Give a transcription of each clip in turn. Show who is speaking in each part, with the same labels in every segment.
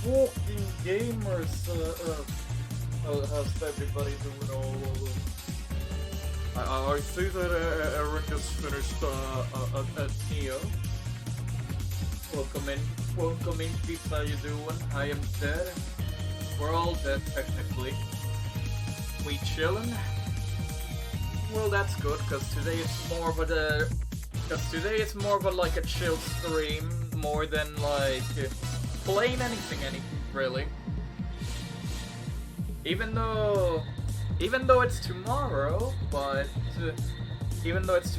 Speaker 1: fucking gamers? How's everybody doing? I see that Aaron just finished at Neo. Welcome in, peeps. How you doing? I am dead. We're all dead technically. We chillin'? Well, that's good, cause today it's more of a like a chill stream, more than like playing anything really. Even though it's tomorrow, but let's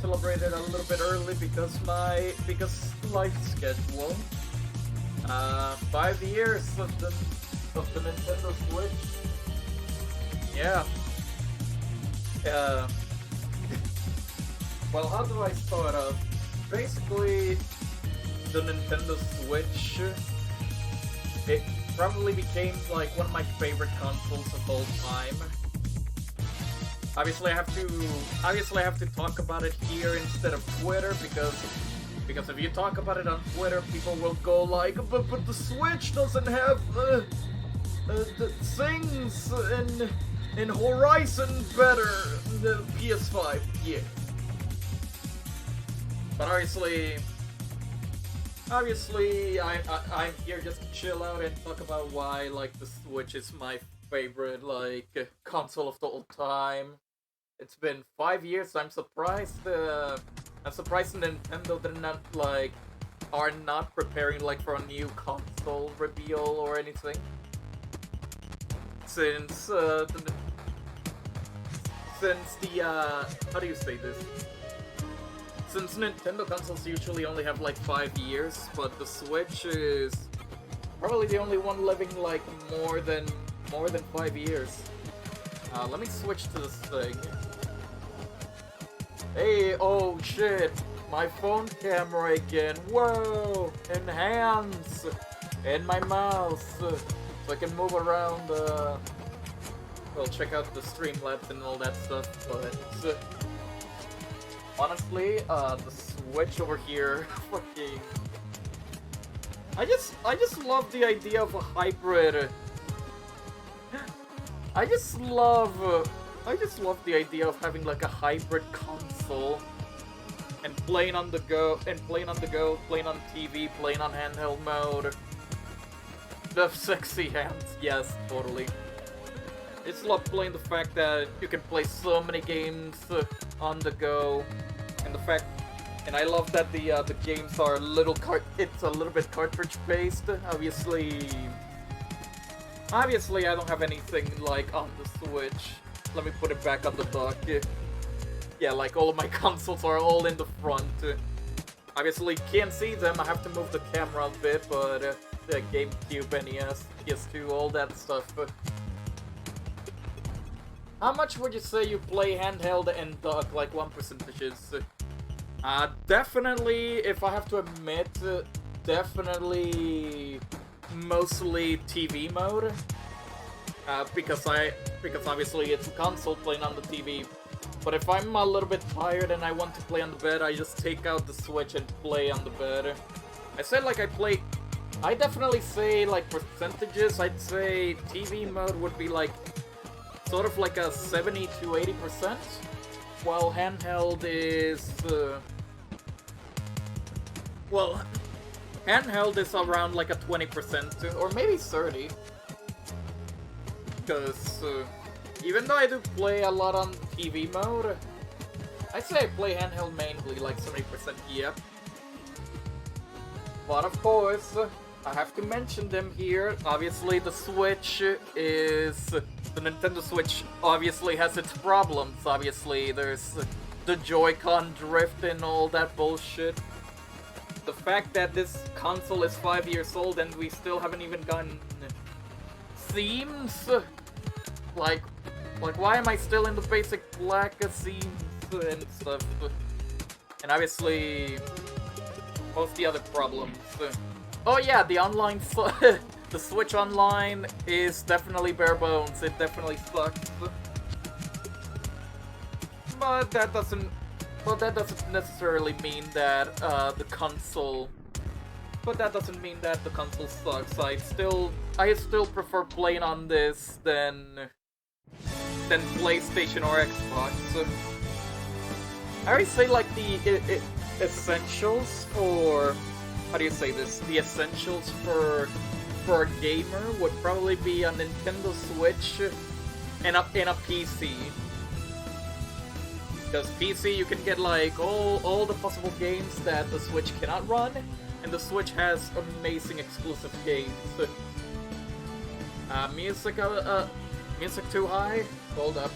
Speaker 1: celebrate it a little bit early because life schedule. 5 years of the Nintendo Switch. Yeah. Well, how do I start off? Basically, the Nintendo Switch, it probably became like one of my favorite consoles of all time. Obviously, I have to talk about it here instead of Twitter because if you talk about it on Twitter, people will go like, but the Switch doesn't have the things in Horizon better than PS5. Yeah. But obviously, I'm here just to chill out and talk about why like the Switch is my favorite like console of the all time. It's been 5 years. I'm surprised. Nintendo are not preparing like for a new console reveal or anything. Since the how do you say this? Since Nintendo consoles usually only have like 5 years, but the Switch is probably the only one living like more than 5 years. Let me switch to this thing. Hey, oh shit, my phone camera again. Whoa, enhance, and my mouse, so I can move around. Well, check out the Streamlabs and all that stuff, but. Honestly, the Switch over here, fucking. I just love the idea of a hybrid. I just love the idea of having like a hybrid console and playing on the go, playing on TV, playing on handheld mode. The sexy hands, yes, totally. I just love playing the fact that you can play so many games on the go, and I love that the games are it's a little bit cartridge based. Obviously, I don't have anything like on the Switch. Let me put it back on the dock. Yeah, like all of my consoles are all in the front. Obviously, can't see them. I have to move the camera a bit, but the GameCube, NES, PS2, all that stuff. How much would you say you play handheld and dock, like 1%? Definitely, if I have to admit, definitely mostly TV mode. Because obviously it's a console playing on the TV. But if I'm a little bit tired and I want to play on the bed, I just take out the Switch and play on the bed. I definitely say like percentages, I'd say TV mode would be like sort of like a 70 to 80%, while handheld is handheld is around like a 20% or maybe 30. Because even though I do play a lot on TV mode, I'd say I play handheld mainly like 70%. Yep. But of course, I have to mention them here. Obviously, the Nintendo Switch obviously has its problems. Obviously, there's the Joy-Con drift and all that bullshit. The fact that this console is 5 years old and we still haven't even gotten themes? Like why am I still in the basic black themes and stuff? And obviously, most the other problems. Oh yeah, the online the Switch Online is definitely bare bones. It definitely sucks. But that doesn't necessarily mean that the console but that doesn't mean that the console sucks. I still prefer playing on this than PlayStation or Xbox. I already say like the essentials for, how do you say this? The essentials for a gamer would probably be a Nintendo Switch and a PC. Because PC, you can get like all the possible games that the Switch cannot run, and the Switch has amazing exclusive games. Music too high? Hold up.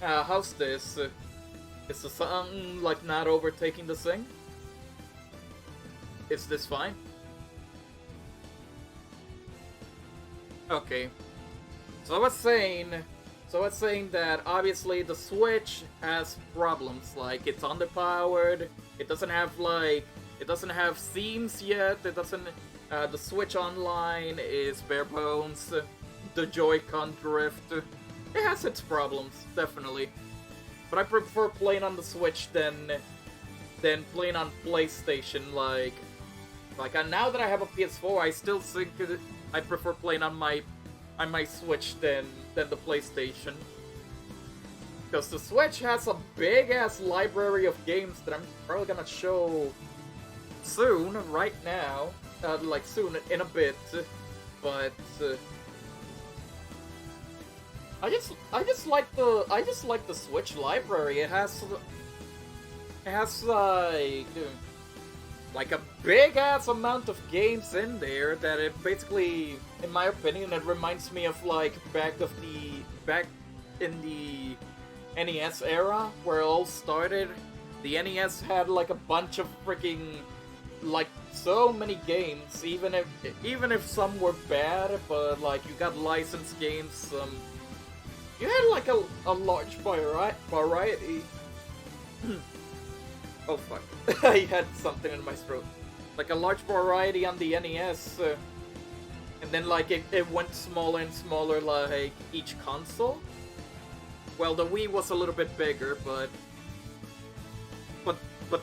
Speaker 1: How's this? Is the song like not overtaking the sing? Is this fine? Okay. So I was saying that obviously the Switch has problems, like it's underpowered, it doesn't have themes yet, the Switch Online is bare bones, the Joy-Con drift, it has its problems, definitely. But I prefer playing on the Switch than playing on PlayStation, like now that I have a PS4, I still think I prefer playing on my Switch than the PlayStation. Because the Switch has a big-ass library of games that I'm probably gonna show soon, right now. Like soon, in a bit. But I just like the Switch library. It has like a big-ass amount of games in there that it basically, in my opinion, it reminds me of like back in the NES era where it all started. The NES had like a bunch of freaking, like, so many games, even if some were bad, but like you got licensed games. You had like a large variety. Oh fuck. I had something in my throat. Like a large variety on the NES, and then like it went smaller and smaller like each console. Well, the Wii was a little bit bigger, but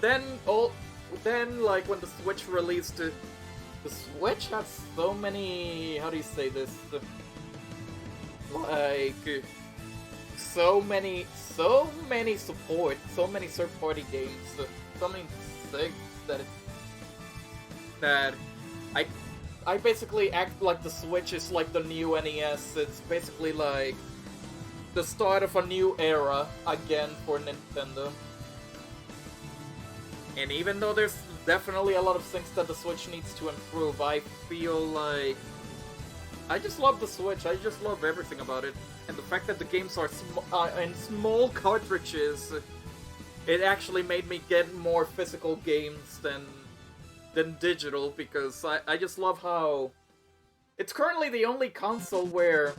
Speaker 1: then like when the Switch released, the Switch has so many, how do you say this? Like so many support, so many third-party games, so many things that I basically act like the Switch is like the new NES. It's basically like the start of a new era again for Nintendo. And even though there's definitely a lot of things that the Switch needs to improve, I feel like I just love the Switch. I just love everything about it. And the fact that the games are in small cartridges, it actually made me get more physical games than digital, because I just love how it's currently the only console where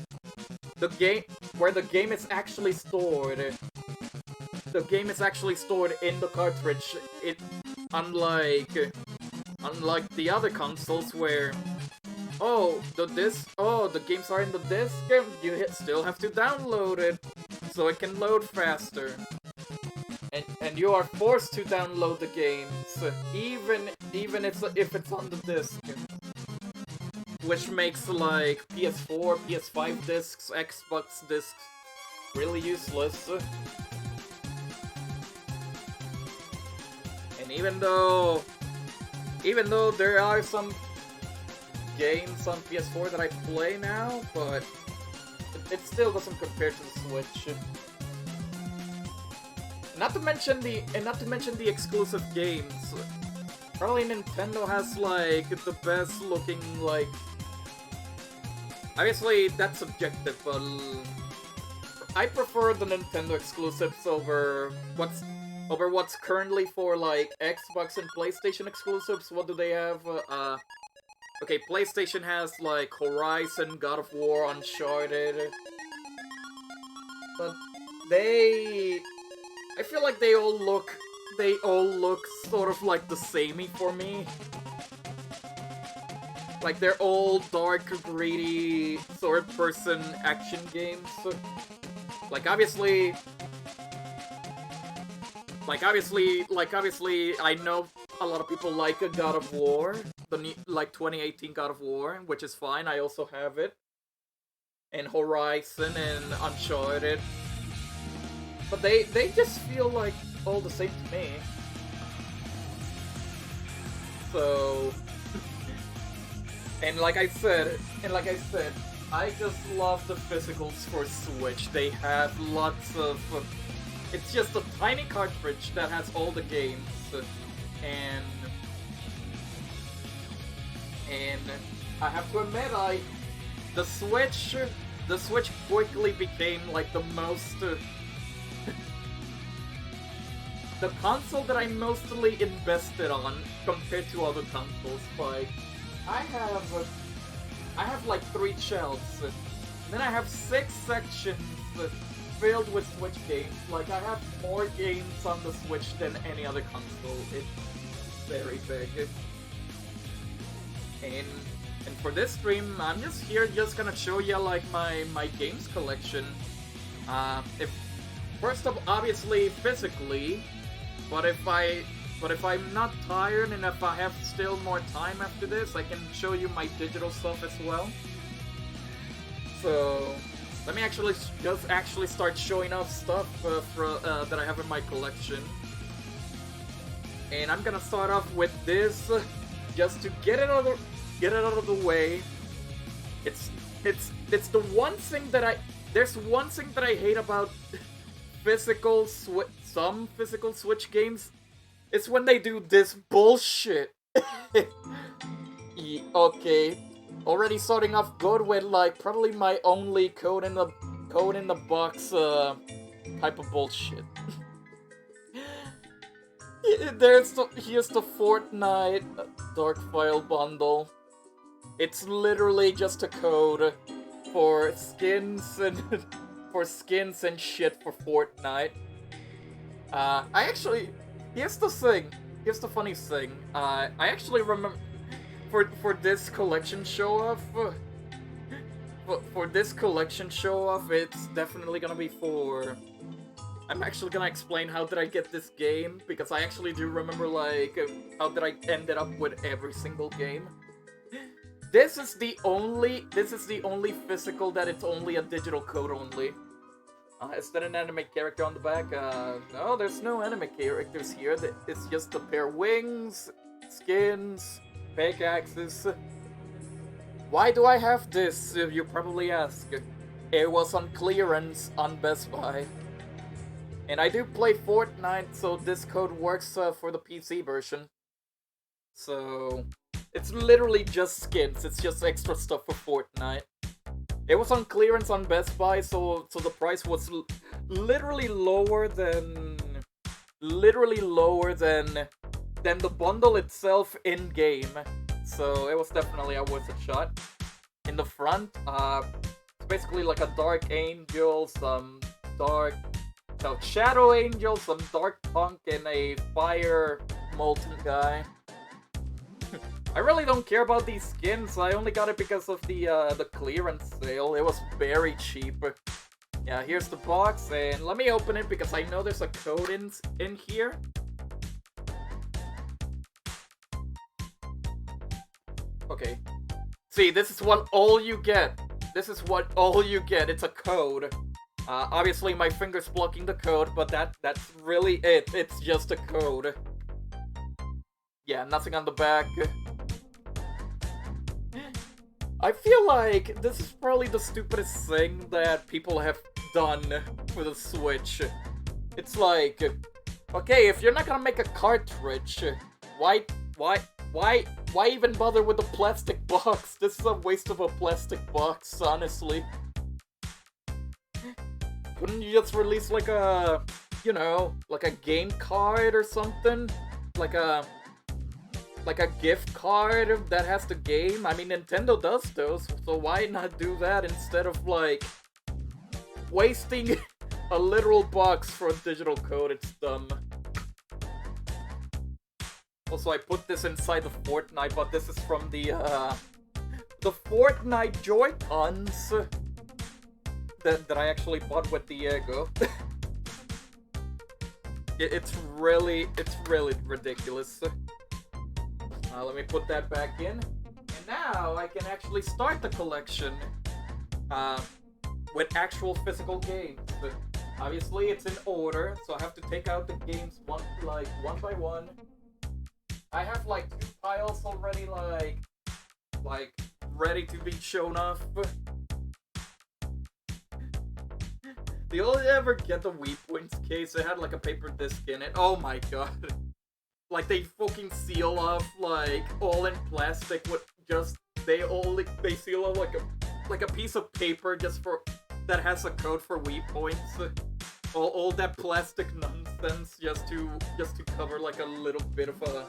Speaker 1: the game is actually stored. The game is actually stored in the cartridge. Unlike the other consoles where the games are in the disc, you still have to download it so it can load faster. And you are forced to download the games, even if it's on the disc. Which makes like PS4, PS5 discs, Xbox discs really useless. And even though there are some games on PS4 that I play now, but it still doesn't compare to the Switch. Not to mention the exclusive games. Probably Nintendo has like the best looking, like, obviously that's subjective, but I prefer the Nintendo exclusives over what's currently for like Xbox and PlayStation exclusives. What do they have? Okay, PlayStation has like Horizon, God of War, Uncharted, but I feel like they all look sort of like the samey for me. Like they're all dark, greedy, third-person action games. Like obviously Like, obviously, I know a lot of people like a God of War, the like 2018 God of War, which is fine. I also have it, and Horizon and Uncharted, but they just feel like all the same to me. So, and like I said, I just love the physicals for Switch. They have lots of. It's just a tiny cartridge that has all the games, and I have to admit, the Switch quickly became like the most. The console that I mostly invested on compared to other consoles. Like, I have like 3 shelves, and then I have 6 sections filled with Switch games. Like, I have more games on the Switch than any other console. It's very big. And for this stream, I'm just gonna show you like my games collection. If first of obviously physically, but if I'm not tired and if I have still more time after this, I can show you my digital stuff as well. So let me actually start showing off stuff that I have in my collection. And I'm gonna start off with this, just to get it out of the way. It's the one thing that there's one thing that I hate about some physical Switch games. It's when they do this bullshit. Okay, already starting off good with like probably my only code in the box type of bullshit. Here's the Fortnite Dark File bundle. It's literally just a code for skins and shit for Fortnite. Here's the funny thing. I actually remember for this collection show off. For this collection show off, it's definitely gonna be for. I'm actually gonna explain how did I get this game, because I actually do remember like how did I ended up with every single game. This is the only physical that it's only a digital code only. Is that an anime character on the back? No, there's no anime characters here. It's just a pair of wings, skins, pickaxes. Why do I have this, you probably ask? It was on clearance on Best Buy. And I do play Fortnite, so this code works for the PC version. So it's literally just skins. It's just extra stuff for Fortnite. It was on clearance on Best Buy, so the price was literally lower than the bundle itself in game. So it was definitely worth a shot. In the front, it's basically like a Dark Angel, Shadow Angel, some Dark Punk, and a Fire Molten guy. I really don't care about these skins. I only got it because of the clearance sale. It was very cheap. Yeah, here's the box, and let me open it because I know there's a code in here. Okay. See, this is what all you get. It's a code. Obviously my finger's blocking the code, but that's really it. It's just a code. Yeah, nothing on the back. I feel like this is probably the stupidest thing that people have done for the Switch. It's like, okay, if you're not gonna make a cartridge, why even bother with a plastic box? This is a waste of a plastic box, honestly. Couldn't you just release like a, like a game card or something? Like a gift card that has the game? I mean, Nintendo does those, so why not do that instead of like wasting a literal box for a digital code? It's dumb. Also, I put this inside the Fortnite, but this is from the Fortnite Joy-Cons that I actually bought with Diego. It's really ridiculous. Let me put that back in. And now I can actually start the collection with actual physical games. But obviously it's in order, so I have to take out the games one by one. I have like 2 piles already like ready to be shown off. Do you ever get the Wii Points case? It had like a paper disc in it. Oh my god. Like they fucking seal off like all in plastic with just they seal off like a piece of paper just for that has a code for Wii Points. All that plastic nonsense just to cover like a little bit of a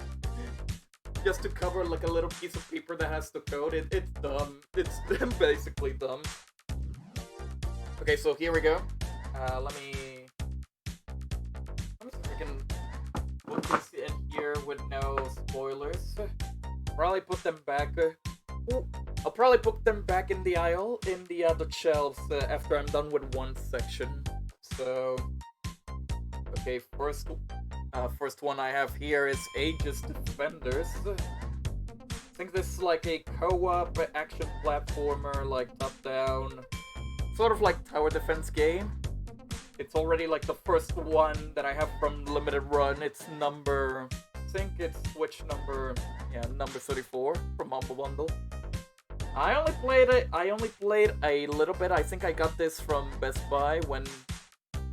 Speaker 1: just to cover like a little piece of paper that has the code. It's dumb. It's basically dumb. Okay, so here we go. Let me see if I can put this in here with no spoilers. Probably put them back. I'll probably put them back in the aisle, in the shelves after I'm done with one section. So, okay, first one I have here is Aegis Defenders. I think this is like a co-op action platformer, like top-down, sort of like tower defense game. It's already like the first one that I have from Limited Run. It's number, I think it's Switch number 34 from Humble Bundle. I only played a little bit. I think I got this from Best Buy when,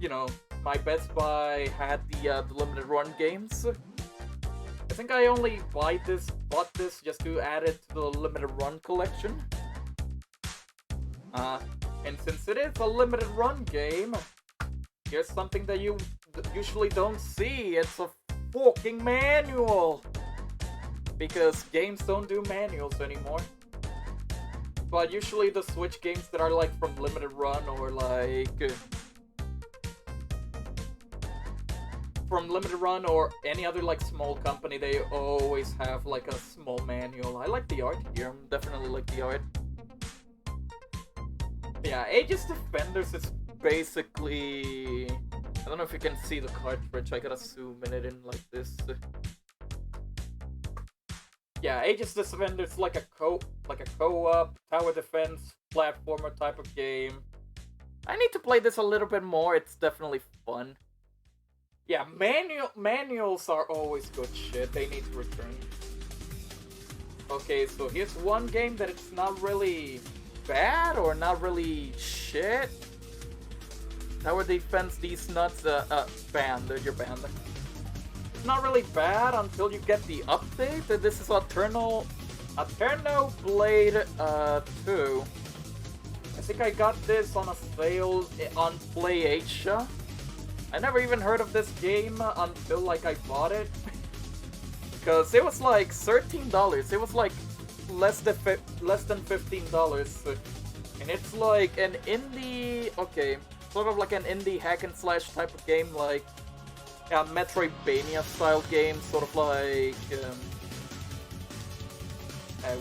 Speaker 1: you know, my Best Buy had the Limited Run games. I think I only bought this just to add it to the Limited Run collection. And since it is a Limited Run game, here's something that you usually don't see. It's a fucking manual! Because games don't do manuals anymore. But usually the Switch games that are like from Limited Run or like from Limited Run or any other like small company, they always have like a small manual. I like the art here. I definitely like the art. Yeah, Aegis Defenders is basically, I don't know if you can see the cartridge. I gotta zoom in it in like this. Yeah, Aegis Defenders is like a co-op tower defense platformer type of game. I need to play this a little bit more. It's definitely fun. Yeah, manuals are always good shit. They need to return. Okay, so here's one game that it's not really bad or not really shit. Tower defense, these nuts, banned. You're banned. It's not really bad until you get the update. This is Eterno Blade 2. I think I got this on a sale on PlayAsia. I never even heard of this game until like I bought it. Because it was like $13. It was like less than $15. And it's like an indie, okay, sort of like an indie hack and slash type of game, like a Metroidvania style game, sort of like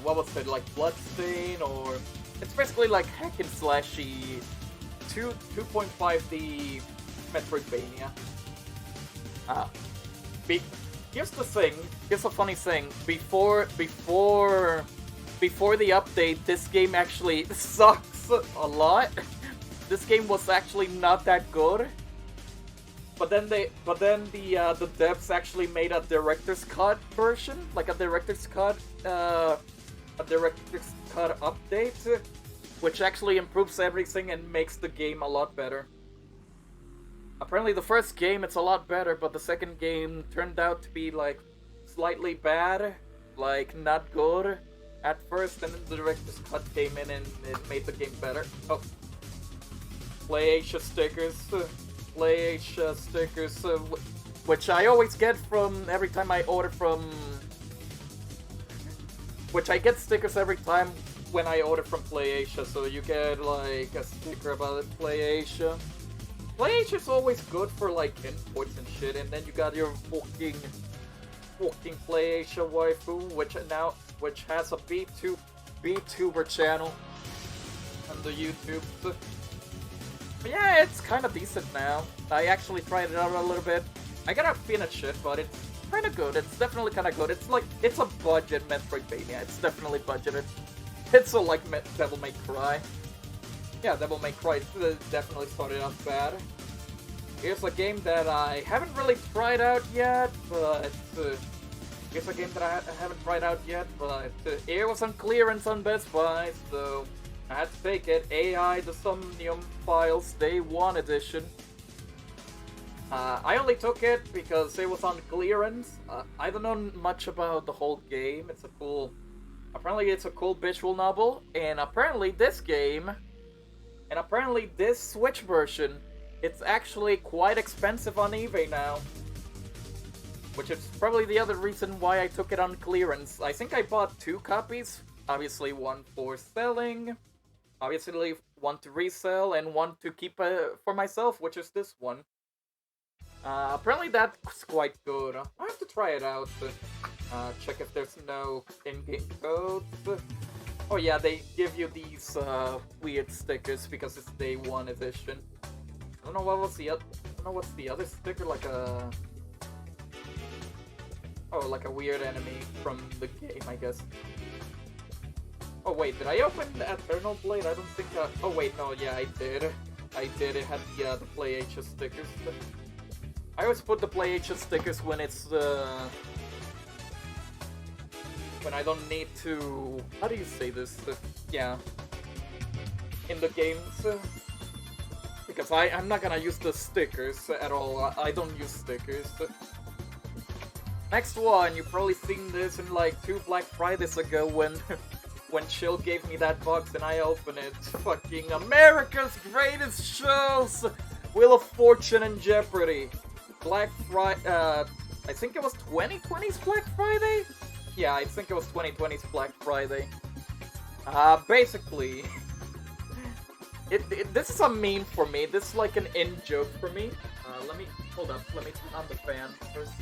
Speaker 1: what was it, like Bloodstain, or it's basically like hack and slashy 2.5D Metroidvania. Here's the thing. Here's a funny thing. Before the update, this game actually sucks a lot. This game was actually not that good. But then the devs actually made a director's cut version, like a director's cut update, which actually improves everything and makes the game a lot better. Apparently the first game it's a lot better, but the second game turned out to be like slightly bad, like not good at first, and then the director's cut came in and it made the game better. Oh, PlayAsia stickers, which I always get from every time I order from, which I get stickers every time when I order from PlayAsia, so you get like a sticker about it, PlayAsia. PlayAsia's always good for like imports and shit, and then you got your fucking PlayAsia waifu, which has a VTuber channel on the YouTube. But yeah, it's kind of decent now. I actually tried it out a little bit. I gotta finish it, but it's kind of good. It's definitely kind of good. It's like, it's a budget Metroidvania. It's definitely budgeted. It's a like Devil May Cry. Yeah, Devil May Cry definitely started out bad. Here's a game that I haven't really tried out yet, but here's a game that I haven't tried out yet, but it was on clearance on Best Buy, so I had to take it. AI The Somnium Files Day 1 Edition. I only took it because it was on clearance. I don't know much about the whole game. Apparently it's a cool visual novel, and apparently this Switch version, it's actually quite expensive on eBay now. Which is probably the other reason why I took it on clearance. I think I bought 2 copies. Obviously one for selling, obviously one to resell, and one to keep for myself, which is this one. Apparently that's quite good. I have to try it out. Check if there's no in-game codes. Oh yeah, they give you these weird stickers because it's Day 1 edition. I don't know what's the other sticker, like a... Oh, like a weird enemy from the game, I guess. Oh wait, did I open the Eternal Blade? I don't think oh wait, no, yeah, I did. It had the Play HS stickers. I always put the Play HS stickers when it's, when I don't need to... How do you say this? Yeah. In the games. Because I'm not gonna use the stickers at all. I don't use stickers. Next one, you've probably seen this in like 2 Black Fridays ago when Chill gave me that box and I opened it. Fucking America's Greatest Shows! Wheel of Fortune and Jeopardy! Black Friday, I think it was 2020's Black Friday? Yeah, I think it was 2020's Black Friday. Basically, this is a meme for me. This is like an in-joke for me. Hold up, let me turn on the fan first.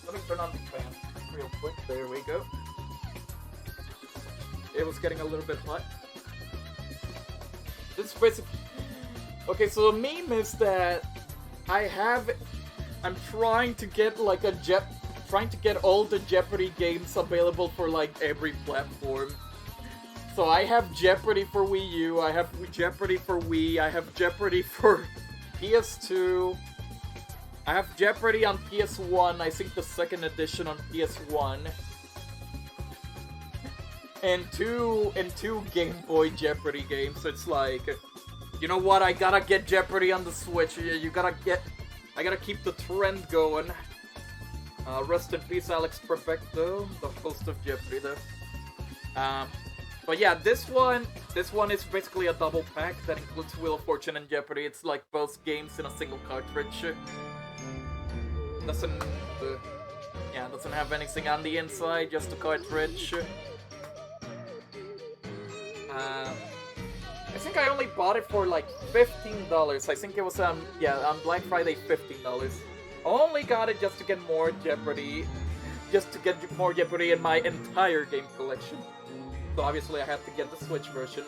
Speaker 1: Let me turn on the fan real quick. There we go. It was getting a little bit hot. This is basically... Okay, so the meme is that I'm trying to get like trying to get all the Jeopardy games available for like every platform. So I have Jeopardy for Wii U, I have Jeopardy for Wii, I have Jeopardy for PS2, I have Jeopardy on PS1, I think the 2nd edition on PS1, and two Game Boy Jeopardy games. So it's like, you know what, I gotta get Jeopardy on the Switch. I gotta keep the trend going. Rest in peace, Alex Perfecto, the host of Jeopardy though. But yeah, this one is basically a double pack that includes Wheel of Fortune and Jeopardy. It's like both games in a single cartridge. Doesn't have anything on the inside, just a cartridge. I think I only bought it for like $15. I think it was on Black Friday, $15. Only got it just to get more Jeopardy, in my entire game collection. So obviously I have to get the Switch version.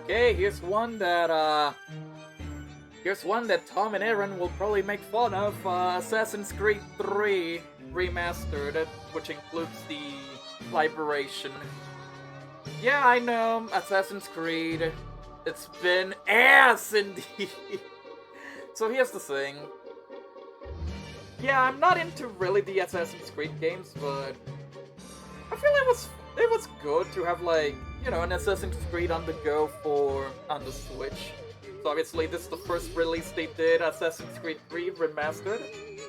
Speaker 1: Okay, here's one that Tom and Aaron will probably make fun of. Assassin's Creed 3 Remastered, which includes the Liberation. Yeah, I know, Assassin's Creed. It's been ass indeed. So here's the thing. Yeah, I'm not into really the Assassin's Creed games, but I feel it was good to have like, you know, an Assassin's Creed on the go on the Switch. So obviously this is the first release they did, Assassin's Creed 3 Remastered,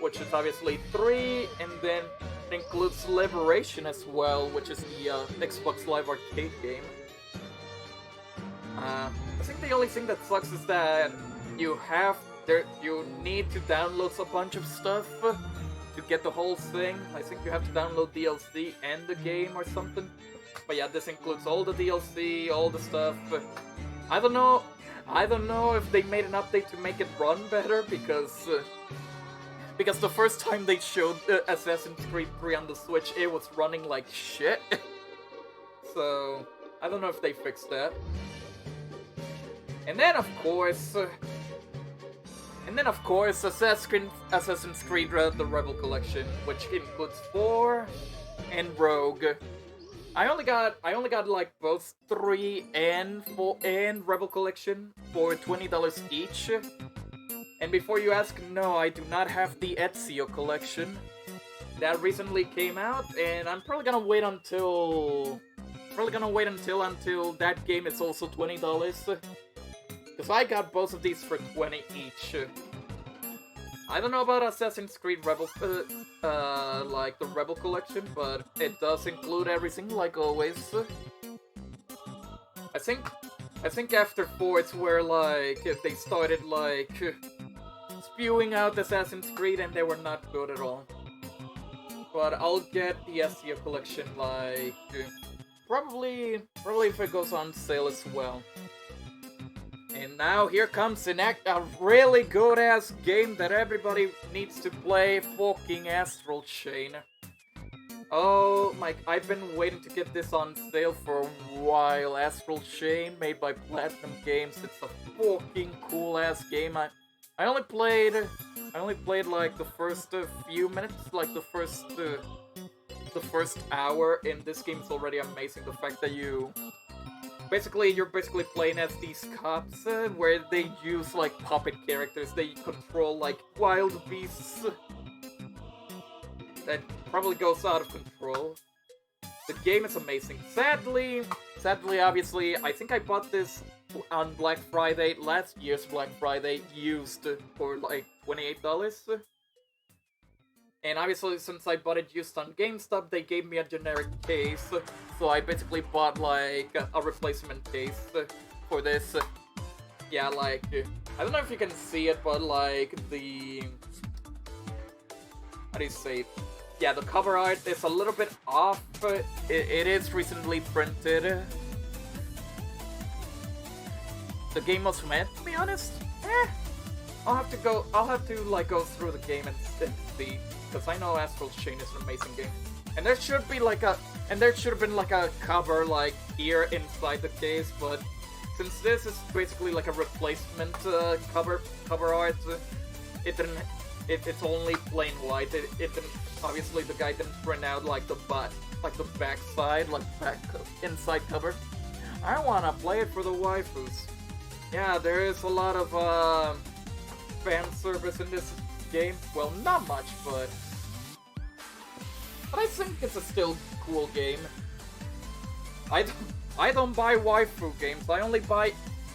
Speaker 1: which is obviously 3, and then it includes Liberation as well, which is the Xbox Live Arcade game. I think the only thing that sucks is that you need to download a bunch of stuff to get the whole thing. I think you have to download DLC and the game or something. But yeah, this includes all the DLC, all the stuff. I don't know if they made an update to make it run better, because the first time they showed Assassin's Creed 3 on the Switch, it was running like shit. So I don't know if they fixed that. And then of course, Assassin's Creed The Rebel Collection, which includes 4 and Rogue. I only got like both 3 and 4 and Rebel Collection for $20 each. And before you ask, no, I do not have the Ezio collection. That recently came out, and I'm probably gonna wait until that game is also $20. Because I got both of these for 20 each. I don't know about Assassin's Creed Rebel, like the Rebel Collection, but it does include everything, like always. I think after 4 it's where, like, they started, like, spewing out Assassin's Creed and they were not good at all. But I'll get the Ezio Collection, like, probably if it goes on sale as well. And now here comes a really good-ass game that everybody needs to play, fucking Astral Chain. Oh my, I've been waiting to get this on sale for a while. Astral Chain, made by Platinum Games. It's a fucking cool-ass game. I only played like the first few minutes, like the first hour, and this game is already amazing. The fact that you're basically playing as these cops, where they use like puppet characters. They control like wild beasts that probably goes out of control. The game is amazing. Sadly, obviously, I think I bought this on Black Friday, last year's Black Friday, used for like $28. And obviously, since I bought it used on GameStop, they gave me a generic case. So I basically bought like a replacement case for this. Yeah, like, I don't know if you can see it, but like the... How do you say it? Yeah, the cover art is a little bit off. It is recently printed. The game was meh, to be honest. I'll have to like go through the game and see, because I know Astral Chain is an amazing game. And there should have been like a cover like here inside the case, but since this is basically like a replacement cover art, it's only plain white. It didn't, obviously the guy didn't print out like the back side, like inside cover. I wanna play it for the waifus. Yeah, there is a lot of fan service in this game. Well, not much, but I think it's a still cool game. I don't buy waifu games. I only buy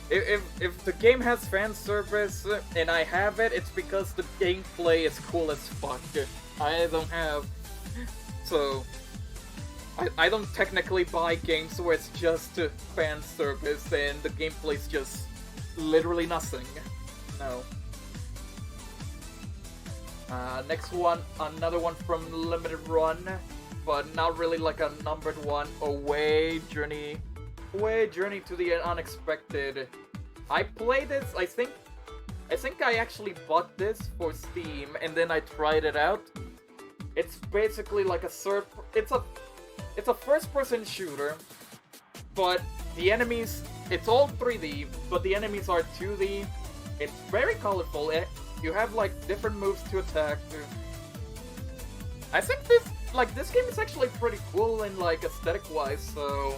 Speaker 1: if the game has fan service and I have it, it's because the gameplay is cool as fuck. I don't have, so I don't technically buy games where it's just fan service and the gameplay's just literally nothing. No. Next one, another one from Limited Run, but not really like a numbered one. Away Journey to the Unexpected. I played this, I think I actually bought this for Steam and then I tried it out. It's basically like it's a first-person shooter, but the enemies, it's all 3D, but the enemies are 2D. It's very colorful. You have like different moves to attack. I think this game is actually pretty cool and like aesthetic-wise. So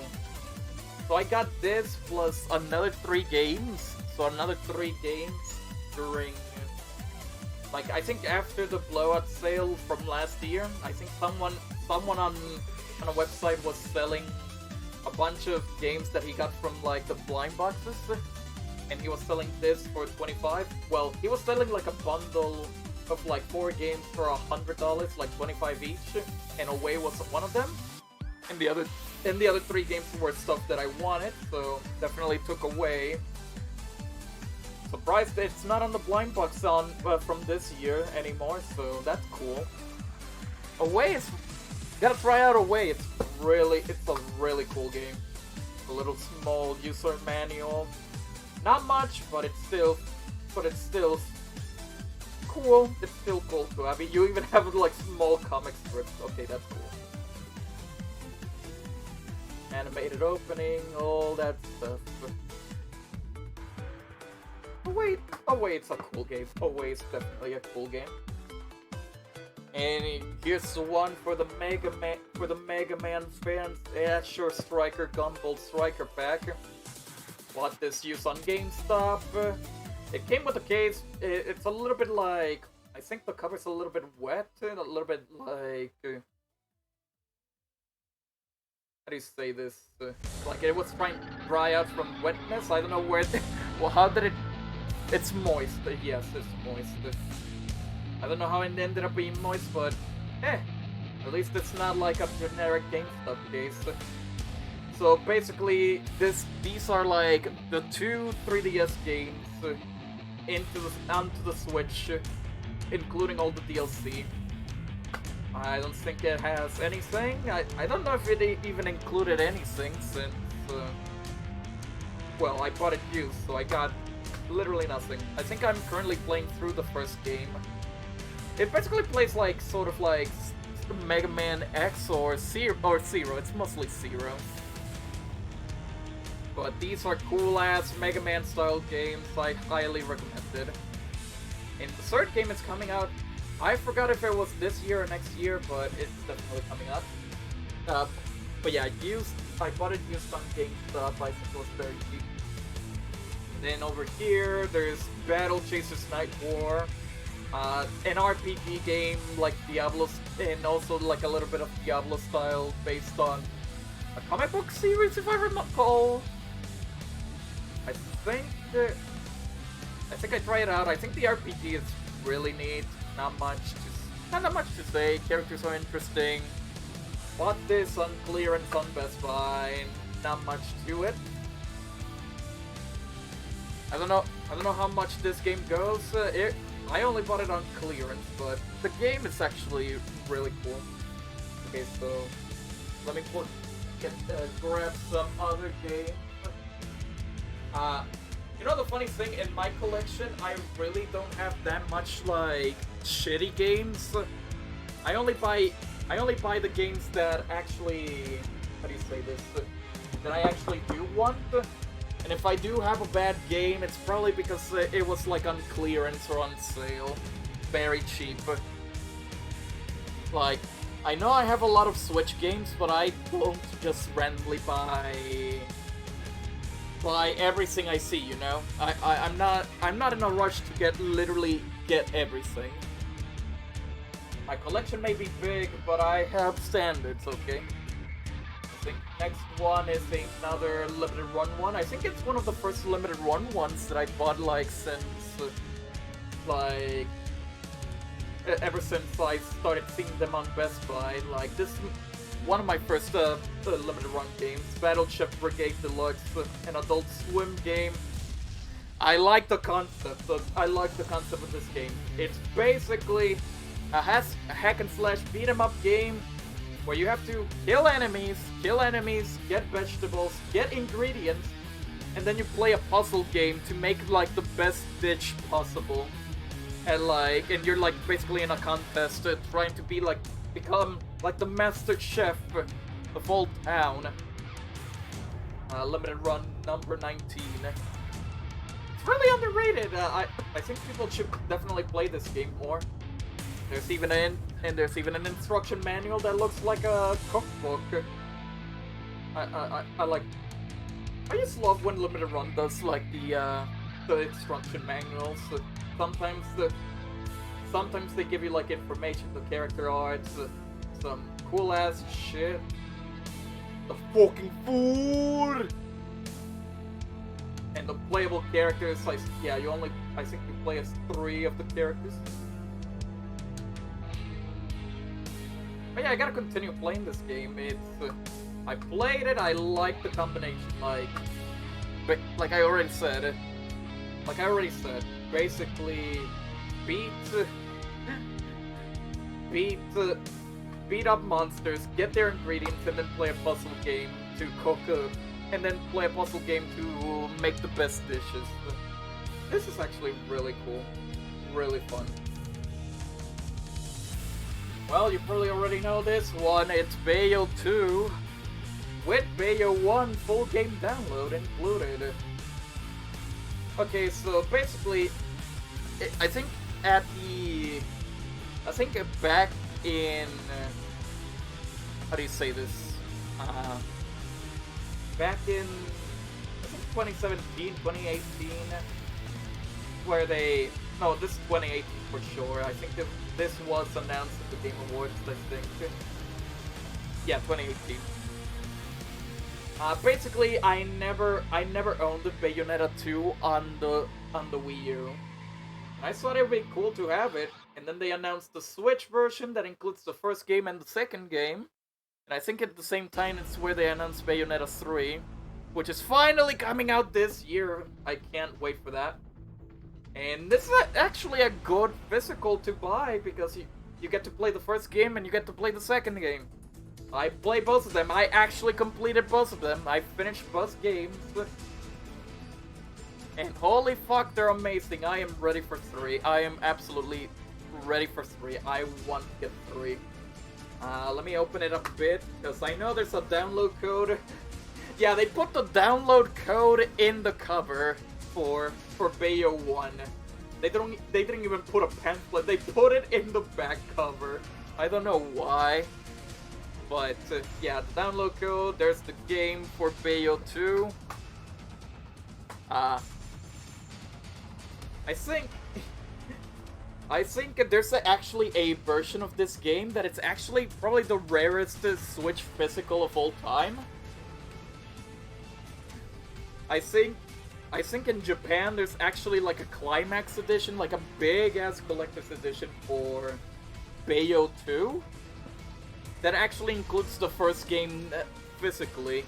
Speaker 1: I got this plus another 3 games. So another 3 games during, like, I think after the blowout sale from last year. I think someone on a website was selling a bunch of games that he got from like the blind boxes, and he was selling this for $25. Well, he was selling like a bundle of like 4 games for $100, like 25 each, and Away was one of them. And the other 3 games were stuff that I wanted, so definitely took Away. Surprised it's not on the blind box from this year anymore, so that's cool. Away is, gotta try out Away. It's a really cool game. A little small user manual. Not much, but it's still cool. It's still cool too. I mean, you even have like small comic strips. Okay, that's cool. Animated opening, all that stuff. Oh wait, it's a cool game. Oh wait, it's definitely a cool game. And here's the one for the Mega Man fans. Yeah, sure, Striker Gumball Striker Pack. Bought this used on GameStop. It came with a case. It's a little bit like, I think the cover's a little bit wet, and a little bit like, how do you say this? Like it was trying to dry out from wetness. I don't know where. Well, how did it? It's moist. Yes, it's moist. I don't know how it ended up being moist, but at least it's not like a generic GameStop case. So basically, these are like the two 3DS games onto the Switch, including all the DLC. I don't think it has anything. I don't know if it even included anything since, well, I bought it used, so I got literally nothing. I think I'm currently playing through the first game. It basically plays like, sort of like Mega Man X or Zero. It's mostly Zero. But these are cool-ass Mega Man style games. I highly recommend it. And the third game is coming out. I forgot if it was this year or next year, but it's definitely coming up. But yeah, I bought it used on GameStop. I think it was very cheap. And then over here, there's Battle Chasers Night War. An RPG game like Diablo, and also like a little bit of Diablo style based on a comic book series, if I recall. I think I tried it out. I think the RPG is really neat. Not that much to say. Characters are interesting. Bought this on clearance on Best Buy. Not much to it. I don't know how much this game goes. I only bought it on clearance, but the game is actually really cool. Okay, so let me grab some other games. You know the funny thing, in my collection, I really don't have that much like shitty games. I only buy the games that actually, how do you say this? That I actually do want. And if I do have a bad game, it's probably because it was like on clearance or on sale. Very cheap. Like, I know I have a lot of Switch games, but I don't just randomly buy everything I see, you know? I'm not in a rush to literally get everything. My collection may be big, but I have standards, okay? I think next one is another limited run one. I think it's one of the first limited run ones that I bought like since ever since I started seeing them on Best Buy. Like this, one of my first limited run games, Battleship Brigade Deluxe, an Adult Swim game. I like the concept. Of this game. It's basically a hack and slash beat 'em up game where you have to kill enemies, get vegetables, get ingredients, and then you play a puzzle game to make like the best dish possible. And you're like basically in a contest trying to become like the master chef of all town. Limited run number 19. It's really underrated. I think people should definitely play this game more. There's even an instruction manual that looks like a cookbook. I just love when limited run does like the instruction manuals. Sometimes they give you like information, the character arts, some cool ass shit. The fucking food and the playable characters. I think you play as 3 of the characters. But yeah, I gotta continue playing this game. I played it, I like the combination, like I already said, basically beat up monsters, get their ingredients, and then play a puzzle game to cook, and then play a puzzle game to make the best dishes. This is actually really cool, really fun. Well, you probably already know this one. It's Bayo 2 with Bayo 1 full game download included. Okay, so basically, I think at the, I think back in, how do you say this? Back in, I think 2017, 2018, where they, no, this is 2018 for sure. I think this was announced at the Game Awards, I think. Yeah, 2018. Basically, I never owned the Bayonetta 2 on the Wii U. And I thought it would be cool to have it, and then they announced the Switch version that includes the first game and the second game. And I think at the same time it's where they announced Bayonetta 3, which is finally coming out this year. I can't wait for that. And this is actually a good physical to buy because you get to play the first game and you get to play the second game. I played both of them. I actually completed both of them. I finished both games. And holy fuck, they're amazing. I am ready for 3. I am absolutely ready for 3. I want to get 3. Let me open it up a bit, because I know there's a download code. Yeah, they put the download code in the cover for Bayo 1. They didn't even put a pamphlet. They put it in the back cover. I don't know why. But, yeah, the download code, there's the game for Bayo 2. I think there's actually a version of this game that it's actually probably the rarest Switch physical of all time. I think in Japan there's actually like a Climax edition, like a big-ass collector's edition for Bayo 2. That actually includes the first game physically.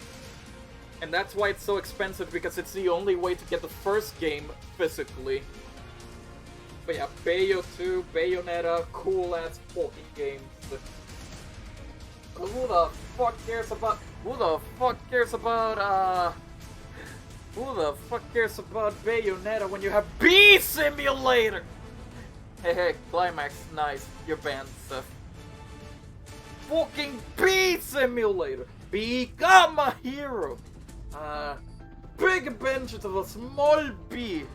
Speaker 1: And that's why it's so expensive, because it's the only way to get the first game physically. But yeah, Bayo 2, Bayonetta, cool-ass fucking games. Who the fuck cares about Bayonetta when you have Bee Simulator? Hey, Climax, nice. You're banned, Seth. Fucking Bee Simulator! Become a hero! Big adventures of a small bee!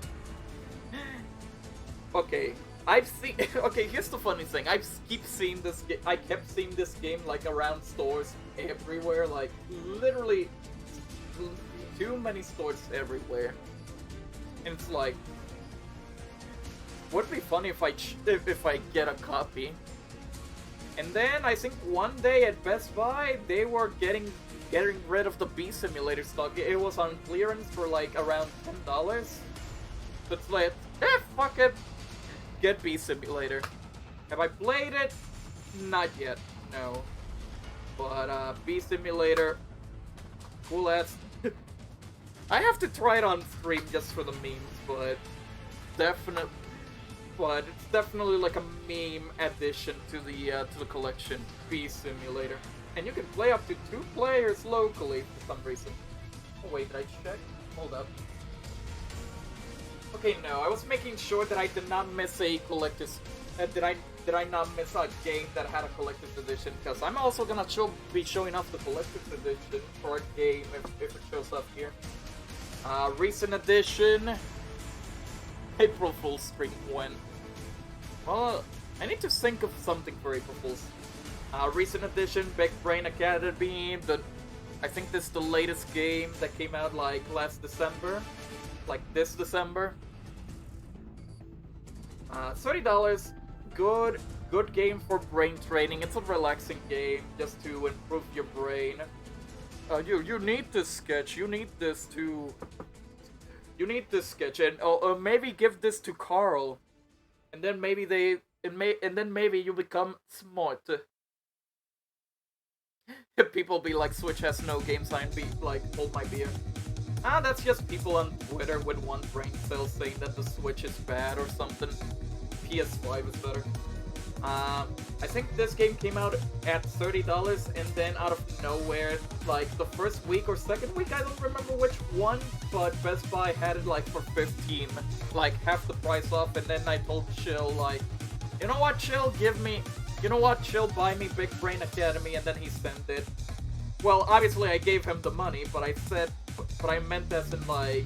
Speaker 1: Okay, okay, here's the funny thing. I kept seeing this game, like, around stores everywhere, like, literally too many stores everywhere. And it's like, would it be funny if I get a copy? And then I think one day at Best Buy they were getting rid of the Bee Simulator stock. It was on clearance for like around $10. So it's like, fuck it, get Bee Simulator. Have I played it? Not yet, no. But Bee Simulator, cool ass. I have to try it on stream just for the memes, but it's definitely like a meme addition to the collection, Bee Simulator. And you can play up to 2 players locally for some reason. Oh wait, did I check? Hold up. Okay, no, I was making sure that I did not miss a collector's. Did I not miss a game that had a collector's edition? Because I'm also gonna be showing off the collector's edition for a game if it shows up here. Recent edition. April Fool's stream when? Well, I need to think of something for April Fool's. Recent edition, Big Brain Academy. I think this is the latest game that came out like last December, like this December. $30. Good game for brain training. It's a relaxing game just to improve your brain. You need this sketch. You need this sketch, and maybe give this to Carl, and then maybe maybe you become smart. People be like, Switch has no game sign. Be like, hold my beer. That's just people on Twitter with one brain cell saying that the Switch is bad or something. PS5 is better. I think this game came out at $30, and then out of nowhere, like the first week or second week, I don't remember which one, but Best Buy had it like for $15, like half the price off. And then I told Chill, like, you know what, Chill, buy me Big Brain Academy, and then he sent it. Well, obviously I gave him the money, but I meant as in like,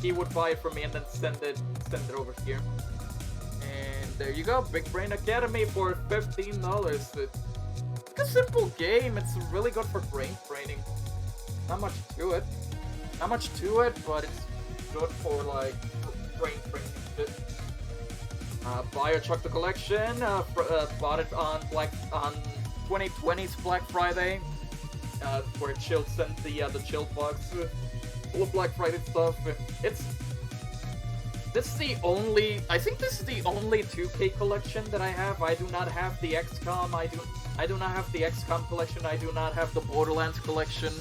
Speaker 1: he would buy it for me and then send it over here. And there you go, Big Brain Academy for $15. It's a simple game. It's really good for brain training. Not much to it. Not much to it, but it's good for like brain training shit. BioShock the Collection. Bought it on 2020's Black Friday, where Chill sent the Chill box full of Black Friday stuff. I think this is the only 2K collection that I have. I do not have the XCOM. I do not have the XCOM collection. I do not have the Borderlands collection.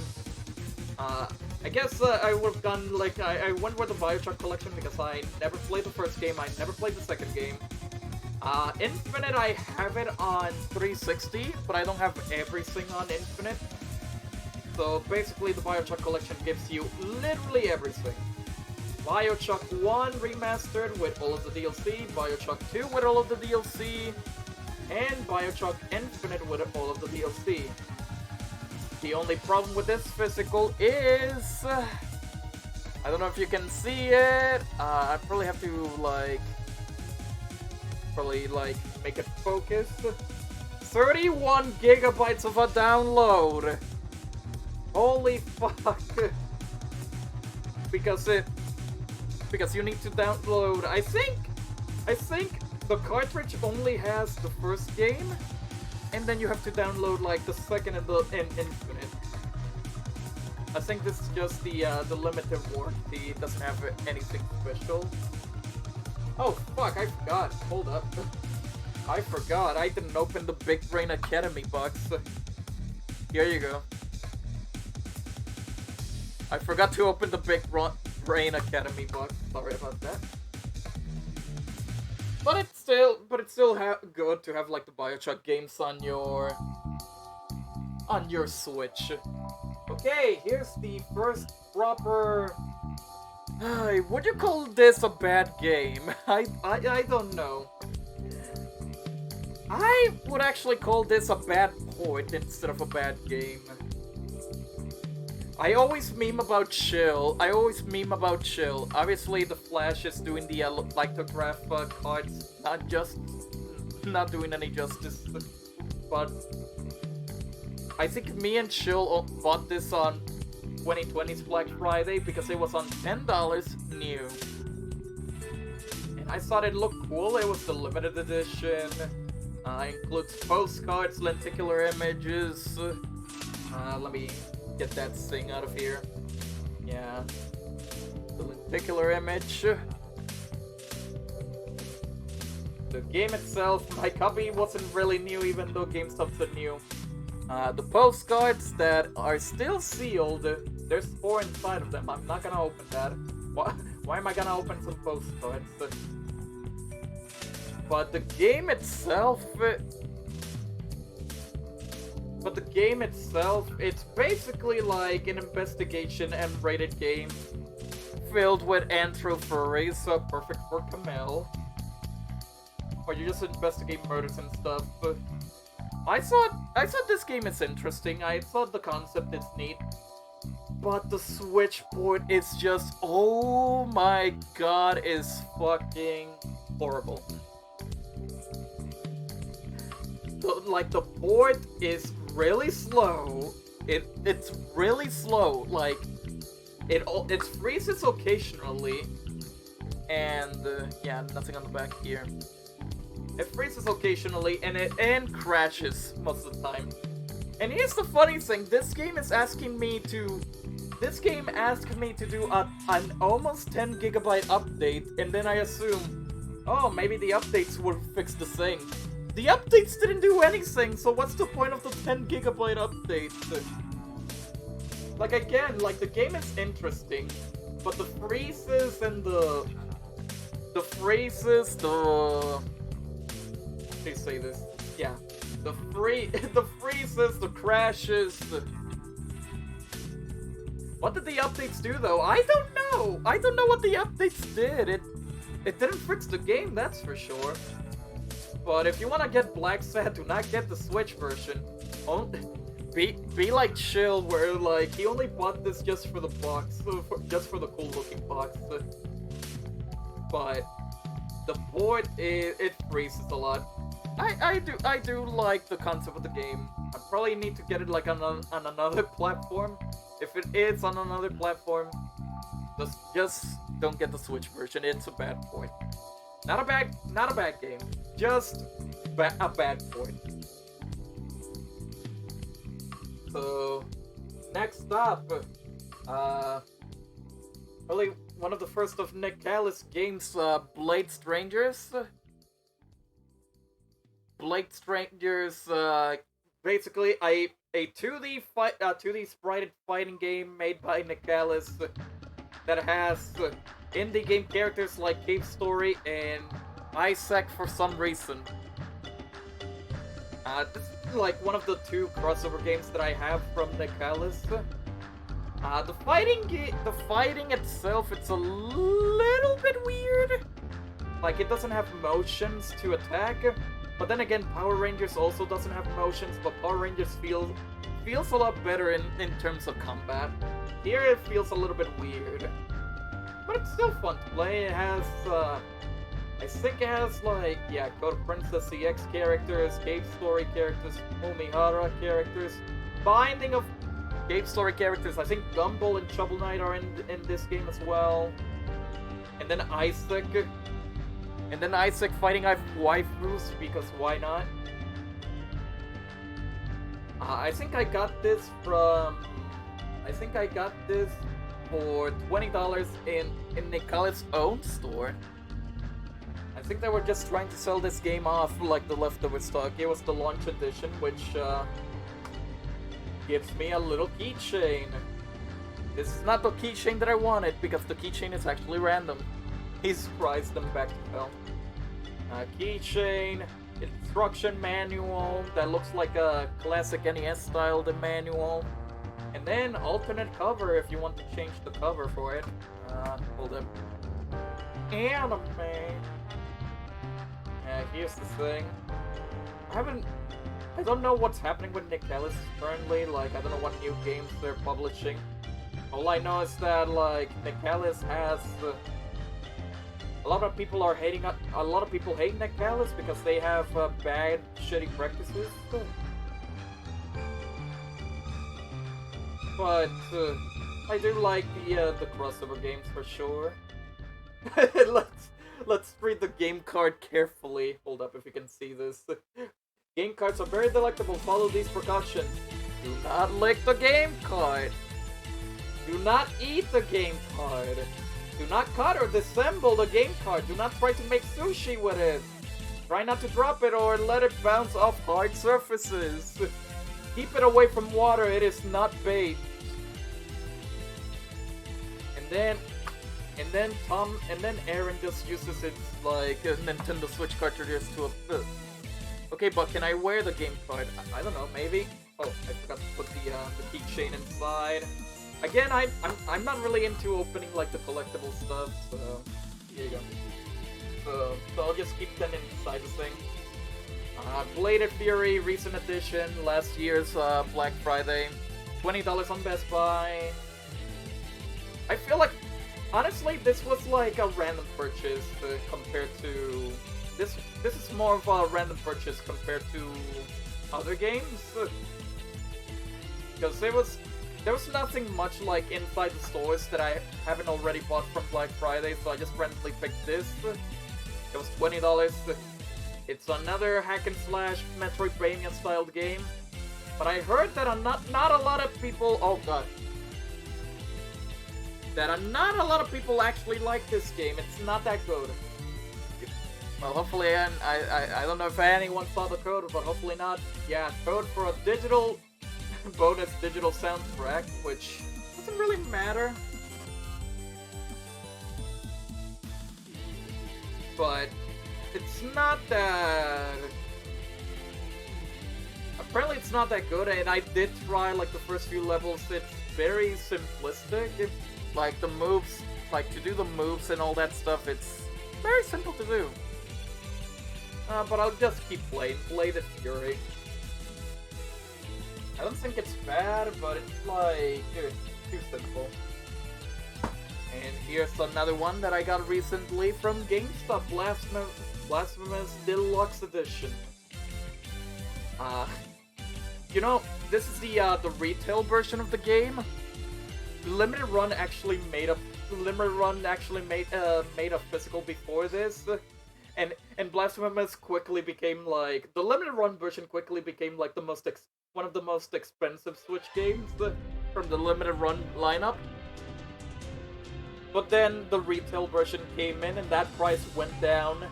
Speaker 1: I guess I would have gone, like, I went with the BioShock collection because I never played the first game, I never played the second game. Infinite, I have it on 360, but I don't have everything on Infinite. So basically the BioShock collection gives you literally everything. BioShock 1 remastered with all of the DLC, BioShock 2 with all of the DLC, and BioShock Infinite with all of the DLC. The only problem with this physical is... I don't know if you can see it. I probably have to, like... make it focus. 31 gigabytes of a download! Holy fuck! Because you need to download... I think the cartridge only has the first game, and then you have to download like the second and Infinite. I think this is just the limited warranty. It doesn't have anything special. Oh fuck! I forgot. Hold up. I forgot. I didn't open the Big Brain Academy box. Here you go. I forgot to open the Big Brain Academy box. Sorry about that. But it's still good to have like the BioShock games on your Switch. Okay, here's the first proper. Would you call this a bad game? I don't know. I would actually call this a bad port instead of a bad game. I always meme about Chill. Obviously, the Flash is doing the lithograph cards, not doing any justice. But I think me and Chill bought this on 2020's Black Friday because it was on $10 new. And I thought it looked cool. It was the limited edition. Includes postcards, lenticular images. Let me get that thing out of here. Yeah. The lenticular image. The game itself, my copy wasn't really new even though GameStop's are new. The postcards that are still sealed, there's 4 inside of them. I'm not gonna open that. Why am I gonna open some postcards? But the game itself... it's basically like an investigation M-rated game filled with anthrophories, so perfect for Camille. Or you just investigate murders and stuff. I thought this game is interesting. I thought the concept is neat. But the Switch port is just, oh my god, is fucking horrible. The port is really slow. It's really slow. Like it freezes occasionally, and yeah, nothing on the back here. It freezes occasionally and crashes most of the time. And here's the funny thing: this game asked me to do an almost 10 gigabyte update, and then I assume, oh, maybe the updates will fix the thing. The updates didn't do anything, so what's the point of the 10 gigabyte update? Like, again, like, the game is interesting, but the freezes and how do you say this? Yeah. The freezes, the crashes, What did the updates do, though? I don't know! I don't know what the updates did. It didn't fix the game, that's for sure. But if you want to get Black Sad, do not get the Switch version. be like Chill, where like he only bought this just for the box, just for the cool looking box. But the port it freezes a lot. I do like the concept of the game. I probably need to get it like on another platform. If it is on another platform, just don't get the Switch version. It's a bad port. Not a bad game. Just a bad port. So next up, probably one of the first of Nick Callis games, Blade Strangers. Blade Strangers, basically a 2D 2D sprited fighting game made by Nick Callis that has indie game characters like Cave Story and Isaac for some reason. This is like one of the two crossover games that I have from Nick Callis. The fighting itself, it's a little bit weird. Like, it doesn't have motions to attack. But then again, Power Rangers also doesn't have motions, but Power Rangers feels a lot better in terms of combat. Here it feels a little bit weird. But it's still fun to play. It has, I think it has, like, yeah, Code Princess CX characters, Cave Story characters, Umihara characters, Binding of Cave Story characters. I think Gumball and Shovel Knight are in this game as well. And then Isaac. And then Isaac fighting waifus, because why not? I think I got this for $20 in Nick Callis' own store. I think they were just trying to sell this game off like the leftover stock. It was the launch edition, which gives me a little keychain. This is not the keychain that I wanted, because the keychain is actually random. He surprised them back to hell. Keychain, instruction manual that looks like a classic NES styled manual, and then alternate cover if you want to change the cover for it. Hold up. Anime. Here's the thing. I don't know what's happening with Nick Callis currently. Like, I don't know what new games they're publishing. All I know is that, like, Nick Callis has a lot of people hate Nick Callis because they have bad, shitty practices. But I do like the crossover games for sure. Let's read the game card carefully. Hold up if you can see this. Game cards are very delectable. Follow these precautions. Do not lick the game card. Do not eat the game card. Do not cut or disassemble the game card. Do not try to make sushi with it. Try not to drop it or let it bounce off hard surfaces. Keep it away from water. It is not bait. And then Aaron just uses its like Nintendo Switch cartridges to a. Okay, but can I wear the game card? I don't know. Maybe. Oh, I forgot to put the keychain inside. Again, I'm not really into opening like the collectible stuff, so here you go. So I'll just keep them inside the thing. Bladed Fury recent edition, last year's Black Friday, $20 on Best Buy. I feel like honestly this was like a random purchase compared to this. This is more of a random purchase compared to other games because there was nothing much like inside the stores that I haven't already bought from Black Friday, so I just randomly picked this. It was $20. It's another hack and slash Metroidvania styled game, but I heard that not a lot of people. Oh god, that not a lot of people actually like this game. It's not that good. Well, hopefully, I don't know if anyone saw the code, but hopefully not. Yeah, code for a digital. Bonus digital soundtrack, which doesn't really matter. But it's not that. Apparently, it's not that good, and I did try like the first few levels. It's very simplistic. Like the moves, like to do the moves and all that stuff, it's very simple to do. But I'll just keep playing. Bladed Fury. I don't think it's bad, but it's like too simple. And here's another one that I got recently from GameStop, Blasphemous Deluxe Edition. You know, this is the retail version of the game. Limited Run actually made a physical before this, and Blasphemous quickly became like the Limited Run version quickly became like one of the most expensive Switch games from the Limited Run lineup. But then the retail version came in, and that price went down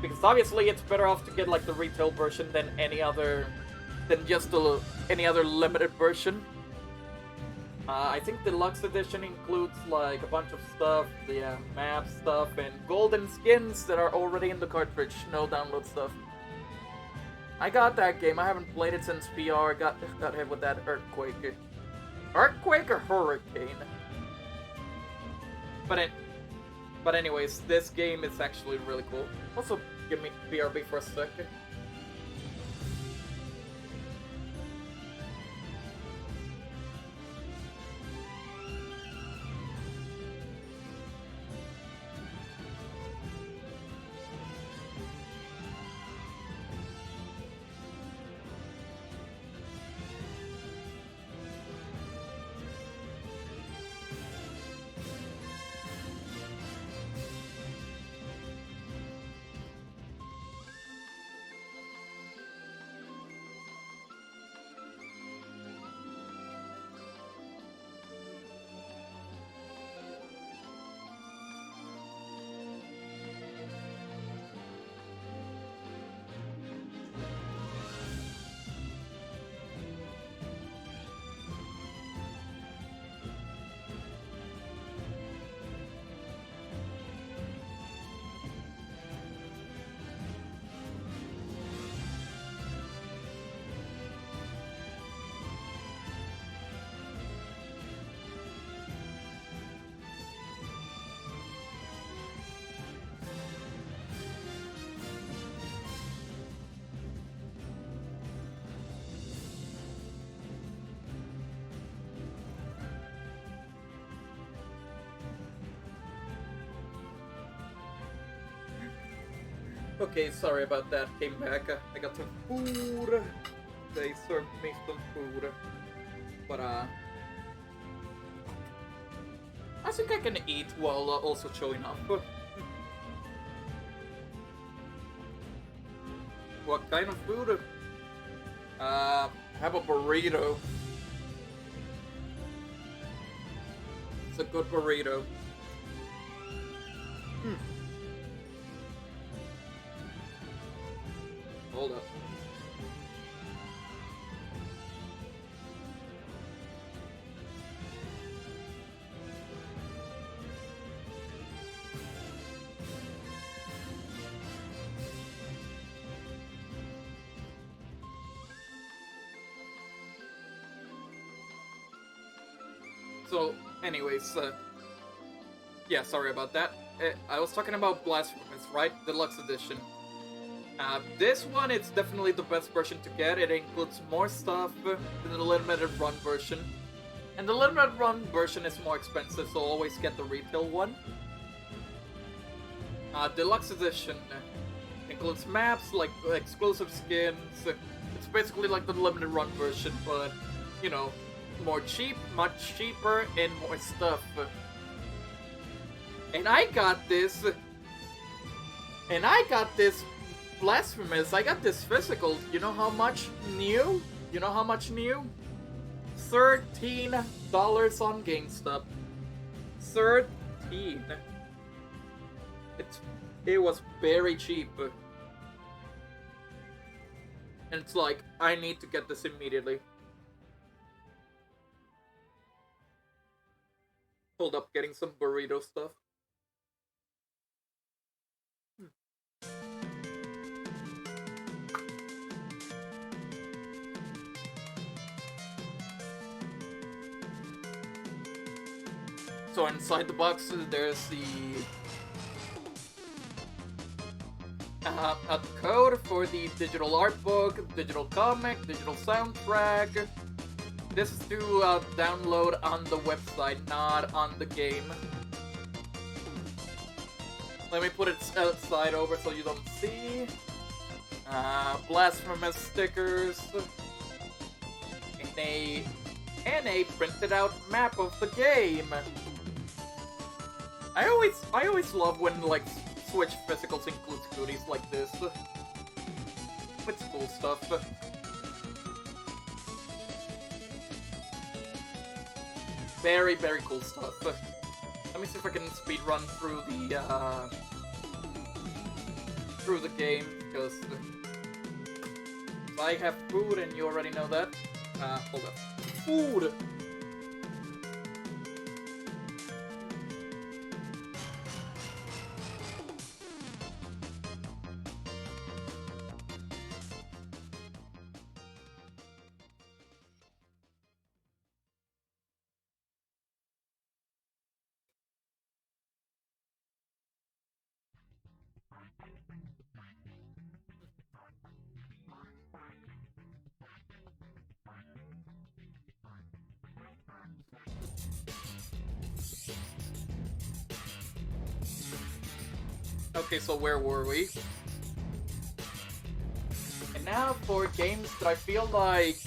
Speaker 1: because obviously it's better off to get like the retail version than any other limited version. I think Deluxe Edition includes like a bunch of stuff, the map stuff, and golden skins that are already in the cartridge, no download stuff. I got that game. I haven't played it since PR. Got hit with that earthquake. Earthquake or hurricane? But anyways, this game is actually really cool. Also, give me BRB for a second. Okay, sorry about that. Came back. I got some food. They served me some food. But, I think I can eat while also showing up. What kind of food? Have a burrito. It's a good burrito. Hold up. So, anyways, yeah, sorry about that. I was talking about Blasphemous, right? Deluxe Edition. This one, it's definitely the best version to get. It includes more stuff than the limited run version. And the limited run version is more expensive, so always get the retail one. Deluxe Edition includes maps, like exclusive skins. It's basically like the limited run version, but, you know, much cheaper, and more stuff. And I got this Blasphemous. I got this physical. You know how much new? $13 on GameStop. 13. It was very cheap. And it's like, I need to get this immediately. Hold up, getting some burrito stuff. So inside the box, there's a code for the digital art book, digital comic, digital soundtrack. This is to download on the website, not on the game. Let me put it side over so you don't see. Blasphemous stickers. And a printed out map of the game. I always love when like Switch physicals includes goodies like this. It's cool stuff. Very, very cool stuff. Let me see if I can speedrun through the game, because I have food and you already know that. Hold up. Food! Okay, so where were we? And now for games that I feel like...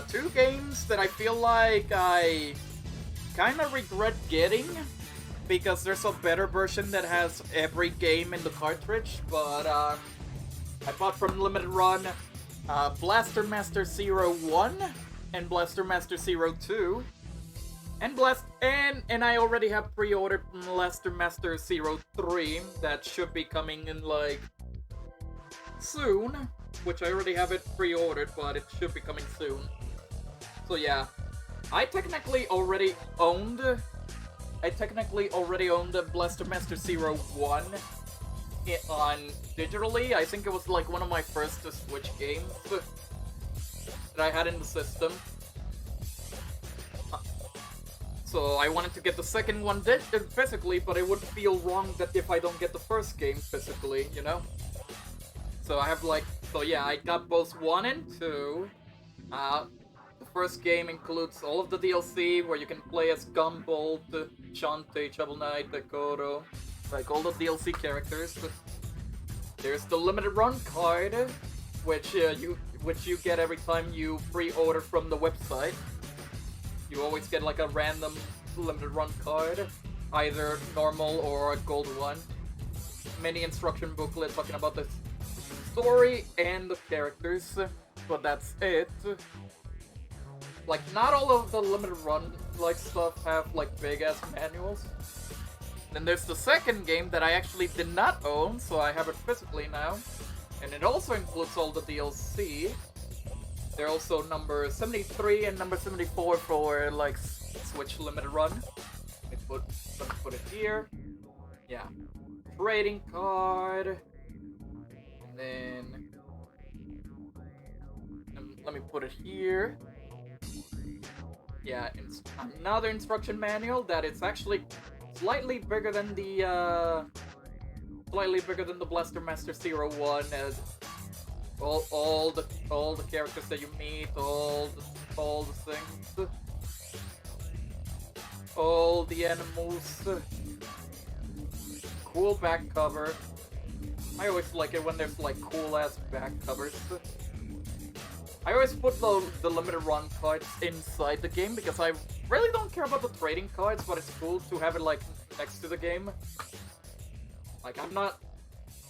Speaker 1: two games that I feel like I kinda regret getting, because there's a better version that has every game in the cartridge, but I bought from Limited Run Blaster Master Zero 1 and Blaster Master Zero 2. And I already have pre-ordered Blaster Master Zero 3 that should be coming in like soon, which I already have it pre-ordered, but it should be coming soon. So yeah, I technically already owned Blaster Master Zero 1 on digitally. I think it was like one of my first Switch games that I had in the system. So I wanted to get the second one physically, but it would feel wrong that if I don't get the first game physically, you know? So I have like, so yeah, I got both 1 and 2. The first game includes all of the DLC, where you can play as Gumball, Shantae, Shovel Knight, Kokoro, like all the DLC characters. There's the limited run card, which you get every time you pre-order from the website. You always get like a random limited run card, either normal or a gold one. Mini instruction booklet talking about the story and the characters, but that's it. Like, not all of the limited run like stuff have like big ass manuals. Then there's the second game that I actually did not own, so I have it physically now, and it also includes all the DLC. They're also number 73 and number 74 for like Switch Limited Run. Let me put it here. Yeah. Trading card. And then let me put it here. Yeah, another instruction manual that is actually slightly bigger than the Blaster Master Zero 1, as all the characters that you meet, all the things, all the animals. Cool back cover. I always like it when there's like cool ass back covers. I always put the limited run cards inside the game because I really don't care about the trading cards, but it's cool to have it like next to the game. Like, I'm not...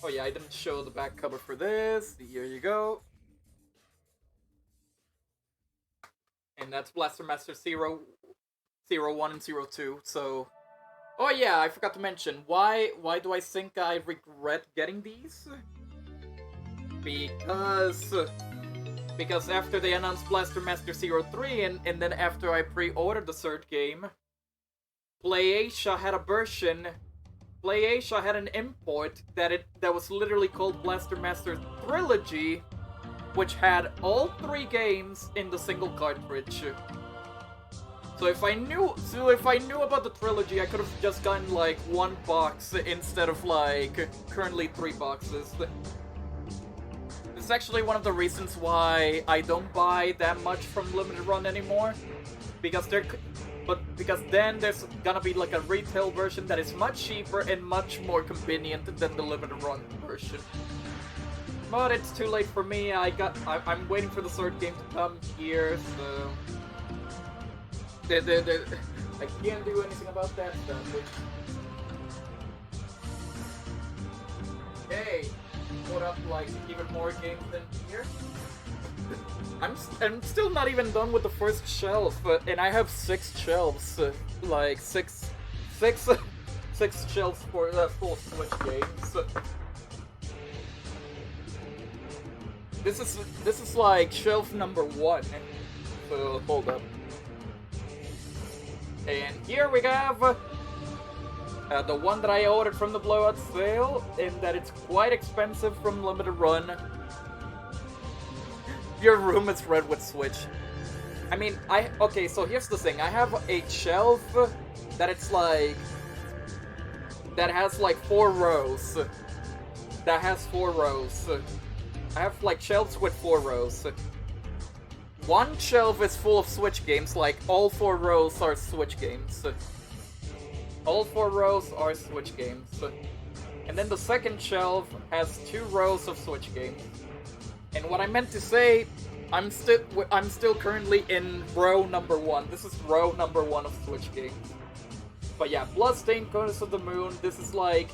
Speaker 1: Oh yeah, I didn't show the back cover for this. Here you go. And that's Blaster Master Zero 1 and Zero 2, so... Oh yeah, I forgot to mention, why do I think I regret getting these? Because after they announced Blaster Master Zero 3, and then after I pre-ordered the third game, PlayAsia had a version... PlayAsia had an import that was literally called Blaster Master Trilogy, which had all 3 games in the single cartridge. So if I knew about the trilogy, I could have just gotten like one box instead of like currently 3 boxes. This is actually one of the reasons why I don't buy that much from Limited Run anymore, because then there's gonna be like a retail version that is much cheaper and much more convenient than the Limited Run version. But it's too late for me. I'm waiting for the third game to come here, so I can't do anything about that stuff. Hey, put up like even more games than here. I'm still not even done with the first shelf, and I have 6 shelves, like six shelves for full Switch games. This is like shelf number 1. So hold up. And here we have the one that I ordered from the blowout sale, and that it's quite expensive from Limited Run. Your room is red with Switch. I mean, okay, so here's the thing. I have a shelf that it's like, that has like 4 rows. That has 4 rows. I have like shelves with 4 rows. One shelf is full of Switch games, like all 4 rows are Switch games. All 4 rows are Switch games. And then the second shelf has 2 rows of Switch games. And what I meant to say, I'm still currently in row number 1. This is row number 1 of Switch games. But yeah, Bloodstained Curse of the Moon. This is like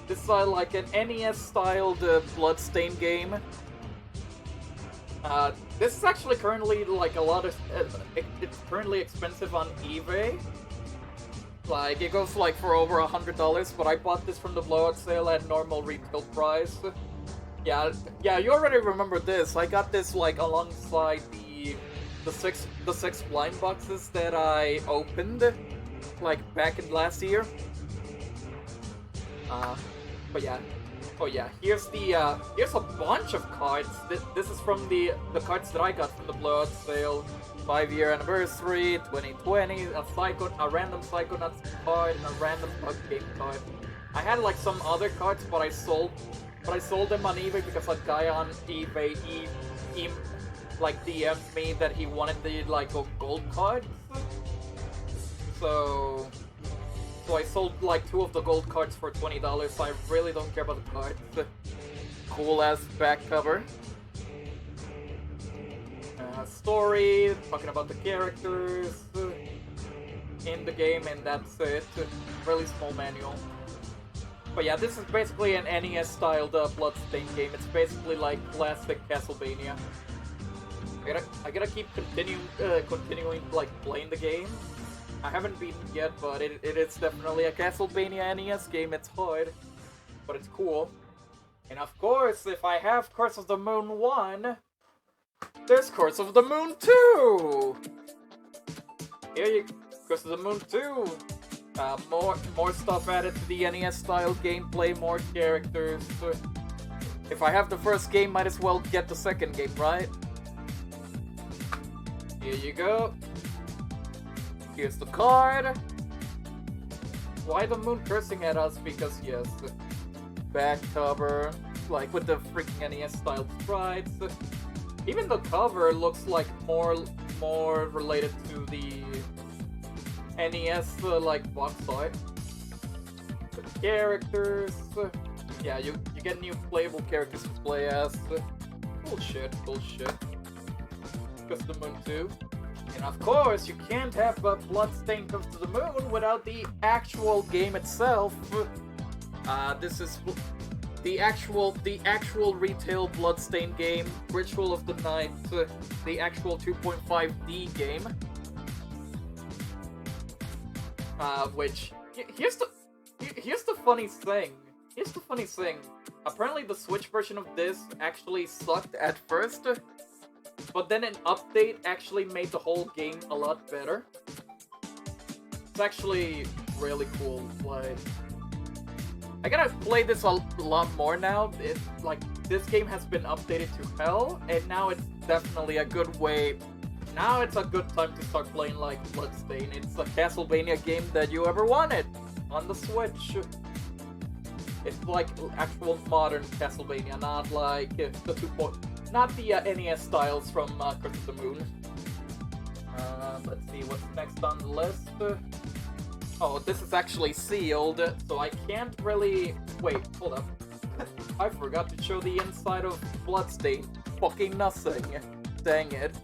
Speaker 1: an NES-styled Bloodstained game. This is actually currently like a lot of it's currently expensive on eBay. Like it goes like for over $100, but I bought this from the blowout sale at normal retail price. Yeah, you already remember this. I got this like alongside the six blind boxes that I opened like back in last year. But yeah. Oh yeah, here's a bunch of cards. This is from the cards that I got from the blowout sale. 5-year anniversary, 2020, a random Psychonauts card, and a random Bug Game card. I had like some other cards, but I sold them on eBay because a guy on eBay he like DM'd me that he wanted the like gold cards. So I sold like 2 of the gold cards for $20, so I really don't care about the cards. Cool ass back cover. Story, talking about the characters in the game, and that's it. Really small manual. But yeah, this is basically an NES-styled Bloodstained game. It's basically like classic Castlevania. I gotta keep continuing like playing the game. I haven't beaten it yet, but it is definitely a Castlevania NES game. It's hard, but it's cool. And of course, if I have Curse of the Moon 1, there's Curse of the Moon 2! Curse of the Moon 2! More stuff added to the NES-style gameplay, more characters. If I have the first game, might as well get the second game, right? Here you go. Here's the card. Why the moon cursing at us? Because yes, back cover, like with the freaking NES-style sprites. Even the cover looks like more related to the NES like box art. The characters, yeah, you get new playable characters to play as. Bullshit. Curse of the Moon 2. And of course, you can't have Bloodstained Curse of the Moon without the actual game itself. This is the actual retail Bloodstained game, Ritual of the Night, the actual 2.5D game. Which here's the funny thing. Apparently, the Switch version of this actually sucked at first. But then an update actually made the whole game a lot better. It's actually really cool. Like, I gotta play this a lot more now. This game has been updated to hell, and now it's definitely a good way now it's a good time to start playing like Bloodstained. It's a Castlevania game that you ever wanted on the Switch. It's like actual modern Castlevania, not like the not the NES styles from Curse of the Moon. Let's see what's next on the list. Oh, this is actually sealed, so I can't really... Wait, hold up. I forgot to show the inside of Bloodstained. Fucking nothing. Dang it.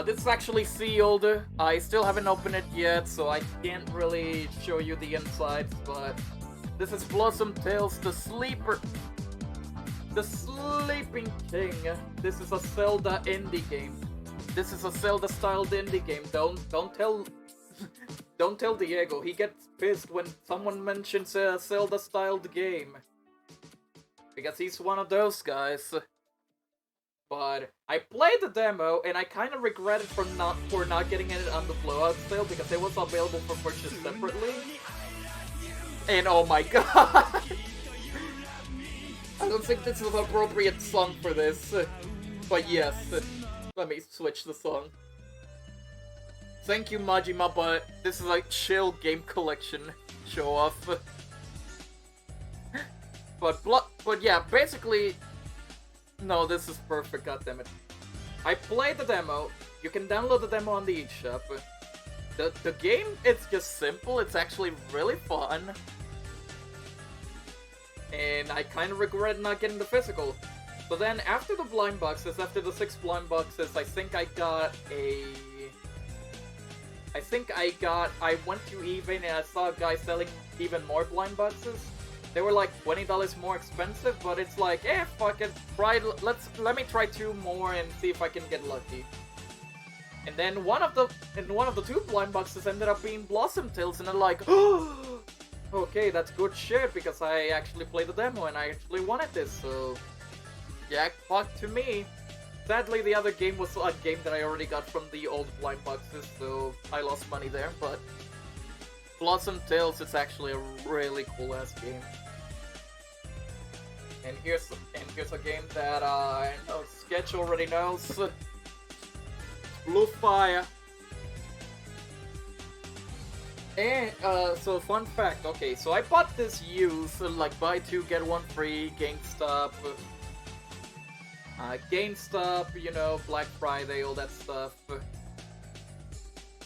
Speaker 1: This is actually sealed. I still haven't opened it yet, so I can't really show you the insides, but... This is Blossom Tales, the Sleeper... The Sleeping King. This is a Zelda indie game. This is a Zelda-styled indie game. Don't tell... Don't tell Diego. He gets pissed when someone mentions a Zelda-styled game. Because he's one of those guys. But I played the demo, and I kind of regret it for not getting it on the blowout sale, because it was available for purchase separately. And oh my god! I don't think this is an appropriate song for this. But yes, let me switch the song. Thank you, Majima, but this is a chill game collection show off. But yeah, basically... No, this is perfect, goddammit. I played the demo. You can download the demo on the eShop. The game, it's just simple. It's actually really fun. And I kind of regret not getting the physical. So then, after the blind boxes, after the 6 blind boxes, I went to eBay and I saw a guy selling even more blind boxes. They were like $20 more expensive, but it's like, fuck it, let me try 2 more and see if I can get lucky. And then one of the 2 blind boxes ended up being Blossom Tales, and I'm like, oh, okay, that's good shit, because I actually played the demo and I actually wanted this, so yeah, fuck to me. Sadly, the other game was a game that I already got from the old blind boxes, so I lost money there, but Blossom Tales is actually a really cool-ass game. And here's a game that I know Sketch already knows. Blue Fire. And so fun fact, okay, so I bought this used, like buy 2 get 1 free, GameStop, you know, Black Friday, all that stuff.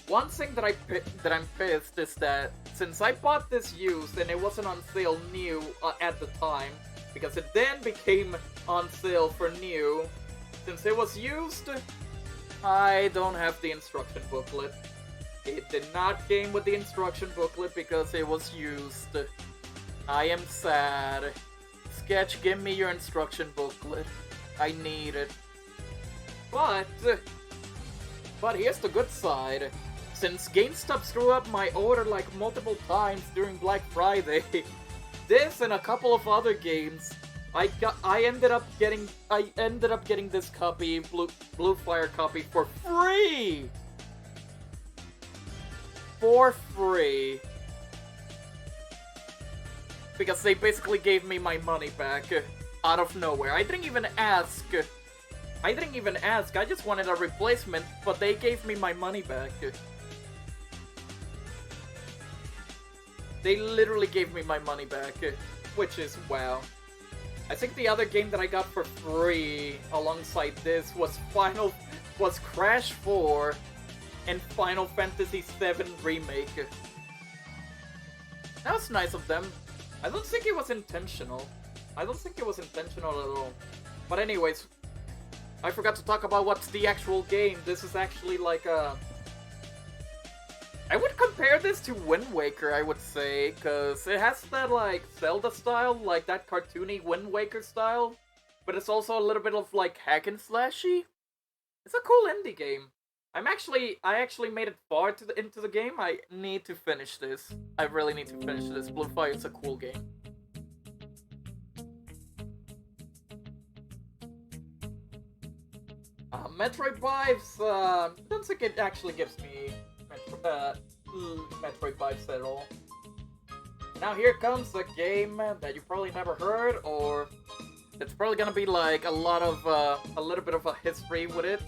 Speaker 1: One thing that I'm pissed is that since I bought this used and it wasn't on sale new at the time, because it then became on sale for new, since it was used, I don't have the instruction booklet. It did not came with the instruction booklet because it was used. I am sad. Sketch, give me your instruction booklet. I need it. But here's the good side. Since GameStop screwed up my order like multiple times during Black Friday, this and a couple of other games, I ended up getting this copy, Blue Fire copy, for free. For free. Because they basically gave me my money back out of nowhere. I didn't even ask. I just wanted a replacement, but they gave me my money back. They literally gave me my money back, which is wow. I think the other game that I got for free alongside this was Crash 4 and Final Fantasy VII Remake. That was nice of them. I don't think it was intentional. I don't think it was intentional at all. But anyways, I forgot to talk about what's the actual game. This is actually like a... I would compare this to Wind Waker, I would say, because it has that, like, Zelda style, like that cartoony Wind Waker style, but it's also a little bit of, like, hack and slashy. It's a cool indie game. I actually made it far into the game. I need to finish this. I really need to finish this. Blue Fire is a cool game. Metroid vibes, I don't think it actually gives me Metroid vibes at all. Now here comes a game that you probably never heard, or It's probably gonna be like a little bit of a history with it.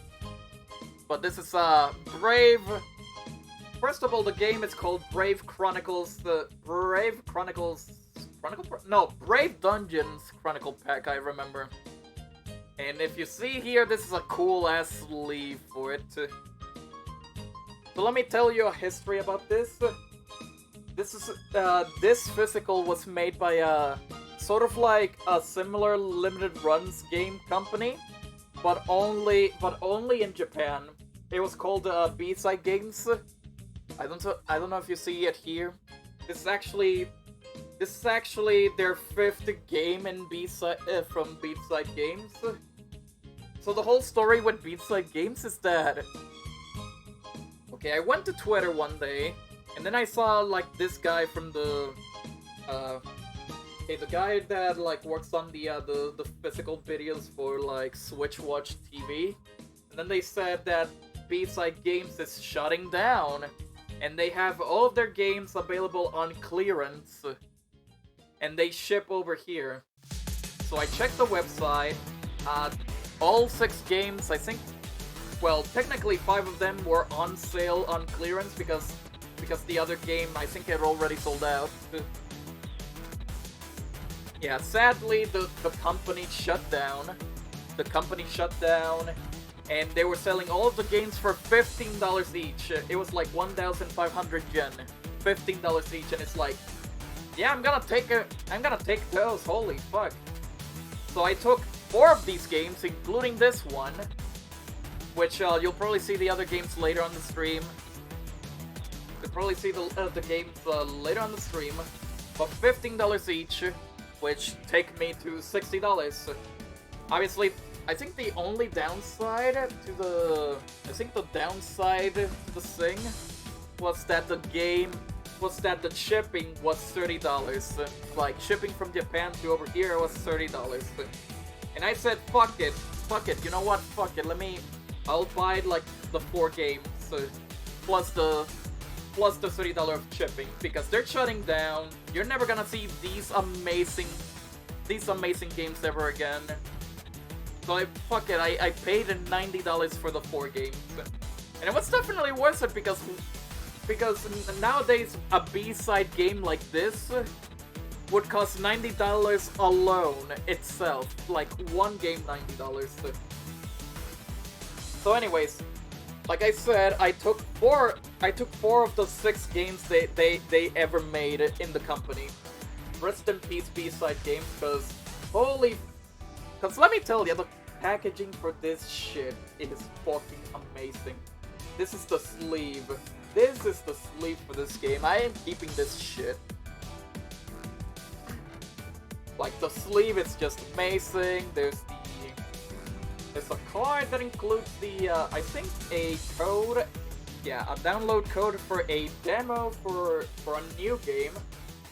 Speaker 1: But this is Brave. First of all, the game is called Brave Chronicles. The Brave Chronicles Brave Dungeons Chronicle Pack. I remember. And if you see here, this is a cool ass sleeve for it. So let me tell you a history about this. This physical was made by a sort of like a similar limited runs game company, but only in Japan. It was called B-Side Games. I don't know if you see it here. This is actually their 5th game in from B-Side Games. So the whole story with B-Side Games is that, okay, I went to Twitter one day, and then I saw like this guy from the guy that like works on the physical videos for like Switch Watch TV, and then they said that B-Side Games is shutting down, and they have all of their games available on clearance, and they ship over here. So I checked the website. All 6 games, I think, well, technically 5 of them were on sale on clearance because the other game, I think, had already sold out. Yeah, sadly, the company shut down. And they were selling all of the games for $15 each. It was like 1,500 yen, $15 each, and it's like, yeah, I'm gonna take those. Holy fuck! So I took 4 of these games, including this one, which you'll probably see the other games later on the stream. You'll probably see the games later on the stream, but $15 each, which take me to $60. Obviously, I think the only downside to the thing was that the shipping was $30. Like, shipping from Japan to over here was $30. And I said, fuck it, you know what, fuck it, I'll buy like the 4 games, plus the $30 of shipping, because they're shutting down. You're never gonna see these amazing games ever again. So I paid $90 for the 4 games. And it was definitely worth it because nowadays a B-side game like this would cost $90 alone itself. Like, one game $90. So anyways, like I said, I took 4 of the 6 games they ever made in the company. Rest in peace, B-Side Games, because let me tell you, the packaging for this shit is fucking amazing. This is the sleeve. This is the sleeve for this game. I am keeping this shit. Like, the sleeve is just amazing. There's a card that includes I think a code. Yeah, a download code for a demo for a new game.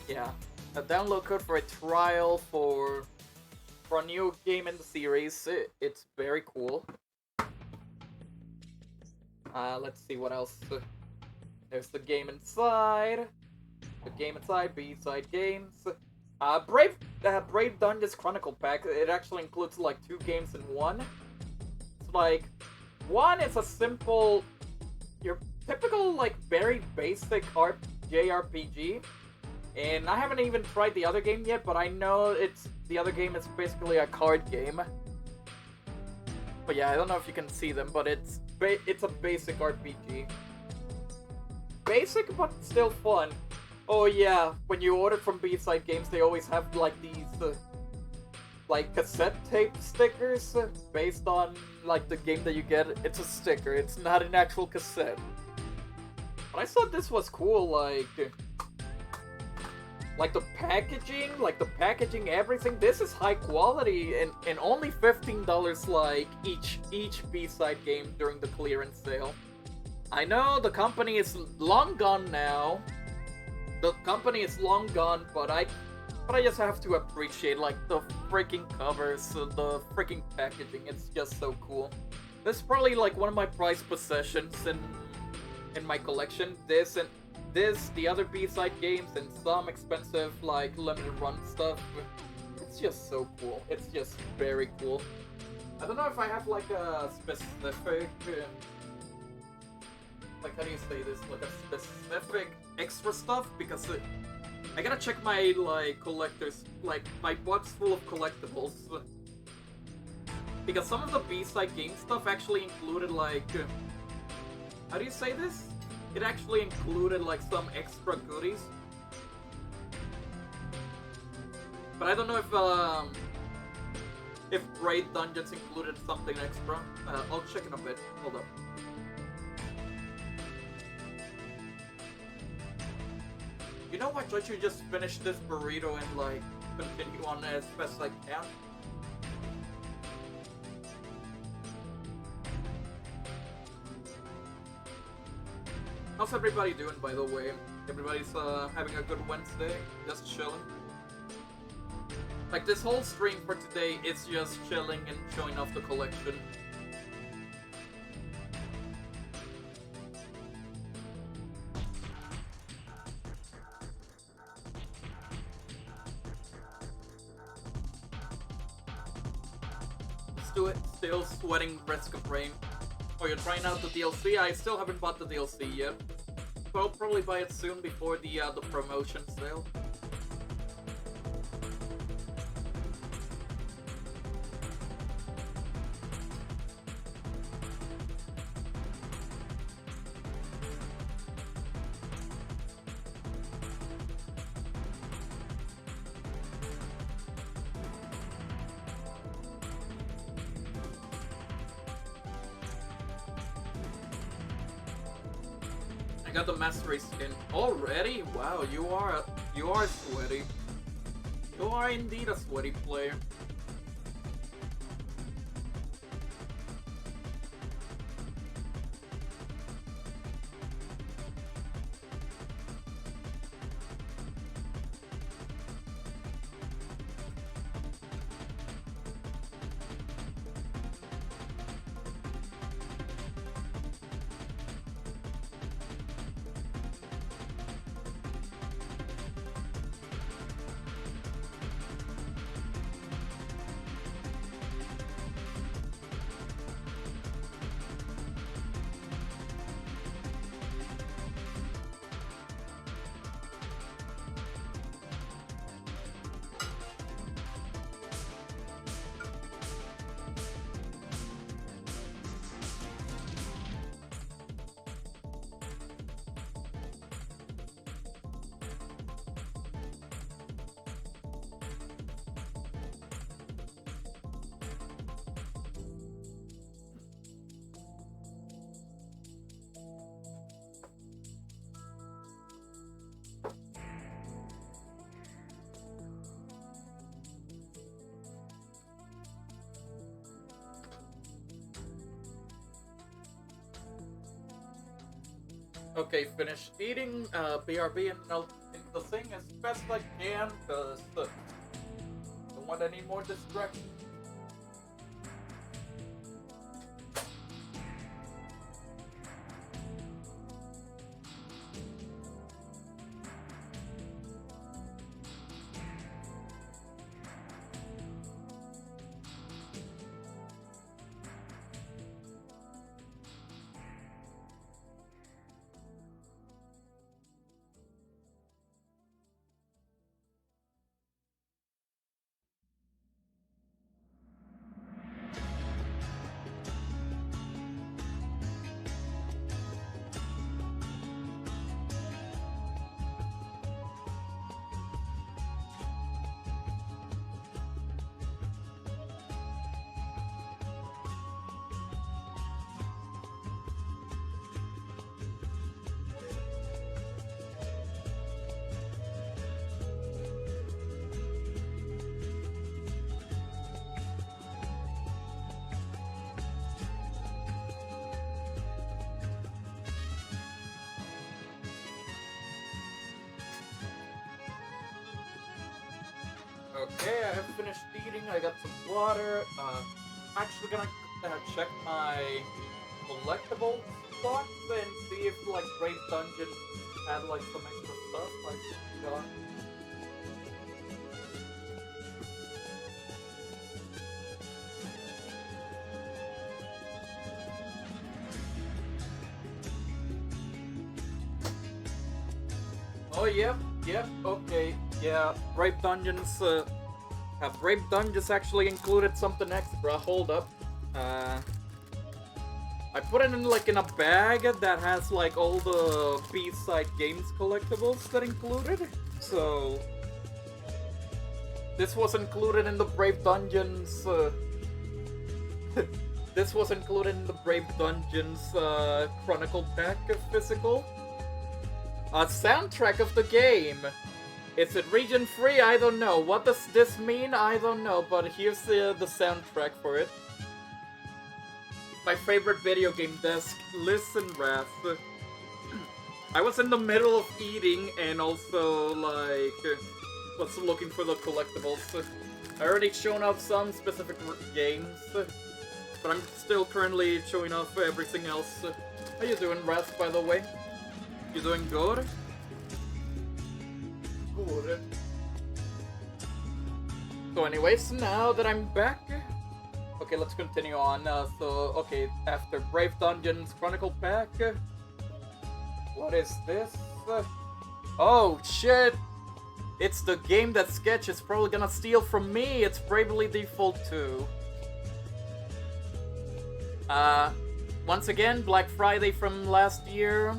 Speaker 1: Yeah, a download code for a trial for a new game in the series. It's very cool. Let's see what else. There's the game inside. B-Side Games. Brave Dungeons Chronicle Pack. It actually includes like 2 games in one. It's like, one is a simple, your typical like very basic JRPG, and I haven't even tried the other game yet, but I know the other game is basically a card game. But yeah, I don't know if you can see them, but it's a basic RPG. Basic, but still fun. Oh yeah, when you order from B-Side Games, they always have like these like cassette tape stickers based on like the game that you get. It's a sticker, it's not an actual cassette. But I thought this was cool, like the packaging, everything. This is high quality and only $15 like each B-Side game during the clearance sale. I know the company is long gone now. But I just have to appreciate like the freaking covers, the freaking packaging. It's just so cool. This is probably like one of my prized possessions in my collection. This, the other B-Side games, and some expensive like limited run stuff. It's just so cool. It's just very cool. I don't know if I have like a specific, like how do you say this? Like a specific extra stuff because I gotta check my like collectors, like my box full of collectibles. Because some of the B-side game stuff actually included like, how do you say this? It actually included like some extra goodies. But I don't know if Raid Dungeons included something extra. I'll check in a bit. Hold up. You know what? I should just finish this burrito and like continue on as best I can. How's everybody doing, by the way? Everybody's having a good Wednesday? Just chilling? Like, this whole stream for today is just chilling and showing off the collection. Still sweating risk of rain. Oh, you're trying out the DLC? I still haven't bought the DLC yet. But I'll probably buy it soon before the promotion sale. I got the Mastery skin already. Wow, you are sweaty. You are indeed a sweaty player. Okay, finished eating, BRB, and I'll think the thing as best I can, because don't want any more distractions. Okay, I have finished eating. I got some water. I'm actually gonna check my collectible box and see if like Raid Dungeon had like some extra stuff. Like, yep, okay, yeah. Brave Dungeons, Brave Dungeons actually included something extra. Hold up. I put it in like in a bag that has like all the B-side games collectibles that included. So this was included in the Brave Dungeons. This was included in the Brave Dungeons Chronicle Pack physical. A soundtrack of the game. Is it region free? I don't know. What does this mean? I don't know. But here's the soundtrack for it. My favorite video game desk. Listen, Wrath. I was in the middle of eating and also like was looking for the collectibles. I already shown off some specific games, but I'm still currently showing off everything else. How you doing, Wrath? By the way, you doing good? Good. So, anyways, now that I'm back. Okay, let's continue on. Okay, after Brave Dungeons Chronicle Pack, what is this? Oh, shit! It's the game that Sketch is probably gonna steal from me. It's Bravely Default 2. Once again, Black Friday from last year.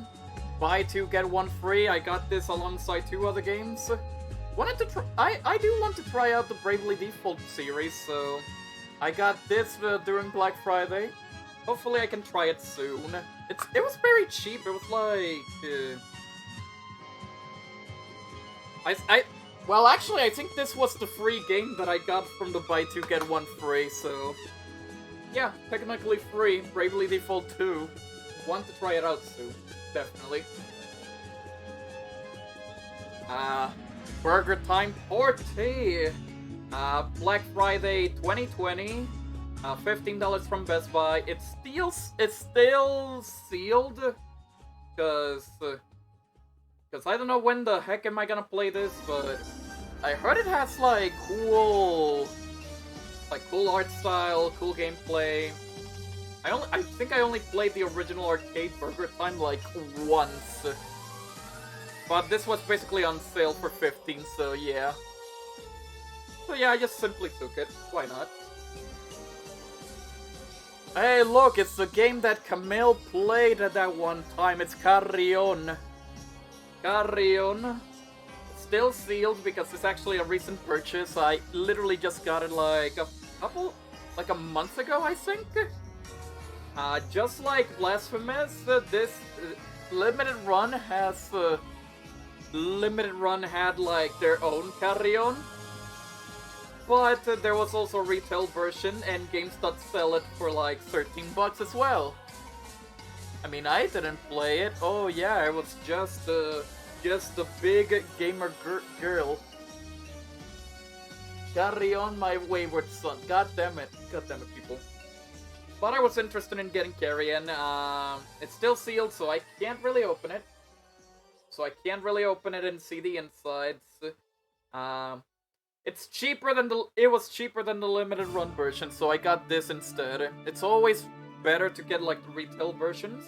Speaker 1: Buy 2, get 1 free. I got this alongside 2 other games. I do want to try out the Bravely Default series, so I got this during Black Friday. Hopefully I can try it soon. It was very cheap. It was like well, actually, I think this was the free game that I got from the buy 2 get 1 free, so yeah, technically free. Bravely Default 2. Want to try it out soon, definitely. Burger Time Party. Black Friday 2020. $15 from Best Buy. It's still sealed, cause I don't know when the heck am I gonna play this, but I heard it has like cool art style, cool gameplay. I think I only played the original arcade Burger Time like once, but this was basically on sale for $15, so yeah. So yeah, I just simply took it. Why not? Hey, look, it's the game that Camille played at that one time. It's Carrion. Carrion. Still sealed because it's actually a recent purchase. I literally just got it like a month ago, I think. Just like Blasphemous, this limited run had like their own Carrion. But there was also a retail version, and GameStop sell it for like $13 as well. I mean, I didn't play it. Oh yeah, it was just a big gamer girl. Carry on, my wayward son. God damn it, people. But I was interested in getting Carrion. It's still sealed, so I can't really open it. And see the insides. It was cheaper than the limited run version, so I got this instead. It's always better to get like the retail versions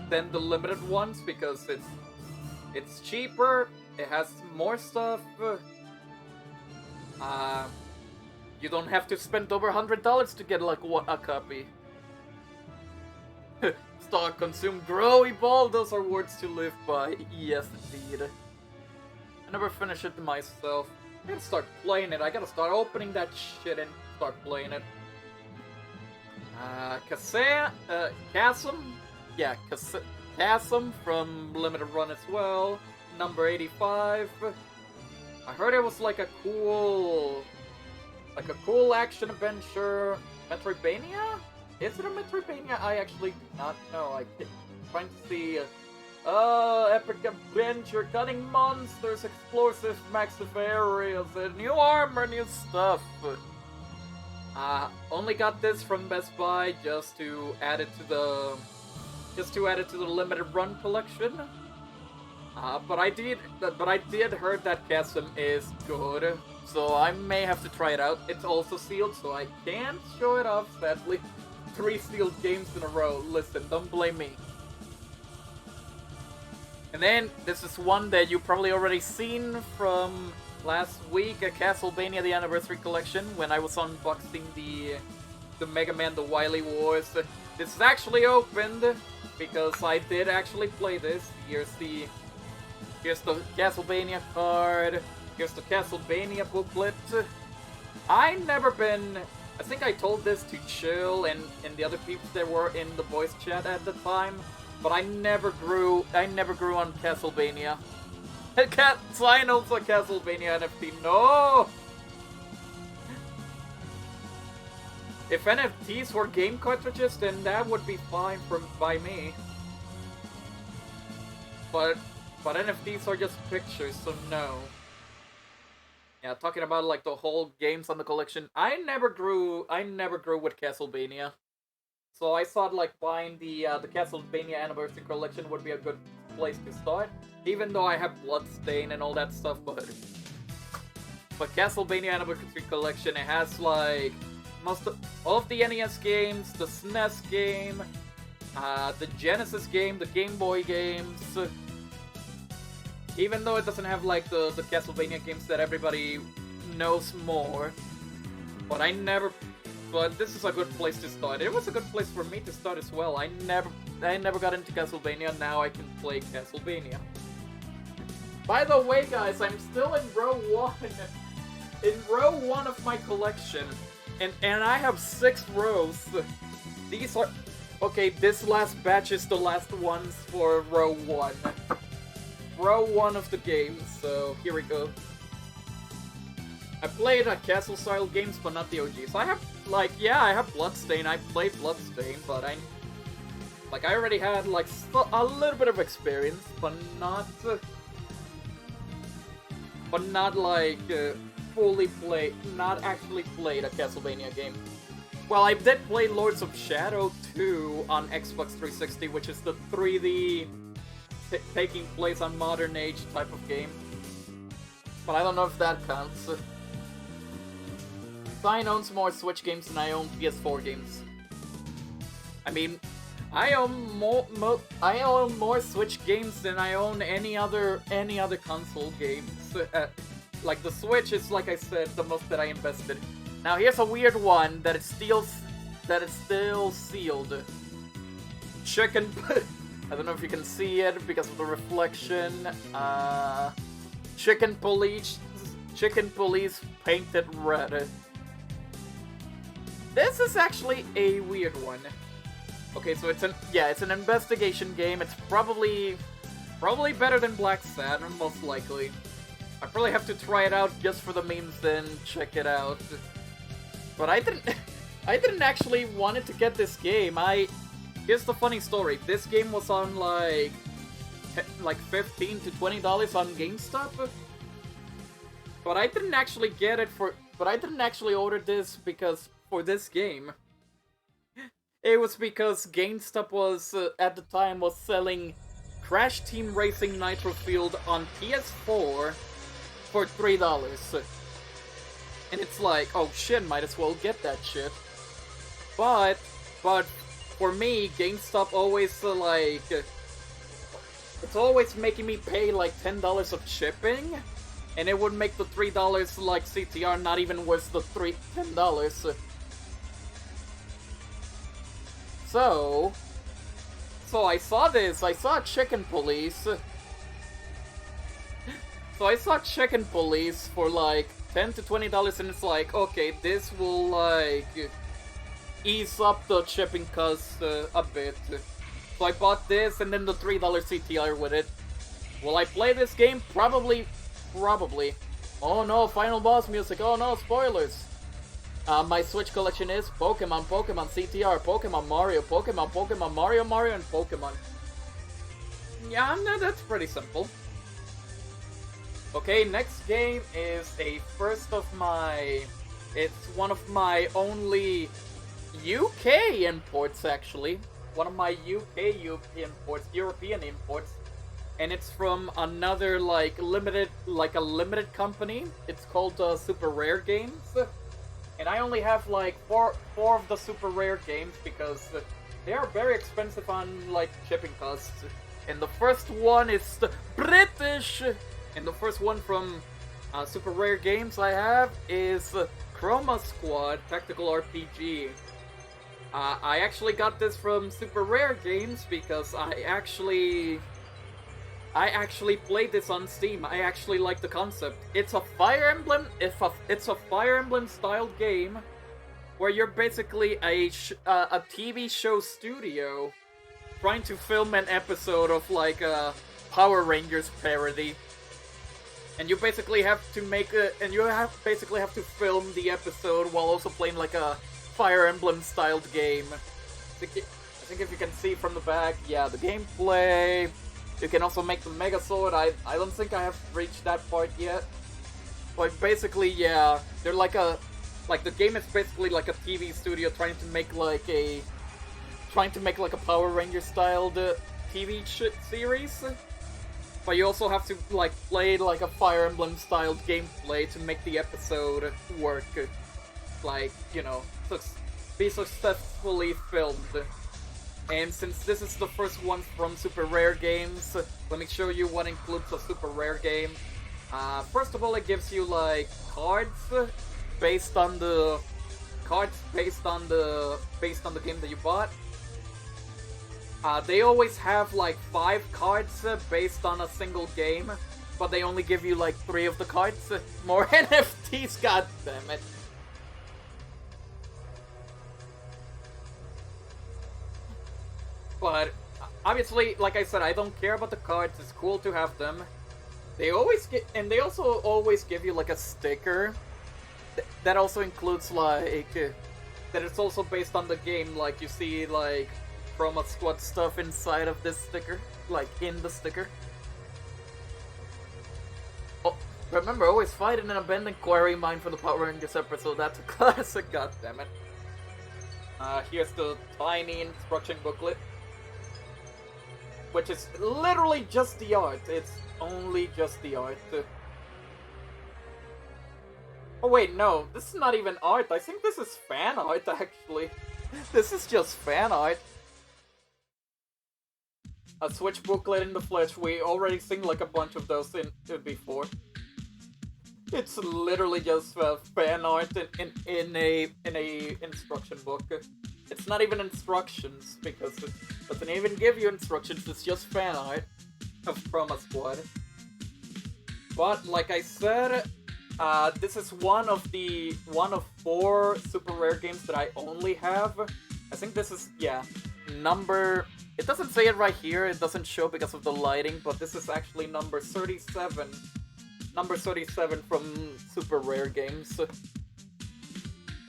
Speaker 1: than the limited ones because it's cheaper. It has more stuff. You don't have to spend over $100 to get like a copy. Stock, consume, grow, evolve. Those are words to live by. Yes, indeed. I never finished it myself. I gotta start playing it. I gotta start opening that shit and start playing it. Chasm? Yeah, Chasm from Limited Run as well. Number 85. I heard it was like a cool action adventure. Metroidvania? Is it a Metroidvania? I actually do not know. I'm trying to see. Epic adventure, cutting monsters, explosive, massive areas, new armor, new stuff. Only got this from Best Buy just to add it to the limited run collection. But I did heard that Chasm is good, so I may have to try it out. It's also sealed, so I can't show it off, sadly. 3 sealed games in a row. Listen, don't blame me. And then this is one that you probably already seen from last week, a Castlevania the Anniversary Collection, when I was unboxing the Mega Man the Wily Wars. This is actually opened because I did actually play this. Here's the Castlevania card. Here's the Castlevania booklet. I think I told this to Chill and the other people that were in the voice chat at the time, but I never grew on Castlevania. Sign also Castlevania NFT. No! If NFTs were game cartridges, then that would be fine by me. But NFTs are just pictures, so no. Yeah, talking about like the whole games on the collection, I never grew with Castlevania. So I thought like buying the Castlevania Anniversary Collection would be a good place to start, even though I have Bloodstain and all that stuff. But Castlevania Anniversary Collection, it has like all of the NES games, the SNES game, the Genesis game, the Game Boy games. Even though it doesn't have like the Castlevania games that everybody knows more, but this is a good place to start. It was a good place for me to start as well. I never got into Castlevania. Now I can play Castlevania. By the way, guys, I'm still in row 1. In row 1 of my collection, and I have 6 rows. These are okay. This last batch is the last ones for row 1. Row 1 of the game, so here we go. I played Castle-style games, but not the OGs. I have, like, yeah, I have Bloodstain. I played Bloodstain, but I already had, like, a little bit of experience, but not like, fully played, not actually played a Castlevania game. Well, I did play Lords of Shadow 2 on Xbox 360, which is the 3D... taking place on modern age type of game. But I don't know if that counts. Stein owns more Switch games than I own PS4 games. I mean, I own more Switch games than I own any other console games. Like the Switch is, like I said, the most that I invested. Now here's a weird one that it's still sealed. Chicken. I don't know if you can see it because of the reflection. Chicken Police painted red. This is actually a weird one. Okay, so it's an investigation game. It's probably better than Black Saturn, most likely. I probably have to try it out just for the memes and check it out. But I didn't actually want to get this game. Here's the funny story. This game was on like $15 to $20 on GameStop. But I didn't actually order this because for this game. It was because GameStop was at the time was selling Crash Team Racing Nitro Field on PS4 for $3. And it's like, oh shit, might as well get that shit. But for me, GameStop always it's always making me pay like $10 of shipping, and it would make the $3 like CTR not even worth the $10. So I saw this. I saw Chicken Police. So I saw Chicken Police for like $10 to $20, and it's like, okay, this will like ease up the shipping cost a bit. So I bought this and then the $3 CTR with it. Will I play this game? Probably. Oh no, final boss music. Oh no, spoilers. My Switch collection is Pokemon, CTR, Pokemon Mario, Mario, and Pokemon. Yeah, no, that's pretty simple. Okay, next game is it's one of my only UK imports, actually. One of my European imports. And it's from another, a limited company. It's called Super Rare Games. And I only have, four of the Super Rare games because they are very expensive on, shipping costs. And the first one is the British. And the first one from Super Rare Games I have is Chroma Squad Tactical RPG. I actually got this from Super Rare Games because I actually played this on Steam. I actually like the concept. It's a Fire Emblem. It's a Fire Emblem styled game where you're basically a TV show studio trying to film an episode of like a Power Rangers parody, and you basically have to basically have to film the episode while also playing like a Fire Emblem styled game. I think if you can see from the back, yeah, the gameplay. You can also make the Megazord. I don't think I have reached that part yet. But basically, yeah, they're like the game is basically like a TV studio trying to make like a Power Ranger styled TV series. But you also have to like play like a Fire Emblem styled gameplay to make the episode work. Like, you know, be successfully filmed. And since this is the first one from Super Rare Games, let me show you what includes a Super Rare game. First of all, it gives you like cards based on the game that you bought. They always have like 5 cards based on a single game, but they only give you like 3 of the cards. More NFTs, goddammit. But obviously, like I said, I don't care about the cards. It's cool to have them. They also always give you like a sticker that also includes like that it's also based on the game. Like you see like Chroma Squad stuff inside of this sticker, like in the sticker. Oh, remember, always fight in an abandoned quarry mine for the Power Rangers episode. That's a classic. Goddammit. Here's the tiny instruction booklet, which is literally just the art. It's only just the art. Oh wait, no, this is not even art. I think this is fan art, actually. This is just fan art. A Switch booklet in the flesh. We already seen like a bunch of those before. It's literally just fan art in a instruction book. It's not even instructions because it doesn't even give you instructions. It's just fan art of Chroma Squad. But like I said, this is one of 4 Super Rare games that I only have. I think this is number. It doesn't say it right here. It doesn't show because of the lighting. But this is actually number 37. Number 37 from Super Rare Games.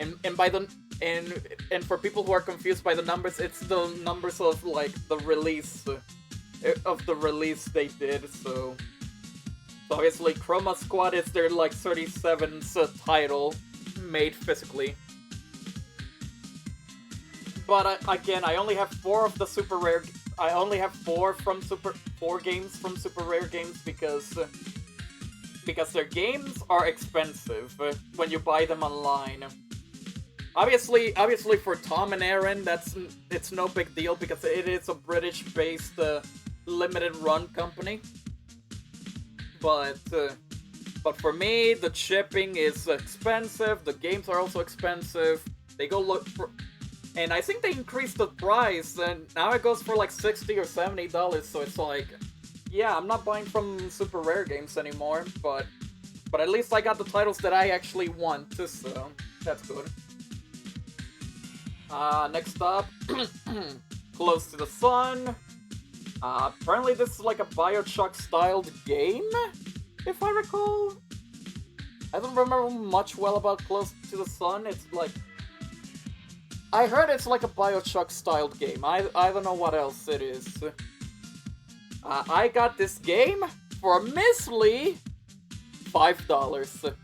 Speaker 1: And by the and for people who are confused by the numbers, it's the numbers of like the release they did. So obviously Chroma Squad is their like 37th title made physically. But again, I only have 4 of the Super Rare. I only have 4 games from Super Rare Games because their games are expensive when you buy them online. Obviously for Tom and Aaron, it's no big deal because it is a British-based limited run company. But for me, the shipping is expensive. The games are also expensive. They go look for, and I think they increased the price, and now it goes for like $60 or $70. So it's like, yeah, I'm not buying from Super Rare Games anymore. But at least I got the titles that I actually want. So that's good. Next up, Close to the Sun. Apparently this is like a Bioshock-styled game, if I recall. I don't remember much well about Close to the Sun. It's like, I heard it's like a Bioshock-styled game. I don't know what else it is. I got this game for a measly $5.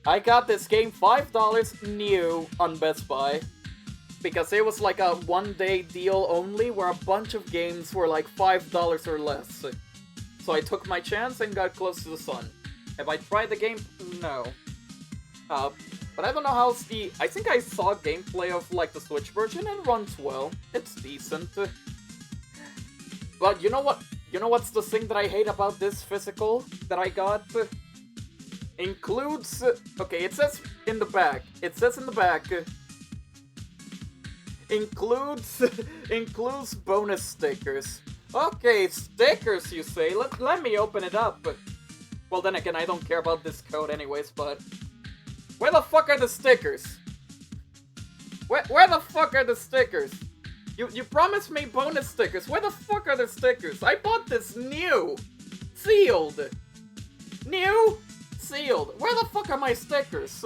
Speaker 1: I got this game $5 new on Best Buy. Because it was like a one-day deal only, where a bunch of games were like $5 or less. So I took my chance and got Close to the Sun. Have I tried the game? No. But I don't know how's the... I think I saw gameplay of like the Switch version and runs well. It's decent. But you know what? You know what's the thing that I hate about this physical that I got? Includes... Okay, it says in the back. It says in the back... Includes... includes bonus stickers. Okay, stickers, you say? Let me open it up. Well, then again, I don't care about this code anyways, but... Where the fuck are the stickers? Where the fuck are the stickers? You promised me bonus stickers. Where the fuck are the stickers? I bought this new. Sealed. New. Sealed. Where the fuck are my stickers?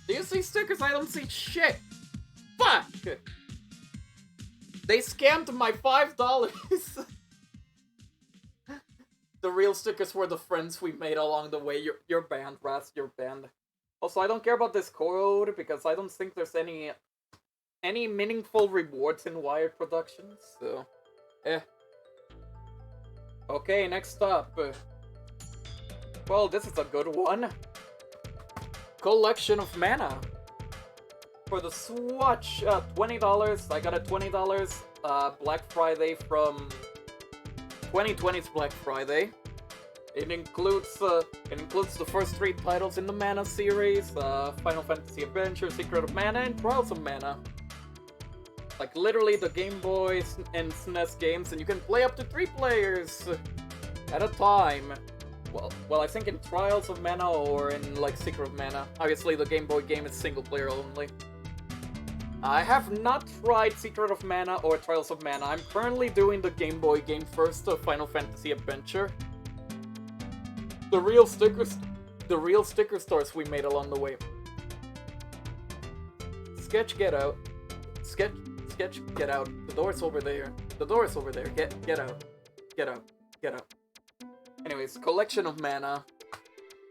Speaker 1: Do you see stickers? I don't see shit. Fuck. They scammed my $5. The real stickers were the friends we made along the way. You're banned, Rast. You're banned. Also, I don't care about this code because I don't think there's any meaningful rewards in Wired Productions, so... Okay, next up. Well, this is a good one. Collection of Mana. For the Swatch, $20. I got a $20 Black Friday from 2020's Black Friday. It includes the first 3 titles in the Mana series, Final Fantasy Adventure, Secret of Mana, and Trials of Mana. Like, literally the Game Boy and SNES games, and you can play up to 3 players at a time. Well, I think in Trials of Mana or in, like, Secret of Mana. Obviously, the Game Boy game is single player only. I have not tried Secret of Mana or Trials of Mana. I'm currently doing the Game Boy game first, Final Fantasy Adventure. The real sticker stores we made along the way. Sketch, get out. Sketch, get out. The door's over there. The door's over there. Get out. Get out. Get out. Anyways, Collection of Mana.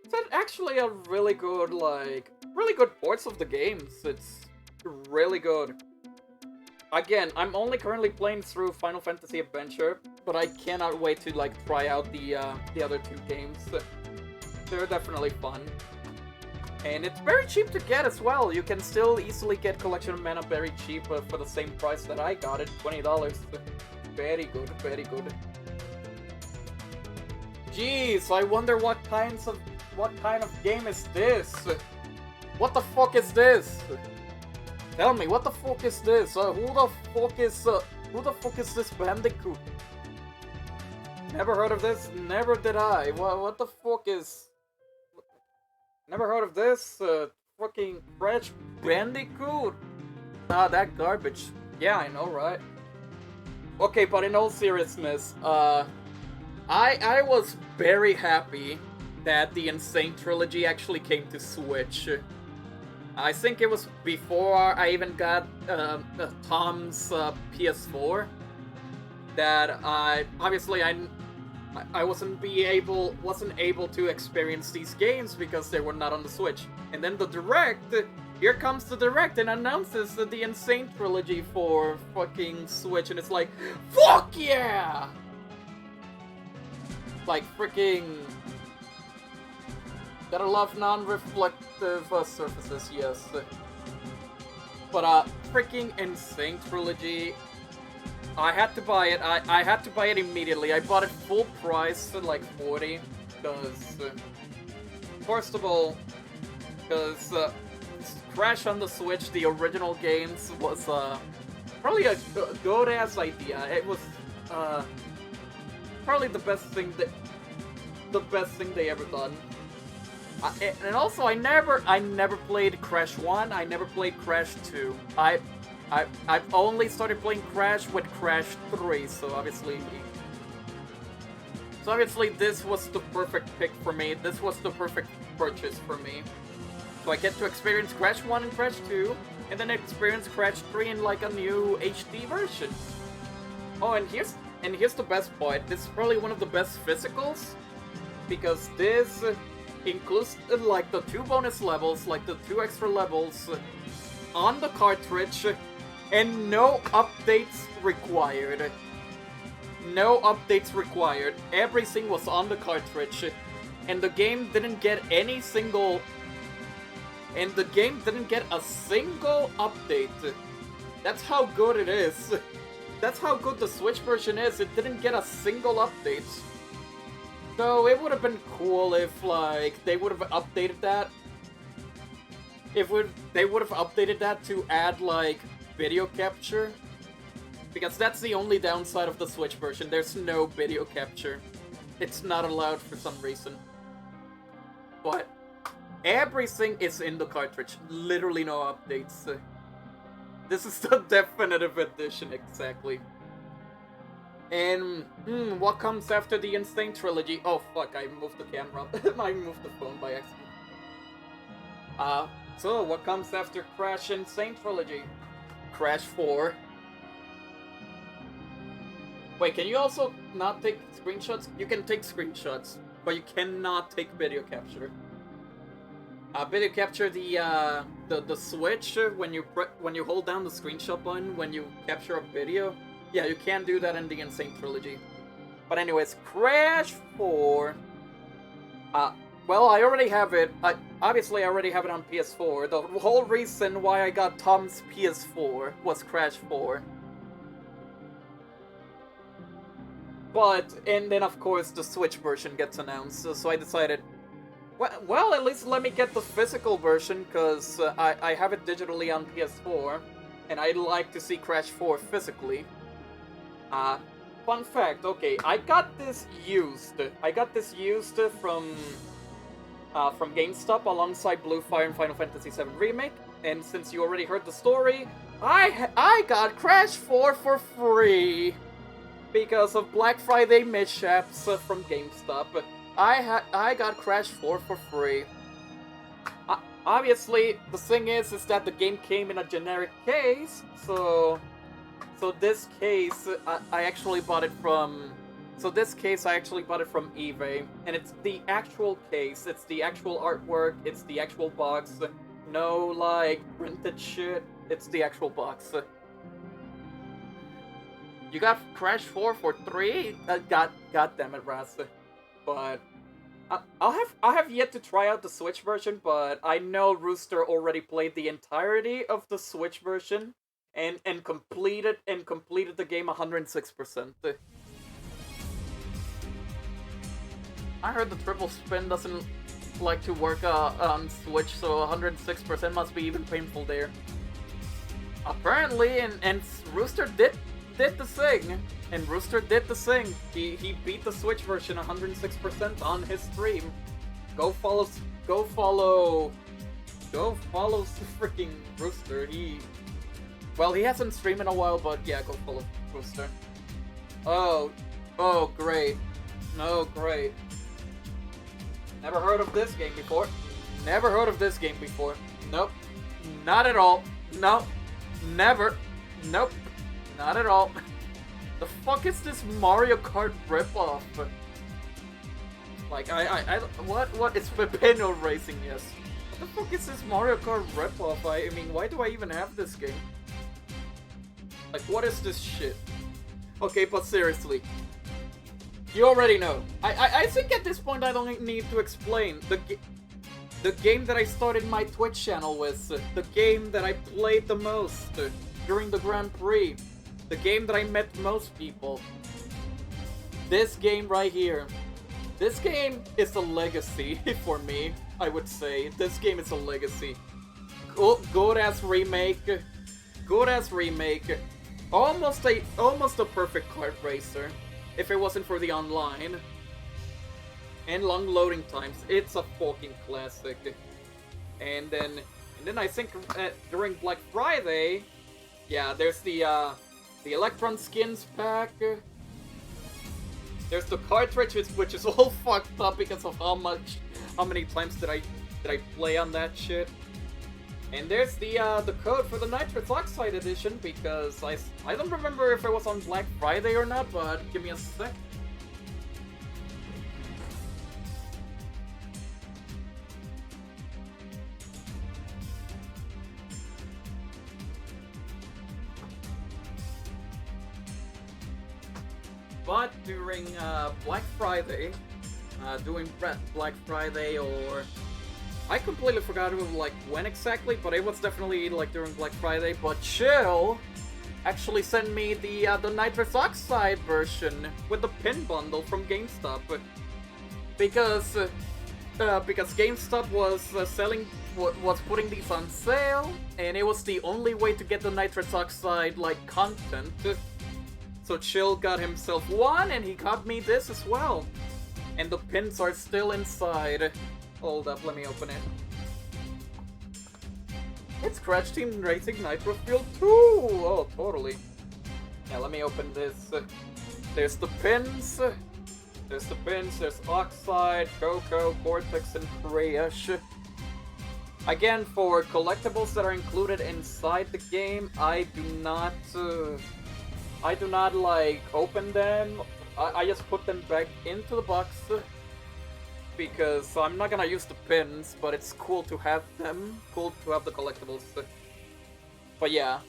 Speaker 1: It's actually a really good ports of the games. It's really good. Again, I'm only currently playing through Final Fantasy Adventure, but I cannot wait to, like, try out the other 2 games. They're definitely fun. And it's very cheap to get as well. You can still easily get Collection of Mana very cheap for the same price that I got it, $20. Very good, very good. Jeez, I wonder what kind of game is this? What the fuck is this? Tell me, what the fuck is this? Who the fuck is this Bandicoot? Never heard of this? Never did I. What the fuck is... Never heard of this? Fucking Crash Bandicoot? Ah, that garbage. Yeah, I know, right? Okay, but in all seriousness, I was very happy that the Insane Trilogy actually came to Switch. I think it was before I even got Tom's PS4 that I wasn't able to experience these games because they were not on the Switch. And then the Direct, here comes the Direct and announces the Insane Trilogy for fucking Switch, and it's like, fuck yeah! Like freaking... Gotta love non-reflective surfaces, yes. But freaking Insane Trilogy, I had to buy it. I had to buy it immediately. I bought it full price, like 40, because first of all, because Crash on the Switch, the original games, was probably a good ass idea. It was probably the best thing they ever done. And also, I never played Crash 1, I never played Crash 2. I've only started playing Crash with Crash 3, so obviously this was the perfect pick for me. This was the perfect purchase for me. So I get to experience Crash 1 and Crash 2, and then experience Crash 3 in like a new HD version. Oh, and here's the best part. This is probably one of the best physicals, because this includes like the 2 bonus levels, like the 2 extra levels on the cartridge, and no updates required. No updates required. Everything was on the cartridge, and the game didn't get a single update. That's how good it is. that's how good the Switch version is. It didn't get a single update. So it would have been cool if, like, they would have updated that. They would have updated that to add, like, video capture. Because that's the only downside of the Switch version. There's no video capture. It's not allowed for some reason. But everything is in the cartridge. Literally no updates. This is the definitive edition, exactly. And, what comes after the Insane Trilogy? Oh, fuck, I moved the camera. I moved the phone by accident. So, what comes after Crash Insane Trilogy? Crash 4. Wait, can you also not take screenshots? You can take screenshots, but you cannot take video capture. Video capture the switch when you hold down the screenshot button when you capture a video. Yeah, you can do that in the Insane Trilogy. But anyways, Crash 4. Well, I already have it. Obviously, I already have it on PS4. The whole reason why I got Tom's PS4 was Crash 4. And then of course the Switch version gets announced, so I decided, well, at least let me get the physical version, because I have it digitally on PS4, and I'd like to see Crash 4 physically. Fun fact, okay, I got this used from GameStop alongside Blue Fire and Final Fantasy VII Remake, and since you already heard the story, I got Crash 4 for free! Because of Black Friday mishaps from GameStop, I got Crash 4 for free. Obviously, the thing is that the game came in a generic case, so this case I actually bought it from. So this case I actually bought it from eBay, and it's the actual case. It's the actual artwork. It's the actual box. No like printed shit. It's the actual box. You got Crash 4 for 3? God damn it, Raz. But I have yet to try out the Switch version, but I know Rooster already played the entirety of the Switch version and completed the game 106%. I heard the triple spin doesn't like to work on Switch, so 106% must be even painful there. Apparently, and Rooster did the thing, and Rooster did the thing. He beat the Switch version 106% on his stream. Go follow freaking Rooster. He hasn't streamed in a while, but yeah, go follow Rooster. Oh great. Oh great. Never heard of this game before. Nope. Not at all. Nope. Never. Nope. Not at all. The fuck is this Mario Kart ripoff? Like, what? It's Pepino Racing, yes. What the fuck is this Mario Kart ripoff? I mean, why do I even have this game? Like, what is this shit? Okay, but seriously. You already know. I think at this point I don't need to explain. The game that I started my Twitch channel with. The game that I played the most during the Grand Prix. The game that I met most people. This game right here. This game is a legacy for me, I would say. This game is a legacy. Good ass remake. Almost a perfect kart racer. If it wasn't for the online. And long loading times. It's a fucking classic. And then I think during Black Friday, yeah, there's the Electron Skins pack. There's the cartridge, which is all fucked up because of how many times did I play on that shit. And there's the code for the Nitrous Oxide edition, because I don't remember if it was on Black Friday or not, but give me a sec. But during Black Friday, or I completely forgot like when exactly, but it was definitely like during Black Friday. But Chill actually sent me the nitrous oxide version with the pin bundle from GameStop, because GameStop was was putting these on sale, and it was the only way to get the nitrous oxide like content. So Chill got himself one, and he got me this as well. And the pins are still inside. Hold up, let me open it. It's Crash Team Racing Nitro Fuel 2! Oh, totally. Yeah, let me open this. There's the pins. There's Oxide, Coco, Cortex, and Crash. Again, for collectibles that are included inside the game, I do not like open them. I just put them back into the box because I'm not gonna use the pins, but it's cool to have them. Cool to have the collectibles. But yeah,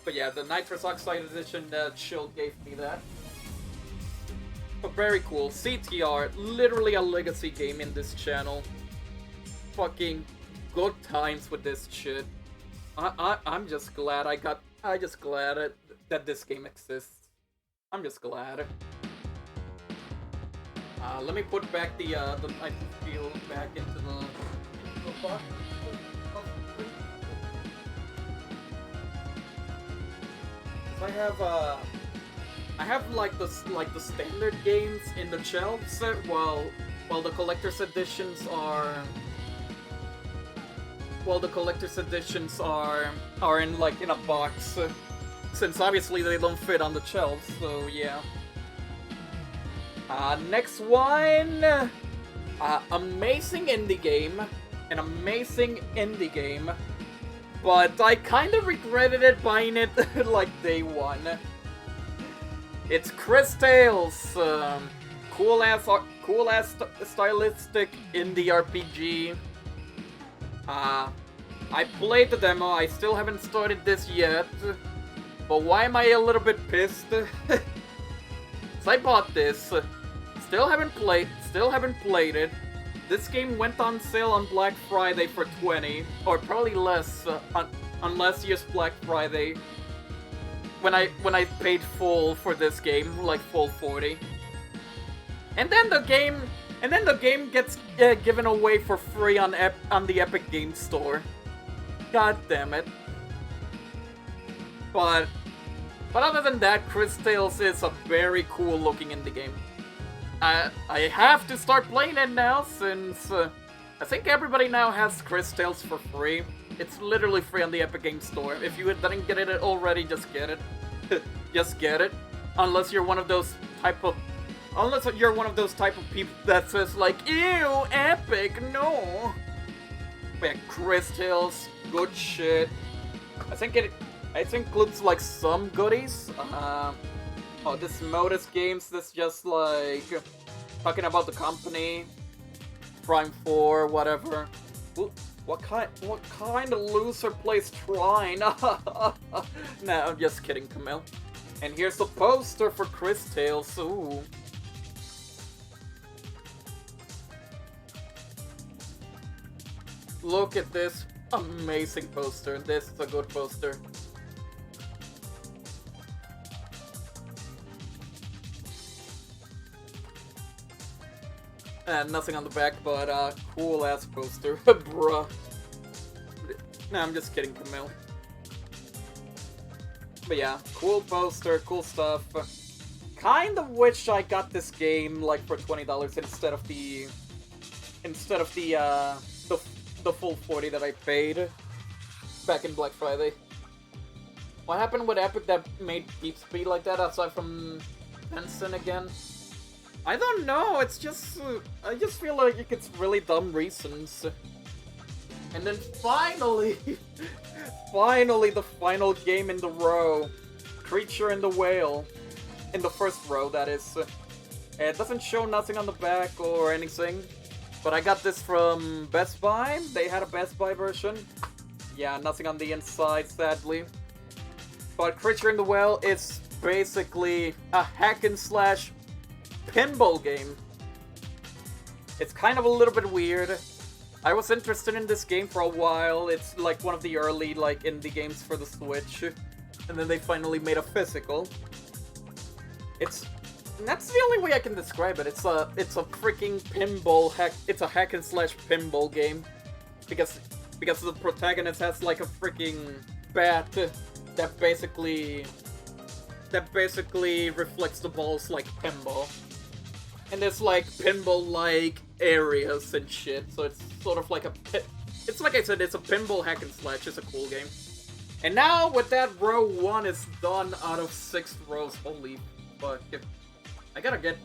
Speaker 1: the Nitrous Oxide edition, Chill gave me that. But very cool. CTR, literally a legacy game in this channel. Fucking good times with this shit. I'm just glad that this game exists. I'm just glad. Let me put back the Nitro Fuel back into the box. I have like the standard games in the shelves, while the collector's editions are in like in a box, since obviously they don't fit on the shelves. So yeah. Next one, amazing indie game, but I kind of regretted it buying it like day one. It's Cris Tales, cool ass stylistic indie RPG. I played the demo. I still haven't started this yet, but why am I a little bit pissed? So I bought this. Still haven't played it. This game went on sale on Black Friday for $20, or probably less on last year's Black Friday. When I paid full for this game, like full 40. And then the game gets given away for free on the Epic Games Store. God damn it. But other than that, Cris Tales is a very cool looking indie game. I have to start playing it now, since I think everybody now has Cris Tales for free. It's literally free on the Epic Games Store. If you didn't get it already, just get it. Just get it. Unless you're one of those type of people that says like, ew, Epic, no. But yeah, Cris Tales, good shit. I think it includes like some goodies. Oh, this Modus Games, this just like talking about the company, Prime 4, whatever. Ooh, what kind of loser plays Trine? Nah, I'm just kidding, Camille. And here's the poster for Cris Tales. Ooh. Look at this amazing poster. This is a good poster. Nothing on the back, but cool ass poster. Bruh. Nah, I'm just kidding, Camille. But yeah, cool poster, cool stuff. Kind of wish I got this game like for $20 instead of the full 40 that I paid back in Black Friday. What happened with Epic that made Deep Speed like that, aside from Benson again? I don't know, it's just, I just feel like it's really dumb reasons. And then finally, the final game in the row, Creature in the Whale. In the first row, that is. It doesn't show nothing on the back or anything, but I got this from Best Buy. They had a Best Buy version. Yeah, nothing on the inside, sadly. But Creature in the Whale is basically a hack and slash pinball game. It's kind of a little bit weird. I was interested in this game for a while. It's like one of the early like indie games for the Switch. and then they finally made a physical. That's the only way I can describe it. It's a freaking pinball hack. It's a hack and slash pinball game, because the protagonist has like a freaking bat that basically reflects the balls like pinball, and there's like pinball like areas and shit. So it's sort of like it's like I said, it's a pinball hack and slash. It's a cool game. And now with that, row 1 is done out of 6 rows. Holy fuck. I gotta get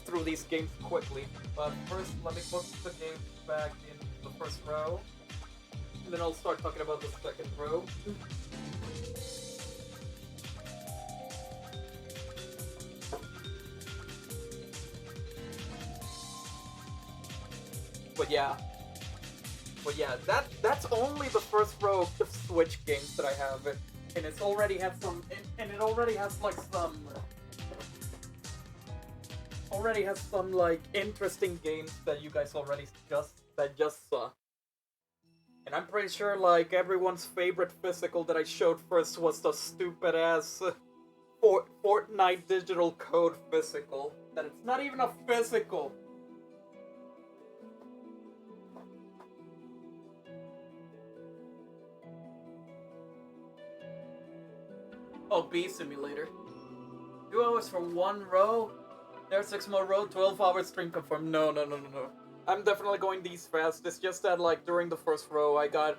Speaker 1: through these games quickly, but first let me put the games back in the first row, and then I'll start talking about the second row. But yeah, that's only the first row of Switch games that I have, and it already has some like interesting games that you guys already just saw. And I'm pretty sure like everyone's favorite physical that I showed first was the stupid ass Fortnite digital code physical. That it's not even a physical. Oh, Bee Simulator. 2 hours for 1 row? There's 6 more row, 12 hours stream confirmed. No. I'm definitely going these fast. It's just that like during the first row I got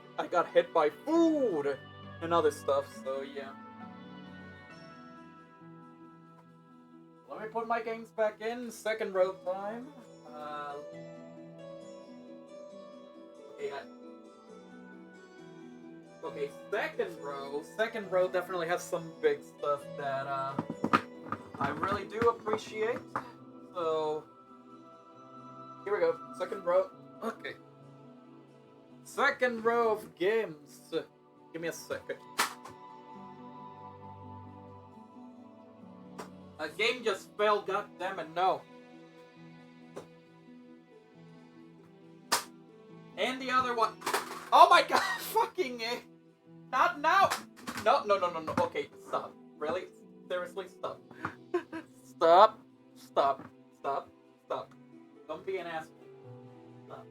Speaker 1: hit by food and other stuff, so yeah. Let me put my games back in. Second row time. Okay, second row definitely has some big stuff that I really do appreciate. So here we go. Second row. Okay. Second row of games. Give me a second. A game just fell, goddammit, no. And the other one. Oh my god, fucking A. Not now. No. Okay, stop. Really? Seriously, stop. Stop. Don't be an asshole. Stop.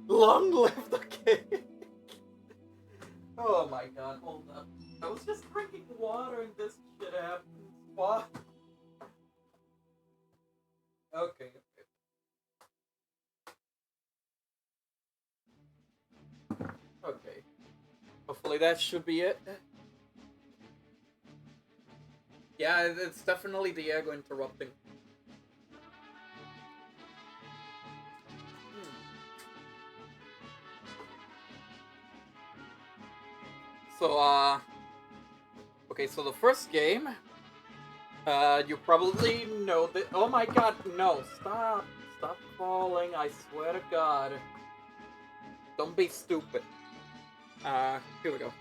Speaker 1: Long live the king. Oh my god, hold up. I was just drinking water and this shit happens. What? Okay. Okay. Hopefully that should be it. Yeah, it's definitely Diego interrupting. So, okay, so the first game, you probably know that. Oh my god, no, stop falling, I swear to god. Don't be stupid. Here we go.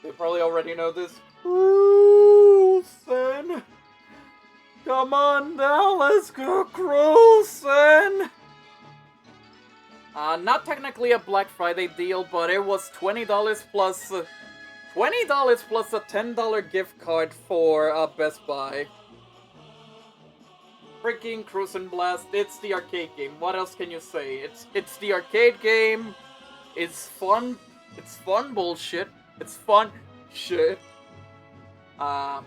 Speaker 1: You probably already know this. Cruisin'! Come on now, let's go cruisin'! Not technically a Black Friday deal, but it was $20 plus a $10 gift card for Best Buy. Freaking Cruisin' Blast! It's the arcade game. What else can you say? It's the arcade game. It's fun. It's fun bullshit. It's fun shit. I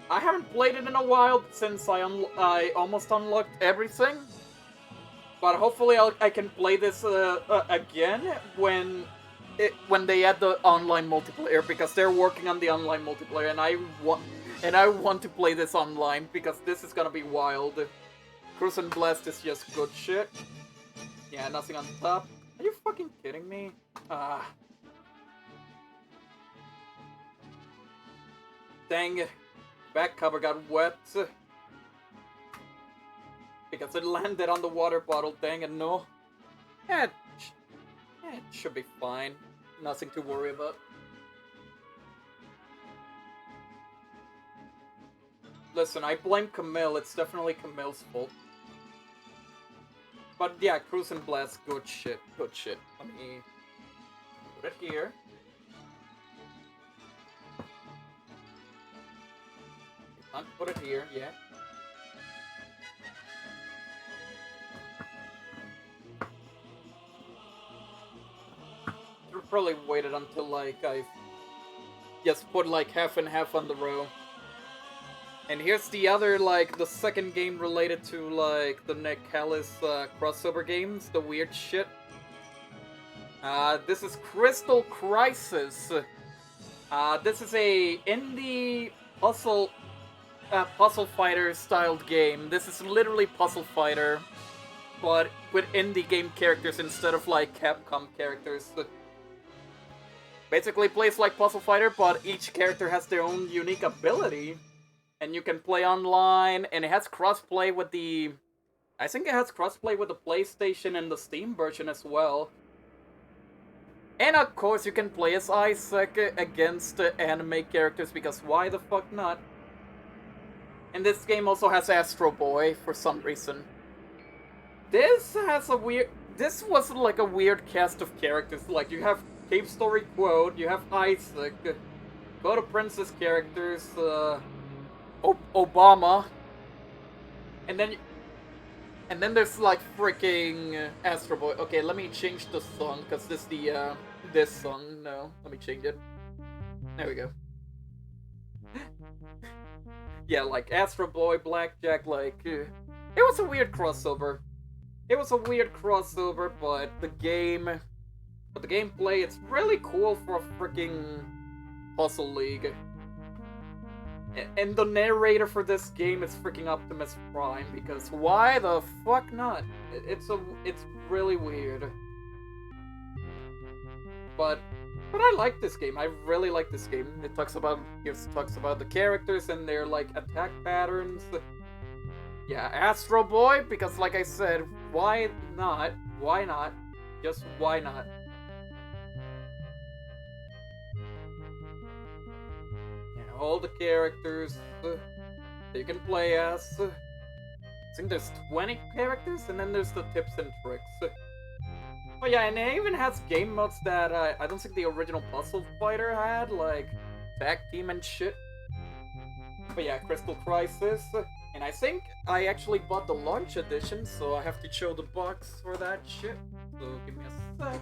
Speaker 1: haven't played it in a while since I almost unlocked everything. But hopefully I can play this again when they add the online multiplayer, because they're working on the online multiplayer, and I want to play this online because this is gonna be wild. Cruisin' Blast is just good shit. Yeah, nothing on top. Are you fucking kidding me? Dang it. Back cover got wet. Because it landed on the water bottle, dang it, no. It should be fine. Nothing to worry about. Listen, I blame Camille, it's definitely Camille's fault. But yeah, Cruisin' Blast, good shit. Let me Put it here. You can't put it here, yeah. Should probably waited until like I've just put like half and half on the row. And here's the other, like, the second game related to, like, the Nick Callis crossover games, the weird shit. This is Crystal Crisis. This is a indie puzzle fighter styled game. This is literally Puzzle Fighter, but with indie game characters instead of, like, Capcom characters. Basically plays like Puzzle Fighter, but each character has their own unique ability. And you can play online, and it has crossplay with the... I think it has crossplay with the PlayStation and the Steam version as well. And of course you can play as Isaac against anime characters, because why the fuck not? And this game also has Astro Boy for some reason. This has a weird... This was like a weird cast of characters. Like, you have Cave Story Quote, you have Isaac, Photo Princess characters, Obama, and then there's like freaking Astro Boy. Okay, let me change the song because this song. No, let me change it. There we go. Yeah, like Astro Boy, Blackjack. Like it was a weird crossover. It was a weird crossover, but the gameplay, it's really cool for a freaking Puzzle League. And the narrator for this game is freaking Optimus Prime, because why the fuck not? It's really weird. But I like this game. I really like this game. It talks about the characters and their like attack patterns. Yeah, Astro Boy, because like I said, why not? Why not? Just why not? All the characters that you can play as. I think there's 20 characters, and then there's the tips and tricks. Oh yeah, and it even has game modes that I don't think the original Puzzle Fighter had, like tag team and shit. But yeah, Crystal Crisis, and I think I actually bought the launch edition, so I have to show the box for that shit. So give me a sec.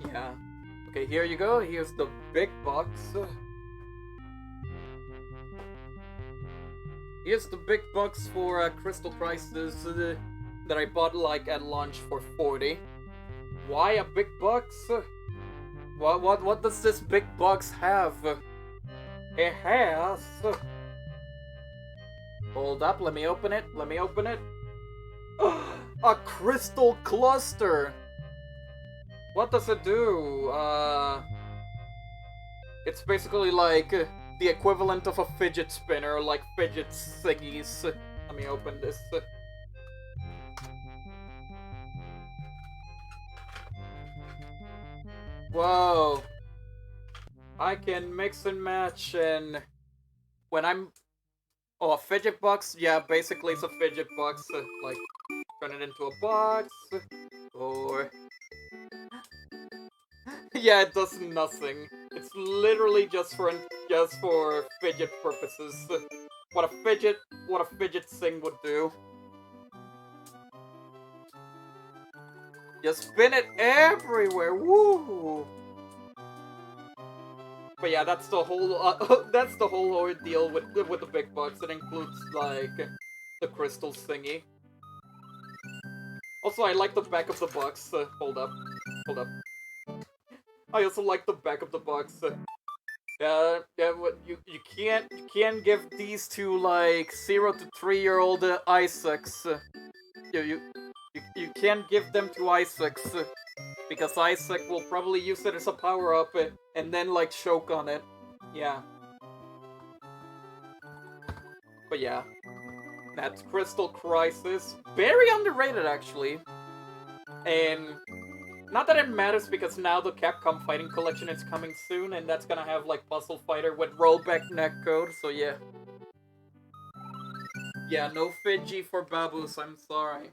Speaker 1: Yeah. Okay, here you go. Here's the big box. Here's the big box for Crystal Crisis that I bought like at launch for 40. Why a big box? What does this big box have? It has... Hold up, let me open it. Let me open it. A crystal cluster! What does it do? It's basically like the equivalent of a fidget spinner, like fidget thingies. Let me open this. Whoa. I can mix and match, and when I'm... Oh, a fidget box? Yeah, basically it's a fidget box. Like, turn it into a box, or... Yeah, it does nothing. It's literally just for fidget purposes. What a fidget thing would do. Just spin it everywhere. Woo! But yeah, that's the whole ordeal with the big box. It includes like the crystals thingy. Also, I like the back of the box. Hold up. I also like the back of the box. Yeah, you can't give these to like 0 to 3-year-old Isaacs. You can't give them to Isaacs because Isaac will probably use it as a power up and then like choke on it. Yeah. But yeah. That's Crystal Crisis. Very underrated, actually. And not that it matters because now the Capcom Fighting Collection is coming soon, and that's gonna have like Puzzle Fighter with rollback netcode, so yeah. Yeah, no Fiji for Babus, I'm sorry.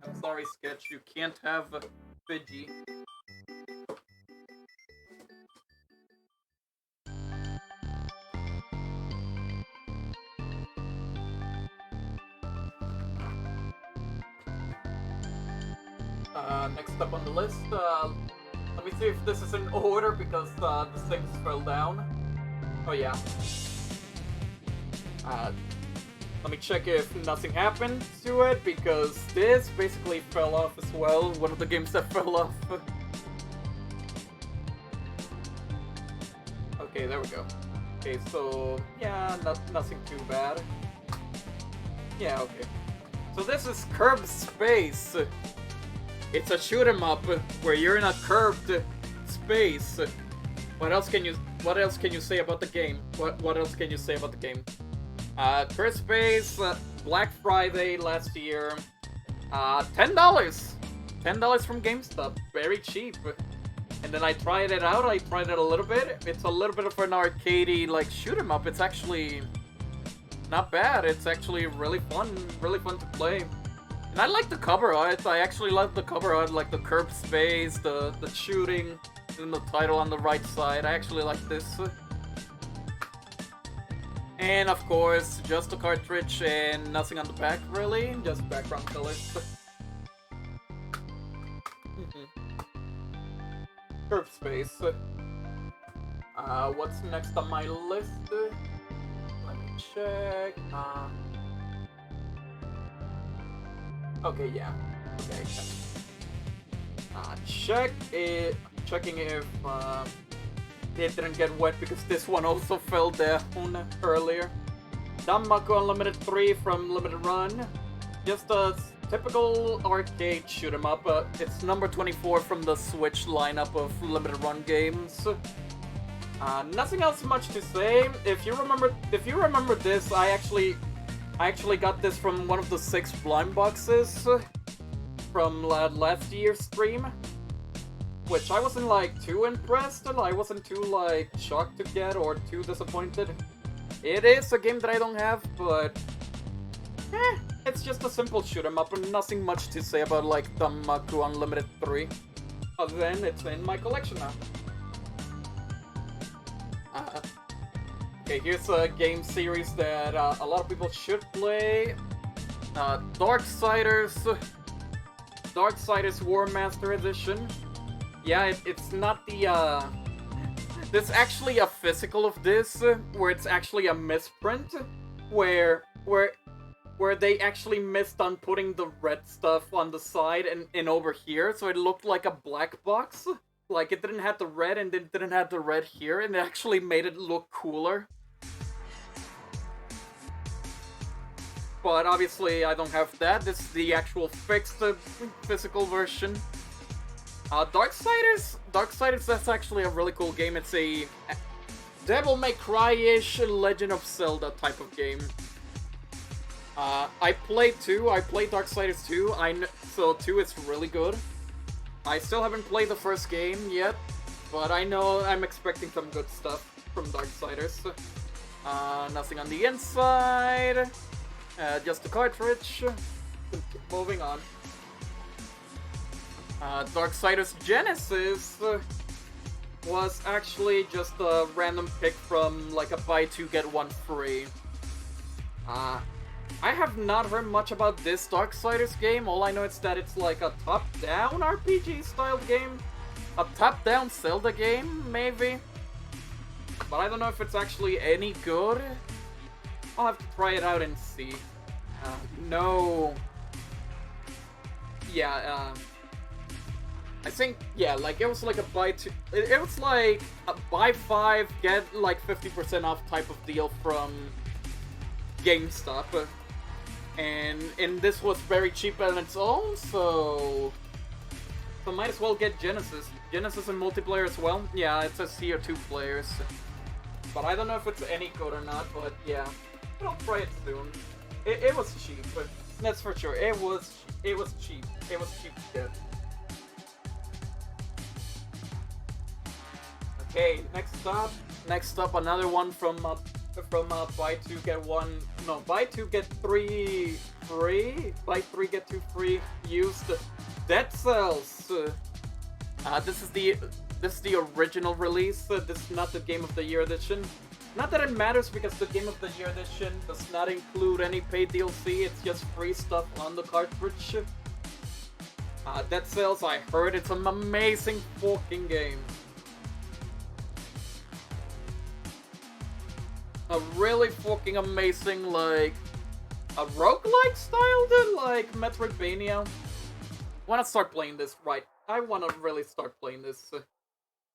Speaker 1: I'm sorry, Sketch, you can't have Fiji. Next up on the list, let me see if this is in order because the things fell down. Oh yeah. Let me check if nothing happened to it because this basically fell off as well. One of the games that fell off. Okay, there we go. Okay, so yeah, nothing too bad. Yeah, okay. So this is Curved Space. It's a shoot 'em up where you're in a curved space. What else can you say about the game? What else can you say about the game? Curved Space, Black Friday last year. $10. $10 from GameStop. Very cheap. And then I tried it out. I tried it a little bit. It's a little bit of an arcadey like shoot 'em up. It's actually not bad. It's actually really fun to play. And I like the cover art. I actually love the cover art, like the curved space, the shooting, and the title on the right side. I actually like this. And of course, just a cartridge and nothing on the back, really. Just background colors. Curved space. What's next on my list? Let me check. Okay, yeah. Okay. Checking if it didn't get wet because this one also fell down earlier. Danmaku Unlimited 3 from Limited Run. Just a typical arcade shoot 'em up. It's number 24 from the Switch lineup of Limited Run games. Nothing else much to say. If you remember this, I actually got this from one of the 6 blind boxes from last year's stream, which I wasn't like too impressed and I wasn't too like shocked to get or too disappointed. It is a game that I don't have, but it's just a simple shoot 'em up and nothing much to say about like Danmaku Unlimited 3, other than it's in my collection now. Okay, here's a game series that a lot of people should play. Darksiders War Master Edition. Yeah, it's not the, there's actually a physical of this, where it's actually a misprint, where they actually missed on putting the red stuff on the side and over here, so it looked like a black box. Like, it didn't have the red and it didn't have the red here, and it actually made it look cooler. But obviously, I don't have that. This is the actual fixed physical version. Darksiders, that's actually a really cool game. It's a Devil May Cry-ish Legend of Zelda type of game. I played Darksiders 2, so 2 is really good. I still haven't played the first game yet, but I know I'm expecting some good stuff from Darksiders. Nothing on the inside. Just a cartridge. Moving on. Darksiders Genesis was actually just a random pick from like a buy 2 get 1 free. I have not heard much about this Darksiders game. All I know is that it's like a top-down RPG style game. A top-down Zelda game, maybe. But I don't know if it's actually any good. I'll have to try it out and see. No. Yeah, I think, yeah, like, it was like a buy 2... It was like a buy 5, get like 50% off type of deal from GameStop. And this was very cheap on its own, so might as well get Genesis. Genesis in multiplayer as well. Yeah, it says here 2 players. But I don't know if it's any good or not, but yeah. I'll try it soon. it was cheap, but that's for sure. It was cheap. It was cheap to get. Okay, next up, another one from buy two get one. No, buy two get three free. Buy three get two free. Used Dead Cells. This is the original release. This is not the Game of the Year edition. Not that it matters because the Game of the Year edition does not include any paid DLC. It's just free stuff on the cartridge. Dead Cells, I heard it's an amazing fucking game. A really fucking amazing, like, a roguelike styled, like, Metroidvania. Wanna start playing this, right? I wanna really start playing this.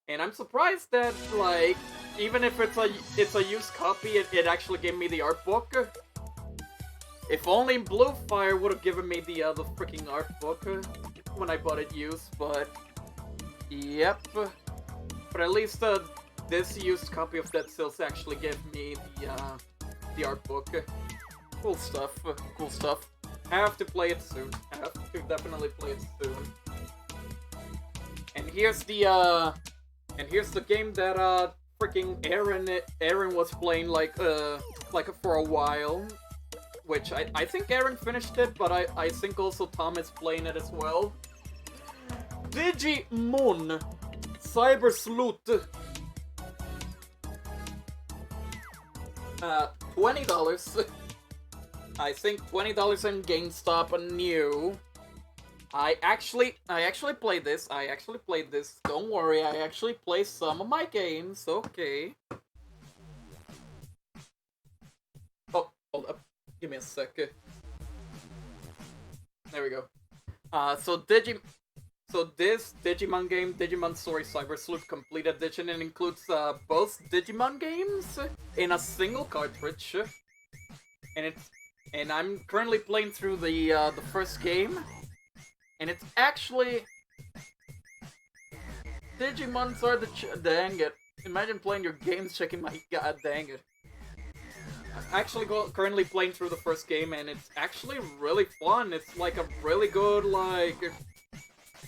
Speaker 1: And I'm surprised that, like, even if it's a used copy, it actually gave me the art book. If only Bluefire would have given me the freaking art book when I bought it used, but yep. But at least this used copy of Dead Cells actually gave me the art book. Cool stuff. Cool stuff. I have to play it soon. I have to definitely play it soon. And here's the game that freaking Aaron was playing like for a while. Which I think Aaron finished it, but I think also Tom is playing it as well. Digimon Cyber Sleuth. $20. I think $20 in GameStop new. I actually played this. Don't worry, I actually play some of my games. Okay. Oh, hold up. Give me a sec. There we go. So this Digimon game, Digimon Story Cyber Sleuth Complete Edition, it includes both Digimon games in a single cartridge, and I'm currently playing through the first game, and it's actually Digimons are dang it. Imagine playing your games, checking my god dang it. I'm actually currently playing through the first game, and it's actually really fun. It's like a really good, like,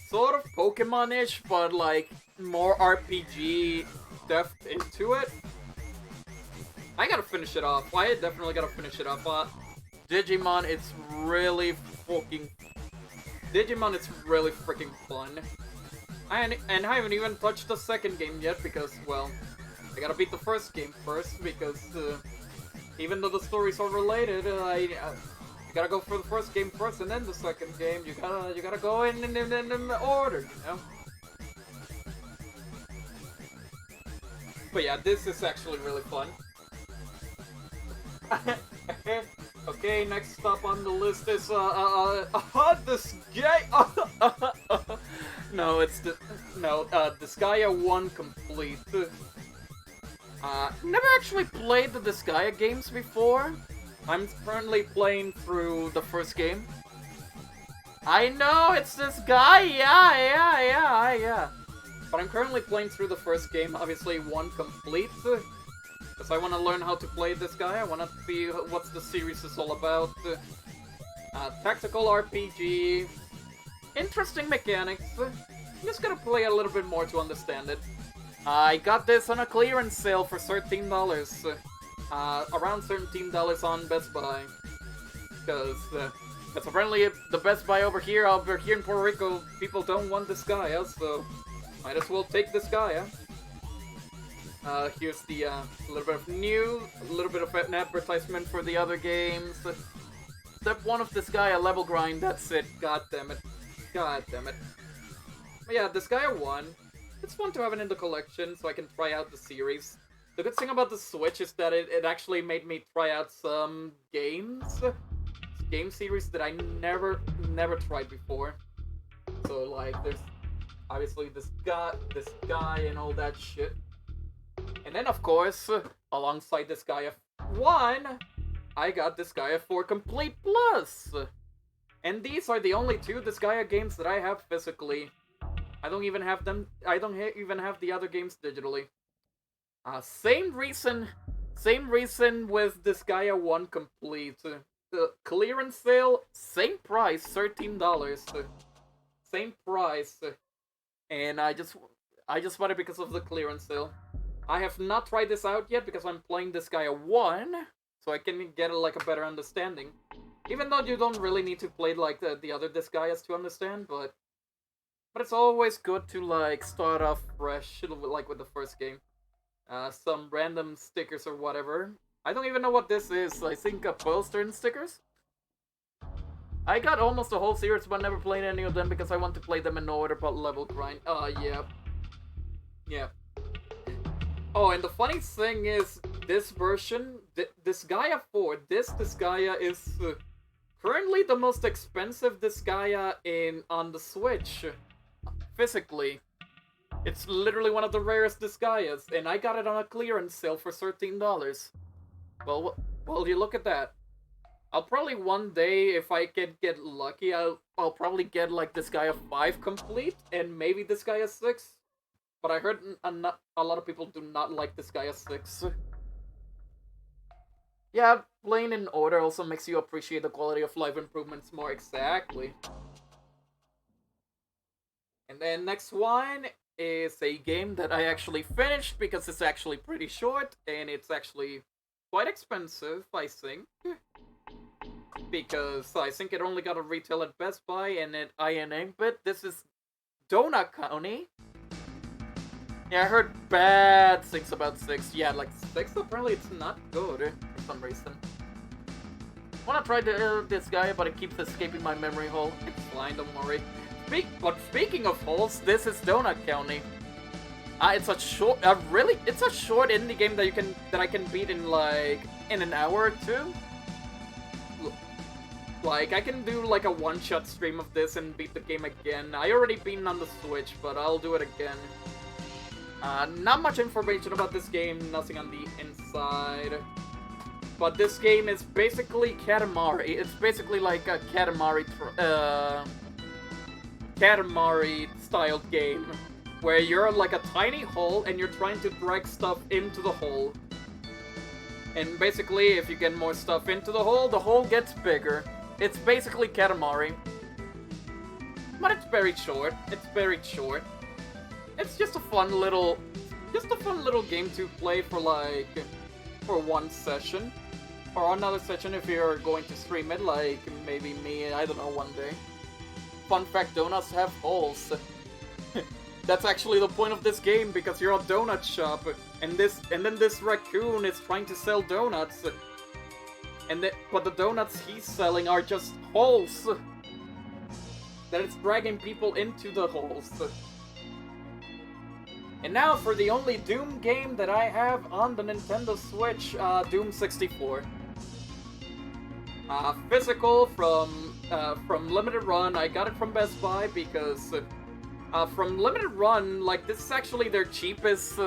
Speaker 1: sort of Pokemon-ish, but like more RPG depth into it. I gotta finish it off. I definitely gotta finish it off. Digimon, it's really freaking fun. And I haven't even touched the second game yet because, well, I gotta beat the first game first because even though the stories are related, you gotta go for the first game first and then the second game. You gotta go in order, you know. But yeah, this is actually really fun. Okay, next up on the list is this guy. No, it's Disgaea 1 Complete. Never actually played the Disgaea games before. I'm currently playing through the first game. I know, it's this guy, yeah. But I'm currently playing through the first game, obviously 1 Complete. Because I want to learn how to play this guy. I want to see what the series is all about. Tactical RPG. Interesting mechanics. I'm just gonna play a little bit more to understand it. I got this on a clearance sale for $13. Around $13 on Best Buy. Because apparently the Best Buy over here in Puerto Rico, people don't want this guy, so might as well take this guy, Here's the little bit of news, a little bit of an advertisement for the other games. Step 1 of Disgaea level grind, that's it. God damn it. But yeah, Disgaea 1. It's fun to have it in the collection so I can try out the series. The good thing about the Switch is that it actually made me try out some games. Game series that I never tried before. So like there's obviously this guy and all that shit. And then, of course, alongside Disgaea 1, I got Disgaea 4 Complete Plus. And these are the only 2 Disgaea games that I have physically. I don't even have them. I don't even have the other games digitally. Same reason with Disgaea 1 Complete. clearance sale, same price, $13. Same price. And I just bought it because of the clearance sale. I have not tried this out yet because I'm playing Disgaea 1, so I can get like a better understanding. Even though you don't really need to play like the other Disgaeas to understand, but it's always good to like start off fresh, like with the first game. Some random stickers or whatever. I don't even know what this is. I think a poster and stickers. I got almost the whole series, but never played any of them because I want to play them in order, but level grind. Yeah. Yeah. Oh, and the funny thing is, this version, Disgaea 4, this Disgaea is currently the most expensive Disgaea on the Switch. Physically. It's literally one of the rarest Disgaeas, and I got it on a clearance sale for $13. Well, you look at that. I'll probably one day, if I can get lucky, I'll probably get like Disgaea 5 complete, and maybe Disgaea 6. But I heard a lot of people do not like Disgaea 6. Yeah, playing in order also makes you appreciate the quality of life improvements more exactly. And then next one is a game that I actually finished because it's actually pretty short and it's actually quite expensive, I think. Because I think it only got a retail at Best Buy and at INA, but this is Donut County. Yeah, I heard bad things about 6. Yeah, like 6, apparently it's not good for some reason. I wanna try this guy, but it keeps escaping my memory hole. It's fine, don't worry. But speaking of holes, this is Donut County. It's a short, it's a short indie game that I can beat in like in an hour or two. Like I can do like a one-shot stream of this and beat the game again. I already beaten on the Switch, but I'll do it again. Not much information about this game, nothing on the inside. But this game is basically Katamari. It's basically like a Katamari styled game. Where you're like a tiny hole and you're trying to drag stuff into the hole. And basically, if you get more stuff into the hole gets bigger. It's basically Katamari. But it's very short. It's very short. It's just a fun little game to play for one session. Or another session if you're going to stream it, like maybe me, I don't know, one day. Fun fact, donuts have holes. That's actually the point of this game, because you're a donut shop, and then this raccoon is trying to sell donuts. But the donuts he's selling are just holes. That it's dragging people into the holes. And now for the only Doom game that I have on the Nintendo Switch, Doom 64. Physical from Limited Run. I got it from Best Buy because from Limited Run, like this is actually their cheapest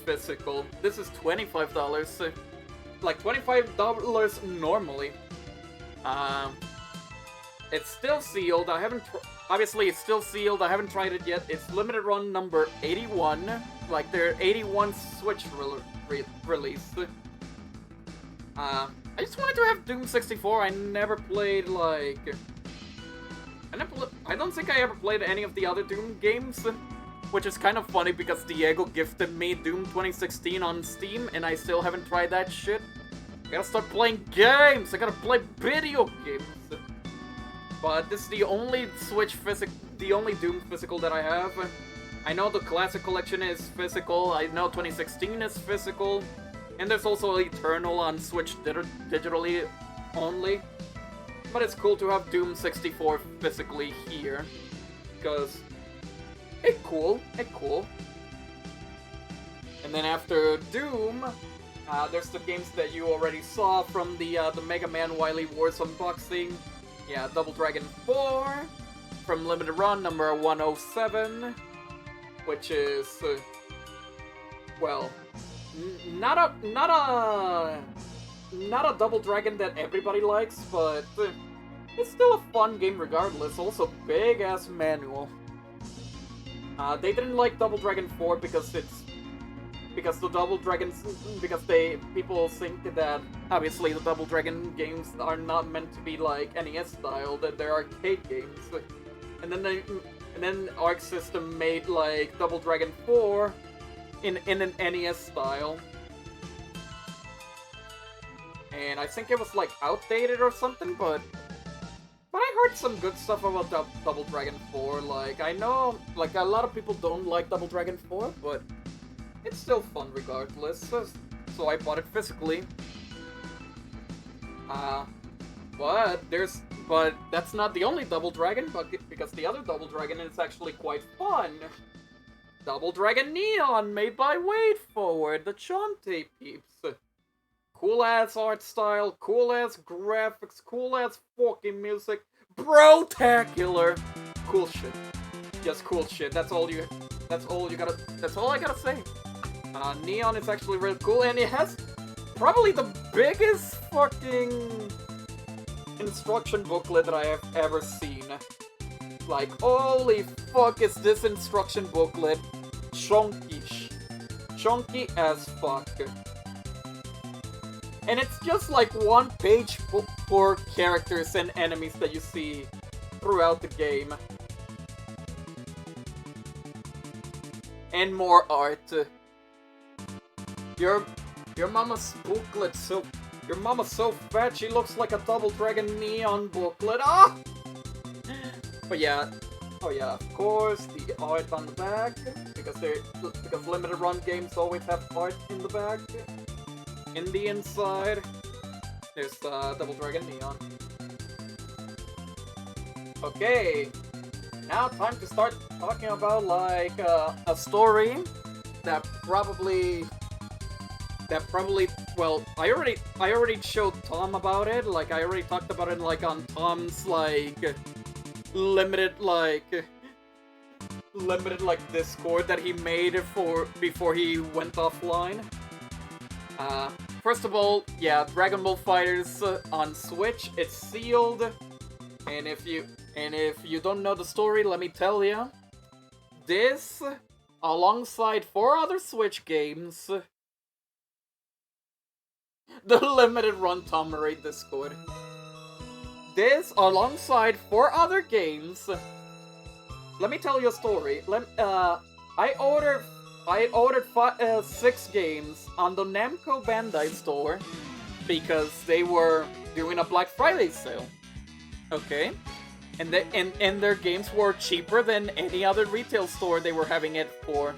Speaker 1: physical. This is $25, like $25 normally. It's still sealed. Obviously, it's still sealed. I haven't tried it yet. It's Limited Run number 81, like their 81 Switch release. I just wanted to have Doom 64. I never played like. I don't think I ever played any of the other Doom games, which is kind of funny because Diego gifted me Doom 2016 on Steam, and I still haven't tried that shit. I gotta start playing games. I gotta play video games. But this is the only the only Doom physical that I have. I know the Classic Collection is physical. I know 2016 is physical, and there's also Eternal on Switch digitally only. But it's cool to have Doom 64 physically here, because it's cool. And then after Doom, there's the games that you already saw from the Mega Man Wily Wars unboxing. Yeah, Double Dragon 4 from Limited Run number 107, which is well, not a Double Dragon that everybody likes, but it's still a fun game regardless. Also, big ass manual. They didn't like Double Dragon 4 because because people think that obviously the Double Dragon games are not meant to be like NES style, that they're arcade games. And then Arc System made like Double Dragon 4 in an NES style. And I think it was like outdated or something, but I heard some good stuff about Double Dragon 4. Like, I know, like, a lot of people don't like Double Dragon 4, but it's still fun regardless. So I bought it physically. But that's not the only Double Dragon, because the other Double Dragon is actually quite fun. Double Dragon Neon, made by WaitForward, the Chante peeps. Cool-ass art style, cool-ass graphics, cool-ass fucking music. Bro-tacular! Cool shit. Just cool shit. That's all I gotta say. Neon is actually really cool, and it has probably the biggest fucking instruction booklet that I have ever seen. Like, holy fuck is this instruction booklet chunky as fuck. And it's just like one page for characters and enemies that you see throughout the game. And more art. Your mama's booklet your mama's so fat she looks like a Double Dragon Neon booklet. Ah! But yeah, oh yeah, of course, the art on the back, because limited run games always have art in the back. In the inside, there's Double Dragon Neon. Okay, now time to start talking about like a story that probably well, I already showed Tom about it. Like I already talked about it like on Tom's like limited Discord that he made before he went offline. First of all, yeah, Dragon Ball FighterZ on Switch, it's sealed. And if you don't know the story, let me tell you. This, alongside 4 other Switch games, the limited run Tom Murray Discord. This, alongside 4 other games, let me tell you a story. I ordered 6 games on the Namco Bandai store because they were doing a Black Friday sale. Okay? And their games were cheaper than any other retail store they were having it for.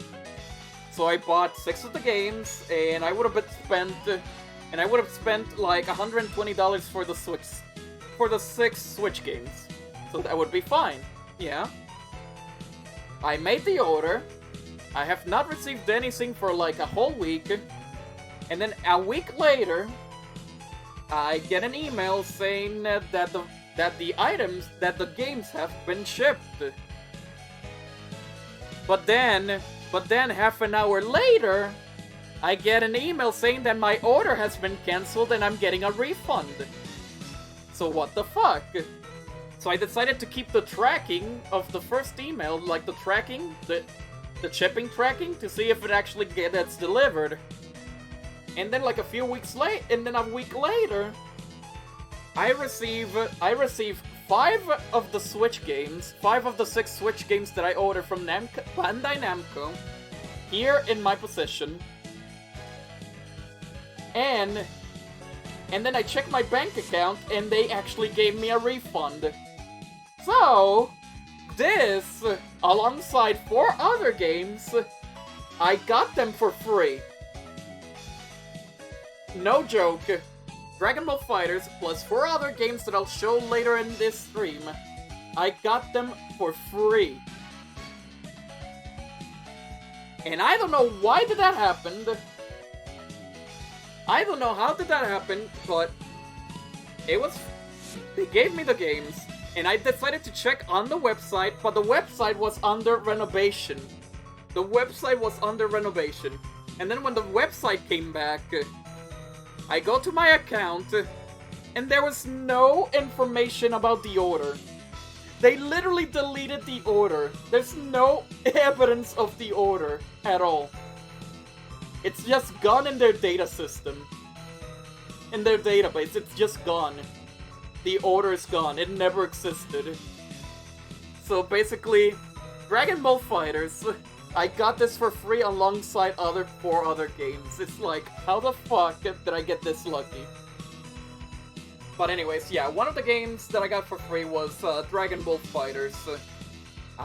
Speaker 1: So I bought 6 of the games, and I would have spent like $120 for the 6 Switch games. So that would be fine. Yeah. I made the order. I have not received anything for like a whole week, and then a week later, I get an email saying that the games have been shipped. But then half an hour later, I get an email saying that my order has been cancelled and I'm getting a refund. So what the fuck? So I decided to keep the tracking of the first email, like the shipping tracking, to see if it actually gets delivered. And then like a week later, I receive 5 of the Switch games, 5 of the 6 Switch games that I ordered from Bandai Namco, here in my possession. And then I checked my bank account and they actually gave me a refund. So, this, alongside 4 other games, I got them for free. No joke. Dragon Ball FighterZ plus 4 other games that I'll show later in this stream. I got them for free. And I don't know why did that happen. I don't know how did that happen, but they gave me the games. And I decided to check on the website, but the website was under renovation. And then when the website came back, I go to my account, and there was no information about the order. They literally deleted the order. There's no evidence of the order at all. It's just gone in their data system. In their database, it's just gone. The order is gone. It never existed. So basically, Dragon Ball FighterZ, I got this for free alongside 4 other games. It's like, how the fuck did I get this lucky? But anyways, yeah, one of the games that I got for free was Dragon Ball FighterZ.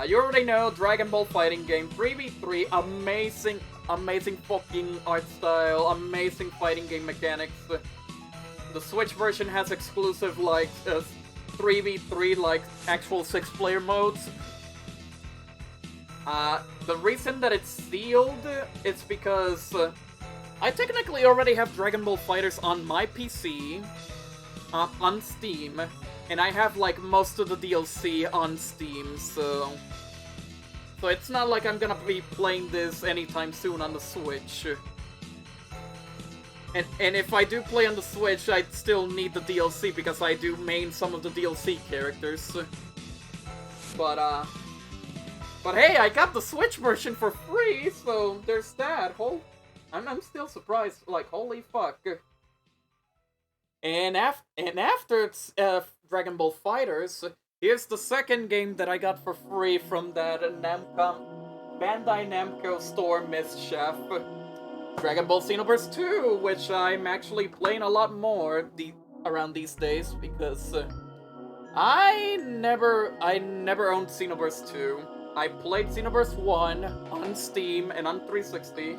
Speaker 1: You already know, Dragon Ball fighting game, 3v3, amazing fucking art style, amazing fighting game mechanics. The Switch version has exclusive, like, 3v3, like, actual 6-player modes. The reason that it's sealed is because I technically already have Dragon Ball FighterZ on my PC, on Steam, and I have, like, most of the DLC on Steam, so it's not like I'm gonna be playing this anytime soon on the Switch. And if I do play on the Switch, I'd still need the DLC because I do main some of the DLC characters. But hey, I got the Switch version for free, so there's that. I'm still surprised, like, holy fuck. And after Dragon Ball FighterZ, here's the second game that I got for free from that Bandai Namco store mischief. Dragon Ball Xenoverse 2, which I'm actually playing a lot more around these days because I never owned Xenoverse 2. I played Xenoverse 1 on Steam and on 360.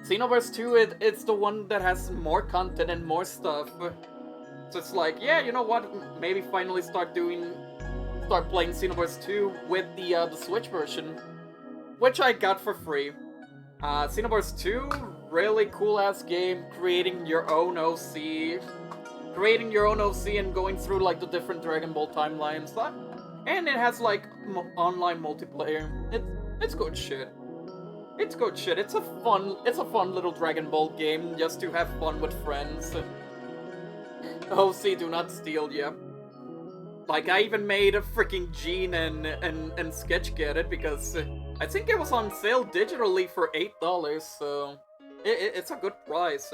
Speaker 1: Xenoverse 2, it's the one that has more content and more stuff. So it's like, yeah, you know what? Maybe finally start playing Xenoverse 2 with the Switch version, which I got for free. Xenoverse 2, really cool-ass game, creating your own OC and going through, like, the different Dragon Ball timelines. And it has, like, online multiplayer. It's good shit. It's good shit. It's a fun little Dragon Ball game just to have fun with friends. OC, do not steal, yeah. Like, I even made a freaking Gene and Sketch get it because I think it was on sale digitally for $8, so it's a good price.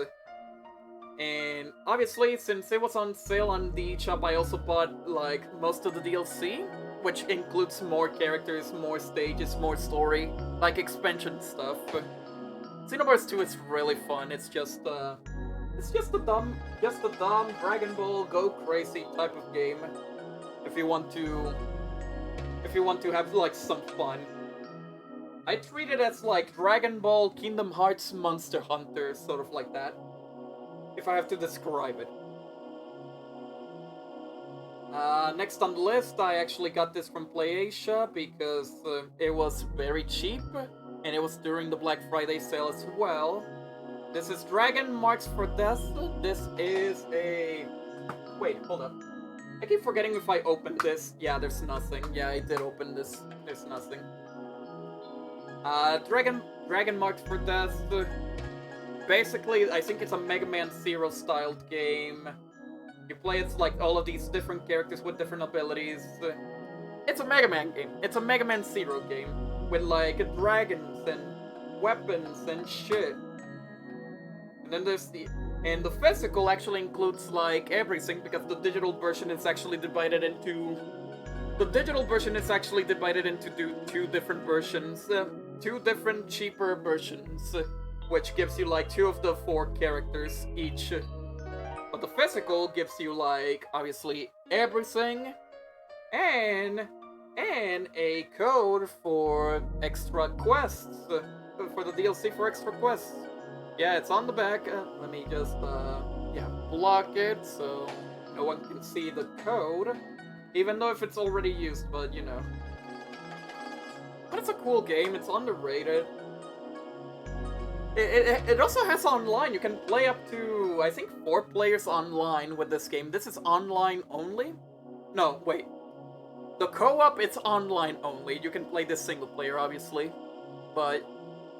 Speaker 1: And obviously, since it was on sale on the eShop, I also bought, like, most of the DLC, which includes more characters, more stages, more story, like expansion stuff. Xenoverse 2 is really fun. It's just a dumb Dragon Ball go crazy type of game. If you want to have, like, some fun. I treat it as, like, Dragon Ball Kingdom Hearts Monster Hunter, sort of like that, if I have to describe it. Next on the list, I actually got this from PlayAsia because it was very cheap, and it was during the Black Friday sale as well. This is Dragon Marks for Death. This is a... Wait, hold up. I keep forgetting if I opened this. Yeah, there's nothing. Yeah, I did open this. There's nothing. Dragon Marks for Death. Basically, I think it's a Mega Man Zero styled game. You play as, like, all of these different characters with different abilities. It's a Mega Man game. It's a Mega Man Zero game with, like, dragons and weapons and shit. And then there's the physical actually includes, like, everything because the digital version is actually divided into two different versions, two different cheaper versions, which gives you, like, 2 of the 4 characters each. But the physical gives you, like, obviously everything, and a code for extra quests, for the DLC for extra quests. Yeah, it's on the back. Let me just, block it so no one can see the code. Even though if it's already used, but, you know. But it's a cool game, it's underrated. It also has online. You can play up to, I think, 4 players online with this game. This is online only? No, wait. The co-op, it's online only. You can play this single player, obviously. But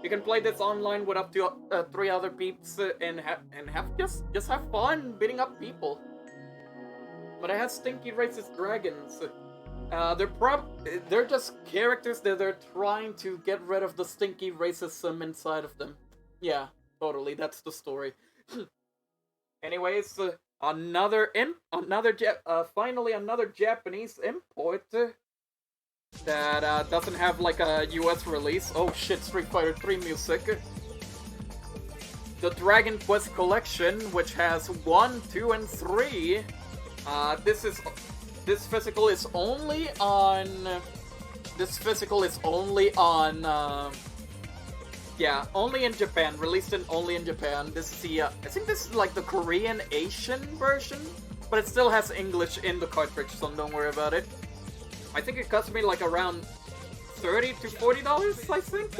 Speaker 1: you can play this online with up to 3 other peeps and just have fun beating up people. But it has stinky racist dragons. They're just characters that they're trying to get rid of the stinky racism inside of them. Yeah, totally. That's the story. Anyways, finally another Japanese import that doesn't have like a US release. Oh shit, Street Fighter 3 music. The Dragon Quest Collection, which has 1, 2, and 3. This physical is only on. This physical is only on. Yeah, only in Japan. Released only in Japan. This is the. I think this is like the Korean Asian version, but it still has English in the cartridge, so don't worry about it. I think it cost me like around $30 to $40. I think.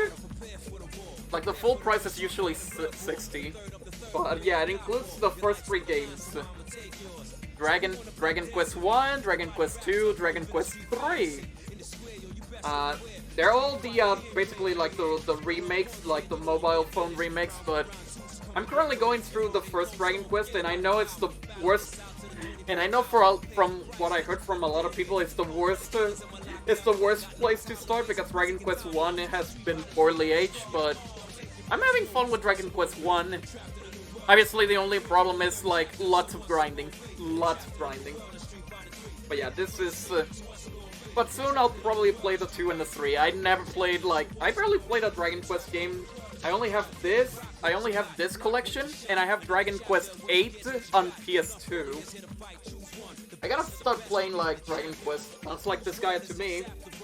Speaker 1: Like the full price is usually $60, but yeah, it includes the first 3 games: Dragon Quest 1, Dragon Quest 2, Dragon Quest 3. They're all the basically like the remakes, like the mobile phone remakes. But I'm currently going through the first Dragon Quest, and I know it's the worst. And I know from what I heard from a lot of people, it's the worst. It's the worst place to start because Dragon Quest 1 has been poorly aged, but I'm having fun with Dragon Quest 1. Obviously, the only problem is, like, lots of grinding. But yeah, this is... but soon I'll probably play the 2 and the 3. I barely played a Dragon Quest game. I only have this collection, and I have Dragon Quest 8 on PS2. I gotta start playing, like, Dragon Quest. Sounds like this guy to me.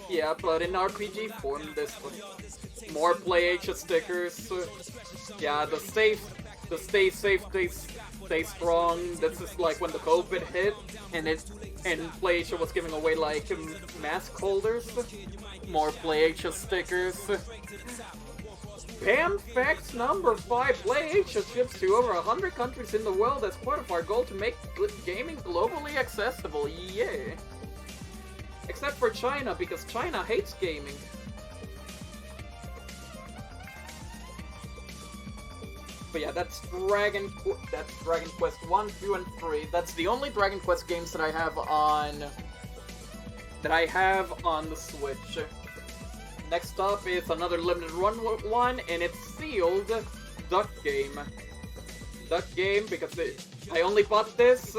Speaker 1: Yeah, but in RPG form, this one. More PlayAsia stickers. Yeah, the stay safe, stay strong. This is like when the COVID hit, and PlayAsia was giving away, like, mask holders. More PlayAsia stickers. Pam Facts number 5. PlayAsia ships to over 100 countries in the world as part of our goal to make gaming globally accessible. Yeah. Except for China, because China hates gaming. But yeah, that's Dragon Quest 1, 2, and 3. That's the only Dragon Quest games that I have on the Switch. Next up is another limited run one, and it's sealed Duck Game. Duck Game because I only bought this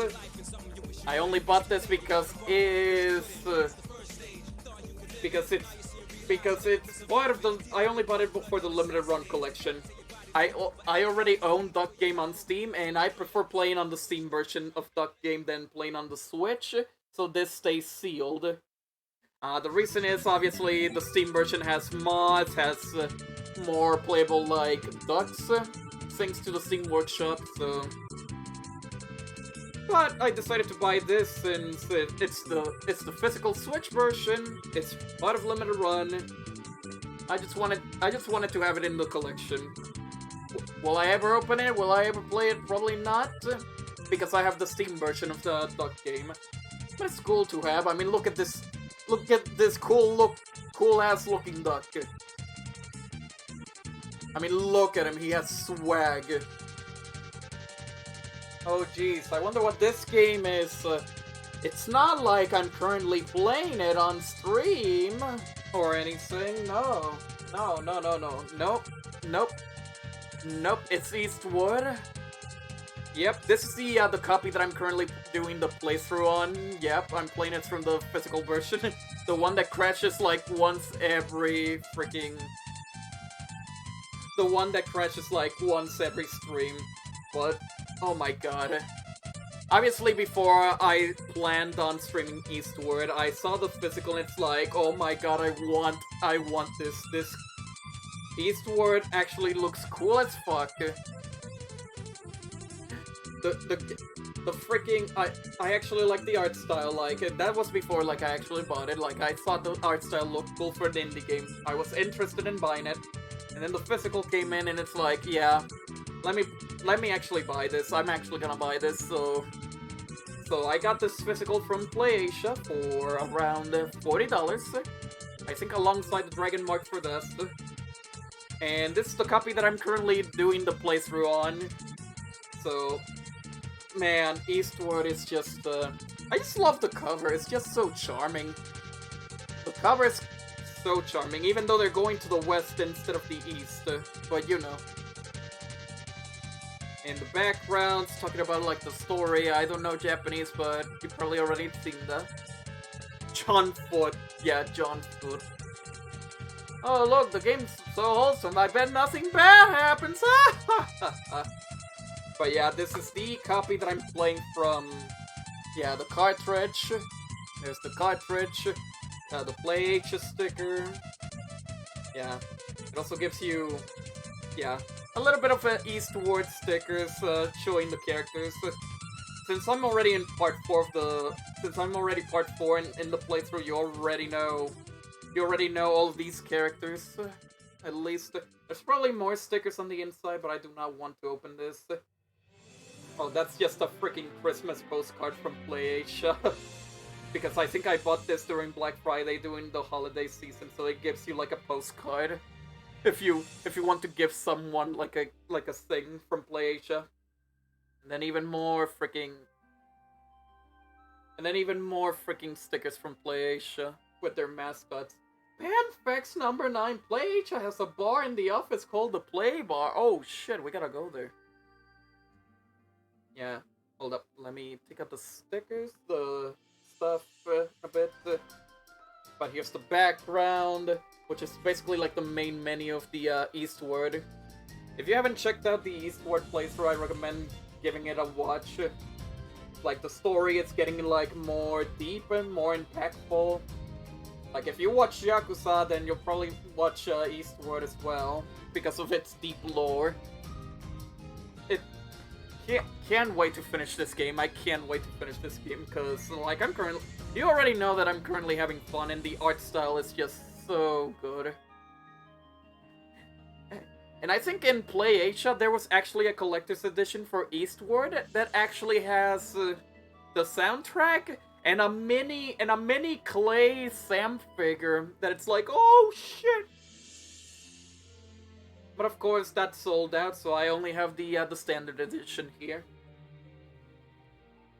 Speaker 1: because it's part of the. I only bought it for the limited run collection. I already own Duck Game on Steam, and I prefer playing on the Steam version of Duck Game than playing on the Switch, so this stays sealed. The reason is, obviously, the Steam version has mods, has more playable, like, ducks, thanks to the Steam Workshop, so... But I decided to buy this since it's the physical Switch version, it's part of limited run. I just wanted to have it in the collection. Will I ever open it? Will I ever play it? Probably not, because I have the Steam version of the Duck Game. But it's cool to have. I mean, look at this cool ass looking duck. I mean, look at him, he has swag. Oh jeez, I wonder what this game is. It's not like I'm currently playing it on stream or anything. No, nope. It's Eastward. Yep, this is the copy that I'm currently doing the playthrough on. Yep, I'm playing it from the physical version. The one that crashes like once every freaking... The one that crashes like once every stream. But, oh my god. Obviously, before I planned on streaming Eastward, I saw the physical and it's like, oh my god, I want this. This Eastward actually looks cool as fuck. The freaking... I actually like the art style, like, that was before, like, I actually bought it, like, I thought the art style looked cool for an indie game. I was interested in buying it, and then the physical came in, and it's like, yeah, let me actually buy this, I'm actually gonna buy this, so I got this physical from PlayAsia for around $40, I think alongside the Dragon Mark for Dust, and this is the copy that I'm currently doing the playthrough on, so... Man, Eastward is just, I just love the cover, it's just so charming. The cover is so charming, even though they're going to the west instead of the east, but you know. in the background, talking about like the story. I don't know Japanese, but you probably already seen that. John Foot. Yeah, John Foot. Oh look, the game's so wholesome, I bet nothing bad happens. But yeah, this is the copy that I'm playing from, yeah, the cartridge. There's the cartridge, the Play H sticker. Yeah, it also gives you, yeah, a little bit of Eastward stickers showing the characters. Since I'm already in part 4 of the, since I'm already part 4 in the playthrough, you already know all of these characters. At least, there's probably more stickers on the inside, but I do not want to open this. Oh, that's just a freaking Christmas postcard from PlayAsia. Because I think I bought this during Black Friday during the holiday season, so it gives you like a postcard. If you want to give someone like a thing from PlayAsia. And then even more freaking stickers from PlayAsia with their mascots. Panfex number 9, PlayAsia has a bar in the office called the Play Bar. Oh shit, we gotta go there. Yeah, hold up, let me take out the stickers, the stuff a bit. But here's the background, which is basically like the main menu of the Eastward. If you haven't checked out the Eastward playthrough, I recommend giving it a watch. Like the story, it's getting like more deep and more impactful. Like if you watch Yakuza, then you'll probably watch Eastward as well because of its deep lore. It can't wait to finish this game. I can't wait to finish this game because like you already know that I'm currently having fun and the art style is just so good. And I think in PlayAsia there was actually a collector's edition for Eastward that actually has the soundtrack and a mini clay Sam figure that it's like, oh shit. But of course that's sold out, so I only have the standard edition here.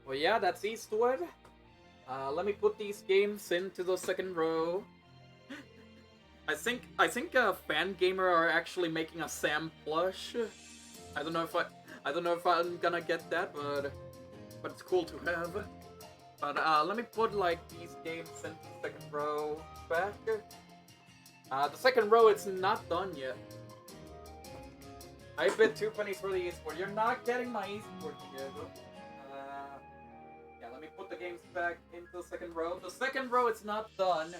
Speaker 1: Well, yeah, that's Eastward. Let me put these games into the second row. I think Fangamer are actually making a Sam plush. I don't know if I'm gonna get that, but it's cool to have. But let me put like these games into the second row back. The second row is not done yet. I bid 2 pennies for the Eastward. You're not getting my Eastward, Diego. Yeah, let me put the games back into the second row. The second row is not done.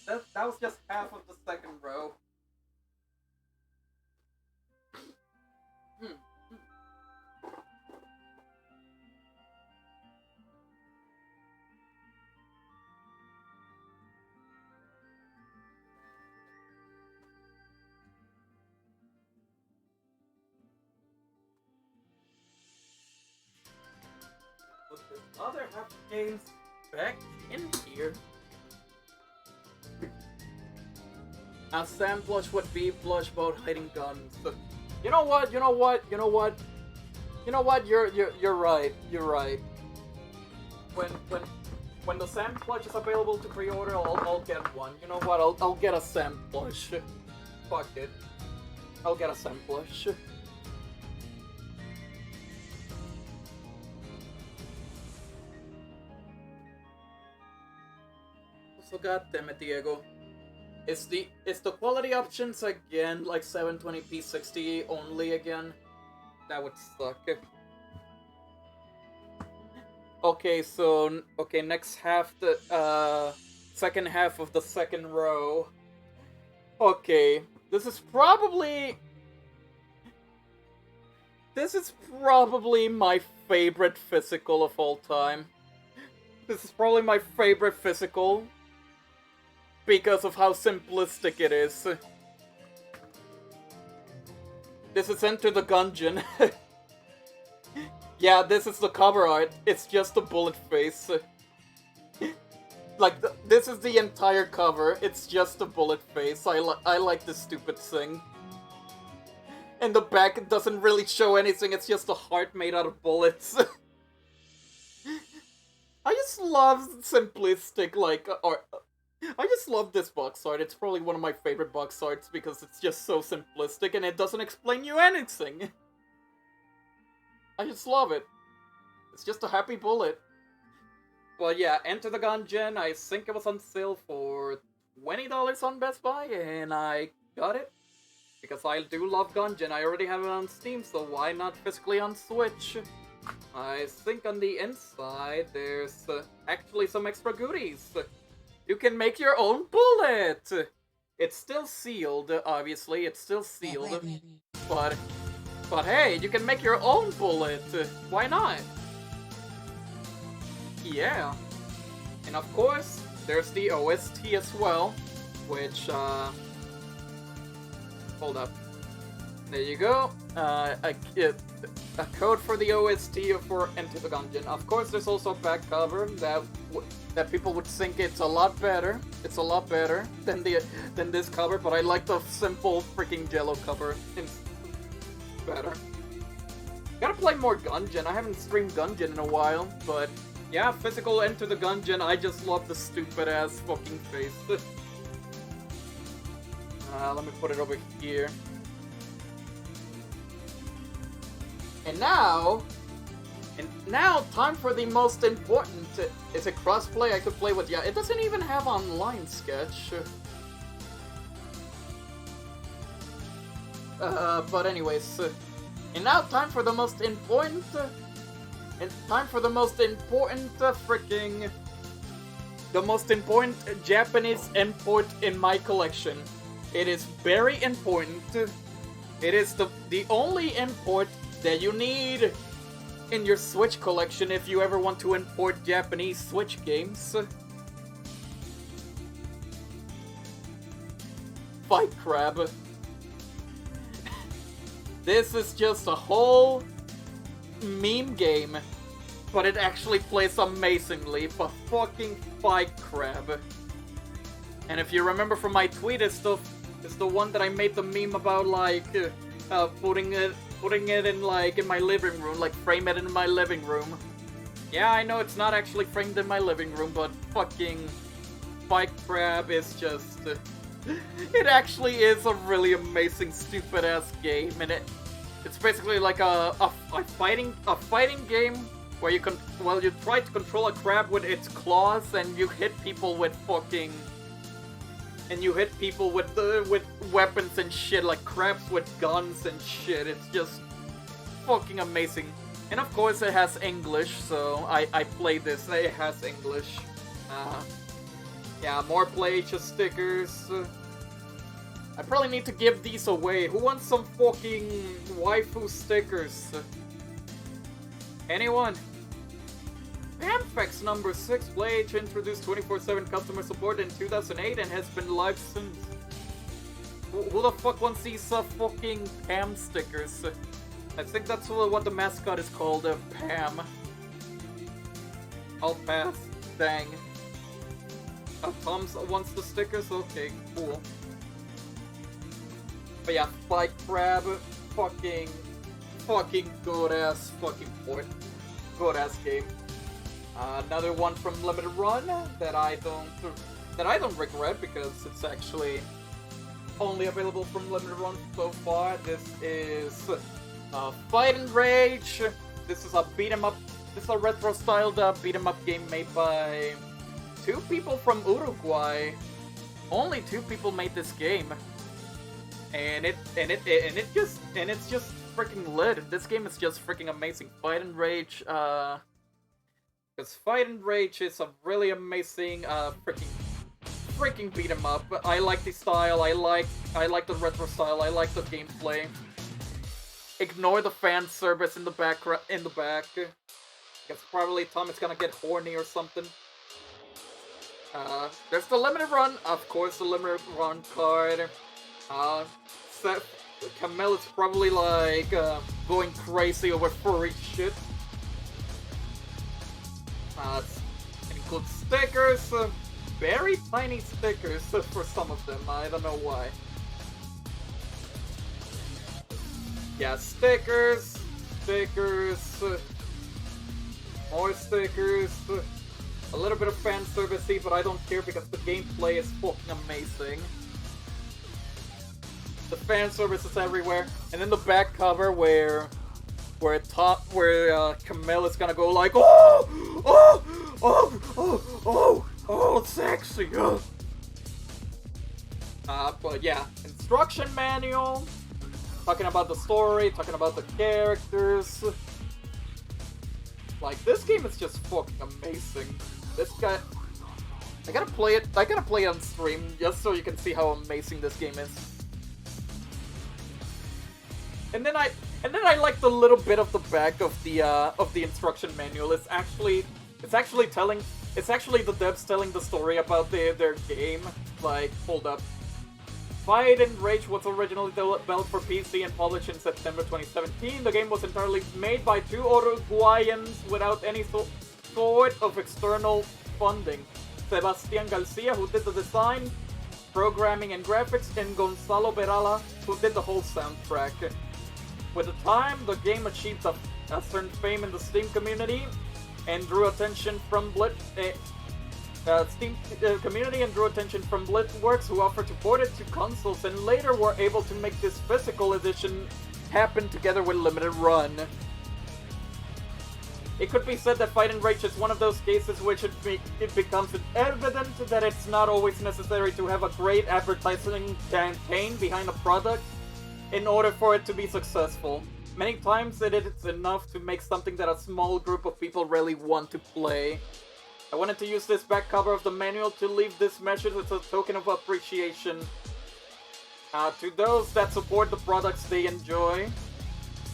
Speaker 1: That was just half of the second row. Put this other half of games back in here. A Sam plush would be plush about hiding guns. You know what? You're right. You're right. When the Sam plush is available to pre-order, I'll get one. You know what? I'll get a Sam plush. Fuck it. I'll get a Sam plush. So goddammit, Diego. Is the quality options again like 720p 60 only again? That would suck. Okay, so next half, the second half of the second row. Okay, this is probably my favorite physical of all time. This is probably my favorite physical because of how simplistic it is. This is Enter the Gungeon. Yeah, this is the cover art. It's just a bullet face. Like, this is the entire cover. It's just a bullet face. I like this stupid thing. And the back, it doesn't really show anything. It's just a heart made out of bullets. I just love simplistic, like, art. I just love this box art. It's probably one of my favorite box arts because it's just so simplistic and it doesn't explain you anything. I just love it. It's just a happy bullet. But yeah, Enter the Gungeon, I think it was on sale for $20 on Best Buy, and I got it. Because I do love Gungeon. I already have it on Steam, so why not physically on Switch? I think on the inside there's actually some extra goodies. You can make your own bullet! It's still sealed, obviously, it's still sealed. But hey, you can make your own bullet! Why not? Yeah. And of course, there's the OST as well, which, hold up. There you go. A code for the OST for Enter the Gungeon. Of course, there's also a back cover that people would think it's a lot better. It's a lot better than this cover, but I like the simple freaking Jello cover. It's better. Gotta play more Gungeon. I haven't streamed Gungeon in a while, but yeah, physical Enter the Gungeon. I just love the stupid ass fucking face. Let me put it over here. And now, time for the most important. Is it crossplay? I could play with. Yeah, it doesn't even have online sketch. But anyways, and now time for the most important. The most important Japanese import in my collection. It is very important. It is the only import that you need in your Switch collection if you ever want to import Japanese Switch games. Fight Crab. This is just a whole meme game, but it actually plays amazingly. But fucking Fight Crab. And if you remember from my tweet, it's the one that I made the meme about, like, putting it in, like, in my living room, like, frame it in my living room. Yeah, I know it's not actually framed in my living room, but fucking Fight Crab is just... it actually is a really amazing, stupid-ass game, and it's basically like a fighting game where you try to control a crab with its claws, and you hit people with fucking... And you hit people with weapons and shit, like crabs with guns and shit. It's just fucking amazing. And of course it has English, so I played this. It has English. Yeah, more PlayHS stickers. I probably need to give these away. Who wants some fucking waifu stickers? Anyone? Ampex number 6, PlayH introduced 24/7 customer support in 2008 and has been live since. Who the fuck wants these fucking Pam stickers? I think that's what the mascot is called, Pam. I'll pass. Dang. Tom wants the stickers? Okay, cool. But yeah, Fight Crab, fucking good ass fucking port. Good ass game. Another one from Limited Run that I don't regret because it's actually only available from Limited Run so far. This is Fight and Rage. This is a beat 'em up. This is a retro-styled beat 'em up game made by two people from Uruguay. Only two people made this game, and it's just freaking lit. This game is just freaking amazing. Fight and Rage. Because Fight and Rage is a really amazing, freaking beat 'em up. I like the style. I like the retro style. I like the gameplay. Ignore the fan service in the back. Because probably Tom is gonna get horny or something. There's the Limited Run, of course, the Limited Run card. Camille is probably like going crazy over furry shit. It includes stickers, very tiny stickers for some of them. I don't know why. Yeah, stickers, more stickers, a little bit of fan servicey, but I don't care because the gameplay is fucking amazing. The fan service is everywhere, and then the back cover where where Camille is gonna go like, oh, oh, oh, oh, oh, oh, sexy. But yeah, instruction manual, talking about the story, talking about the characters. Like, this game is just fucking amazing. This guy, I gotta play it on stream just so you can see how amazing this game is. And then I like the little bit of the back of the instruction manual. It's actually the devs telling the story about their game. Like, hold up. Fight and Rage was originally developed for PC and published in September 2017. The game was entirely made by two Uruguayans without any sort of external funding. Sebastian Garcia, who did the design, programming, and graphics, and Gonzalo Berala, who did the whole soundtrack. With the time, the game achieved a certain fame in the Steam community and drew attention from Blitzworks, who offered to port it to consoles and later were able to make this physical edition happen together with Limited Run. It could be said that Fight and Rage is one of those cases which it becomes evident that it's not always necessary to have a great advertising campaign behind a product in order for it to be successful. Many times it is enough to make something that a small group of people really want to play. I wanted to use this back cover of the manual to leave this message as a token of appreciation to those that support the products they enjoy.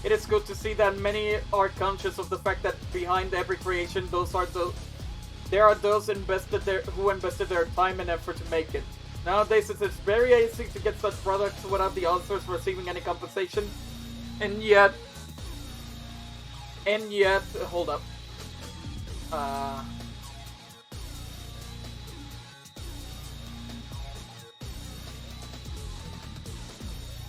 Speaker 1: It is good to see that many are conscious of the fact that behind every creation, there are those who invested their time and effort to make it. Nowadays, it's very easy to get such products without the authors receiving any compensation, and yet, hold up.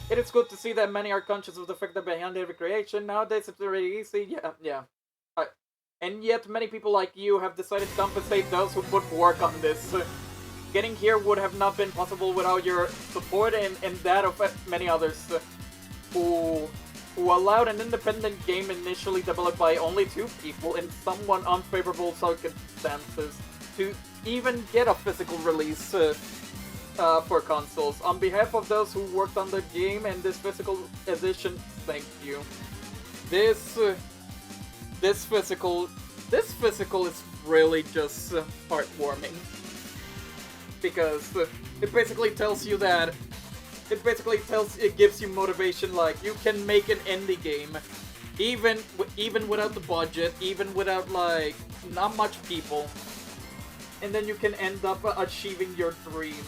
Speaker 1: It is good to see that many are conscious of the fact that behind every creation, nowadays it's very easy, yeah. And yet many people like you have decided to compensate those who put work on this. Getting here would have not been possible without your support and that of many others who allowed an independent game initially developed by only 2 people in somewhat unfavorable circumstances to even get a physical release for consoles. On behalf of those who worked on the game and this physical edition, thank you. This physical is really just heartwarming. Because it basically gives you motivation, like, you can make an indie game even without the budget, even without, like, not much people, and then you can end up achieving your dreams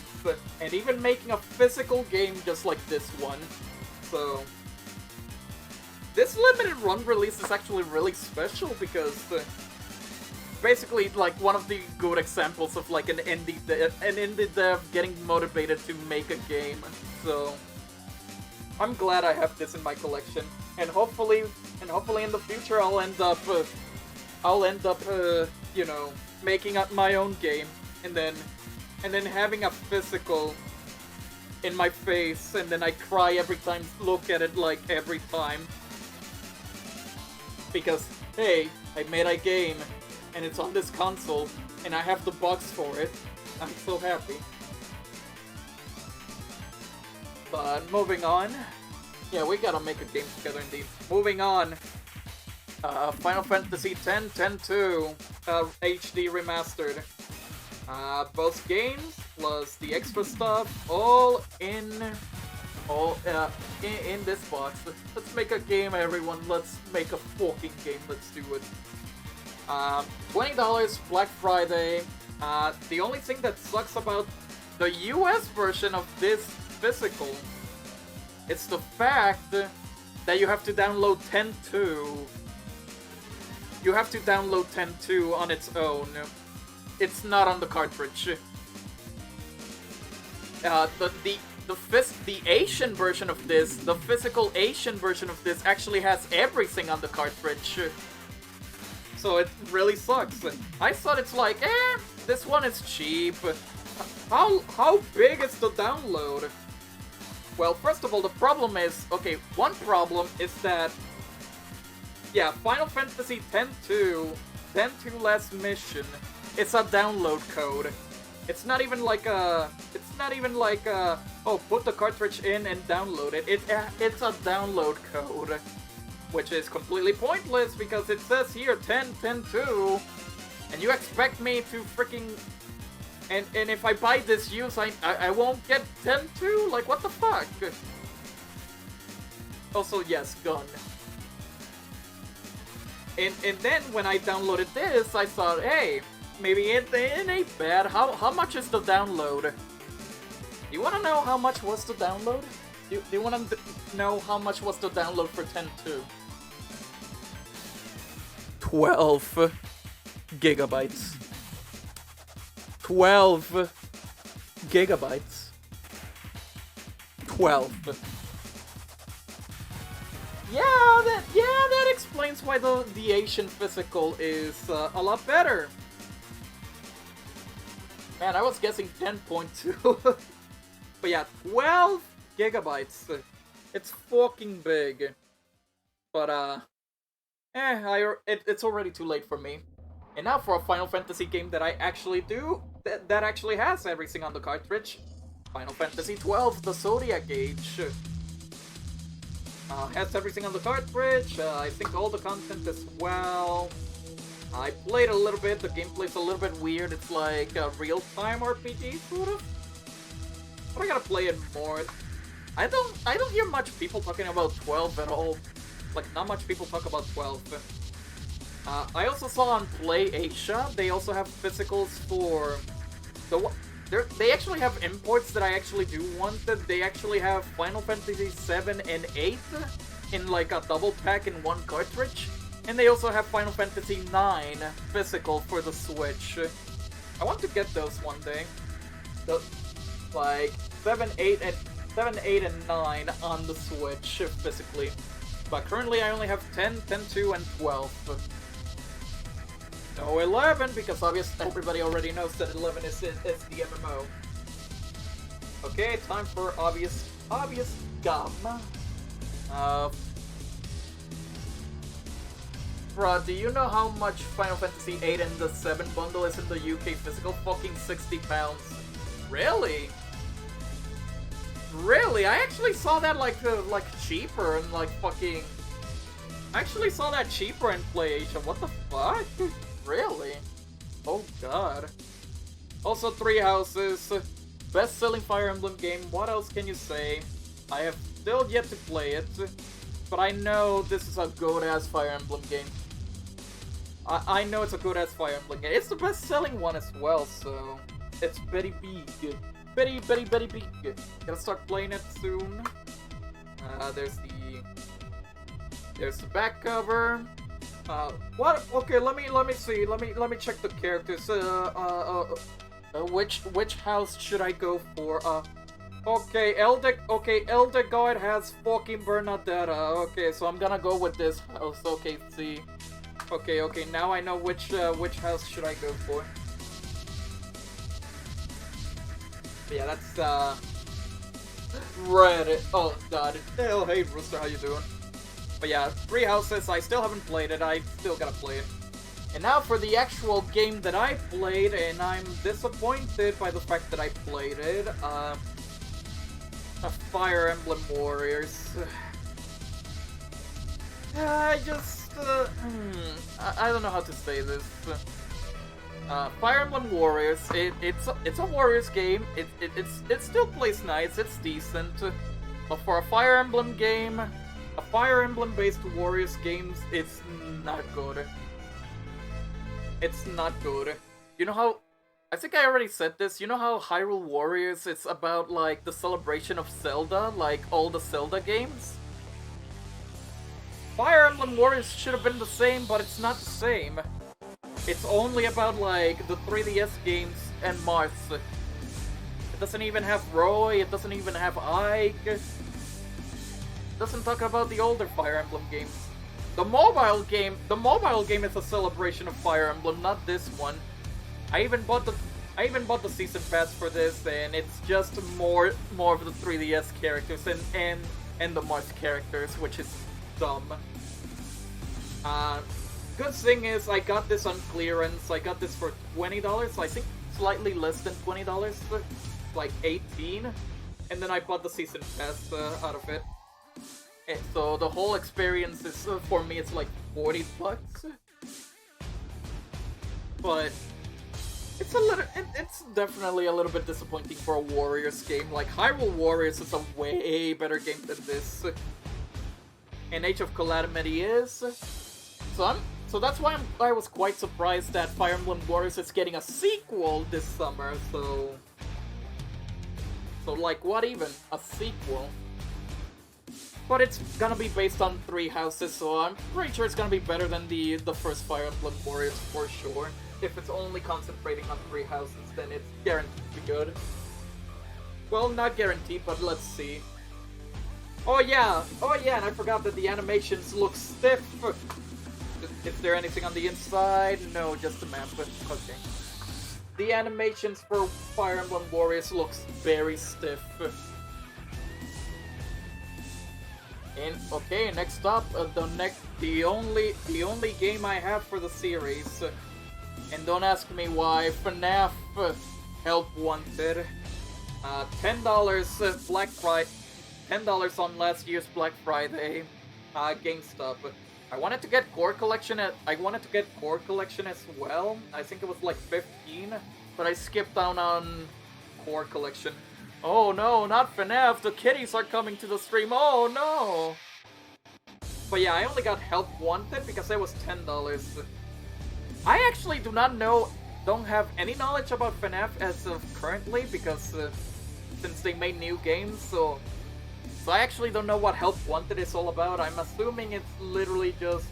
Speaker 1: and even making a physical game just like this one. So this limited run release is actually really special because basically like one of the good examples of like an indie dev getting motivated to make a game. So I'm glad I have this in my collection, and hopefully in the future I'll end up you know, making up my own game and then having a physical in my face, and then I cry every time, look at it like every time, because hey, I made a game and it's on this console and I have the box for it. I'm so happy. But moving on, yeah, we gotta make a game together indeed. Moving on, Final Fantasy X 10-2 HD remastered. Both games plus the extra stuff, all in this box. Let's make a game, everyone. Let's make a fucking game. Let's do it. $20 Black Friday. The only thing that sucks about the US version of this physical, it's the fact that you have to download 10.2. You have to download 10.2 on its own. It's not on the cartridge. The Asian version of this, the physical Asian version of this, actually has everything on the cartridge. So it really sucks. I thought it's like, this one is cheap. How big is the download? Well, first of all, the problem is, okay, one problem is that Yeah, Final Fantasy X-2, X-2 Last Mission. It's a download code. It's not even like a. Oh, put the cartridge in and download it. It's a download code, which is completely pointless because it says here 10.2, and you expect me to freaking. And if I buy this use, I won't get 10.2? Like, what the fuck? Also, yes, gun. And then when I downloaded this, I thought, hey, maybe it ain't bad. How much is the download? You wanna know how much was the download? Do you wanna know how much was the download for 10.2? 12 gigabytes. 12 gigabytes. 12. Yeah, that explains why the Asian physical is a lot better. Man, I was guessing 10.2. But yeah, 12 gigabytes. It's fucking big. But it's already too late for me. And now for a Final Fantasy game that I actually do, that actually has everything on the cartridge. Final Fantasy XII, the Zodiac Age. Has everything on the cartridge, I think all the content as well. I played a little bit, the gameplay's a little bit weird, it's like a real-time RPG, sort of. But I gotta play it more. I don't hear much people talking about 12 at all. Like, not much people talk about 12. I also saw on Play Asia, they also have physicals for... They actually have imports that I actually do want. They actually have Final Fantasy 7 and 8 in like a double pack in one cartridge. And they also have Final Fantasy 9 physical for the Switch. I want to get those one day. Like 7, 8, and 9 on the Switch physically. But currently I only have 10, 10.2, and 12. No 11, because obviously everybody already knows that 11 is the MMO. Okay, time for obvious gum. Bruh, do you know how much Final Fantasy 8 and the 7 bundle is in the UK physical? Fucking £60. Really? Really? I actually saw that like cheaper and like fucking... I actually saw that cheaper in PlayAsia. What the fuck? Really? Oh god. Also, Three Houses. Best-selling Fire Emblem game. What else can you say? I have still yet to play it. But I know this is a good-ass Fire Emblem game. I know it's a good-ass Fire Emblem game. It's the best-selling one as well, so... It's very big. Very big. Gotta start playing it soon. There's the back cover. What? Okay, let me see. Let me check the characters. Which house should I go for? Okay, Eldegard has fucking Bernadetta. Okay, so I'm gonna go with this house. Okay, see. Okay, now I know which house should I go for. But yeah, that's, Reddit. Oh, god. Oh, hey, Rooster, how you doing? But yeah, Three Houses, I still haven't played it, I still gotta play it. And now for the actual game that I played, and I'm disappointed by the fact that I played it, Fire Emblem Warriors. I don't know how to say this. Fire Emblem Warriors, it's a Warriors game, it still plays nice, it's decent, but for a Fire Emblem game, a Fire Emblem based Warriors games, it's not good. It's not good. You know how, I think I already said this, you know how Hyrule Warriors, it's about like the celebration of Zelda, like all the Zelda games? Fire Emblem Warriors should have been the same, but it's not the same. It's only about like the 3DS games and Marth. It doesn't even have Roy, it doesn't even have Ike. It doesn't talk about the older Fire Emblem games. The mobile game is a celebration of Fire Emblem, not this one. I even bought the season pass for this, and it's just more of the 3DS characters and the Marth characters, which is dumb. Uh, Good thing is I got this on clearance. I got this for $20. I think slightly less than $20, like 18. And then I bought the season pass out of it. And so the whole experience is for me it's like $40. But it's it's definitely a little bit disappointing for a Warriors game. Like Hyrule Warriors is a way better game than this. And Age of Calamity is. So that's why I was quite surprised that Fire Emblem Warriors is getting a sequel this summer. So like what even? A sequel? But it's gonna be based on 3 houses, so I'm pretty sure it's gonna be better than the first Fire Emblem Warriors for sure. If it's only concentrating on 3 houses, then it's guaranteed to be good. Well, not guaranteed, but let's see. Oh yeah, and I forgot that the animations look stiff. Is there anything on the inside? No, just the map. Okay. The animations for Fire Emblem Warriors looks very stiff. And okay, next up, the only game I have for the series, and don't ask me why, FNAF Help Wanted, $10 Black Friday, $10 on last year's Black Friday, GameStop. I wanted to get Core Collection as well. I think it was like 15, but I skipped down on Core Collection. Oh no, not FNAF, the kitties are coming to the stream, oh no! But yeah, I only got Help Wanted because it was $10. I actually don't have any knowledge about FNAF as of currently because since they made new games, so I actually don't know what Help Wanted is all about. I'm assuming it's literally just...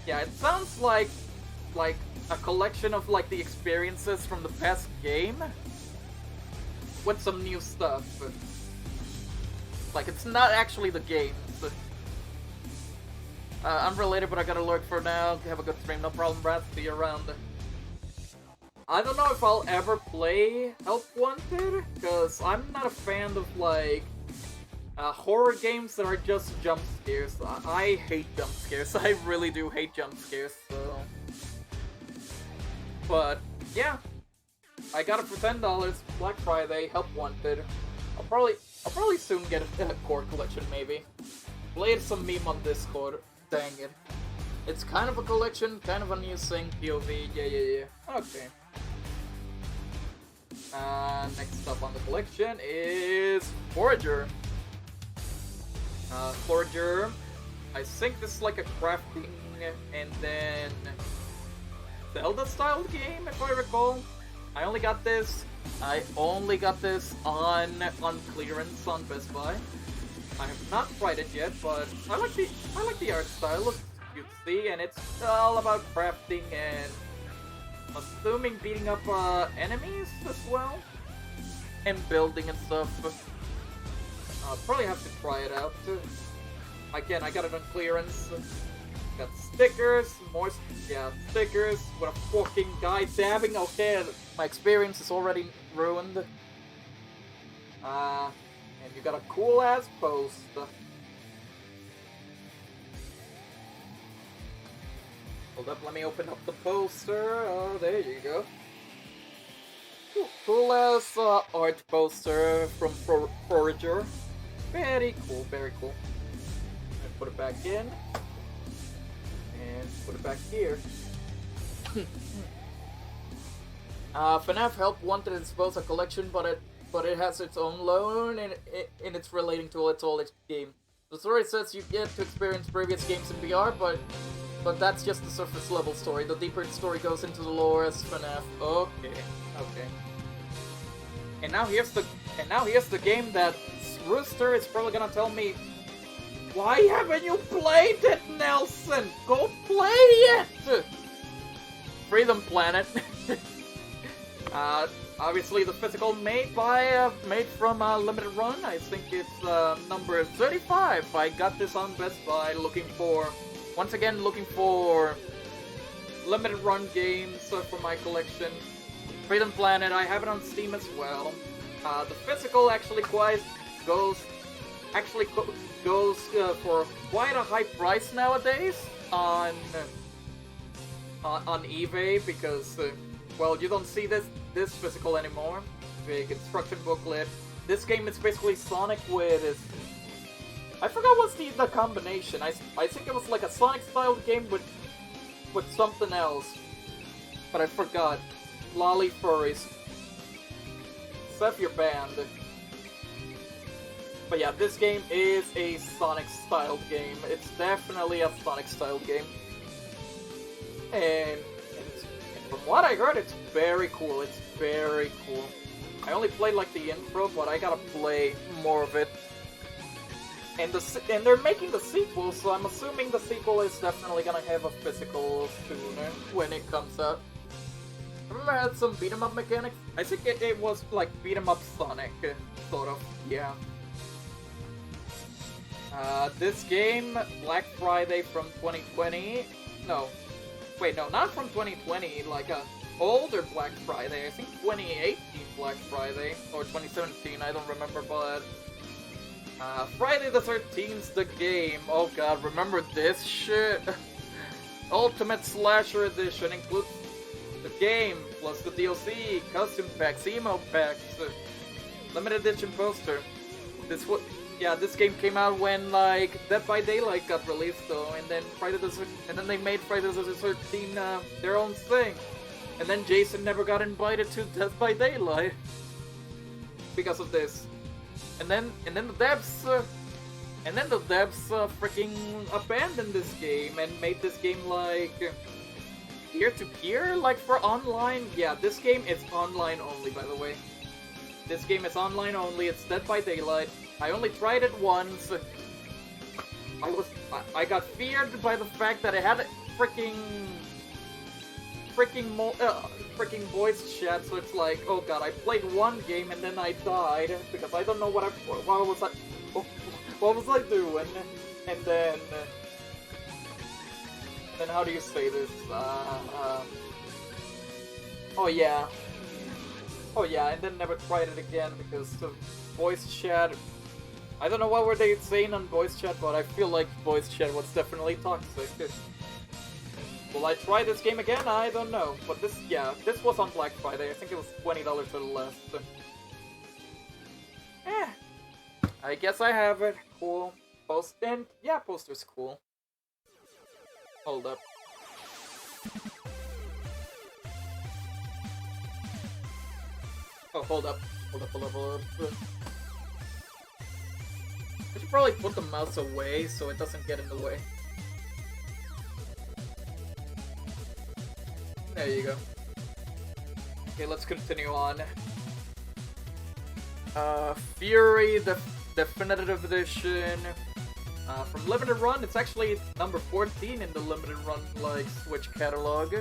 Speaker 1: yeah, it sounds like a collection of like the experiences from the past game with some new stuff. Like, it's not actually the game. Unrelated, but I gotta lurk for now. Have a good stream, no problem, Brad. See you around. I don't know if I'll ever play Help Wanted, because I'm not a fan of, like, horror games that are just jump scares. I hate jump scares. I really do hate jump scares, so... But, yeah. I got it for $10, Black Friday, Help Wanted. I'll probably soon get a Core Collection, maybe. Played some meme on Discord. Dang it. It's kind of a collection, kind of a new thing, POV, yeah. Okay. Next up on the collection is Forager. Forager, I think this is like a crafting and then Zelda-style game, if I recall. I only got this on clearance on Best Buy. I have not tried it yet, but I like the art style. It looks cute to see, and it's all about crafting and assuming beating up enemies as well, and building and stuff. I'll probably have to try it out. Again, I got it on clearance. Got stickers, stickers with a fucking guy dabbing. Okay, my experience is already ruined. And you got a cool ass post. Hold up, let me open up the poster. Oh, there you go. Cool ass art poster from Forager. Very cool, very cool. And put it back in. And put it back here. FNAF Help Wanted is both a collection, but it has its own loan, and it's relating to its old game. The story says you get to experience previous games in VR, but that's just the surface level story. The deeper story goes into the lore as FNAF. Okay. And now here's the game that Rooster is probably gonna tell me, why haven't you played it, Nelson? Go play it! Freedom Planet. Obviously the physical made from Limited Run. I think it's number 35. I got this on Best Buy looking for Limited Run games for my collection. Freedom Planet, I have it on Steam as well. The physical actually goes actually goes for quite a high price nowadays on eBay because well, you don't see this physical anymore. Big instruction booklet. This game is basically Sonic with I forgot what's the combination. I think it was like a Sonic style game with something else, but I forgot. Lolly Furries. Seth your band. But yeah, this game is a Sonic-styled game. It's definitely a Sonic-styled game. And from what I heard, it's very cool. It's very cool. I only played like the intro, but I gotta play more of it. And they're making the sequel, so I'm assuming the sequel is definitely gonna have a physical sooner when it comes out. Remember, it had some beat 'em up mechanics? I think it was like beat 'em up Sonic, sort of. Yeah. This game, Black Friday from 2020. No. Wait, no, not from 2020, like a older Black Friday. I think 2018 Black Friday, or 2017, I don't remember, but... Friday the 13th, the game. Oh god, remember this shit? Ultimate Slasher Edition includes the game, plus the DLC, custom packs, emo packs, limited edition poster. This game came out when like Dead by Daylight got released though, and then they made Friday the 13th their own thing, and then Jason never got invited to Dead by Daylight because of this, and then the devs freaking abandoned this game and made this game like peer-to-peer, like for online. Yeah, this game is online only, by the way. This game is online only. It's Dead by Daylight. I only tried it once. I got feared by the fact that it had freaking voice chat. So it's like, oh god, I played one game and then I died because I don't know what was I doing? And then how do you say this? Oh yeah, and then never tried it again because the voice chat. I don't know what were they saying on voice chat, but I feel like voice chat was definitely toxic. Will I try this game again? I don't know. But this was on Black Friday. I think it was $20 or less. I guess I have it. Cool. Poster's cool. Hold up. Oh, hold up. I should probably put the mouse away so it doesn't get in the way. There you go. Okay, let's continue on. Fury, the Definitive Edition. From Limited Run, it's actually number 14 in the Limited Run, like, Switch catalog.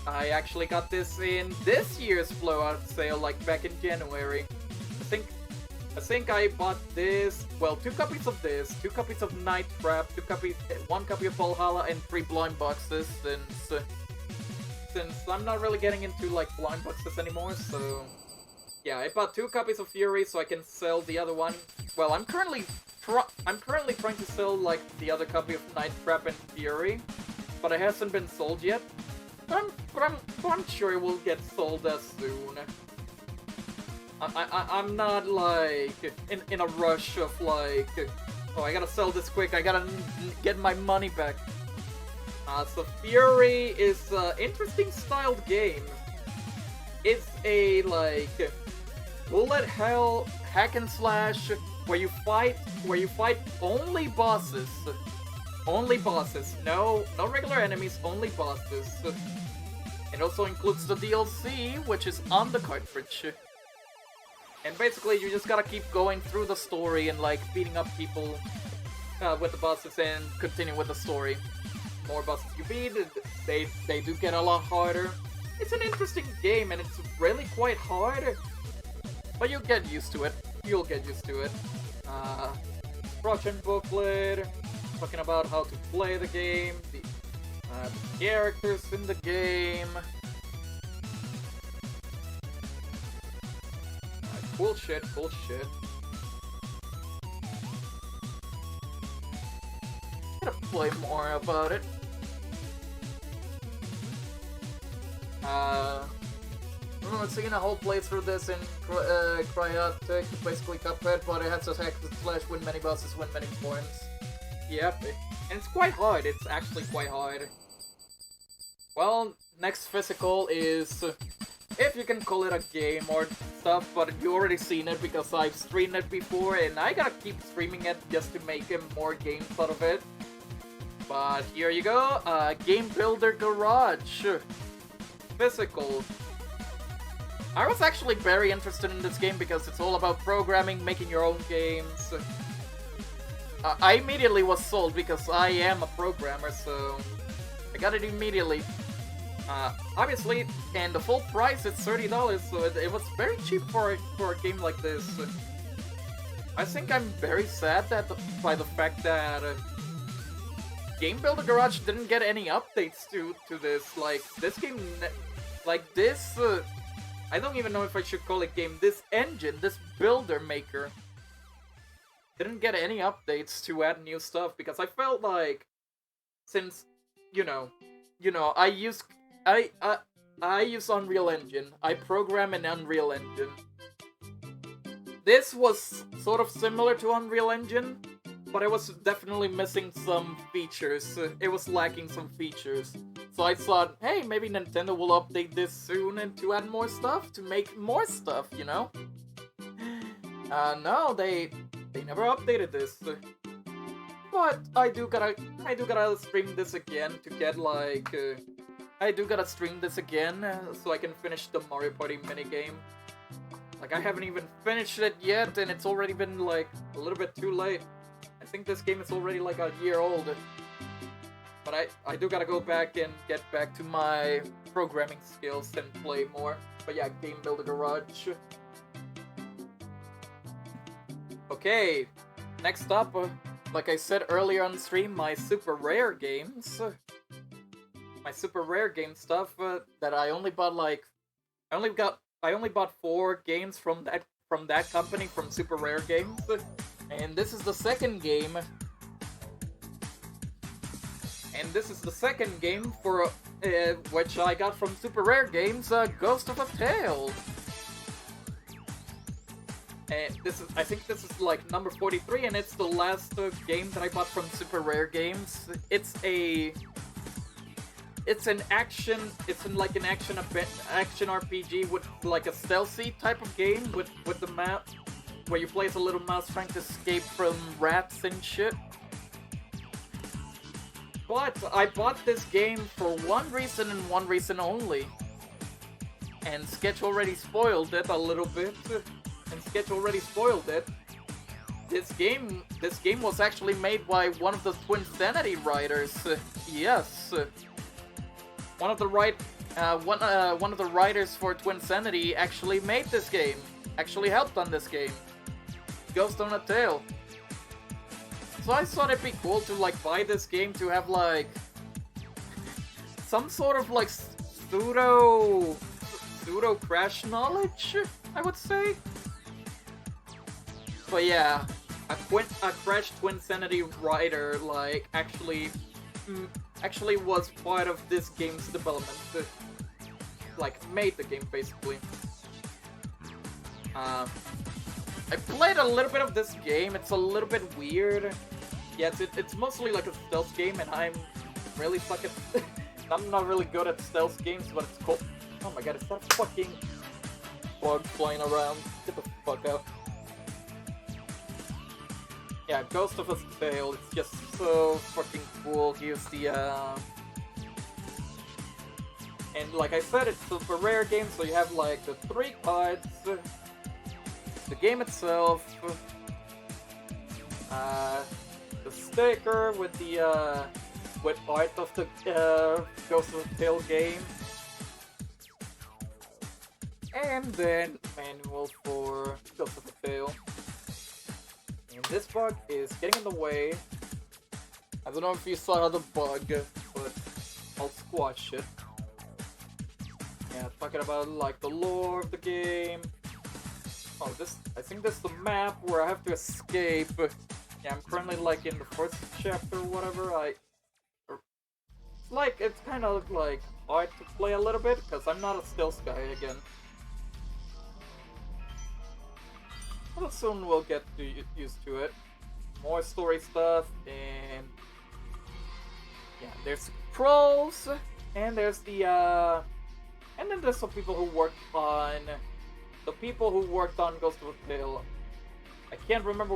Speaker 1: I actually got this in this year's blowout sale, like back in January. I think I bought this, well, 2 copies of this, 2 copies of Night Trap, 1 copy of Valhalla, and 3 blind boxes, since I'm not really getting into, like, blind boxes anymore, so... Yeah, I bought 2 copies of Fury so I can sell the other one. Well, I'm currently trying to sell, like, the other copy of Night Trap and Fury, but it hasn't been sold yet. But I'm sure it will get sold as soon. I'm not, like, in a rush of, like, oh, I gotta sell this quick, I gotta get my money back. So Fury is an interesting styled game. It's a, like, bullet hell hack and slash where you fight only bosses. Only bosses. No regular enemies, only bosses. It also includes the DLC, which is on the cartridge. And basically, you just gotta keep going through the story and, like, beating up people with the bosses and continue with the story. More bosses you beat, they do get a lot harder. It's an interesting game, and it's really quite hard. But you'll get used to it. You'll get used to it. Instruction booklet, talking about how to play the game, the characters in the game. cool shit, cool shit. Gotta play more about it. I'm seeing a whole playthrough this in Cryotic, basically Cuphead, but it has to hack the slash, win many bosses, win many points. Yep, and it's quite hard, it's actually quite hard. Well, next physical is, if you can call it a game or stuff, but you already seen it because I've streamed it before, and I gotta keep streaming it just to make more games out of it. But here you go, Game Builder Garage. Physical. I was actually very interested in this game because it's all about programming, making your own games. I immediately was sold because I am a programmer, so I got it immediately. Obviously, and the full price is $30, so it was very cheap for a game like this. I think I'm very sad by the fact that Game Builder Garage didn't get any updates to this. Like, this game, like this, I don't even know if I should call it game. This engine, this builder maker, didn't get any updates to add new stuff because I felt like, since, you know, I use Unreal Engine. I program in Unreal Engine. This was sort of similar to Unreal Engine, but it was definitely missing some features. It was lacking some features. So I thought, hey, maybe Nintendo will update this soon and to add more stuff, to make more stuff, you know? No, they never updated this. But I do gotta stream this again to get like, I do gotta stream this again so I can finish the Mario Party minigame. Like, I haven't even finished it yet, and it's already been like a little bit too late. I think this game is already like a year old. But I do gotta go back and get back to my programming skills and play more. But yeah, Game Builder Garage. Okay, next up, like I said earlier on the stream, my super rare games. My super rare game stuff that I only bought like, I only bought 4 games from that company, from Super Rare Games, and this is the second game. And this is the second game for which I got from Super Rare Games, Ghost of a Tale. And I think this is like number 43, and it's the last game that I bought from Super Rare Games. It's an action RPG with like a stealthy type of game with the map where you play as a little mouse trying to escape from rats and shit. But I bought this game for one reason and one reason only. And Sketch already spoiled it a little bit. This game was actually made by one of the Twinsanity writers. Yes. One of the writers for Twinsanity actually made this game. Actually helped on this game. Ghost of a Tale. So I thought it'd be cool to like buy this game to have like some sort of like pseudo crash knowledge, I would say. But yeah, a Crash Twinsanity writer like actually was part of this game's development. Like made the game basically. I played a little bit of this game. It's a little bit weird. Yeah, it's mostly like a stealth game, and I'm really fucking... I'm not really good at stealth games, but it's cool. Oh my god, is that fucking bug flying around? Get the fuck out. Yeah, Ghost of a Tale, it's just so fucking cool. Here's the, and like I said, it's a super rare game, so you have like the 3 cards, the game itself, the sticker with the, with art of the, Ghost of a Tale game, and then manual for Ghost of a Tale. And this bug is getting in the way. I don't know if you saw the bug, but I'll squash it. Yeah, talking about like the lore of the game, Oh, I think this is the map where I have to escape. Yeah, I'm currently like in the first chapter or whatever. It's kind of like hard to play a little bit because I'm not a stealth guy again. But soon we'll get used to it. More story stuff, and yeah, there's pros, and there's and then there's some people who worked on Ghost of a Tale. I can't remember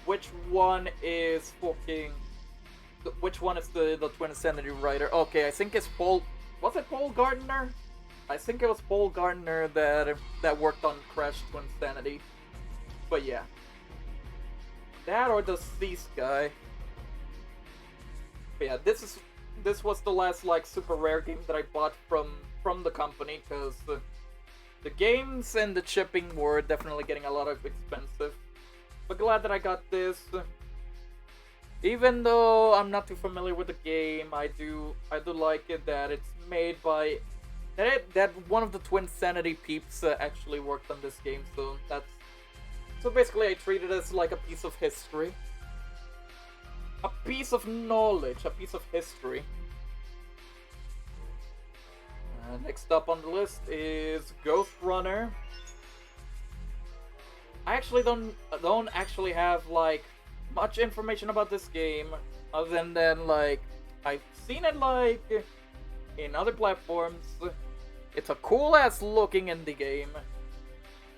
Speaker 1: which one is which one is the Twinsanity writer. Okay, I think it's Paul. Was it Paul Gardner? I think it was Paul Gardner that worked on Crash Twinsanity. But yeah, that or the Cease guy. But yeah, this was the last like super rare game that I bought from the company because the games and the shipping were definitely getting a lot of expensive. But glad that I got this. Even though I'm not too familiar with the game, I do like it that it's made by that one of the Twinsanity peeps actually worked on this game. So basically I treat it as like a piece of history, a piece of knowledge, a piece of history. Next up on the list is Ghost Runner. I actually don't actually have like much information about this game other than like I've seen it like in other platforms. It's a cool ass looking indie game,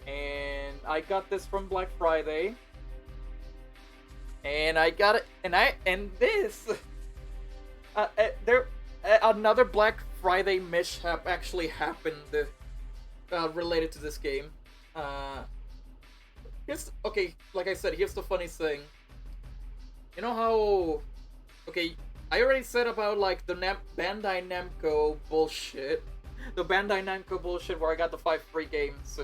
Speaker 1: and I got this from Black Friday, and I got it, and this another Black Friday mishap actually happened related to this game. Like I said, here's the funny thing. You know how... Okay, I already said about, like, the Bandai Namco bullshit. The Bandai Namco bullshit where I got the 5 free games.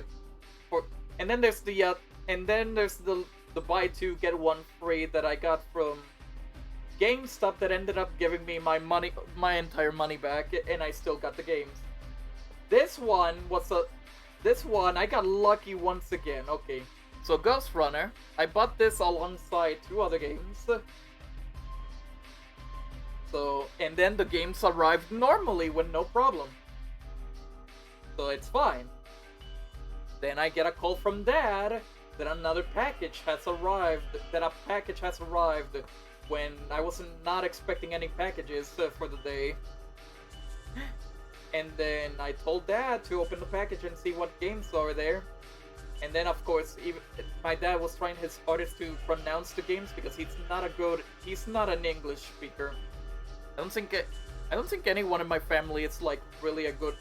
Speaker 1: And then there's the buy 2, get 1 free that I got from GameStop that ended up giving me my entire money back, and I still got the games. This one, I got lucky once again. Okay. So Ghost Runner, I bought this alongside 2 other games. And then the games arrived normally with no problem. So it's fine. Then I get a call from Dad that another package has arrived, when I wasn't not expecting any packages for the day. And then I told Dad to open the package and see what games are there. And then, of course, even my dad was trying his hardest to pronounce the games because he's not an English speaker. I don't think anyone in my family is like really a good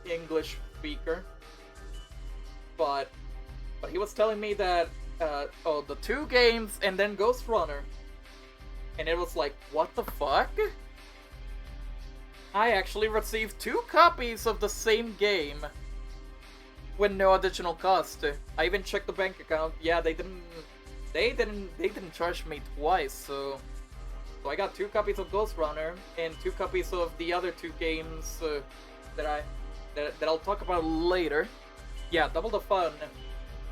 Speaker 1: English speaker. But he was telling me that the 2 games and then Ghost Runner, and it was like, what the fuck? I actually received 2 copies of the same game with no additional cost. I even checked the bank account. Yeah, they didn't charge me twice. So I got 2 copies of Ghost Runner and 2 copies of the other 2 games that I'll talk about later. Yeah, Double the Fun.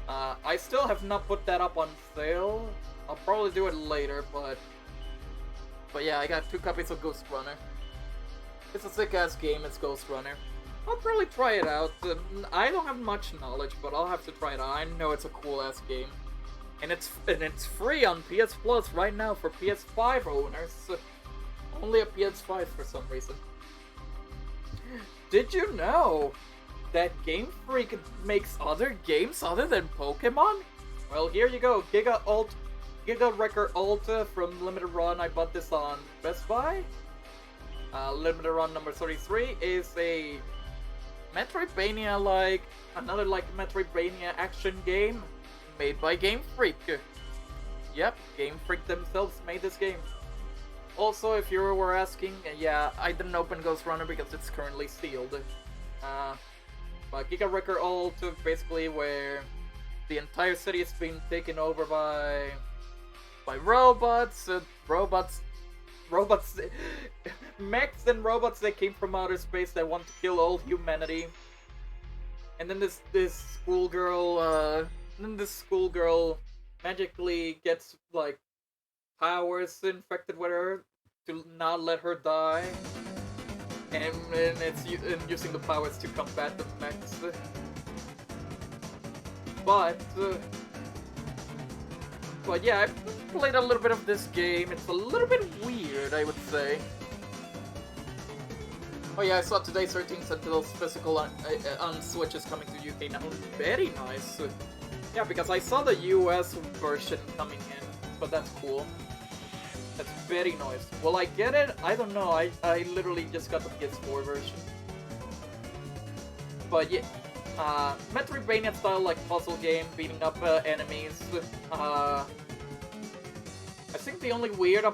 Speaker 1: I still have not put that up on sale. I'll probably do it later, but yeah, I got 2 copies of Ghost Runner. It's a sick ass game. It's Ghost Runner. I'll probably try it out. I don't have much knowledge, but I'll have to try it out. I know it's a cool ass game, and it's free on PS Plus right now for PS5 owners. Only a PS5 for some reason. Did you know that Game Freak makes other games other than Pokemon? Well, here you go. Giga Wrecker Ultra from Limited Run. I bought this on Best Buy. Limited Run number 33 is a Metroidvania, another Metroidvania action game made by Game Freak. Yep, Game Freak themselves made this game. Also, if you were asking, yeah, I didn't open Ghost Runner because it's currently sealed. But Giga Wrecker Ultra, basically where the entire city is being taken over by robots, mechs and robots that came from outer space that want to kill all humanity. And then this schoolgirl then this schoolgirl magically gets like powers infected with her to not let her die, and using the powers to combat the mechs. But yeah, I played a little bit of this game. It's a little bit weird, I would say. Oh yeah, I saw today 13 Sentinels physical on Switch is coming to UK now. Very nice. Yeah, because I saw the US version coming in, but that's cool. That's very nice. Will I get it? I don't know. I literally just got the PS4 version. But yeah, Metroidvania style like puzzle game, beating up enemies. I think the only weird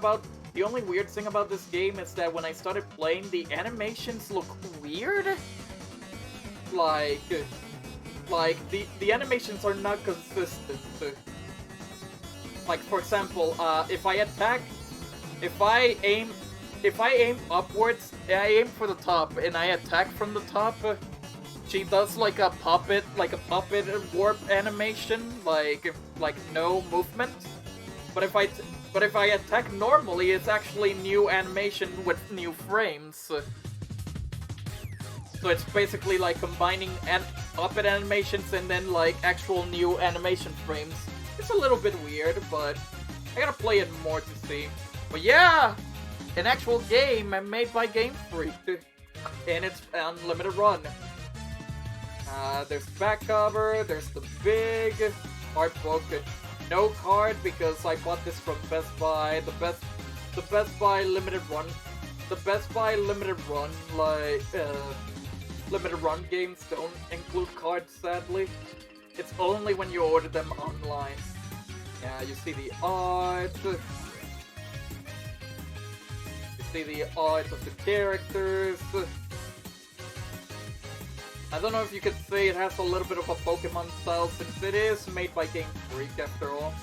Speaker 1: thing about this game is that when I started playing, the animations look weird. Like the animations are not consistent. Like for example, if I aim upwards, I aim for the top and I attack from the top. She does like a puppet warp animation, like no movement. But if I attack normally, it's actually new animation with new frames. So it's basically like combining puppet animations and then like actual new animation frames. It's a little bit weird, but I gotta play it more to see. But yeah, an actual game made by Game Freak, and it's unlimited run. There's the back cover, there's the big art book. No card because I bought this from Best Buy. The Best Buy limited run limited run games don't include cards, sadly. It's only when you order them online. Yeah, you see the art. You see the art of the characters. I don't know if you could say it has a little bit of a Pokemon style, since it is made by Game Freak after all.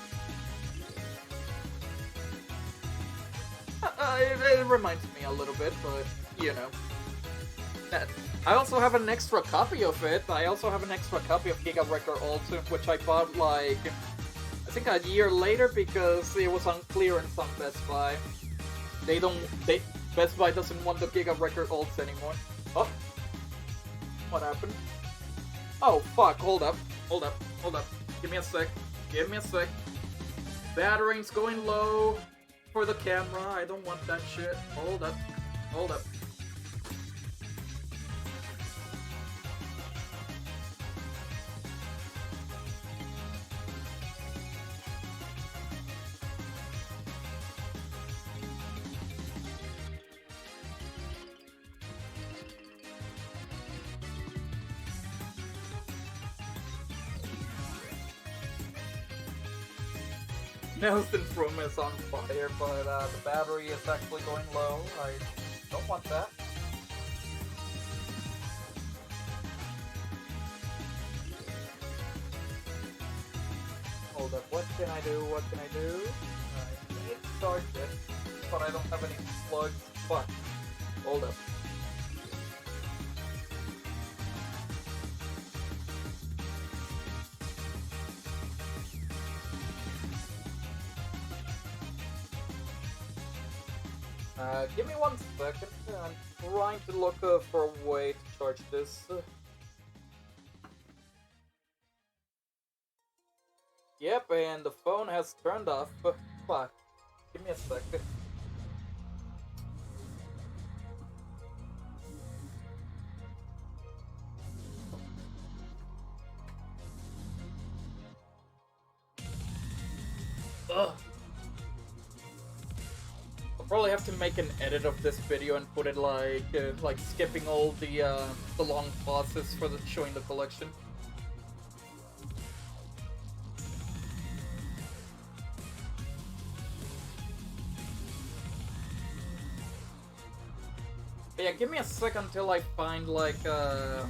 Speaker 1: It reminds me a little bit, but you know. I also have an extra copy of it. I also have an extra copy of Giga Wrecker Ultra, which I bought like I think a year later because it was on clearance on Best Buy. Best Buy doesn't want the Giga Wrecker Ults anymore. Oh. What happened? Oh, fuck. Hold up. Give me a sec. Battery's going low for the camera. I don't want that shit. Hold up. Nelson's room is on fire, but the battery is actually going low. I don't want that. Hold up, what can I do? I need to charge it, but I don't have any plugs. Fuck. Hold up. Give me 1 second. I'm trying to look for a way to charge this. Yep, and the phone has turned off. Fuck. Give me a second. Ugh. Probably have to make an edit of this video and put it like skipping all the long pauses for showing the collection. But yeah, give me a sec until I find like a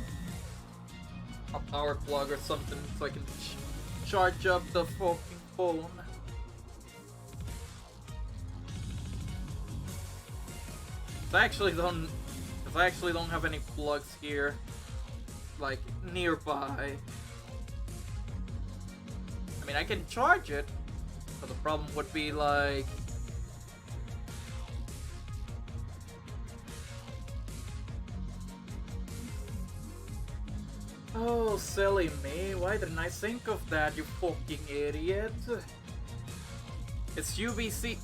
Speaker 1: power plug or something so I can charge up the fucking phone. I actually don't have any plugs here, like nearby. I mean, I can charge it, but the problem would be like... Oh, silly me. Why didn't I think of that, you fucking idiot? It's UBC...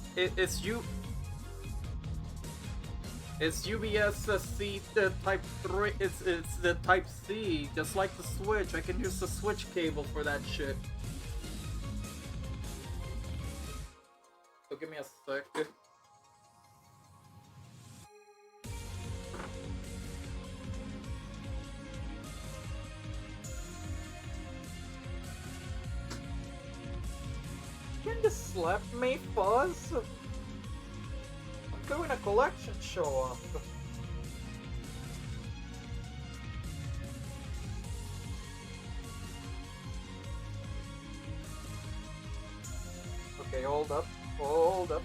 Speaker 1: It's UBS-C Type 3. It's the Type C, just like the Switch. I can use the Switch cable for that shit. So give me a sec. Can you slap me, Fuzz? I'm doing a collection show-off. Okay, hold up. Hold up.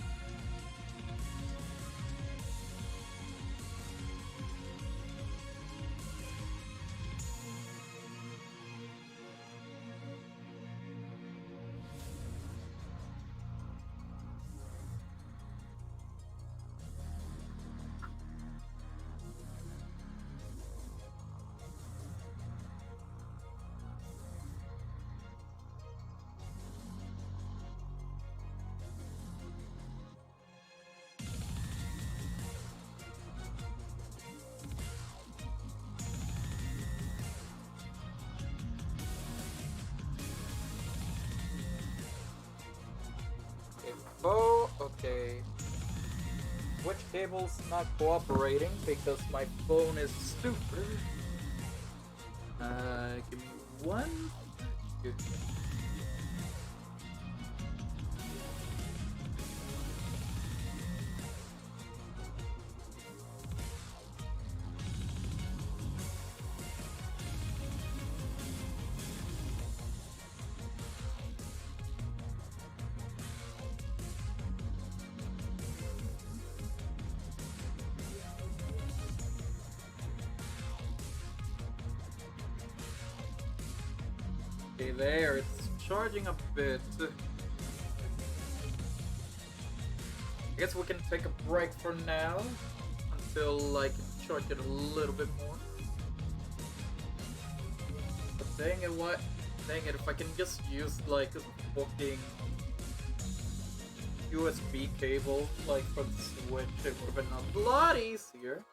Speaker 1: Oh, okay. Switch cable's not cooperating because my phone is stupid. Give me one. Good. Okay, there, it's charging a bit. I guess we can take a break for now until I can charge it a little bit more. But dang it, what? Dang it, if I can just use like a fucking USB cable, like for the Switch, it would have been a lot easier.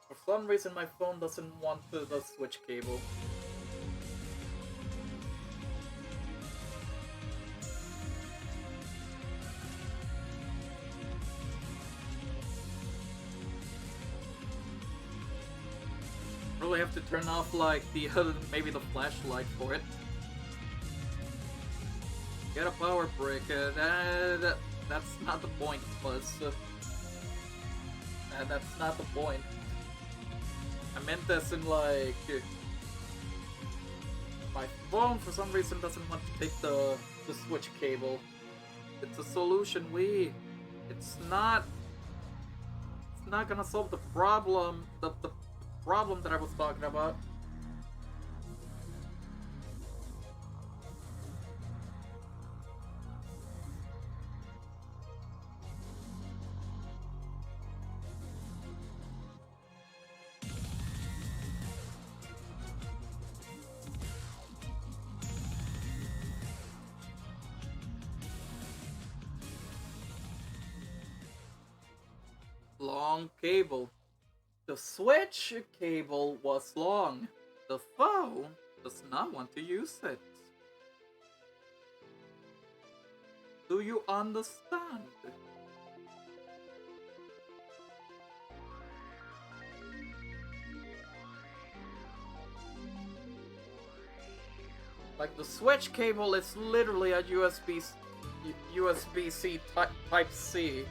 Speaker 1: For some reason, my phone doesn't want the Switch cable. Really have to turn off like the maybe the flashlight for it. Get a power brick. That's not the point, Buzz. That's not the point. I meant this in like my phone for some reason doesn't want to take the Switch cable. It's a solution. It's not gonna solve the problem. The problem that I was talking about. Long cable. The Switch cable was long. The phone does not want to use it. Do you understand? Like the Switch cable is literally a USB-C Type C.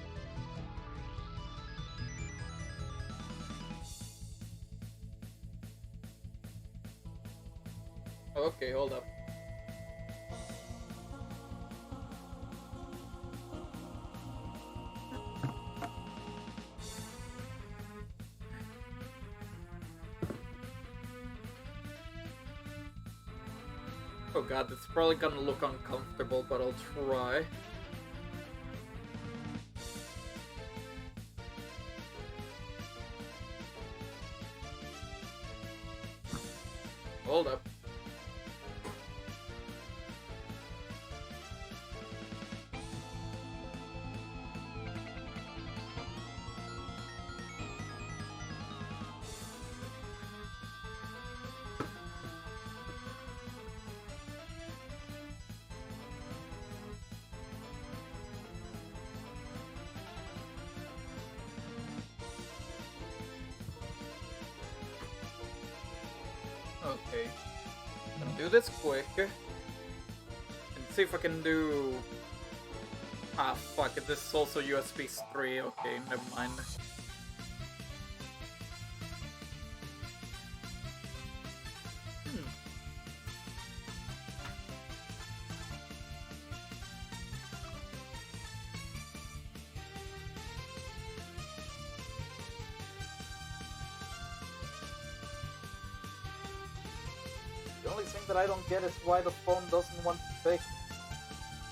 Speaker 1: Okay, hold up. Oh god, it's probably gonna look uncomfortable, but I'll try. Hold up. Okay. Gonna do this quick. And see if I can do... Ah, fuck it, this is also USB 3. Okay, never mind. The only thing that I don't get is why the phone doesn't want to take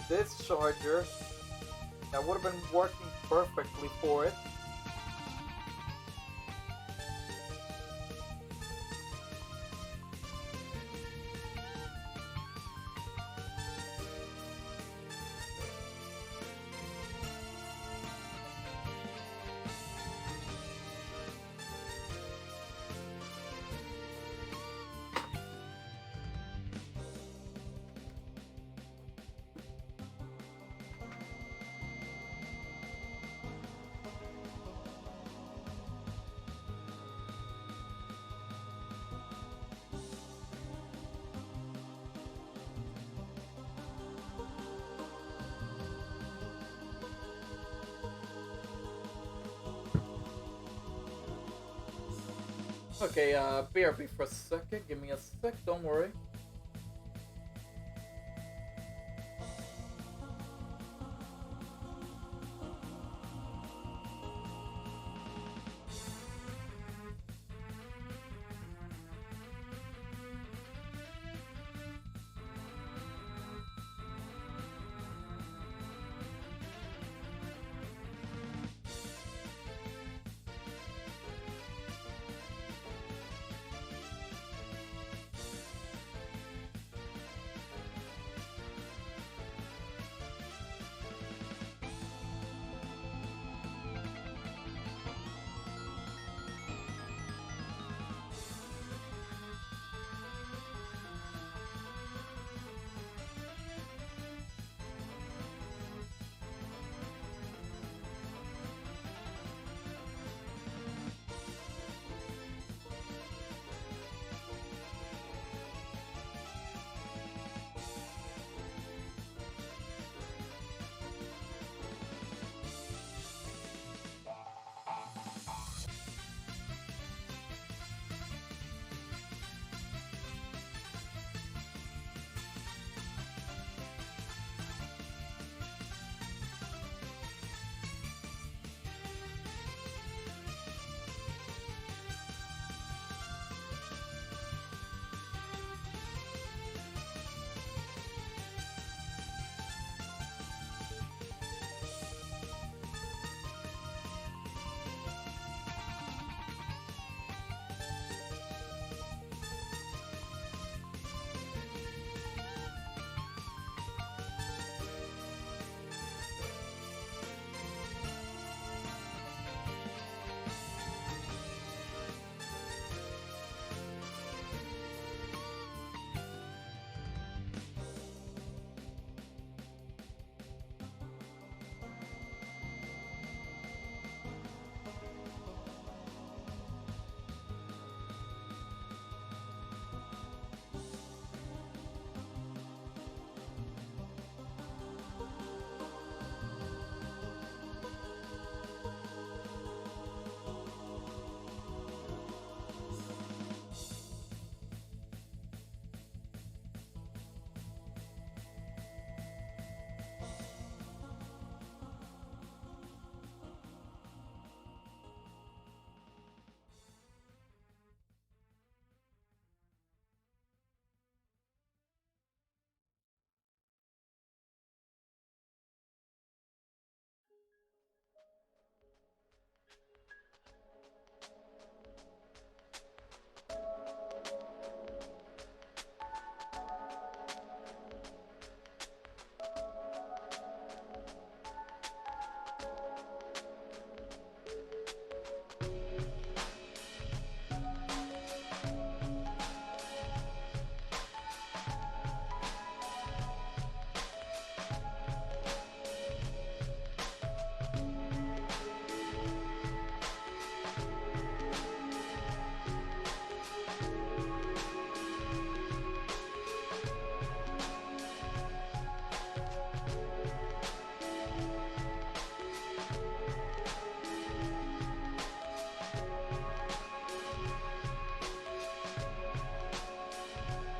Speaker 1: this charger. That would have been working perfectly for it. Okay, BRB for a second. Give me a sec, don't worry.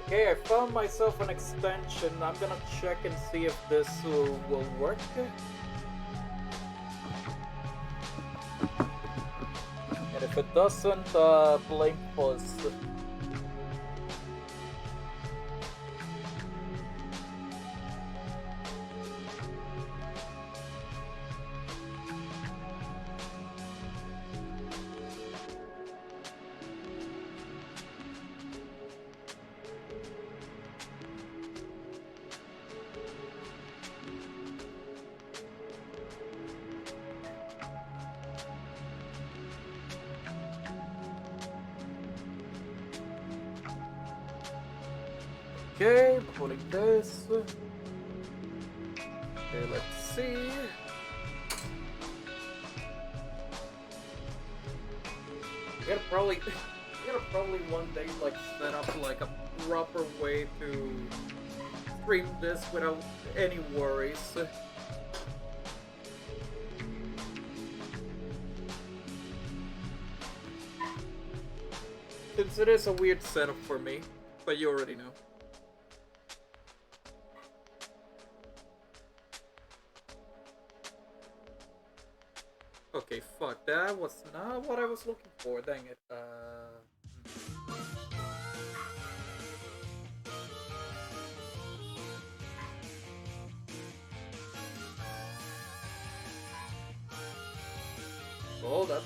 Speaker 1: Okay, I found myself an extension. I'm gonna check and see if this will work. And if it doesn't, blame Fuzz. Okay, putting this. Okay, let's see. We gotta probably one day like set up like a proper way to stream this without any worries. Since it is a weird setup for me, but you already know. Okay, fuck, that was not what I was looking for, dang it. Hold up.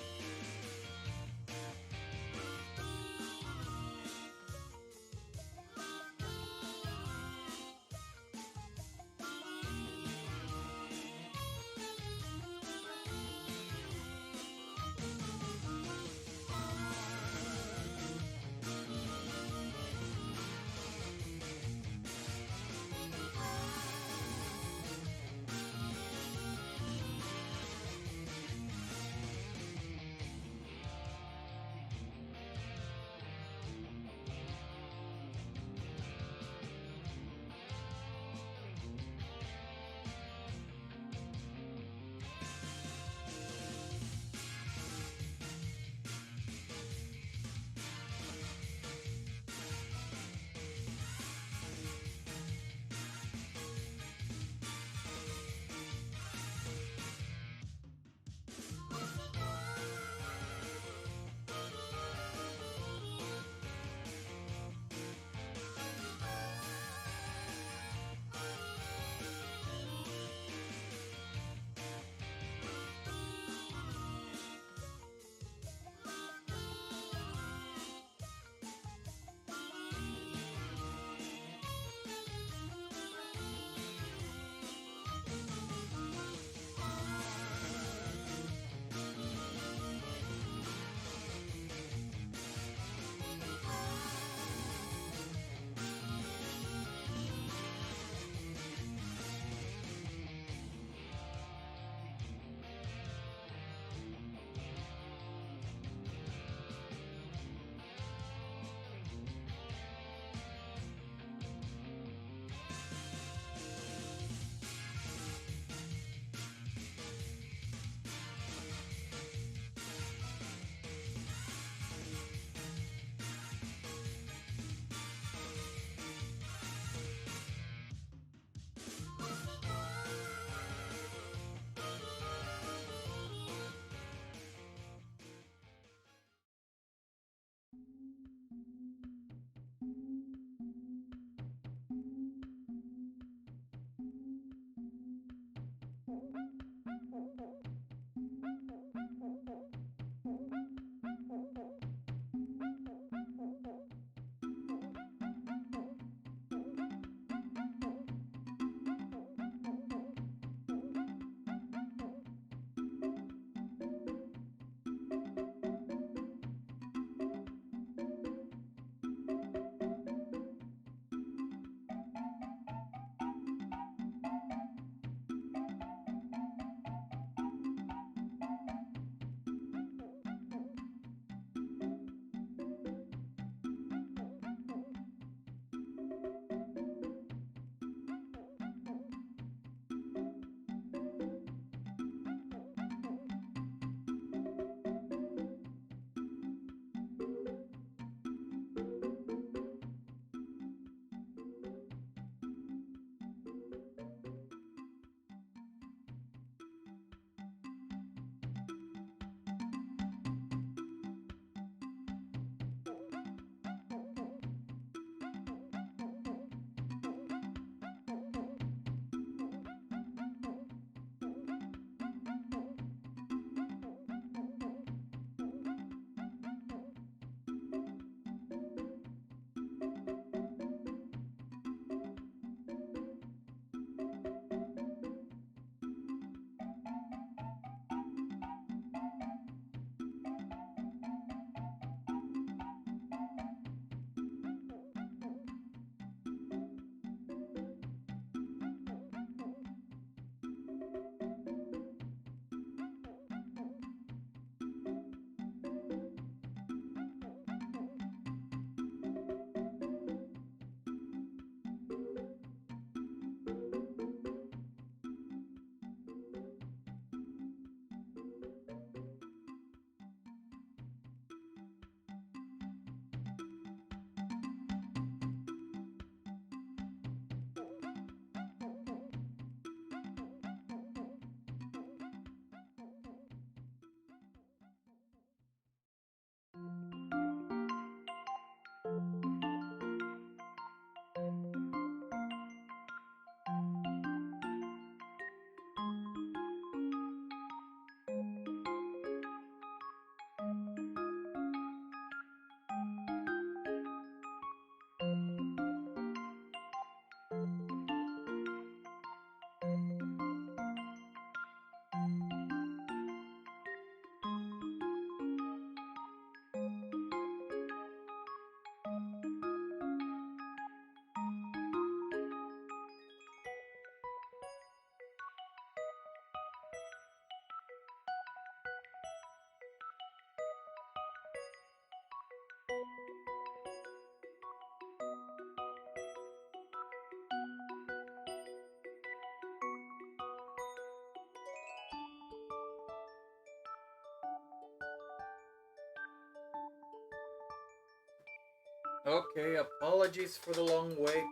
Speaker 1: Okay, apologies for the long wait.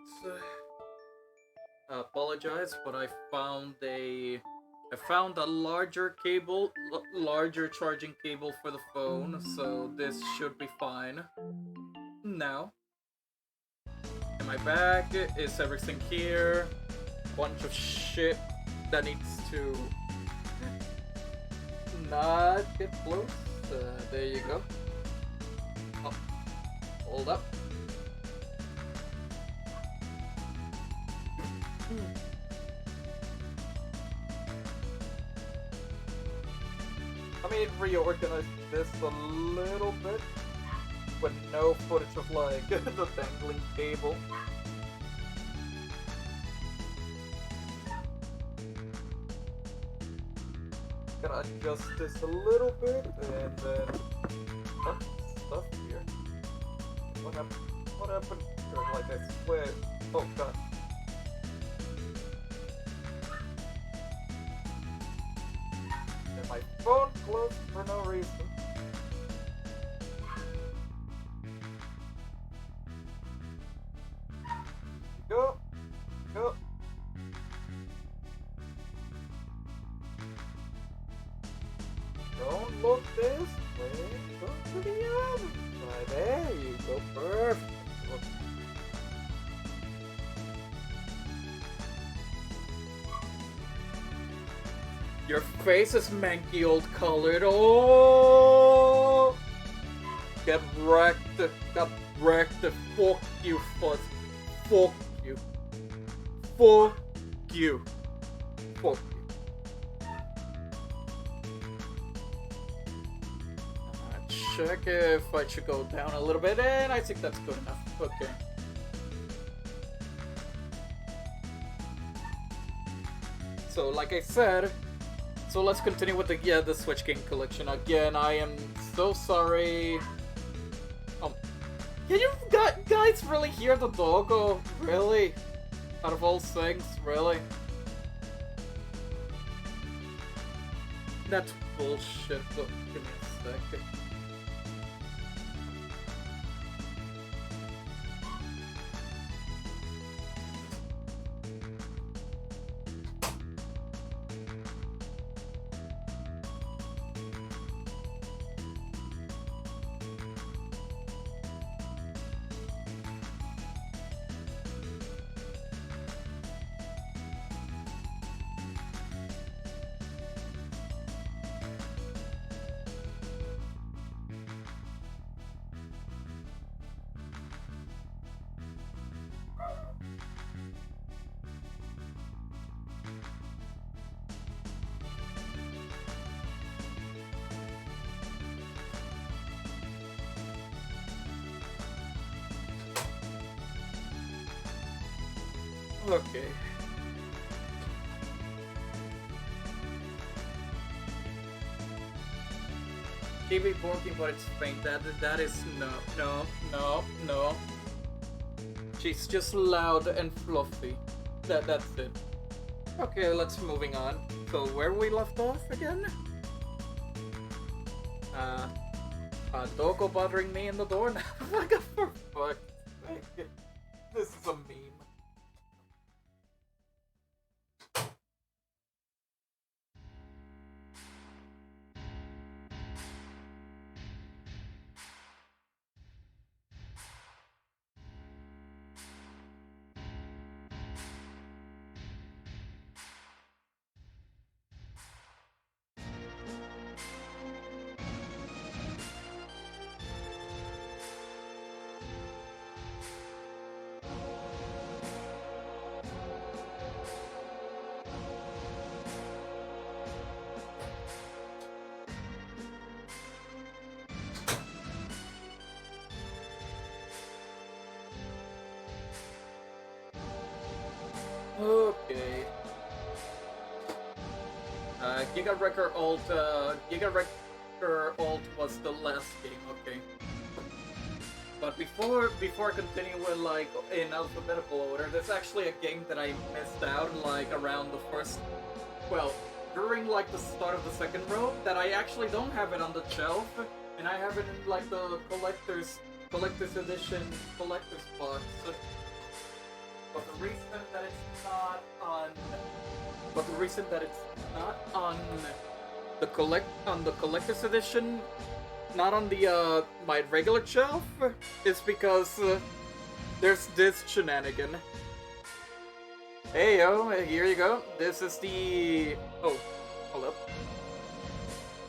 Speaker 1: Apologize, but I found a larger cable, larger charging cable for the phone, so this should be fine. Now, am I back? Is everything here? Bunch of shit that needs to not get close. There you go. Oh, hold up. I mean, reorganize this a little bit, but no footage of like the dangling cable. Gonna adjust this a little bit, and then stuff here. What happened? What happened? Or like I swear. Oh god. And my phone closed for no reason. Go. Go. Don't look this way. Go to the other side. There you go. Perfect. Look. Your face is manky old colored. Oh! Get wrecked. Got wrecked. Fuck you, Fuzz. Fuck you. Fuck you. Fuck you. Check if I should go down a little bit, and I think that's good enough. Okay. So, like I said, so let's continue with the Switch game collection. Again, I am so sorry. Can you guys really hear the doggo? Really? Out of all things, really? That's bullshit. Look, give me a second. Okay. Keep working, but it's faint. That is no. She's just loud and fluffy. That's it. Okay, let's moving on. So where we left off again? Doggo bothering me in the door now. Like for fuck's sake. This is a meme. Okay. Giga Wrecker Alt was the last game, okay. But before I continue with like in alphabetical order, there's actually a game that I missed out like around the first, well, during like the start of the second row that I actually don't have it on the shelf, and I have it in like the collector's collector's edition collector's box. But the reason that it's not on, the collector's edition, not on the my regular shelf, is because there's this shenanigan. Hey yo, here you go. This is the hold up.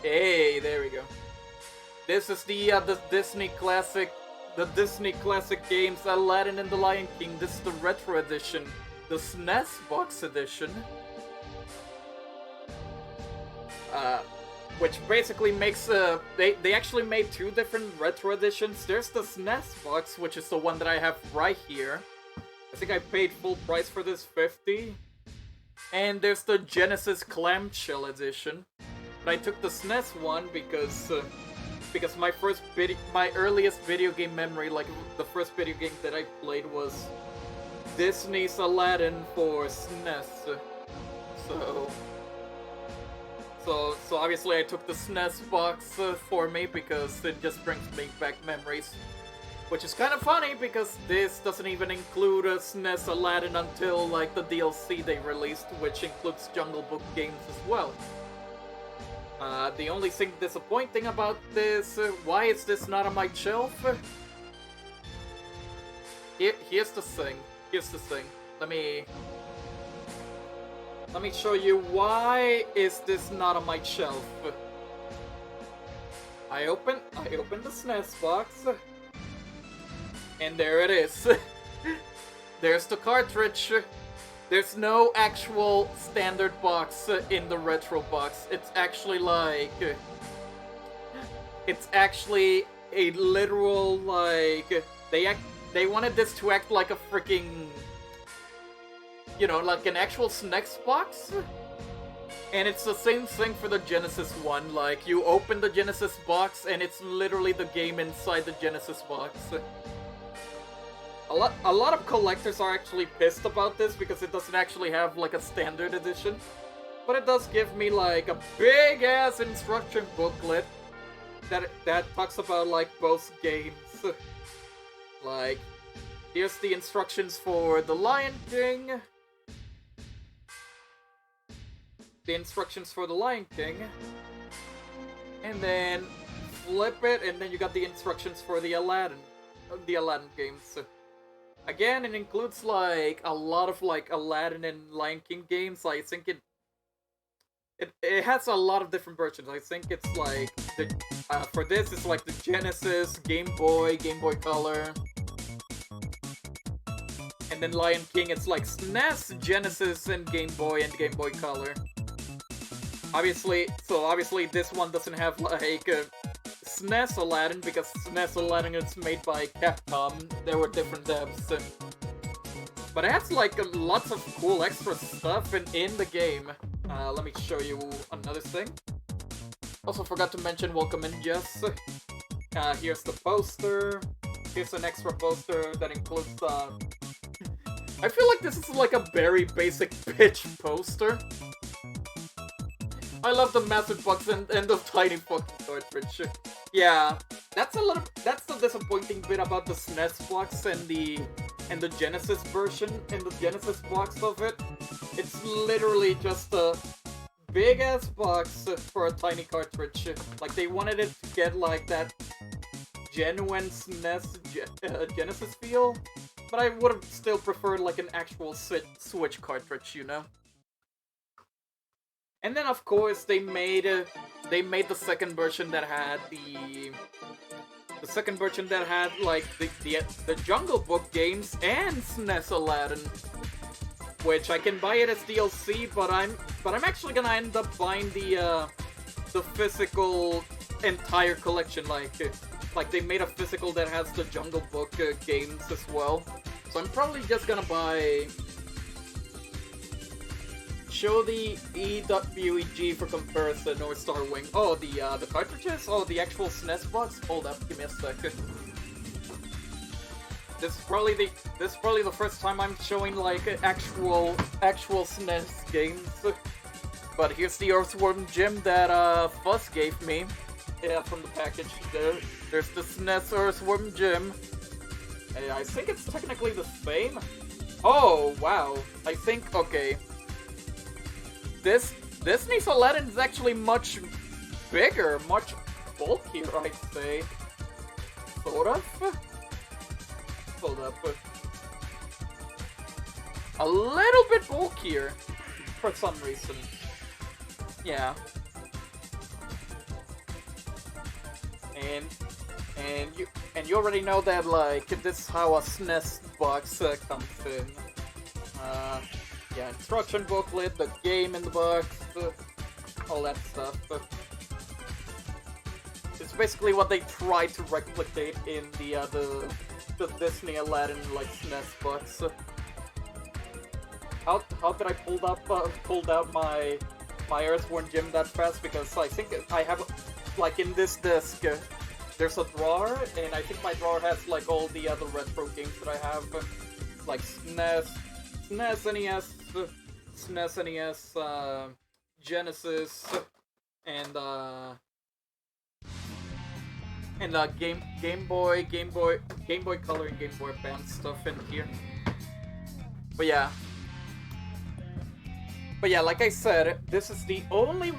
Speaker 1: Hey, there we go. This is the Disney classic games Aladdin and the Lion King. This is the retro edition, the SNES box edition. Which basically makes they actually made two different retro editions. There's the SNES box, which is the one that I have right here. I think I paid full price for this, $50. And there's the Genesis Clamshell edition. But I took the SNES one because my earliest video game memory, like the first video game that I played, was Disney's Aladdin for SNES. So obviously I took the SNES box for me because it just brings me back memories. Which is kind of funny because this doesn't even include a SNES Aladdin until like the DLC they released, which includes Jungle Book games as well. The only thing disappointing about this, why is this not on my shelf? Here's the thing. Let me show you why is this not on my shelf. I open the SNES box, and there it is. There's the cartridge. There's no actual standard box in the retro box. It's actually like... It's actually a literal, like... They wanted this to act like a freaking... You know, like an actual SNES box? And it's the same thing for the Genesis one. Like, you open the Genesis box and it's literally the game inside the Genesis box. A lot of collectors are actually pissed about this because it doesn't actually have like a standard edition. But it does give me like a big ass instruction booklet that talks about like both games. Like, here's the instructions for The Lion King. And then flip it, and then you got the instructions for the Aladdin games. Again, it includes like a lot of like Aladdin and Lion King games. I think it has a lot of different versions. I think it's like for this it's like the Genesis, Game Boy Color. And then Lion King, it's like SNES, Genesis, and Game Boy Color. Obviously this one doesn't have like SNES Aladdin because SNES Aladdin is made by Capcom. There were different devs. But it has like lots of cool extra stuff in the game. Let me show you another thing. Also forgot to mention, welcome in, Jess. Here's the poster. Here's an extra poster that includes I feel like this is like a very basic pitch poster. I love the massive box and the tiny fucking cartridge. Yeah, that's the disappointing bit about the SNES box and the Genesis version and the Genesis box of it. It's literally just a big ass box for a tiny cartridge. Like they wanted it to get like that genuine SNES Genesis feel, but I would have still preferred like an actual Switch cartridge, you know. And then of course they made the second version that had like the Jungle Book games and SNES Aladdin, which I can buy it as DLC, but I'm actually gonna end up buying the physical entire collection. Like they made a physical that has the Jungle Book games as well. So I'm probably just gonna buy. Show the E.WEG for comparison or Starwing. Oh, the cartridges? Oh, the actual SNES box? Hold up, give me a second. This is probably the first time I'm showing like actual SNES games. But here's the Earthworm Jim that Fuzz gave me. yeah, from the package. There's the SNES Earthworm Jim. I think it's technically the same. Oh, wow. I think, okay. This Disney's Aladdin is actually much bigger, much bulkier, I'd say. Sort of? Hold up. A little bit bulkier, for some reason. Yeah. And you already know that, like, this is how a SNES box comes in. Yeah, instruction booklet, the game in the box, all that stuff. It's basically what they try to replicate in the Disney Aladdin, like, SNES box. How did I pulled out my Earthworm Jim that fast? Because I think I have, like, in this disc, there's a drawer, and I think my drawer has, like, all the other retro games that I have, like SNES, NES, Genesis, and Game Boy Color and Game Boy Advance stuff in here. But yeah, like I said, this is the only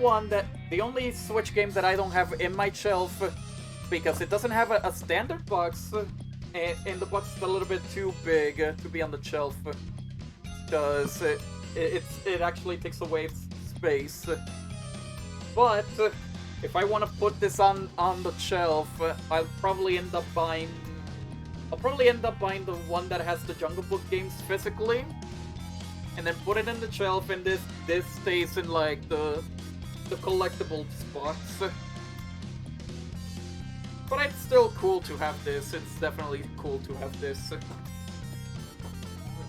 Speaker 1: Switch game that I don't have in my shelf, because it doesn't have a standard box, and the box is a little bit too big to be on the shelf, because it actually takes away space. But if I want to put this on the shelf, I'll probably end up buying the one that has the Jungle Book games physically, and then put it in the shelf, and this stays in, like, the collectibles box. But it's still cool to have this. It's definitely cool to have this.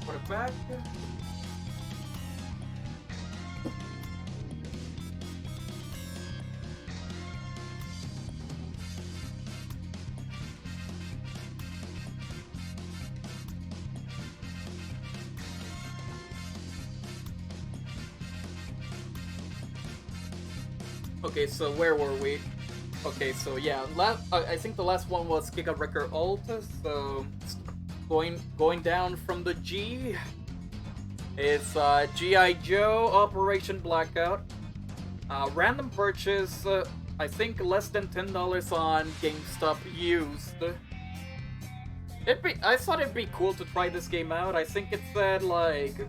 Speaker 1: Put it back. Okay, so where were we? Okay, so yeah, I think the last one was Giga Wrecker Ult, so going down from the G, it's G.I. Joe Operation Blackout. Random purchase, I think less than $10 on GameStop used. I thought it'd be cool to try this game out. I think it said, like,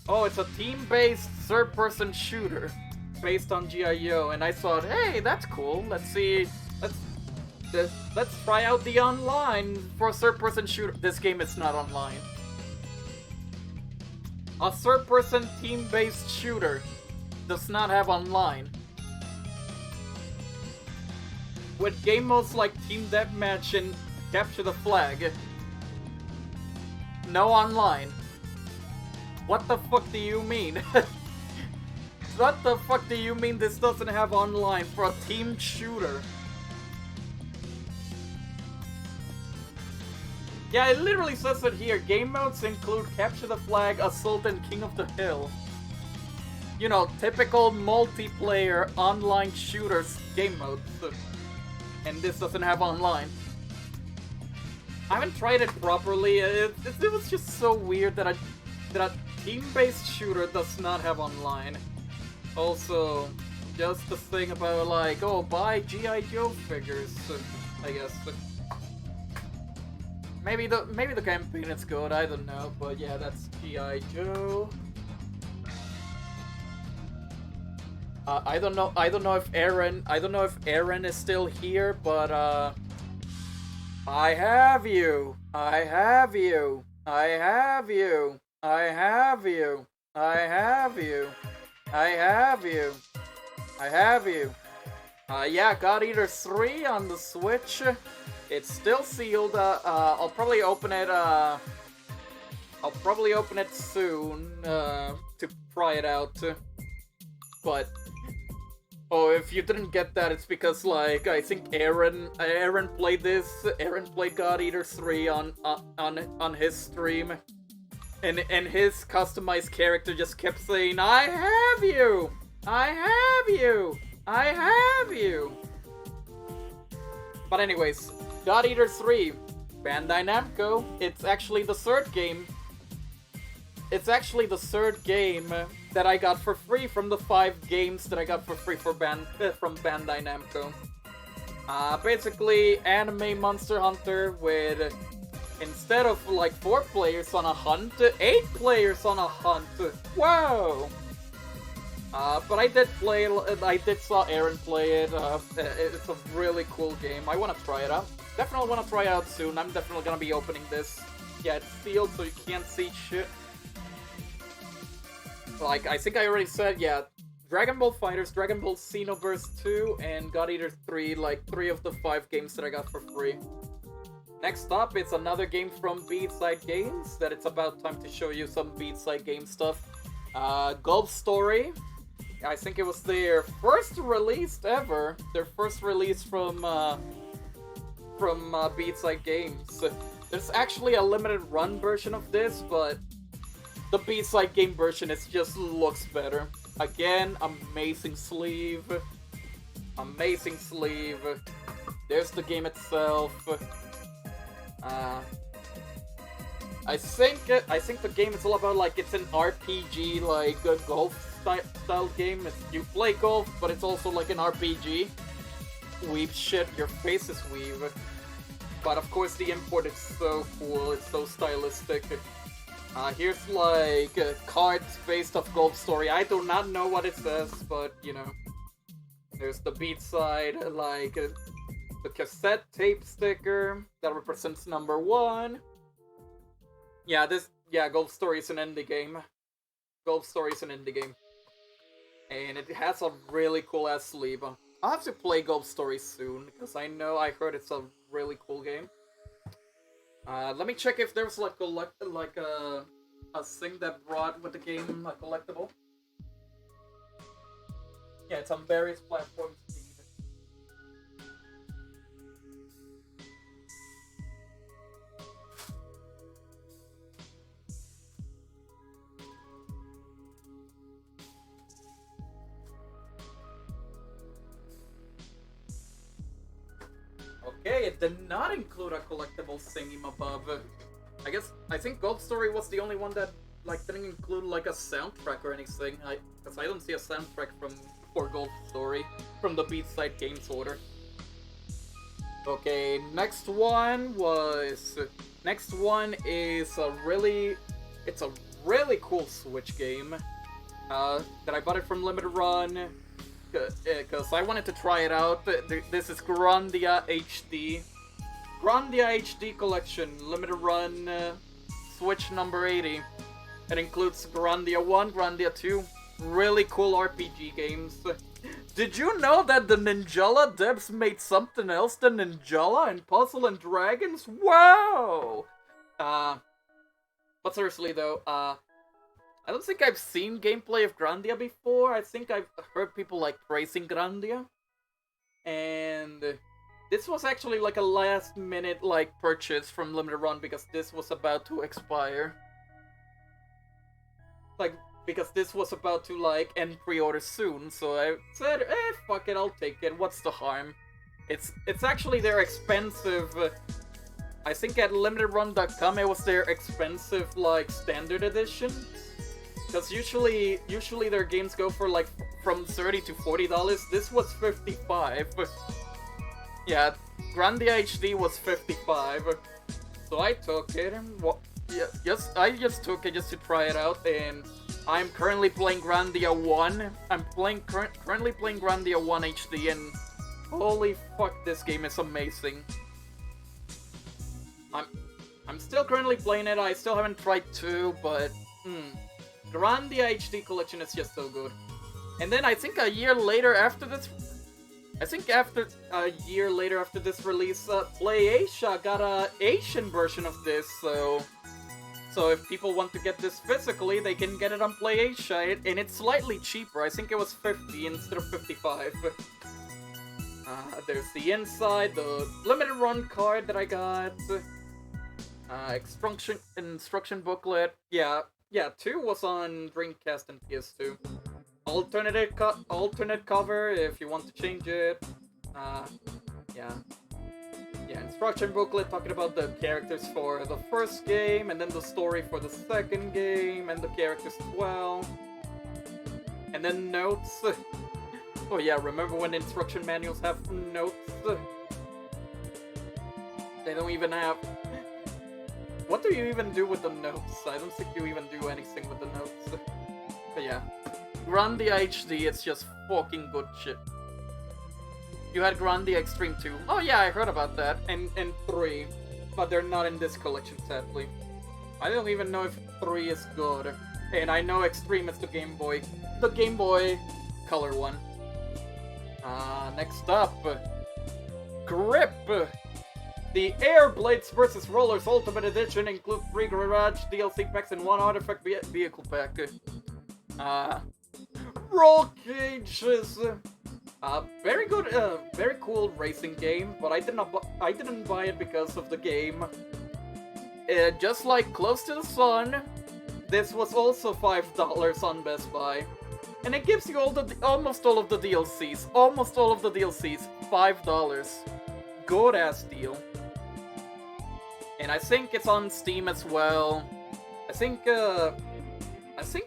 Speaker 1: oh, it's a team-based third-person shooter based on G.I. Joe, and I thought, hey, that's cool. Let's try out the online for a third-person shooter. This game is not online. A third-person team-based shooter does not have online. With game modes like Team Deathmatch and Capture the Flag, no online. What the fuck do you mean? What the fuck do you mean this doesn't have online for a team shooter? Yeah, it literally says it here. Game modes include Capture the Flag, Assault, and King of the Hill. You know, typical multiplayer online shooters game modes. And this doesn't have online. I haven't tried it properly. It was just so weird that a team-based shooter does not have online. Also, just the thing about, like, oh, buy G.I. Joe figures, I guess. Maybe the campaign is good, I don't know, but yeah, that's G.I. Joe. I don't know if Aaron is still here, but I have you. I have you. I have you. I have you. I have you. I have you. I have you. Yeah, God Eater 3 on the Switch. It's still sealed. I'll probably open it. I'll probably open it soon to try it out. But oh, if you didn't get that, it's because, like, I think Aaron played this. Aaron played God Eater 3 on his stream. And his customized character just kept saying, I have you! I have you! I have you! But anyways, God Eater 3, Bandai Namco. It's actually the third game. It's actually the third game that I got for free from the 5 games that I got for free from Bandai Namco. Basically, anime Monster Hunter with, instead of like 4 players on a hunt, 8 players on a hunt. Wow! But I did saw Aaron play it. It's a really cool game. I want to try it out. Definitely want to try it out soon. I'm definitely gonna be opening this. Yeah, it's sealed so you can't see shit. Like, I think I already said, yeah, Dragon Ball FighterZ, Dragon Ball Xenoverse 2, and God Eater 3, like 3 of the 5 games that I got for free. Next up, it's another game from Beatside Games, that it's about time to show you some Beatside Game stuff. Golf Story. I think it was their first release ever. Their first release from Beatside Games. There's actually a limited run version of this, but the Beatside game version just looks better. Again, amazing sleeve. Amazing sleeve. There's the game itself. I think the game is all about, like, it's an RPG, like a golf style game. You play golf, but it's also like an RPG. Weeb shit, your face is weeb. But of course the import is so cool, it's so stylistic. Here's like cards based off Golf Story. I do not know what it says, but you know. There's the Beatside, like the cassette tape sticker that represents number 1. Yeah, Golf Story is an indie game. Golf Story is an indie game. And it has a really cool ass sleeve. I'll have to play Golf Story soon, because I heard it's a really cool game. Let me check if there's like a thing that brought with the game a collectible. Yeah, it's on various platforms. Okay, it did not include a collectible thingy-mabub. I think Golf Story was the only one that like didn't include like a soundtrack or anything. Because I don't see a soundtrack for Golf Story from the Beatside Games order. Okay, next one is a really cool Switch game. That I bought it from Limited Run. Because I wanted to try it out. This is Grandia HD. Grandia HD Collection, limited run, Switch number 80. It includes Grandia 1, Grandia 2, really cool RPG games. Did you know that the Ninjala devs made something else than Ninjala and Puzzle and Dragons? Wow! But seriously though, I don't think I've seen gameplay of Grandia before. I think I've heard people like praising Grandia. And this was actually like a last minute like purchase from Limited Run because this was about to expire. Like, because this was about to like end pre-order soon, so I said, fuck it, I'll take it. What's the harm? It's actually their expensive. I think at limitedrun.com it was their expensive like standard edition. Because usually their games go for like from $30 to $40. This was $55. Yeah, Grandia HD was $55. So I took it and I just took it just to try it out, and I'm currently playing Grandia 1. I'm currently playing Grandia 1 HD, and holy fuck, this game is amazing. I'm still currently playing it. I still haven't tried 2, but Grandia HD Collection is just so good. And then I think a year later after this, release, PlayAsia got a Asian version of this, so if people want to get this physically, they can get it on PlayAsia, and it's slightly cheaper. I think it was 50 instead of 55. There's the inside, the limited run card that I got, instruction booklet, yeah, 2 was on Dreamcast and PS2. Alternate cover if you want to change it. Yeah. yeah, instruction booklet talking about the characters for the first game, and then the story for the second game, and the characters as well. And then notes. Oh yeah, remember when instruction manuals have notes? They don't even have... What do you even do with the notes? I don't think you even do anything with the notes. But yeah. Grandia HD, it's just fucking good shit. You had Grandia Extreme 2. Oh yeah, I heard about that. And 3. But they're not in this collection, sadly. I don't even know if 3 is good. And I know Extreme is the Game Boy Color one. Next up. Grip! The Air Blades vs. Rollers Ultimate Edition includes 3 Garage DLC packs and 1 Artifact Vehicle pack. Roll Cages! Very good, very cool racing game, but I didn't buy it because of the game. Just like Close to the Sun, this was also $5 on Best Buy. And it gives you almost all of the DLCs. Almost all of the DLCs. $5. Good ass deal. And I think it's on Steam as well. I think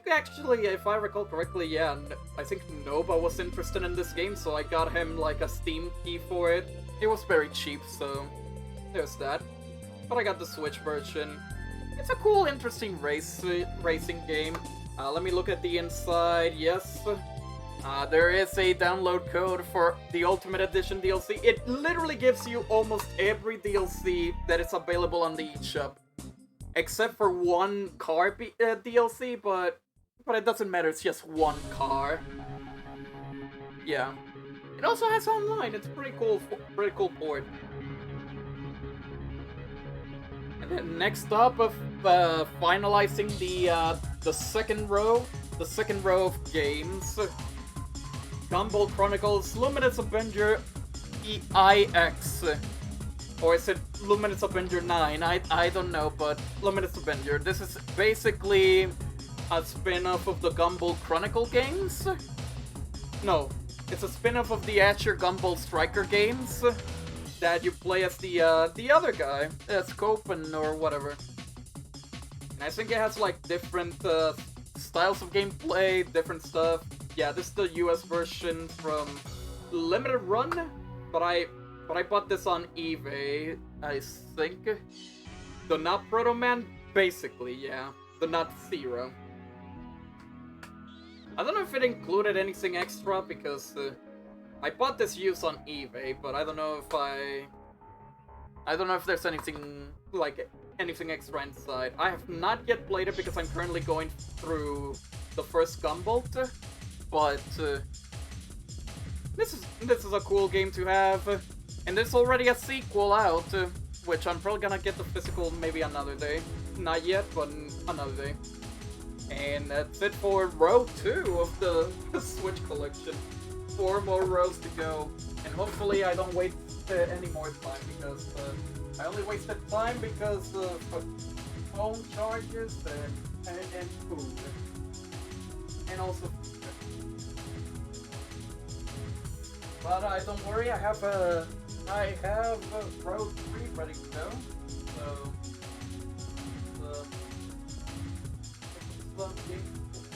Speaker 1: actually, if I recall correctly, yeah, I think Nova was interested in this game, so I got him like a Steam key for it. It was very cheap, so there's that. But I got the Switch version. It's a cool, interesting racing game. Let me look at the inside. Yes. There is a download code for the Ultimate Edition DLC. It literally gives you almost every DLC that is available on the eShop. Except for one car DLC, but it doesn't matter, it's just one car. Yeah. It also has online, it's pretty cool port. And then next up, finalizing the second row of games. Gumball Chronicles Luminous Avenger EIX. Or is it Luminous Avenger 9? I don't know, but Luminous Avenger. This is basically a spin-off of the Gumball Chronicle games? No, it's a spin-off of the Asher Gumball Striker games that you play as the other guy, Scopen or whatever. And I think it has like different styles of gameplay, different stuff. Yeah, this is the US version from Limited Run, but I bought this on eBay, I think. The Not Proto Man? Basically, yeah. The Not Zero. I don't know if it included anything extra, because I bought this used on eBay, but I don't know if there's anything, like, anything extra inside. I have not yet played it because I'm currently going through the first Gumball, but this is a cool game to have. And there's already a sequel out, which I'm probably gonna get the physical maybe another day. Not yet, but another day. And that's it for row 2 of the Switch collection. 4 more rows to go. And hopefully I don't waste any more time, because I only wasted time because of phone charges and food. And also food. But don't worry, I have row 3 ready to go. So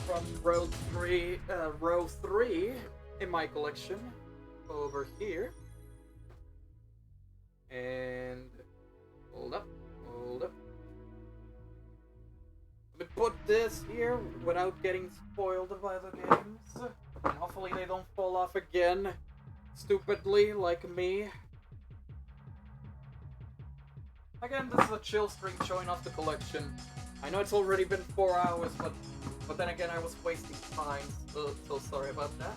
Speaker 1: from row 3 in my collection over here. And hold up. Let me put this here without getting spoiled by the games. And hopefully they don't fall off again stupidly like me. Again, this is a chill stream showing off the collection. I know it's already been 4 hours, but then again I was wasting time, so sorry about that.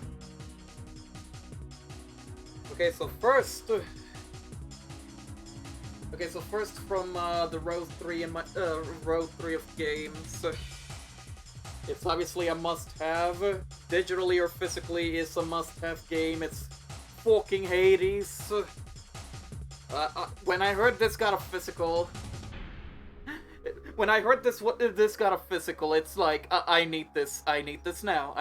Speaker 1: Okay, so first from the row 3 in my row 3 of games. It's obviously a must-have. Digitally or physically is a must-have game. It's fucking Hades. When I heard this got a physical, it's like, I need this now.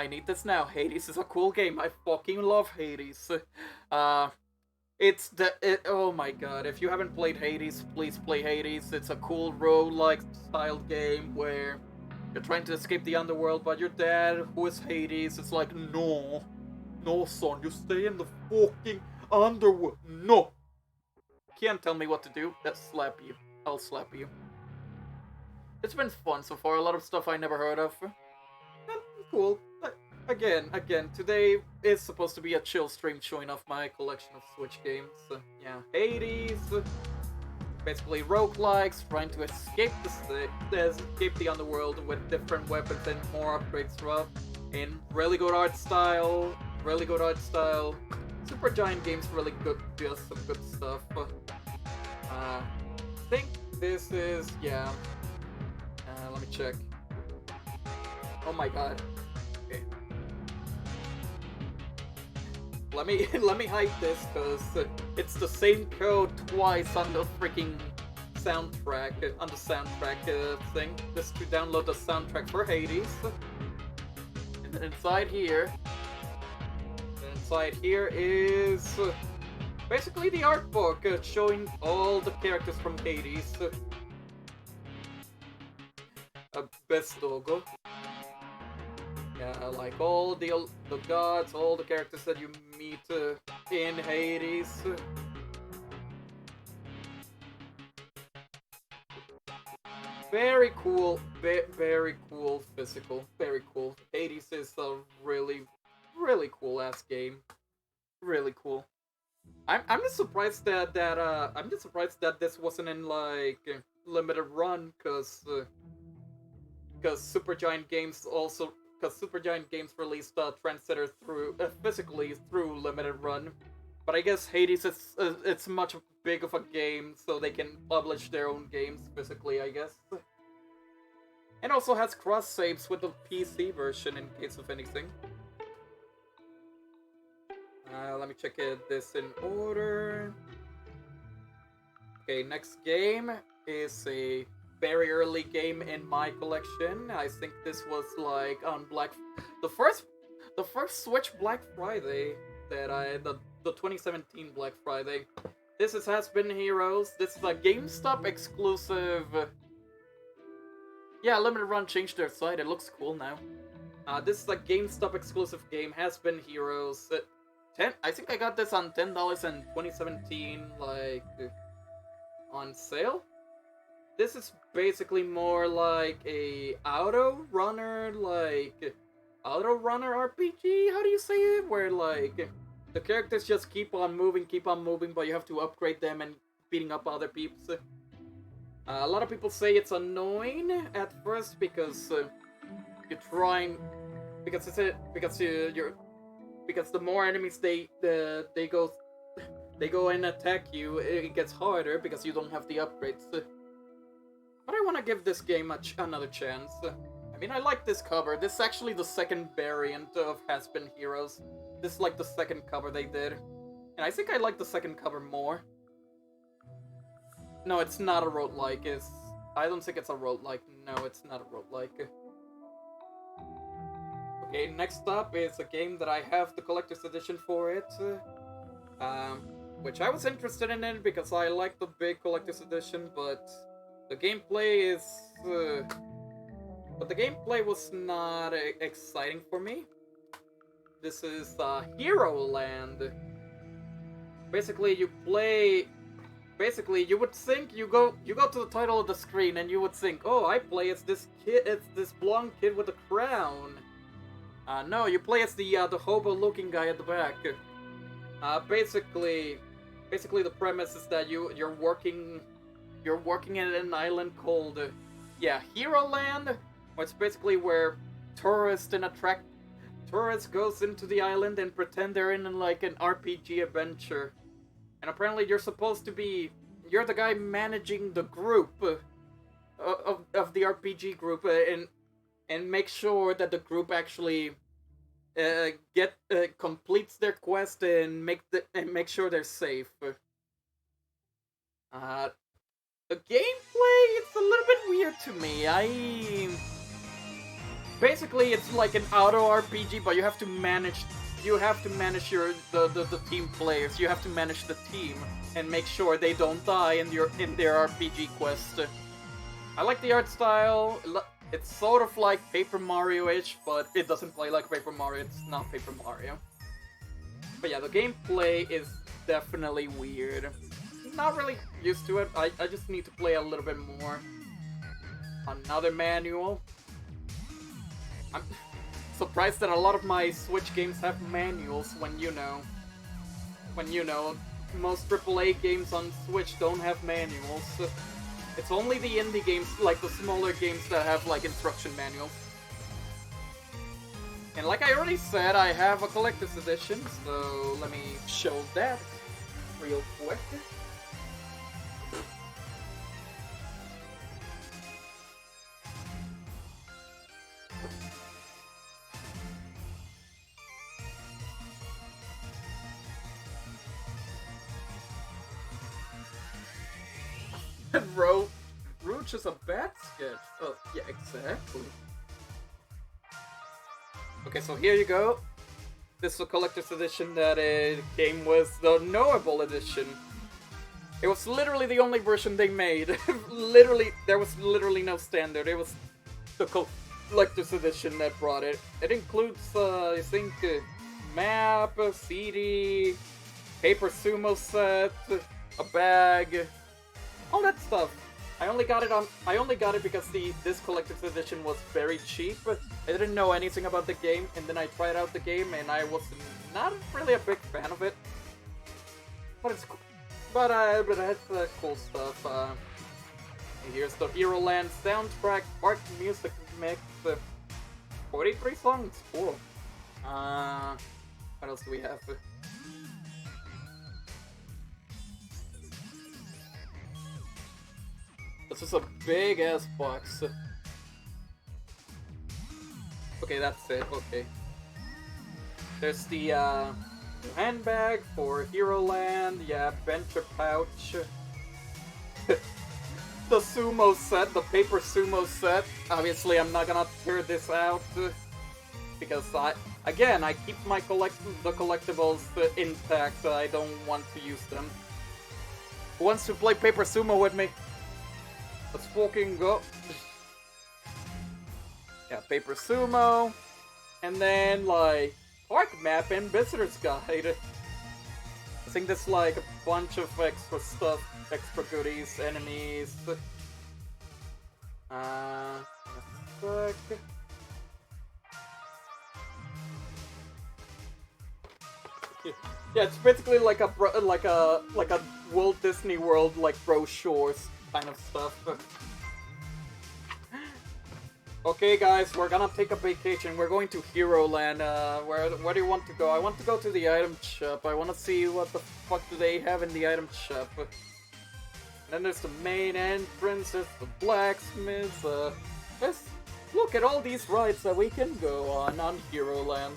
Speaker 1: Hades is a cool game. I fucking love Hades. oh my god, if you haven't played Hades, please play Hades. It's a cool roguelike styled game where you're trying to escape the underworld, but your dad, who is Hades, is like, no, no son, you stay in the fucking underworld. No! Can't tell me what to do. Slap you. I'll slap you. It's been fun so far, a lot of stuff I never heard of. Cool. Again, today is supposed to be a chill stream showing off my collection of Switch games. Yeah, Hades, basically roguelikes, trying to escape the underworld with different weapons and more upgrades throughout. In really good art style. Supergiant Games really good, does some good stuff. I think this is, yeah. Let me check. Oh my god. Okay. Let me hide this because it's the same code twice on the freaking soundtrack thing. Just to download the soundtrack for Hades. And then inside here is basically the art book showing all the characters from Hades. Best logo. Yeah, like all the gods, all the characters that you meet in Hades. Very cool, very cool physical, very cool. Hades is a really, really cool ass game. Really cool. I'm just surprised that this wasn't in like limited run, cause Supergiant Games released Trendsetter physically through limited run, but I guess Hades it's much big of a game, so they can publish their own games physically, I guess. And also has cross saves with the PC version in case of anything. Let me check this in order. Okay, next game is a very early game in my collection. I think this was like on the first Switch Black Friday the 2017 Black Friday. This is Has Been Heroes. This is a GameStop exclusive. Yeah, Limited Run changed their site. It looks cool now. This is a GameStop exclusive game. Has Been Heroes. I think I got this on $10 in 2017, like on sale. This is basically more like a auto runner RPG. How do you say it? Where like the characters just keep on moving, but you have to upgrade them and beating up other peeps. A lot of people say it's annoying at first because you're trying because the more enemies they go and attack you, it gets harder because you don't have the upgrades. But I want to give this game another chance. I mean, I like this cover. This is actually the second variant of Has Been Heroes. This is like the second cover they did. And I think I like the second cover more. No, it's not a roguelike. I don't think it's a roguelike. No, it's not a roguelike. Okay, next up is a game that I have the collector's edition for it. Which I was interested in it because I like the big collector's edition, but the gameplay is... but the gameplay was not exciting for me. This is Hero Land. Basically, you would think you go to the title of the screen and you would think, oh, I play as this kid, it's this blonde kid with a crown. No, you play as the hobo-looking guy at the back. Basically the premise is that you're working in an island called Hero Land. It's basically where tourists goes into the island and pretend they're in like an RPG adventure. And apparently you're the guy managing the group of the RPG group and make sure that the group actually completes their quest and make sure they're safe. The gameplay, it's a little bit weird to me. Basically, it's like an auto RPG, but you have to manage you have to manage the team players. You have to manage the team and make sure they don't die in their RPG quest. I like the art style. It's sort of like Paper Mario-ish, but it doesn't play like Paper Mario. It's not Paper Mario. But yeah, the gameplay is definitely weird. Not really used to it. I just need to play a little bit more. Another manual. I'm surprised that a lot of my Switch games have manuals when most AAA games on Switch don't have manuals. It's only the indie games, like the smaller games, that have like instruction manuals. And like I already said, I have a collector's edition, so let me show that real quick. Rouge is a bad sketch. Oh, yeah, exactly. Okay, so here you go. This is a collector's edition that it came with the Knowable edition. It was literally the only version they made. There was literally no standard. It was the collector's edition that brought it. It includes, I think, map, CD, paper sumo set, a bag, all that stuff. I only got it because this collector's edition was very cheap. I didn't know anything about the game, and then I tried out the game, and I was not really a big fan of it. But it's cool. But it's cool stuff. Here's the Hero Land soundtrack, art music mix, 43 songs. Cool. What else do we have? This is a big ass box. Okay, that's it. Okay. There's the handbag for Hero Land. Yeah, venture pouch. The sumo set, the paper sumo set. Obviously, I'm not gonna tear this out because I keep my the collectibles intact. I don't want to use them. Who wants to play paper sumo with me? Let's fucking go. Yeah, paper sumo. And then, like, park map and visitor's guide. I think there's, like, a bunch of extra stuff. Extra goodies, enemies. A sec. Yeah, it's basically like a Walt Disney World, like, brochures kind of stuff. Okay, guys, we're gonna take a vacation. We're going to Hero Land. Where do you want to go? I want to go to the item shop. I want to see what the fuck do they have in the item shop. Then there's the main entrance. There's the blacksmith. Let's look at all these rides that we can go on Hero Land.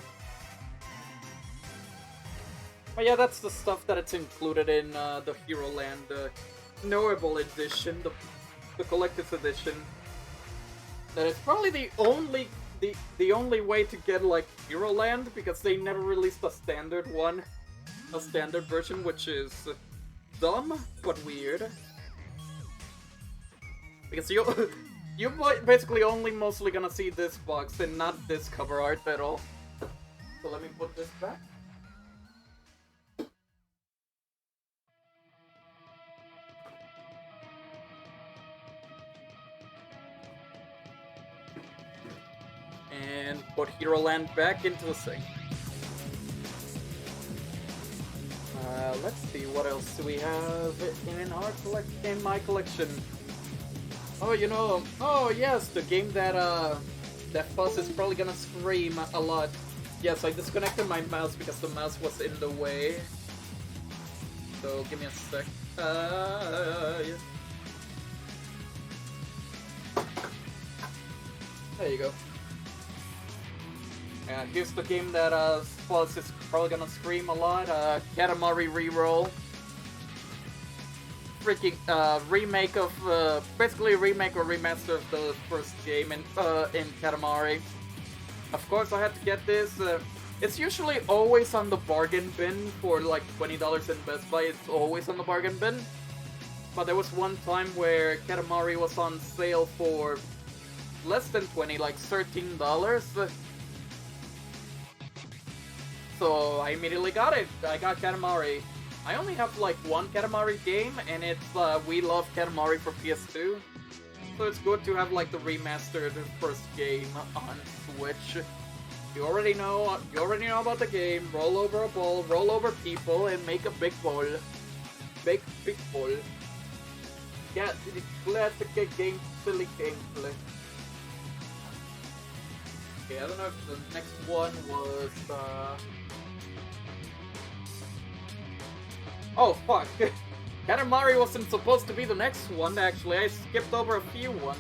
Speaker 1: But yeah, that's the stuff that it's included in the Hero Land Knowable edition, the collector's edition. That is probably the only way to get like Hero Land, because they never released a standard version, which is dumb but weird. Because you basically only mostly gonna see this box and not this cover art at all. So let me put this back. And put Hero Land back into the thing. Let's see, what else do we have in my collection? Oh, oh yes, the game that Fuzz is probably gonna scream a lot. Yes, I disconnected my mouse because the mouse was in the way. So give me a sec. Yeah. There you go. Here's the game that Fuzz is probably gonna scream a lot. Katamari Reroll. Freaking remake of basically a remake or remaster of the first game in Katamari. Of course, I had to get this. It's usually always on the bargain bin for like $20 in Best Buy. It's always on the bargain bin. But there was one time where Katamari was on sale for less than 20, like $13. So I immediately got it. I got Katamari. I only have like one Katamari game, and it's We Love Katamari for PS2. So it's good to have like the remastered first game on Switch. You already know about the game. Roll over a ball, roll over people, and make a big ball. Big ball. Yeah, classic game, silly gameplay. Okay, I don't know if the next one was, Oh, fuck. Katamari wasn't supposed to be the next one, actually. I skipped over a few ones.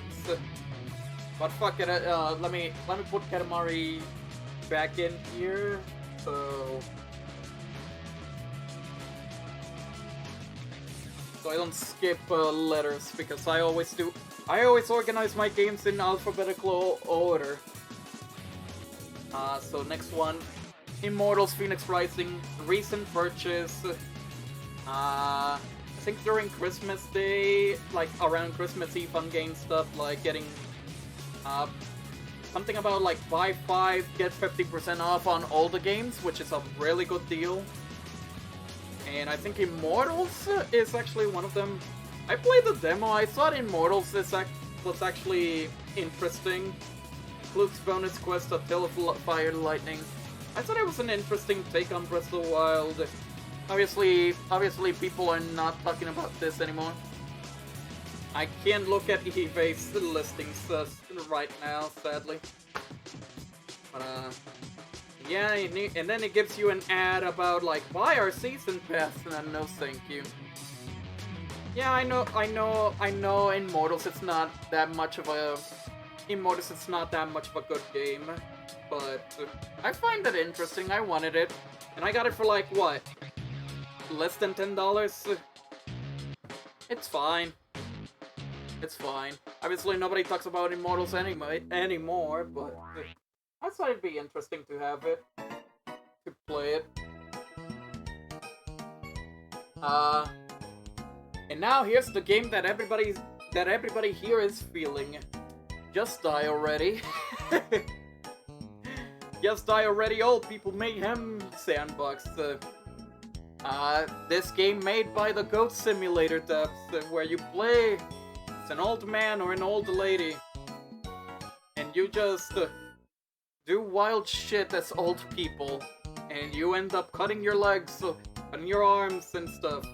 Speaker 1: But fuck it, let me put Katamari back in here. So I don't skip letters, because I always do. I always organize my games in alphabetical order. So next one, Immortals Phoenix Rising, recent purchase. I think during Christmas Day, like around Christmas Eve on GameStop, like getting something about like buy 5, get 50% off on all the games, which is a really good deal. And I think Immortals is actually one of them. I played the demo, I thought Immortals was actually interesting. Includes bonus quest, A Tale of Fire and Lightning. I thought it was an interesting take on Breath of the Wild. Obviously people are not talking about this anymore. I can't look at eBay's listings right now, sadly. But yeah, and then it gives you an ad about like, buy our season pass, and no thank you. Yeah, I know Immortals it's not that much of a good game, but I find it interesting. I wanted it, and I got it for like what? Less than $10? It's fine. It's fine. Obviously nobody talks about Immortals anymore, but I thought it'd be interesting to have it, to play it. And now here's the game that everybody here is feeling. Just Die Already. Just Die Already, Old People Mayhem Sandbox. This game made by the Goat Simulator devs, where you play as an old man or an old lady, and you just do wild shit as old people, and you end up cutting your legs and your arms and stuff.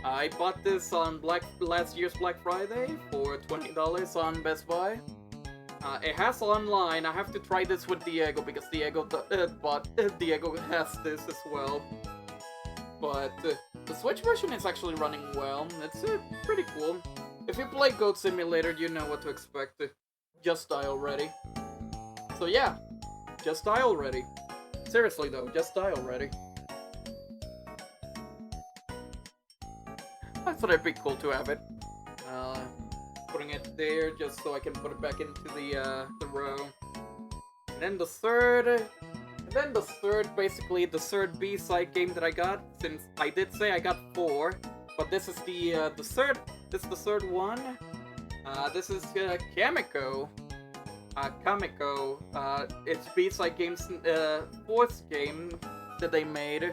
Speaker 1: I bought this on last year's Black Friday for $20 on Best Buy. It has online. I have to try this with Diego because Diego has this as well. But the Switch version is actually running well. It's pretty cool. If you play Goat Simulator, you know what to expect. Just Die Already. So yeah, just die already. Seriously though, just die already. I thought it'd be cool to have it. Putting it there just so I can put it back into the row. And then the third, basically the third B-side game that I got, since I did say I got 4, but this is the third one. This is Kamiko. Kamiko. It's B-side game's fourth game that they made.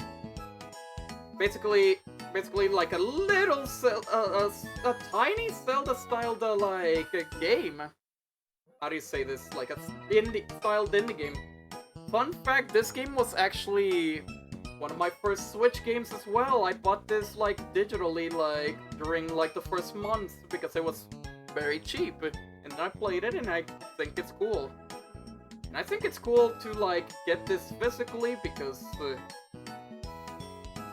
Speaker 1: Basically like a little, a tiny Zelda-styled like game. How do you say this? Like a indie-styled indie game. Fun fact: this game was actually one of my first Switch games as well. I bought this like digitally, like during like the first month because it was very cheap, and then I played it, and I think it's cool. And I think it's cool to like get this physically because.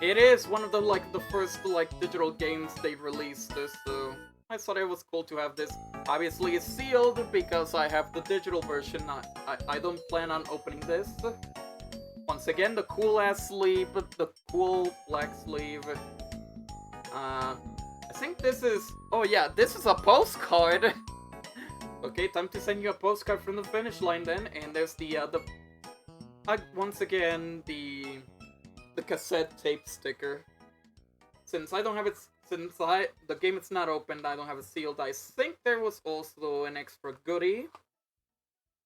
Speaker 1: It is one of the first digital games they released, so I thought it was cool to have this. Obviously it's sealed because I have the digital version. I don't plan on opening this. Once again, the cool ass sleeve, the cool black sleeve. I think this is, oh yeah, this is a postcard. Okay, time to send you a postcard from the finish line then, and there's the once again the cassette tape sticker. Since I don't have it, the game is not opened, I don't have it sealed. I think there was also an extra goodie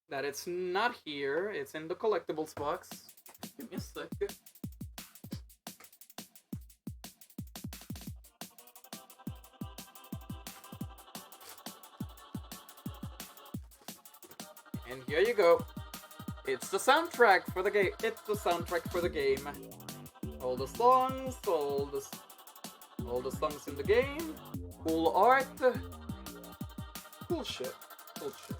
Speaker 1: that it's not here. It's in the collectibles box. Give me a second. And here you go. It's the soundtrack for the game. It's the soundtrack for the game. All the songs, all the songs in the game. Cool art. Cool shit. Cool shit.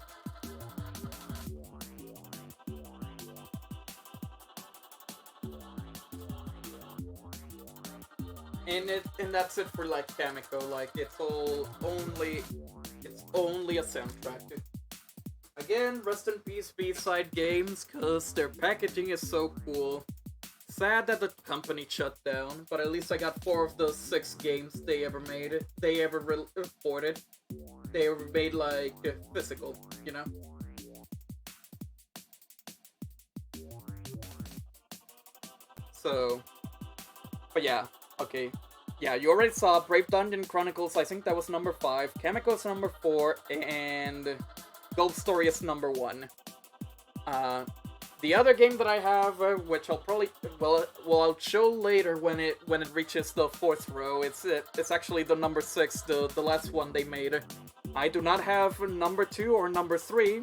Speaker 1: And that's it for like Kamiko. Like it's only a soundtrack. Again, rest in peace B-side games, cause their packaging is so cool. Sad that the company shut down, but at least I got 4 of the 6 games they ever made. They ever reported. They ever made like physical, you know. So, but yeah, okay. Yeah, you already saw Brave Dungeon Chronicles. I think that was number 5. Kamiko's number 4, and Gold Story is number 1. The other game that I have, which I'll probably I'll show later when it reaches the 4th row. It's actually the number 6, the last one they made. I do not have number 2 or number 3.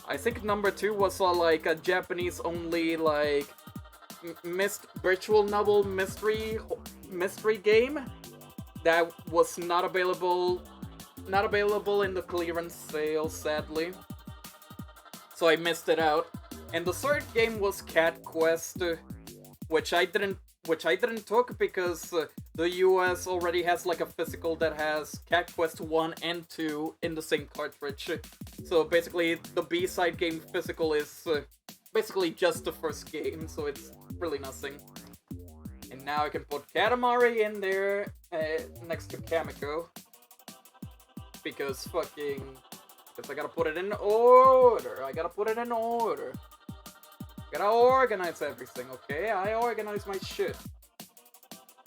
Speaker 1: I think number 2 was like a Japanese only like virtual novel mystery game that was not available in the clearance sale, sadly. So I missed it out. And the 3rd game was Cat Quest, which I didn't took because the US already has like a physical that has Cat Quest 1 and 2 in the same cartridge. So basically the B-side game physical is basically just the first game, so it's really nothing. And now I can put Katamari in there next to Kamiko. Because I gotta put it in order. I gotta organize everything, okay? I organize my shit.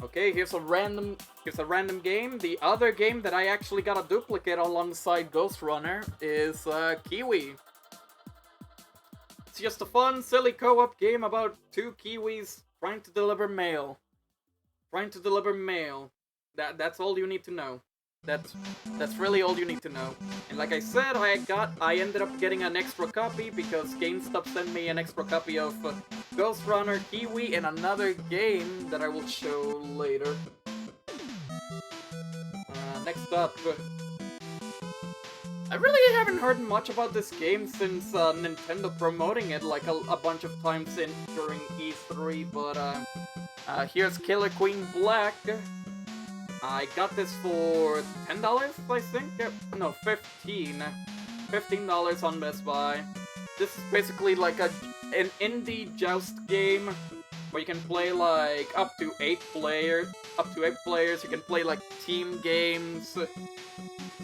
Speaker 1: Okay, here's a random game. The other game that I actually got a duplicate alongside Ghost Runner is Kiwi. It's just a fun, silly co-op game about 2 Kiwis trying to deliver mail. That's all you need to know. That's really all you need to know. And like I said, I ended up getting an extra copy because GameStop sent me an extra copy of Ghost Runner, Kiwi, and another game that I will show later. Next up, I really haven't heard much about this game since Nintendo promoting it like a bunch of times during E3, but here's Killer Queen Black. I got this for $10, I think? No, $15 on Best Buy. This is basically like an indie joust game where you can play like up to 8 players. You can play like team games.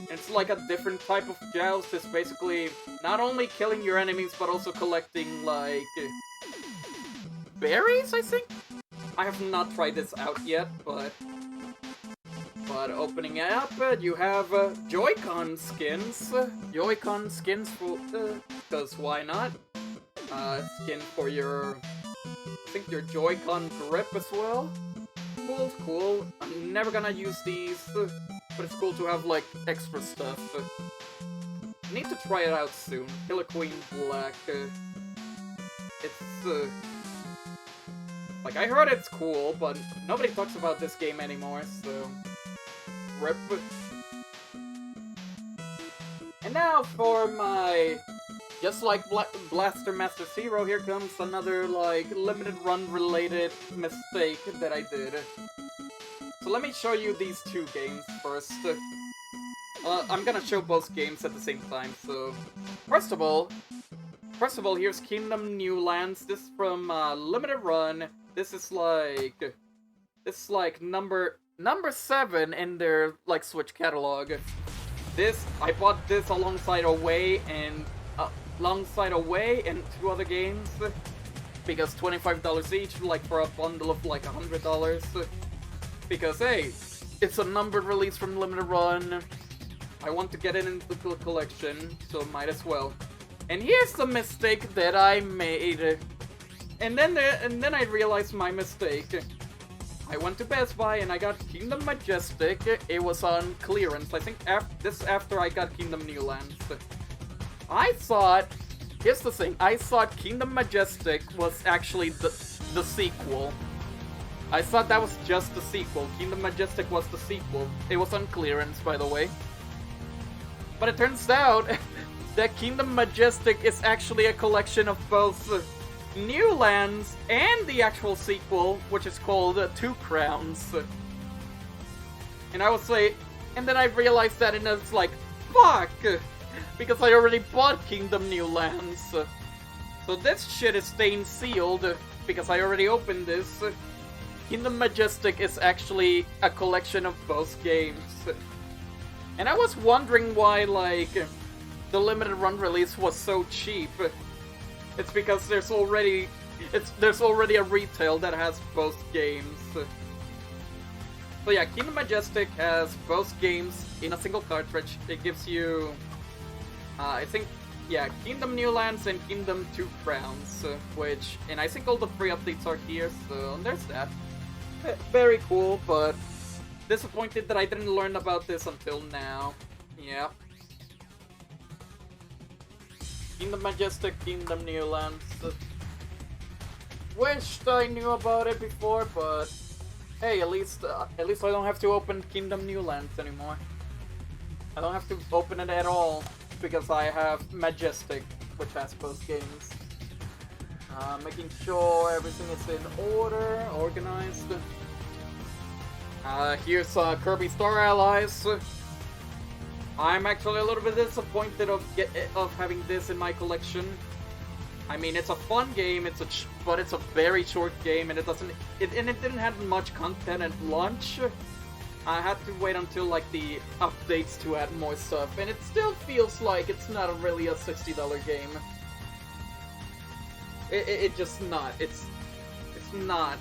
Speaker 1: It's like a different type of joust. It's basically not only killing your enemies but also collecting like berries, I think? I have not tried this out yet, but opening it up, you have Joy-Con skins. Joy-Con skins for, because why not? Skin for your, I think your Joy-Con grip as well. Cool. I'm never gonna use these, but it's cool to have like extra stuff. Need to try it out soon. Killer Queen Black. It's like I heard it's cool, but nobody talks about this game anymore, so. Rip. And now for my, just like Blaster Master Zero, here comes another like limited run related mistake that I did. So let me show you these 2 games first. I'm gonna show both games at the same time. So first of all, here's Kingdom New Lands. This is from limited run. This is like number 7 in their like Switch catalog. I bought this alongside Away and 2 other games. because $25 each, like for a bundle of like $100. Because hey, it's a numbered release from Limited Run. I want to get it into the collection, so might as well. And here's the mistake that I made. And then I realized my mistake. I went to Best Buy and I got Kingdom Majestic. It was on clearance. I think after I got Kingdom New Lands. I thought, here's the thing, I thought Kingdom Majestic was actually the sequel. I thought that was just the sequel. Kingdom Majestic was the sequel. It was on clearance, by the way. But it turns out that Kingdom Majestic is actually a collection of both New Lands and the actual sequel, which is called Two Crowns. And I was like, and then I realized that and it's like, fuck! Because I already bought Kingdom New Lands. So this shit is staying sealed because I already opened this. Kingdom Majestic is actually a collection of both games. And I was wondering why, like, the limited run release was so cheap. It's because there's already a retail that has both games. So yeah, Kingdom Majestic has both games in a single cartridge. It gives you, I think, yeah, Kingdom New Lands and Kingdom Two Crowns, and I think all the free updates are here, so there's that. Very cool, but disappointed that I didn't learn about this until now. Yeah. Kingdom Majestic, Kingdom New Lands. Wished I knew about it before, but hey, at least I don't have to open Kingdom New Lands anymore. I don't have to open it at all because I have Majestic, which has both games. Making sure everything is in order, organized. Here's Kirby Star Allies. I'm actually a little bit disappointed of having this in my collection. I mean, it's a fun game, but it's a very short game, and it didn't have much content at launch. I had to wait until like the updates to add more stuff, and it still feels like it's not really a $60 game. It's just not. It's not.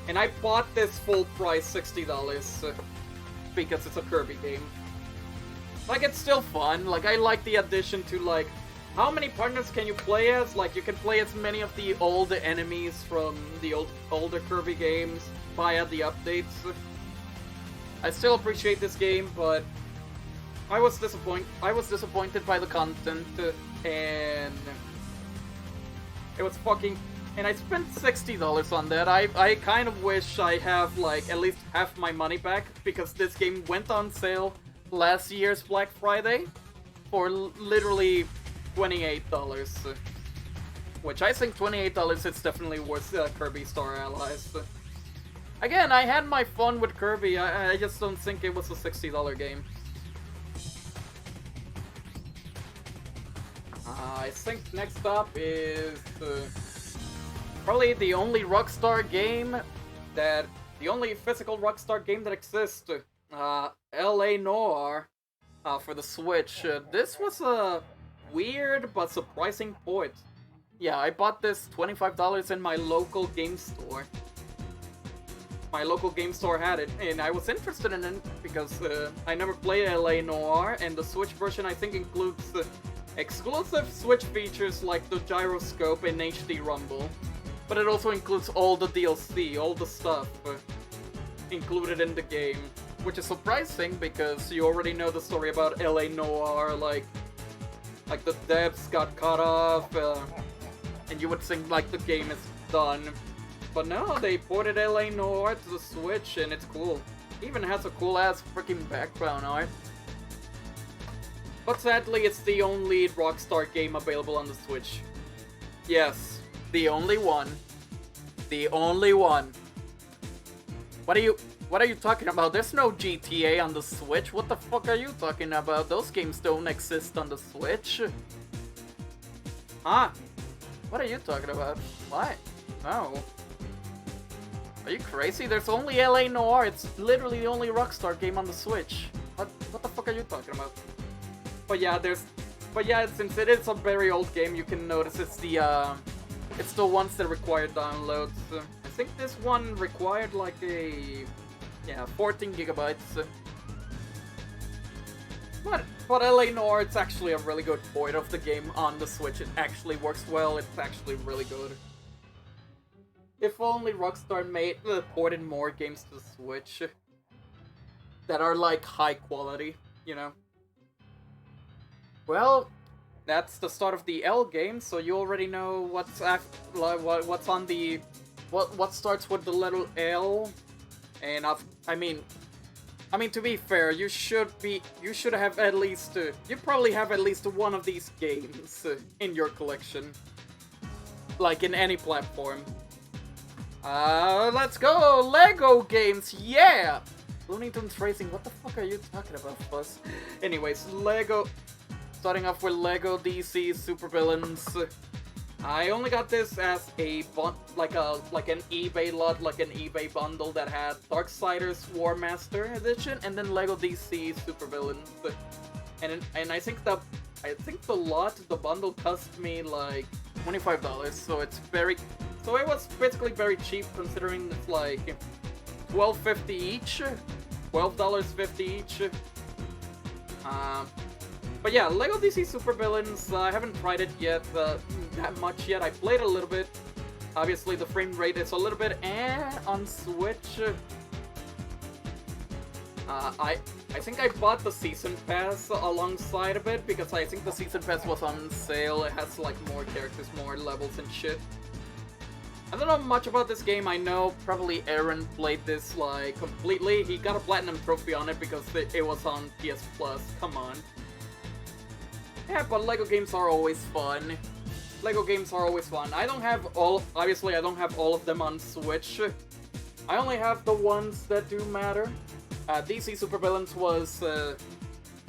Speaker 1: And I bought this full price $60 because it's a Kirby game. Like, it's still fun. Like, I like the addition to, like, how many partners can you play as? Like, you can play as many of the old enemies from the older Kirby games via the updates. I still appreciate this game, but I was disappointed by the content, and it was fucking... And I spent $60 on that. I kind of wish I have, like, at least half my money back, because this game went on sale last year's Black Friday for literally $28. Which I think $28 is definitely worth Kirby Star Allies. Again, I had my fun with Kirby, I just don't think it was a $60 game. I think next up is probably the only Rockstar game the only physical Rockstar game that exists, L.A. Noire, for the Switch. This was a weird but surprising port. Yeah, I bought this $25 in my local game store. My local game store had it, and I was interested in it because I never played L.A. Noire, and the Switch version I think includes exclusive Switch features like the gyroscope and HD Rumble. But it also includes all the DLC, all the stuff included in the game. Which is surprising because you already know the story about L.A. Noire, like the devs got cut off, and you would think like the game is done. But no, they ported L.A. Noire to the Switch, and it's cool. It even has a cool ass freaking background art. But sadly, it's the only Rockstar game available on the Switch. Yes, the only one. The only one. What are you talking about? There's no GTA on the Switch. What the fuck are you talking about? Those games don't exist on the Switch. Huh? What are you talking about? What? No. Are you crazy? There's only L.A. Noire. It's literally the only Rockstar game on the Switch. What the fuck are you talking about? But yeah, since it is a very old game, you can notice it's the It's the ones that require downloads. I think this one required like a 14 gigabytes. But LA Noire, it's actually a really good port of the game on the Switch. It actually works well. It's actually really good. If only Rockstar made ported more games to Switch that are like high quality, you know. Well, that's the start of the L game, so you already know what's on the what starts with the letter L, and I mean, to be fair, you should have at least you probably have at least one of these games in your collection, like in any platform. Let's go! Lego games, yeah! Looney Tunes Racing, what the fuck are you talking about, Fuzz? Anyways, Lego. Starting off with Lego DC Supervillains. I only got this as a like an eBay lot, like an eBay bundle that had Darksiders War Master Edition and then Lego DC Supervillains. And I think the bundle cost me like $25, so it was basically very cheap considering it's like $12.50 each. $12.50 each. But yeah, Lego DC Supervillains, I haven't tried it yet, that much yet. I played a little bit. Obviously, the frame rate is a little bit on Switch. I think I bought the Season Pass alongside of it, because I think the Season Pass was on sale. It has, like, more characters, more levels and shit. I don't know much about this game. I know probably Aaron played this, like, completely. He got a Platinum Trophy on it because it was on PS Plus. Come on. Yeah, but Lego games are always fun. I don't have obviously I don't have all of them on Switch. I only have the ones that do matter. DC Supervillains was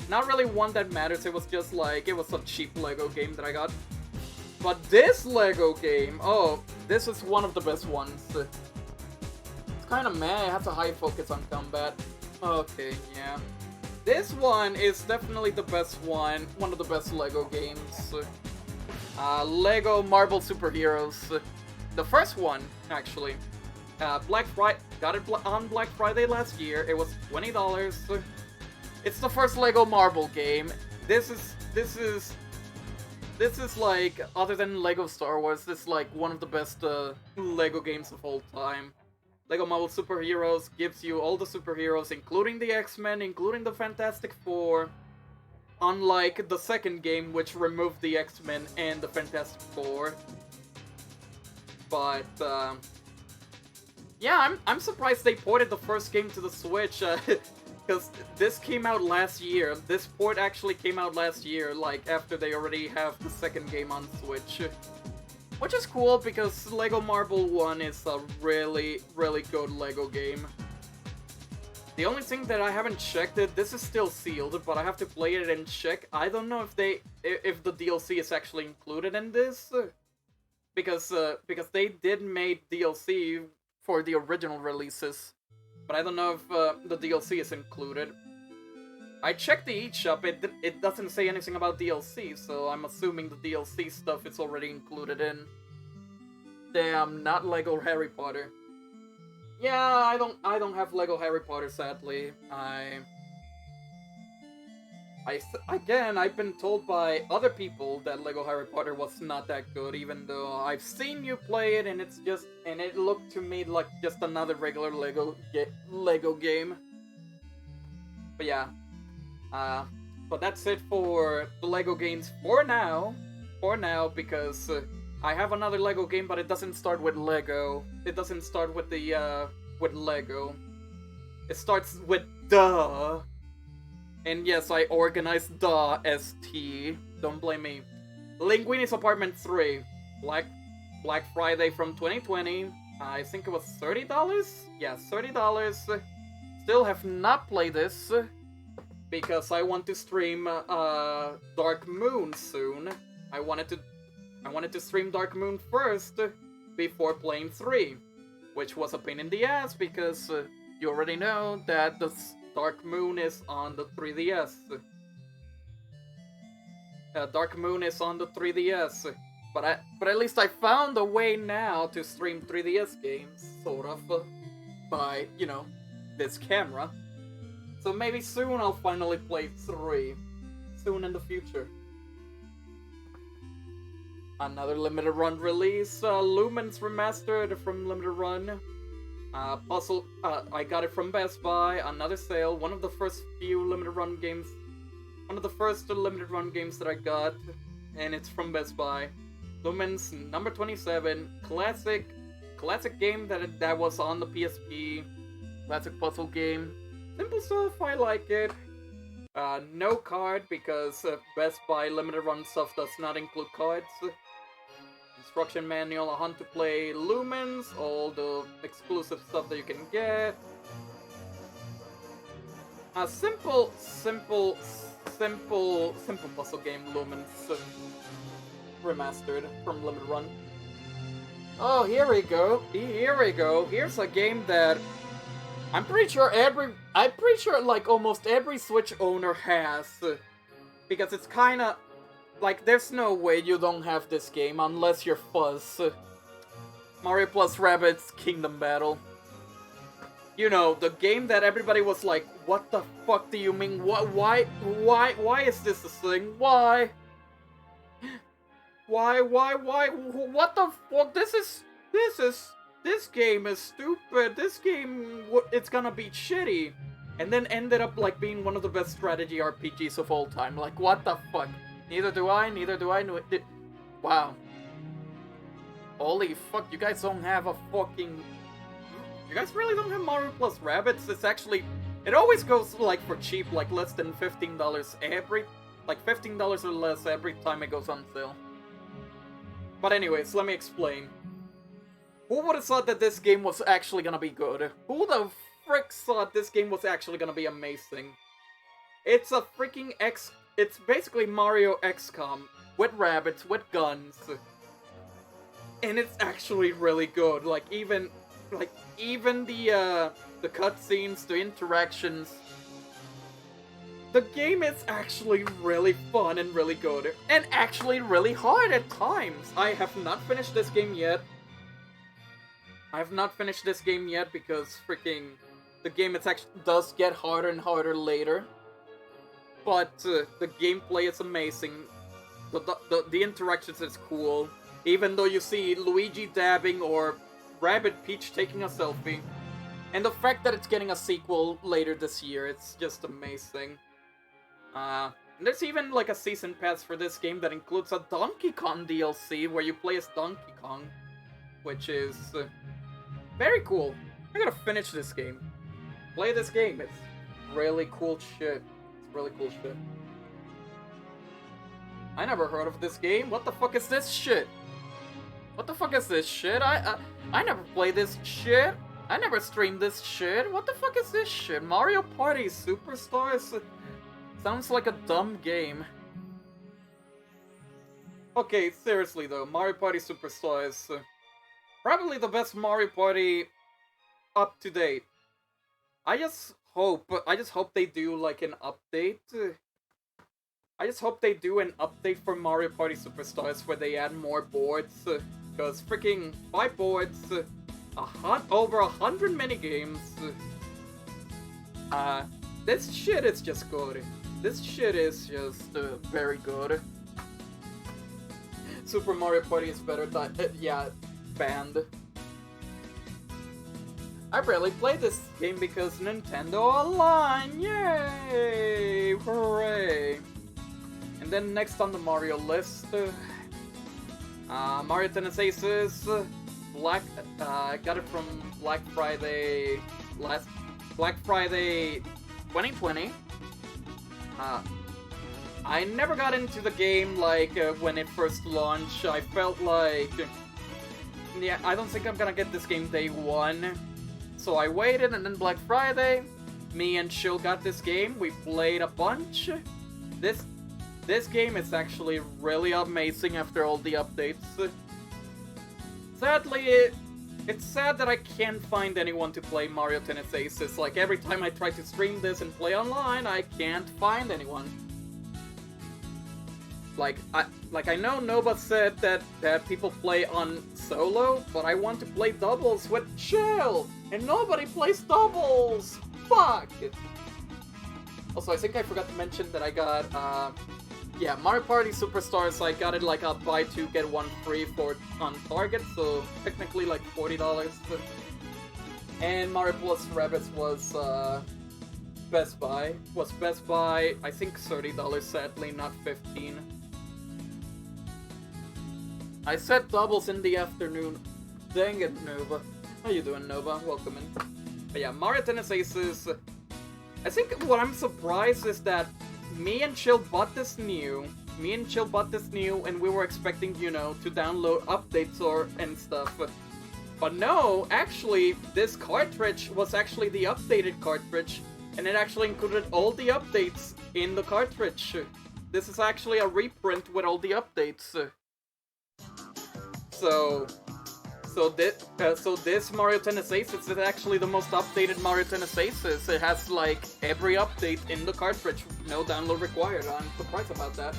Speaker 1: not really one that matters, it was just like, it was a cheap Lego game that I got. But this Lego game, oh, this is one of the best ones. It's kinda meh, it has a high focus on combat. Okay, yeah. This one is definitely the best one of the best Lego games. Lego Marvel Superheroes. The first one, actually. Got it on Black Friday last year. It was $20. It's the first Lego Marvel game. This is like, other than Lego Star Wars, this is like one of the best Lego games of all time. Lego Marvel Superheroes gives you all the superheroes, including the X-Men, including the Fantastic Four. Unlike the second game, which removed the X-Men and the Fantastic Four. But, yeah, I'm surprised they ported the first game to the Switch, because this came out last year. This port actually came out last year, like, after they already have the second game on Switch. Which is cool, because Lego Marvel 1 is a really, really good Lego game. The only thing that I haven't checked this is still sealed, but I have to play it and check. I don't know if the DLC is actually included in this, because they did make DLC for the original releases, but I don't know if the DLC is included. I checked the eShop, it doesn't say anything about DLC, so I'm assuming the DLC stuff is already included in. Damn, not Lego Harry Potter. Yeah, I don't have Lego Harry Potter, sadly. Again, I've been told by other people that Lego Harry Potter was not that good, even though I've seen you play it and it looked to me like just another regular Lego game. But yeah. But that's it for the Lego games for now. Because I have another Lego game, but it doesn't start with Lego. It doesn't start with the with Lego. It starts with duh. And yes, I organized the ST. Don't blame me. Linguini's Apartment 3. Black Friday from 2020. I think it was $30? Yeah, $30. Still have not played this, because I want to stream Dark Moon soon. I wanted to stream Dark Moon first before playing 3, which was a pain in the ass because you already know that the Dark Moon is on the 3DS. Dark Moon is on the 3DS. But at least I found a way now to stream 3DS games, sort of, by, you know, this camera. So maybe soon I'll finally play 3. Soon in the future. Another limited run release, Lumens Remastered from Limited Run. Puzzle, I got it from Best Buy, another sale, one of the first few limited run games, one of the first limited run games that I got, and it's from Best Buy. Lumens number 27, classic game that was on the PSP, classic puzzle game. Simple stuff, I like it. No card because Best Buy limited run stuff does not include cards. Instruction manual on how to play Lumens, all the exclusive stuff that you can get. A simple puzzle game, Lumens Remastered from Limited Run. Oh, here we go. Here's a game that I'm pretty sure like almost every Switch owner has, because it's kinda like there's no way you don't have this game unless you're Fuzz. Mario plus Rabbids Kingdom Battle. You know, the game that everybody was like, what the fuck do you mean? Why is this a thing? Why? What the fuck? This game is stupid. This game, it's gonna be shitty. And then ended up like being one of the best strategy RPGs of all time. Like, what the fuck? Neither do I. Wow. Holy fuck, you guys don't have a fucking... You guys really don't have Mario plus Rabbids? It's actually... It always goes, like, for cheap, like, less than $15 every... Like, $15 or less every time it goes on sale. But anyways, let me explain. Who would have thought that this game was actually gonna be good? Who the frick thought this game was actually gonna be amazing? It's a freaking It's basically Mario XCOM with rabbits, with guns. And it's actually really good. Like even the cutscenes, the interactions. The game is actually really fun and really good. And actually really hard at times. I have not finished this game yet. Because freaking the game does get harder and harder later. But the gameplay is amazing. The interactions is cool. Even though you see Luigi dabbing or Rabbid Peach taking a selfie. And the fact that it's getting a sequel later this year, it's just amazing. There's even like a season pass for this game that includes a Donkey Kong DLC where you play as Donkey Kong. Which is very cool. I gotta finish this game. Play this game. It's really cool shit. Really cool shit. I never heard of this game. What the fuck is this shit? I never played this shit. I never streamed this shit. What the fuck is this shit? Mario Party Superstars? Sounds like a dumb game. Okay, seriously though, Mario Party Superstars. Probably the best Mario Party up to date. I just hope they do like an update. I just hope they do an update for Mario Party Superstars where they add more boards. Because freaking 5 boards, over 100 minigames. This shit is just good. This shit is just very good. Super Mario Party is better than yeah, banned. I rarely play this game because Nintendo Online, yay! Hooray! And then next on the Mario list, Mario Tennis Aces, I got it from Black Friday 2020. I never got into the game like when it first launched. I felt like, yeah, I don't think I'm gonna get this game day one. So I waited, and then Black Friday, me and Chill got this game. We played a bunch. This game is actually really amazing after all the updates. Sadly, it's sad that I can't find anyone to play Mario Tennis Aces. Like, every time I try to stream this and play online, I can't find anyone. I know Nova said that people play on solo, but I want to play doubles with Shell, and nobody plays doubles. Fuck. Also, I think I forgot to mention that I got yeah, Mario Party Superstars. I got it like a buy two get one free on Target, so technically like $40. And Mario Plus Rabbids was Best Buy. I think $30, sadly, not $15. I said doubles in the afternoon. Dang it, Nova. How you doing, Nova? Welcome in. But yeah, Mario Tennis Aces. I think what I'm surprised is that me and Chill bought this new, and we were expecting, you know, to download updates and stuff. But no, actually, this cartridge was actually the updated cartridge, and it actually included all the updates in the cartridge. This is actually a reprint with all the updates. So this Mario Tennis Aces is actually the most updated Mario Tennis Aces. It has like every update in the cartridge, no download required. I'm surprised about that.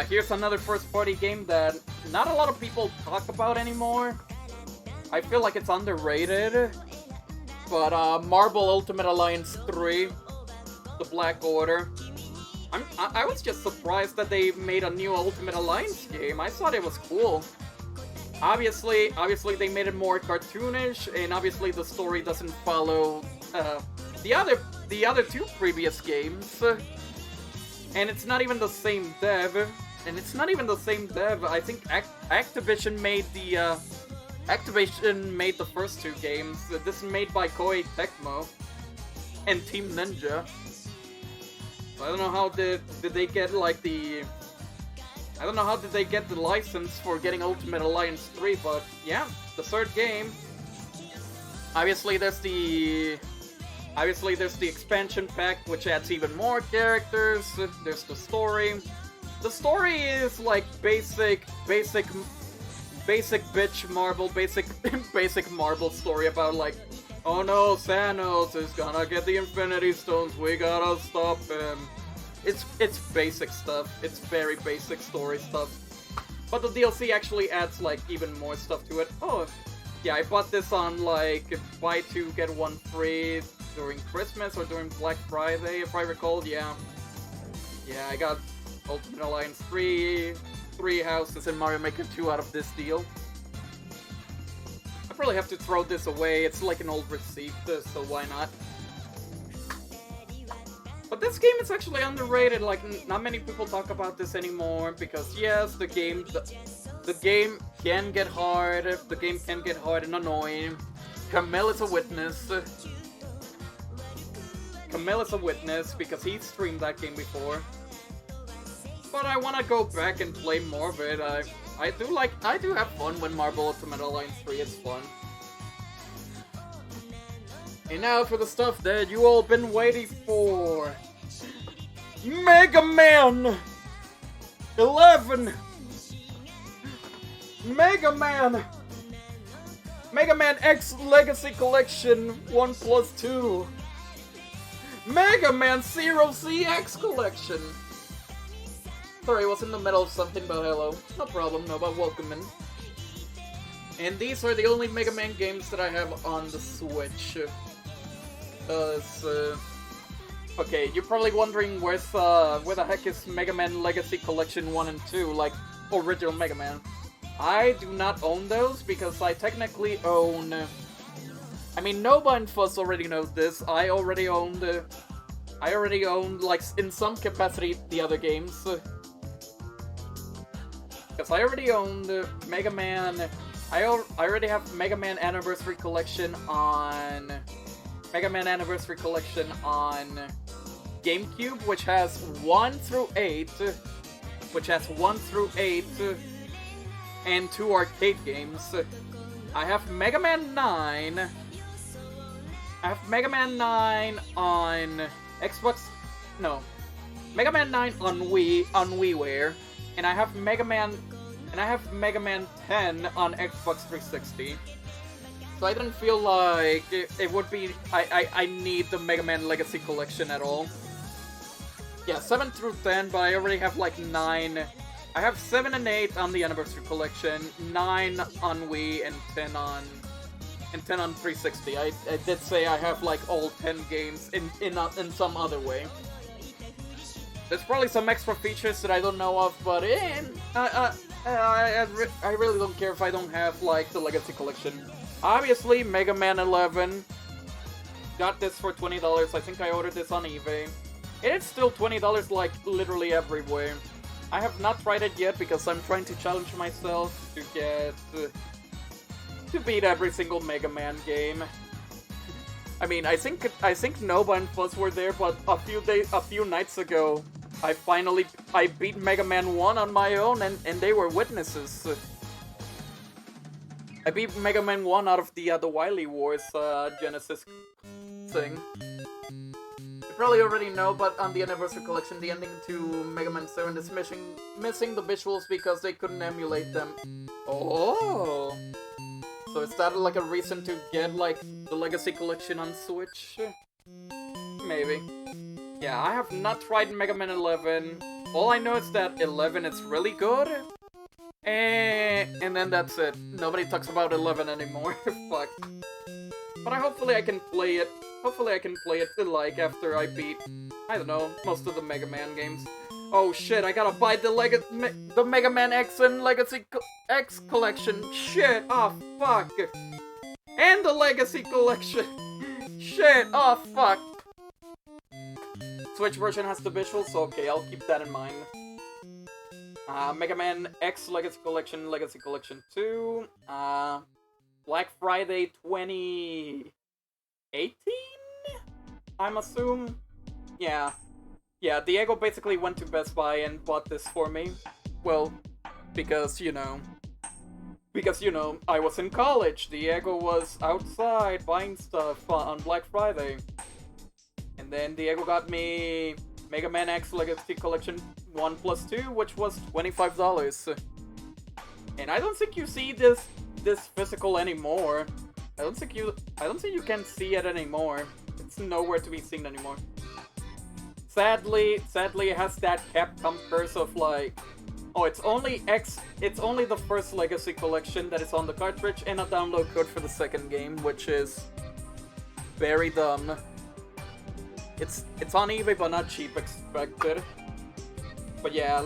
Speaker 1: Here's another first-party game that not a lot of people talk about anymore. I feel like it's underrated. But Marvel Ultimate Alliance 3, The Black Order. I was just surprised that they made a new Ultimate Alliance game. I thought it was cool. Obviously they made it more cartoonish, and obviously the story doesn't follow the other two previous games. And it's not even the same dev. I think Activision made the first two games. This is made by Koei Tecmo and Team Ninja. I don't know how did they get like the... I don't know how did they get the license for getting Ultimate Alliance 3, but yeah, the third game. Obviously there's the expansion pack, which adds even more characters. There's the story. The story is like basic bitch Marvel, basic Marvel story about like, oh no, Thanos is gonna get the Infinity Stones, we gotta stop him. It's basic stuff. It's very basic story stuff. But the DLC actually adds like even more stuff to it. Oh, yeah, I bought this on like buy two get one free during Christmas or during Black Friday, if I recall. Yeah, I got Ultimate Alliance 3 houses and Mario Maker 2 out of this deal. I probably have to throw this away. It's like an old receipt, so why not? But this game is actually underrated. Like, not many people talk about this anymore because yes, the game can get hard. The game can get hard and annoying. Camille is a witness. Because he streamed that game before. But I want to go back and play more of it. I do have fun when Marvel Ultimate Alliance 3 is fun. And now for the stuff that you all been waiting for. Mega Man 11. Mega Man X Legacy Collection 1+2. Mega Man Zero CX Collection. Sorry, I was in the middle of something, but hello. No problem, no, but welcome in. And these are the only Mega Man games that I have on the Switch. Okay, you're probably wondering where the heck is Mega Man Legacy Collection 1 and 2, like original Mega Man. I do not own those because I technically own... I mean, Nova and Fuzz already know this. I already owned, like, in some capacity, the other games. Because I already owned Mega Man... I already have Mega Man Anniversary Collection on... GameCube, which has 1 through 8, and 2 arcade games. I have Mega Man 9. I have Mega Man 9 on Xbox. No, Mega Man 9 on WiiWare, and I have Mega Man 10 on Xbox 360. So I didn't feel like it would be... I need the Mega Man Legacy Collection at all. Yeah, 7 through 10, but I already have like 9. I have 7 and 8 on the Anniversary Collection, 9 on Wii, and 10 on 360. I did say I have like all 10 games in some other way. There's probably some extra features that I don't know of, but I really don't care if I don't have like the Legacy Collection. Obviously, Mega Man 11. Got this for $20. I think I ordered this on eBay. It's still $20 like literally everywhere. I have not tried it yet because I'm trying to challenge myself to get to beat every single Mega Man game. I mean, I think Nova and Fuzz were there, but a few nights ago, I beat Mega Man 1 on my own, and they were witnesses. I beat Mega Man 1 out of the Wily Wars Genesis thing. You probably already know, but on the Anniversary Collection, the ending to Mega Man 7 is missing the visuals because they couldn't emulate them. Oh! So is that like a reason to get like the Legacy Collection on Switch? Maybe. Yeah, I have not tried Mega Man 11. All I know is that 11 is really good. And then that's it. Nobody talks about 11 anymore. Fuck. But hopefully I can play it. Hopefully I can play it like after I beat, I don't know, most of the Mega Man games. Oh shit, I gotta buy the Mega Man X and Legacy X collection. Shit, oh fuck. And the Legacy collection. Shit, oh fuck. Switch version has the visuals, so okay, I'll keep that in mind. Mega Man X Legacy Collection 2. Black Friday 2018? I'm assume? Yeah. Yeah, Diego basically went to Best Buy and bought this for me. Well, because, you know, I was in college. Diego was outside buying stuff on Black Friday. And then Diego got me Mega Man X Legacy Collection 1+2, which was $25. And I don't think you see this physical anymore. I don't think you can see it anymore. It's nowhere to be seen anymore. Sadly, it has that Capcom curse of like, oh, it's only the first Legacy Collection that is on the cartridge and a download code for the second game, which is very dumb. It's on eBay, but not cheap expected. But yeah,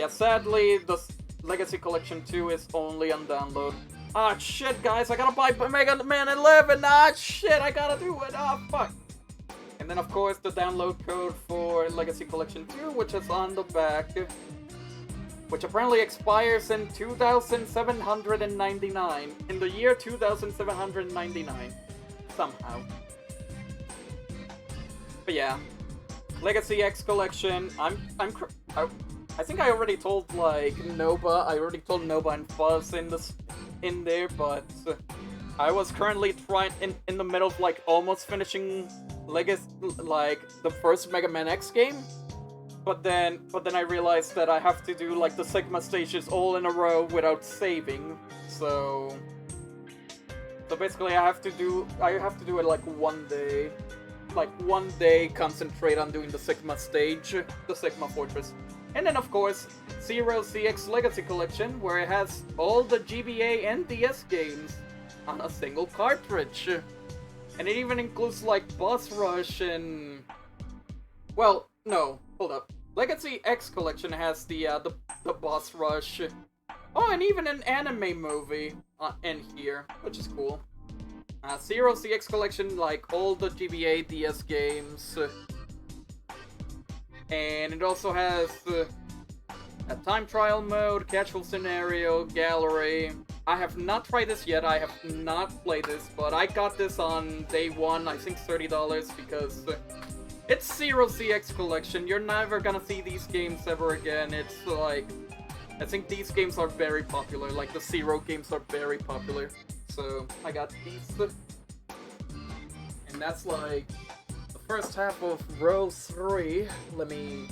Speaker 1: sadly, the Legacy Collection 2 is only on download. Ah, shit, guys, I gotta buy Mega Man 11! Ah, shit, I gotta do it! Ah, fuck! And then, of course, the download code for Legacy Collection 2, which is on the back. Which apparently expires in 2799. In the year 2799. Somehow. But yeah. Legacy X Collection, I think I already told, like, Nova and Fuzz in there, but I was currently in the middle of, like, almost finishing the first Mega Man X game, but then I realized that I have to do like the Sigma stages all in a row without saving. So basically I have to do it like one day, concentrate on doing the Sigma stage, the Sigma Fortress, and then of course Zero CX Legacy Collection, where it has all the GBA and DS games on a single cartridge. And it even includes, like, Boss Rush and... Well, no, hold up. Legacy X Collection has the Boss Rush. Oh, and even an anime movie in here, which is cool. Zero CX Collection, like, all the GBA DS games. And it also has a time trial mode, casual scenario, gallery... I have not tried this yet, I have not played this, but I got this on day one, I think $30, because it's Zero CX Collection. You're never gonna see these games ever again. It's like, I think these games are very popular, like the Zero games are very popular. So, I got these. And that's like the first half of row 3. Let me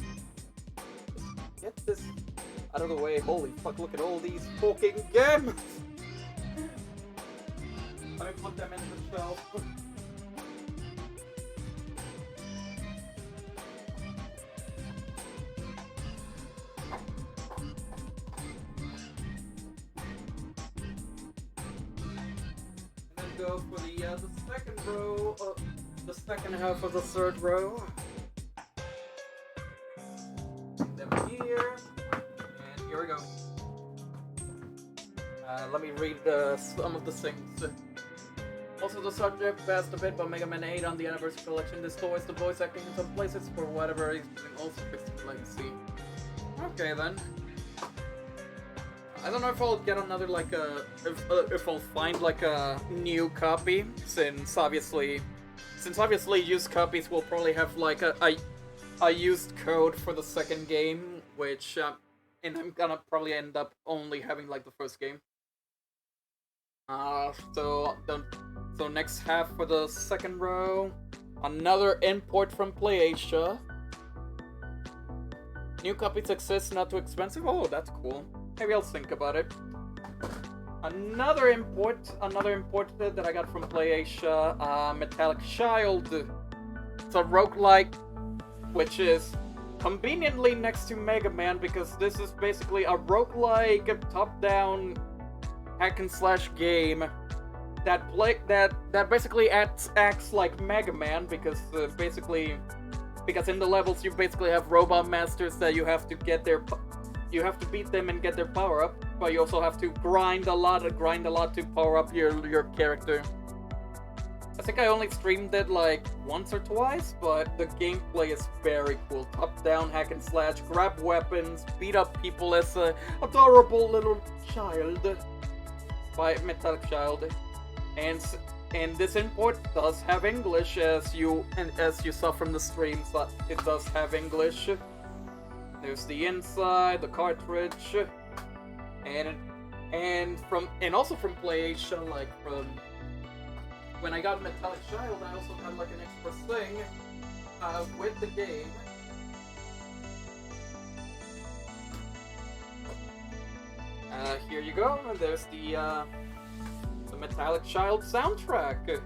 Speaker 1: get this out of the way. Holy fuck, look at all these fucking games! Let me put them in the shelf. go for the second row, the second half of the third row. Put them here, and here we go. Let me read some of the things. Also, the subject passed a bit about Mega Man 8 on the Anniversary Collection. This toys the voice acting in some places for whatever reason, also fixed latency. Okay then. I don't know if I'll get another if I'll find like a new copy, since obviously used copies will probably have like a used code for the second game, which and I'm gonna probably end up only having like the first game. So next half for the second row, another import from PlayAsia. New copies exist, not too expensive. Oh, that's cool. Maybe I'll think about it. Another import that I got from PlayAsia, Metallic Child. It's a roguelike, which is conveniently next to Mega Man, because this is basically a roguelike top-down hack and slash game that basically acts like Mega Man, because in the levels you basically have robot masters that you have to beat them and get their power up, but you also have to grind a lot to power up your character. I think I only streamed it like once or twice, but the gameplay is very cool. Top-down hack and slash, grab weapons, beat up people as a adorable little child by Metallic Child. And this import does have English, as you saw from the streams. It does have English. There's the inside, the cartridge, and also from PlayAsia, like from when I got Metallic Child, I also got like an extra thing with the game. Here you go. And there's the Metallic Child soundtrack.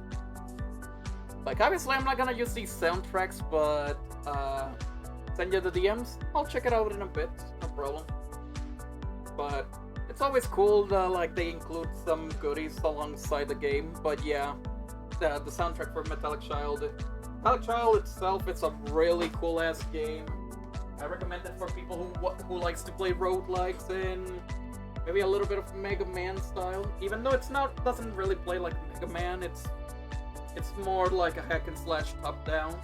Speaker 1: Like, obviously I'm not gonna use these soundtracks, but send you the DMs. I'll check it out in a bit, no problem. But it's always cool that like they include some goodies alongside the game. But yeah, the soundtrack for Metallic Child. Metallic Child itself, it's a really cool ass game. I recommend it for people who likes to play roguelikes and maybe a little bit of Mega Man style. Even though doesn't really play like Mega Man, it's more like a hack and slash top down.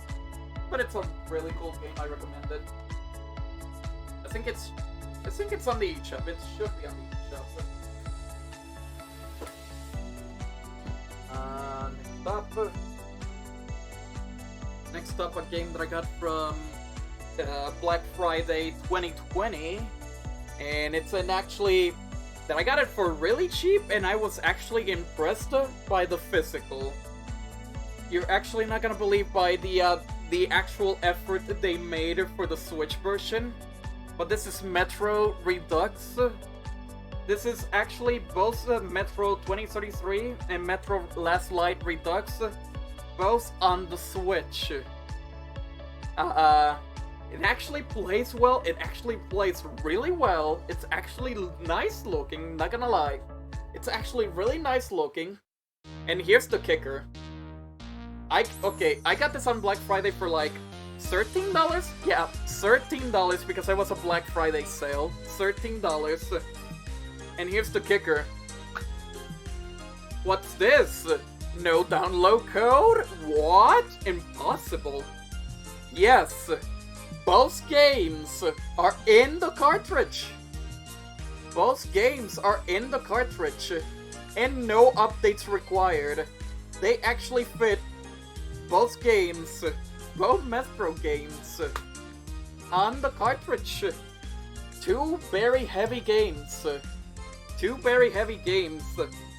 Speaker 1: But it's a really cool game. I recommend it. I think it's on the eShop. It should be on the eShop. Next up, a game that I got from Black Friday 2020, and it's that I got it for really cheap, and I was actually impressed by the physical. You're actually not gonna believe by the actual effort that they made for the Switch version. But this is Metro Redux. This is actually both Metro 2033 and Metro Last Light Redux, both on the Switch. It actually plays well. It actually plays really well. It's actually nice looking, not gonna lie. It's actually really nice looking. And here's the kicker. I got this on Black Friday for like $13? Yeah, $13 because it was a Black Friday sale. $13. And here's the kicker. What's this? No download code? What? Impossible. Yes. Both games are in the cartridge. Both games are in the cartridge. And no updates required. They actually fit both games, both Metro games, on the cartridge. Two very heavy games. Two very heavy games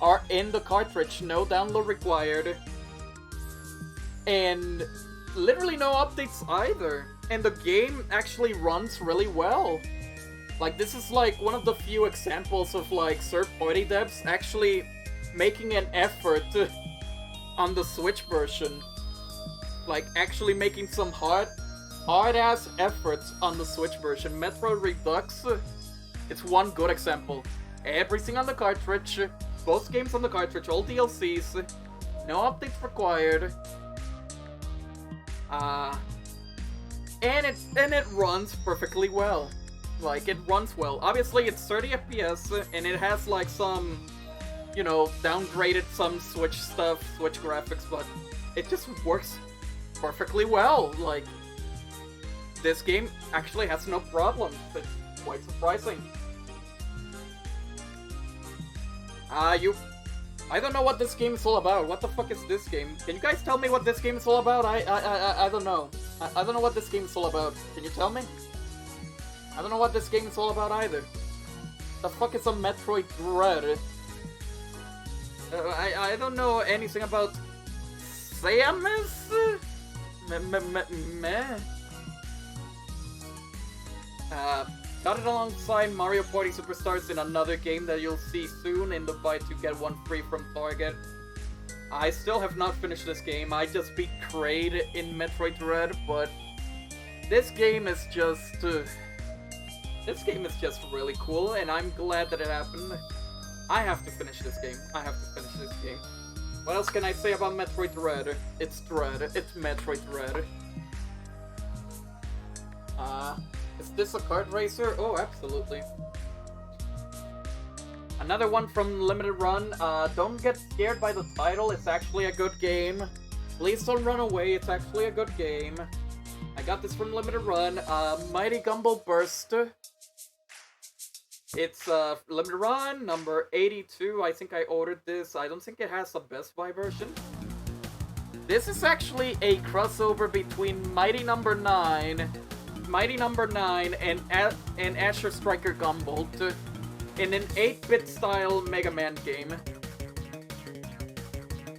Speaker 1: are in the cartridge, no download required. And literally no updates either. And the game actually runs really well. Like, this is like one of the few examples of like third-party devs actually making an effort on the Switch version. Like, actually making some hard-ass efforts on the Switch version. Metro Redux, it's one good example. Everything on the cartridge, both games on the cartridge, all DLCs, No updates required. And it runs perfectly well. Like, it runs well. Obviously, it's 30 FPS, and it has, like, some, you know, downgraded some Switch stuff, Switch graphics, but it just works perfectly well. Like, this game actually has no problems. It's quite surprising. I don't know what this game is all about. What the fuck is this game? Can you guys tell me what this game is all about? I don't know. I don't know what this game is all about. Can you tell me? I don't know what this game is all about either. The fuck is a Metroid Dread? I don't know anything about Samus? Meh. Got it alongside Mario Party Superstars in another game that you'll see soon in the buy to get one free from Target. I still have not finished this game. I just beat Kraid in Metroid Dread, but this game is just really cool, and I'm glad that it happened. I have to finish this game. What else can I say about Metroid Dread? It's Dread. It's Metroid Dread. Is this a kart racer? Oh, absolutely. Another one from Limited Run. Don't get scared by the title. It's actually a good game. Please don't run away. It's actually a good game. I got this from Limited Run. Mighty Gumball Burst. It's Limited Run, number 82. I think I ordered this. I don't think it has a Best Buy version. This is actually a crossover between Mighty Number 9 and Azure Striker Gumball in an 8-bit style Mega Man game.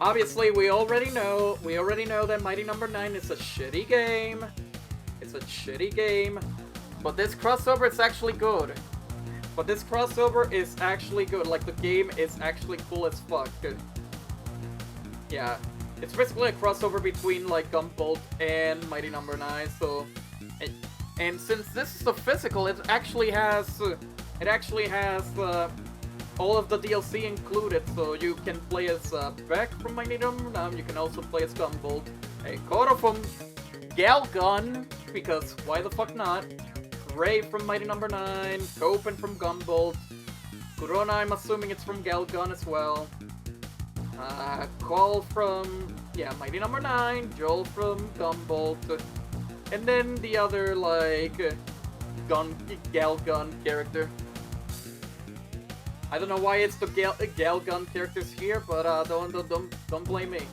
Speaker 1: Obviously, we already know that Mighty Number 9 is a shitty game. It's a shitty game, but this crossover is actually good. Like, the game is actually cool as fuck. Yeah, it's basically a crossover between, like, Gumball and Mighty Number 9, so... And since this is a physical, it actually has all of the DLC included, so you can play as Beck from Mighty Number 9, you can also play as Gumball, a Koto from Galgun, because why the fuck not, Ray from Mighty Number 9, Copen from Gumball, Kurona, I'm assuming it's from Galgun as well, Call from, Mighty Number 9, Joel from Gumball, and then the other, like, Galgun character. I don't know why it's the Galgun characters here, but don't blame me.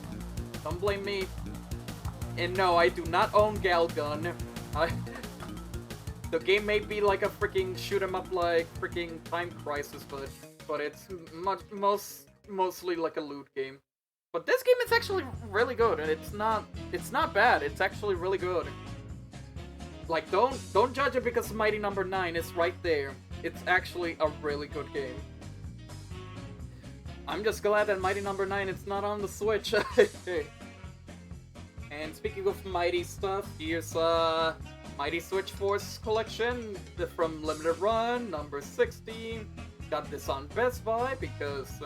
Speaker 1: Don't blame me. And no, I do not own Galgun. The game may be like a freaking shoot 'em up like freaking Time Crisis, but it's mostly like a loot game. But this game is actually really good, and it's not bad. It's actually really good. Like, don't judge it because Mighty Number 9 is right there. It's actually a really good game. I'm just glad that Mighty Number 9 is not on the Switch. And speaking of Mighty stuff, here's Mighty Switch Force Collection from Limited Run, number 16. Got this on Best Buy because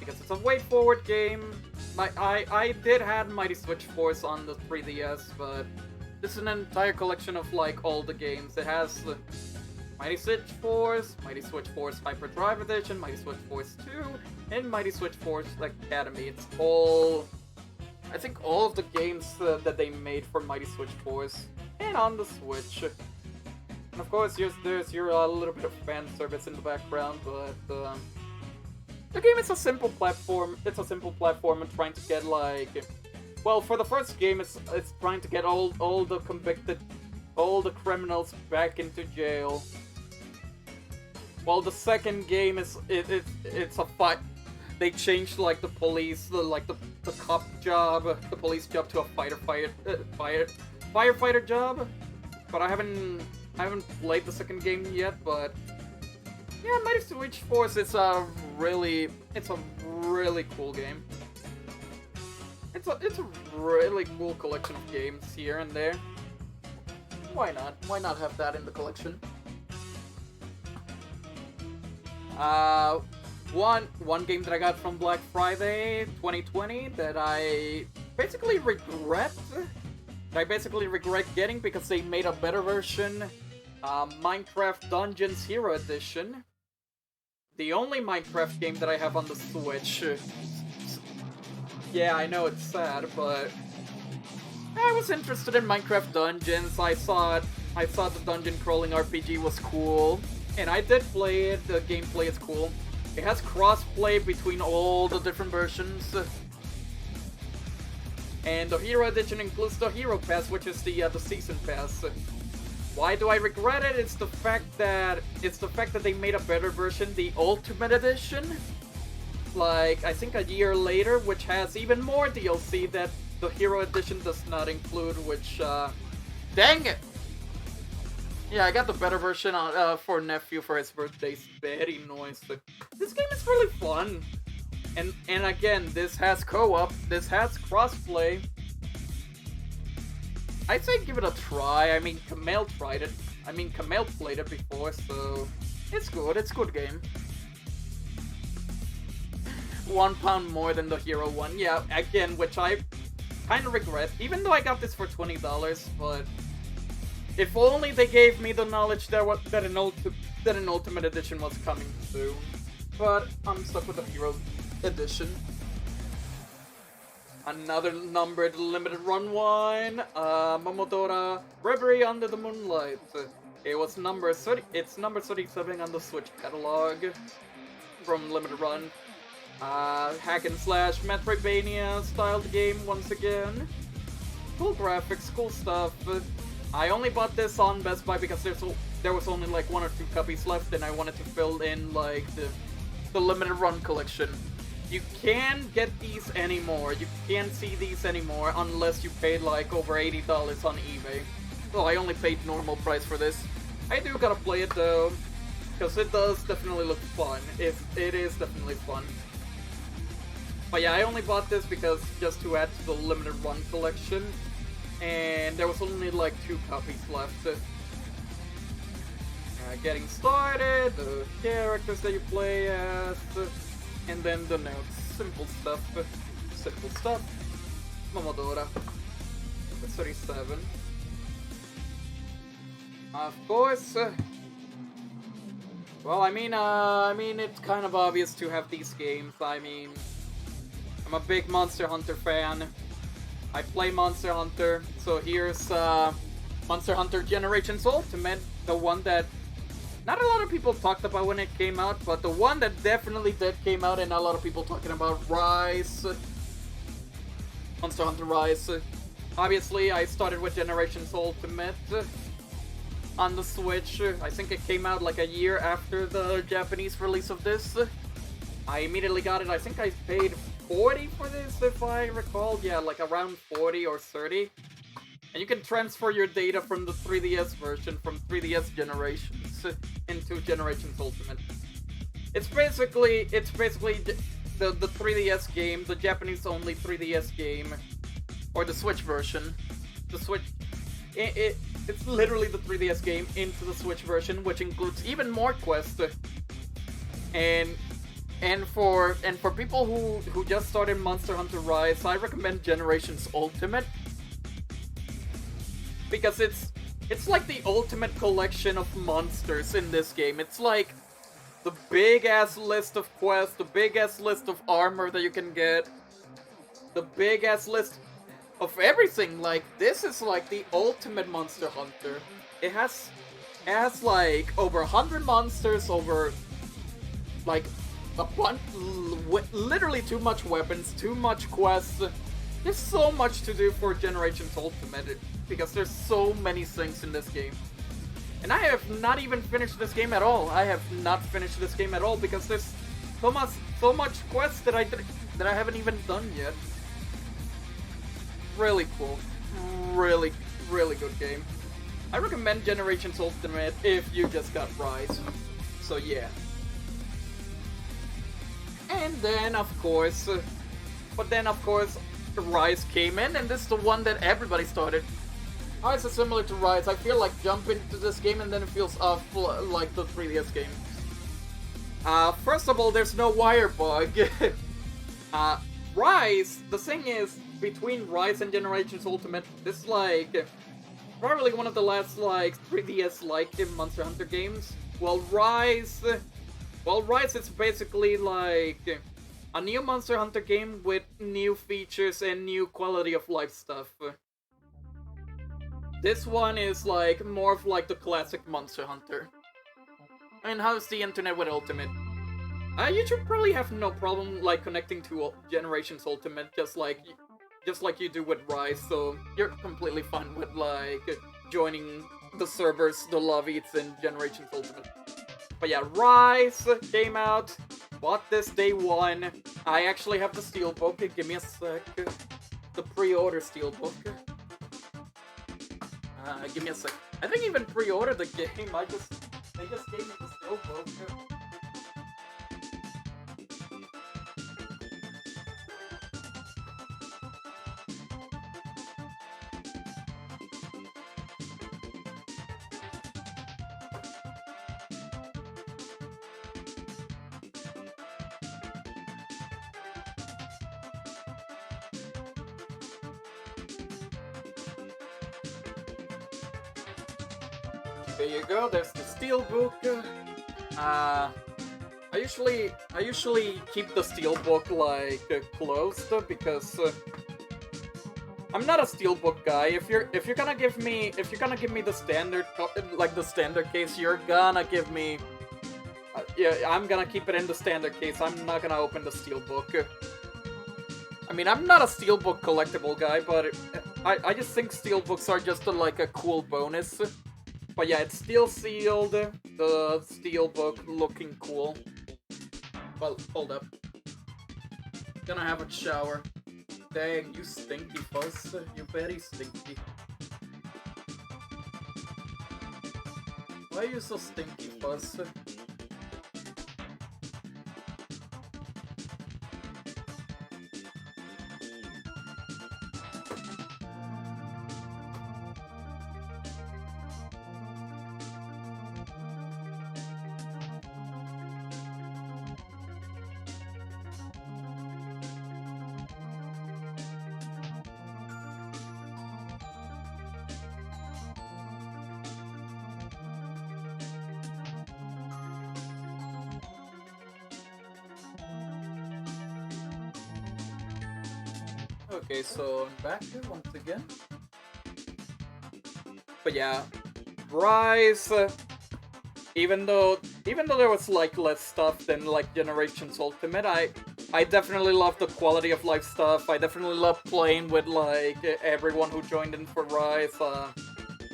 Speaker 1: it's a way forward game. I did have Mighty Switch Force on the 3DS, but this is an entire collection of, like, all the games. It has Mighty Switch Force Hyperdrive Edition, Mighty Switch Force 2, and Mighty Switch Force Academy. It's all... I think all of the games that they made for Mighty Switch Force, and on the Switch. And of course, there's your little bit of fan service in the background, but the game is a simple platform. It's a simple platform and trying to get, like... Well, for the first game, it's trying to get all the criminals back into jail. While the second game is it's a fight. They changed, like, the police, the cop job, the police job to a firefighter job. But I haven't played the second game yet. But yeah, Mighty Switch Force is a really cool game. It's a really cool collection of games here and there. Why not? Why not have that in the collection? one game that I got from Black Friday 2020 that I basically regret. Getting because they made a better version. Minecraft Dungeons Hero Edition. The only Minecraft game that I have on the Switch. Yeah, I know it's sad, but I was interested in Minecraft Dungeons. I saw the dungeon crawling RPG was cool, and I did play it. The gameplay is cool. It has cross-play between all the different versions. And the Hero Edition includes the Hero Pass, which is the Season Pass. Why do I regret it? It's the fact that they made a better version, the Ultimate Edition. Like, I think a year later, which has even more DLC that the Hero Edition does not include, which, dang it! Yeah, I got the better version for nephew for his birthday. Very nice. This game is really fun. And again, this has co-op, this has crossplay. I'd say give it a try. I mean, Kamel tried it. I mean, Kamel played it before, so it's good. It's a good game. £1 more than the Hero one. Yeah, again, which I kind of regret. Even though I got this for $20, but if only they gave me the knowledge that an Ultimate Edition was coming soon. But I'm stuck with the Hero Edition. Another numbered limited run one. Momodora Reverie Under the Moonlight. It's number 37 on the Switch catalog from limited run. Hack and slash Metroidvania styled game once again. Cool graphics, cool stuff. I only bought this on Best Buy because there was only like 1 or 2 copies left, and I wanted to fill in like the limited run collection. You can't get these anymore. You can't see these anymore unless you paid like over $80 on eBay. So I only paid normal price for this. I do gotta play it though, because it does definitely look fun. It is definitely fun. But yeah, I only bought this because just to add to the limited run collection, and there was only like 2 copies left. Getting started, the characters that you play as, and then the notes. Simple stuff. Simple stuff. Momodora. 37. Of course. Well, I mean, it's kind of obvious to have these games. I mean, I'm a big Monster Hunter fan. I play Monster Hunter, so here's Monster Hunter Generations Ultimate, the one that not a lot of people talked about when it came out, but the one that definitely came out and a lot of people talking about, Rise. Monster Hunter Rise. Obviously, I started with Generations Ultimate on the Switch. I think it came out like a year after the Japanese release of this. I immediately got it. I think I paid $40 for this, if I recall. Yeah, like around 40 or 30. And you can transfer your data from the 3DS version, from 3DS Generations, into Generations Ultimate. It's basically the 3DS game, the Japanese-only 3DS game, or the Switch version. The Switch, it's literally the 3DS game into the Switch version, which includes even more quests. And for people who just started Monster Hunter Rise, I recommend Generations Ultimate, because it's like the ultimate collection of monsters in this game. It's like the big-ass list of quests, the big-ass list of armor that you can get, the big-ass list of everything. Like, this is like the ultimate Monster Hunter. It has like over 100 monsters, over like a bunch, literally too much weapons, too much quests. There's so much to do for Generations Ultimate, because there's so many things in this game. And I have not even finished this game at all. I have not finished this game at all because there's so much quests that I haven't even done yet. Really cool. Really, really good game. I recommend Generations Ultimate if you just got Rise. So yeah. And then of course, Rise came in, and this is the one that everybody started. Rise is similar to Rise. I feel like jump into this game and then it feels like the 3DS game. First of all, there's no wire bug. Rise, the thing is, between Rise and Generations Ultimate, this is like probably one of the last like 3DS-like Monster Hunter games. Well, Rise is basically like a new Monster Hunter game with new features and new quality of life stuff. This one is like more of like the classic Monster Hunter. And how's the internet with Ultimate? You should probably have no problem like connecting to Generations Ultimate, just like you do with Rise. So you're completely fine with like joining the servers, the lobbies in Generations Ultimate. But yeah, Rise came out. Bought this day one. I actually have the Steelbook. Give me a sec. The pre-order Steelbook. Give me a sec. I didn't even pre-order the game. They just gave me the Steelbook. There you go, there's the Steelbook. I usually keep the Steelbook like closed because I'm not a Steelbook guy. If you're gonna give me the standard case, you're gonna give me yeah, I'm gonna keep it in the standard case. I'm not gonna open the Steelbook. I mean, I'm not a Steelbook collectible guy, but I just think Steelbooks are just like a cool bonus. But yeah, it's still sealed, the Steelbook looking cool. Well, hold up. Gonna have a shower. Dang, you stinky fuss. You very stinky. Why are you so stinky, fuss? Okay, so I'm back here once again. But yeah, Rise, even though there was like less stuff than like Generations Ultimate, I definitely love the quality of life stuff. I definitely love playing with like everyone who joined in for Rise.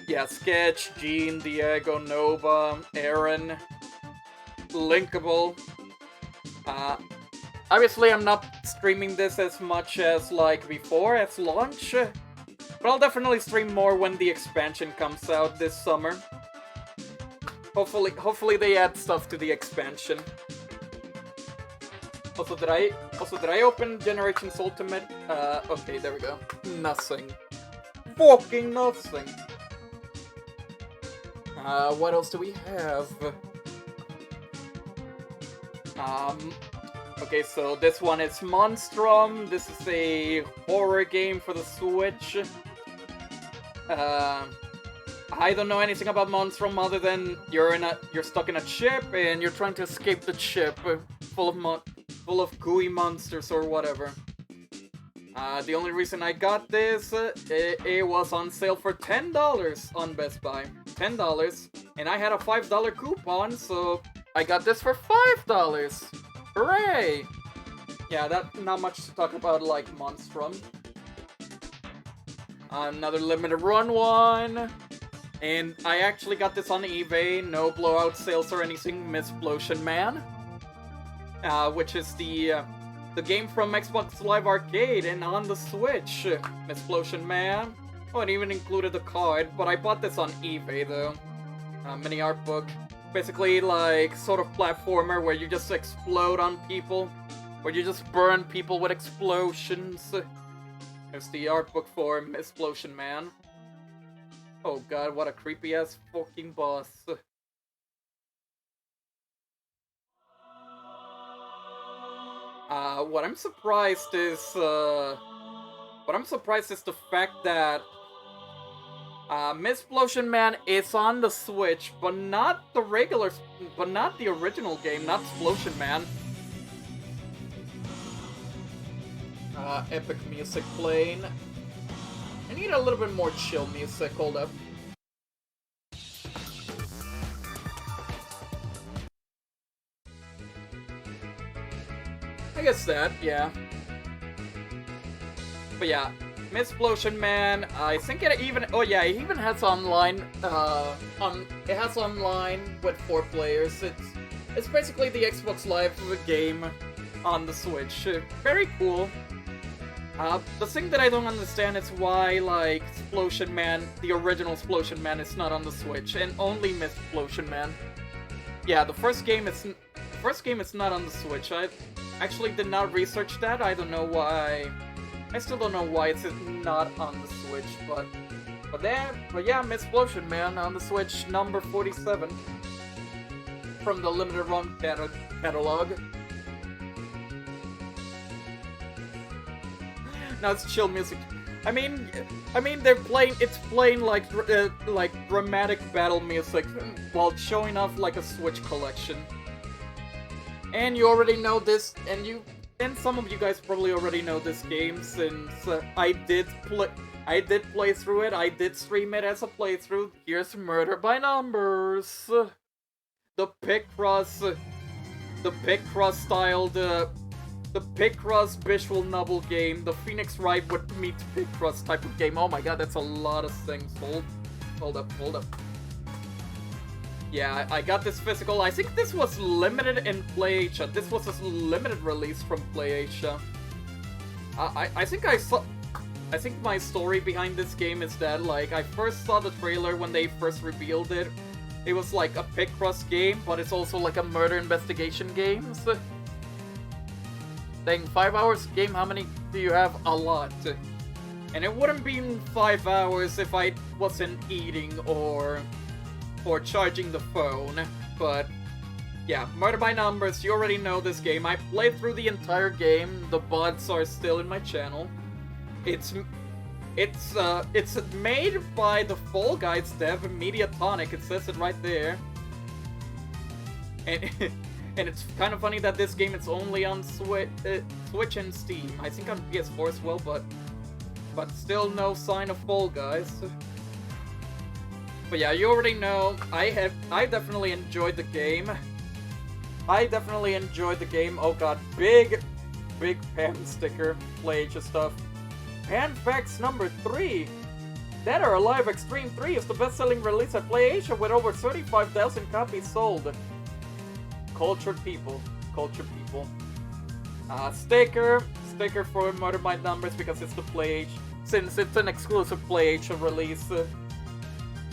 Speaker 1: Yeah, Sketch, Gene, Diego, Nova, Aaron, Linkable. Obviously, I'm not streaming this as much as like before at launch, but I'll definitely stream more when the expansion comes out this summer. Hopefully they add stuff to the expansion. Also, did I open Generations Ultimate? Okay, there we go. Nothing. Fucking nothing. What else do we have? Okay, so this one is Monstrum. This is a horror game for the Switch. I don't know anything about Monstrum other than you're stuck in a ship and you're trying to escape the ship full of gooey monsters or whatever. The only reason I got this, it was on sale for $10 on Best Buy. $10, and I had a $5 coupon, so I got this for $5. Hooray! Yeah, not much to talk about like Monstrum. Another limited run one. And I actually got this on eBay, no blowout sales or anything, Missplosion Man. Which is the game from Xbox Live Arcade and on the Switch. Missplosion Man. Oh, it even included the card, but I bought this on eBay though. Mini art book. Basically like sort of platformer where you just explode on people. Where you just burn people with explosions. There's the art book for Missplosion Man. Oh god, what a creepy-ass fucking boss. What I'm surprised is, the fact that Mistplosion Man is on the Switch, but not the original game, not Splosion Man. Epic music playing. I need a little bit more chill music, hold up. I guess that, yeah. But yeah, Mistplosion Man, I think it even, oh yeah, it even has online, it has online with 4 players. It's basically the Xbox Live game on the Switch. Very cool. The thing that I don't understand is why, like, Splosion Man, the original Splosion Man, is not on the Switch, and only Mistplosion Man. Yeah, the first game is not on the Switch. I actually did not research that. I don't know why. I still don't know why it's not on the Switch, but yeah, Mistplosion Man on the Switch, number 47 from the limited run catalog. Now it's chill music. I mean, it's playing like dramatic battle music while showing off like a Switch collection. And you already know this, and some of you guys probably already know this game since I did play through it. I did stream it as a playthrough. Here's Murder by Numbers, the Picross styled. The Picross visual novel game, the Phoenix Wright would meet Picross type of game. Oh my god, that's a lot of things. Hold up. Yeah, I got this physical. I think this was limited in PlayAsia. This was a limited release from PlayAsia. I think my story behind this game is that, like, I first saw the trailer when they first revealed it. It was like a Picross game, but it's also like a murder investigation game. So, dang, 5 hours game, how many do you have? A lot. And it wouldn't be 5 hours if I wasn't eating or charging the phone. But yeah, Murder by Numbers, you already know this game. I played through the entire game. The VODs are still in my channel. It's made by the Fall Guys dev, Mediatonic. It says it right there. And and it's kind of funny that this game is only on Switch and Steam. I think on PS4 as well, but still no sign of Fall Guys. But yeah, you already know. I definitely enjoyed the game. Oh god, big Pan sticker, PlayAsia stuff. Pan Facts number 3. Dead or Alive Extreme 3 is the best-selling release at PlayAsia with over 35,000 copies sold. Cultured people. Sticker for Murder by Numbers because it's the PlayAsia, since it's an exclusive PlayAsia release.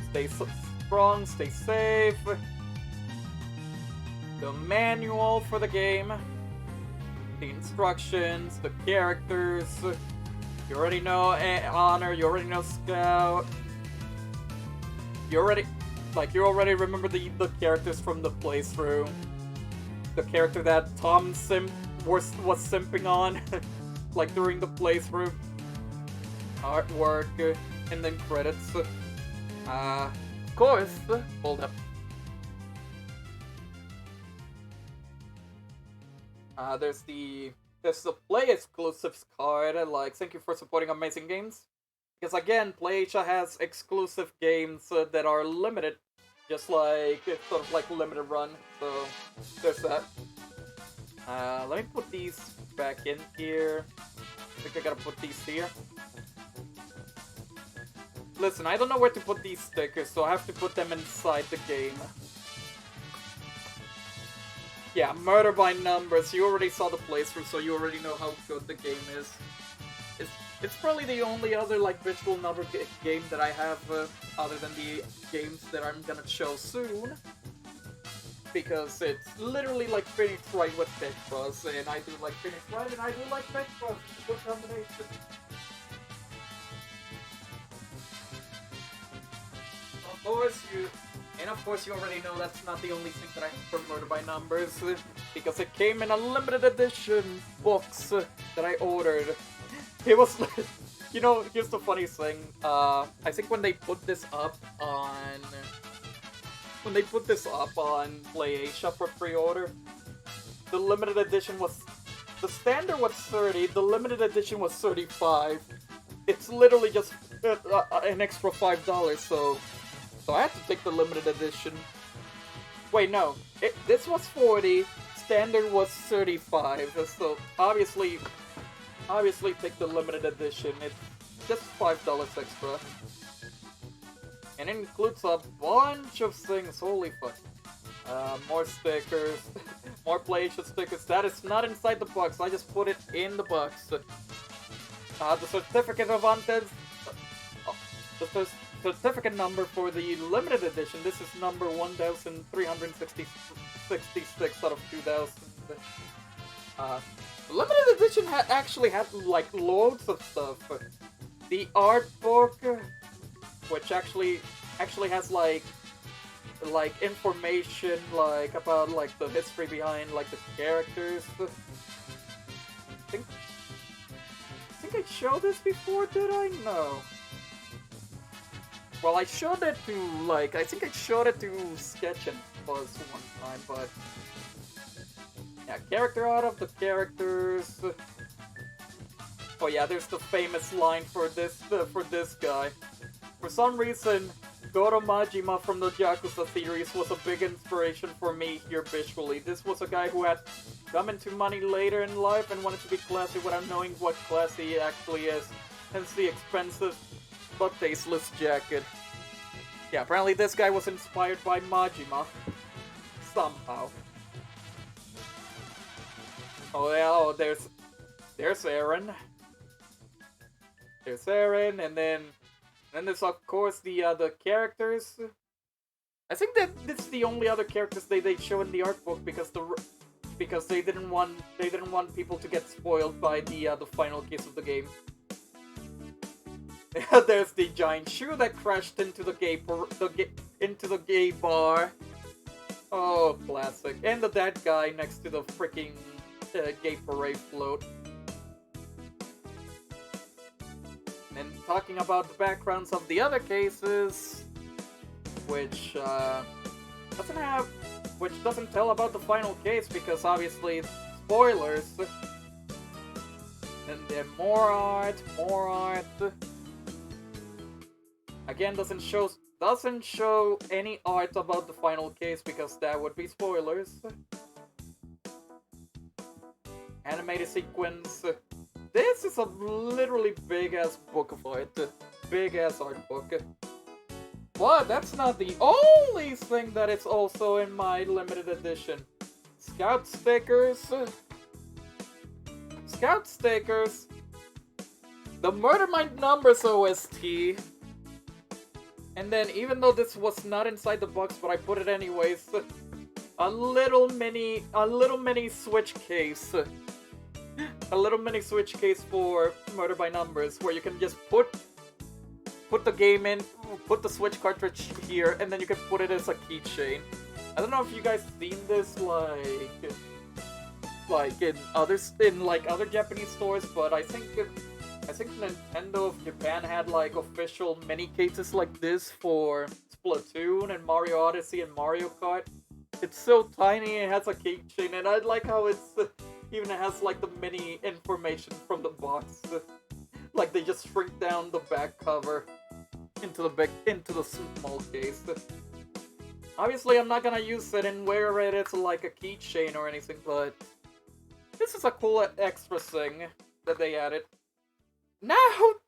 Speaker 1: Stay strong, stay safe. The manual for the game, the instructions, the characters. You already know Honor. You already know Scout. You already remember the characters from the playthrough. The character that Tom was simping on, like during the playthrough. Artwork, and then credits. Of course. Hold up. There's the Play Exclusives card. Like, thank you for supporting amazing games. Because again, PlayAsia has exclusive games that are limited. Just like, it's sort of like limited run, so there's that. Let me put these back in here. I think I gotta put these here. Listen, I don't know where to put these stickers, so I have to put them inside the game. Yeah, Murder by Numbers. You already saw the playthrough, so you already know how good the game is. It's probably the only other like visual novel game that I have other than the games that I'm gonna show soon, because it's literally like Phoenix Wright with Picross, and I do like Phoenix Wright, and I do like Picross. It's a good combination. Of course you already know that's not the only thing that I have for Murder by Numbers. because it came in a limited edition box that I ordered. It was, here's the funny thing. I think when they put this up on PlayAsia for pre-order, the limited edition was, the standard was 30, the limited edition was 35. It's literally just an extra $5, so I had to take the limited edition. Wait, no, this was 40, standard was 35, so obviously take the limited edition. It's just $5 extra. And it includes a bunch of things, holy fuck. More stickers, more PlayStation stickers. That is not inside the box, I just put it in the box. The certificate of Antes, the certificate number for the limited edition, this is number 1366 out of 2000. Limited edition actually had like loads of stuff. The art book, which actually has like information like about like the history behind like the characters. I think I showed this before, did I? No. Well, I showed it to like, I think I showed it to Sketch and Buzz one time, but yeah, character art of the characters. Oh yeah, there's the famous line for this guy. For some reason, Goro Majima from the Yakuza series was a big inspiration for me here visually. This was a guy who had come into money later in life and wanted to be classy without knowing what classy actually is. Hence the expensive but tasteless jacket. Yeah, apparently this guy was inspired by Majima. Somehow. Oh yeah, there's Aaron. There's Aaron, and then there's of course the characters. I think that this is the only other characters they show in the art book because they didn't want people to get spoiled by the final case of the game. There's the giant shoe that crashed into the gay bar. Oh, classic. And the dead guy next to the freaking gay parade float. And talking about the backgrounds of the other cases, which doesn't tell about the final case because obviously spoilers. And then more art. Again, doesn't show any art about the final case because that would be spoilers. Animated sequence. This is a literally big ass book of art. Big ass art book. But that's not the only thing that is also in my limited edition. Scout stickers. The Murder My Numbers OST. And then, even though this was not inside the box, but I put it anyways, a little mini Switch case. A little mini Switch case for Murder by Numbers, where you can just put the game in, put the Switch cartridge here, and then you can put it as a keychain. I don't know if you guys seen this like in other Japanese stores, but I think Nintendo of Japan had like official mini cases like this for Splatoon and Mario Odyssey and Mario Kart. It's so tiny, it has a keychain, and I like how it has like the mini information from the box. Like they just shrink down the back cover into the small case. Obviously, I'm not gonna use it and wear it as like a keychain or anything, but this is a cool extra thing that they added. Now,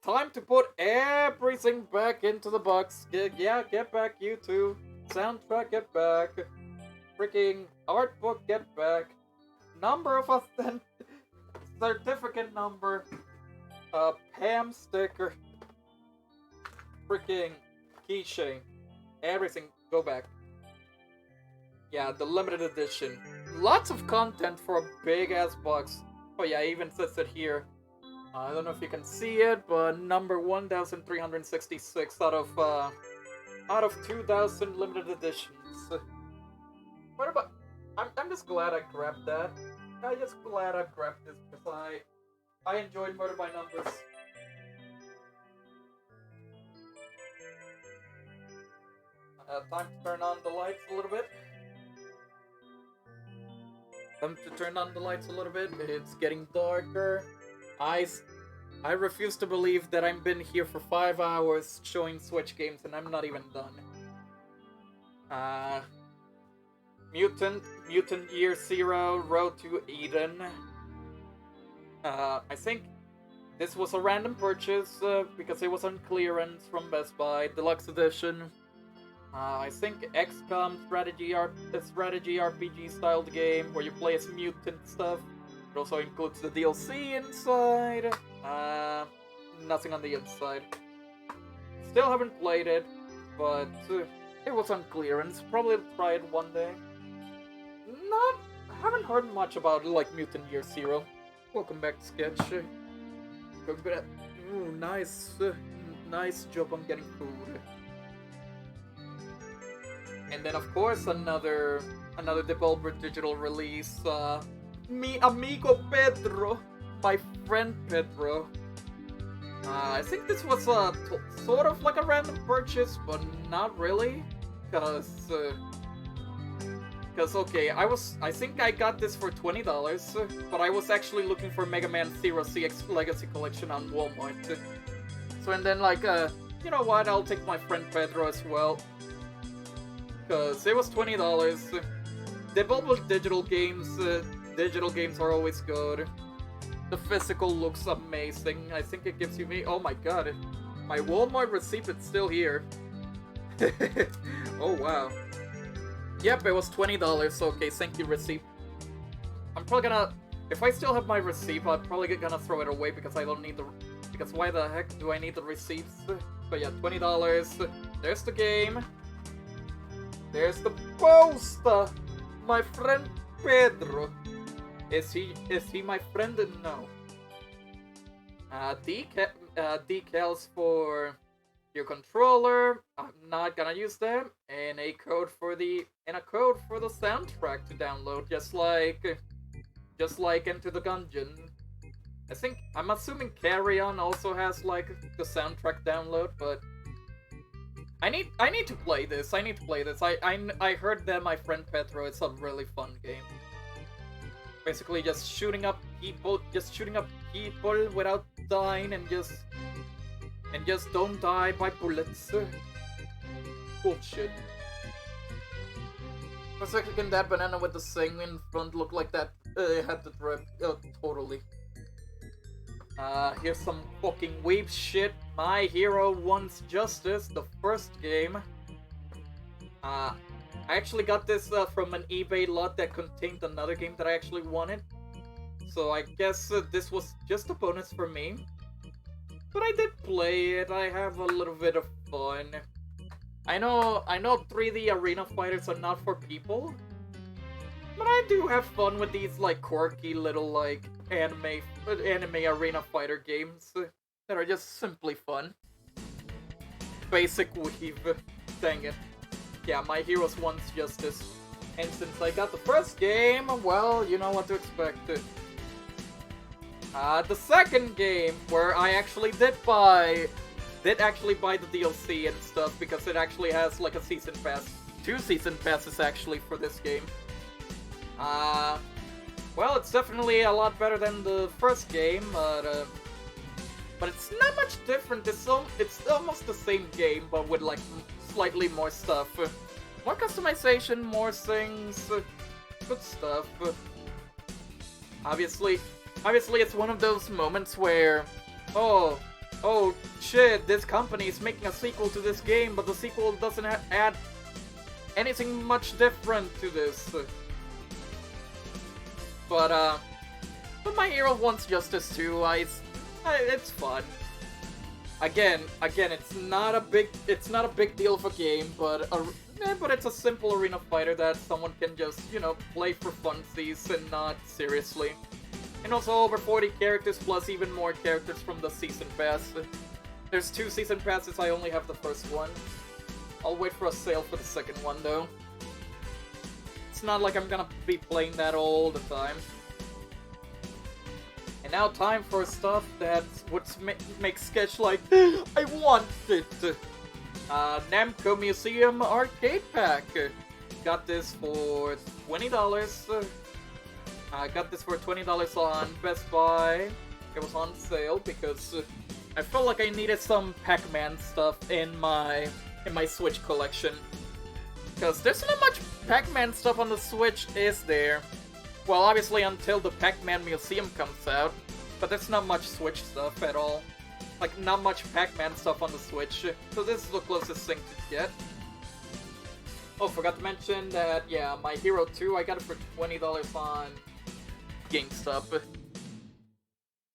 Speaker 1: time to put everything back into the box. Yeah, get back, you two. Soundtrack, get back. Freaking art book, get back. Number of authentic certificate number. Pam sticker. Freaking keychain. Everything, go back. Yeah, the limited edition. Lots of content for a big ass box. Oh yeah, even says it here. I don't know if you can see it, but number 1366 out of 2000 limited editions. What about I'm just glad I grabbed that. I'm just glad I grabbed this because I enjoyed Murder by Numbers. Time to turn on the lights a little bit. Time to turn on the lights a little bit. It's getting darker. I refuse to believe that I've been here for 5 hours showing Switch games and I'm not even done. Mutant Year Zero, Road to Eden. I think this was a random purchase because it was on clearance from Best Buy, Deluxe Edition. I think XCOM strategy RPG styled game where you play as mutant stuff. It also includes the DLC inside. Nothing on the inside. Still haven't played it, but it was on clearance. Probably try it one day. Haven't heard much about like Mutant Year Zero. Welcome back to Sketch. Ooh, nice job on getting food. And then of course another Devolver Digital release. Mi amigo Pedro, my friend Pedro. I think this was sort of like a random purchase, but not really, cause okay, I think I got this for $20, but I was actually looking for Mega Man Zero CX Legacy Collection on Walmart. So and then like you know what? I'll take my friend Pedro as well. Cause it was $20. Devolver digital games are always good. The physical looks amazing. I think it gives you me. Oh my god, my Walmart receipt is still here. Oh wow. Yep, it was $20. Okay, thank you, receipt. I'm probably gonna. If I still have my receipt, I'm probably gonna throw it away because I don't need the. Because why the heck do I need the receipts? But yeah, $20. There's the game. There's the poster! My friend Pedro. Is he my friend? No. Decals for your controller. I'm not gonna use them. And a code for the soundtrack to download, just like Enter the Gungeon. I'm assuming Carry On also has like the soundtrack download, but I need to play this. I heard that my friend Pedro, it's a really fun game. Basically just shooting up people without dying and just don't die by bullets. Cool shit. For a second, can that banana with the thing in front look like that? It had the drip. Oh, totally. Here's some fucking weeb shit. My Hero Wants Justice, the first game. I actually got this from an eBay lot that contained another game that I actually wanted. So I guess this was just a bonus for me. But I did play it. I have a little bit of fun. I know 3D arena fighters are not for people. But I do have fun with these like quirky little like anime arena fighter games that are just simply fun. Basic weave. Dang it. Yeah, My Hero Wants Justice. And since I got the first game, well, you know what to expect. The second game, where I actually did actually buy the DLC and stuff, because it actually has like a season pass. 2 season passes actually for this game. Well, it's definitely a lot better than the first game, but it's not much different. It's almost the same game, but with like slightly more stuff. More customization, more things, good stuff. Obviously it's one of those moments where, oh shit, this company is making a sequel to this game, but the sequel doesn't add anything much different to this. But My Hero Wants Justice too. It's fun. Again, it's not a big deal of a game, but it's a simple arena fighter that someone can just, play for funsies and not seriously. And also over 40 characters plus even more characters from the season pass. There's 2 season passes. I only have the first one. I'll wait for a sale for the second one though. it's not like I'm gonna be playing that all the time. And now time for stuff that would make Sketch like, I want it! Namco Museum Arcade Pack. Got this for $20. I got this for $20 on Best Buy. It was on sale because I felt like I needed some Pac-Man stuff in my Switch collection. Because there's not much Pac-Man stuff on the Switch, is there? Well, obviously until the Pac-Man Museum comes out, but there's not much Switch stuff at all. Like, not much Pac-Man stuff on the Switch, so this is the closest thing to get. Oh, forgot to mention that, yeah, My Hero 2, I got it for $20 on GameStop.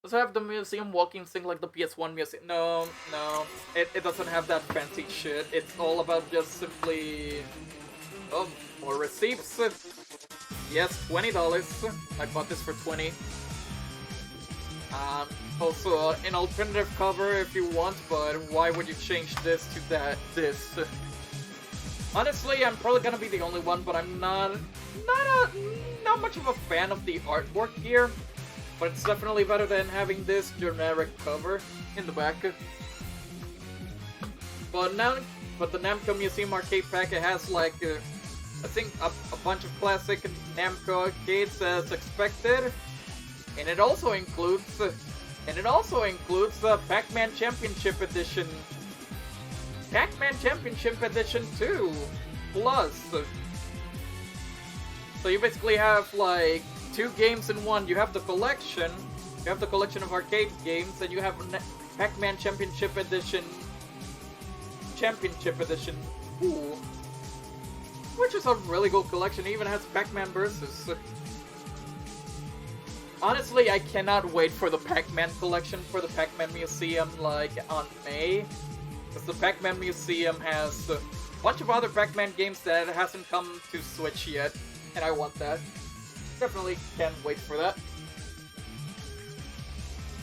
Speaker 1: Does it have the museum walking thing like the PS1 museum? No, it doesn't have that fancy shit. It's all about just simply... Oh, more receipts. Yes, $20. I bought this for $20. Also, an alternative cover if you want, but why would you change this to this? Honestly, I'm probably gonna be the only one, but I'm not much of a fan of the artwork here. But it's definitely better than having this generic cover in the back. But the Namco Museum Arcade Pack, it has like, I think a bunch of classic Namco arcades as expected. And it also includes the Pac-Man Championship Edition. Pac-Man Championship Edition 2 Plus. So you basically have like 2 games in one. You have the collection of arcade games, and you have Pac-Man Championship Edition. Ooh. Which is a really good collection. It even has Pac-Man Versus. Honestly, I cannot wait for the Pac-Man collection for the Pac-Man Museum, like, on May. Because the Pac-Man Museum has a bunch of other Pac-Man games that hasn't come to Switch yet, and I want that. Definitely can't wait for that.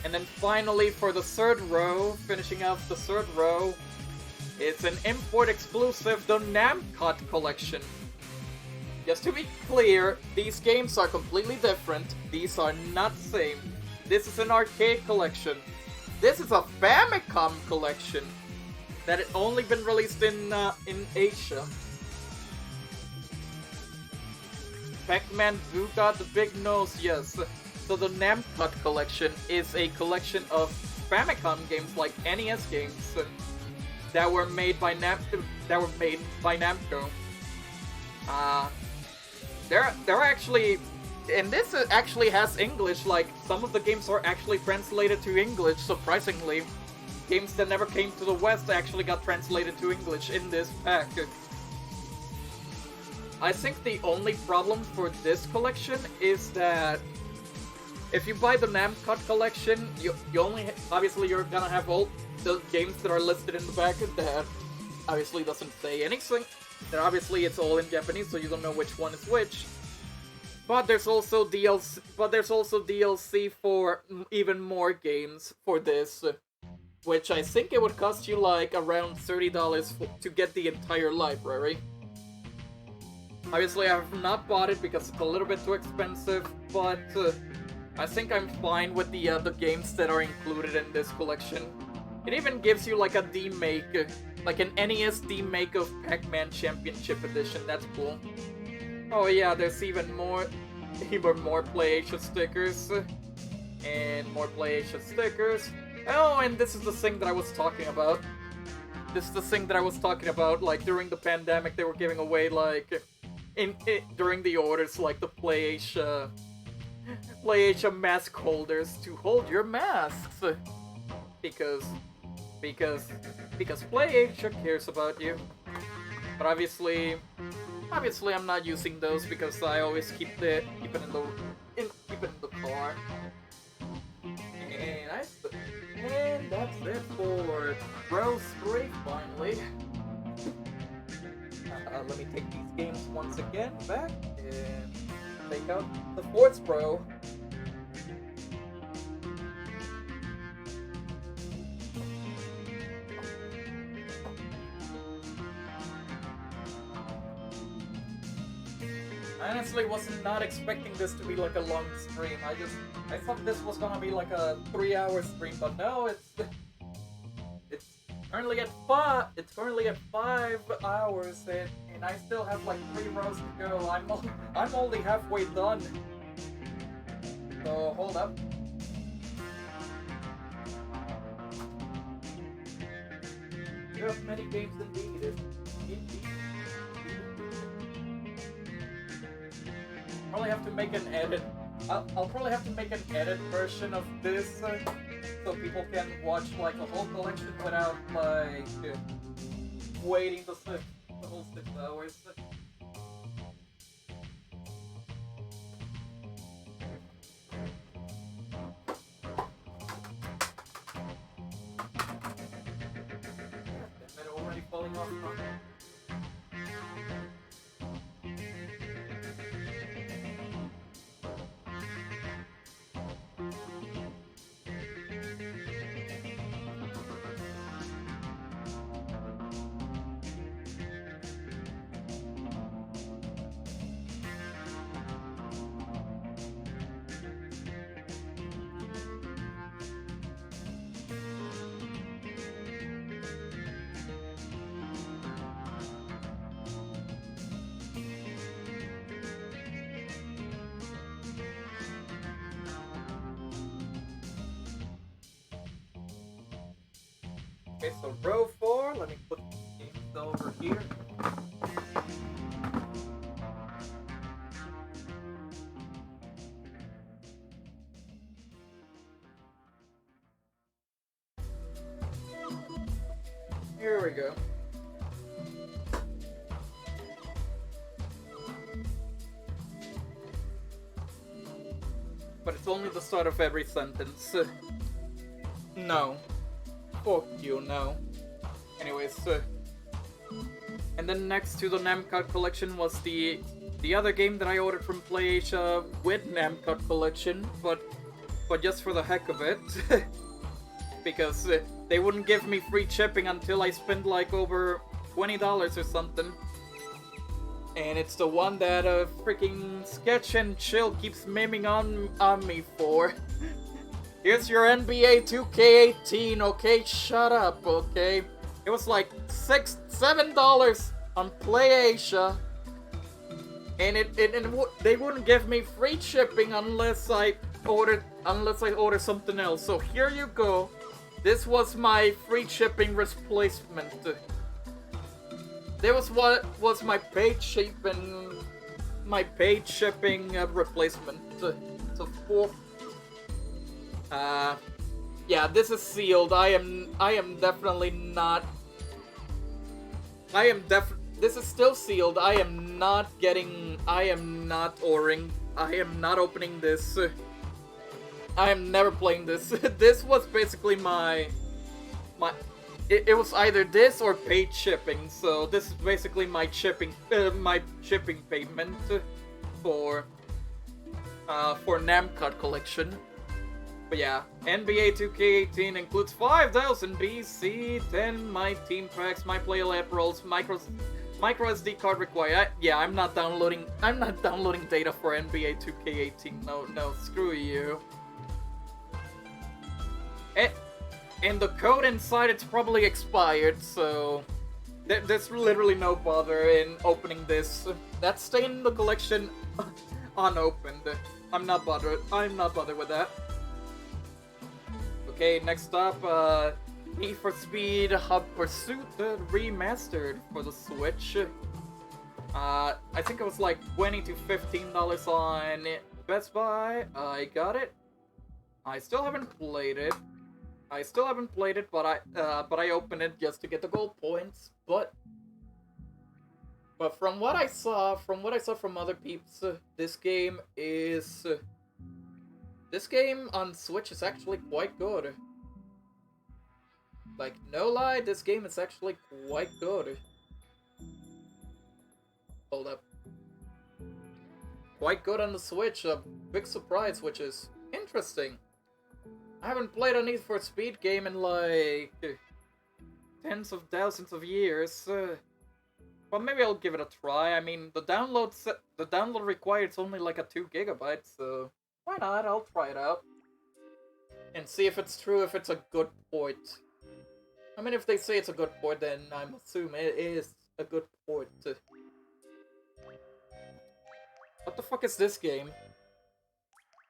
Speaker 1: And then finally, for the third row, finishing off the third row, it's an import exclusive, the Namcot collection. Just to be clear, these games are completely different. These are not the same. This is an arcade collection. This is a Famicom collection that had only been released in Asia. Pac-Man Booga, the Big Nose, yes. So the Namcot collection is a collection of Famicom games, like NES games, that were made by Namco. They're actually, and this actually has English. Like, some of the games are actually translated to English. Surprisingly, games that never came to the West actually got translated to English in this pack. I think the only problem for this collection is that if you buy the Namcot collection, you only obviously you're gonna have all the games that are listed in the back of that obviously doesn't say anything. And obviously it's all in Japanese, so you don't know which one is which. But there's also DLC. But there's also DLC for even more games for this, which I think it would cost you like around $30 to get the entire library. Obviously, I have not bought it because it's a little bit too expensive, but I think I'm fine with the games that are included in this collection. It even gives you like a D-make, like an NES D-make of Pac-Man Championship Edition. That's cool. Oh yeah, there's even more PlayAsia stickers. And more PlayAsia stickers. Oh, and this is the thing that I was talking about. Like, during the pandemic, they were giving away, like, during the orders, like, the PlayAsia mask holders to hold your masks. Because PlayAsia cares about you. But obviously I'm not using those because I always keep it in the car. And that's it for row 3 finally. Let me take these games once again back and take out the 4th row. I honestly was not expecting this to be like a long stream. I thought this was gonna be like a 3-hour stream, but no, it's currently at 5 hours, and I still have like 3 rows to go. I'm only halfway done. So hold up. You have many games indeed. Probably have to make an edit. I'll probably have to make an edit version of this so people can watch like a whole collection without like waiting the whole 6 hours. They're already falling off. Okay, so row 4, let me put games over here. Here we go. But it's only the start of every sentence. No. Fuck you, no. Anyways, and then next to the Namcard collection was the other game that I ordered from PlayAsia with Namcard collection, but just for the heck of it, because they wouldn't give me free shipping until I spent like over $20 or something. And it's the one that freaking Sketch and Chill keeps miming on me for. Here's your NBA 2K18, okay? Shut up, okay? It was like $7 on PlayAsia, and they wouldn't give me free shipping unless I order something else. So here you go. This was my free shipping replacement. There was what was my paid shipping replacement. So for. Yeah, this is sealed. I am definitely not. This is still sealed. I am not ordering. I am not opening this. I am never playing this. This was basically my. It was either this or paid shipping. So this is basically my shipping payment for Namcard collection. But yeah, NBA 2K18 includes 5,000 BC, 10 my team packs, my player lab rolls, micro SD card required. Yeah, I'm not downloading data for NBA 2K18. No, screw you. And the code inside it's probably expired, so there's literally no bother in opening this. That's staying in the collection unopened. I'm not bothered with that. Okay, next up, Need for Speed Hot Pursuit Remastered for the Switch. I think it was like $20 to $15 on Best Buy. I got it. I still haven't played it. But I opened it just to get the gold points. But from what I saw from other peeps, this game on Switch is actually quite good. Like, no lie, this game is actually quite good. Hold up. Quite good on the Switch, a big surprise, which is interesting. I haven't played a Need for Speed game in like tens of thousands of years. But maybe I'll give it a try. I mean, the download required is only like a 2 gigabytes, so why not? I'll try it out and see if it's true, if it's a good port. I mean, if they say it's a good port, then I'm assuming it is a good port. What the fuck is this game?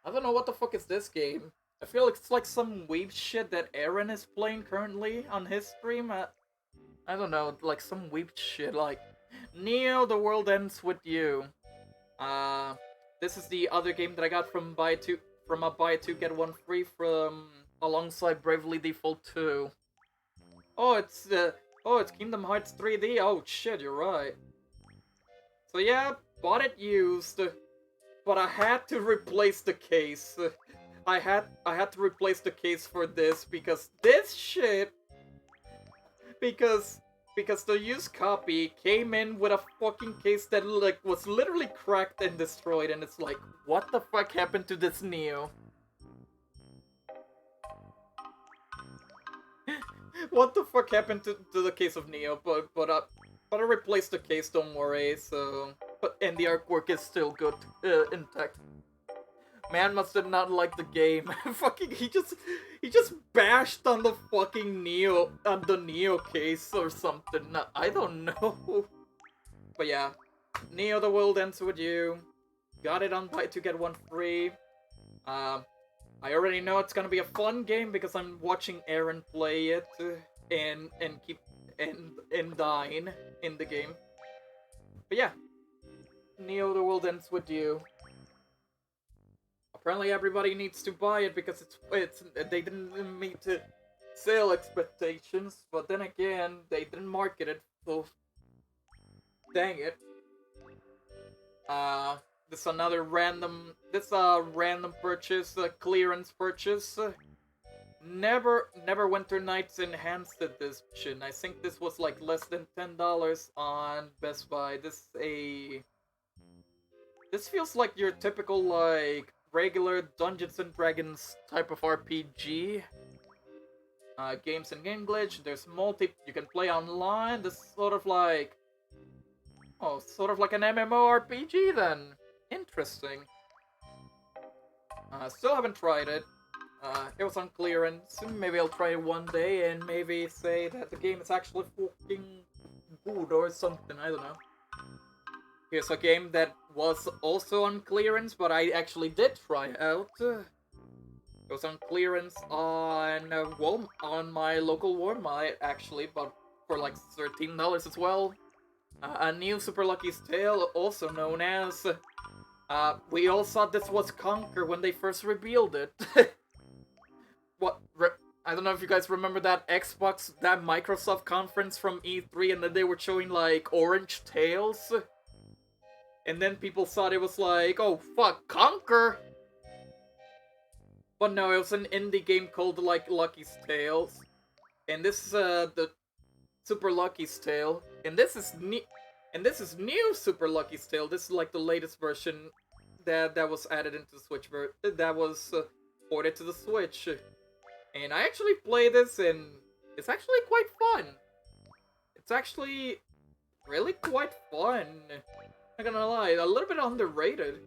Speaker 1: I don't know what the fuck is this game. I feel like it's like some weeb shit that Aaron is playing currently on his stream. I don't know, like some weeb shit, like Neo: The World Ends With You. This is the other game that I got from buy two get one free from alongside Bravely Default 2. Oh, it's Kingdom Hearts 3D. Oh shit, you're right. So yeah, bought it used, but I had to replace the case. I had to replace the case for this because this shit, because the used copy came in with a fucking case that like was literally cracked and destroyed, and it's like, what the fuck happened to this Neo? What the fuck happened to the case of Neo? But I replaced the case, don't worry. So, and the artwork is still good, intact. Man must have not liked the game. Fucking, he just bashed on the fucking Neo case or something. I don't know. But yeah, Neo: The World Ends With You. Got it on buy two get one free. I already know it's gonna be a fun game because I'm watching Aaron play it and dying in the game. But yeah, Neo: The World Ends With You. Apparently everybody needs to buy it because it's they didn't meet sale expectations, but then again they didn't market it, so dang it. This another random purchase, clearance purchase. Never Winter Nights Enhanced Edition. I think this was like less than $10 on Best Buy. This feels like your typical like regular Dungeons and Dragons type of RPG. Games in English. There's you can play online. This is sort of like an MMORPG then. Interesting. Still haven't tried it. It was on clearance. Maybe I'll try it one day and maybe say that the game is actually fucking good or something. I don't know. Here's a game that was also on clearance, but I actually did try out. It was on clearance on on my local Walmart actually, but for like $13 as well. A new Super Lucky's Tale, also known as. We all thought this was Conquer when they first revealed it. I don't know if you guys remember that Microsoft conference from E3, and then they were showing like Orange Tales. And then people thought it was like, oh fuck, Conquer! But no, it was an indie game called like Lucky's Tales. And this is the Super Lucky's Tale. And this is new Super Lucky's Tale. This is like the latest version that was added into the Switch that was ported to the Switch. And I actually play this, and it's actually quite fun. It's actually really quite fun. Not gonna lie, a little bit underrated.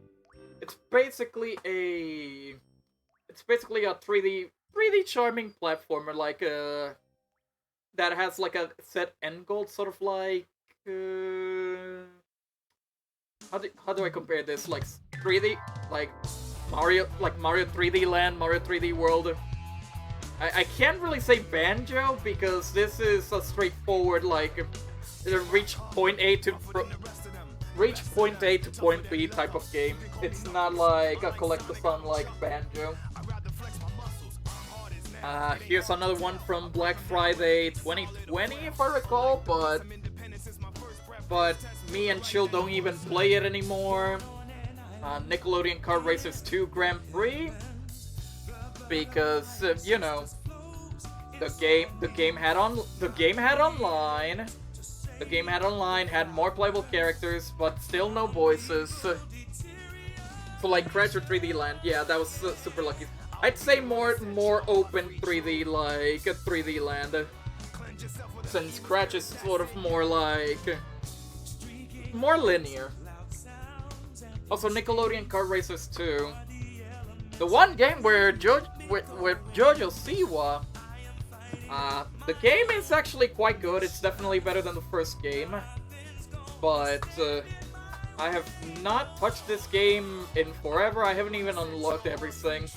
Speaker 1: It's basically a 3D charming platformer, like that has like a set end goal, sort of like how do I compare this? Like 3D, like Mario 3D Land, Mario 3D World. I can't really say Banjo because this is a straightforward like reach point A to point B type of game. It's not like a collectathon like Banjo. Here's another one from Black Friday 2020, if I recall, but me and Chill don't even play it anymore. Nickelodeon Kart Racers 2 Grand Prix, because you know, the game had online. The game had online, had more playable characters, but still no voices. So like Treasure 3D Land, yeah, that was Super Lucky. I'd say more open 3D, like a 3D Land, since Crash is sort of more like more linear. Also, Nickelodeon Kart Racers 2. The one game where with Jojo Siwa, the game is actually quite good. It's definitely better than the first game. But I have not touched this game in forever. I haven't even unlocked everything.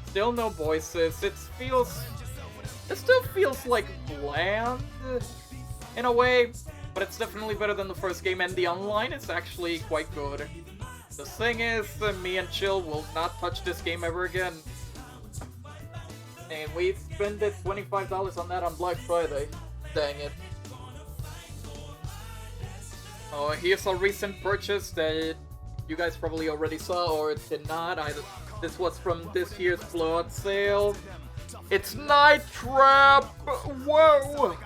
Speaker 1: Still no voices. It still feels like bland in a way, but it's definitely better than the first game, and the online is actually quite good. The thing is, me and Chill will not touch this game ever again. And we spent $25 on that on Black Friday. Dang it. Oh, here's a recent purchase that you guys probably already saw or did not. This was from this year's blowout sale. It's Night Trap! Whoa!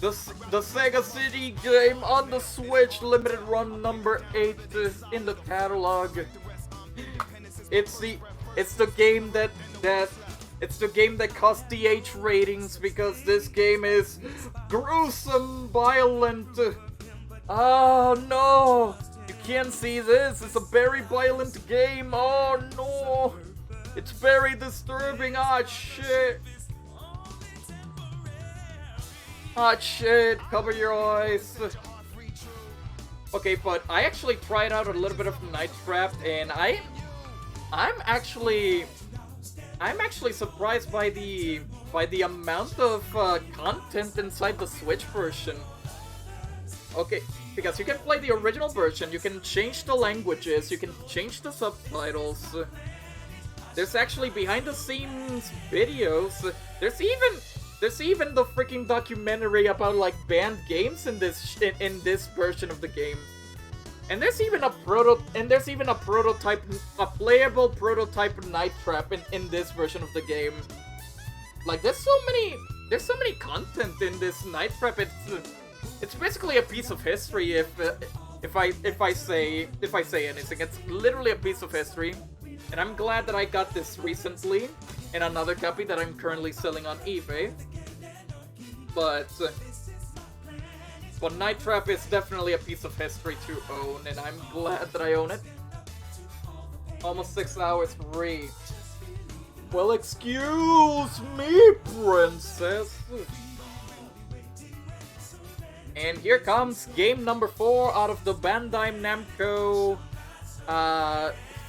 Speaker 1: The Sega CD game on the Switch, limited run number 8 in the catalog. It's the game that cost DH ratings because this game is gruesome, violent. Oh no! You can't see this. It's a very violent game. Oh no! It's very disturbing. Ah shit! Ah shit! Cover your eyes. Okay, but I actually tried out a little bit of Night Trap, and I'm actually surprised by the amount of content inside the Switch version. Okay, because you can play the original version, you can change the languages, you can change the subtitles. There's actually behind the scenes videos. There's even the freaking documentary about like banned games in this version of the game. And there's even a prototype, a playable prototype Night Trap in this version of the game. Like there's so many content in this Night Trap. It's basically a piece of history if I say anything. It's literally a piece of history. And I'm glad that I got this recently in another copy that I'm currently selling on eBay. But Night Trap is definitely a piece of history to own, and I'm glad that I own it. Almost 6 hours free. Well, excuse me, princess. And here comes game number 4 out of the Bandai Namco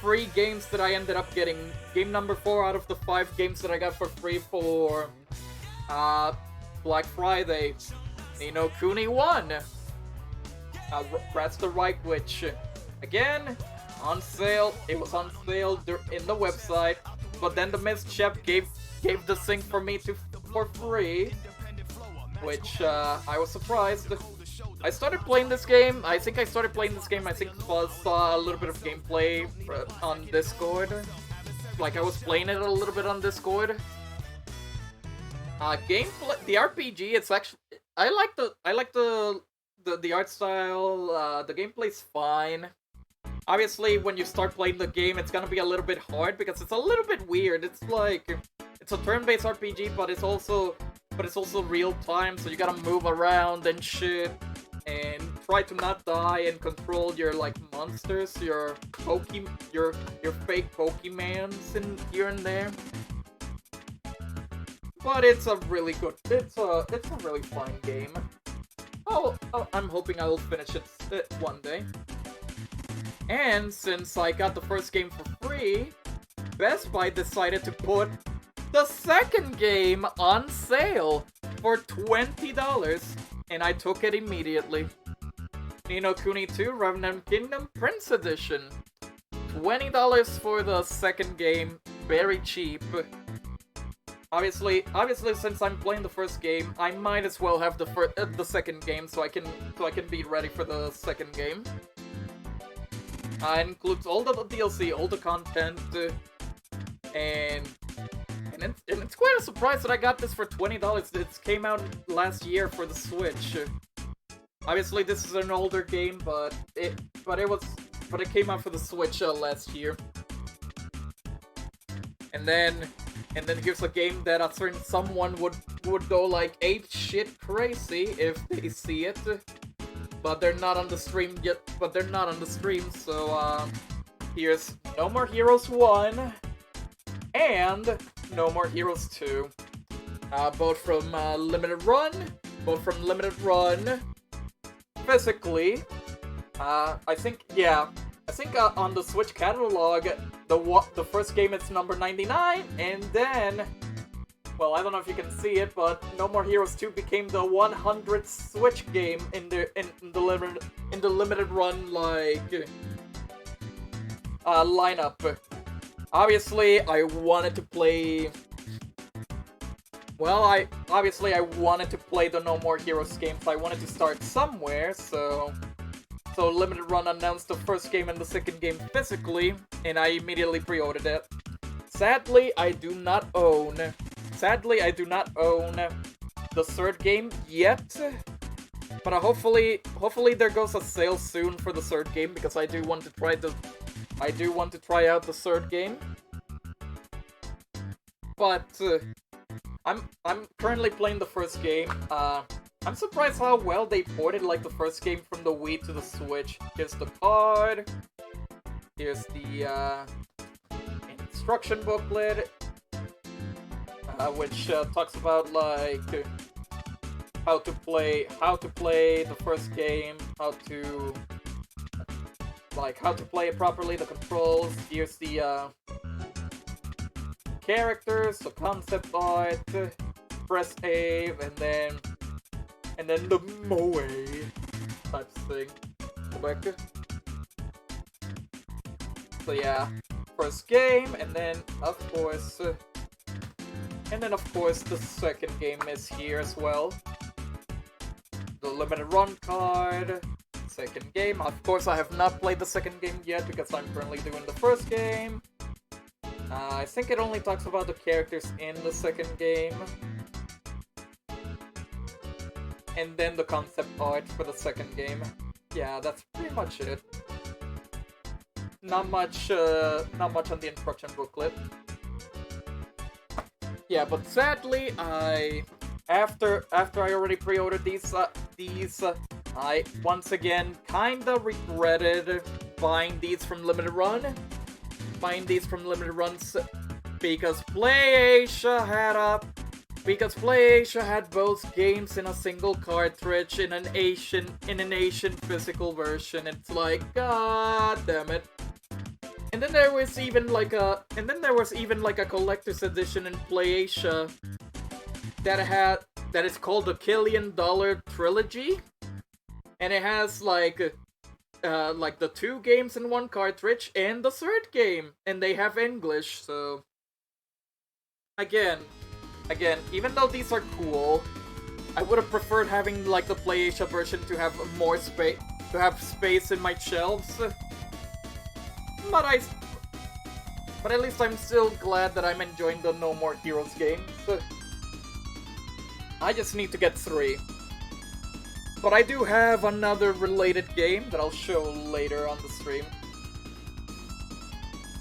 Speaker 1: free games that I ended up getting. Game number 4 out of the 5 games that I got for free for Black Friday. Ni no Kuni 1. That's the Right Witch. Again, on sale. It was on sale in the website, but then the Mischief gave the thing for me for free, which I was surprised. I started playing this game. I think I saw a little bit of gameplay on Discord. Like I was playing it a little bit on Discord. Gameplay, the RPG. It's actually I like the art style. The gameplay's fine. Obviously, when you start playing the game, it's gonna be a little bit hard because it's a little bit weird. It's like it's a turn-based RPG, but it's also real time, so you gotta move around and shit, and try to not die and control your like monsters, your fake Pokemans in here and there. But it's a really good, it's a really fun game. Oh, I'm hoping I will finish it one day. And since I got the first game for free, Best Buy decided to put the second game on sale for $20, and I took it immediately. Ni no Kuni 2 Revenant Kingdom Prince Edition. $20 for the second game, very cheap. Obviously, since I'm playing the first game, I might as well have the second game so I can be ready for the second game. It includes all the DLC, all the content, and it's quite a surprise that I got this for $20. It came out last year for the Switch. Obviously, this is an older game, but it came out for the Switch last year. And then here's a game that a certain someone would go like ape shit crazy if they see it. but they're not on the stream yet. But they're not on the stream, so here's No More Heroes 1 and No More Heroes 2. Both from Limited Run. Both from Limited Run. Physically, I think on the Switch catalog, the first game is number 99, and then, well, I don't know if you can see it, but No More Heroes 2 became the 100th Switch game in the limited run lineup. Obviously, I wanted to play. Well, I wanted to play the No More Heroes game, so I wanted to start somewhere, so Limited Run announced the first game and the second game physically, and I immediately pre-ordered it. Sadly, I do not own the third game yet, but hopefully there goes a sale soon for the third game, because I do want to try out the third game. But I'm currently playing the first game. I'm surprised how well they ported the first game from the Wii to the Switch. Here's the card. Here's the instruction booklet, which talks about how to play the first game, how to play it properly, the controls. Here's the characters, the concept art, press A, and then the moe type thing. So yeah, first game, and then of course the second game is here as well. The limited run card, second game. Of course, I have not played the second game yet because I'm currently doing the first game. I think it only talks about the characters in the second game. And then the concept art for the second game. Yeah, that's pretty much it. Not much on the instruction booklet. Yeah, but sadly, after I already pre-ordered these, I once again kinda regretted buying these from Limited Run. Because PlayAsia had both games in a single cartridge in an Asian physical version. It's like, god damn it. And then there was even a collector's edition in PlayAsia that is called the Killian Dollar Trilogy, and it has the 2 games in one cartridge and the third game, and they have English. So again, even though these are cool, I would have preferred having the PlayAsia version to have more space, space in my shelves. But at least I'm still glad that I'm enjoying the No More Heroes games. I just need to get 3. But I do have another related game that I'll show later on the stream.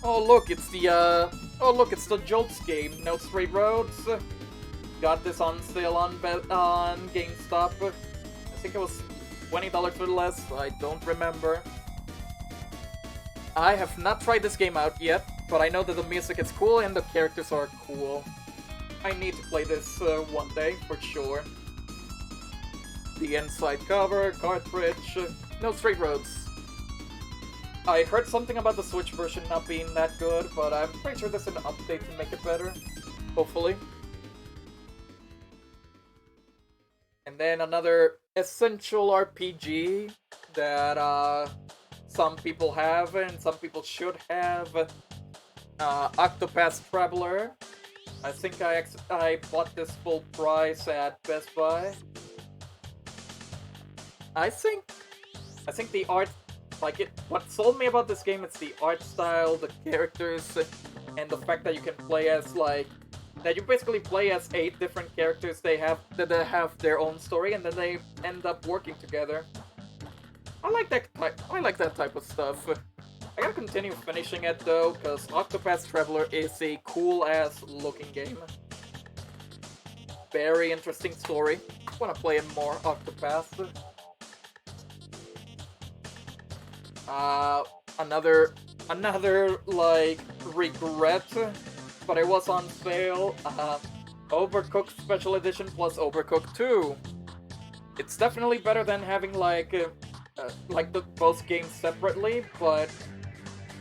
Speaker 1: Oh look, it's the Jolts game, No Straight Roads. Got this on sale on GameStop. I think it was $20 or less, I don't remember. I have not tried this game out yet, but I know that the music is cool and the characters are cool. I need to play this one day, for sure. The inside cover, cartridge, No Straight Roads. I heard something about the Switch version not being that good, but I'm pretty sure there's an update to make it better. Hopefully. And then another essential RPG that some people have and some people should have. Octopath Traveler. I think I bought this full price at Best Buy. I think the art, what sold me about this game is the art style, the characters, and the fact that you can play as that you basically play as 8 different characters that have their own story, and then they end up working together. I like that type of stuff. I gotta continue finishing it though, because Octopath Traveler is a cool-ass looking game. Very interesting story. Wanna play more Octopath. Uh, another like regret, but it was on sale. Overcooked Special Edition plus Overcooked 2. It's definitely better than having like the both games separately, but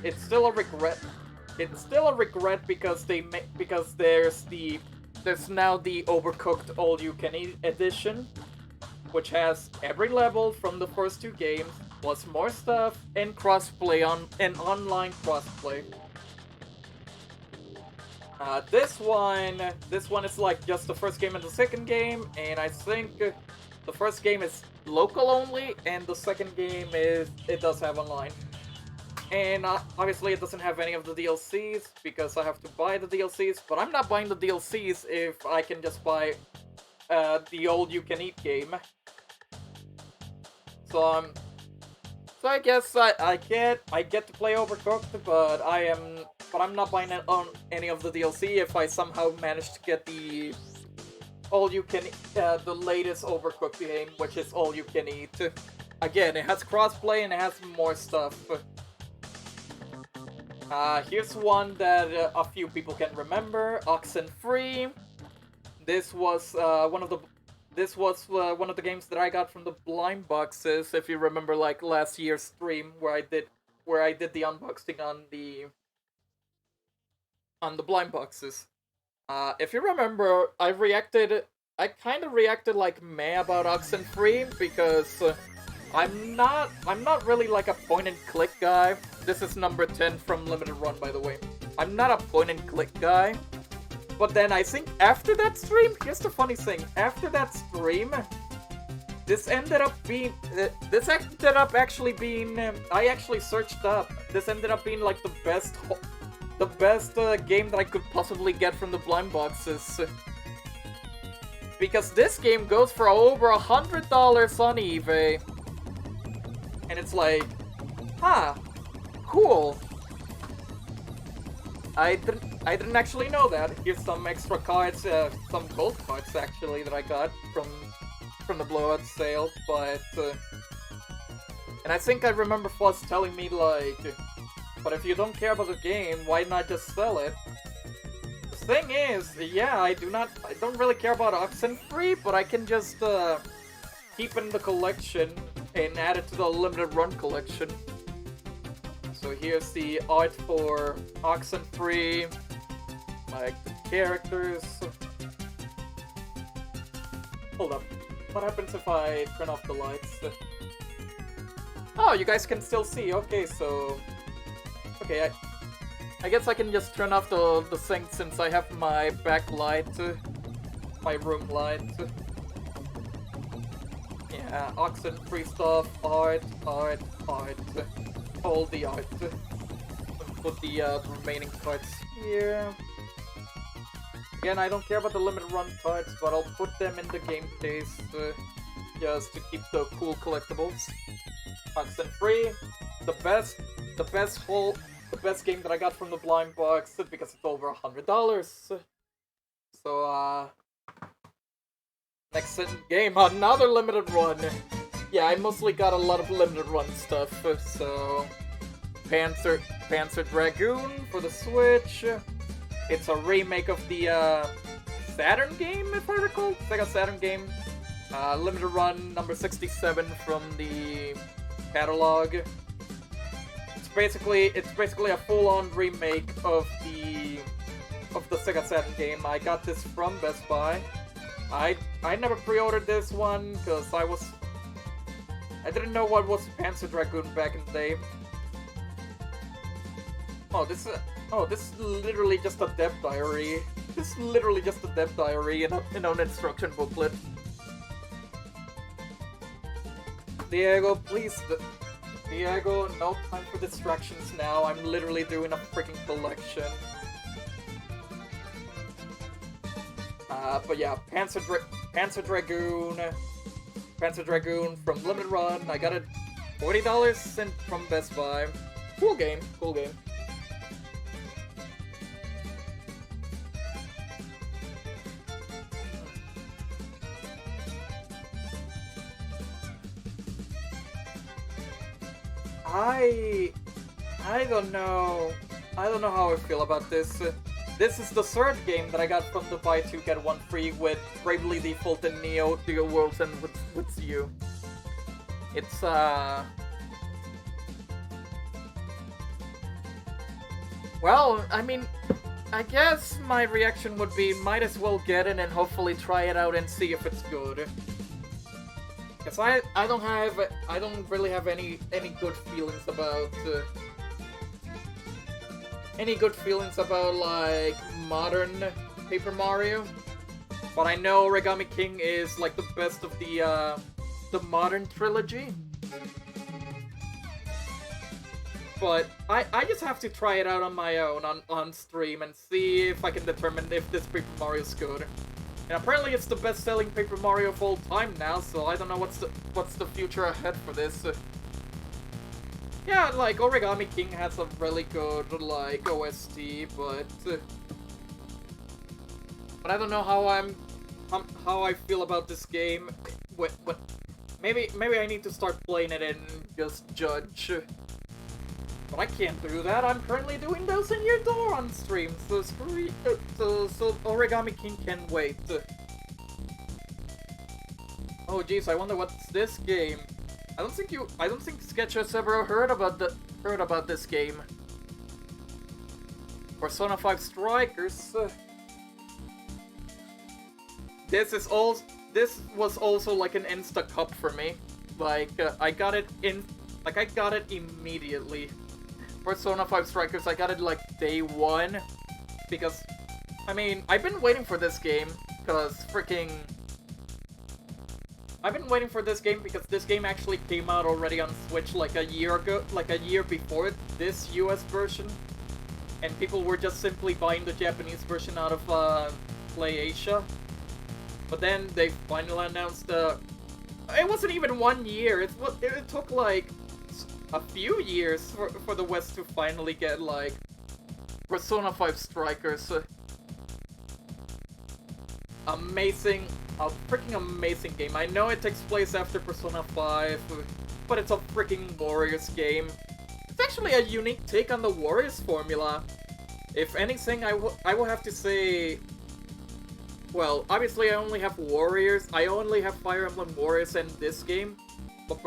Speaker 1: it's still a regret. It's still a regret because because there's now the Overcooked All You Can Eat edition, which has every level from the first two games, plus more stuff and crossplay and online crossplay. This one is like just the first game and the second game, and I think the first game is local only, and the second game it does have online. And obviously it doesn't have any of the DLCs because I have to buy the DLCs, but I'm not buying the DLCs if I can just buy the All You Can Eat game. So I guess I get to play Overcooked, but I'm not buying it on any of the DLC if I somehow manage to get the All You Can the latest Overcooked game, which is All You Can Eat. Again, it has crossplay and it has more stuff. Here's one that a few people can remember: Oxenfree. This was one of the games that I got from the blind boxes. If you remember, like last year's stream where I did the unboxing on the blind boxes. If you remember, I kind of reacted like meh about Oxenfree because I'm not really like a point and click guy. This is number 10 from Limited Run, by the way. I'm not a point and click guy. But then I think after that stream, here's the funny thing. After that stream, this ended up actually being, I actually searched up. This ended up being like the best game that I could possibly get from the blind boxes. Because this game goes for over $100 on eBay. And it's like, huh, cool. I didn't actually know that. Here's some extra cards, some gold cards actually that I got from the blowout sale, but and I think I remember Fuzz telling me like, but if you don't care about the game, why not just sell it? The thing is, yeah, I don't really care about Oxenfree, but I can just keep it in the collection and add it to the Limited Run collection. So here's the art for Oxenfree, like the characters. Hold up, what happens if I turn off the lights? Oh, you guys can still see. Okay, so okay, I guess I can just turn off the thing since I have my backlight, my room light. Yeah, Oxenfree stuff, art. All the art. Put the remaining cards here. Again, I don't care about the limited run cards, but I'll put them in the game case just to keep the cool collectibles. Oxenfree, the best game that I got from the blind box because it's over $100. So next game, another limited run. Yeah, I mostly got a lot of limited run stuff, so Panzer Dragoon for the Switch. It's a remake of the Saturn game, if I recall. Sega Saturn game. Limited run number 67 from the catalog. It's basically a full-on remake of the Sega Saturn game. I got this from Best Buy. I never pre-ordered this one because I didn't know what was Panzer Dragoon back in the day. Oh, this is literally just a dev diary. This is literally just a dev diary in an instruction booklet. Diego, please, Diego, no time for distractions now. I'm literally doing a freaking collection. But yeah, Panzer Dragoon from Limited Run. I got it $40 from Best Buy. Cool game. I I don't know. I don't know how I feel about this. This is the third game that I got from the buy 2 get 1 free with Bravely Default and Neo Dual Worlds and with you. It's well, I mean, I guess my reaction would be might as well get it and hopefully try it out and see if it's good. Cause I don't really have any good feelings about like modern Paper Mario. But I know Origami King is like the best of the modern trilogy. But I just have to try it out on my own on stream and see if I can determine if this Paper Mario is good. And apparently it's the best-selling Paper Mario of all time now, so I don't know what's the future ahead for this. Yeah, like Origami King has a really good like OST, but I don't know how how I feel about this game. Maybe I need to start playing it and just judge. But I can't do that. I'm currently doing those in your door on stream, so so Origami King can wait. Oh jeez, I wonder what's this game. I don't think Sketch has ever heard about this game. Persona 5 Strikers. This was also like an insta cup for me. Like I got it immediately. Persona 5 Strikers, I got it like day one, because, I mean, I've been waiting for this game, because this game actually came out already on Switch like a year ago, like a year before this US version, and people were just simply buying the Japanese version out of PlayAsia. But then they finally announced it wasn't even 1 year, it took like a few years for the West to finally get like Persona 5 Strikers. Amazing, a freaking amazing game. I know it takes place after Persona 5, but it's a freaking Warriors game. It's actually a unique take on the Warriors formula. If anything, I will have to say, well, obviously I only have Warriors. I only have Fire Emblem Warriors in this game. But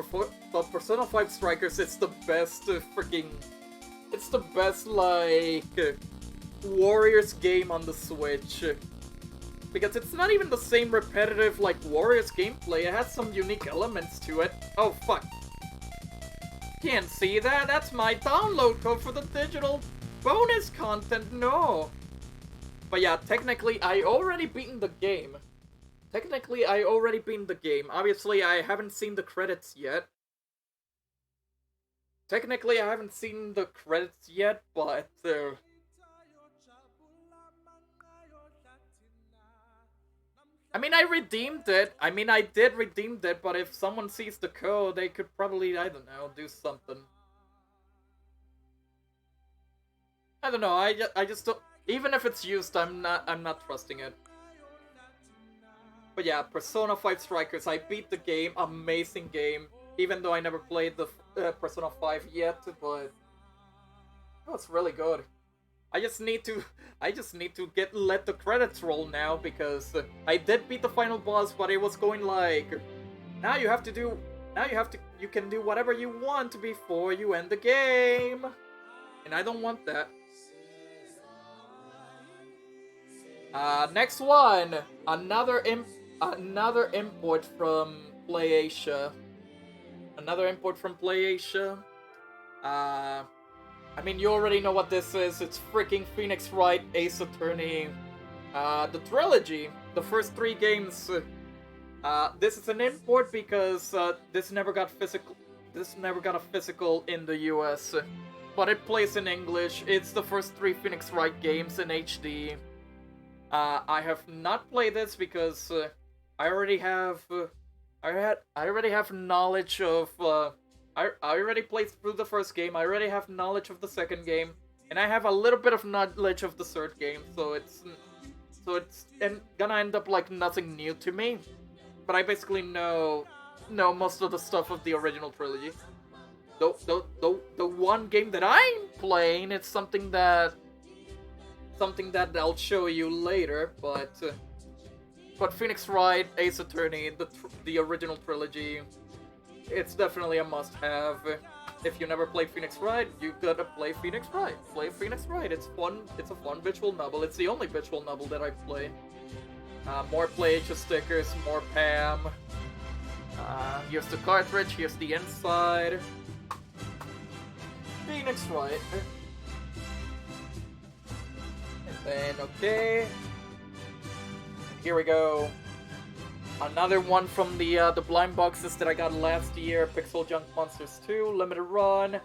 Speaker 1: Persona 5 Strikers, it's the best it's the best, like, Warriors game on the Switch. Because it's not even the same repetitive, like, Warriors gameplay, it has some unique elements to it. Oh, fuck. Can't see that? That's my download code for the digital bonus content, no! But yeah, technically, I already beaten the game. Obviously, I haven't seen the credits yet. But I mean, I redeemed it. I did redeem it, but if someone sees the code, they could probably, I don't know, do something. I don't know, I just don't, even if it's used, I'm not trusting it. But yeah, Persona 5 Strikers, I beat the game, amazing game, even though I never played the Persona 5 yet, but oh, it's really good. I just need to let the credits roll now, because I did beat the final boss, but it was going like, you can do whatever you want before you end the game, and I don't want that. Next one, another import from PlayAsia. I mean, you already know what this is. It's freaking Phoenix Wright Ace Attorney. The trilogy, the first 3 games. This is an import because this never got a physical in the US. But it plays in English. It's the first 3 Phoenix Wright games in HD. I have not played this because I already have knowledge of. I already played through the first game. I already have knowledge of the second game, and I have a little bit of knowledge of the third game. So it's gonna end up like nothing new to me. But I basically know most of the stuff of the original trilogy. the one game that I'm playing, it's something that I'll show you later, but Phoenix Wright, Ace Attorney, the original trilogy, it's definitely a must-have. If you never played Phoenix Wright, you gotta play Phoenix Wright. Play Phoenix Wright. It's fun. It's a fun visual novel. It's the only visual novel that I play. More PlayAsia stickers, more Pam. Here's the cartridge. Here's the inside. Phoenix Wright. And then okay. Here we go. Another one from the blind boxes that I got last year, Pixel Junk Monsters 2, Limited Run,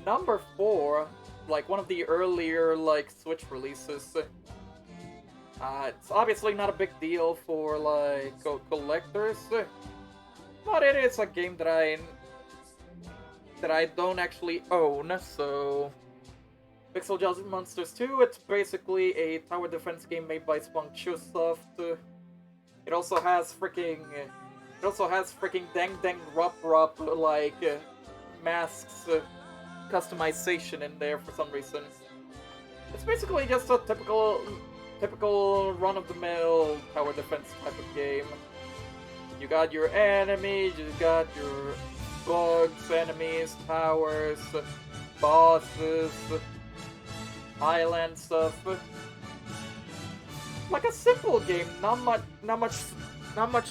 Speaker 1: number 4, like one of the earlier like Switch releases. It's obviously not a big deal for like collectors, but it is a game that I don't actually own. So, Pixel Junk Monsters 2, it's basically a tower defense game made by Spongchusoft. It also has freaking Dang Dang Rup like masks customization in there for some reason. It's basically just a typical run-of-the-mill tower defense type of game. You got your enemies, you got your bugs, enemies, towers, bosses, island stuff. Like a simple game, not much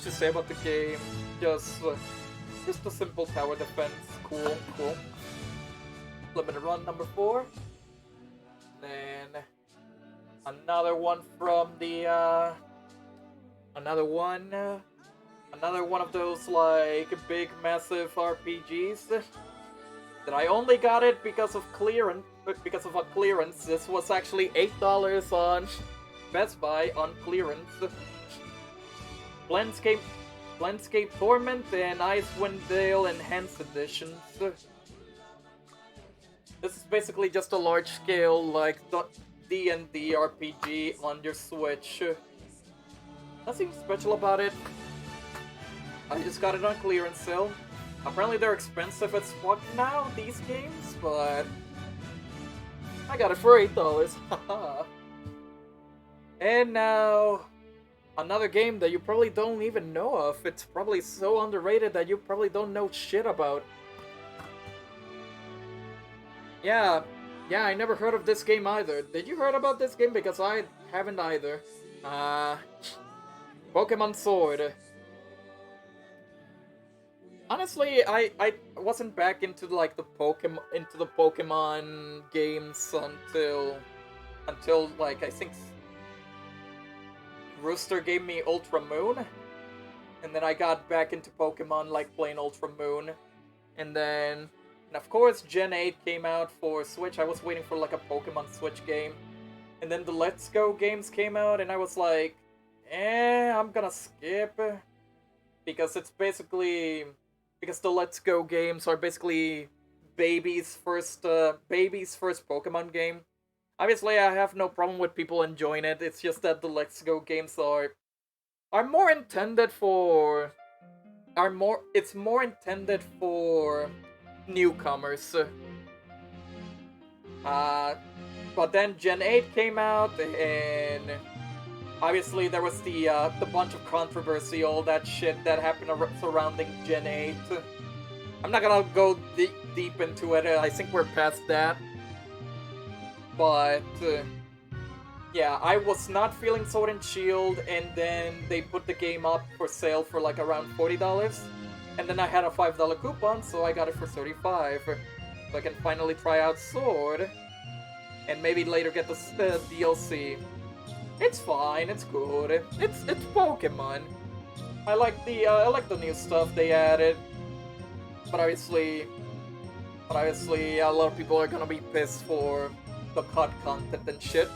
Speaker 1: to say about the game. Just a simple tower defense. Cool. Limited Run number 4. Then another one from the another one of those like big massive RPGs that I only got it because of a clearance. This was actually $8 on Best Buy on clearance. Planescape Torment and Icewind Dale Enhanced Editions. This is basically just a large-scale like D&D RPG on your Switch. Nothing special about it. I just got it on clearance sale. Apparently they're expensive as fuck now, these games, but I got it for $8. Haha. And now, another game that you probably don't even know of. It's probably so underrated that you probably don't know shit about. Yeah, I never heard of this game either. Did you heard about this game? Because I haven't either. Pokemon Sword. Honestly, I wasn't back into like the Pokemon games until like I think Rooster gave me Ultra Moon, and then I got back into Pokemon like playing Ultra Moon, and of course Gen 8 came out for Switch. I was waiting for like a Pokemon Switch game, and then the Let's Go games came out, and I was like, I'm gonna skip, because the Let's Go games are basically baby's first Pokemon game. Obviously, I have no problem with people enjoying it. It's just that the Let's Go games are more intended for newcomers. But then Gen 8 came out, and obviously there was the bunch of controversy, all that shit that happened surrounding Gen 8. I'm not gonna go deep into it. I think we're past that. But yeah, I was not feeling Sword and Shield, and then they put the game up for sale for like around $40, and then I had a $5 coupon, so I got it for $35. So I can finally try out Sword, and maybe later get the DLC. It's fine, it's good. It's Pokemon. I like the new stuff they added, but obviously a lot of people are gonna be pissed for the cut content and shit.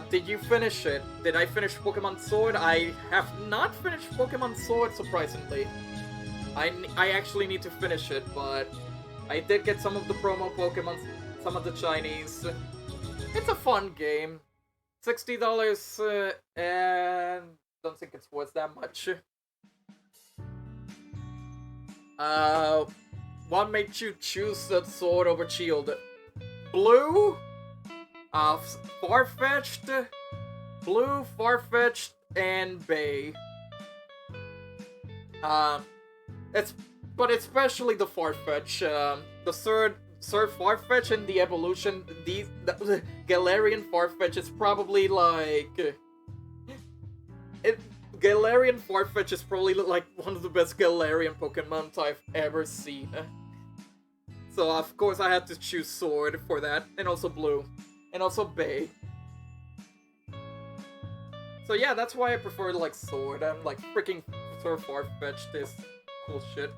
Speaker 1: Did you finish it? Did I finish Pokemon Sword? I have not finished Pokemon Sword, surprisingly. I actually need to finish it, but I did get some of the promo Pokemon, some of the Chinese. It's a fun game. $60, and don't think it's worth that much. what made you choose that sword over shield? Blue, Farfetch'd, Blue, Farfetch'd, and Bay. But especially the Farfetch. The third Farfetch and the evolution, the Galarian Farfetch is probably like... Galarian Farfetch is probably like one of the best Galarian Pokemon I've ever seen. So of course I had to choose Sword for that, and also Blue, and also Bay. So yeah, that's why I prefer like Sword. I'm like freaking Farfetch this cool shit.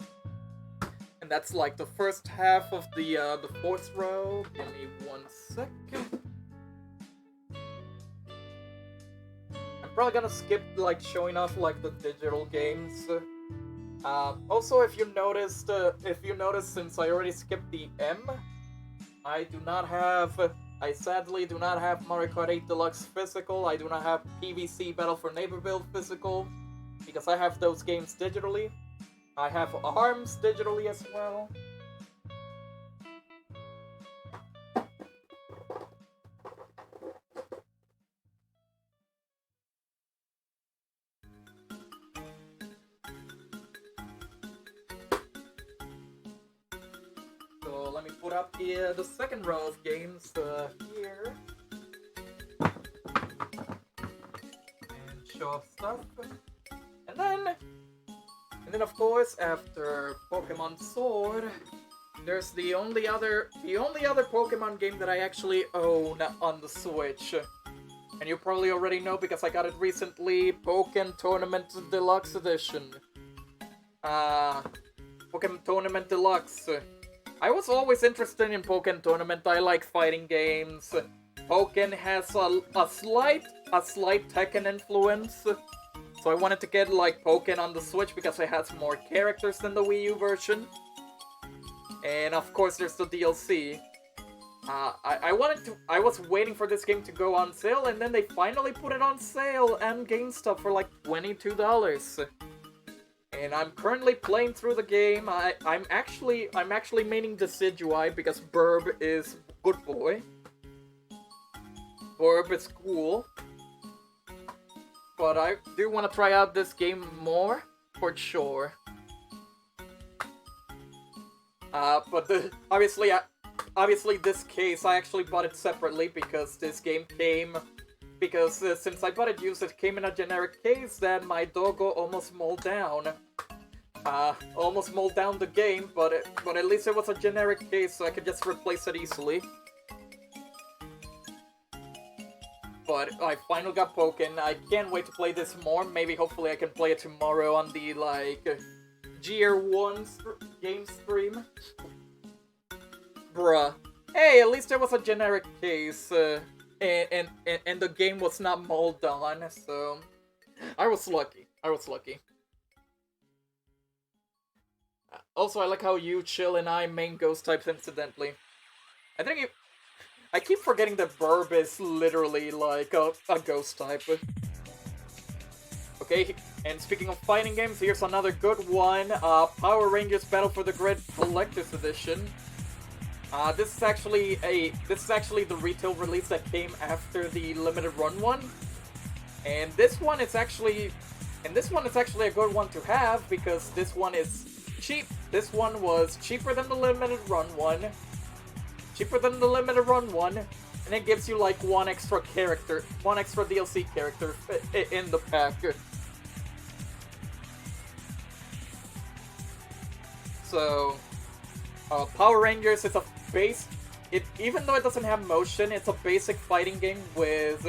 Speaker 1: And that's like the first half of the fourth row. Give me 1 second. I'm probably gonna skip like showing off like the digital games. Also, if you noticed, since I already skipped the M, I sadly do not have Mario Kart 8 Deluxe physical. I do not have PVC Battle for Neighborville physical, because I have those games digitally. I have ARMS digitally as well. So let me put up the second row of games here. And show off stuff. And then of course, after Pokemon Sword, there's the only other Pokemon game that I actually own on the Switch. And you probably already know because I got it recently, Pokken Tournament Deluxe Edition. Pokken Tournament Deluxe. I was always interested in Pokken Tournament. I like fighting games. Pokken has a slight Tekken influence. So I wanted to get like Pokken on the Switch because it has more characters than the Wii U version. And of course there's the DLC. I was waiting for this game to go on sale, and then they finally put it on sale on GameStop for like $22. And I'm currently playing through the game. I'm actually maining Decidueye because Burb is good boy. Burb is cool. But I do want to try out this game more, for sure. Obviously this case, I actually bought it separately because this game came... Because since I bought it used, it came in a generic case that my doggo almost mold down. Almost mold down the game, but at least it was a generic case, so I could just replace it easily. But I finally got Pokken. I can't wait to play this more. Maybe, hopefully, I can play it tomorrow on the, like, GR1 game stream. Bruh. Hey, at least there was a generic case, and the game was not mold on, so... I was lucky. Also, I like how you, Chill, and I main ghost types incidentally. I keep forgetting that Burb is literally like a ghost type. Okay, and speaking of fighting games, here's another good one. Power Rangers Battle for the Grid Collector's Edition. This is actually the retail release that came after the limited run one. And this one is actually a good one to have because this one is cheap. This one was cheaper than the limited run one. And it gives you like one extra DLC character in the pack. So, Power Rangers is a even though it doesn't have motion, it's a basic fighting game with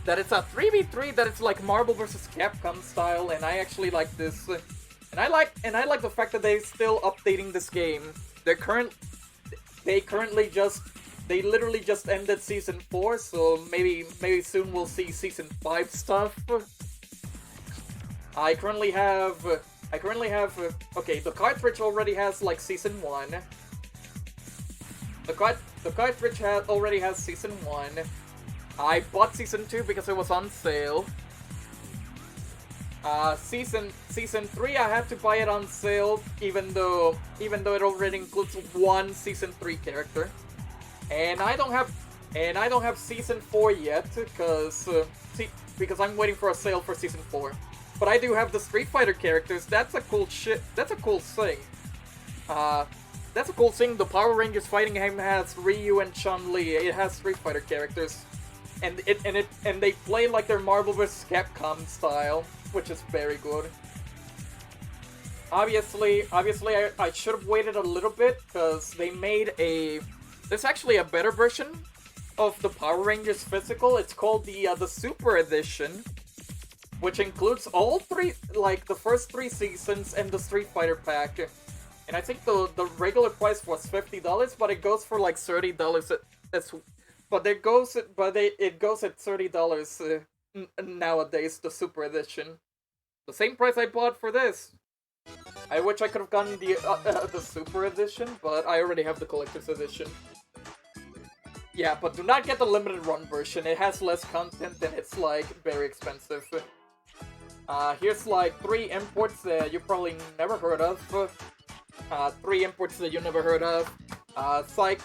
Speaker 1: that it's a 3v3, that it's like Marvel vs. Capcom style, and I actually like this. And I like the fact that they're still updating this game. They literally just ended Season 4, so maybe soon we'll see Season 5 stuff. I currently have, okay, the cartridge already has, like, Season 1. The cartridge already has Season 1. I bought Season 2 because it was on sale. Season 3, I had to buy it on sale, even though it already includes one Season 3 character. And I don't have Season 4 yet, because I'm waiting for a sale for Season 4. But I do have the Street Fighter characters. That's a cool thing. That's a cool thing. The Power Rangers fighting game has Ryu and Chun-Li. It has Street Fighter characters. And they play like their Marvel vs. Capcom style, which is very good. Obviously, I should have waited a little bit, because they made there's actually a better version of the Power Rangers physical. It's called the Super Edition, which includes all three, like the first 3 seasons and the Street Fighter pack. And I think the regular price was $50, but it goes for like $30. It goes at $30 nowadays. The Super Edition, the same price I bought for this. I wish I could have gotten the Super Edition, but I already have the Collector's Edition. Yeah, but do not get the limited run version. It has less content and it's like very expensive. Here's like 3 imports that you probably never heard of. 3 imports that you never heard of. Saikyo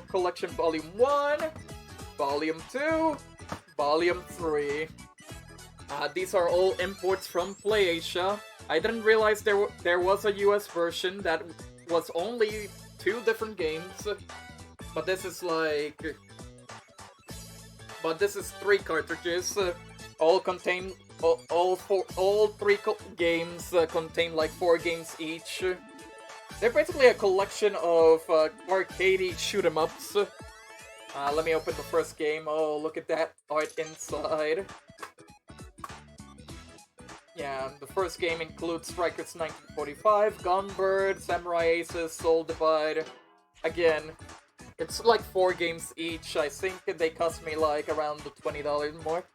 Speaker 1: Collection Volume 1, Volume 2, Volume 3. These are all imports from PlayAsia. I didn't realize there was a US version that was only 2 different games. But this is 3 cartridges. All 3 games contain like 4 games each. They're basically a collection of arcadey shoot 'em ups. Let me open the first game. Oh, look at that art inside. Yeah, the first game includes Strikers 1945, Gunbird, Samurai Aces, Soul Divide. Again, it's like 4 games each. I think they cost me like around the $20 mark.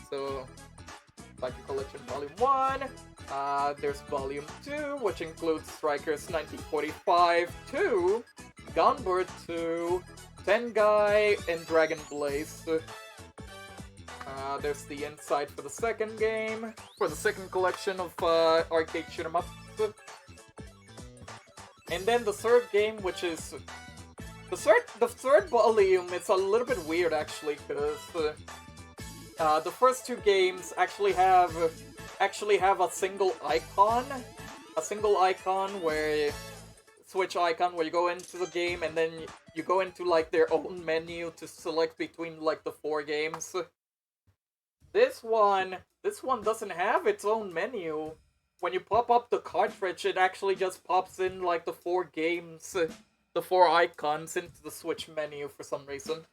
Speaker 1: So, Saikyo Collection Volume 1. There's Volume 2, which includes Strikers 1945 2, Gunbird 2, Tengai, and Dragon Blaze. There's the inside for the second game, for the second collection of arcade shoot 'em ups. And then the third game, which is the third volume. It's a little bit weird actually, because the first 2 games actually have a single icon, where Switch icon, where you go into the game and then you go into like their own menu to select between like the 4 games. This one doesn't have its own menu. When you pop up the cartridge, it actually just pops in like the 4 games, the 4 icons into the Switch menu for some reason.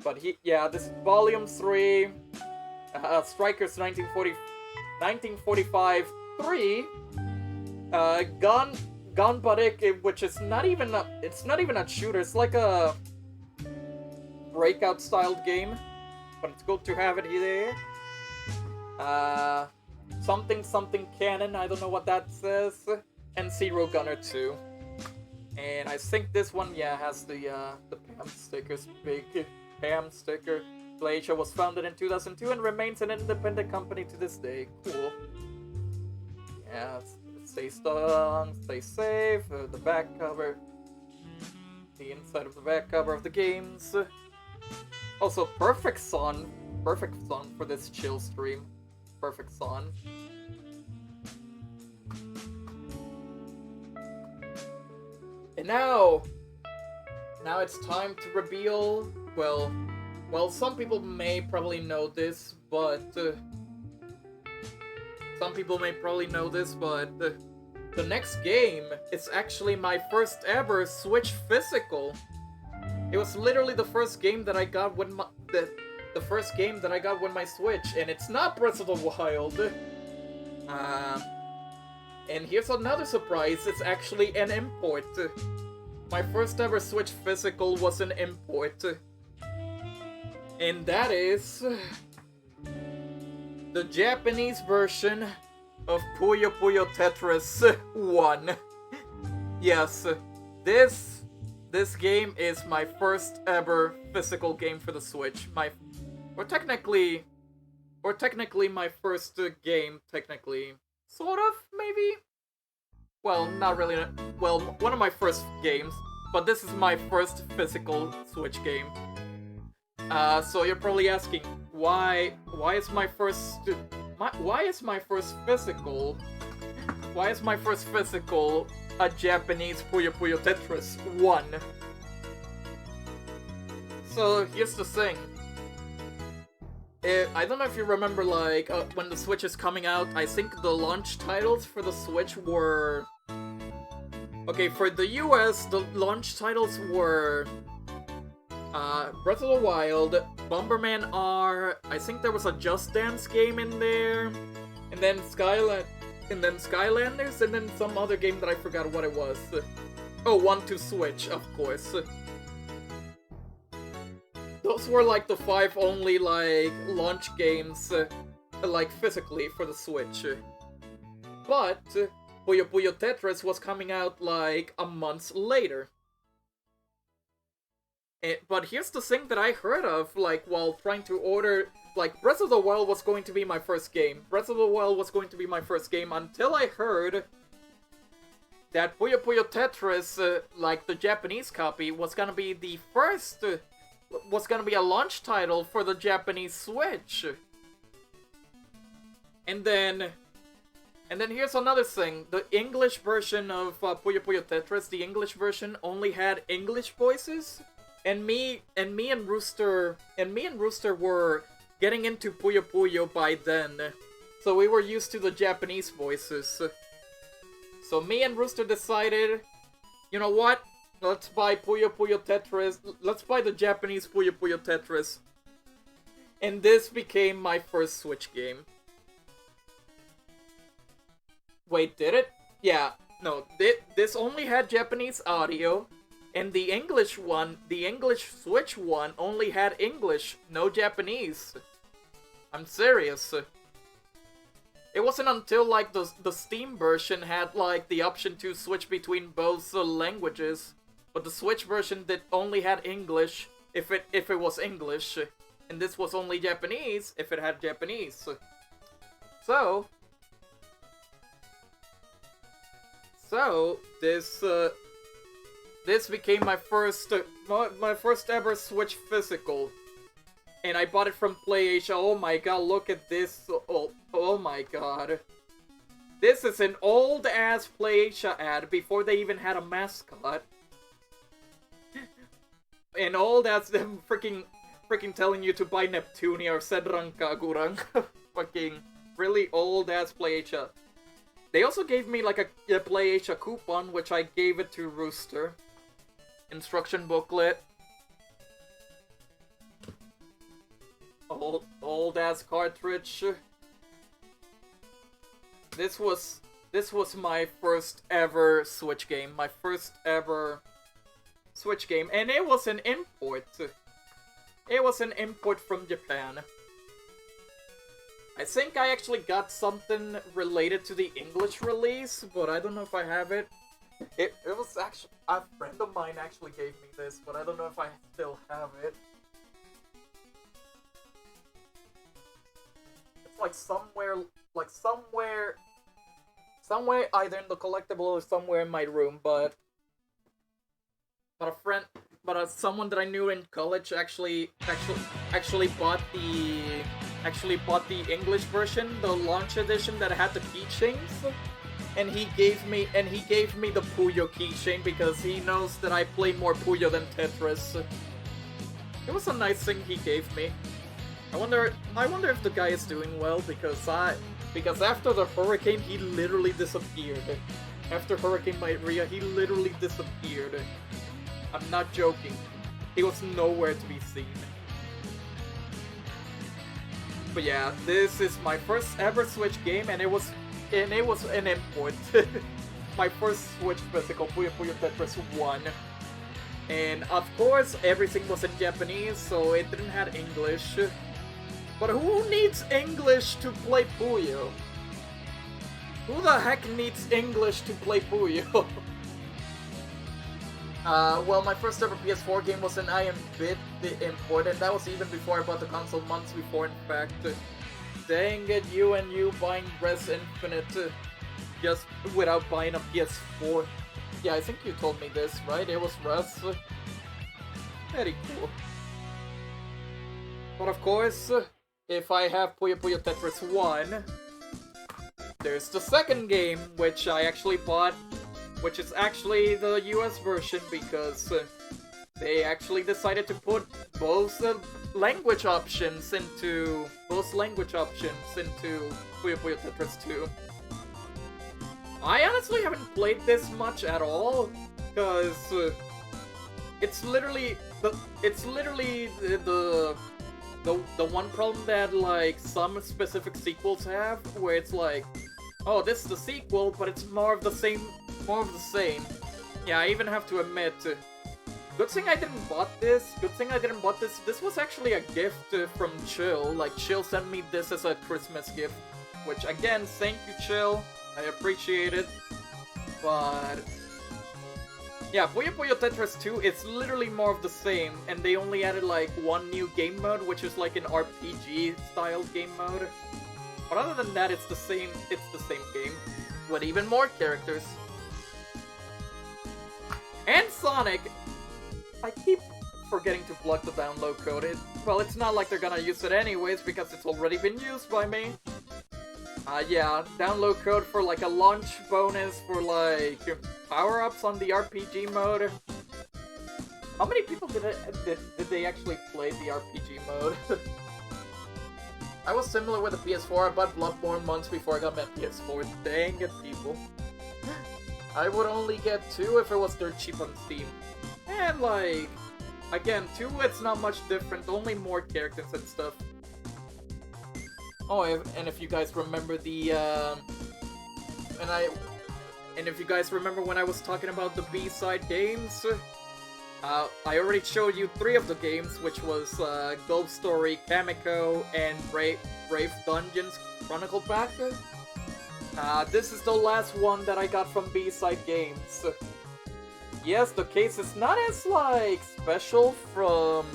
Speaker 1: But this is Volume 3, Strikers 1945 3, Gunbudic, which is not even a shooter. It's like a breakout styled game, but it's good to have it here. Something Cannon, I don't know what that says, and Zero Gunner 2. And I think this one, has the PAM stickers, big PAM sticker. PlayAsia was founded in 2002 and remains an independent company to this day. Cool. Yeah, stay strong, stay safe. The back cover, the inside of the back cover of the games. Also, perfect song for this chill stream. Perfect song. And now it's time to reveal. Well, some people may probably know this, but the next game is actually my first ever Switch physical. It was literally the first game that I got with the first game that I got with my Switch, and it's not Breath of the Wild. And here's another surprise, it's actually an import. My first ever Switch physical was an import. And that is the Japanese version of Puyo Puyo Tetris 1. Yes, this game is my first ever physical game for the Switch. or technically my first game, technically. Sort of, maybe? Well, not really. Well, one of my first games, but this is my first physical Switch game. So you're probably asking, why is my first physical a Japanese Puyo Puyo Tetris 1? So here's the thing. I don't know if you remember, like, when the Switch is coming out, I think the launch titles for the Switch were... Okay, for the US, the launch titles were... Breath of the Wild, Bomberman R, I think there was a Just Dance game in there, and then Skylanders, and then some other game that I forgot what it was. Oh, One to Switch, of course. Those were like the 5 only like launch games, like physically for the Switch. But Puyo Puyo Tetris was coming out like a month later. But here's the thing that I heard of, like, while trying to order... Like, Breath of the Wild was going to be my first game. Until I heard that Puyo Puyo Tetris, like the Japanese copy, was gonna be the first... was gonna be a launch title for the Japanese Switch. And then here's another thing. The English version of Puyo Puyo Tetris, the English version only had English voices. And me and Rooster were getting into Puyo Puyo by then. So we were used to the Japanese voices. So me and Rooster decided, you know what? Let's buy Puyo Puyo Tetris. Let's buy the Japanese Puyo Puyo Tetris. And this became my first Switch game. Wait, did it? Yeah, no, this only had Japanese audio. And the English one, the English Switch one, only had English, no Japanese. I'm serious. It wasn't until, like, the Steam version had, like, the option to switch between both languages. But the Switch version only had English, if it was English. And this was only Japanese, if it had Japanese. So, this became my first ever Switch physical, and I bought it from PlayAsia. Oh my god, look at this! Oh my god, this is an old ass PlayAsia ad before they even had a mascot. And old ass them freaking telling you to buy Neptunia or Sedran Kagurang. Fucking really old ass PlayAsia. They also gave me like a PlayAsia coupon, which I gave it to Rooster. Instruction booklet. Old ass cartridge. This was my first ever Switch game. My first ever Switch game, and it was an import. It was an import from Japan. I think I actually got something related to the English release, but I don't know if I have it. It was actually... A friend of mine actually gave me this, but I don't know if I still have it. It's like somewhere either in the collectible or somewhere in my room, but someone that I knew in college actually bought the English version, the launch edition that had the keychains, and he gave me the Puyo keychain because he knows that I play more Puyo than Tetris. It was a nice thing he gave me. I wonder if the guy is doing well, because after the hurricane he literally disappeared. After Hurricane Maria, he literally disappeared. I'm not joking. He was nowhere to be seen. But yeah, this is my first ever Switch game, and it was an import. My first Switch physical, Puyo Puyo Tetris 1. And of course, everything was in Japanese, so it didn't have English. But who needs English to play Puyo? Who the heck needs English to play Puyo? Well, my first ever PS4 game was an I Am Bit the Import, and that was even before I bought the console, months before, in fact. Dang it, you buying Res Infinite just without buying a PS4. Yeah, I think you told me this, right? It was Res. Very cool. But of course, if I have Puyo Puyo Tetris 1, there's the second game, which I actually bought, which is actually the US version, because they actually decided to put both language options into Puyo Puyo Tetris 2. I honestly haven't played this much at all, because it's literally the one problem that like some specific sequels have, where it's like, oh, this is the sequel, but it's more of the same. Yeah, I even have to admit, good thing I didn't bought this. This was actually a gift from Chill. Like, Chill sent me this as a Christmas gift, which again, thank you, Chill. I appreciate it. But yeah, Puyo Puyo Tetris 2 is literally more of the same, and they only added like one new game mode, which is like an RPG style game mode. But other than that, it's the same game with even more characters. And Sonic. I keep forgetting to plug the download code. Well, it's not like they're gonna use it anyways because it's already been used by me. Yeah, download code for like a launch bonus for like power-ups on the RPG mode. How many people did they actually play the RPG mode? I was similar with the PS4. I bought Bloodborne months before I got my PS4. Dang it, people. I would only get 2 if it was dirt cheap on Steam. And like, again, 2 it's not much different, only more characters and stuff. Oh, and if you guys remember the, and if you guys remember when I was talking about the B-side games, I already showed you 3 of the games, which was Gulf Story, Kamiko, and Brave Dungeons Chronicle Pack. This is the last one that I got from B-side games. Yes, the case is not as like special from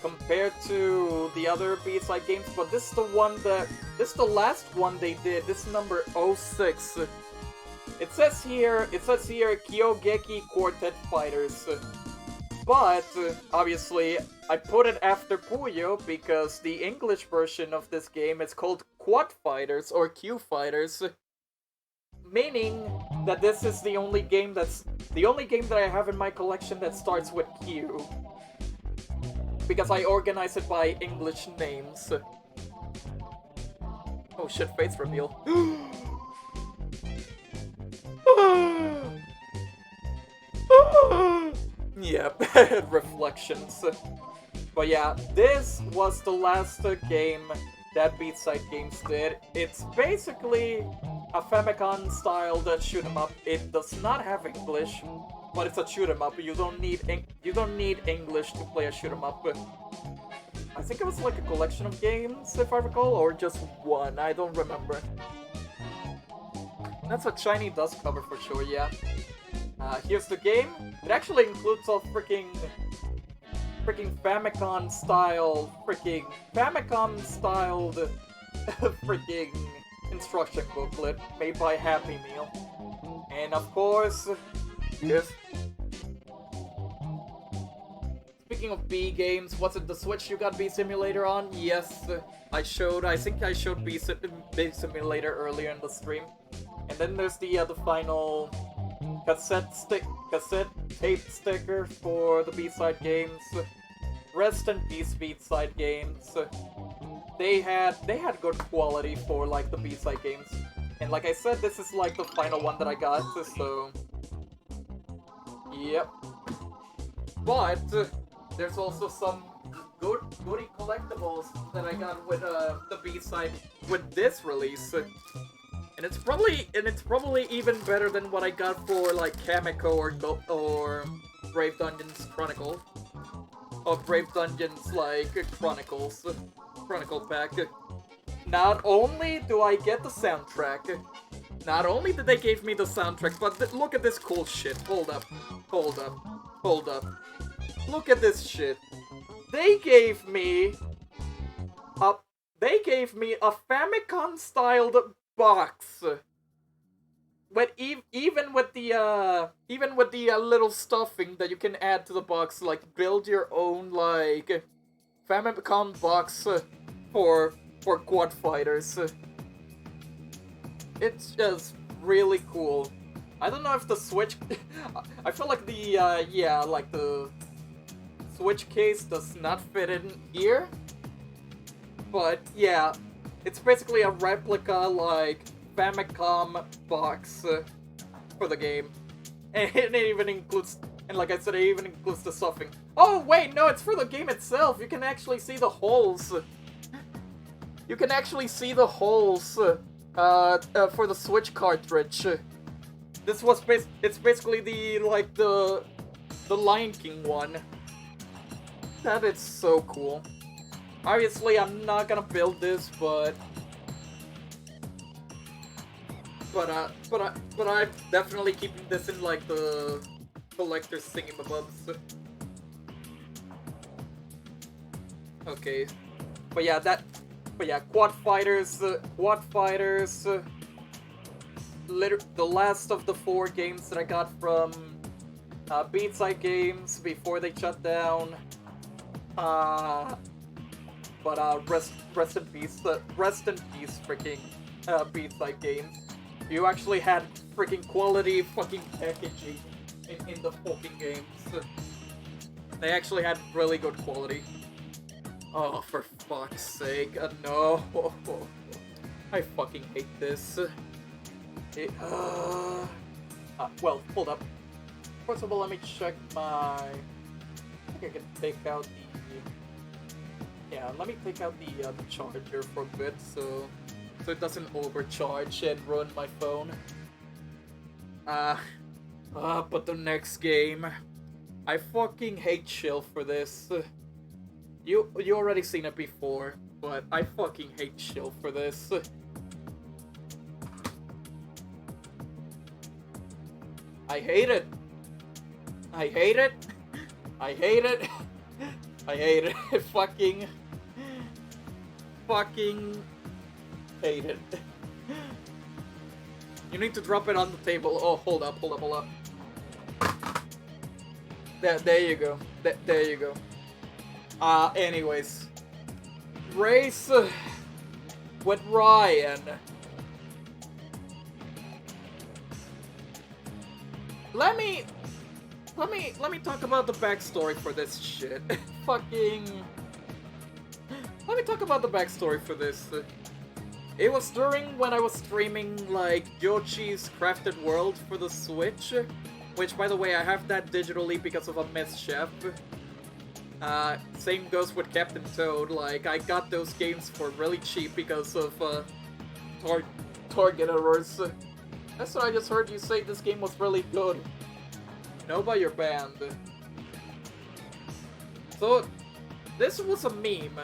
Speaker 1: compared to the other B-side games, but this is the last one they did. This is number 06. It says here Kyogeki Quartet Fighters. But obviously I put it after Puyo because the English version of this game is called Quad Fighters or Q Fighters. Meaning that this is the only game that I have in my collection that starts with Q. Because I organize it by English names. Oh shit, face reveal. Yep, reflections. But yeah, this was the last game that B-side games did. It's basically a Famicom-styled shoot 'em up. It does not have English, but it's a shoot 'em up. You don't need English to play a shoot 'em up. I think it was like a collection of games, if I recall, or just one. I don't remember. That's a shiny dust cover for sure. Yeah. Here's the game. It actually includes a freaking Famicom-styled freaking instruction booklet made by Happy Meal. And of course, yes. Speaking of B games, was it the Switch you got B Simulator on? Yes, I think I showed B Simulator earlier in the stream. And then there's the final cassette tape sticker for the B-side games. Rest in peace, B-side games. They had good quality for like the B-side games. And like I said, this is like the final one that I got, so yep. But there's also some goody collectibles that I got with the B-side with this release. And it's probably even better than what I got for like Kamiko or Brave Dungeons Chronicle. Or Brave Dungeons like Chronicle Pack. Not only do I get the soundtrack, Not only did they give me the soundtrack, but look at this cool shit. Hold up. Hold up. Hold up. Look at this shit. They gave me a Famicom-styled box. But even with the little stuffing that you can add to the box, like build your own like Famicom box for quad fighters. It's just really cool. I don't know if the Switch... I feel like the Switch case does not fit in here. But yeah, it's basically a replica, like, Famicom box for the game. And it even includes... And like I said, it even includes the stuffing. Oh, wait, no, it's for the game itself. You can actually see the holes. You can actually see the holes for the Switch cartridge. This was it's basically the Lion King one. That is so cool. Obviously, I'm not gonna build this, but I'm definitely keeping this in like the collector's thingamabobs. Okay, but yeah, Quad Fighters, the last of the 4 games that I got from Beatside Games before they shut down. Rest in peace, freaking Beatside Games. You actually had freaking quality fucking packaging in the fucking games. They actually had really good quality. Oh, for fuck's sake, no. I fucking hate this. Well, hold up. First of all, let me check my... I think I can take out the... Yeah, let me take out the charger for a bit, so it doesn't overcharge and ruin my phone. But the next game... I fucking hate Chill for this. You already seen it before, but I fucking hate Chill for this. I hate it. I hate it. I hate it. I hate it. Fucking hate it. You need to drop it on the table. Oh, hold up. There you go. There you go. Anyways. Race with Ryan. Let me talk about the backstory for this shit. Let me talk about the backstory for this. It was during when I was streaming, like, Yoshi's Crafted World for the Switch. Which, by the way, I have that digitally because of a mischef. Same goes with Captain Toad. Like, I got those games for really cheap because of, target errors. That's what I just heard you say this game was really good. No, but you're banned. So, this was a meme,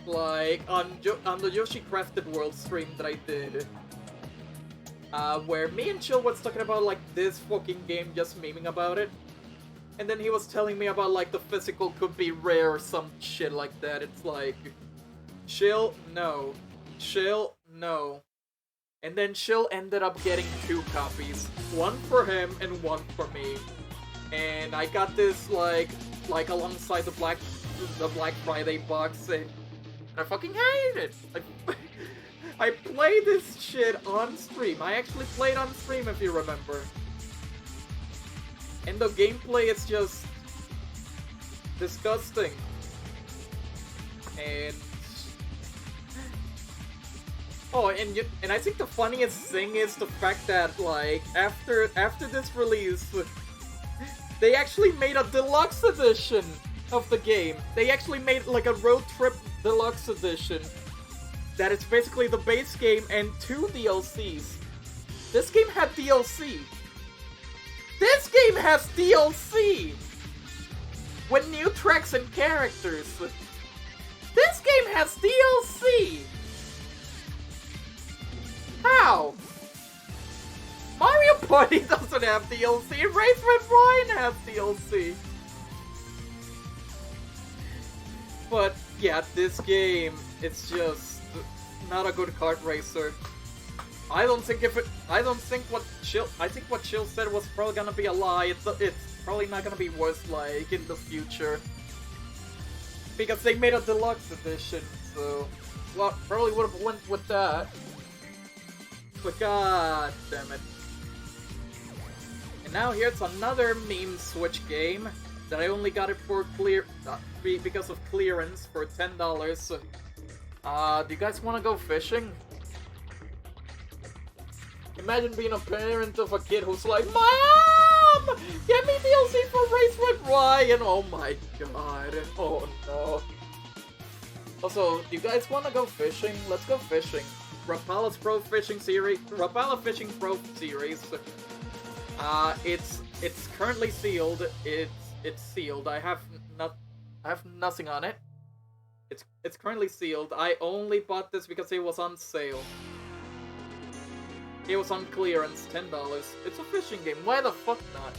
Speaker 1: like, on the Yoshi Crafted World stream that I did. Where me and Chill was talking about, like, this fucking game, just memeing about it. And then he was telling me about, like, the physical could be rare or some shit like that. It's like, Chill, no. Chill, no. And then Chill ended up getting 2 copies. One for him and one for me. And I got this, like alongside the Black Friday box, and I fucking hate it! I played this shit on stream. I actually played on stream, if you remember. And the gameplay is just disgusting. And oh, and I think the funniest thing is the fact that, like, after this release, they actually made a deluxe edition of the game. They actually made, like, a road trip deluxe edition. That is basically the base game and 2 DLCs. This game had DLC. This game has DLC! With new tracks and characters. This game has DLC! How? But he doesn't have DLC. Race with Ryan has DLC. But yeah, this game, it's just not a good kart racer. I think what Chill said was probably gonna be a lie. It's probably not gonna be worse like in the future. Because they made a deluxe edition, so well, probably would have went with that. But god damn it. And now here's another meme Switch game that I only got it for because of clearance for $10. Do you guys want to go fishing? Imagine being a parent of a kid who's like, Mom! Get me DLC for Race with Ryan! Oh my god. Oh no. Also, do you guys want to go fishing? Let's go fishing. Rapala's Pro Fishing Series. Rapala Fishing Pro Series. It's currently sealed. It's sealed. I have nothing on it. It's currently sealed. I only bought this because it was on sale. It was on clearance, $10. It's a fishing game. Why the fuck not?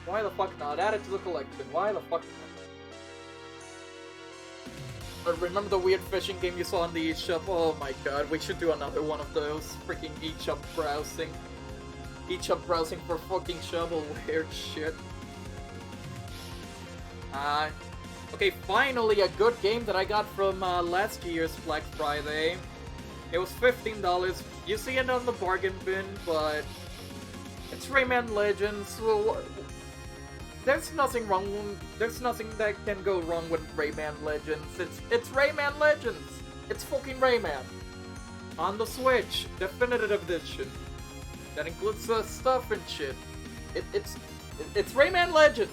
Speaker 1: Why the fuck not? Add it to the collection. Why the fuck not? But remember the weird fishing game you saw on the eShop? Oh my god, we should do another one of those. Freaking eShop browsing. eShop browsing for fucking shovelware shit. Okay, finally a good game that I got from last year's Black Friday. It was $15. You see it on the bargain bin, but it's Rayman Legends. Well, there's nothing wrong. There's nothing that can go wrong with Rayman Legends. It's Rayman Legends. It's fucking Rayman on the Switch, Definitive Edition. That includes stuff and shit. It's Rayman Legends.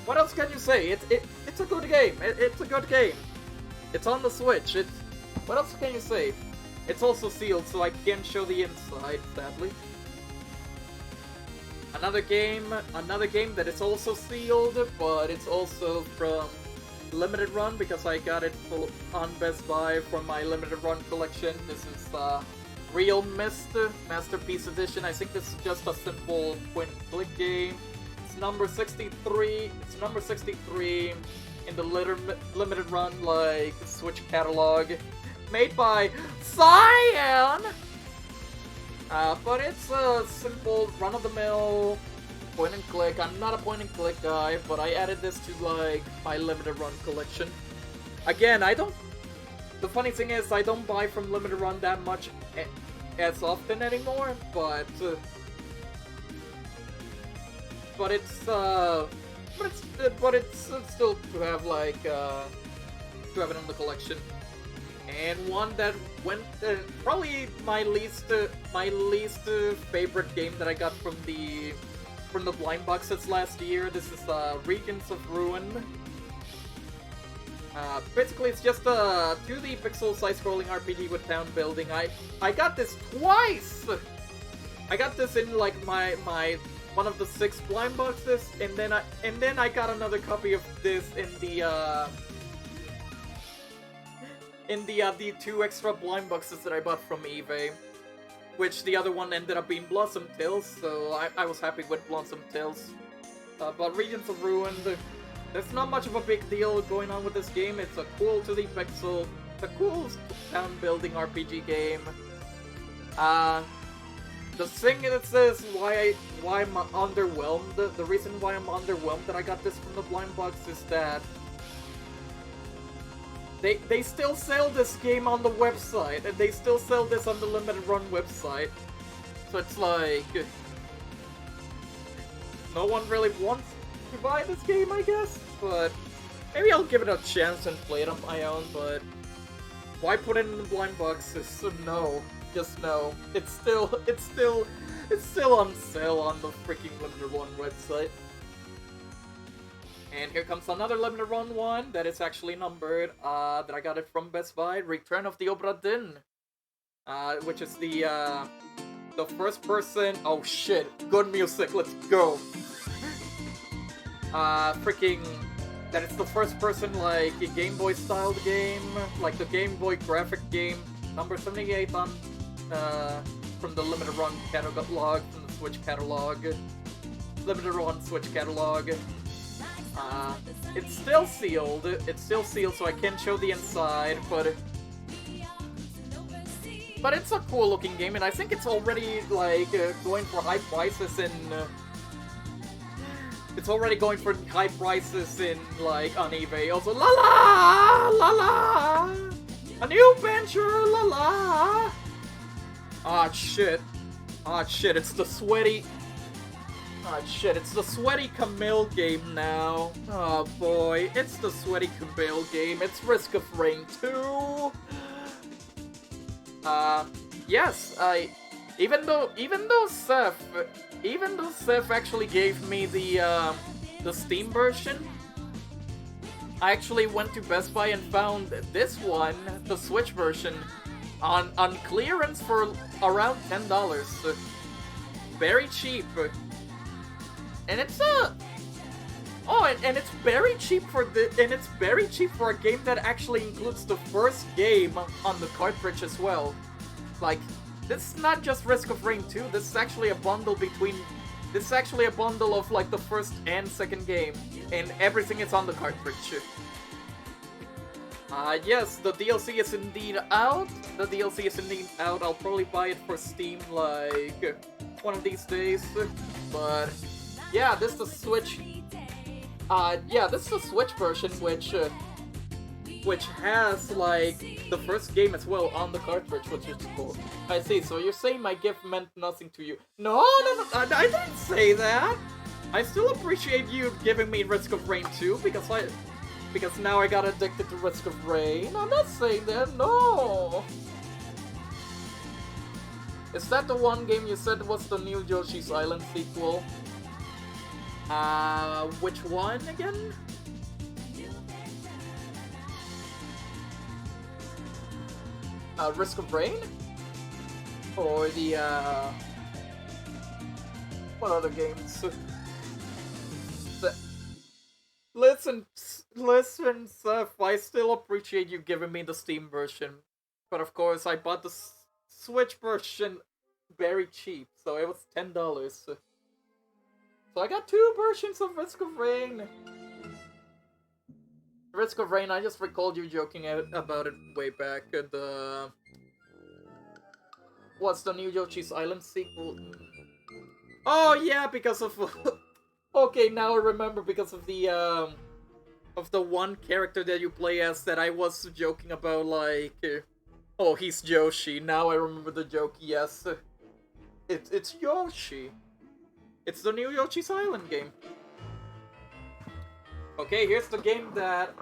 Speaker 1: What else can you say? It's a good game. It's a good game. It's on the Switch. What else can you say? It's also sealed, so I can't show the inside, sadly. Another game that is also sealed, but it's also from Limited Run because I got it on Best Buy from my Limited Run collection. This is Real Mist Masterpiece Edition. I think this is just a simple point-and-click game. It's number 63. It's number 63 in the Limited Run like Switch catalog. Made by Cyan! But it's a simple, run-of-the-mill, point-and-click. I'm not a point-and-click guy, but I added this to, like, my Limited Run collection. Again, the funny thing is, I don't buy from Limited Run that much as often anymore, but it's still to have, like, to have it in the collection. And one that went probably my least favorite game that I got from the blind boxes last year. This is Regions of Ruin. Basically, it's just a 2D pixel side-scrolling RPG with town building. I got this twice. I got this in like my one of the 6 blind boxes, and then I got another copy of this in the 2 extra blind boxes that I bought from eBay, which the other one ended up being Blossom Tales, so I was happy with Blossom Tales. But Regions of Ruin, there's not much of a big deal going on with this game. It's a cool 2D pixel, a cool town building RPG game. The thing that says why I'm underwhelmed, the reason why I'm underwhelmed that I got this from the blind box is that They still sell this game on the website, and they still sell this on the Limited Run website. So it's like, no one really wants to buy this game, I guess. But maybe I'll give it a chance and play it on my own. But why put it in the blind box? So no, just no. It's still on sale on the freaking Limited Run website. And here comes another Limited Run one that is actually numbered, that I got it from Best Buy, Return of the Obra Dinn, which is the first person, oh shit, good music, let's go, that it's the first person, like, a Game Boy styled game, like the Game Boy graphic game, number 78 on, from the Limited Run catalog from the Switch catalog. Limited run Switch catalog. It's still sealed. It's still sealed, so I can't show the inside, but it's a cool looking game, and I think it's already like going for high prices in. It's already going for high prices in like on eBay. Also, la la la la, a new venture, la la. Ah shit, it's the sweaty. Ah shit, it's the Sweaty Camille game now. Oh boy, it's the Sweaty Camille game. It's Risk of Rain 2. Yes, even though Seth actually gave me the Steam version, I actually went to Best Buy and found this one, the Switch version, on clearance for around $10. Very cheap. And it's and it's very cheap for a game that actually includes the first game on the cartridge as well. Like, this is not just Risk of Rain 2. This is actually a bundle of like the first and second game, and everything is on the cartridge. Yes, the DLC is indeed out. I'll probably buy it for Steam like one of these days, but. Yeah, this is the Switch. This is the Switch version, which has like the first game as well on the cartridge, which is cool. I see. So you're saying my gift meant nothing to you? No, I didn't say that. I still appreciate you giving me Risk of Rain 2 because now I got addicted to Risk of Rain. I'm not saying that. No. Is that the one game you said was the new Yoshi's Island sequel? Which one again? Risk of Rain? Or the, what other games? Listen, Seth, I still appreciate you giving me the Steam version. But of course, I bought the Switch version very cheap, so it was $10. So I got two versions of Risk of Rain. Risk of Rain, I just recalled you joking about it way back at the... What's the new Yoshi's Island sequel? Oh yeah, because of... Okay, now I remember, because of the one character that you play as that I was joking about, like... Oh, he's Yoshi. Now I remember the joke, yes. It's Yoshi. It's the new Yoshi's Island game. Okay, here's the game that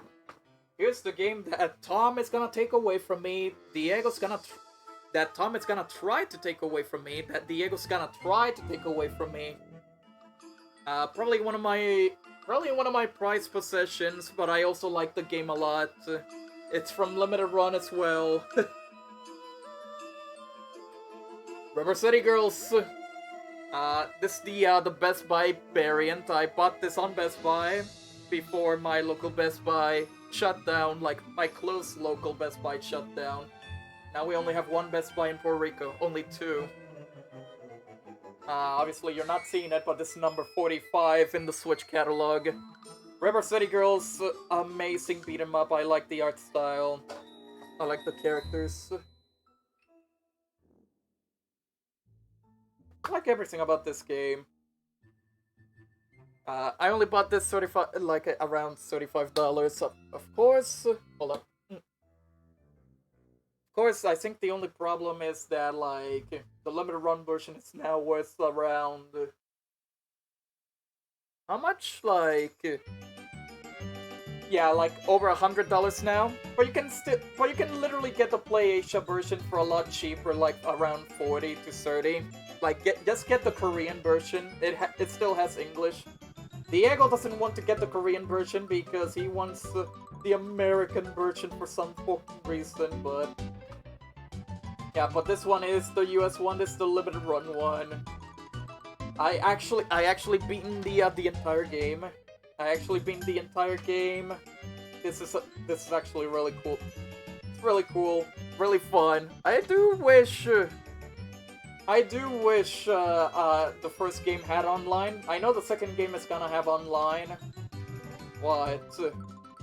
Speaker 1: Tom is gonna take away from me. That Tom is gonna try to take away from me. That Diego's gonna try to take away from me. Probably one of my prized possessions, but I also like the game a lot. It's from Limited Run as well. River City Girls. This is the Best Buy variant. I bought this on Best Buy before my local Best Buy shut down, like my close local Best Buy shut down. Now we only have one Best Buy in Puerto Rico, only two. Obviously you're not seeing it, but this is number 45 in the Switch catalog. River City Girls, amazing beat 'em up. I like the art style. I like the characters. I like everything about this game. I only bought this around $35. Of course, hold up. Of course, I think the only problem is that like the limited run version is now worth around how much? Like yeah, like over $100 now. But you can literally get the PlayAsia version for a lot cheaper, like around 40 to 30. Like, just get the Korean version. It still has English. Diego doesn't want to get the Korean version because he wants the American version for some fucking reason, but... Yeah, but this one is the US one, this is the limited run one. I actually beaten the entire game. This is actually really cool. It's really cool, really fun. I do wish I do wish the first game had online. I know the second game is gonna have online, but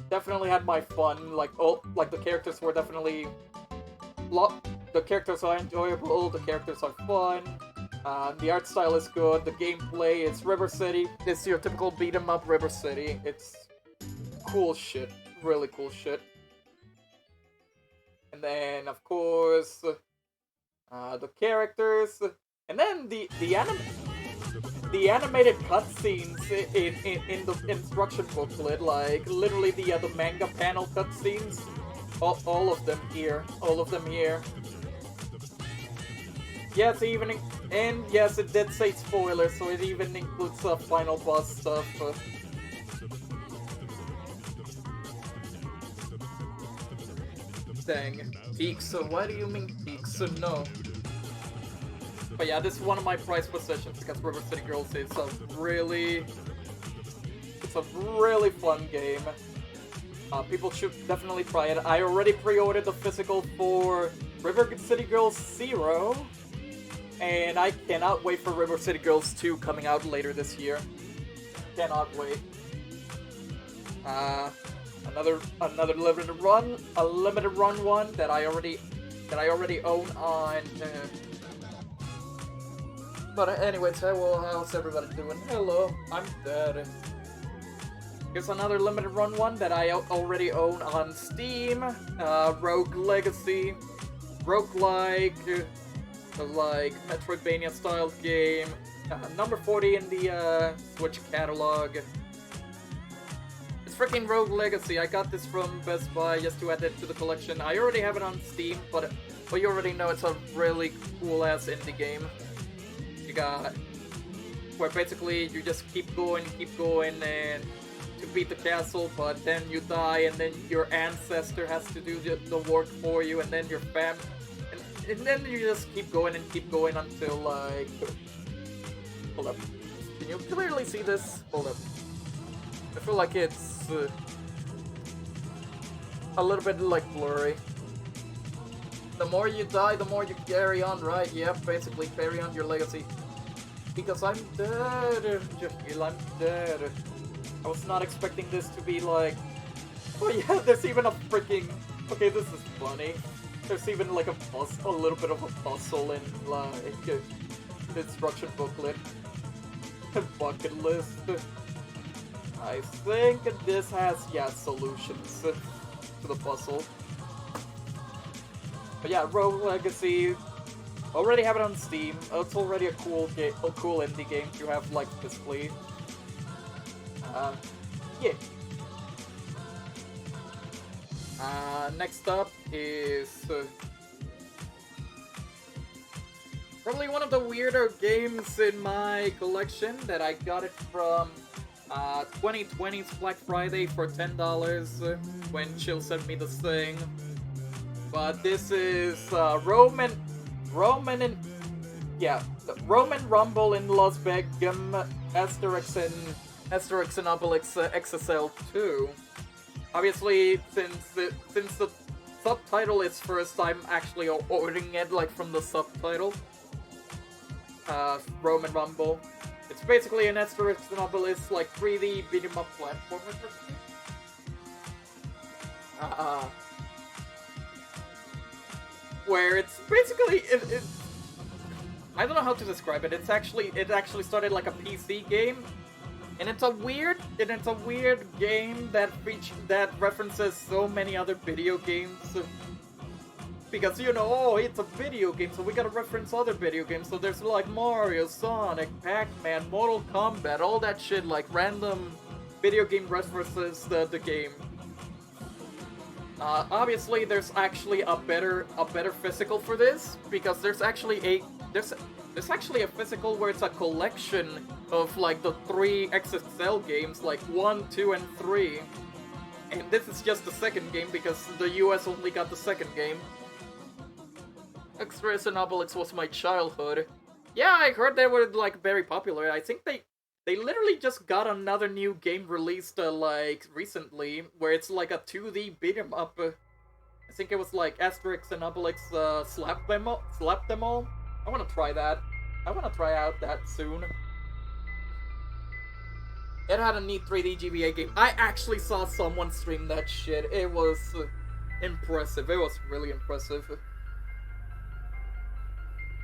Speaker 1: definitely had my fun. Like like the characters were definitely the characters are enjoyable. The characters are fun. The art style is good. The gameplay is River City. It's your typical beat 'em up River City. It's cool shit. Really cool shit. And then of course the characters, and then the animated cutscenes in the instruction booklet, like literally the manga panel cutscenes, all of them here, Yes, and yes, it did say spoilers, so it even includes final boss stuff. Dang. Peaks, why do you mean peaks? No. But yeah, this is one of my prized possessions because River City Girls is a really fun game. People should definitely try it. I already pre-ordered the physical for River City Girls 0, and I cannot wait for River City Girls 2 coming out later this year. Cannot wait. Another limited run one that I already own on. But anyways, well, how's everybody doing? Hello, I'm dead. Here's another limited run one that I already own on Steam. Rogue Legacy, roguelike, like Metroidvania style game. Number 40 in the Switch catalog. It's freaking Rogue Legacy. I got this from Best Buy just to add it to the collection. I already have it on Steam, but you already know it's a really cool ass indie game. You got where basically you just keep going and to beat the castle, but then you die, and then your ancestor has to do the work for you, and then your and then you just keep going until like. Hold up. Can you clearly see this? Hold up. I feel like it's a little bit like blurry. The more you die, the more you carry on, right? Yep, basically carry on your legacy. Because I'm dead, Jahiel, I'm dead. I was not expecting this to be like... Oh yeah, there's even a freaking... Okay, this is funny. There's even like a little bit of a puzzle in like the instruction booklet. Bucket list. I think this has, yeah, solutions to the puzzle. But yeah, Rogue Legacy, already have it on Steam. It's already a cool indie game to have like physically. Yeah. Next up is probably one of the weirder games in my collection that I got it from 2020's Black Friday for $10 when Chill sent me this thing. But this is Roman Rumble in Las Vegas, Asterix and Obelix XSL 2. Obviously, since the subtitle is first, I'm actually ordering it like from the subtitle. Roman Rumble. It's basically an Asterix and Obelix like 3D beat 'em up platformer. Where it's basically I don't know how to describe it. It actually started like a PC game, and it's a weird game that references so many other video games. Because, you know, oh, it's a video game, so we gotta reference other video games. So there's like Mario, Sonic, Pac-Man, Mortal Kombat, all that shit, like random video game references the game. Obviously, there's actually a better physical for this, because there's actually a physical where it's a collection of like the 3 XXL games, like 1, 2, and 3. And this is just the second game because the US only got the second game. Asterix and Obelix was my childhood. Yeah, I heard they were like very popular. I think they literally just got another new game released like recently, where it's like a 2D beat 'em up. I think it was like Asterix and Obelix slap them all. I want to try that. I want to try out that soon. It had a neat 3D GBA game. I actually saw someone stream that shit. It was impressive. It was really impressive.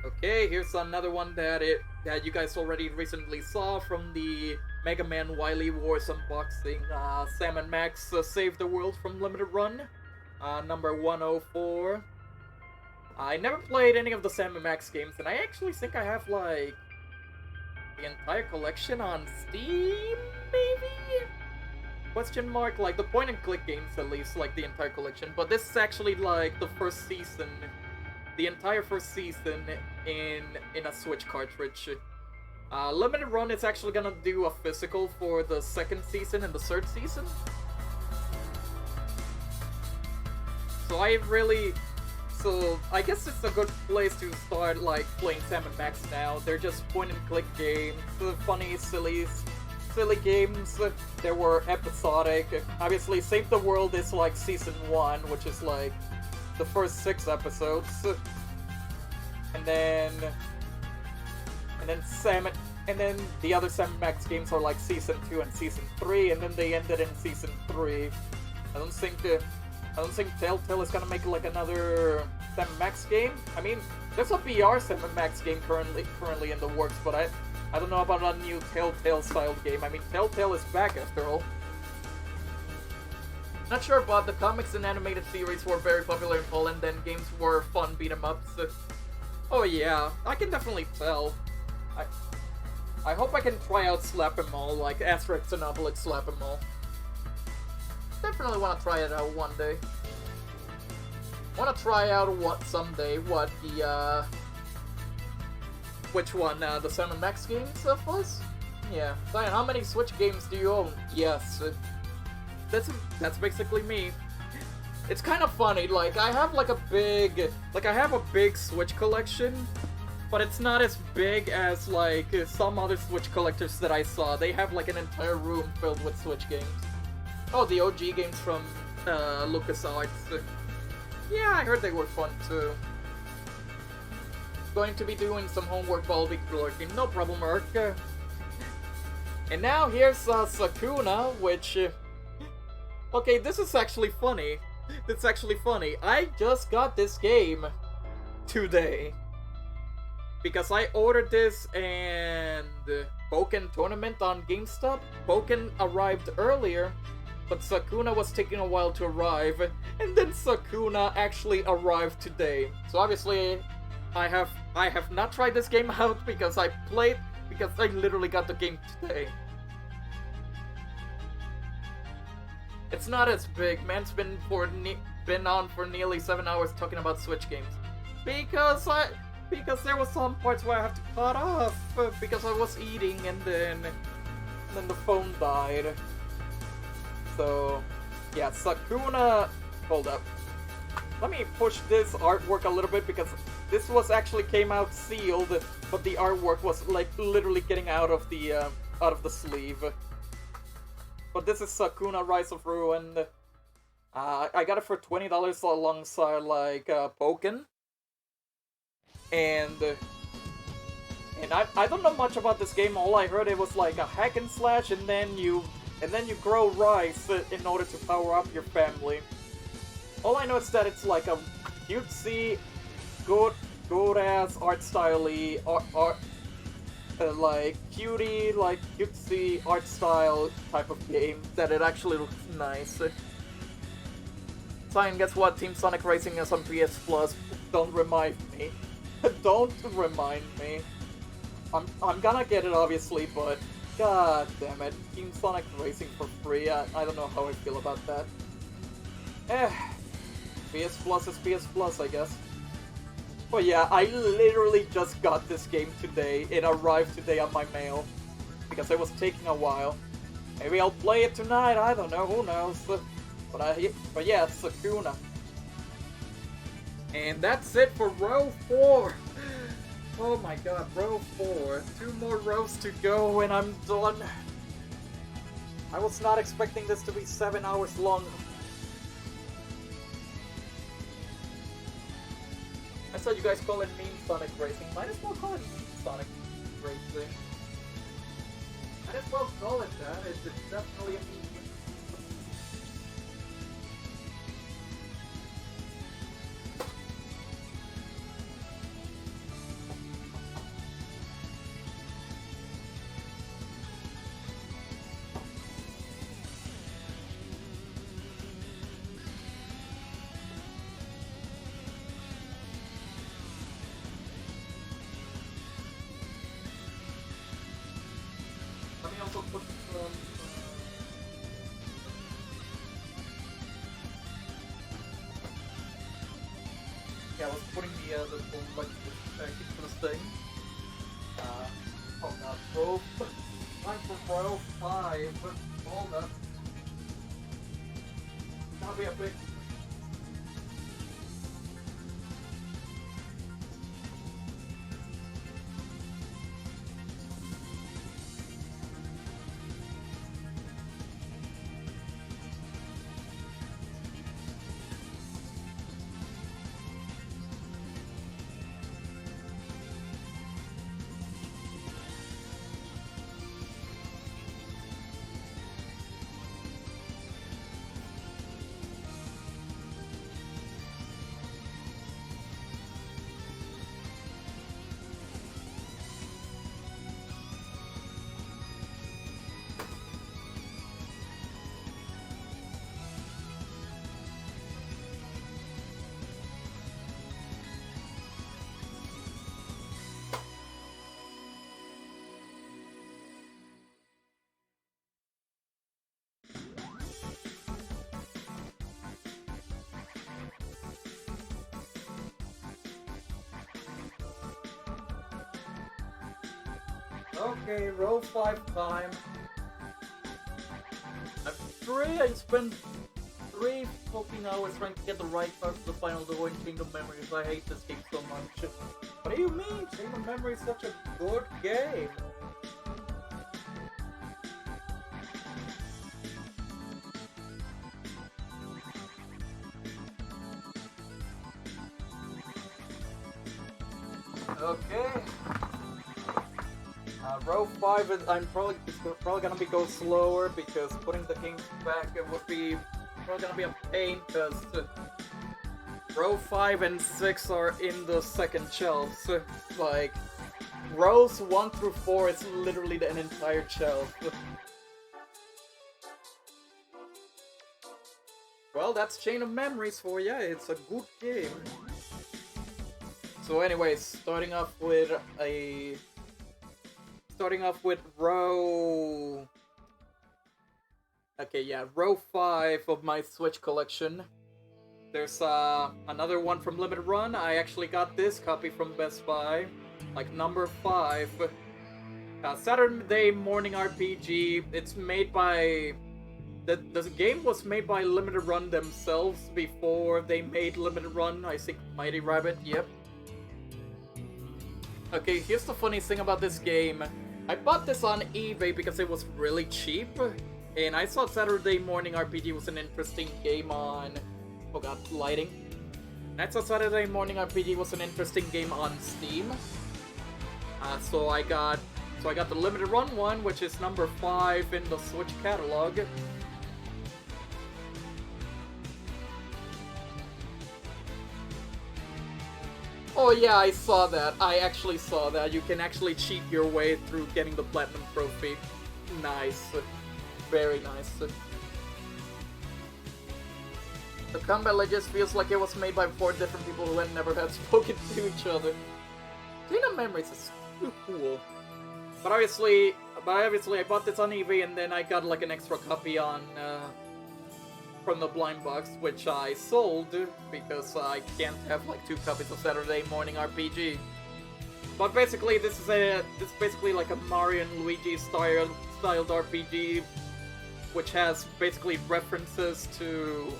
Speaker 1: Okay, here's another one that you guys already recently saw from the Mega Man Wily Wars unboxing. Sam and Max Save the World from Limited Run. Number 104. I never played any of the Sam and Max games, and I actually think I have, like, the entire collection on Steam, maybe? Question mark? Like, the point-and-click games, at least, like, the entire collection. But this is actually, like, the first season, the entire first season in a Switch cartridge. Limited Run is actually gonna do a physical for the second season and the third season. So I guess it's a good place to start, like, playing Sam and Max now. They're just point-and-click games, funny, silly games. They were episodic. Obviously, Save the World is, like, Season 1, which is, like, the first 6 episodes. And then the other Sam and Max games are, like, Season 2 and Season 3, and then they ended in Season 3. I don't think Telltale is gonna make, like, another Sam and Max game. I mean, there's a VR Sam and Max game currently in the works, but I don't know about a new Telltale style game. I mean, Telltale is back after all. Not sure, but the comics and animated series were very popular in Poland, and games were fun beat 'em ups. Oh yeah, I can definitely tell. I hope I can try out Slap 'em All, like Asterix and Obelix Slap 'em All. Definitely want to try it out one day. Want to try out someday what the which one, the Sam and Max games was? Yeah. Zion, how many Switch games do you own? Yes. That's basically me. It's kind of funny, like, I have a big Switch collection, but it's not as big as, like, some other Switch collectors that I saw. They have, like, an entire room filled with Switch games. Oh, the OG games from LucasArts. Yeah, I heard they were fun too. Going to be doing some homework while we lurking. No problem, Urk. And now here's Sakuna, which... Okay, this is actually funny. It's actually funny. I just got this game today. Because I ordered this and Pokken Tournament on GameStop. Pokken arrived earlier, but Sakuna was taking a while to arrive, and then Sakuna actually arrived today. So obviously, I have not tried this game out because I literally got the game today. It's not as big. Man's been on for nearly 7 hours talking about Switch games. Because there was some parts where I have to cut off because I was eating and then the phone died. So yeah, Sakuna. Hold up. Let me push this artwork a little bit because this actually came out sealed, but the artwork was like literally getting out of the sleeve. But this is Sakuna Rise of Ruin. I got it for $20 alongside like Pokken. And I don't know much about this game. All I heard it was like a hack and slash, and then you grow rice in order to power up your family. All I know is that it's like a cutesy, good ass art style-y, like cutie, like cutesy art style type of game that it actually looks nice. Zion, guess what? Team Sonic Racing is on PS Plus. Don't remind me. Don't remind me. I'm gonna get it obviously, but god damn it. Team Sonic Racing for free. I don't know how I feel about that. PS Plus is PS Plus, I guess. But yeah, I literally just got this game today. It arrived today on my mail. Because it was taking a while. Maybe I'll play it tonight, I don't know, who knows. But yeah, Sakuna. And that's it for row 4. Oh my god, row 4. 2 more rows to go and I'm done. I was not expecting this to be 7 hours long. I saw you guys call it Meme Sonic Racing. Might as well call it Meme Sonic Racing. Might as well call it that. It's definitely a meme. Let me also put some... yeah, I was putting the little like into this thing. Oh god, row... time for row 5. Hold up. That'll be a big... Okay, row 5 time. I spent 3 fucking hours trying to get the right part for the final door in Kingdom Memories. I hate this game so much. What do you mean? Kingdom Memories is such a good game. Okay. Row 5 is it's probably gonna go slower because putting the games back it would be probably gonna be a pain because row 5 and 6 are in the second shelves. Like rows 1 through 4 is literally an entire shelf. Well, that's Chain of Memories for ya. It's a good game. So anyways, starting off with row... okay, yeah, row 5 of my Switch collection. There's another one from Limited Run. I actually got this copy from Best Buy. Like, number 5. Saturday Morning RPG. It's made by... The game was made by Limited Run themselves before they made Limited Run. I think Mighty Rabbit, yep. Okay, here's the funny thing about this game. I bought this on eBay because it was really cheap, and I thought Saturday Morning RPG was an interesting game on... oh god, lighting. And I thought Saturday Morning RPG was an interesting game on Steam. So I got the Limited Run one, which is number 5 in the Switch catalog. Oh yeah, I saw that. I actually saw that. You can actually cheat your way through getting the Platinum Trophy. Nice. Very nice. The combat just feels like it was made by 4 different people who had never had spoken to each other. Chain of Memories is so cool. But obviously I bought this on eBay and then I got like an extra copy on from the blind box, which I sold because I can't have like 2 copies of Saturday Morning RPG. But basically, this is basically like a Mario and Luigi styled RPG, which has basically references to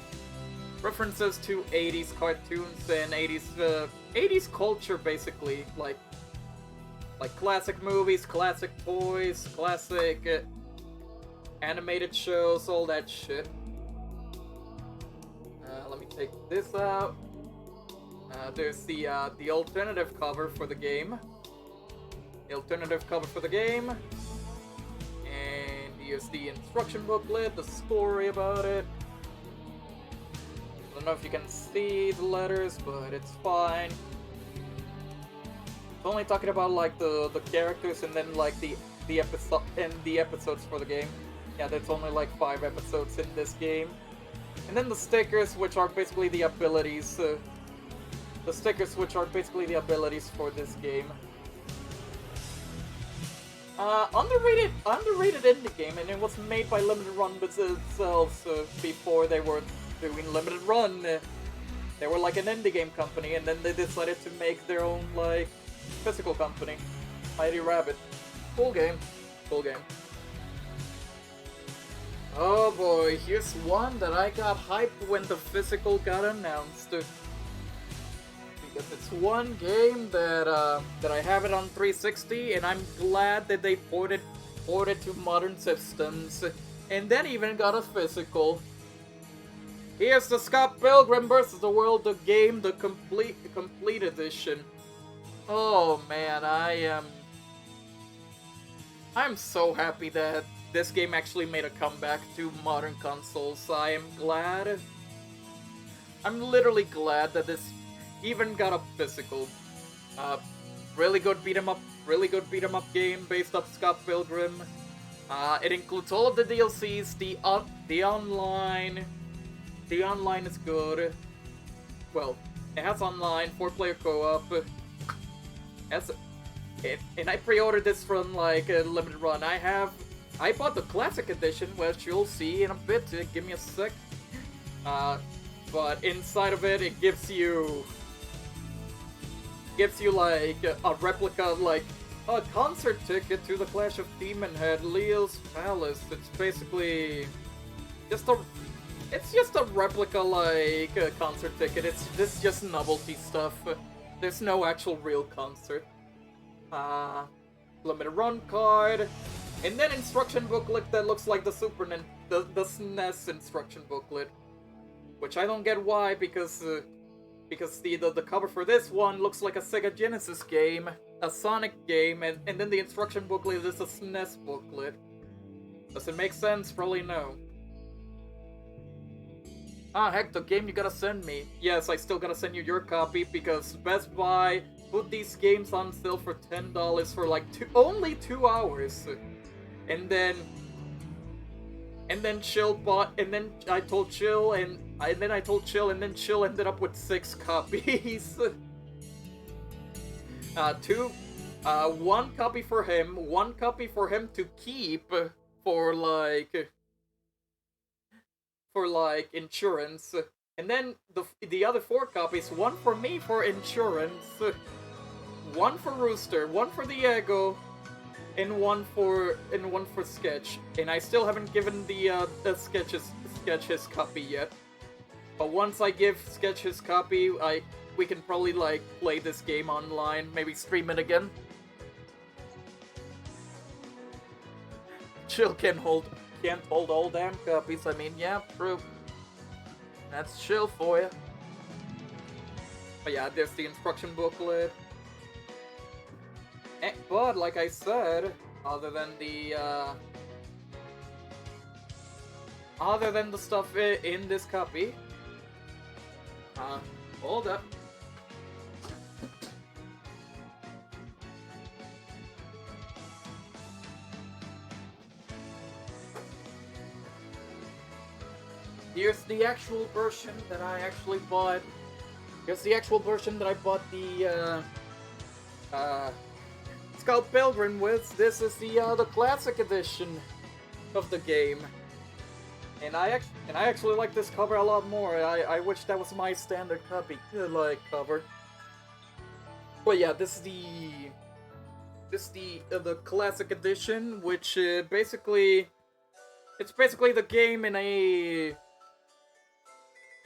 Speaker 1: 80s cartoons and 80s culture, basically like classic movies, classic toys, classic animated shows, all that shit. Let me take this out. There's the alternative cover for the game. The alternative cover for the game. And here's the instruction booklet, the story about it. I don't know if you can see the letters, but it's fine. It's only talking about like the characters and then like the episode and the episodes for the game. Yeah, there's only like 5 episodes in this game. And then the stickers, which are basically the abilities. The stickers, which are basically the abilities for this game. Underrated indie game, and it was made by Limited Run themselves before they were doing Limited Run. They were like an indie game company, and then they decided to make their own like physical company, Mighty Rabbit. Cool game, cool game. Oh boy, here's one that I got hyped when the physical got announced. Because it's one game that I have it on 360, and I'm glad that they ported to modern systems, and then even got a physical. Here's the Scott Pilgrim vs. the World, the game, the complete edition. Oh man, I'm so happy that this game actually made a comeback to modern consoles. I am glad. I'm literally glad that this even got a physical. Really good beat 'em up game based off Scott Pilgrim. It includes all of the DLCs, the online. The online is good. Well, it has online, 4-player co-op. And I pre-ordered this from like a limited run. I bought the classic edition, which you'll see in a bit. Give me a sec. But inside of it, it gives you like a replica, like a concert ticket to the Clash of Demon Head, Leo's Palace. It's basically just a replica, like a concert ticket. This is just novelty stuff. There's no actual real concert. Limited run card, and then instruction booklet that looks like the the SNES instruction booklet, which I don't get why, because the cover for this one looks like a Sega Genesis game, a Sonic game, and then the instruction booklet is a SNES booklet. Does it make sense? Probably no. Ah, heck, the game you gotta send me. Yes, I still gotta send you your copy, because Best Buy put these games on sale for $10 for like only 2 hours. And then Chill bought, and then I told Chill, and then I told Chill, and then Chill ended up with 6 copies. 1 copy for him, 1 copy for him to keep for insurance, and then the other 4 copies, 1 for me for insurance, 1 for Rooster, 1 for Diego, and one for Sketch. And I still haven't given the Sketch his copy yet. But once I give Sketch his copy, we can probably like play this game online, maybe stream it again. Chill can't hold all damn copies. I mean, yeah, true. That's Chill for you. But yeah, there's the instruction booklet. But like I said, other than the stuff in this copy, hold up. Here's the actual version that I actually bought. Here's the actual version that I bought the Scott Pilgrim with. This is the classic edition of the game, and I actually like this cover a lot more. I wish that was my standard copy cover. But yeah, this is the classic edition, which basically it's basically the game in a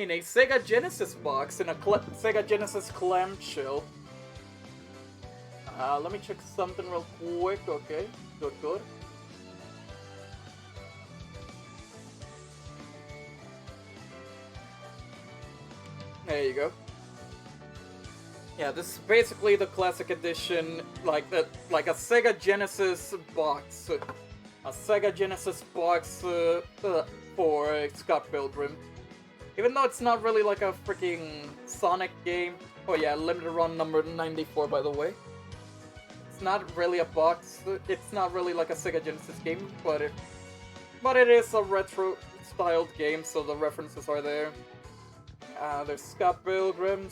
Speaker 1: Sega Genesis box, in a Sega Genesis clamshell. Let me check something real quick. Okay, good. There you go. Yeah, this is basically the classic edition, like a Sega Genesis box, a Sega Genesis box for Scott Pilgrim. Even though it's not really like a freaking Sonic game. Oh yeah, limited run number 94, by the way. It's not really a box. It's not really like a Sega Genesis game, but it is a retro styled game, so the references are there. There's Scott Pilgrim.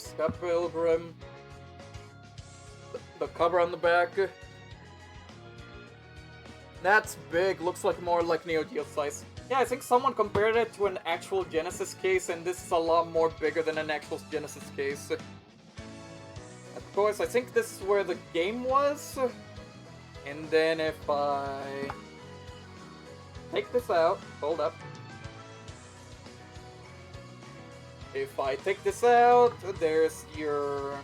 Speaker 1: The cover on the back. That's big. Looks like more like Neo Geo size. Yeah, I think someone compared it to an actual Genesis case, and this is a lot more bigger than an actual Genesis case. Of course, I think this is where the game was. And then if I take this out, hold up. If I take this out, there's your...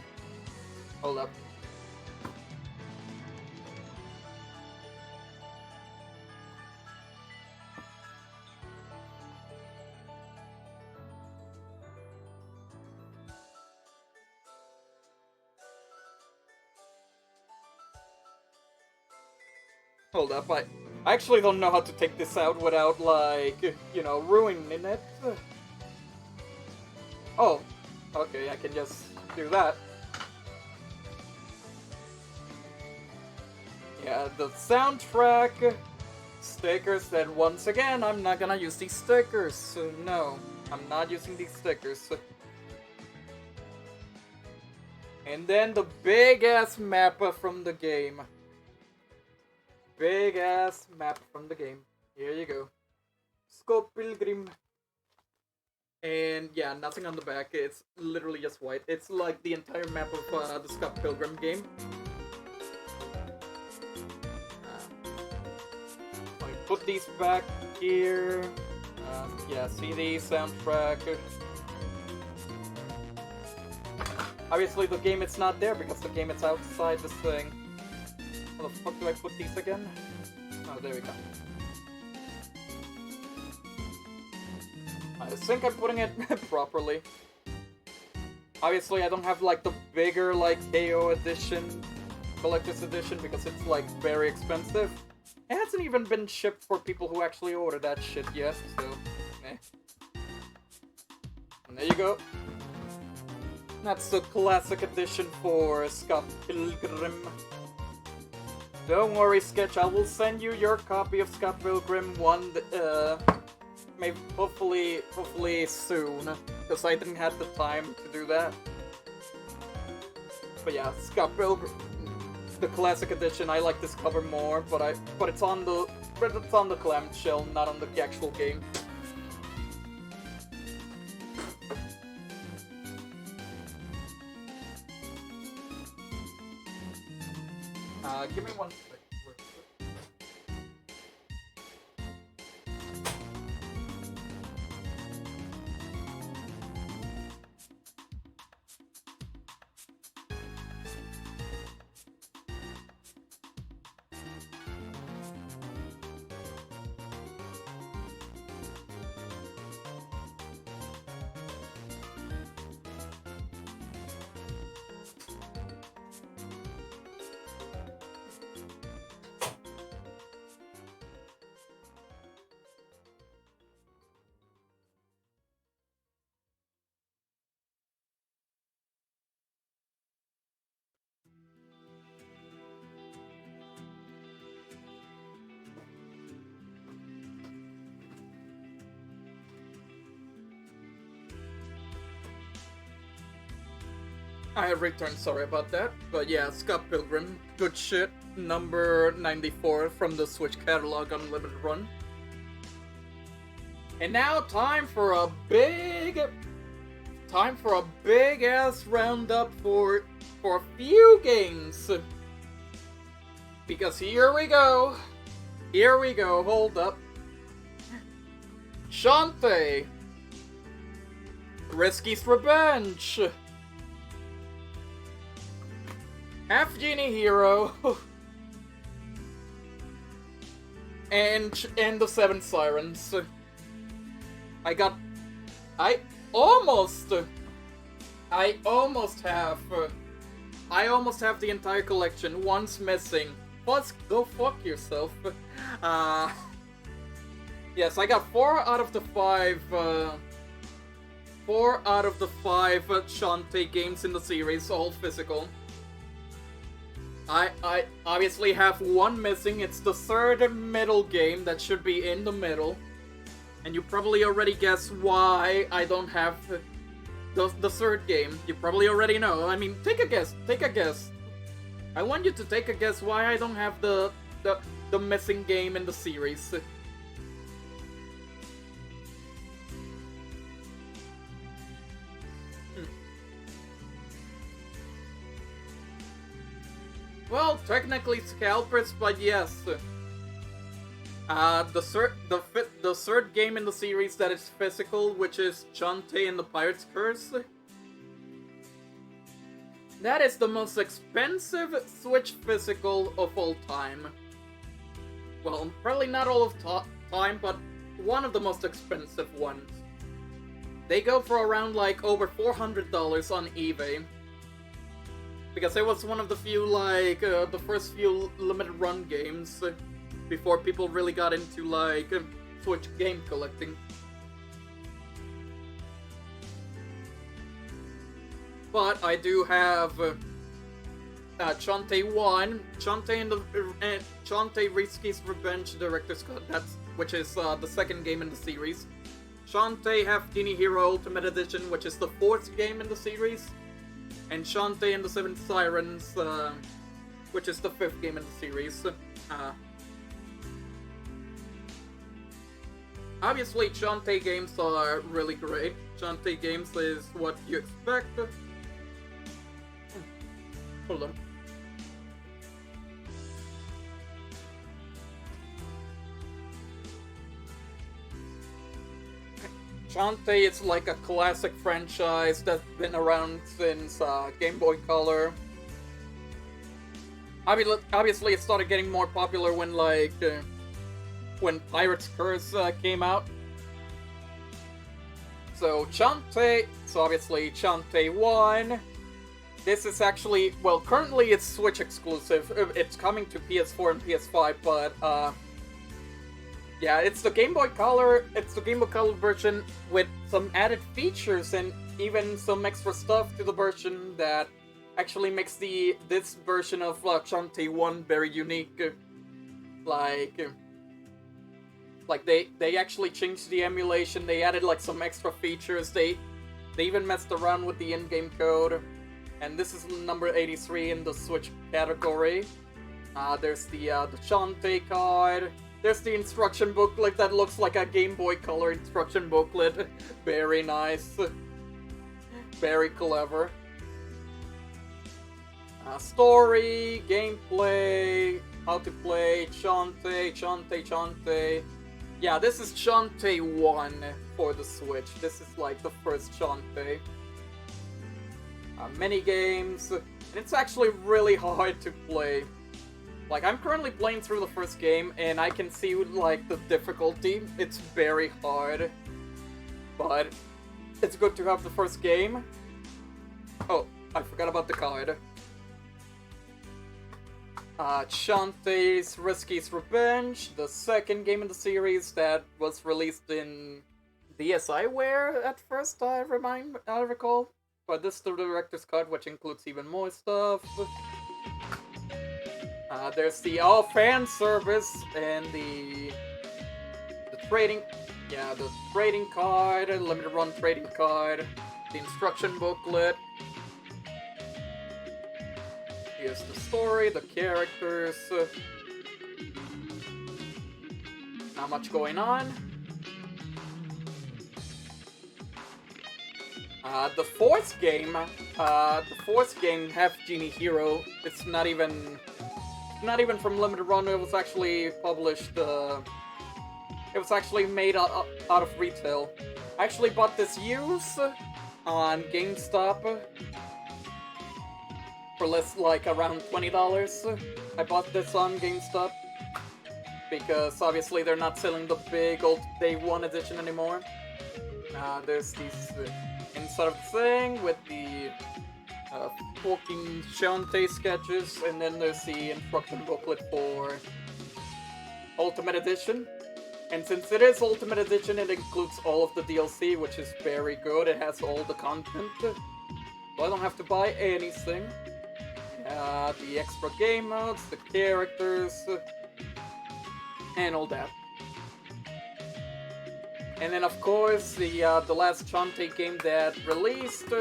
Speaker 1: Hold up. Hold up, I actually don't know how to take this out without, like, you know, ruining it. Oh, okay, I can just do that. Yeah, the soundtrack, stickers, then once again, I'm not gonna use these stickers, so no, I'm not using these stickers. And then the big-ass map from the game. Big-ass map from the game. Here you go. Scott Pilgrim. And yeah, nothing on the back. It's literally just white. It's like the entire map of the Scott Pilgrim game. I put these back here. Yeah, CD, soundtrack. Obviously the game it's not there because the game it's outside this thing. How the fuck do I put these again? Oh, there we go. I think I'm putting it properly. Obviously, I don't have like the bigger like KO edition, collector's edition, because it's like very expensive. It hasn't even been shipped for people who actually order that shit yet, so eh. And there you go. That's the classic edition for Scott Pilgrim. Don't worry, Sketch, I will send you your copy of Scott Pilgrim 1, maybe, hopefully soon, because I didn't have the time to do that. But yeah, Scott Pilgrim, the classic edition, I like this cover more, but it's on the clamshell, not on the actual game. Give me one second. I have returned, sorry about that. But yeah, Scott Pilgrim, good shit. Number 94 from the Switch catalog on limited run. And now time for a big ass roundup for a few games. Because here we go, hold up. Shantae, Risky's Revenge, Half Genie Hero, and the Seven Sirens. I almost have I almost have the entire collection. One's missing. Plus, go fuck yourself. Uh, yes, I got 4 out of the 5. 4 out of the 5 Shantae games in the series, all physical. I obviously have one missing. It's the third middle game that should be in the middle. And you probably already guess why I don't have the third game. You probably already know. I mean, take a guess. Take a guess. I want you to take a guess why I don't have the missing game in the series. Well, technically scalpers, but yes. The third game in the series that is physical, which is Shantae and the Pirate's Curse. That is the most expensive Switch physical of all time. Well, probably not all of time, but one of the most expensive ones. They go for around like over $400 on eBay. Because it was one of the few, like, the first few limited run games before people really got into, like, Switch game collecting. But I do have Shantae 1, Shantae Risky's Revenge Director's Cut, which is the second game in the series. Shantae Half Genie Hero Ultimate Edition, which is the fourth game in the series. And Shantae and the Seven Sirens, which is the fifth game in the series. Obviously, Shantae games are really great. Shantae games is what you expect. Hold on. Shantae is like a classic franchise that's been around since Game Boy Color. Obviously, it started getting more popular when, like, when Pirate's Curse came out. So Shantae, obviously Shantae 1. This is actually, well, currently it's Switch exclusive. It's coming to PS4 and PS5, but yeah, it's the Game Boy Color. It's the Game Boy Color version with some added features and even some extra stuff to the version that actually makes this version of Shantae 1 very unique. Like they actually changed the emulation. They added like some extra features. They even messed around with the in-game code. And this is number 83 in the Switch category. There's the Shantae card. There's the instruction booklet that looks like a Game Boy Color instruction booklet. Very nice. Very clever. Story, gameplay, how to play, Shantae. Yeah, this is Shantae 1 for the Switch. This is like the first Shantae. Mini games. And it's actually really hard to play. Like, I'm currently playing through the first game, and I can see, like, the difficulty. It's very hard. But it's good to have the first game. Oh, I forgot about the card. Shantae's Risky's Revenge, the second game in the series that was released in DSiWare at first, I recall. But this is the director's cut, which includes even more stuff. There's the fan service and the trading, the trading card, limited run trading card, the instruction booklet. Here's the story, the characters. Not much going on. The fourth game, Half Genie Hero, it's not even from limited run. It was actually published. It was actually made out of retail. I actually bought this used on GameStop for less, like around $20. I bought this on GameStop because obviously they're not selling the big old Day 1 edition anymore. There's these inside of the thing with the fucking Shantae sketches, and then there's the instruction booklet for Ultimate Edition. And since it is Ultimate Edition, it includes all of the DLC, which is very good. It has all the content, so I don't have to buy anything. The extra game modes, the characters, and all that. And then, of course, the last Shantae game that released,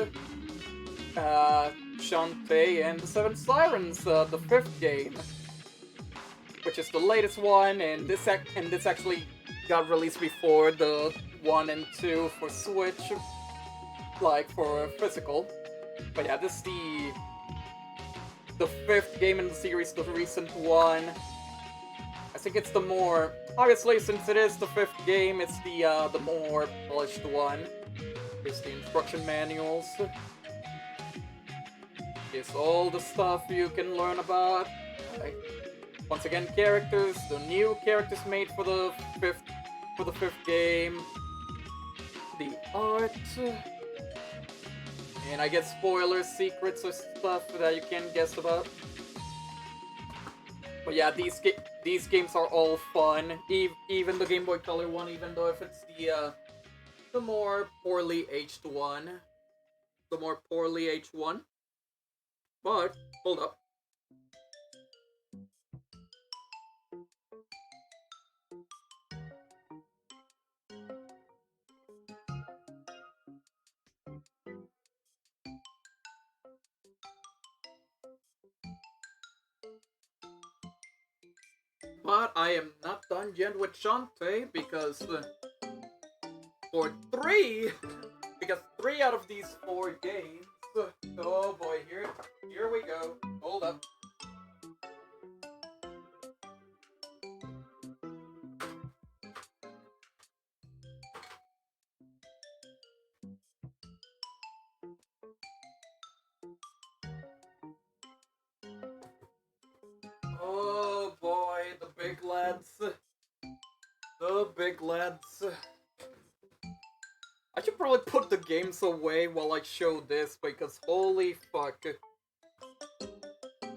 Speaker 1: Shantae and the Seven Sirens, the 5th game, which is the latest one, and this actually got released before the 1 and 2 for Switch, like for physical. But yeah, this is the 5th game in the series, the recent one. I think it's the more, obviously, since it is the 5th game, it's the more polished one. Here's the instruction manuals. Here's all the stuff you can learn about. Once again, characters, the new characters made for the 5th game. The art. And I guess spoilers, secrets, or stuff that you can't guess about. But yeah, these games are all fun. Even the Game Boy Color one, even though if it's the more poorly aged one. The more poorly aged one. But, hold up. But I am not done yet with Shantae because because 3 out of these 4 games. Oh boy, here we go. Hold up. Oh boy, the big lads. The big lads. I should probably put the games away while I show this, because holy fuck.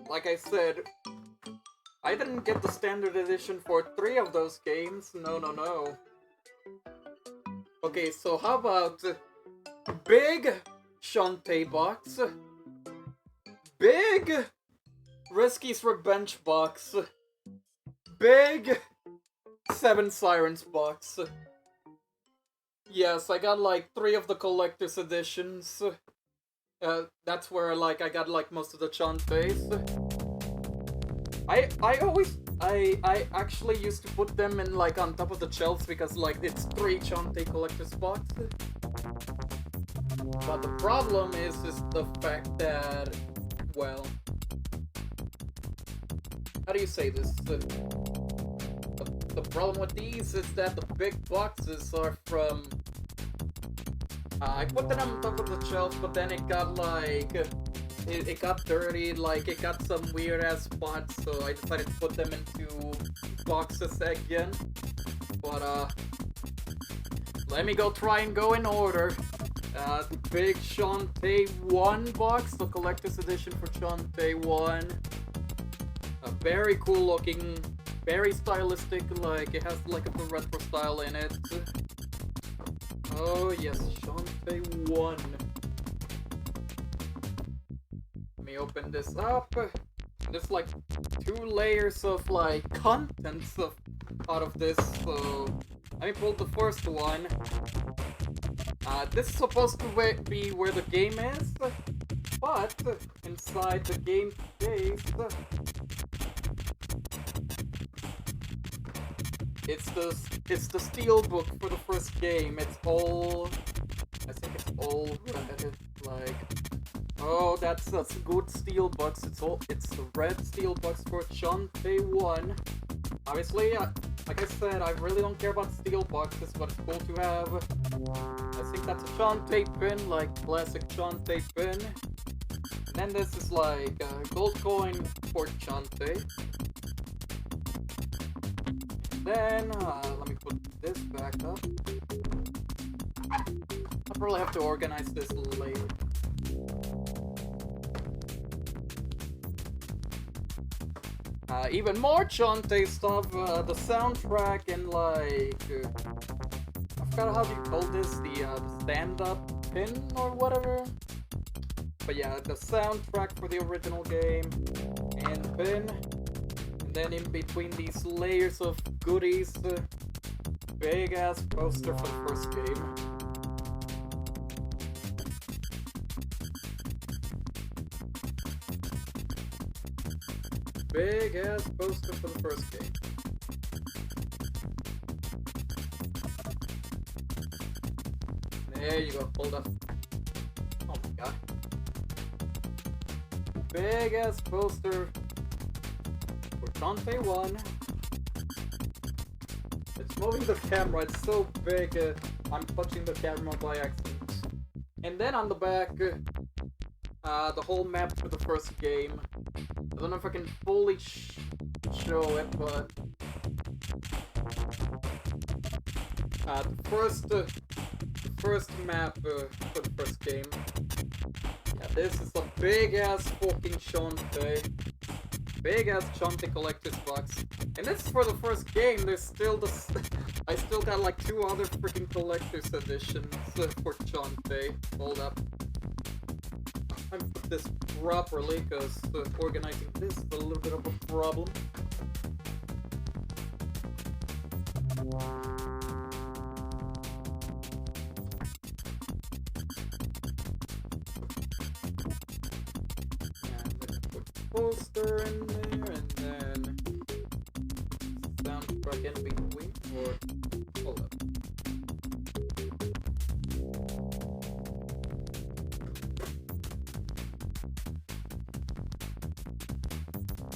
Speaker 1: Like I said, I didn't get the standard edition for 3 of those games. No. Okay, so how about big Shantae box, big Risky's Revenge box, big Seven Sirens box. Yes, I got like 3 of the collector's editions. That's where like I got like most of the Shantaes. I actually used to put them in like on top of the shelves because like it's 3 Shantae collector's boxes. But the problem is the fact that, well, how do you say this? The problem with these is that the big boxes are from... I put them on top of the shelf, but then it got like... It got dirty, like it got some weird ass spots, so I decided to put them into boxes again. But let me try and go in order. The big Shantae 1 box, the collector's edition for Shantae 1. A very cool looking, very stylistic, like it has like a retro style in it. Oh yes, Shantae 1. Let me open this up. There's like 2 layers of like contents out of this, so let me pull the first one. This is supposed to be where the game is, but inside the game case, it's the steel book for the first game. It's all, I think it's all red, like, oh, that's a good steel box. It's the red steel box for Shantae 1. Obviously, like I said, I really don't care about steel boxes, but it's cool to have. I think that's a Shantae pin, like classic Shantae pin. And then this is like a gold coin for Shantae. Then, let me put this back up. I'll probably have to organize this later. Even more Chante stuff, the soundtrack and like... I forgot how you call this, the stand-up pin or whatever? But yeah, the soundtrack for the original game, and pin, and then in between these layers of goodies, big-ass poster for the first game. Big ass poster for the first game. There you go, hold up. Oh my god. Big ass poster for Chante 1. It's moving the camera, it's so big, I'm touching the camera by accident. And then on the back, the whole map for the first game. I don't know if I can fully show it, but the first map for the first game. Yeah, this is a big ass fucking Chante, big ass Chante collector's box, and this is for the first game. There's still the I still got like 2 other freaking collector's editions for Chante. Hold up. I put this properly because organizing this is a little bit of a problem. And I'm gonna put poster in there and then soundtrack in between, or hold up.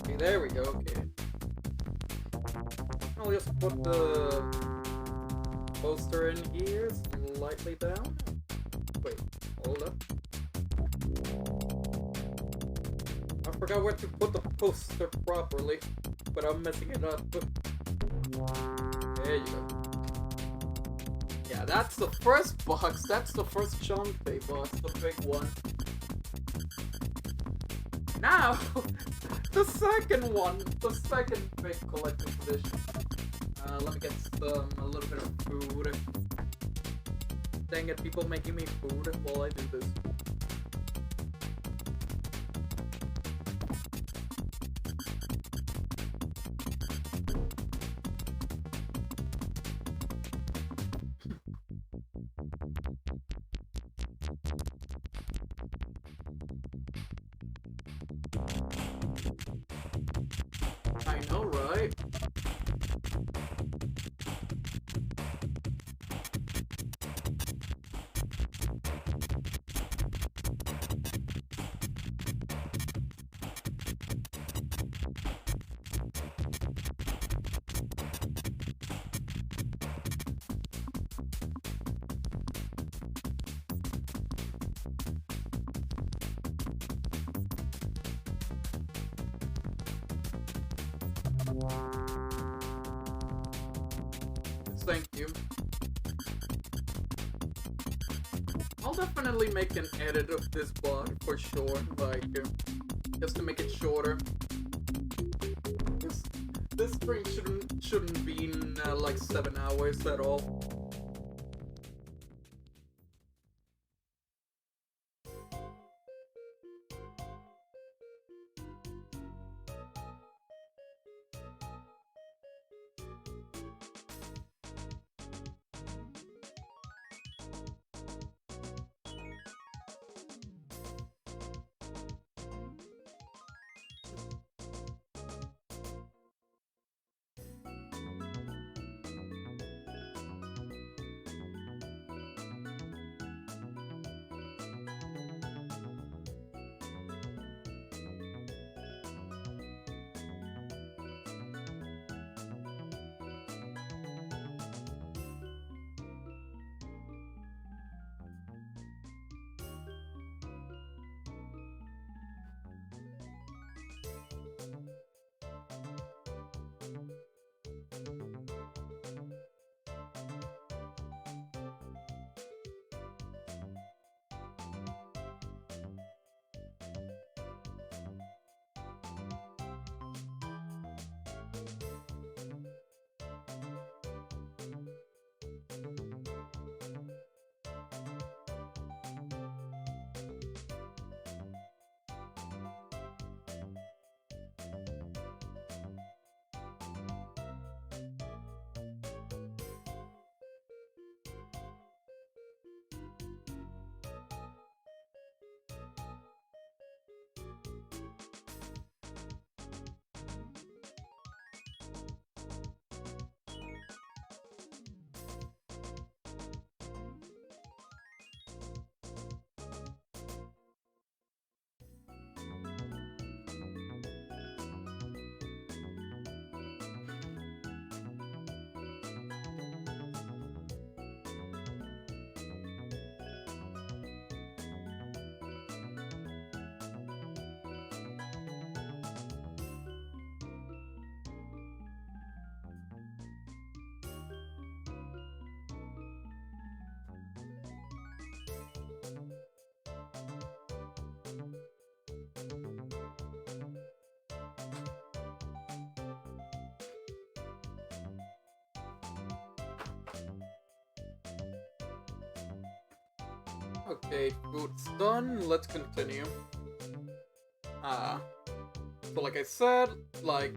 Speaker 1: Okay, there we go, okay. I'll just put the poster in here, slightly down. Wait, hold up. I forgot where to put the poster properly, but I'm messing it up. There you go. Yeah, that's the first box, that's the first Chante box, the big one. Now, the second one, the second big collector's edition. Let me get a little bit of food. Dang it, people making me food while I do this. I know, right? Thank you. I'll definitely make an edit of this box for sure, like, just to make it shorter. This stream shouldn't be in, like 7 hours at all. Okay, food's done. Let's continue. So like I said,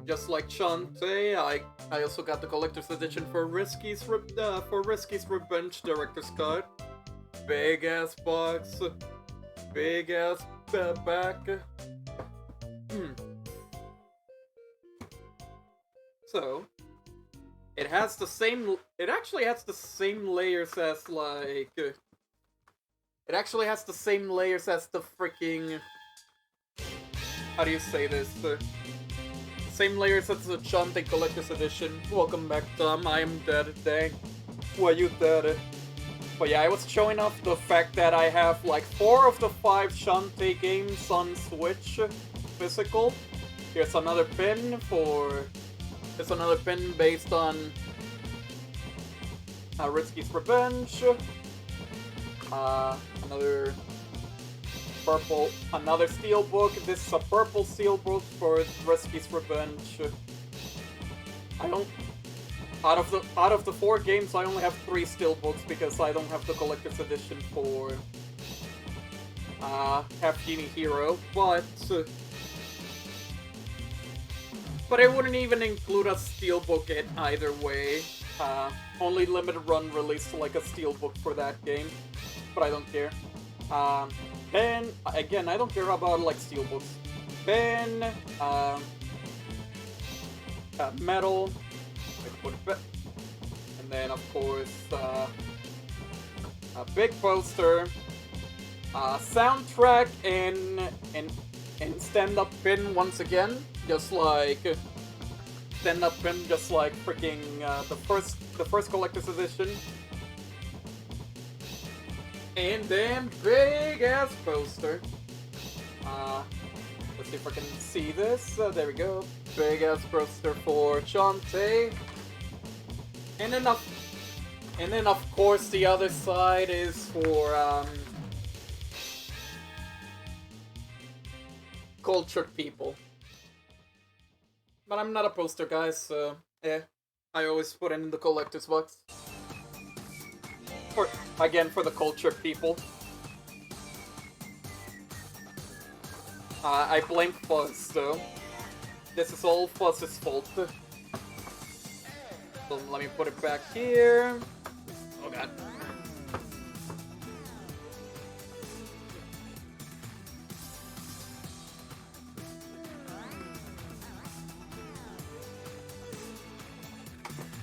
Speaker 1: just like Shantae, I also got the collector's edition for Risky's Revenge Director's Cut. Big ass box, big ass back. So it has the same. It actually has the same layers as like. It actually has the same layers as the freaking. How do you say this? The same layers as the Shantae Collector's Edition. Welcome back, Tom. I am dead. Dang. Why you dead? But yeah, I was showing off the fact that I have like 4 of the 5 Shantae games on Switch physical. Here's another pin for. Here's another pin based on Risky's Revenge. Another steelbook. This is a purple steelbook for Risky's Revenge. Out of the 4 games, I only have 3 steelbooks because I don't have the collector's edition for Half Genie Hero, but it wouldn't even include a steelbook in either way. Only limited run released like a steelbook for that game, but I don't care. Then again, I don't care about like steelbooks. Then metal, and then of course a big poster, soundtrack, and stand-up pin once again, just like stand-up pin, just like freaking the first collector's edition. And then big ass poster. Let's see if I can see this. There we go. Big ass poster for Shantae. And then of course the other side is for cultured people. But I'm not a poster guy, so I always put it in the collector's box. For the cultured people. I blame Fuzz, though. This is all Fuzz's fault. So let me put it back here. Oh god.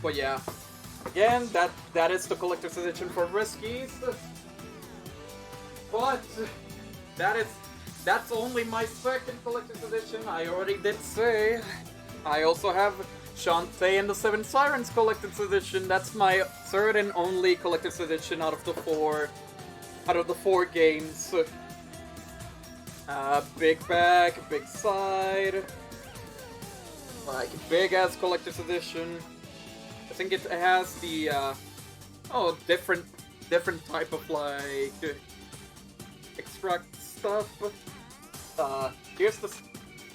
Speaker 1: But yeah. Again, that is the collector's edition for Risky's. But that's only my second collector's edition. I already did say I also have Shantae and the Seven Sirens collector's edition. That's my third and only collector's edition out of the four games. Big back, big side, like big ass collector's edition. I think it has the different type of like extract stuff. Here's the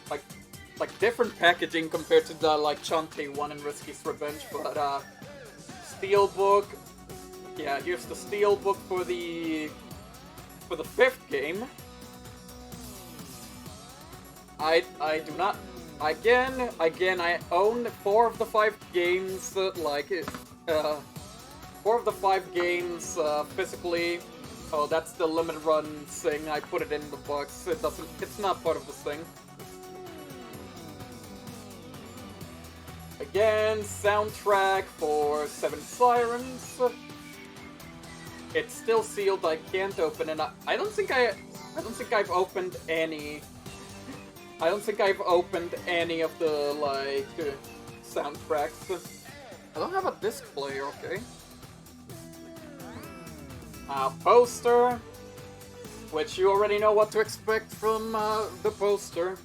Speaker 1: like different packaging compared to the like Shantae 1 and Risky's Revenge, but steelbook. Yeah, here's the steelbook for the 5th game. I do not. Again, I own 4 of the 5 games, 4 of the 5 games, physically. Oh, that's the limited run thing, I put it in the box, it's not part of this thing. Again, soundtrack for Seven Sirens. It's still sealed, I can't open it. I don't think I've opened any. I don't think I've opened any of the, like, soundtracks. I don't have a disc player, okay. Poster, which you already know what to expect from, the poster.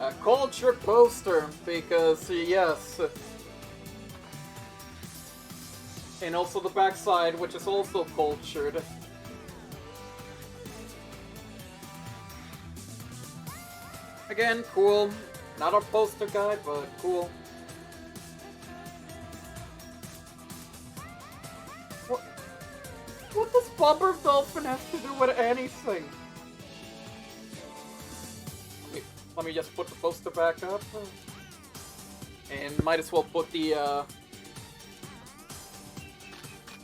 Speaker 1: A culture poster, because, yes. And also the backside, which is also cultured. Again, cool. Not a poster guy, but cool. Bobber Dolphin has to do with anything? Wait, let me just put the poster back up. And might as well put the,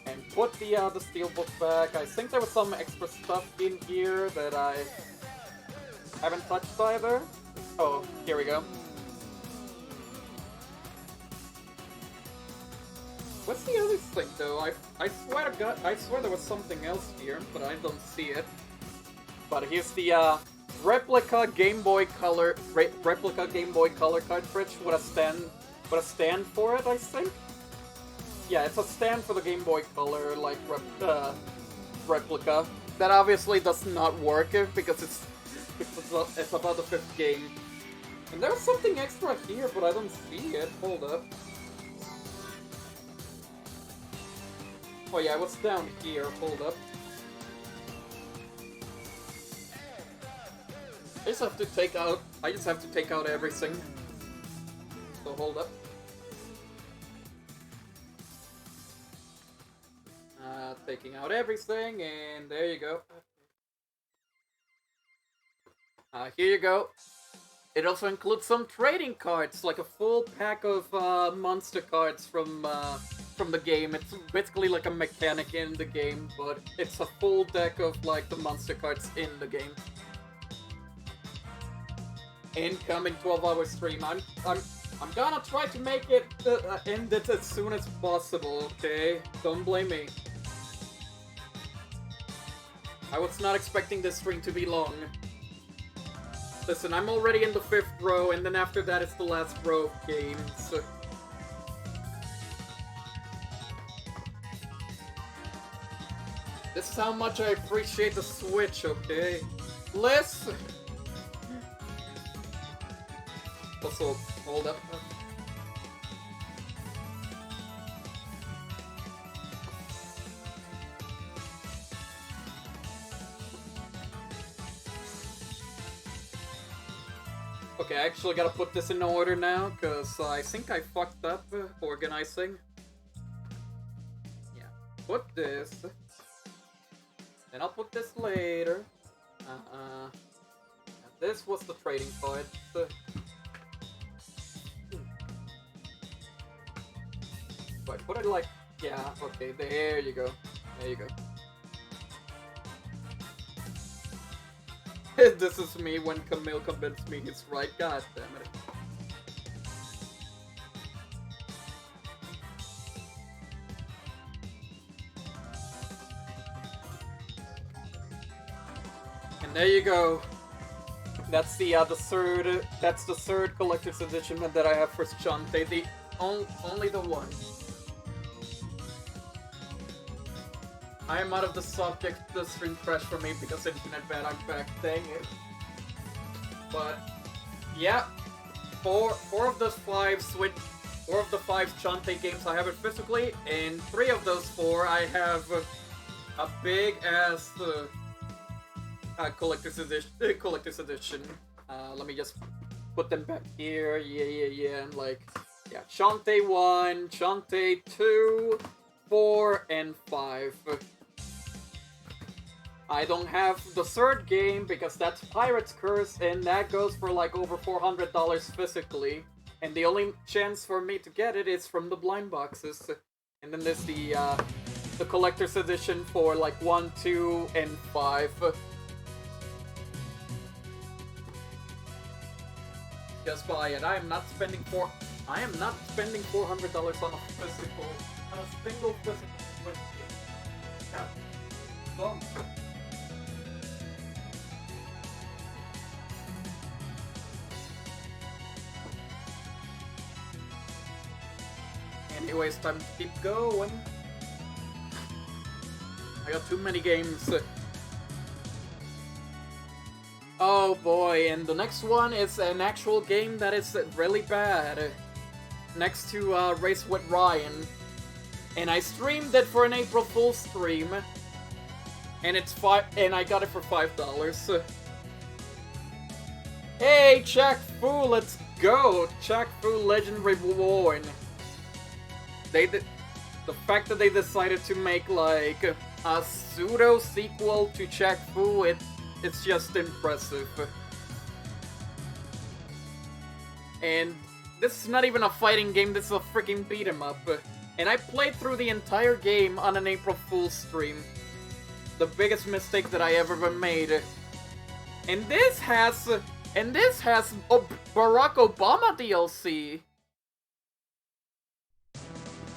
Speaker 1: and put the steelbook back. I think there was some extra stuff in here that I haven't touched either. Oh, here we go. What's the other thing though? I swear to God, I swear there was something else here, but I don't see it. But here's the replica Game Boy Color cartridge with a stand for it, I think. Yeah, it's a stand for the Game Boy Color like replica. That obviously does not work because it's about the 5th game. And there's something extra here, but I don't see it. Hold up. Oh yeah, what's down here? Hold up. I just have to take out everything. So hold up. Taking out everything, and there you go. Here you go. It also includes some trading cards, like a full pack of monster cards from the game. It's basically like a mechanic in the game, but it's a full deck of like the monster cards in the game. Incoming 12-hour stream. I'm gonna try to make it end it as soon as possible. Okay, don't blame me. I was not expecting this stream to be long. Listen, I'm already in the 5th row, and then after that it's the last row of games. This is how much I appreciate the Switch, okay? Listen! Also, hold up. Okay, I actually gotta put this in order now, because I think I fucked up organizing. Yeah, put this. Then I'll put this later. And this was the trading card. So I put it like... Yeah, okay, there you go. There you go. This is me when Camille convinced me he's right. God damn it. And there you go. That's the third collector's edition that I have for Shantae. The only the one. I am out of the subject. The stream crashed for me because internet bad. I'm back. Dang it. But yeah, four of the five Shantae games I have it physically, and 3 of those 4 I have a big ass collector's edition. Let me just put them back here. Yeah, and like yeah, Shantae 1, Shantae 2, 4, and 5. I don't have the 3rd game because that's Pirate's Curse, and that goes for like over $400 physically. And the only chance for me to get it is from the blind boxes. And then there's the collector's edition for like 1, 2, and 5. Just buy it. I am not spending $400 on a single physical Switch game. Yeah. Well. Anyways, time to keep going. I got too many games. Oh boy, and the next one is an actual game that is really bad. Next to Race with Ryan. And I streamed it for an April Fool's stream. And I got it for $5. Hey, Jack Fu, let's go! Jack Fu Legend Reborn. The fact that they decided to make like a pseudo sequel to Shaq Fu, it's just impressive. And this is not even a fighting game, this is a freaking beat 'em up. And I played through the entire game on an April Fool's stream. The biggest mistake that I ever made. And this has a Barack Obama DLC.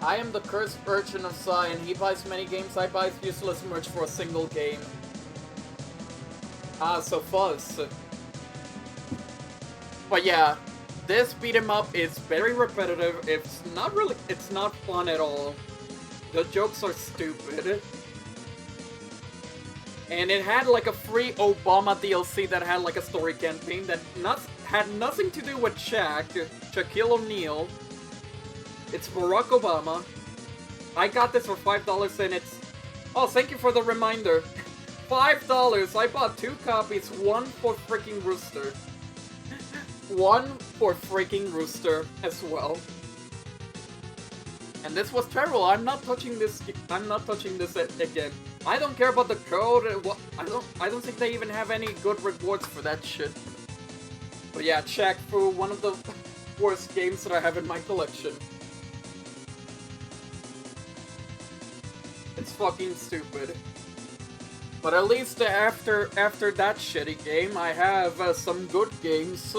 Speaker 1: I am the cursed urchin of Psy, and he buys many games, I buy useless merch for a single game. Ah, so Fuzz. But yeah, this beat 'em up is very repetitive. It's not fun at all. The jokes are stupid. And it had like a free Obama DLC that had like a story campaign that had nothing to do with Shaquille O'Neal. It's Barack Obama. I got this for $5 and it's... Oh, thank you for the reminder. $5. I bought 2 copies, one for freaking Rooster. One for freaking Rooster as well. And this was terrible. I'm not touching this again. I don't care about the code. I don't think they even have any good rewards for that shit. But yeah, Shaq Fu, one of the worst games that I have in my collection. It's fucking stupid. But at least after that shitty game, I have some good games.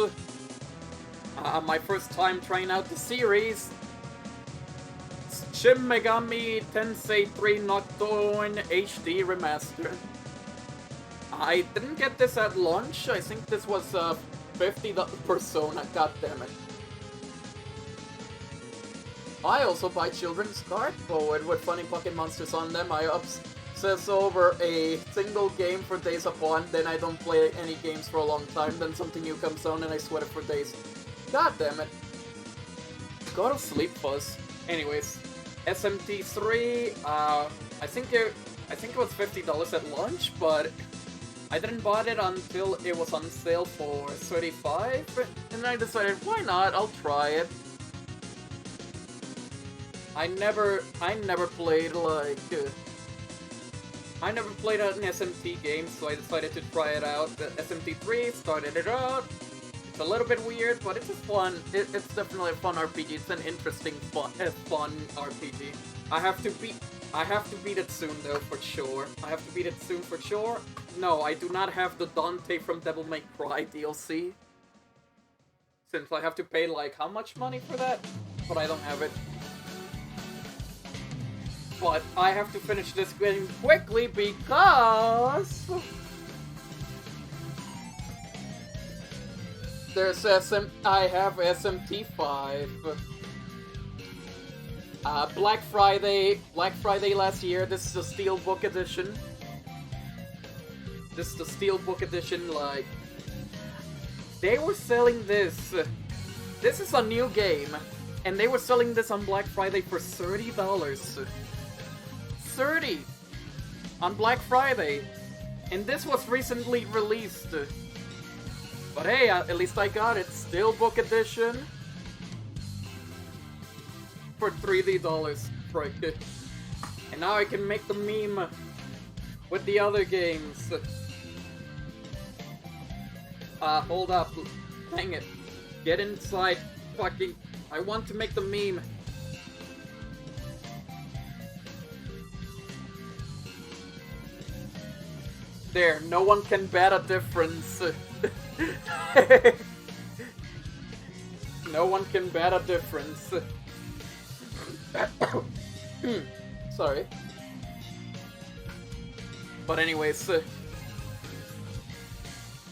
Speaker 1: My first time trying out the series. Shin Megami Tensei 3 Nocturne HD Remaster. I didn't get this at launch. I think this was $50 Persona, goddammit. I also buy children's cardboard with funny Pocket Monsters on them. I obsess over a single game for days upon, then I don't play any games for a long time, then something new comes on and I sweat it for days. God damn it. Go to sleep, Fuzz. Anyways, SMT3, I think it was $50 at launch, but I didn't buy it until it was on sale for $35, and I decided, why not, I'll try it. I never played I never played an SMT game, so I decided to try it out. The SMT3, started it out. It's a little bit weird, but it's a fun. It's definitely a fun RPG. It's an interesting, fun RPG. I have to beat it soon though, for sure. No, I do not have the Dante from Devil May Cry DLC. Since I have to pay like how much money for that? But I don't have it. But I have to finish this game quickly because I have SMT5. Black Friday last year. This is the Steelbook edition. Like, they were selling this. This is a new game, and they were selling this on Black Friday for $30. 30 on Black Friday, and this was recently released. But hey, at least I got it. Steelbook edition for $3. Frick. And now I can make the meme with the other games. Hold up. Dang it. Get inside. Fucking. I want to make the meme. There, no one can bet a difference. No one can bet a difference. Sorry. But anyways,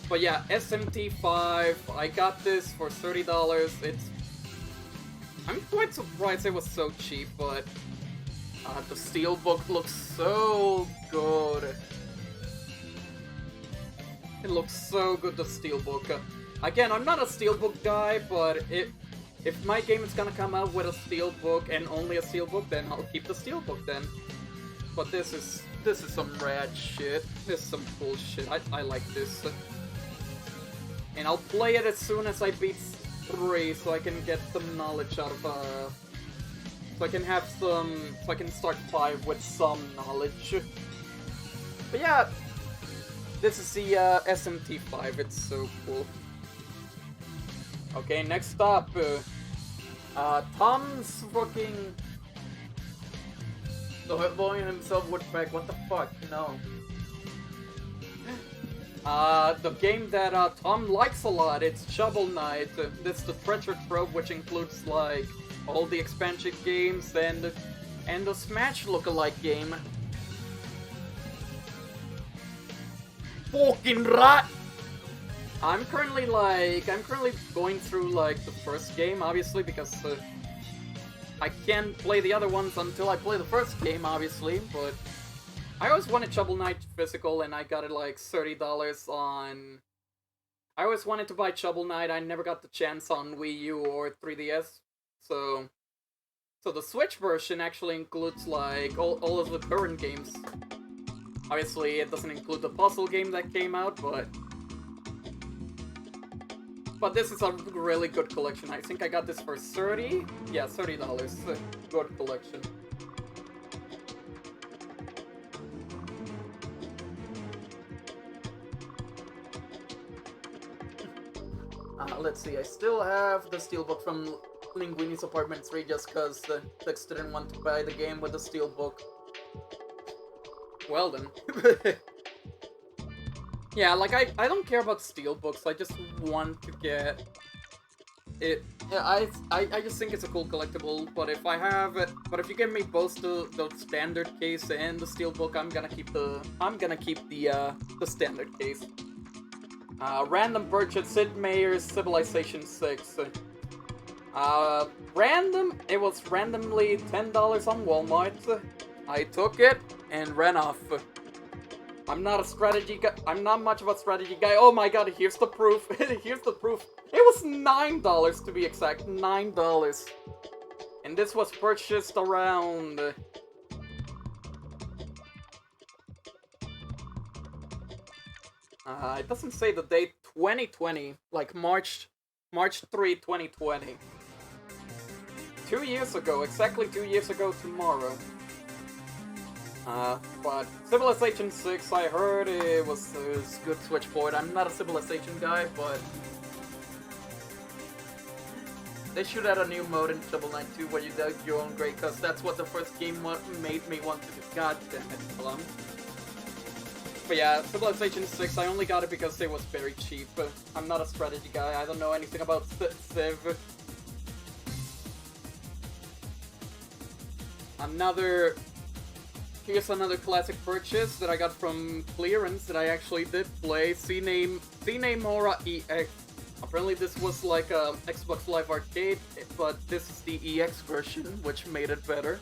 Speaker 1: but yeah, SMT5, I got this for $30. I'm quite surprised it was so cheap, but the Steelbook looks so good. It looks so good, the Steelbook. Again, I'm not a Steelbook guy, but if my game is gonna come out with a Steelbook and only a Steelbook, then I'll keep the Steelbook then. But this is some rad shit. This is some cool shit. I like this. And I'll play it as soon as I beat 3, so I can get some knowledge out of so I can start 5 with some knowledge. But yeah, this is the SMT5. It's so cool. Okay, next up, Tom's fucking. The boy himself would back. What the fuck? No. The game that Tom likes a lot. It's Shovel Knight. This is the Treasure Trove, which includes like all the expansion games and the Smash lookalike game. Fucking rat! I'm currently going through like the first game, obviously, because I can't play the other ones until I play the first game, obviously, but I always wanted Shovel Knight physical, and I got it like $30 on. I always wanted to buy Shovel Knight. I never got the chance on Wii U or 3DS, so the Switch version actually includes like all of the current games. Obviously, it doesn't include the puzzle game that came out, but this is a really good collection. I think I got this for $30. Yeah, $30. Good collection. Let's see. I still have the steelbook from Linguini's Apartment 3 just because Fix didn't want to buy the game with the steelbook. Well then. Yeah, like, I don't care about steelbooks, I just want to get it. Yeah, I just think it's a cool collectible, but if you give me both the standard case and the steelbook, I'm gonna keep the standard case. Random purchase, Sid Meier's Civilization 6. It was randomly $10 on Walmart. I took it and ran off. I'm not a strategy guy. I'm not much of a strategy guy. Oh my god, here's the proof. Here's the proof. It was $9 to be exact. $9. And this was purchased around. It doesn't say the date. 2020. Like March 3, 2020. 2 years ago. Exactly 2 years ago tomorrow. But Civilization 6, I heard it was good Switch port. I'm not a Civilization guy, but they should add a new mode in Shovel Knight 2 where you dig your own grave, because that's what the first game made me want to do. God damn it, Plum. But yeah, Civilization 6, I only got it because it was very cheap. I'm not a strategy guy, I don't know anything about Civ. Here's another classic purchase that I got from clearance that I actually did play. CNAME Mora EX. Apparently this was like a Xbox Live Arcade, but this is the EX version, which made it better.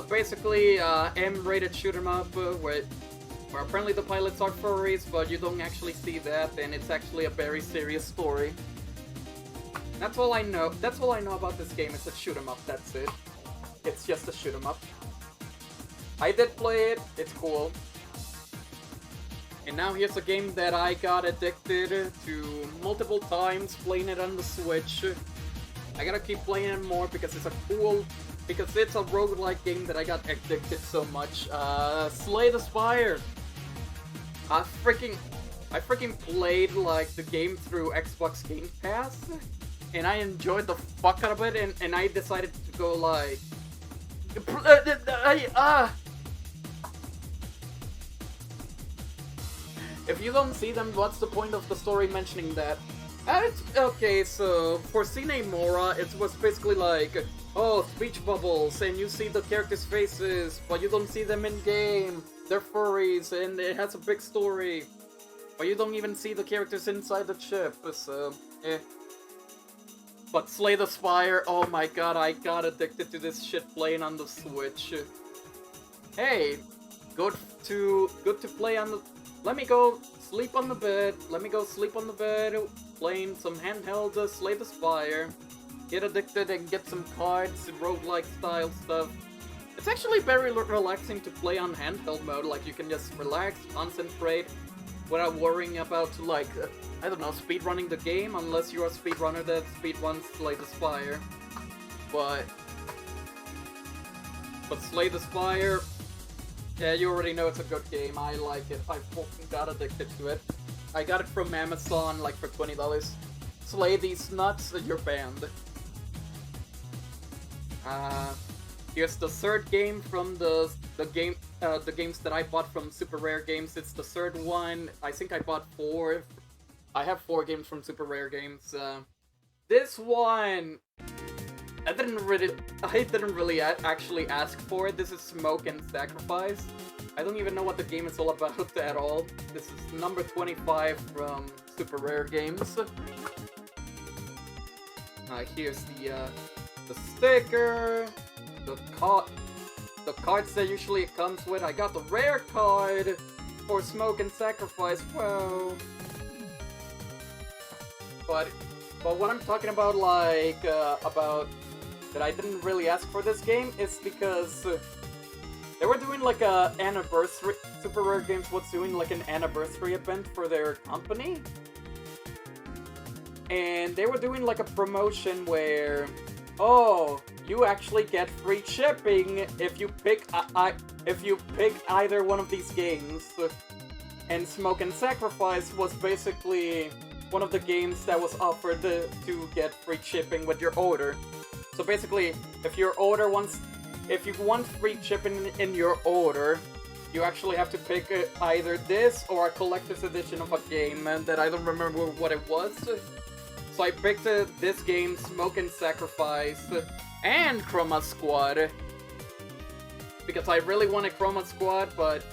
Speaker 1: Basically, M-rated shoot 'em up, where apparently the pilots are furries, but you don't actually see that, and it's actually a very serious story. That's all I know. That's all I know about this game. It's a shoot 'em up. That's it. It's just a shoot 'em up. I did play it, it's cool. And now here's a game that I got addicted to multiple times, playing it on the Switch. I gotta keep playing it more because it's a roguelike game that I got addicted so much. Slay the Spire! I freaking played like the game through Xbox Game Pass, and I enjoyed the fuck out of it, and I decided to go like... If you don't see them, what's the point of the story mentioning that? Okay, so for CNAME Mora, it was basically like, oh, speech bubbles, and you see the characters' faces, but you don't see them in-game. They're furries, and it has a big story. But you don't even see the characters inside the ship, so, eh. But Slay the Spire, oh my god, I got addicted to this shit playing on the Switch. Hey, good to play on the... Let me go sleep on the bed, playing some handheld Slay the Spire, get addicted and get some cards, roguelike style stuff. It's actually very relaxing to play on handheld mode, like you can just relax, concentrate, without worrying about, like, I don't know, speedrunning the game, unless you're a speedrunner that speedruns Slay the Spire. But Slay the Spire,
Speaker 2: Yeah, you already know it's a good game. I like it. I fucking got addicted to it. I got it from Amazon, like, for $20. Slay these nuts and you're banned. Here's the third game from the games that I bought from Super Rare Games. It's the third one. I think I bought 4. I have 4 games from Super Rare Games. This one, I didn't really actually ask for it. This is Smoke and Sacrifice. I don't even know what the game is all about at all. This is number 25 from Super Rare Games. Here's the sticker, the cards that usually it comes with. I got the rare card for Smoke and Sacrifice. Whoa. But what I'm talking about, like, about that I didn't really ask for this game is because they were doing like a anniversary. Super Rare Games was doing like an anniversary event for their company, and they were doing like a promotion where, oh, you actually get free shipping if you pick either one of these games. And Smoke and Sacrifice was basically one of the games that was offered to get free shipping with your order. So basically, if you want free shipping in your order, you actually have to pick either this or a collector's edition of a game that I don't remember what it was. So I picked this game, Smoke and Sacrifice, and Chroma Squad, because I really wanted Chroma Squad, but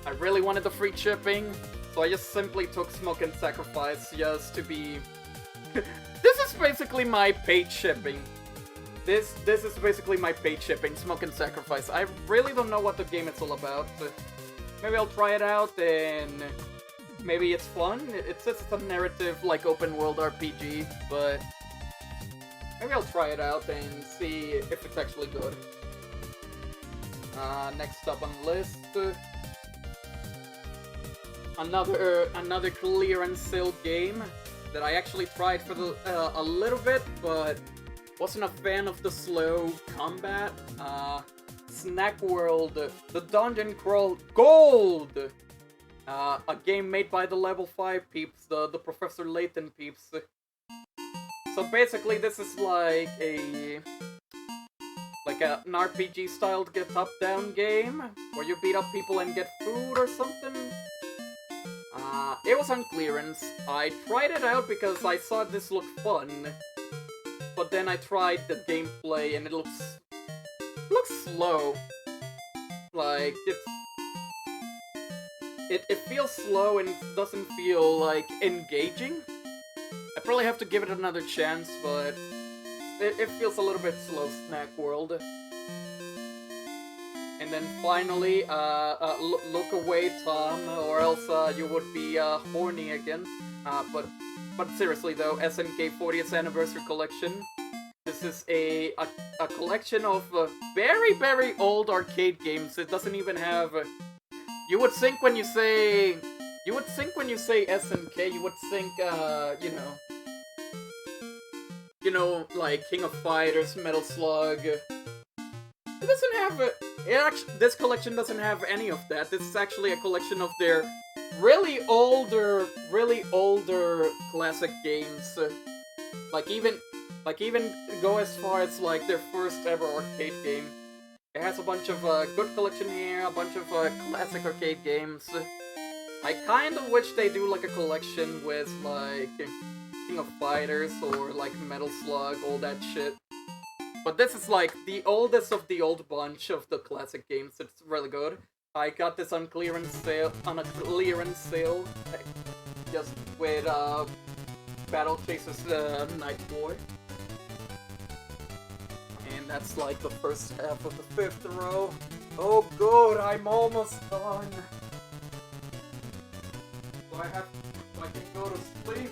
Speaker 2: I really wanted the free shipping, so I just simply took Smoke and Sacrifice just to be... This is basically my paid shipping. This is basically my paid shipping, Smoke and Sacrifice. I really don't know what the game is all about. Maybe I'll try it out, and maybe it's fun. It's just a narrative, like, open world RPG, but maybe I'll try it out and see if it's actually good. Next up on the list, another clearance sale game that I actually tried for a little bit, but wasn't a fan of the slow combat. Snack World, the Dungeon Crawl Gold! A game made by the Level 5 peeps, the Professor Layton peeps. So basically this is like an RPG styled get top-down game, where you beat up people and get food or something. It was on clearance. I tried it out because I saw this looked fun, but then I tried the gameplay and it looks slow. Like, it feels slow and doesn't feel, like, engaging. I probably have to give it another chance, but it feels a little bit slow, Snack World. And then finally, look away, Tom, or else you would be horny again. But seriously though, SNK 40th Anniversary Collection. This is a collection of very, very old arcade games. It doesn't even have... You would think when you say SNK, you would think, you know, like King of Fighters, Metal Slug. It doesn't have this collection doesn't have any of that. This is actually a collection of their really older classic games. Like even go as far as like their first ever arcade game. It has a bunch of good collection here, a bunch of classic arcade games. I kind of wish they do like a collection with like King of Fighters or like Metal Slug, all that shit. But this is like the oldest of the old bunch of the classic games. It's really good. I got this on a clearance sale, just with Battle Chasers Night Boy. And that's like the first half of the 5th row. Oh good, I'm almost done. So I can go to sleep.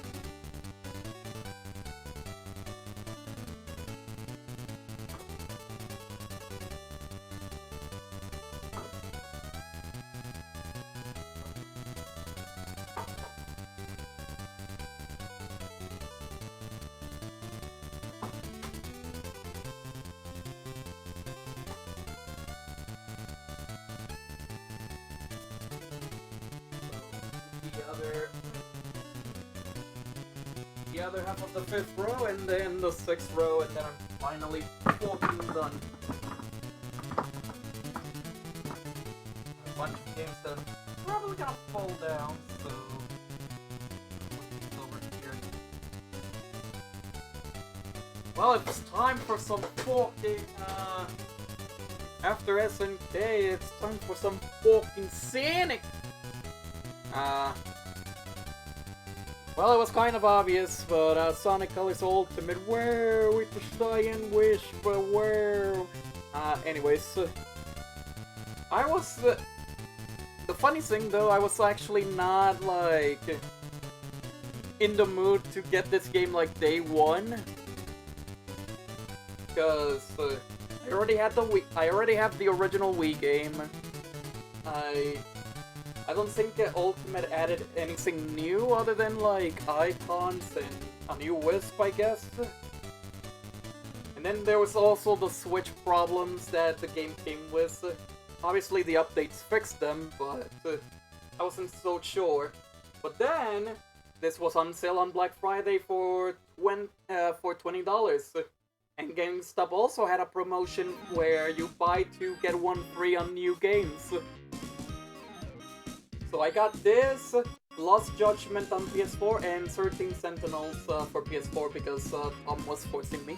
Speaker 2: the other half of the 5th row, and then the 6th row, and then I'm finally fucking done. A bunch of games that I'm probably gonna fall down, so... over here. Well, it's time for some fucking, after SNK, it's time for some fucking Sonic! Well, it was kind of obvious, but Sonic Colors Ultimate, where with the Cyan Wish, but where? Anyways, I was, the funny thing though, I was actually not, like, in the mood to get this game, like, day one. Because, I already have the original Wii game. I don't think Ultimate added anything new other than, like, icons and a new Wisp, I guess. And then there was also the Switch problems that the game came with. Obviously the updates fixed them, but I wasn't so sure. But then, this was on sale on Black Friday for $20. And GameStop also had a promotion where you buy 2 get 1 free on new games. So I got this, Lost Judgment on PS4, and 13 Sentinels for PS4 because Tom was forcing me.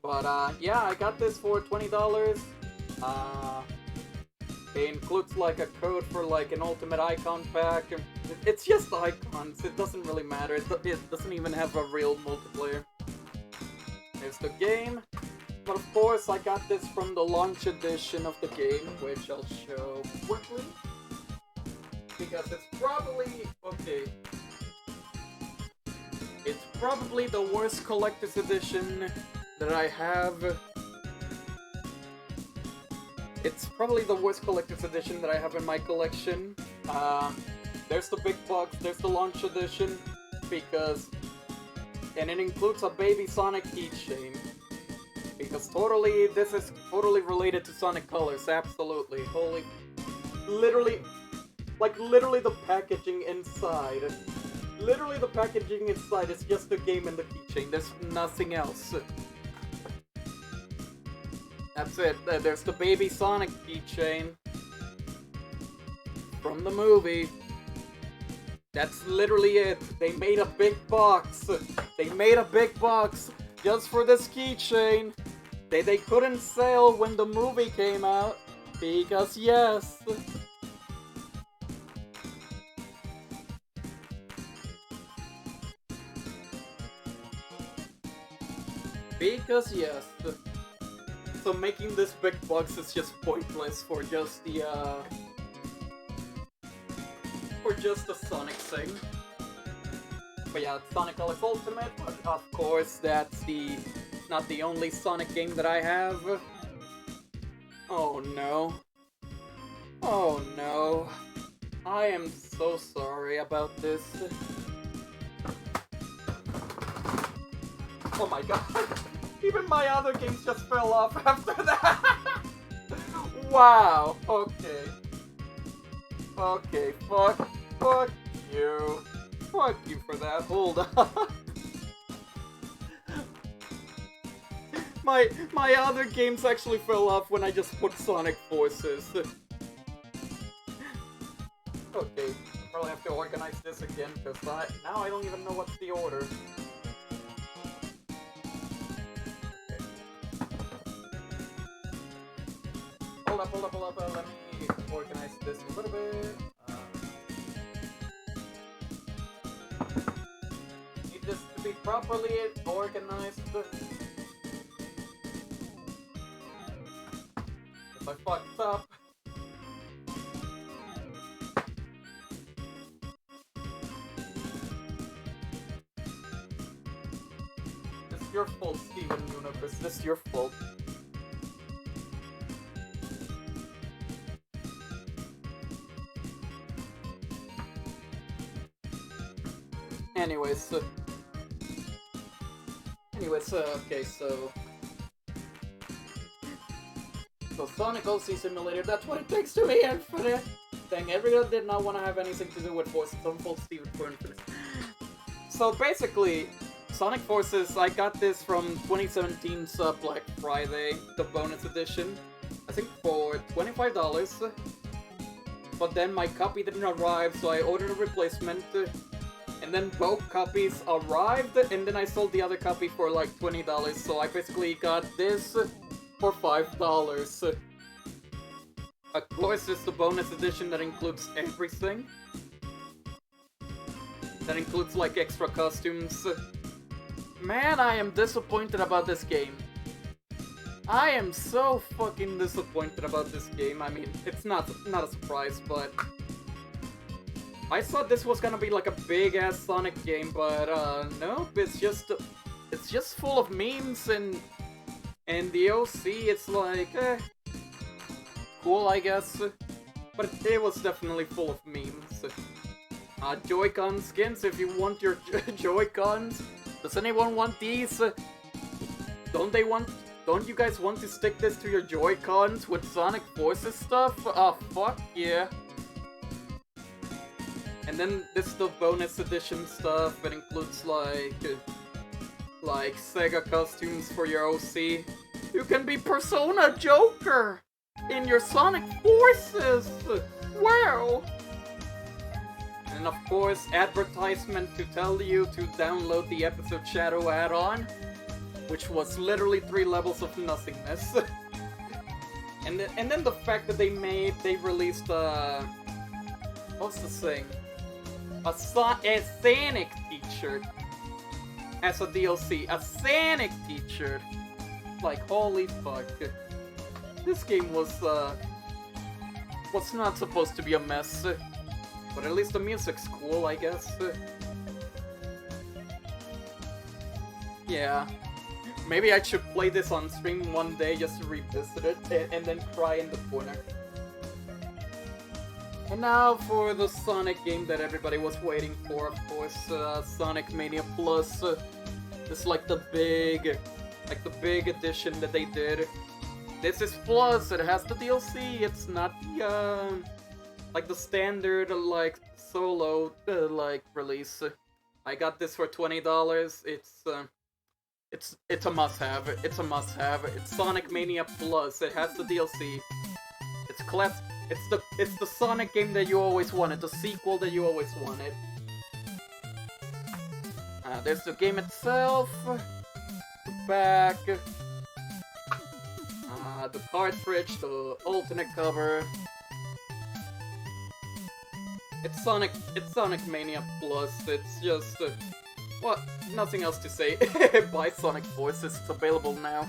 Speaker 2: But yeah, I got this for $20. It includes like a code for like an Ultimate Icon pack. It's just icons, it doesn't really matter. It doesn't even have a real multiplayer. Here's the game. But of course, I got this from the launch edition of the game, which I'll show quickly. Because it's probably... okay. It's probably the worst collector's edition that I have. It's probably the worst collector's edition that I have in my collection. There's the big box, there's the launch edition, because... and it includes a baby Sonic keychain. Because this is totally related to Sonic Colors, absolutely. Holy... literally the packaging inside. Literally the packaging inside is just the game and the keychain. There's nothing else. That's it. There's the baby Sonic keychain from the movie. That's literally it. They made a big box. They made a big box just for this keychain. They couldn't sell when the movie came out because yes. Because yes. So making this big box is just pointless for just the Sonic thing. But yeah, it's Sonic Colors Ultimate, but of course that's not the only Sonic game that I have. Oh no. Oh no. I am so sorry about this. Oh my god. Even my other games just fell off after that. Wow. Okay. Okay, fuck you. Fuck you for that. Hold on. My other games actually fell off when I just put Sonic Forces. Okay, I'll probably have to organize this again, because now I don't even know what's the order. Hold up, let me organize this a little bit. Need this to be properly organized. If I fucked up. This is your fault, Steven Universe. This is your fault. Anyways, okay, so Sonic OC Simulator, that's what it takes to be infinite! Dang, everyone did not want to have anything to do with Force Unfold Steven for Infinite. So basically, Sonic Forces, I got this from 2017's Black Friday, the bonus edition. I think for $25. But then my copy didn't arrive, so I ordered a replacement. And then both copies arrived, and then I sold the other copy for like $20. So I basically got this for $5. Of course, it's the bonus edition that includes everything. That includes like extra costumes. Man, I am disappointed about this game. I am so fucking disappointed about this game. I mean, it's not a surprise, but I thought this was gonna be like a big ass Sonic game, but nope. It's just full of memes and the OC. It's like cool, I guess, but it was definitely full of memes. Joy-Con skins, if you want your Joy-Cons. Does anyone want these? Don't you guys want to stick this to your Joy-Cons with Sonic Forces stuff? Oh, fuck yeah. And then this is the bonus edition stuff. It includes like Sega costumes for your OC. You can be Persona Joker in your Sonic Forces. Wow. And of course, advertisement to tell you to download the Episode Shadow add-on, which was literally 3 levels of nothingness. and then the fact that they released what's the thing? A Sonic t-shirt as a DLC. A Sonic t-shirt. Like, holy fuck. This game was not supposed to be a mess. But at least the music's cool, I guess. Yeah. Maybe I should play this on stream one day just to revisit it, and then cry in the corner. And now for the Sonic game that everybody was waiting for, of course, Sonic Mania Plus. This is like the big edition that they did. This is Plus, it has the DLC, it's not the, like the standard, like, solo, like, release. I got this for $20. It's a must-have. It's a must-have. It's Sonic Mania Plus. It has the DLC. It's the Sonic game that you always wanted. The sequel that you always wanted. There's the game itself. The back. The cartridge. The alternate cover. It's Sonic Mania Plus. It's just what? Nothing else to say. Buy Sonic Forces. It's available now.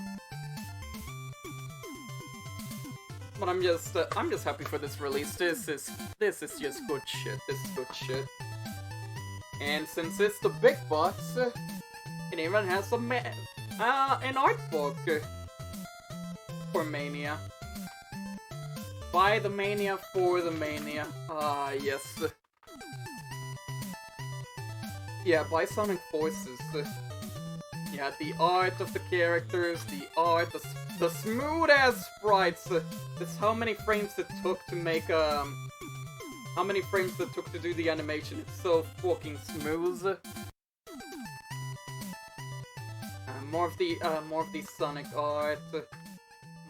Speaker 2: But I'm just happy for this release. This is just good shit. This is good shit. And since it's the big box, it even has an art book for Mania. Buy the Mania for the Mania. Ah, yes. Yeah, buy Sonic Forces. Yeah, the art of the characters, the art, the smooth-ass sprites. This how many frames it took to make, how many frames it took to do the animation. It's so fucking smooth. More of the Sonic art.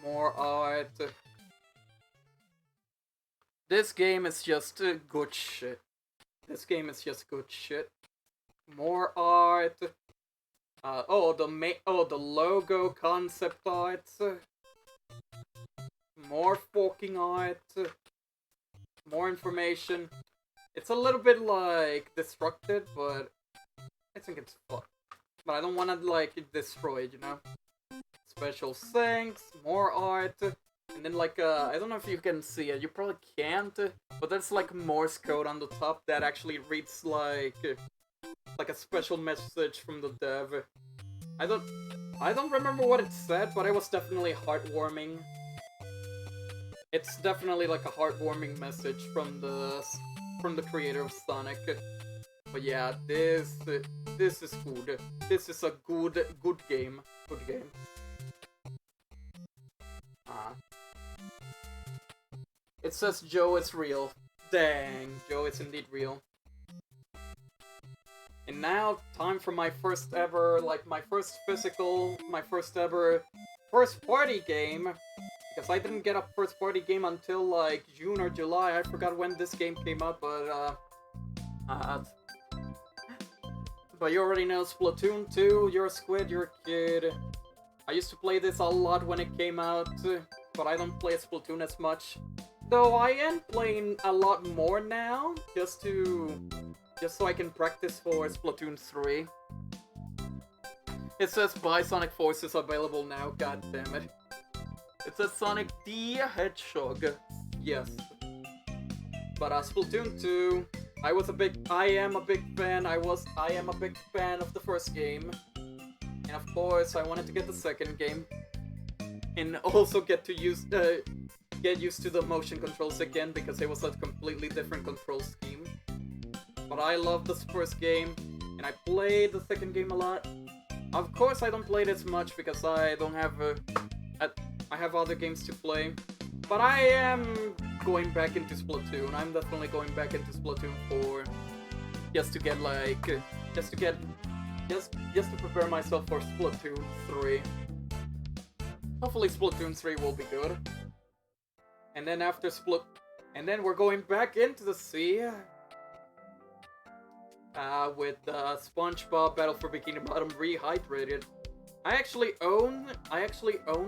Speaker 2: More art. This game is just good shit. This game is just good shit. More art. The logo concept art. More fucking art. More information. It's a little bit like destructed, but I think it's fun. But I don't want to like destroy it, you know. Special thanks. More art. And then like I don't know if you can see it. You probably can't. But there's like Morse code on the top that actually reads like a special message from the dev. I don't remember what it said, but it was definitely heartwarming. It's definitely like a heartwarming message from the creator of Sonic. But yeah, this is good. This is a good game. Good game. It says Joe is real. Dang, Joe is indeed real. And now, time for my first ever, my first ever first party game. Because I didn't get a first party game until like June or July. I forgot when this game came out, but you already know Splatoon 2, you're a squid, you're a kid. I used to play this a lot when it came out, but I don't play Splatoon as much. Though I am playing a lot more now, just so I can practice for Splatoon 3. It says buy Sonic Forces available now, god damn it. It says Sonic the Hedgehog. Yes. But Splatoon 2, I am a big fan of the first game. And of course, I wanted to get the second game. And also get used to the motion controls again, because it was a completely different control scheme. But I love this first game, and I played the second game a lot. Of course, I don't play it as much because I don't have I have other games to play. But I am going back into Splatoon. I'm definitely going back into Splatoon 4, just to prepare myself for Splatoon 3. Hopefully, Splatoon 3 will be good. And then after we're going back into the sea. With SpongeBob Battle for Bikini Bottom Rehydrated. I actually own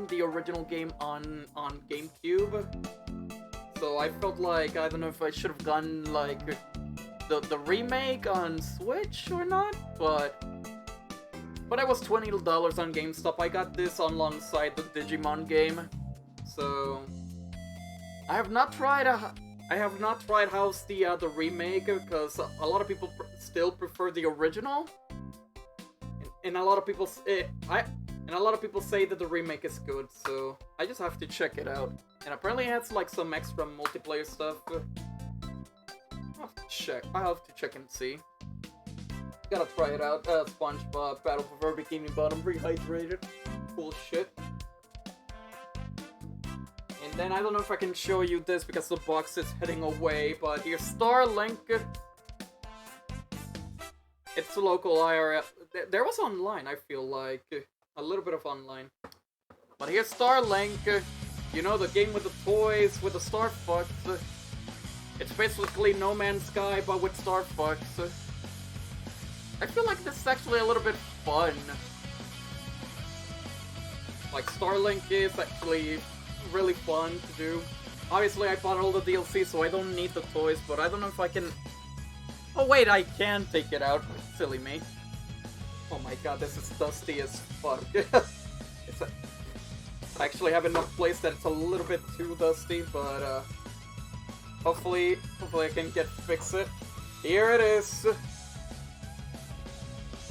Speaker 2: the original game on GameCube. So I felt like, I don't know if I should have gotten like the remake on Switch or not, but it was $20 on GameStop. I got this alongside the Digimon game. So I have not tried how's the remake, because a lot of people still prefer the original, and a lot of people say that the remake is good. So I just have to check it out. And apparently it has like some extra multiplayer stuff. I'll have to check and see. Gotta try it out. SpongeBob Battle for Bikini Bottom Rehydrated. Cool shit. And then I don't know if I can show you this because the box is heading away, but here's Starlink. It's a local IRL. There was online, I feel like. A little bit of online. But here's Starlink. You know, the game with the toys, with the Star Fox. It's basically No Man's Sky, but with Star Fox. I feel like this is actually a little bit fun. Like, Starlink is actually really fun to do. Obviously, I bought all the DLC, so I don't need the toys, but I don't know if I can... Oh wait, I can take it out. Silly me. Oh my god, this is dusty as fuck. I actually have enough place that it's a little bit too dusty, but hopefully I can fix it. Here it is.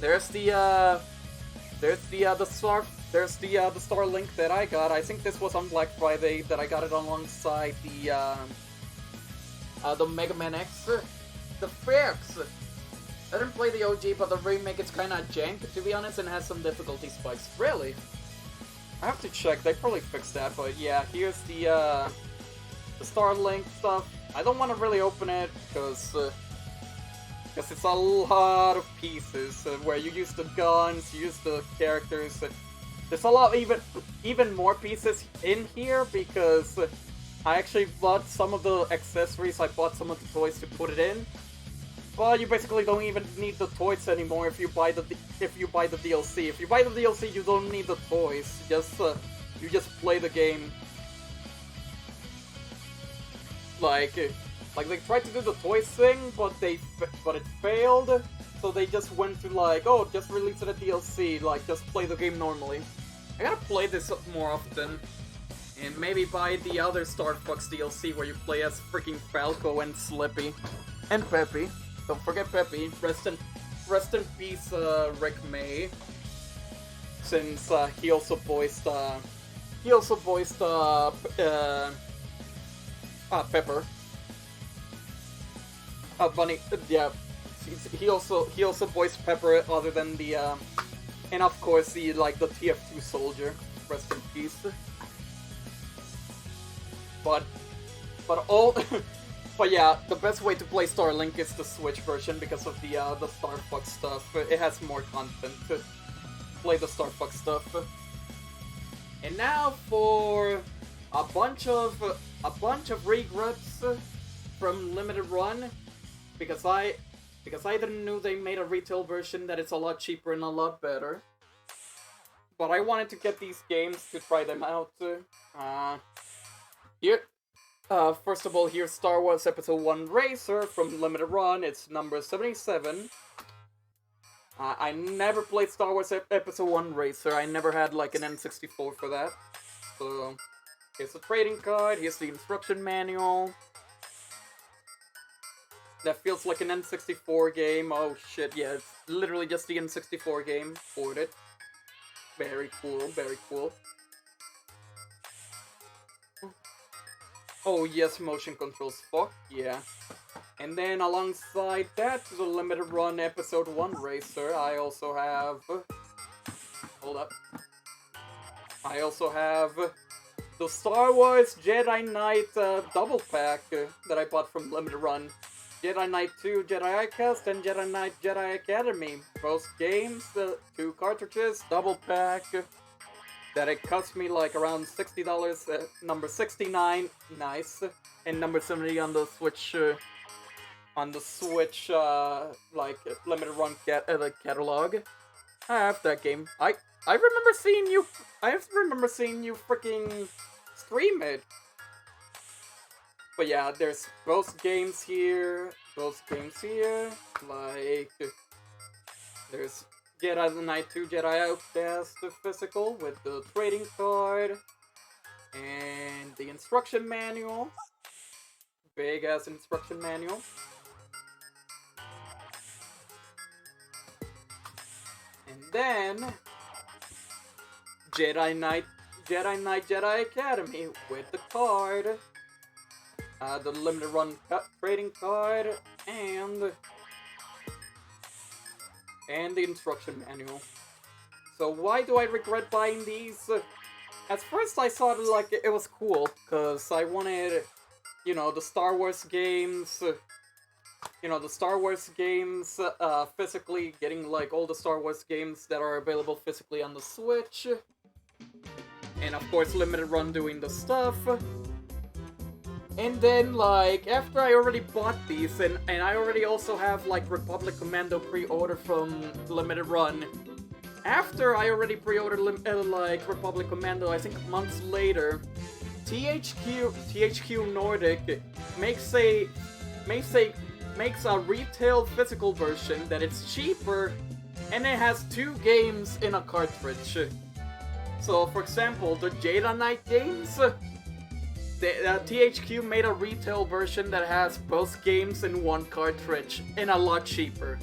Speaker 2: There's the Starlink that I got. I think this was on Black Friday that I got it alongside the Mega Man X. The fix! I didn't play the OG, but the remake is kinda jank, to be honest, and has some difficulty spikes. Really? I have to check, they probably fixed that, but yeah, here's the Starlink stuff. I don't want to really open it, because it's a lot of pieces, where you use the guns, you use the characters. There's a lot, even more pieces in here, because I actually bought some of the accessories, I bought some of the toys to put it in. But you basically don't even need the toys anymore if you buy the DLC. If you buy the DLC, you don't need the toys. You just play the game. Like they tried to do the toys thing, but it failed. So they just went to like, oh, just release it a DLC. Like, just play the game normally. I gotta play this more often, and maybe buy the other Star Fox DLC where you play as freaking Falco and Slippy and Peppy. Don't forget Peppy. Rest in peace, Rick May. Since he also voiced Pepper. Bunny. Yeah. He also voiced Pepper, other than the and of course the TF2 soldier. Rest in peace. But all But yeah, the best way to play Starlink is the Switch version because of the Star Fox stuff. It has more content to play the Star Fox stuff. And now for a bunch of regrets from Limited Run, because I didn't know they made a retail version that is a lot cheaper and a lot better. But I wanted to get these games to try them out. Here. First of all, here's Star Wars Episode 1 Racer from Limited Run. It's number 77. I never played Star Wars Episode 1 Racer. I never had like an N64 for that. So, here's the trading card. Here's the instruction manual. That feels like an N64 game. Oh shit, yeah, it's literally just the N64 game. Ported. Very cool, very cool. Oh yes, motion controls, fuck yeah. And then alongside that, the Limited Run Episode 1 Racer, I also have... Hold up. I also have the Star Wars Jedi Knight double pack that I bought from Limited Run. Jedi Knight 2 Jedi Outcast and Jedi Knight Jedi Academy. Both games, 2 cartridges, double pack. That it cost me like around $60, number 69, nice, and number 70 on the Switch, like Limited Run catalog. I have that game. I remember seeing you. I remember seeing you freaking stream it. But yeah, there's both games here. Like there's Jedi Knight 2 Jedi Outcast physical with the trading card and the instruction manual. Big ass instruction manual. And then Jedi Knight Jedi Academy with the card. The Limited Run trading card and the instruction manual. So why do I regret buying these? At first I thought like it was cool, because I wanted, you know, the Star Wars games, physically, getting like all the Star Wars games that are available physically on the Switch. And of course Limited Run doing the stuff. And then, like, after I already bought these, and I already also have, like, Republic Commando pre-order from Limited Run. After I already pre-ordered, like, Republic Commando, I think months later, THQ Nordic makes a retail physical version that it's cheaper, and it has 2 games in a cartridge. So, for example, the Jedi Knight games... THQ made a retail version that has both games in 1 cartridge, and a lot cheaper.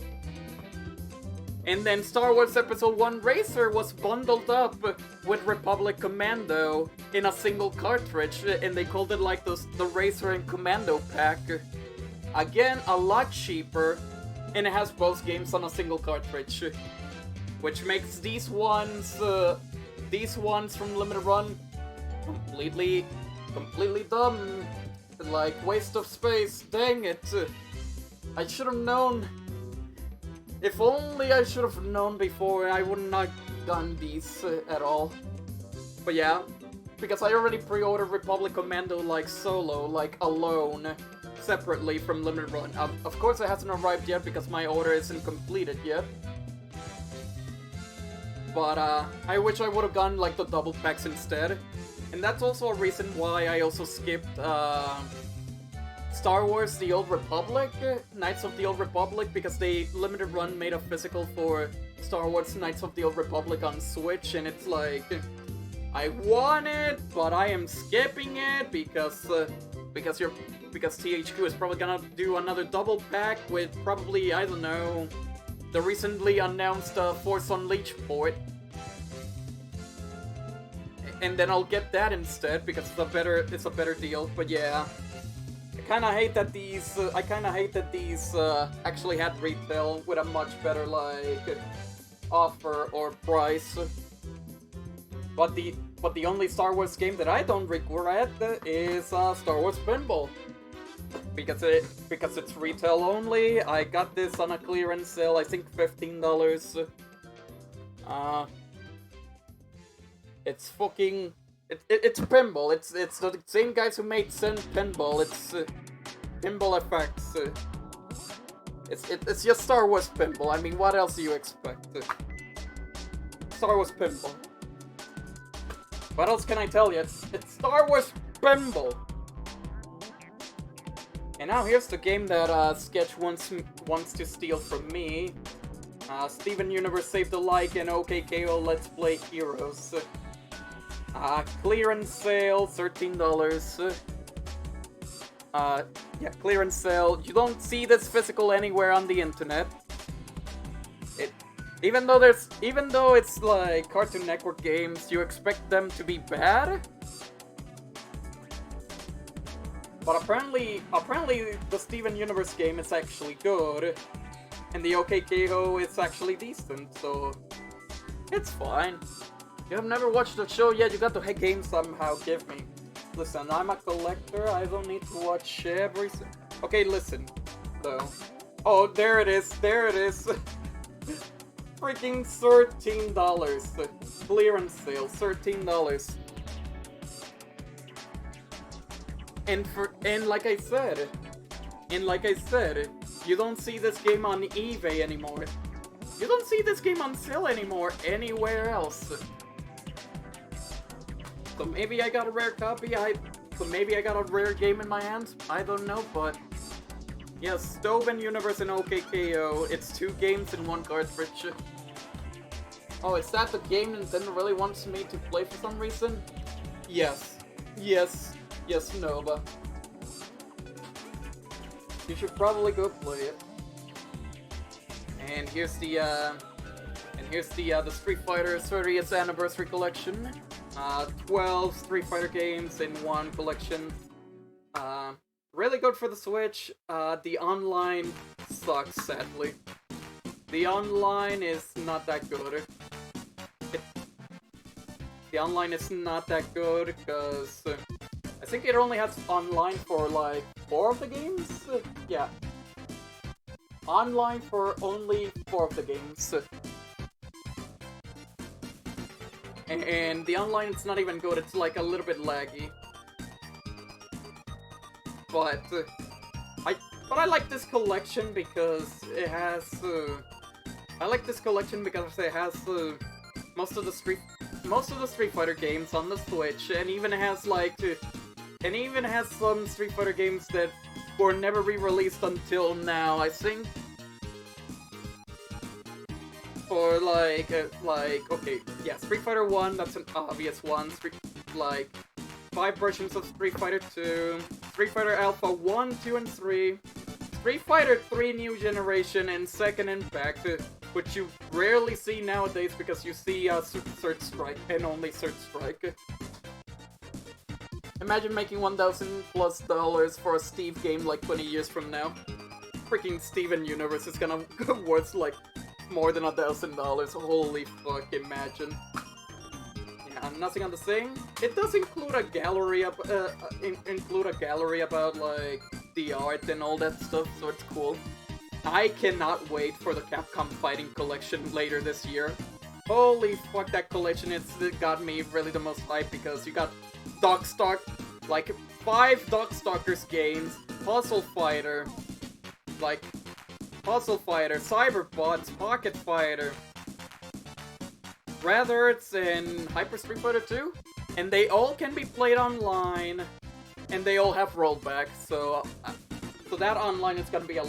Speaker 2: And then Star Wars Episode 1 Racer was bundled up with Republic Commando in a single cartridge, and they called it like the Racer and Commando pack. Again, a lot cheaper, and it has both games on a single cartridge. Which makes these ones from Limited Run completely dumb. Like, waste of space. Dang it. I should have known. If only I should have known before, I would not have done these at all. But yeah, because I already pre-ordered Republic Commando like solo, like alone, separately from Limited Run. Of course it hasn't arrived yet because my order isn't completed yet. But I wish I would have gone like the double packs instead. And that's also a reason why I also skipped Star Wars The Old Republic, Knights of the Old Republic, because they Limited Run made a physical for Star Wars Knights of the Old Republic on Switch, and it's like, I want it, but I am skipping it because THQ is probably gonna do another double pack with probably, I don't know, the recently announced Force Unleashed port. And then I'll get that instead because it's a better deal. But yeah, I kind of hate that these actually had retail with a much better like offer or price. But the only Star Wars game that I don't regret is Star Wars Pinball. because it's retail only. I got this on a clearance sale, I think $15. It's fucking it's Pinball. It's the same guys who made Zen Pinball. It's Pinball Effects. It's just Star Wars Pinball. I mean, what else do you expect? Star Wars Pinball. What else can I tell you? It's Star Wars Pinball. And now here's the game that Sketch wants to steal from me. Steven Universe Saved a Like and OKKO Let's Play Heroes. Clearance sale, $13. Yeah, clearance sale. You don't see this physical anywhere on the internet. Even though it's like Cartoon Network games, you expect them to be bad. But apparently the Steven Universe game is actually good, and the OKKO is actually decent, so it's fine. You have never watched the show yet, you got the game somehow, give me. Listen, I'm a collector, I don't need to watch every... Okay, listen, though. Oh, there it is. Freaking $13. Clearance sale, $13. And like I said, you don't see this game on eBay anymore. You don't see this game on sale anymore anywhere else. So maybe I got a rare copy, so maybe I got a rare game in my hands, I don't know, but... Yes, Steven Universe and OKKO, it's 2 games in 1 cartridge. Oh, is that the game Nintendo really wants me to play for some reason? Yes, Nova. You should probably go play it. And here's the Street Fighter 30th Anniversary Collection. 12 Street Fighter games in 1 collection. Really good for the Switch. The online sucks, sadly. The online is not that good. The online is not that good because I think it only has online for like 4 of the games? Yeah. Online for only 4 of the games. And the online is not even good, it's like a little bit laggy. But I like this collection because it has most of the Street Fighter games on the Switch, and even has some Street Fighter games that were never re-released until now. I think for okay, yeah, Street Fighter 1, that's an obvious one. 5 versions of Street Fighter 2, Street Fighter Alpha 1, 2, and 3, Street Fighter 3 New Generation, and Second Impact, which you rarely see nowadays because you see Third Strike, and only Third Strike. Imagine making $1,000+ for a Steve game like 20 years from now. Freaking Steven Universe is gonna worth like more than $1,000. Holy fuck, imagine. Yeah, nothing on the thing. It does include a gallery about like the art and all that stuff, so it's cool. I cannot wait for the Capcom Fighting Collection later this year. Holy fuck, that collection, it got me really the most hype because you got like 5 Darkstalkers games, Puzzle Fighter, Cyberbots, Pocket Fighter, Radhards, and Hyper Street Fighter 2, and they all can be played online, and they all have rollback, so that online is gonna be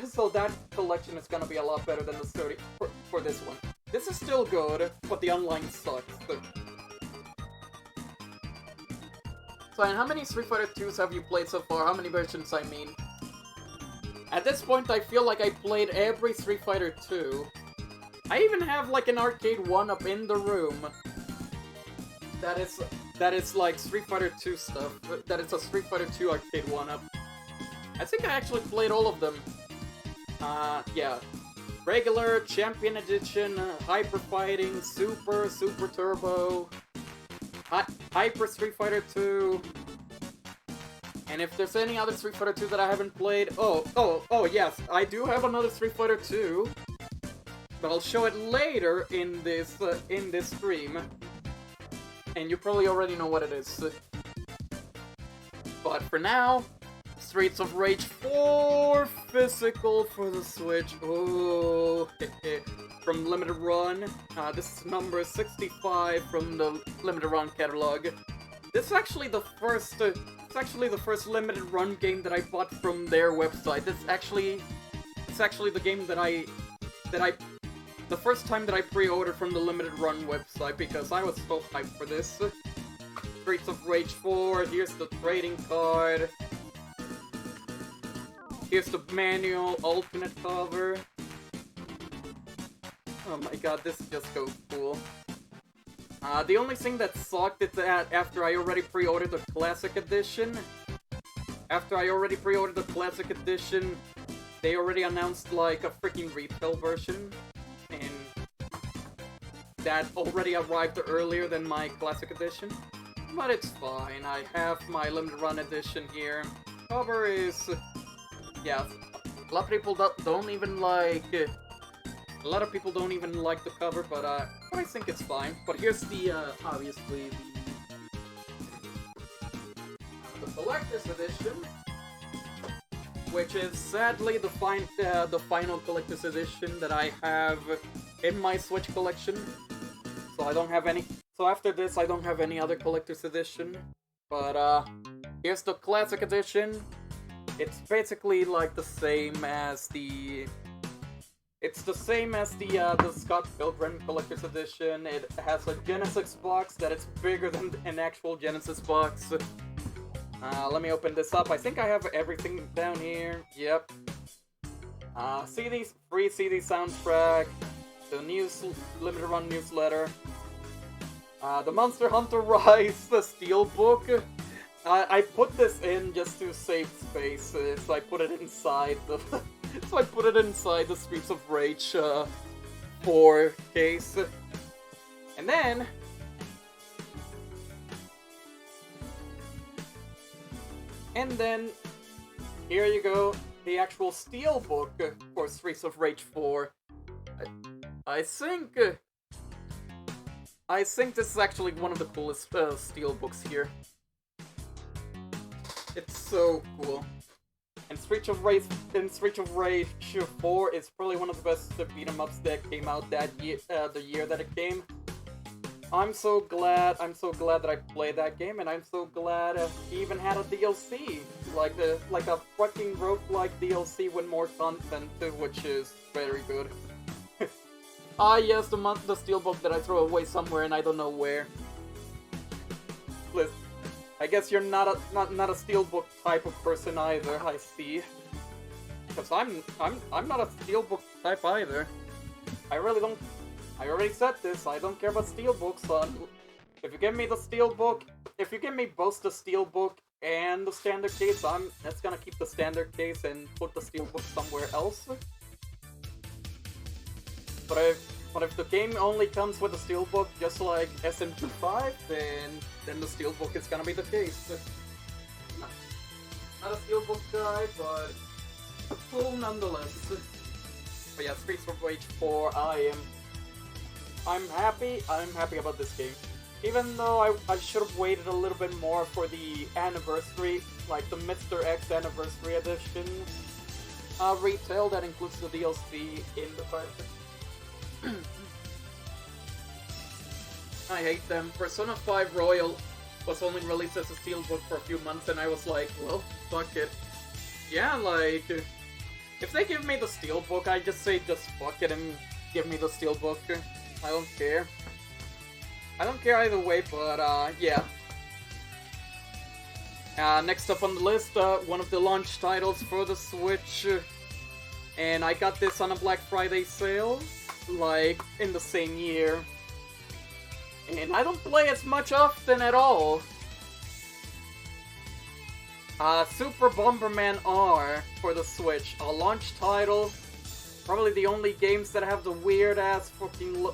Speaker 2: so that collection is gonna be a lot better than the 30 for this one. This is still good, but the online sucks. So, and how many Street Fighter 2s have you played so far? How many versions, I mean? At this point, I feel like I played every Street Fighter 2. I even have like an arcade 1-up in the room. That is like Street Fighter 2 stuff. That is a Street Fighter 2 arcade 1-up. I think I actually played all of them. Yeah. Regular, Champion Edition, Hyper Fighting, Super Turbo, Hyper Street Fighter 2. And if there's any other Street Fighter 2 that I haven't played, oh, yes, I do have another Street Fighter 2, but I'll show it later in this stream, and you probably already know what it is. But for now, Streets of Rage 4 physical for the Switch. Oh, from Limited Run. This is number 65 from the Limited Run catalog. This is actually the first. It's actually the first Limited Run game that I bought from their website. It's actually the game the first time that I pre-ordered from the Limited Run website because I was so hyped for this. Streets of Rage 4. Here's the trading card. Here's the manual, alternate cover. Oh my god, this is just so cool. The only thing that sucked is that after I already pre-ordered the Classic Edition, they already announced like a freaking retail version, and that already arrived earlier than my Classic Edition. But it's fine, I have my Limited Run Edition here. Cover is... yeah, a lot of people don't even like... a lot of people don't even like the cover, but I think it's fine. But here's the, obviously, the Collector's Edition, which is sadly the final Collector's Edition that I have in my Switch collection. So I don't have any. So after this, I don't have any other Collector's Edition. But here's the Classic Edition. It's basically like the same as the. It's the same as the Scott Pilgrim Collector's Edition. It has a Genesis box that is bigger than an actual Genesis box. Let me open this up. I think I have everything down here. Yep. CDs, free CD soundtrack, the Limited Run newsletter, the Monster Hunter Rise, the Steelbook. I put this in just to save space, so I put it inside the... So I put it inside the Streets of Rage 4 case. And then... here you go, the actual Steelbook for Streets of Rage 4. I think this is actually one of the coolest Steelbooks here. It's so cool. And Streets of Rage 4 is probably one of the best beat-em-ups that came out that year, the year that it came. I'm so glad that I played that game, and I'm so glad he even had a DLC, like a fucking roguelike DLC with more content, which is very good. Yes, the Steelbook that I throw away somewhere and I don't know where. Listen. I guess you're not a Steelbook type of person either, I see. Because I'm not a Steelbook type either. I already said this, I don't care about Steelbooks, so if you give me the Steelbook, if you give me both the Steelbook and the standard case, I'm just gonna keep the standard case and put the Steelbook somewhere else. But if the game only comes with a Steelbook, just like SMT5, then the Steelbook is gonna be the case. Not a Steelbook guy, but cool nonetheless. But yeah, Streets of Rage 4, I'm happy about this game. Even though I should have waited a little bit more for the anniversary, like the Mr. X Anniversary Edition retail that includes the DLC in the title. I hate them. Persona 5 Royal was only released as a Steelbook for a few months, and I was like, well, fuck it. Yeah, like, if they give me the Steelbook, I just say just fuck it and give me the Steelbook. I don't care. I don't care either way, but, yeah. Next up on the list, one of the launch titles for the Switch. And I got this on a Black Friday sale, like, in the same year. And I don't play as much often at all. Super Bomberman R for the Switch, a launch title. Probably the only games that have the weird-ass fucking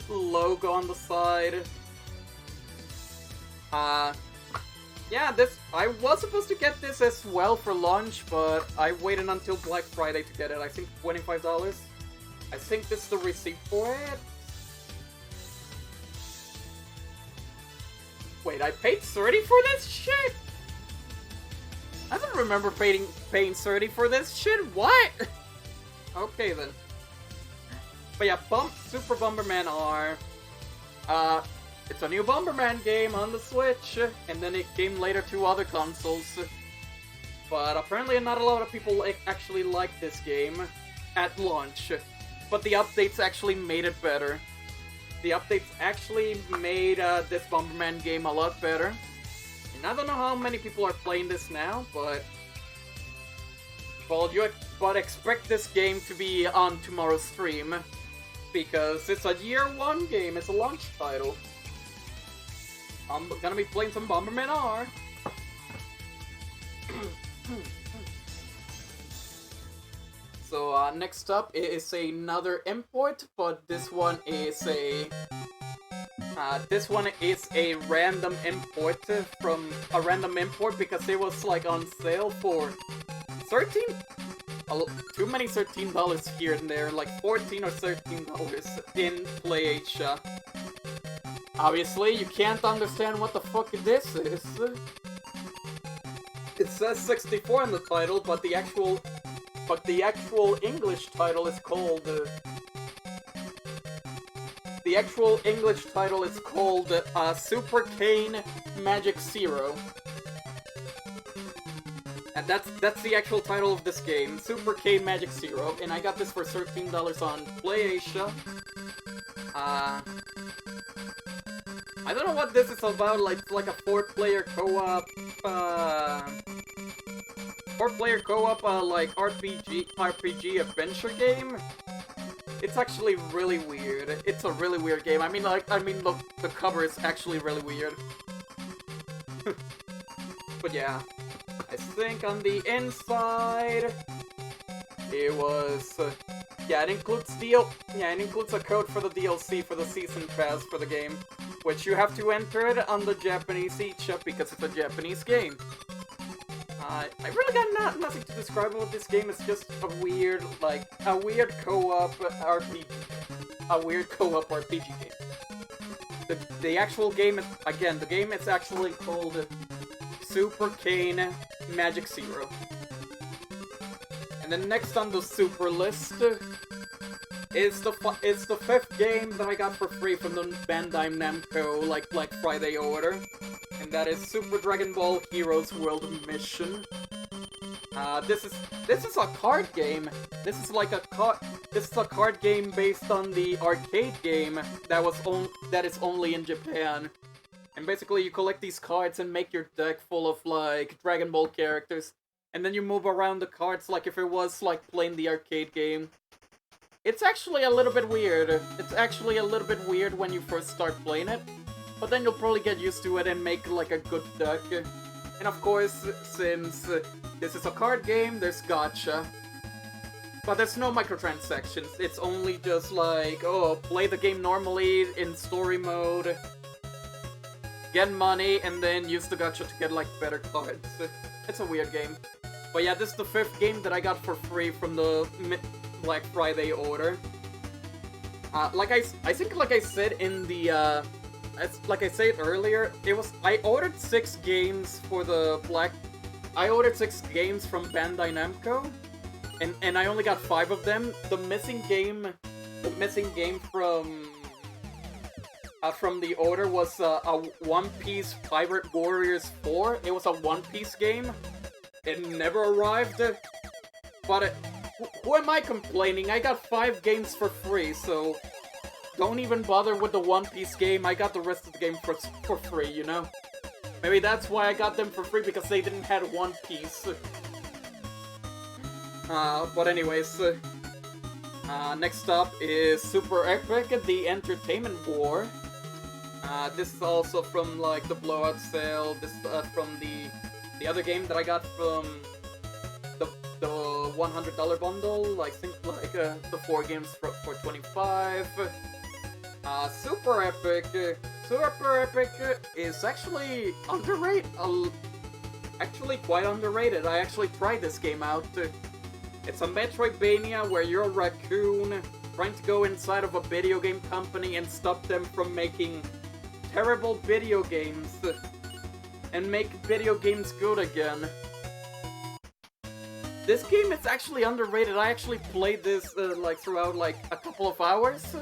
Speaker 2: logo on the side. Yeah, I was supposed to get this as well for launch, but I waited until Black Friday to get it. I think $25. I think this is the receipt for it. Wait, I paid 30 for this shit? I don't remember paying 30 for this shit. What? Okay then. But yeah, Super Bomberman R. It's a new Bomberman game on the Switch, and then it came later to other consoles. But apparently not a lot of people actually like this game at launch. But the updates actually made it better. The updates actually made this Bomberman game a lot better. And I don't know how many people are playing this now, but... Well, but expect this game to be on tomorrow's stream. Because it's a year one game, it's a launch title. I'm gonna be playing some Bomberman R. So next up is another import, but this one is a random import because it was like on sale for 13. Too many $13 here and there, like $14 or $13 in PlayAsia. Obviously, you can't understand what the fuck this is. It says 64 in the title, but the actual English title is called. The actual English title is called Super Kane Magic Zero. And that's the actual title of this game, Super Kane Magic Zero, and I got this for $13 on PlayAsia. I don't know what this is about, like a four-player co-op, like RPG adventure game. It's actually really weird. It's a really weird game. Look, the cover is actually really weird. But yeah, I think on the inside, it was, it includes a code for the DLC for the Season Pass for the game, which you have to enter it on the Japanese eShop because it's a Japanese game. I really got nothing to describe about this game. It's just a weird co-op RPG. A weird co-op RPG game. The actual game, the game is actually called Super Kane Magic Zero. And then next on the super list is the 5th game that I got for free from the Bandai Namco like Black Friday order, and that is Super Dragon Ball Heroes World Mission. This is a card game. This is a card game based on the arcade game that is only in Japan. And basically you collect these cards and make your deck full of like Dragon Ball characters, and then you move around the cards like if it was like playing the arcade game. It's actually a little bit weird. It's actually a little bit weird when you first start playing it, but then you'll probably get used to it and make like a good deck. And of course, since this is a card game, there's gacha. But there's no microtransactions. It's only just like, oh, play the game normally in story mode, get money, and then use the gacha to get like better cards. It's a weird game. But yeah, this is the 5th game that I got for free from the Black Friday order. Like I said in the like I said earlier, I ordered 6 games for the I ordered 6 games from Bandai Namco, and I only got 5 of them. The missing game from the order was a One Piece Pirate Warriors 4. It was a One Piece game. It never arrived, but who am I complaining? I got 5 games for free, so don't even bother with the One Piece game. I got the rest of the game for free, you know? Maybe that's why I got them for free, because they didn't have One Piece. But anyways, next up is Super Epic, The Entertainment War. This is also from like the blowout sale. This is from the other game that I got from the $100 bundle. I think like the 4 games for $25. Super Epic Super Epic is actually underrated. Actually quite underrated. I actually tried this game out. It's a Metroidvania where you're a raccoon trying to go inside of a video game company and stop them from making terrible video games and make video games good again. This game is actually underrated. I actually played this like throughout like a couple of hours.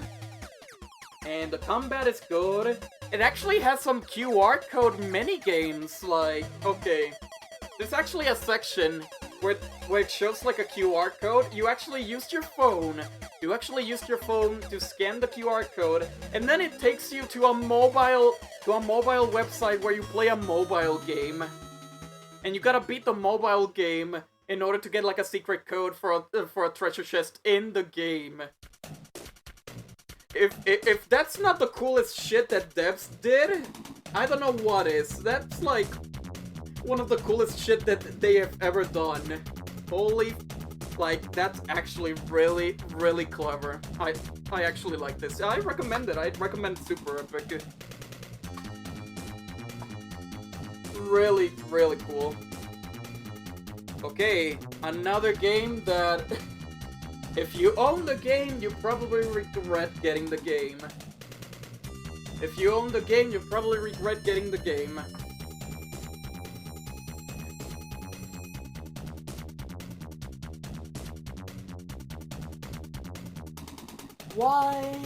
Speaker 2: And the combat is good. It actually has some QR code mini games. Like, okay, there's actually a section where it shows like a QR code. You actually used your phone. You actually used your phone to scan the QR code, and then it takes you to a mobile website where you play a mobile game. And you gotta beat the mobile game in order to get like a secret code for a treasure chest in the game. If that's not the coolest shit that devs did, I don't know what is. That's like one of the coolest shit that they have ever done. Holy, like, that's actually really, really clever. I actually like this. I recommend it. I'd recommend Super Epic. Really, really cool. Okay, another game that if you own the game, you probably regret getting the game. If you own the game, you probably regret getting the game. Why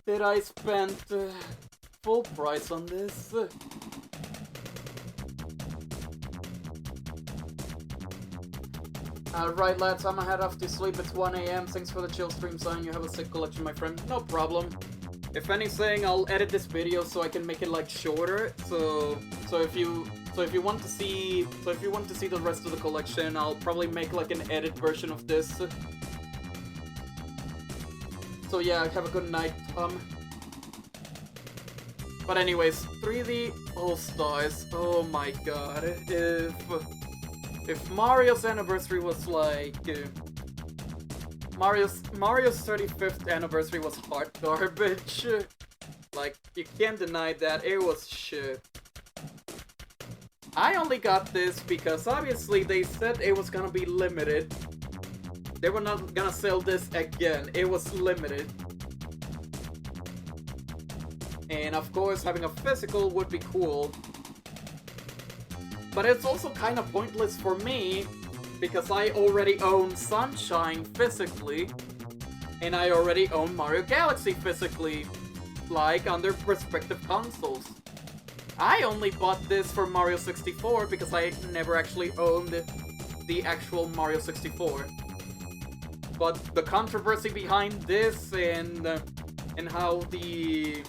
Speaker 2: did I spend full price on this? Right lads, I'ma head off to sleep. It's 1 AM. Thanks for the chill stream sign. You have a sick collection, my friend. No problem. If anything, I'll edit this video so I can make it like shorter. So if you want to see the rest of the collection, I'll probably make like an edit version of this. So yeah, have a good night, But anyways, 3D All-Stars. Oh my god. If Mario's anniversary was like... Mario's 35th anniversary was hot garbage. Like, you can't deny that. It was shit. I only got this because obviously they said it was gonna be limited. They were not gonna sell this again. It was limited. And of course, having a physical would be cool. But it's also kind of pointless for me, because I already own Sunshine physically, and I already own Mario Galaxy physically, like on their respective consoles. I only bought this for Mario 64 because I never actually owned the actual Mario 64. But the controversy behind this and how they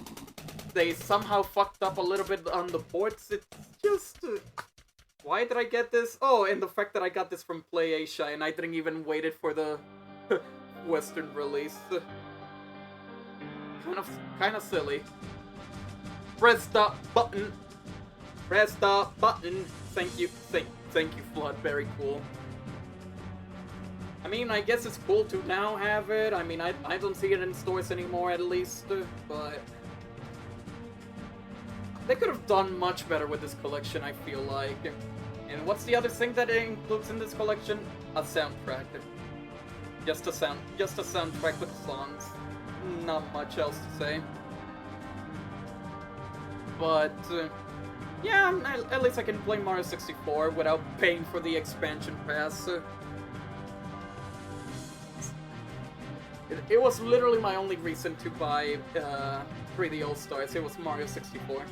Speaker 2: somehow fucked up a little bit on the ports, it's just... why did I get this? Oh, and the fact that I got this from PlayAsia and I didn't even wait it for the Western release. Kind of silly. Press the button. Press the button. Thank you, thank you, Flood. Very cool. I mean, I guess it's cool to now have it. I mean, I don't see it in stores anymore, at least, but they could have done much better with this collection, I feel like. And what's the other thing that it includes in this collection? A soundtrack. Just a soundtrack with songs. Not much else to say. But yeah, at least I can play Mario 64 without paying for the expansion pass. It was literally my only reason to buy 3D All-Stars. It was Mario 64.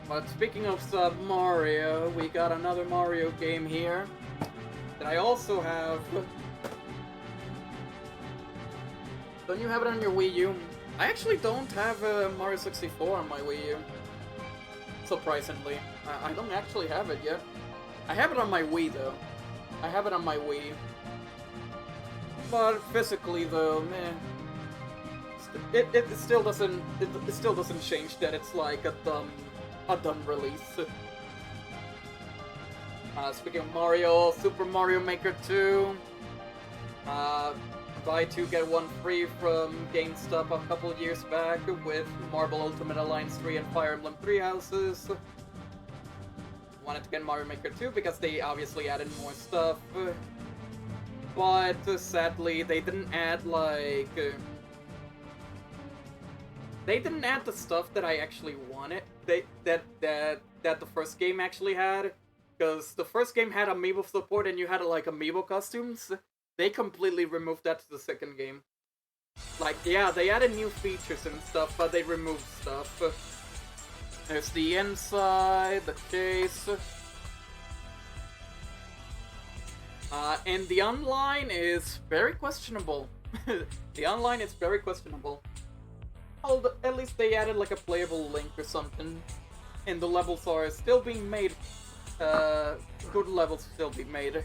Speaker 2: But speaking of Mario, we got another Mario game here that I also have. Don't you have it on your Wii U? I actually don't have Mario 64 on my Wii U. Surprisingly. I don't actually have it yet. I have it on my Wii though. I have it on my Wii. But physically though, meh. It still doesn't change that it's like a dumb release. Speaking of Mario, Super Mario Maker 2. buy 2 get 1 free from GameStop a couple of years back with Marvel Ultimate Alliance 3 and Fire Emblem 3 houses. Wanted to get Mario Maker 2 because they obviously added more stuff. But sadly, they didn't add like... They didn't add the stuff that I actually wanted. That the first game actually had. Because the first game had amiibo support and you had like amiibo costumes. They completely removed that to the second game. Like, yeah, they added new features and stuff, but they removed stuff. There's the inside, the case. And the online is very questionable. The online is very questionable. Although, at least they added like a playable link or something. And the levels are still being made. Good levels still be made.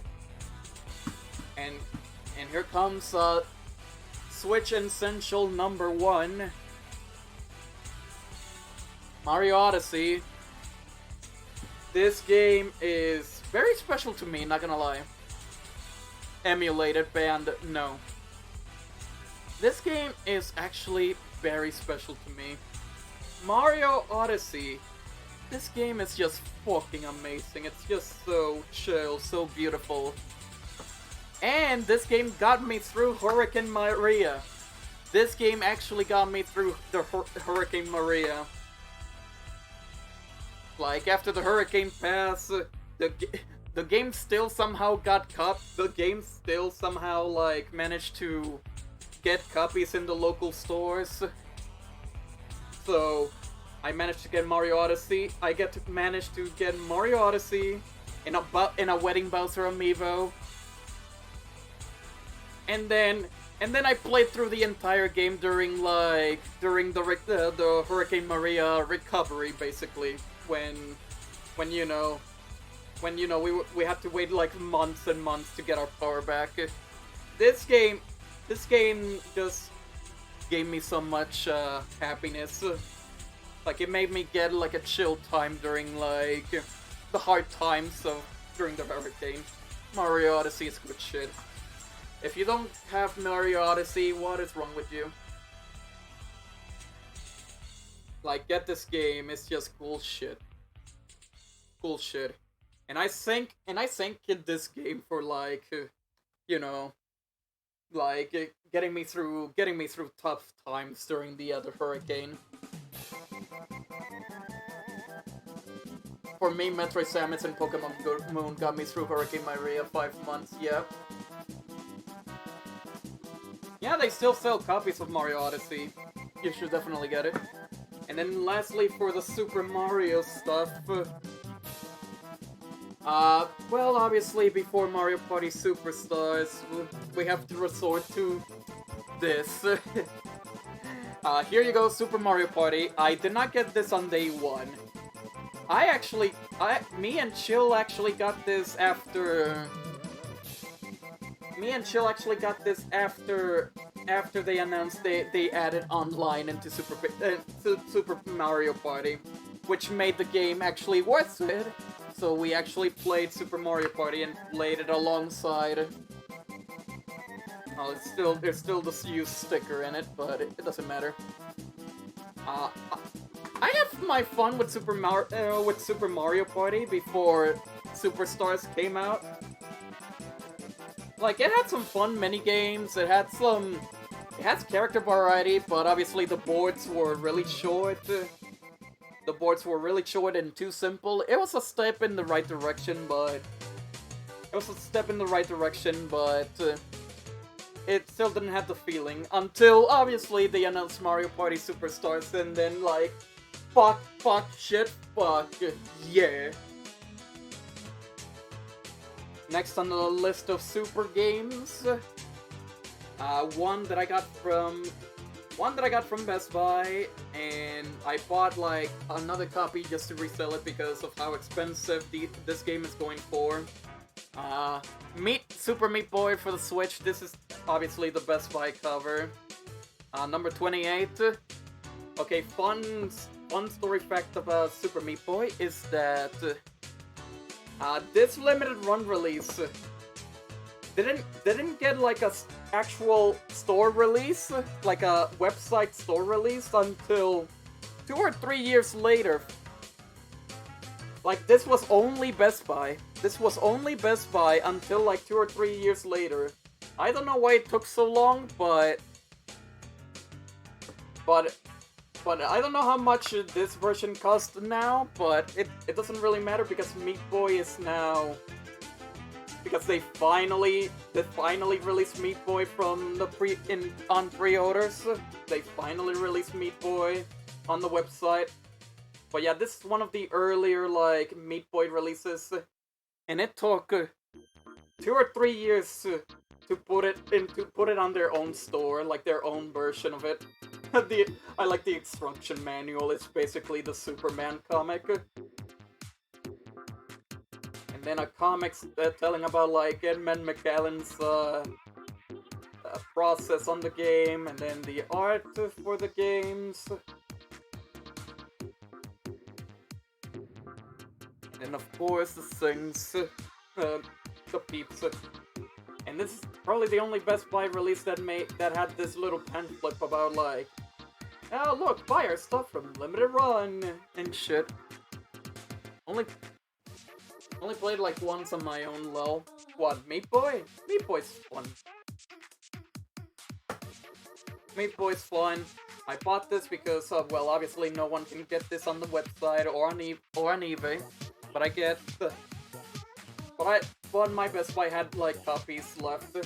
Speaker 2: And here comes Switch Essential number 1. Mario Odyssey. This game is very special to me, not gonna lie. Emulated, banned, no. This game is actually very special to me. Mario Odyssey. This game is just fucking amazing. It's just so chill, so beautiful. And this game got me through Hurricane Maria. This game actually got me through the Hurricane Maria. Like, after the hurricane passed, the game still somehow got caught. The game still somehow, like, managed to get copies in the local stores. So, I managed to get Mario Odyssey. Managed to get Mario Odyssey in a Wedding Bowser amiibo. And then I played through the entire game during the Hurricane Maria recovery, basically. When we had to wait like months and months to get our power back. This game just gave me so much happiness. Like, it made me get like a chill time during like the hard times during the hurricane. Mario Odyssey is good shit. If you don't have Mario Odyssey, what is wrong with you? Like, get this game, it's just cool shit. Cool shit. And I sank in this game for like, like getting me through tough times during the other hurricane. For me, Metroid Samus and Pokemon Moon got me through Hurricane Maria 5 months, yeah. Yeah, they still sell copies of Mario Odyssey. You should definitely get it. And then lastly, for the Super Mario stuff... well, obviously, before Mario Party Superstars, we have to resort to this. Here you go, Super Mario Party. I did not get this on day 1. Me and Chill actually got this after... after they announced they added online into Super Mario Party, which made the game actually worth it. So we actually played Super Mario Party and played it alongside. Well, there's still the used sticker in it, but it doesn't matter. I have my fun with Super Mario Party before Superstars came out. Like, it had some fun mini games. It has character variety, but obviously the boards were really short. The boards were really short and too simple. It was a step in the right direction, but it still didn't have the feeling until obviously they announced Mario Party Superstars, and then like, fuck, shit, fuck, yeah. Next on the list of super games, one that I got from Best Buy, and I bought like another copy just to resell it because of how expensive this game is going for. Super Meat Boy for the Switch. This is obviously the Best Buy cover. Number 28. Okay, fun story fact about Super Meat Boy is that this limited run release didn't get like actual store release, like a website store release, until 2 or 3 years later. Like, this was only Best Buy. This was only Best Buy until like 2 or 3 years later. I don't know why it took so long, but I don't know how much this version costs now, but it doesn't really matter because Meat Boy is now, because they finally released Meat Boy from the on pre-orders. They finally released Meat Boy on the website. But yeah, this is one of the earlier like Meat Boy releases, and it took 2 or 3 years to put it on their own store, like their own version of it. I like the instruction manual. It's basically the Superman comic. And then a comics telling about like Edmund McAllen's process on the game, and then the art for the games. And of course the things, the peeps. And this is probably the only Best Buy release that had this little pen flip about like, oh look, buy our stuff from Limited Run and shit. Only played like once on my own lol. What, Meat Boy? Meat Boy's fun. Meat Boy's fun. I bought this because, well, obviously no one can get this on the website or on eBay. But I get but my Best Buy had like copies left.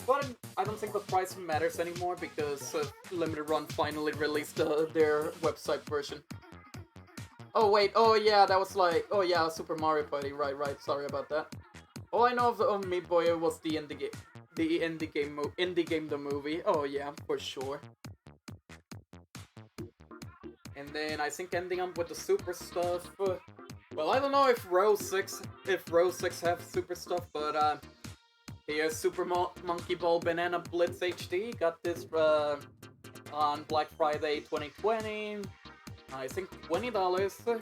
Speaker 2: But I don't think the price matters anymore because Limited Run finally released their website version. Oh wait, oh yeah, that was like, oh yeah, Super Mario Party, right, sorry about that. All I know of Meat Boy was the indie game the movie. Oh yeah, for sure. And then I think ending up with the super stuff. Well, I don't know if Row 6 have super stuff, but here's Super Monkey Ball Banana Blitz HD. Got this on Black Friday 2020. I think $20.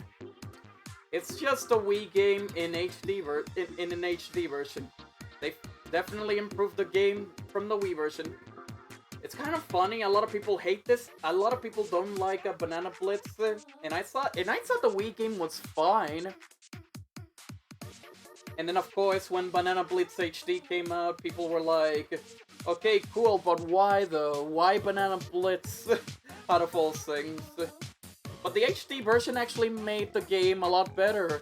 Speaker 2: It's just a Wii game in HD in an HD version. They definitely improved the game from the Wii version. It's kind of funny. A lot of people hate this. A lot of people don't like a Banana Blitz, and I thought the Wii game was fine. And then of course, when Banana Blitz HD came out, people were like, "Okay, cool, but why though? Why Banana Blitz?" Out of all things. But the HD version actually made the game a lot better.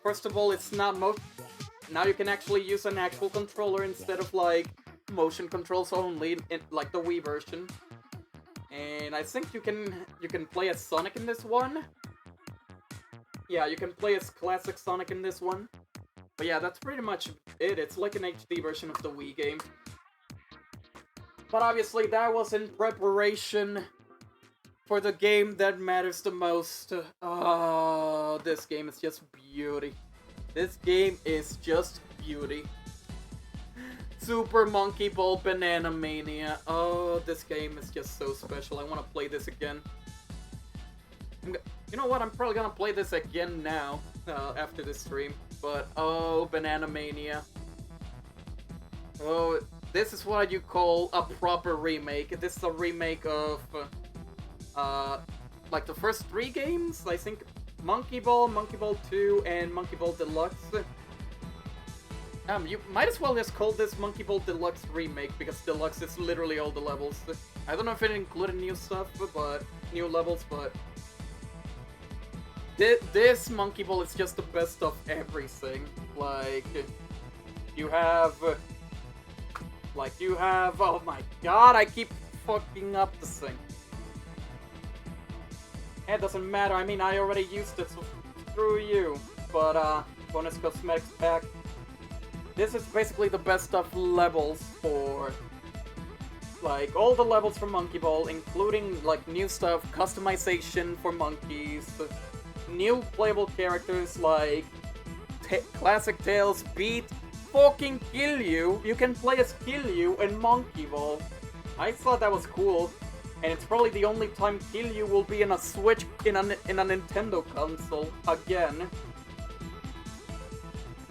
Speaker 2: First of all, it's not now you can actually use an actual controller instead of like motion controls only, like the Wii version. And I think you can play as Sonic in this one. Yeah, you can play as classic Sonic in this one. But yeah, that's pretty much it. It's like an HD version of the Wii game. But obviously that was in preparation for the game that matters the most. Oh, this game is just beauty. This game is just beauty. Super Monkey Ball Banana Mania. Oh, this game is just so special. I want to play this again. You know what? I'm probably gonna play this again now, after this stream. But, oh, Banana Mania. Oh, this is what you call a proper remake. This is a remake of, like the first 3 games? I think Monkey Ball, Monkey Ball 2, and Monkey Ball Deluxe. You might as well just call this Monkey Ball Deluxe Remake, because Deluxe is literally all the levels. I don't know if it included new stuff, but new levels, but this Monkey Ball is just the best of everything. Like, you have, oh my god, I keep fucking up this thing. It doesn't matter, I mean, I already used it, so screw you. But, bonus cosmetics pack. This is basically the best of levels for, like, all the levels from Monkey Ball, including, like, new stuff, customization for monkeys, new playable characters like Classic Tails beat fucking Killyu. You can play as Killyu in Monkey Ball. I thought that was cool, and it's probably the only time Killyu will be in a Switch, in a Nintendo console again.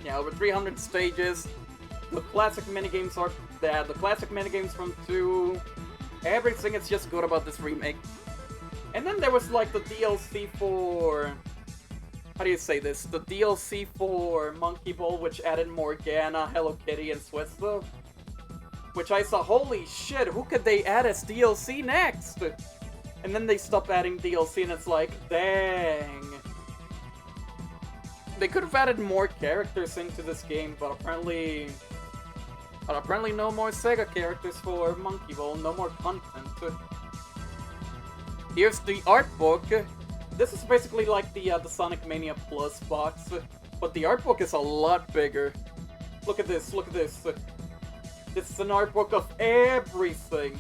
Speaker 2: Yeah, over 300 stages. The classic minigames are the classic minigames from 2. Everything is just good about this remake. And then there was like the DLC for... How do you say this? The DLC for Monkey Ball, which added Morgana, Hello Kitty, and Switzo. Which I saw, holy shit, who could they add as DLC next? And then they stopped adding DLC and it's like, dang. They could have added more characters into this game, but apparently no more Sega characters for Monkey Ball, no more content. Here's the art book. This is basically like the Sonic Mania Plus box, but the art book is a lot bigger. Look at this, look at this. This is an art book of everything.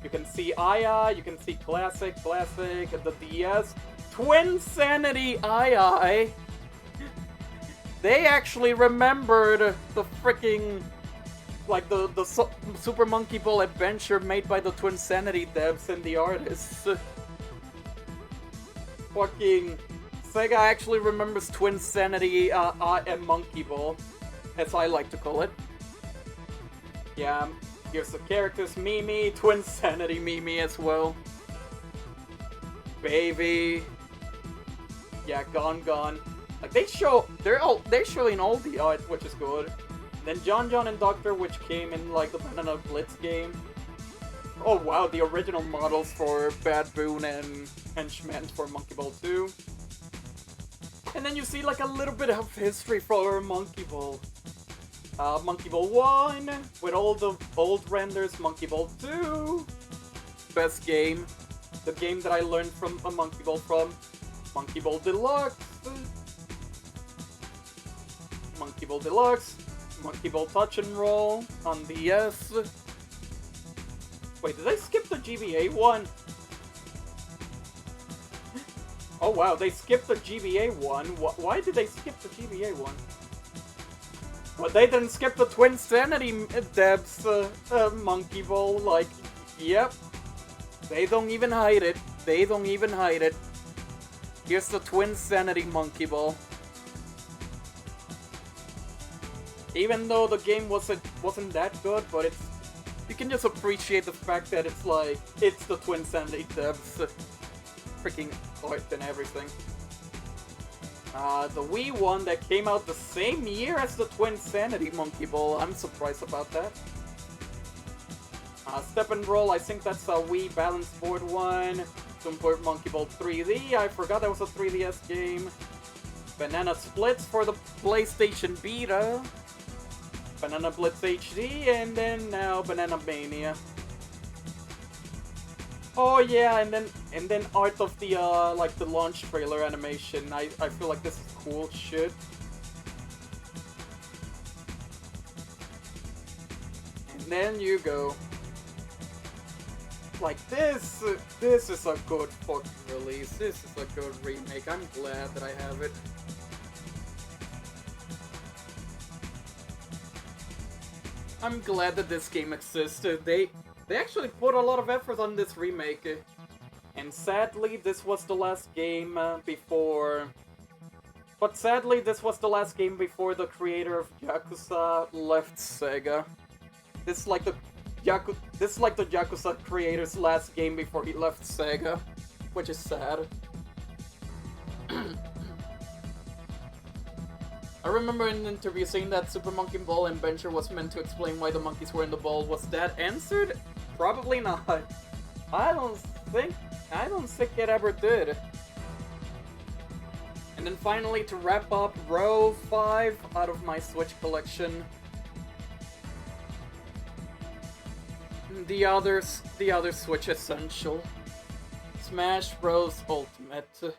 Speaker 2: You can see II, you can see Classic, the DS, Twinsanity II. They actually remembered the freaking, like the Super Monkey Ball adventure made by the Twinsanity devs and the artists. Fucking Sega actually remembers Twinsanity and Monkey Ball, as I like to call it. Yeah, here's the characters: Mimi, Twinsanity Mimi as well. Baby. Yeah, Gone. Like they're showing all the art, which is good. And then John and Doctor, which came in like the Banana Blitz game. Oh wow, the original models for Bad Boon and Henchman for Monkey Ball 2. And then you see like a little bit of history for Monkey Ball. Monkey Ball 1, with all the old renders. Monkey Ball 2, best game. The game that I learned from a Monkey Ball from. Monkey Ball Deluxe. Monkey Ball Deluxe. Monkey Ball Touch and Roll on DS. Wait, did I skip the GBA one? Oh wow, they skipped the GBA one. Why did they skip the GBA one? Well, they didn't skip the Twinsanity devs Monkey Ball. Like, yep. They don't even hide it. They don't even hide it. Here's the Twinsanity Monkey Ball. Even though the game wasn't that good, but it's, you can just appreciate the fact that it's like, it's the Twinsanity devs, freaking art and everything. The Wii one that came out the same year as the Twinsanity Monkey Ball, I'm surprised about that. Step and Roll, I think that's a Wii Balance Board one. To import Monkey Ball 3D, I forgot that was a 3DS game. Banana Splits for the PlayStation Vita. Banana Blitz HD, and then now Banana Mania. Oh yeah, and then art of the like the launch trailer animation. I feel like this is cool shit. And then you go. Like this is a good fucking release. This is a good remake. I'm glad that I have it. I'm glad that this game existed. They actually put a lot of effort on this remake. And sadly, this was the last game before... But sadly, this was the last game before the creator of Yakuza left Sega. This is like the Yakuza creator's last game before he left Sega. Which is sad. I remember in an interview saying that Super Monkey Ball Adventure was meant to explain why the monkeys were in the ball. Was that answered? Probably not. I don't think it ever did. And then finally, to wrap up, row 5 out of my Switch collection. The other Switch Essential. Smash Bros. Ultimate.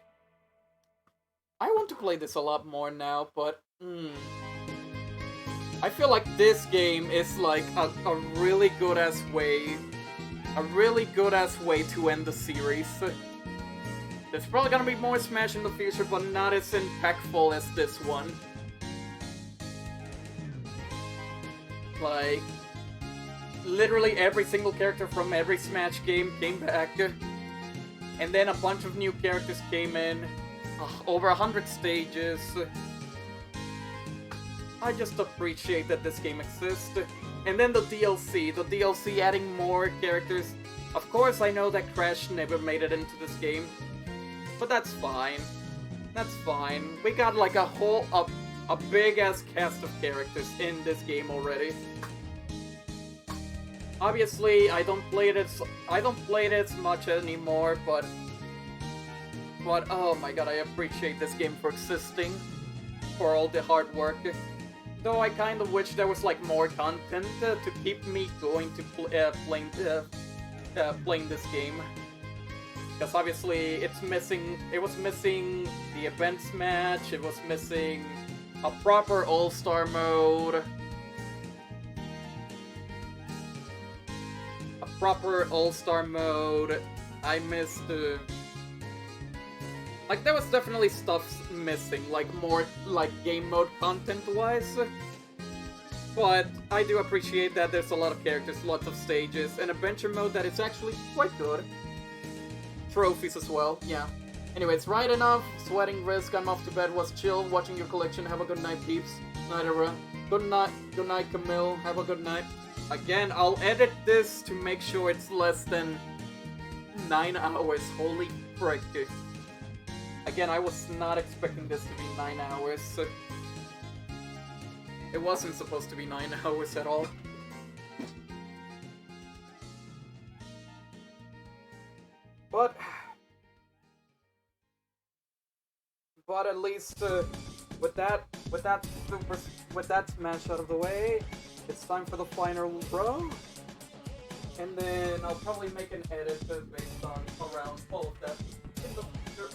Speaker 2: I want to play this a lot more now, but I feel like this game is like a really good-ass way to end the series. There's probably gonna be more Smash in the future, but not as impactful as this one. Like, literally every single character from every Smash game came back, and then a bunch of new characters came in. Over 100 stages. I just appreciate that this game exists.
Speaker 1: And then the DLC adding more characters. Of course, I know that Crash never made it into this game, but that's fine. That's fine. We got like a big ass cast of characters in this game already. Obviously, I don't play it as much anymore, but oh my god, I appreciate this game for existing, for all the hard work. Though I kind of wish there was like more content to keep me going to playing this game. Because obviously it was missing the events match, it was missing a proper all-star mode. I missed like, there was definitely stuff missing, like more like game mode content-wise. But I do appreciate that there's a lot of characters, lots of stages, and adventure mode that is actually quite good. Trophies as well, yeah. Anyways, right enough. Sweating risk, I'm off to bed, was chill, watching your collection, have a good night, peeps. Night, Era. Good night, Camille, have a good night. Again, I'll edit this to make sure it's less than 9 hours, holy frick. Again, I was not expecting this to be 9 hours. It wasn't supposed to be 9 hours at all. But at least with that smash out of the way, it's time for the final row. And then I'll probably make an edit based on around all of that in the future.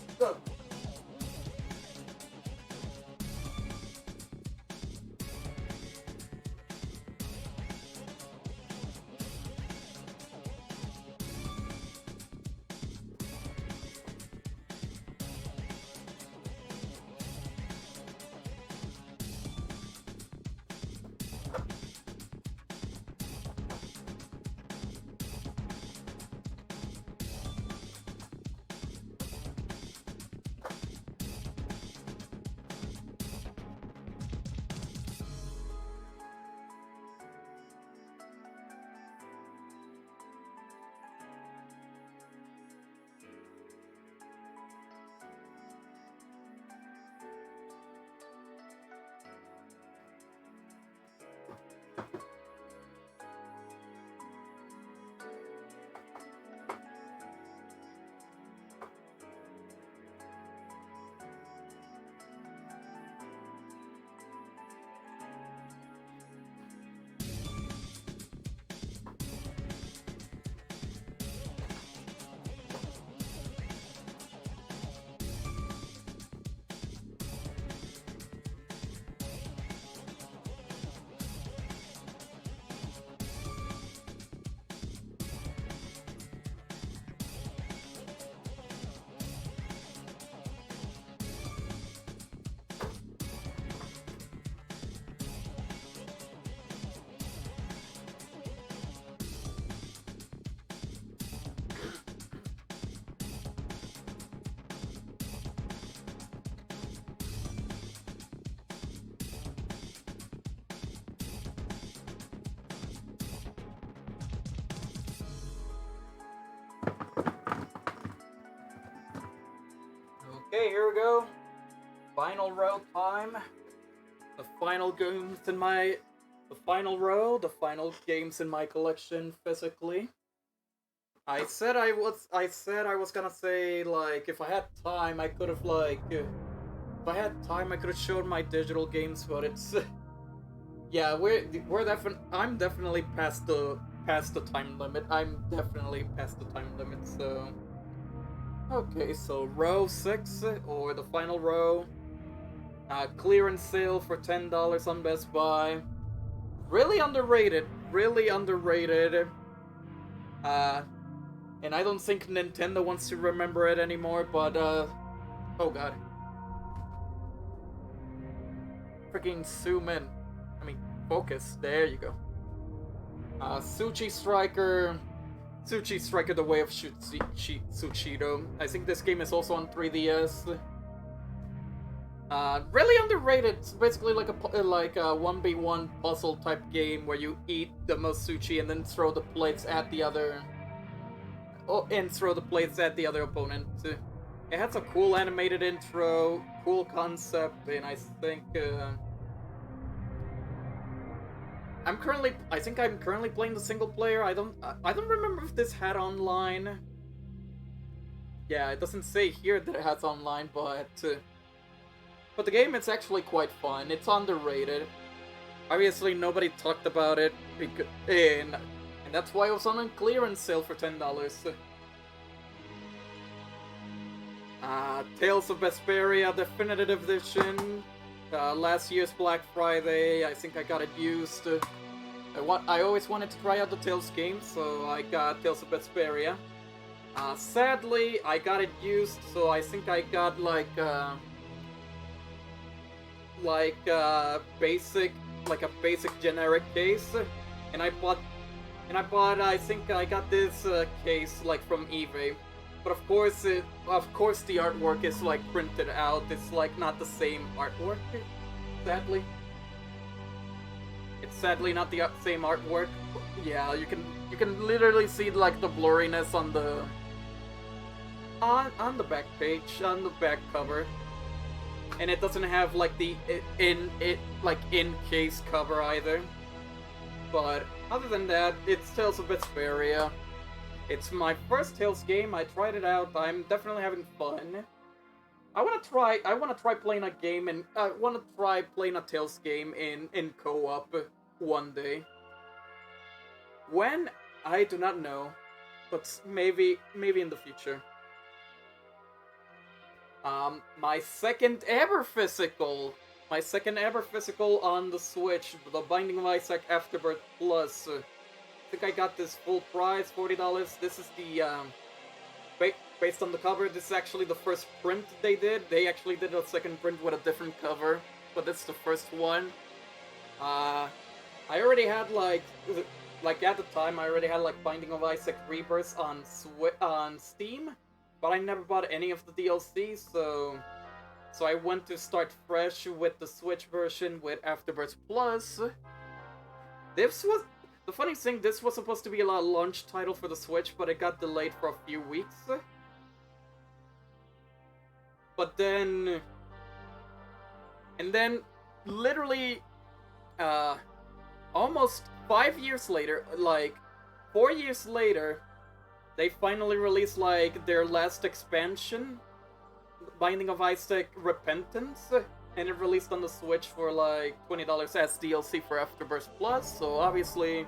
Speaker 1: Okay, here we go. Final row time. The final games in my... The final row, the final games in my collection physically. I said I was gonna say, like, if I had time, I could have, like... If I had time, I could have shown my digital games, but it's... Yeah, I'm definitely past the time limit. I'm definitely past the time limit, so... Okay, so row 6, or the final row. Clearance sale for $10 on Best Buy. Really underrated. Really underrated. And I don't think Nintendo wants to remember it anymore, but, oh god. Freaking zoom in. I mean, focus. There you go. Sushi Striker, The Way of Sushido. I think this game is also on 3DS.
Speaker 2: Really underrated. It's basically like a 1v1 puzzle type game where you eat the most sushi and then throw the plates at the other. Oh, and throw the plates at the other opponent. It has a cool animated intro, cool concept, and I think I think I'm currently playing the single player. I don't remember if this had online. Yeah, it doesn't say here that it has online, but the game is actually quite fun. It's underrated. Obviously, nobody talked about it, and that's why it was on a clearance sale for $10. Tales of Vesperia Definitive Edition. Last year's Black Friday. I think I got it used. I always wanted to try out the Tales game, so I got Tales of Vesperia. Sadly, I got it used, so I think I got a basic generic case, and I bought. I think I got this case like from eBay, but of course the artwork is like printed out. It's like not the same artwork. Sadly, it's sadly not the same artwork. Yeah, you can literally see like the blurriness on the back page, on the back cover. And it doesn't have like the in case cover either. But other than that, it's Tales of Vesperia. It's my first Tales game. I tried it out. I'm definitely having fun. I wanna try playing a game, and I wanna try playing a Tales game in co-op one day. When, I do not know, but maybe in the future. My second ever physical on the Switch, The Binding of Isaac Afterbirth Plus. I think I got this full price, $40. This is the, based on the cover, this is actually the first print they did. They actually did a second print with a different cover, but this is the first one. I already had at the time, I already had Binding of Isaac Rebirth on Steam, but I never bought any of the DLCs, so I went to start fresh with the Switch version with Afterbirth Plus. The funny thing, this was supposed to be a launch title for the Switch, but it got delayed for a few weeks. But then... And then, literally, almost 5 years later, 4 years later, they finally released, their last expansion, Binding of Isaac Repentance, and it released on the Switch for, $20 as DLC for Afterbirth Plus, so obviously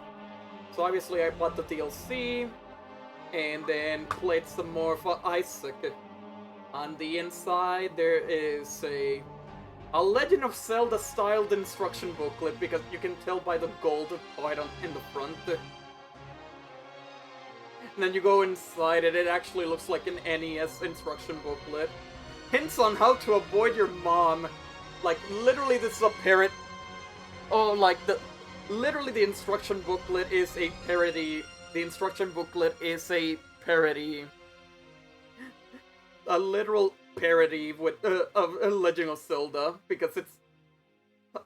Speaker 2: I bought the DLC, and then played some more for Isaac. On the inside, there is a Legend of Zelda styled instruction booklet, because you can tell by the gold part in the front. And then you go inside it actually looks like an NES instruction booklet. Hints on how to avoid your mom. Literally this is a parrot. Oh, literally the instruction booklet is a parody. The instruction booklet is a parody. A literal parody of Legend of Zelda, because it's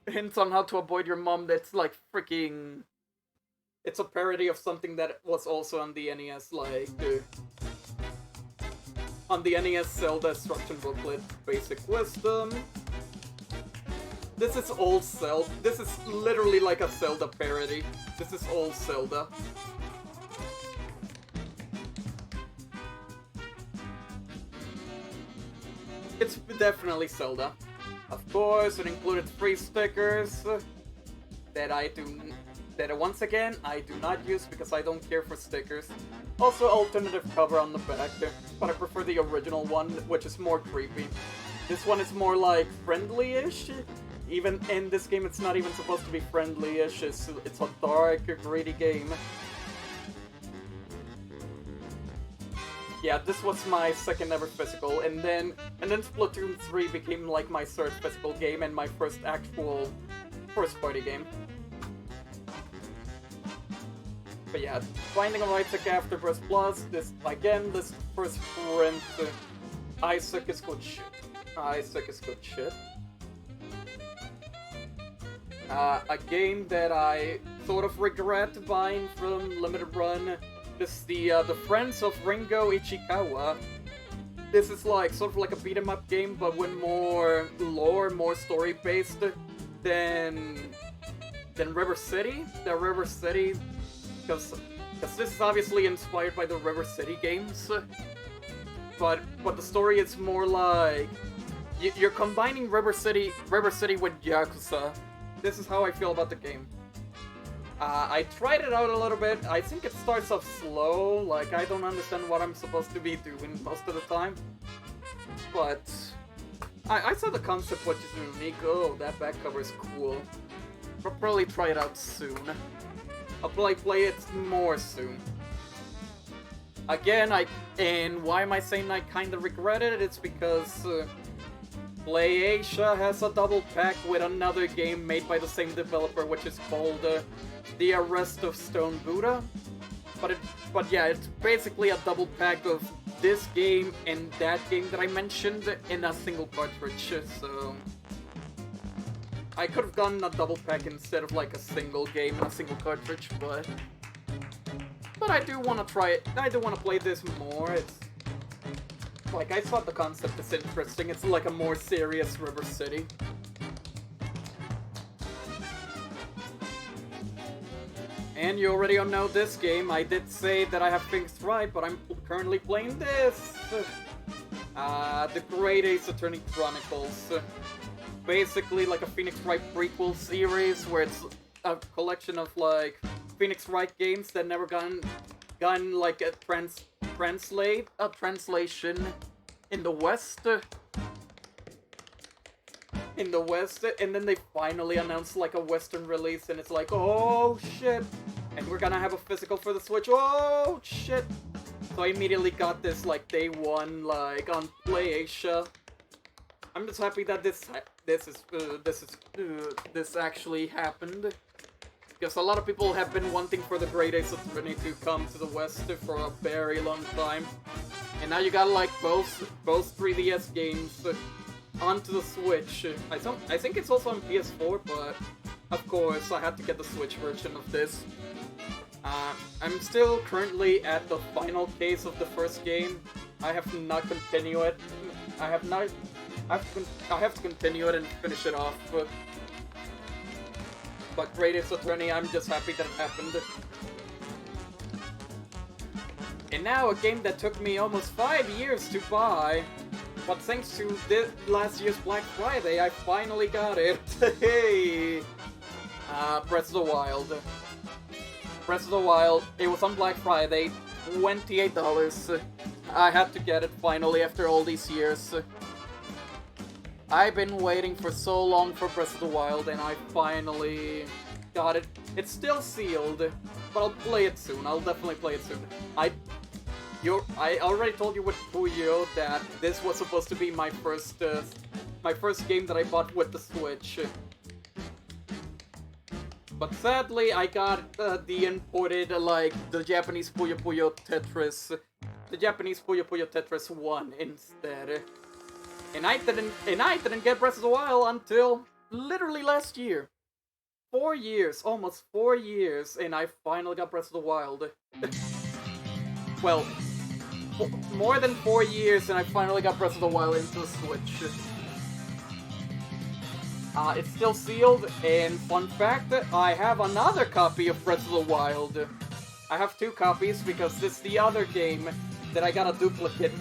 Speaker 2: hints on how to avoid your mom. That's freaking. It's a parody of something that was also on the NES, on the NES Zelda instruction booklet, Basic Wisdom. This is old Zelda. This is literally like a Zelda parody. This is old Zelda. It's definitely Zelda. Of course, it included free stickers that once again, I do not use because I don't care for stickers. Also, alternative cover on the back, but I prefer the original one, which is more creepy. This one is more friendly-ish. Even in this game, it's not even supposed to be friendly-ish. It's a dark, greedy game. Yeah, this was my second ever physical, and then Splatoon 3 became my third physical game and my first actual first-party game. But yeah, Binding of Isaac Afterbirth Plus, this first print, Isaac is good shit. Isaac is good shit. A game that I sort of regret buying from Limited Run. This is the Friends of Ringo Ichikawa. This is like sort of like a beat 'em up game, but with more lore, more story based than River City. The River City, because this is obviously inspired by the River City games, but the story is more like you're combining River City with Yakuza. This is how I feel about the game. I tried it out a little bit. I think it starts off slow, like I don't understand what I'm supposed to be doing most of the time. But I saw the concept, which is unique. Oh, that back cover is cool. I'll probably try it out soon. I'll probably play it more soon. Again, and why am I saying I kinda regret it? It's because PlayAsia has a double pack with another game made by the same developer, which is called The Arrest of Stone Buddha. But yeah, it's basically a double pack of this game and that game that I mentioned in a single cartridge. So I could have done a double pack instead of like a single game and a single cartridge, but I do want to try it. I do want to play this more. It's like, I thought the concept is interesting. It's like a more serious River City. And you already know this game. I did say that I have things right, but I'm currently playing this. The Great Ace Attorney Chronicles. Basically like a Phoenix Wright prequel series where it's a collection of like Phoenix Wright games that never gotten like a translation in the West. And then they finally announced like a Western release, and it's like, oh shit, and we're gonna have a physical for the Switch. Oh shit! So I immediately got this like day one, like on PlayAsia. I'm just happy that this actually happened. Because a lot of people have been wanting for the Great Ace Attorney to come to the West for a very long time. And now you got like both 3DS games onto the Switch. I think it's also on PS4, but of course I had to get the Switch version of this. I'm still currently at the final case of the first game. I have not continued it. I have to continue it and finish it off. But Great Ace Attorney, I'm just happy that it happened. And now a game that took me almost 5 years to buy, but thanks to last year's Black Friday, I finally got it. Hey! Breath of the Wild. Breath of the Wild, it was on Black Friday, $28. I had to get it finally after all these years. I've been waiting for so long for Breath of the Wild, and I finally got it. It's still sealed, but I'll play it soon. I'll definitely play it soon. I already told you with Puyo that this was supposed to be my first game that I bought with the Switch. But sadly, I got the imported, like, the Japanese Puyo Puyo Tetris. The Japanese Puyo Puyo Tetris 1 instead. And I didn't get Breath of the Wild until literally last year. 4 years, almost 4 years, and I finally got Breath of the Wild. Well, more than 4 years, and I finally got Breath of the Wild into the Switch. It's still sealed, and fun fact, I have another copy of Breath of the Wild. I have 2 copies because this is the other game that I got a duplicate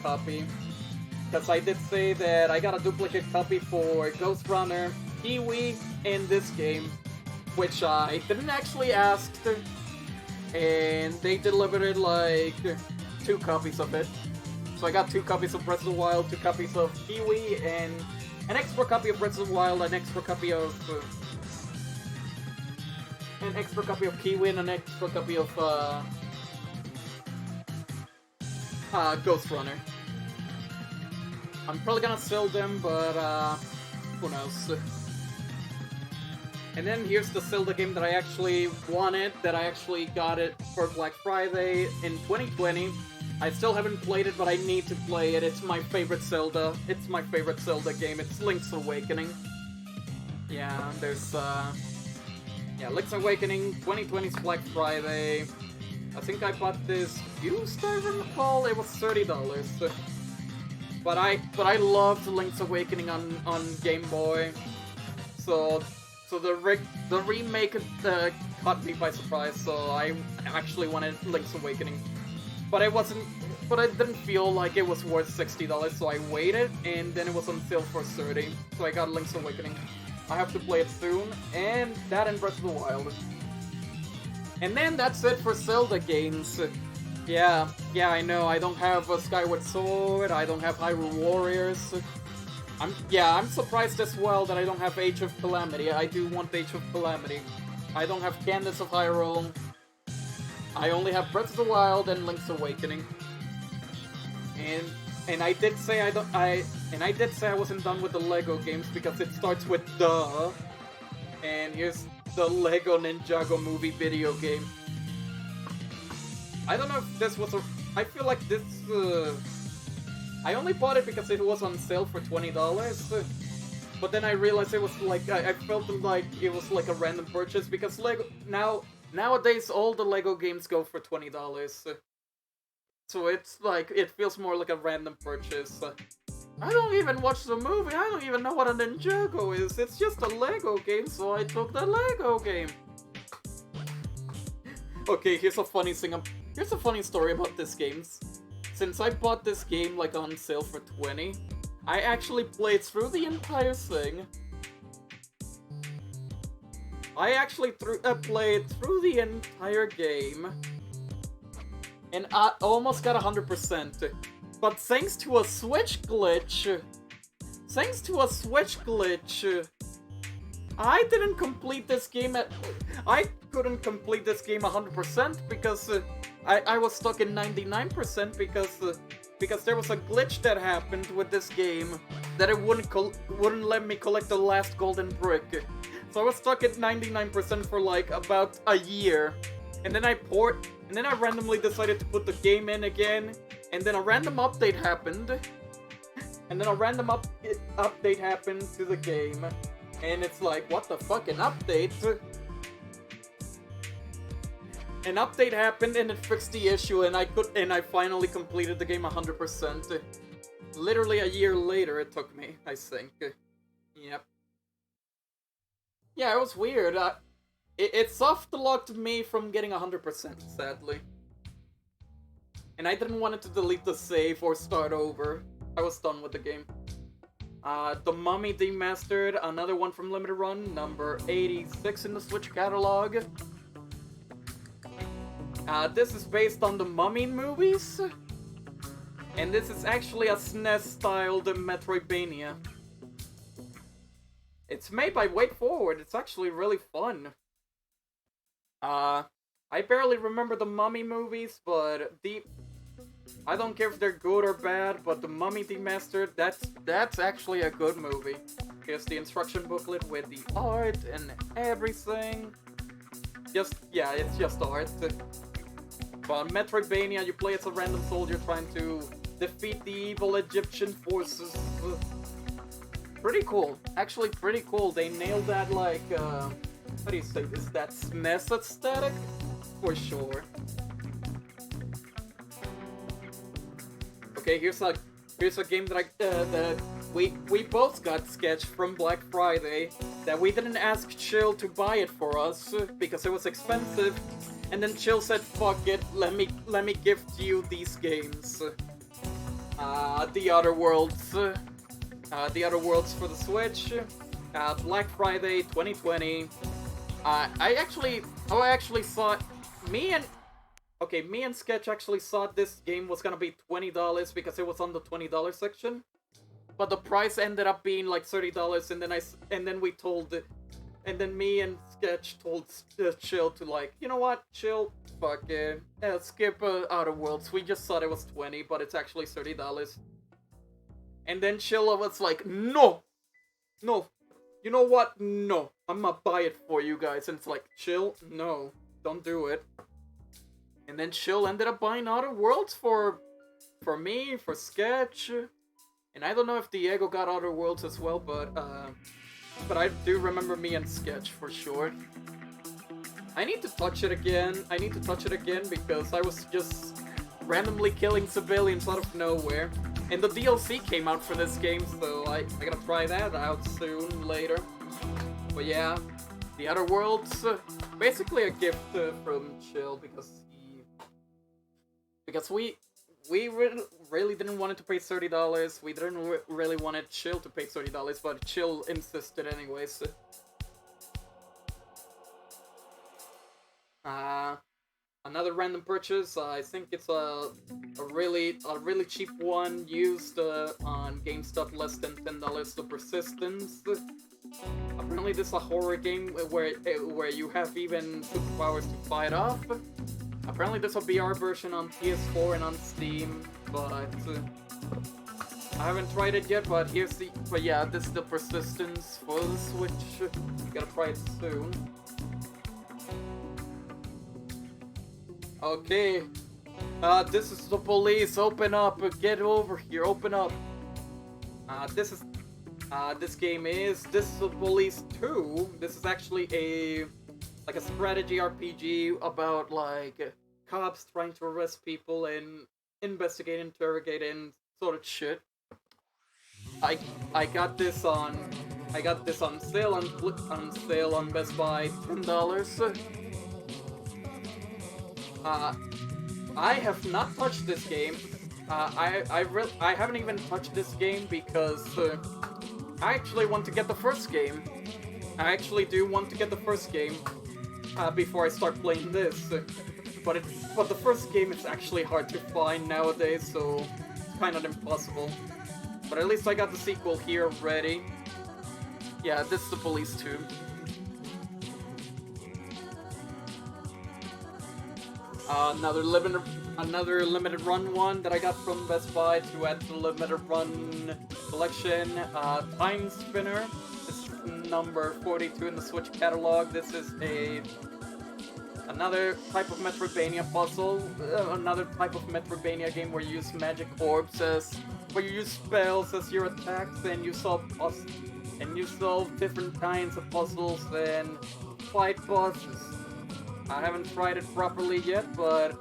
Speaker 2: copy. Because I did say that I got a duplicate copy for Ghost Runner, Kiwi, and this game, which I didn't actually ask, and they delivered it like 2 copies of it. So I got 2 copies of Breath of the Wild, 2 copies of Kiwi, and an extra copy of Breath of the Wild, an extra copy of Kiwi, and an extra copy of Ghost Runner. I'm probably gonna sell them, but who knows. And then here's the Zelda game that I actually wanted, that I actually got it for Black Friday in 2020. I still haven't played it, but I need to play it. It's my favorite Zelda. It's my favorite Zelda game. It's Link's Awakening. Yeah, there's Link's Awakening 2020's Black Friday. I think I bought this used, I recall. It was $30. But I loved Link's Awakening on Game Boy. So the remake caught me by surprise, so I actually wanted Link's Awakening. But I didn't feel like it was worth $60, so I waited, and then it was on sale for $30. So I got Link's Awakening. I have to play it soon, and that and Breath of the Wild. And then that's it for Zelda games. Yeah, I know, I don't have a Skyward Sword, I don't have Hyrule Warriors. I'm surprised as well that I don't have Age of Calamity. I do want Age of Calamity. I don't have Candace of Hyrule. I only have Breath of the Wild and Link's Awakening. And I did say I wasn't done with the Lego games because it starts with duh. And here's the Lego Ninjago movie video game. I don't know if this was I feel like this I only bought it because it was on sale for $20. But then I realized it was like I felt like it was like a random purchase because Lego nowadays all the Lego games go for $20. So it's like it feels more like a random purchase. I don't even watch the movie. I don't even know what a Ninjago is. It's just a Lego game, so I took the Lego game. Okay, here's a funny story about this game. Since I bought this game like on sale for $20, I actually played through the entire thing. I actually played through the entire game, and I almost got 100%. But thanks to a Switch glitch, I didn't complete this game I couldn't complete this game 100% because I was stuck in 99% because there was a glitch that happened with this game that it wouldn't let me collect the last golden brick. So I was stuck at 99% for like about a year. And then I randomly decided to put the game in again, and then a random update happened. Update happened to the game, and it's like, what the fuck, an update? An update happened and it fixed the issue, and I finally completed the game 100%. Literally a year later it took me, I think. Yep. Yeah, it was weird. It soft-locked me from getting 100%, sadly. And I didn't want it to delete the save or start over. I was done with the game. The Mummy Demastered, another one from Limited Run, number 86 in the Switch catalog. This is based on the Mummy movies. And this is actually a SNES-styled Metroidvania. It's made by WayForward. It's actually really fun. I barely remember the Mummy movies, but I don't care if they're good or bad, but the Mummy Demastered, that's actually a good movie. Here's the instruction booklet with the art and everything. It's just art. But Metroidvania, you play as a random soldier trying to defeat the evil Egyptian forces. Pretty cool. Actually pretty cool. They nailed that, like, how do you say this? That SNES aesthetic? For sure. Okay, here's a game that we both got sketched from Black Friday, that we didn't ask Chill to buy it for us because it was expensive, and then Chill said, "Fuck it, let me gift you these games." The Outer Worlds for the Switch, Black Friday 2020. I actually thought me and Sketch actually thought this game was gonna be $20 because it was on the $20 section, but the price ended up being like $30, and then me and Sketch told Chill to, like, you know what, Chill, fuck it, skip Outer Worlds. We just thought it was $20, but it's actually $30. And then Chill was like, no, you know what, no, I'm gonna buy it for you guys. And it's like, Chill, no, don't do it. And then Chill ended up buying Outer Worlds for me, for Sketch, and I don't know if Diego got Outer Worlds as well, but but I do remember me and Sketch for sure. I need to touch it again. Because I was just randomly killing civilians out of nowhere. And the DLC came out for this game, so I gotta try that out soon, later. But yeah, The Outer Worlds, basically a gift from Chill, because we really didn't want it to pay $30. We didn't really wanted Chill to pay $30, but Chill insisted anyways. Another random purchase. I think it's a really cheap one used on GameStop, less than $10. The Persistence. Apparently, this is a horror game where you have even superpowers to fight off. Apparently, there's a VR version on PS4 and on Steam, but I haven't tried it yet. But yeah, this is the Persistence for the Switch. You gotta try it soon. Okay, this is the police. Open up. Get over here. Open up. This is the Police 2. This is actually a strategy RPG about like cops trying to arrest people and investigate, interrogate, and sort of shit. I got this on sale on Best Buy, $10. I have not touched this game. I haven't even touched this game because I actually want to get the first game. I actually do want to get the first game before I start playing this. But the first game is actually hard to find nowadays, so it's kind of impossible. But at least I got the sequel here ready. Yeah, this is the Police 2. Another limited run one that I got from Best Buy to add to the limited run collection. Time Spinner. This is number 42 in the Switch catalog. This is another type of Metroidvania puzzle. Another type of Metroidvania game where you use magic orbs where you use spells as your attacks, and you solve different kinds of puzzles and fight bosses. I haven't tried it properly yet, but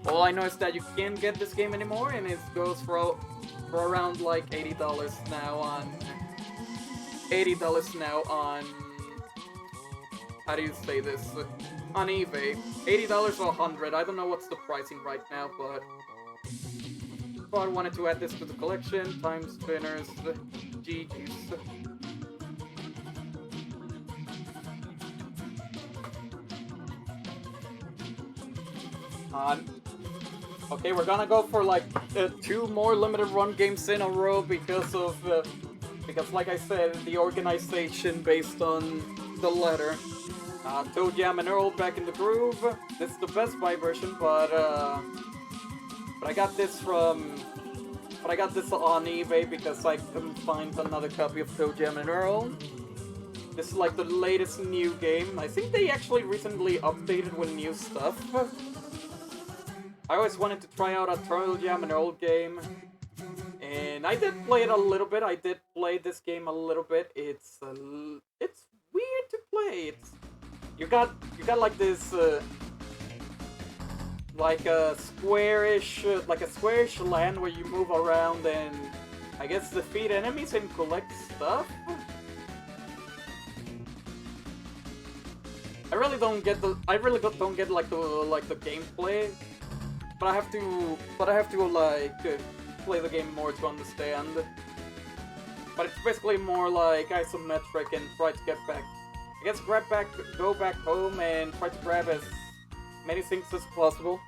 Speaker 2: all I know is that you can't get this game anymore, and it goes for around like $80 now on how do you say this? On eBay. $80 or $100. I don't know what's the pricing right now, but I wanted to add this to the collection. Time Spinners, GG's. Okay, we're gonna go for like 2 more limited run games in a row because like I said, the organization based on the letter. Toe Jam and Earl Back in the Groove. This is the Best Buy version, but I got this on eBay because I couldn't find another copy of Toe Jam and Earl. This is like the latest new game. I think they actually recently updated with new stuff. I always wanted to try out a Toe Jam and Earl game, and I did play it a little bit. I did play this game a little bit. It's weird to play. You got like this like a squarish land where you move around and I guess defeat enemies and collect stuff. I really don't get the gameplay, but I have to play the game more to understand. But it's basically more like isometric and try to get back. I guess go back home and try to grab as many things as possible.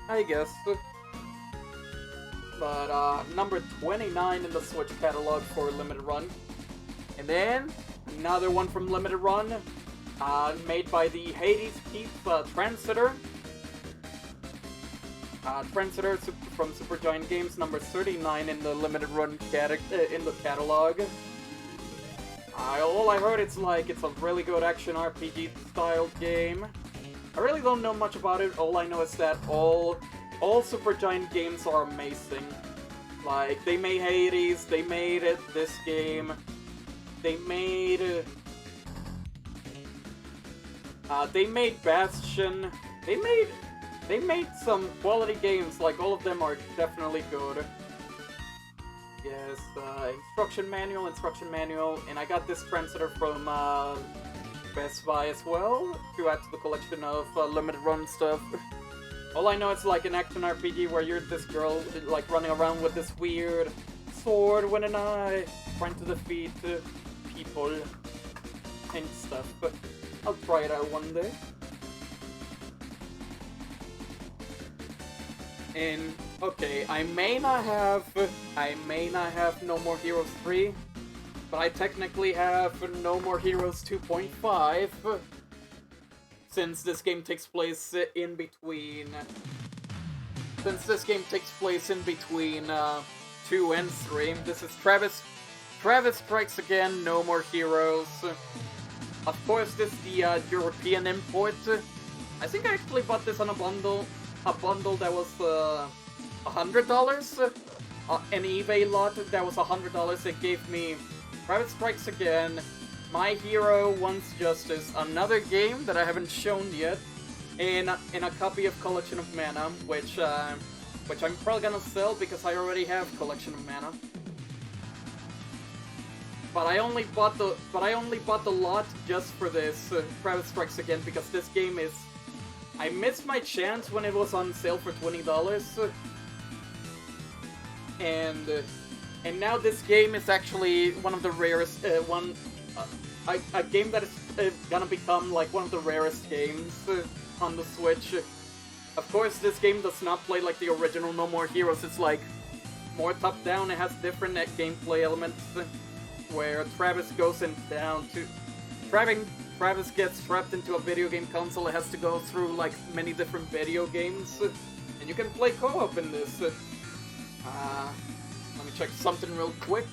Speaker 2: I guess. But number 29 in the Switch catalog for Limited Run. And then another one from Limited Run, made by the Hades Peeps, Transitor. Transitor from Supergiant Games, number 39 in the Limited Run in the catalog. All I heard it's a really good action RPG styled game. I really don't know much about it. All I know is that all Supergiant games are amazing. Like, they made Hades, they made this game, they made Bastion. They made some quality games. Like all of them are definitely good. Yes, instruction manual, and I got this translator from Best Buy as well to add to the collection of limited run stuff. All I know is like an action RPG where you're this girl like running around with this weird sword with an eye, trying to defeat people and stuff. But I'll try it out one day. And okay, I may not have No More Heroes 3, but I technically have No More Heroes 2.5, since this game takes place in between 2 and 3. This is Travis Strikes Again, No More Heroes. Of course, this is the European import. I think I actually bought this on a bundle that was $100. An eBay lot that was $100. It gave me Travis Strikes Again, My Hero Wants Justice, another game that I haven't shown yet, and a copy of Collection of Mana, which I'm probably gonna sell because I already have Collection of Mana. But I only bought the lot just for this Travis Strikes Again because this game is. I missed my chance when it was on sale for $20, and now this game is actually one of the rarest a game that is gonna become like one of the rarest games on the Switch. Of course, this game does not play like the original No More Heroes. It's like more top down. It has different gameplay elements where Travis goes down to Travis gets trapped into a video game console. It has to go through like many different video games, and you can play co-op in this. Let me check something real quick.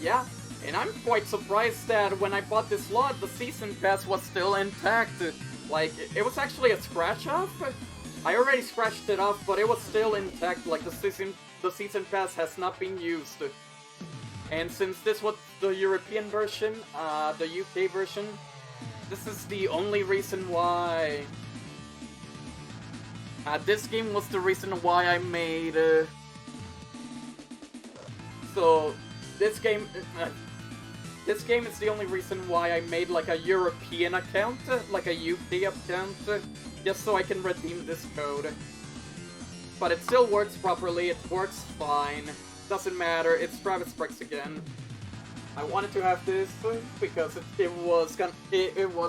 Speaker 2: Yeah, and I'm quite surprised that when I bought this lot, the season pass was still intact. Like, it was actually a scratch off. I already scratched it off, but it was still intact. Like the season pass has not been used. And since this was the European version, the UK version, this is the only reason why. This game was the reason why I made. So this game is the only reason why I made like a European account, like a UK account, just so I can redeem this code. But it still works properly. It works fine. Doesn't matter, it's Travis Strikes Again. I wanted to have this because it was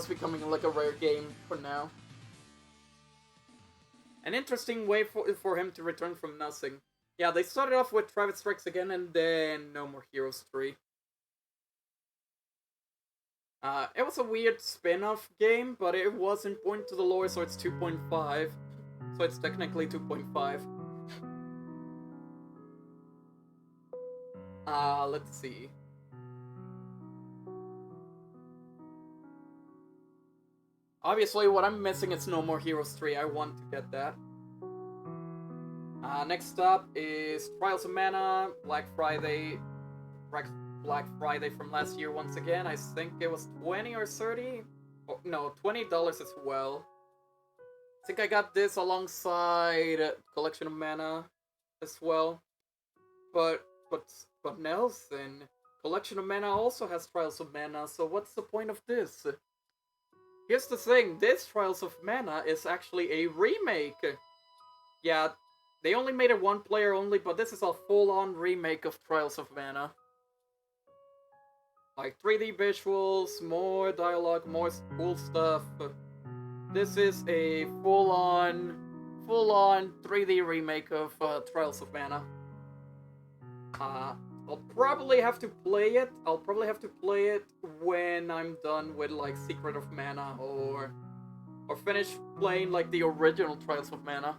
Speaker 2: becoming like a rare game for now. An interesting way for him to return from nothing. Yeah, they started off with Travis Strikes Again and then No More Heroes 3. It was a weird spin-off game, but it was important to the lore, so it's 2.5. So it's technically 2.5. Let's see. Obviously, what I'm missing is No More Heroes 3. I want to get that. Next up is Trials of Mana, Black Friday from last year once again. I think it was 20 or 30? Oh, no, $20 as well. I think I got this alongside Collection of Mana as well. But Nelson, Collection of Mana also has Trials of Mana, so what's the point of this? Here's the thing, this Trials of Mana is actually a remake. Yeah, they only made it one player only, but this is a full-on remake of Trials of Mana. Like 3D visuals, more dialogue, more cool stuff. This is a full-on 3D remake of Trials of Mana. I'll probably have to play it. I'll probably have to play it when I'm done with like Secret of Mana or finish playing like the original Trials of Mana.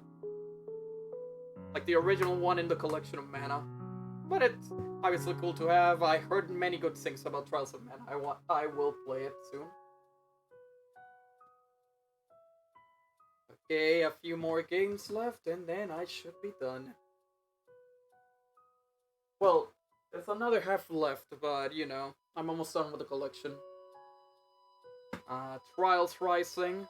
Speaker 2: Like the original one in the Collection of Mana. But it's obviously cool to have. I heard many good things about Trials of Mana. I will play it soon. Okay, a few more games left and then I should be done. Well, There's another half left, but you know, I'm almost done with the collection. Trials Rising.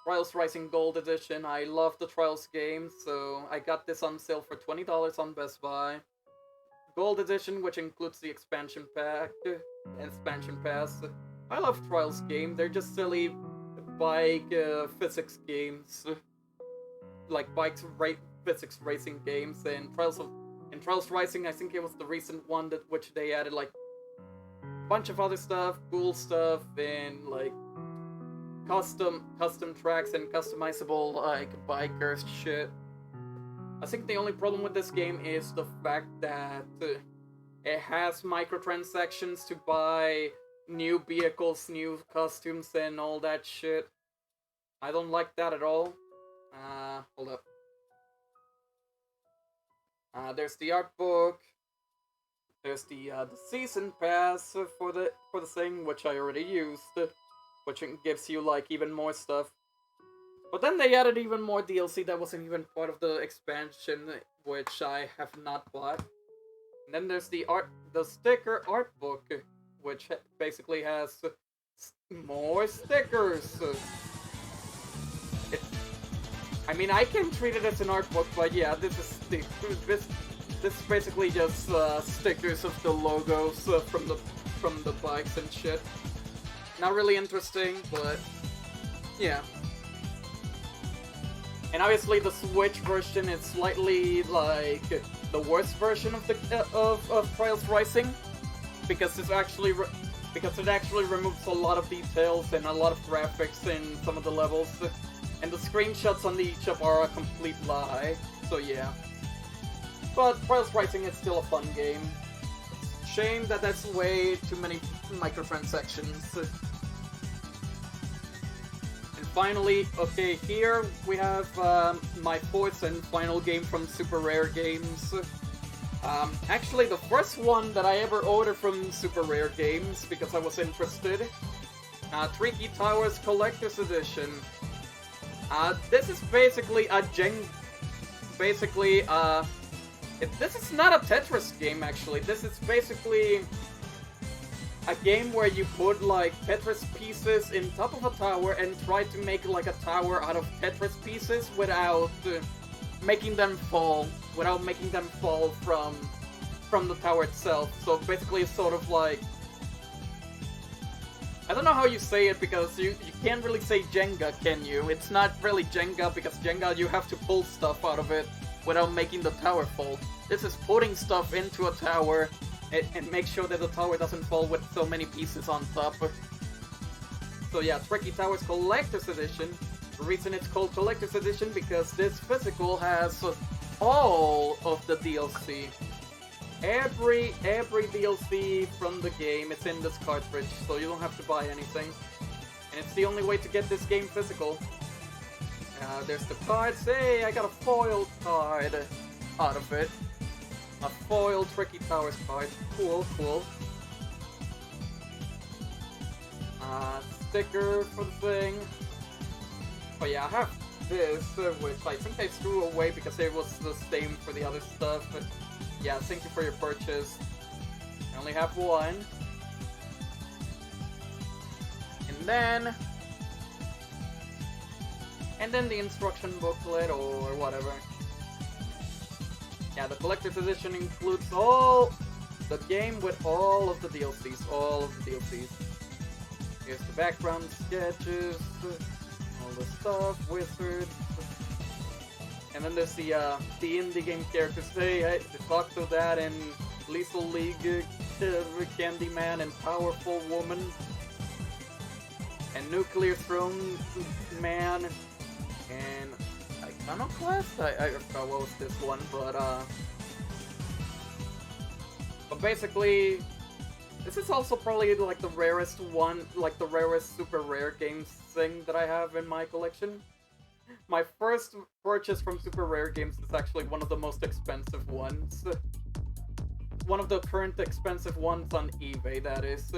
Speaker 2: Trials Rising Gold Edition. I love the Trials game, so I got this on sale for $20 on Best Buy. Gold Edition, which includes the expansion pack, expansion pass. I love Trials game. They're just silly bike physics games, like physics racing games. And Trials Rising, I think it was the recent one that which they added like a bunch of other stuff, cool stuff, and like custom tracks and customizable like bikers shit. I think the only problem with this game is the fact that it has microtransactions to buy new vehicles, new costumes, and all that shit. I don't like that at all. Hold up. There's the art book. There's the season pass for the thing, which I already used, which gives you like even more stuff. But then they added even more DLC that wasn't even part of the expansion, which I have not bought. And then there's the sticker art book, which basically has more stickers. I mean, I can treat it as an art book, but yeah, this is basically just stickers of the logos from the bikes and shit. Not really interesting, but yeah. And obviously the Switch version is slightly like the worst version of the of Trials Rising, because it actually removes a lot of details and a lot of graphics in some of the levels, and the screenshots on each of are a complete lie. So yeah. But Trials Rising is still a fun game. Shame that that's way too many microtransactions. Finally, okay, here we have my fourth and final game from Super Rare Games. Actually, the first one that I ever ordered from Super Rare Games because I was interested. Tricky Towers Collector's Edition. This is basically a this is not a Tetris game, actually. This is basically a game where you put like Tetris pieces in top of a tower and try to make like a tower out of Tetris pieces without making them fall from the tower itself. So basically it's sort of like, I don't know how you say it, because you can't really say Jenga, can you? It's not really Jenga, because Jenga you have to pull stuff out of it without making the tower fall. This is putting stuff into a tower and make sure that the tower doesn't fall with so many pieces on top. So yeah, Tricky Towers Collector's Edition. The reason it's called Collector's Edition because this physical has all of the DLC. Every DLC from the game is in this cartridge, so you don't have to buy anything. And it's the only way to get this game physical. There's the cards. Hey, I got a foil card out of it. A foil Tricky Towers card. Cool, cool. Sticker for the thing. But yeah, I have this, which I think I threw away because it was the same for the other stuff. But yeah, thank you for your purchase. I only have one. And then the instruction booklet or whatever. Yeah, the collector's edition includes all the game with all of the DLCs. Here's the background sketches, all the stuff, wizards. And then there's the indie game characters. Hey, I talked to that and Lethal League, Candyman, and Powerful Woman, and Nuclear Throne Man, and Iconoclast? I forgot what was this one, but basically, this is also probably like the rarest one, like the rarest super rare games thing that I have in my collection. My first purchase from Super Rare Games is actually one of the most expensive ones. One of the current expensive ones on eBay, that is.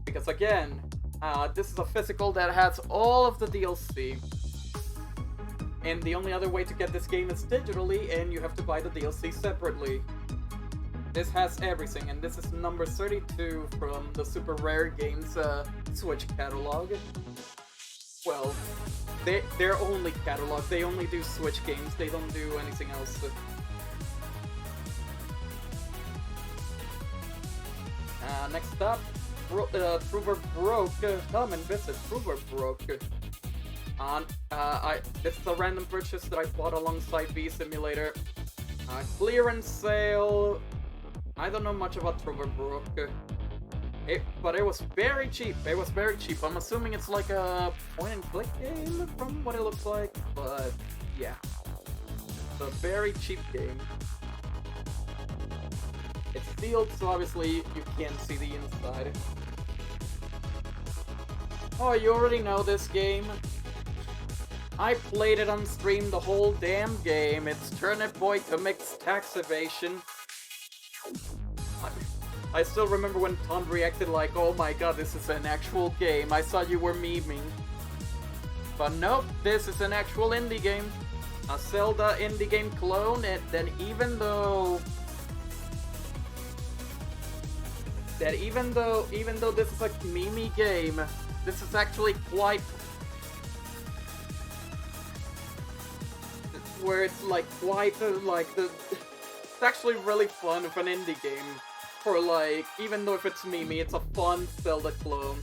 Speaker 2: Because again, this is a physical that has all of the DLC. And the only other way to get this game is digitally, and you have to buy the DLC separately. This has everything, and this is number 32 from the Super Rare Games Switch catalog. Well, their only catalog. They only do Switch games. They don't do anything else. Next up, Trover Broke. Come and visit Trover Broke. This is a random purchase that I bought alongside V Simulator. Clearance sale. I don't know much about Trover Brook, but it was very cheap. It was very cheap. I'm assuming it's like a point-and-click game from what it looks like, but yeah. It's a very cheap game. It's sealed, so obviously you can't see the inside. Oh, you already know this game. I played it on stream, the whole damn game. It's Turnip Boy Commits Tax Evasion. I still remember when Tom reacted like, oh my god, this is an actual game. I saw you were memeing. But nope, this is an actual indie game. A Zelda indie game clone, and then even though this is a meme game, this is actually quite where it's like quite it's actually really fun with an indie game. For like, even though if it's meme, it's a fun Zelda clone.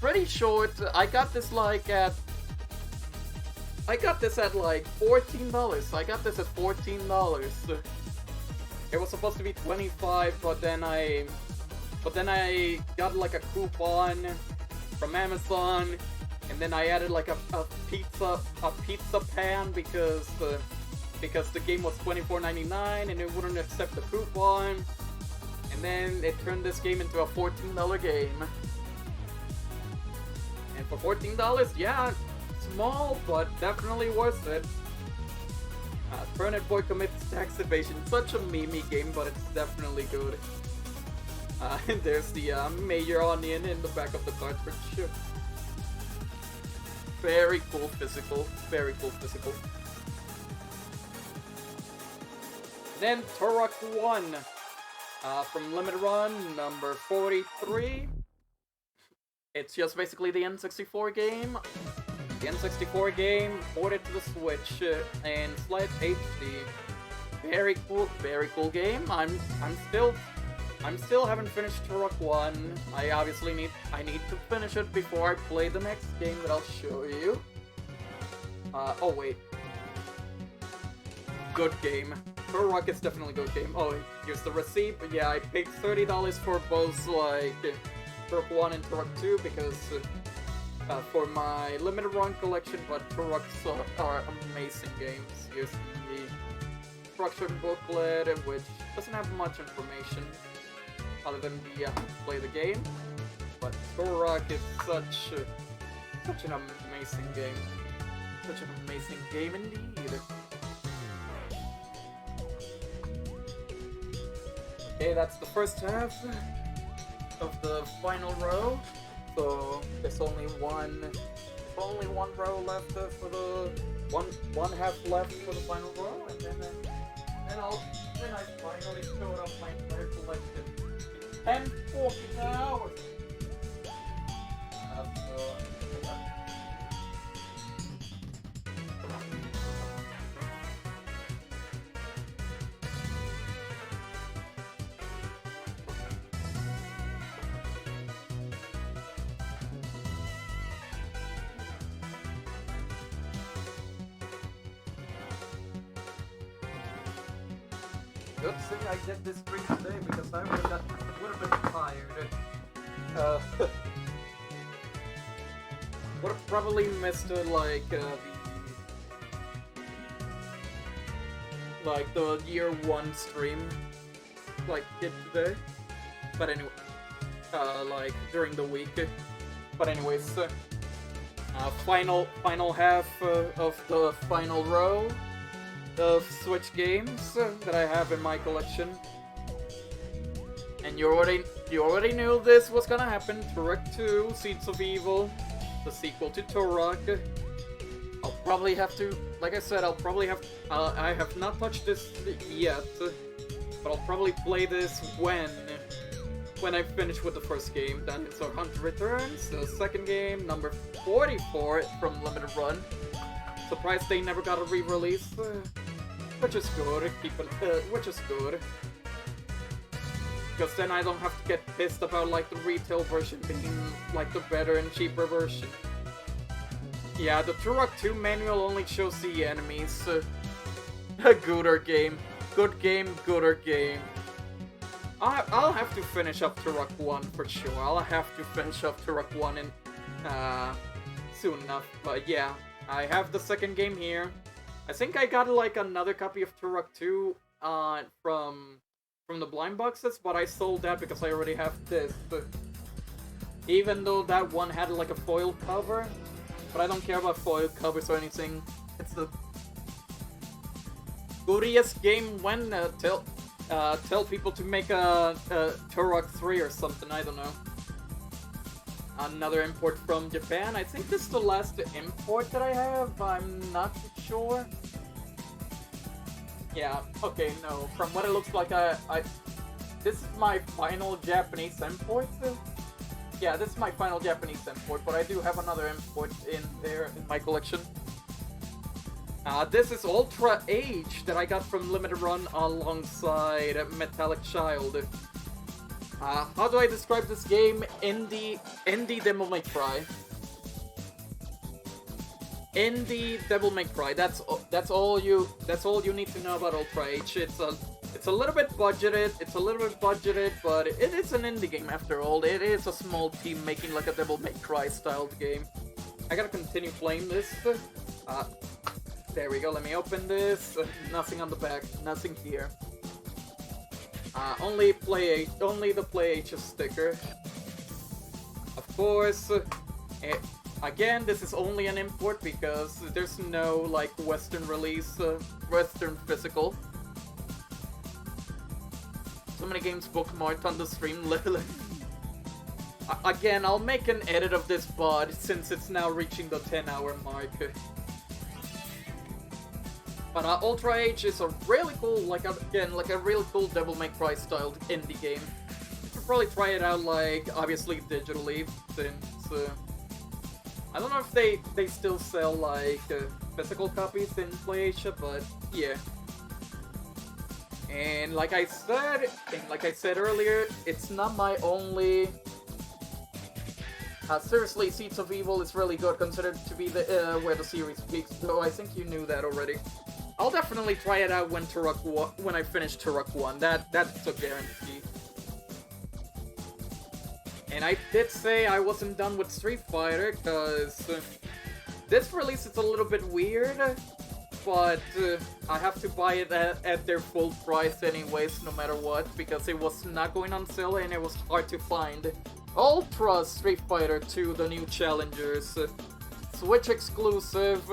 Speaker 2: Pretty short. I got this like at like $14. I got this at $14. It was supposed to be $25, but then I got like a coupon from Amazon, and then I added like a pizza pan because the game was $24.99 and it wouldn't accept the coupon. And then it turned this game into a $14 game. And for $14, yeah, small, but definitely worth it. Turnip Boy Commits Tax Evasion. Such a meme game, but it's definitely good. And there's the Mayor Onion in the back of the cartridge. Very cool physical. Very cool physical. Then Turok 1. From Limited Run, number 43. It's just basically the N64 game. The N64 game ported to the Switch and Slight HD. Very cool game. I'm still haven't finished Turok 1. I need to finish it before I play the next game that I'll show you. Oh wait. Good game. Turok is definitely a good game. Oh, here's the receipt. But yeah, I paid $30 for both, like, Turok 1 and Turok 2 because, for my limited run collection, but Turoks are amazing games. Here's the instruction booklet, which doesn't have much information other than the play the game. But Turok is such an amazing game. Such an amazing game indeed. Okay, that's the first half of the final row. So there's only one row left for the one half left for the final row, and then I finally showed off my entire collection. 10:40 now. Good thing I did this stream today because I would have been tired. Would have probably missed the year 1 stream like did today. But anyway, like during the week. But anyways, final half of the final row of Switch games that I have in my collection. And you already knew this was gonna happen. Turok 2, Seeds of Evil, the sequel to Turok. I'll probably have to, like I said, I have not touched this yet. but I'll probably play this when I finish with the first game. Dinosaur Hunter Returns, the second game, number 44 from Limited Run. Surprised they never got a re-release, which is good. Which is good. Because then I don't have to get pissed about like the retail version being like the better and cheaper version. Yeah, the Turok 2 manual only shows the enemies. A gooder game. Good game, gooder game. I'll have to finish up Turok 1 for sure. I'll have to finish up Turok 1 in, soon enough. But yeah, I have the second game here. I think I got like another copy of Turok 2 from the blind boxes, but I sold that because I already have this. But even though that one had like a foil cover, but I don't care about foil covers or anything. It's the goodiest game when tell people to make a Turok 3 or something, I don't know. Another import from Japan. I think this is the last import that I have. I'm not sure. Yeah, okay, no. From what it looks like, this is my final Japanese import. Yeah, this is my final Japanese import, but I do have another import in there in my collection. This is Ultra Age that I got from Limited Run alongside Metallic Child. How do I describe this game? Indie Devil May Cry. Indie Devil May Cry. That's all you need to know about Ultra Age. It's a little bit budgeted. But it is an indie game after all. It is a small team making like a Devil May Cry styled game. I gotta continue playing this. There we go, let me open this. Nothing on the back, nothing here. Only the Play H sticker. Of course. Again, this is only an import because there's no like Western release, Western physical. So many games bookmarked on the stream. Again, I'll make an edit of this VOD since it's now reaching the 10-hour mark. But Ultra Age is a really cool, like a really cool Devil May Cry styled indie game. You should probably try it out, like, obviously digitally, since, I don't know if they still sell, like, physical copies in PlayAsia, but yeah. And like I said earlier, it's not my only... seriously, Seeds of Evil is really good, considered to be the where the series peaks, though I think you knew that already. I'll definitely try it out when I finish Turok 1. That's a guarantee. And I did say I wasn't done with Street Fighter, because this release is a little bit weird, but I have to buy it at their full price anyways, no matter what, because it was not going on sale and it was hard to find. Ultra Street Fighter 2, the new challengers, Switch exclusive.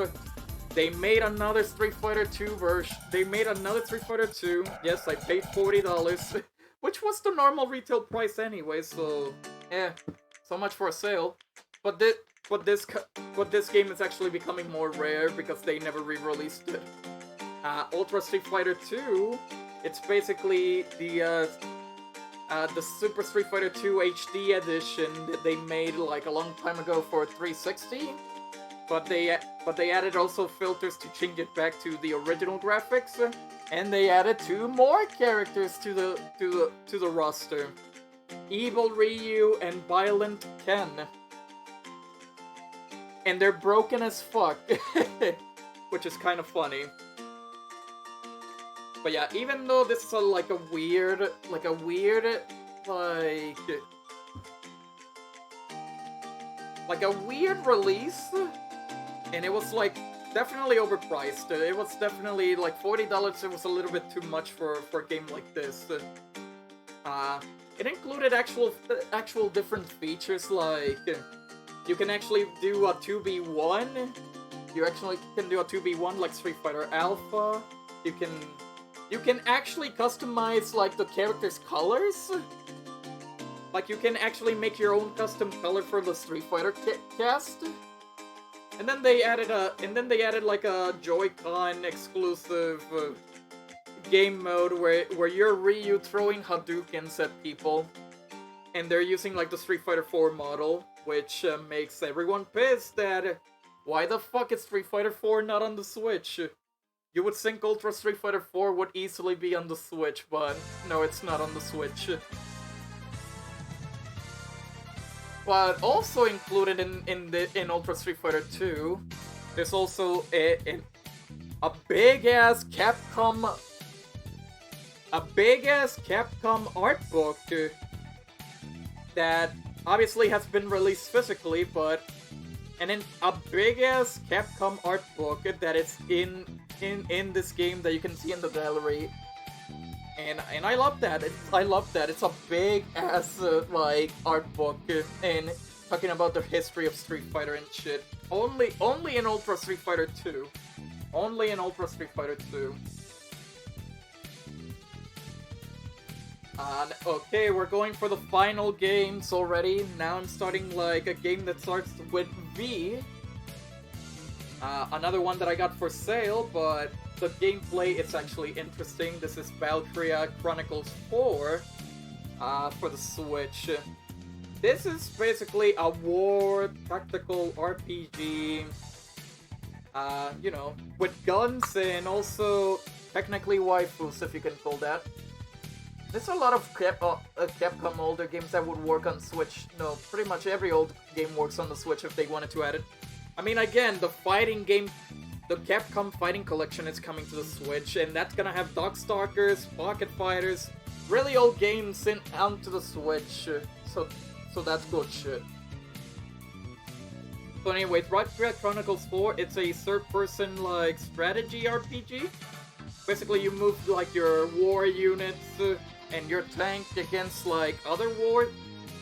Speaker 2: They made another Street Fighter 2 version. Yes, I paid $40, which was the normal retail price anyway. So, so much for a sale. But this game is actually becoming more rare because they never re-released it. Ultra Street Fighter 2. It's basically the Super Street Fighter 2 HD edition that they made like a long time ago for 360. But they added also filters to change it back to the original graphics, and they added 2 more characters to the roster: Evil Ryu and Violent Ken. And they're broken as fuck, which is kind of funny. But yeah, even though this is a weird release. And it was like definitely overpriced. It was definitely like $40. It was a little bit too much for a game like this. It included actual different features, like you can actually do a 2v1. You actually can do a 2v1 like Street Fighter Alpha. You can actually customize like the characters' colors. Like you can actually make your own custom color for the Street Fighter cast. And then they added like a Joy-Con exclusive
Speaker 1: game mode where you're Ryu throwing Hadoukens at people, and they're using like the Street Fighter 4 model, which makes everyone pissed that why the fuck is Street Fighter 4 not on the Switch? You would think Ultra Street Fighter 4 would easily be on the Switch, but no, it's not on the Switch. But also included in Ultra Street Fighter 2, there's also a big ass Capcom art book that obviously has been released physically, but in a big ass Capcom art book that is in this game that you can see in the gallery. And I love that. I love that. It's a big ass like art book and talking about the history of Street Fighter and shit. Only in Ultra Street Fighter 2. Only in Ultra Street Fighter 2. Okay, we're going for the final games already. Now I'm starting like a game that starts with V. Another one that I got for sale, but the gameplay is actually interesting. This is Valkyria Chronicles 4 for the Switch. This is basically a war tactical RPG, you know, with guns and also technically waifus, if you can call that. There's a lot of Capcom older games that would work on Switch. No, pretty much every old game works on the Switch if they wanted to add it. I mean, again, the fighting game, the Capcom Fighting Collection is coming to the Switch, and that's gonna have Darkstalkers, Pocket Fighters, really old games onto the Switch, so that's good shit. So anyway, Valkyria Chronicles 4, it's a third-person, like, strategy RPG. Basically, you move, like, your war units and your tank against, like, other war,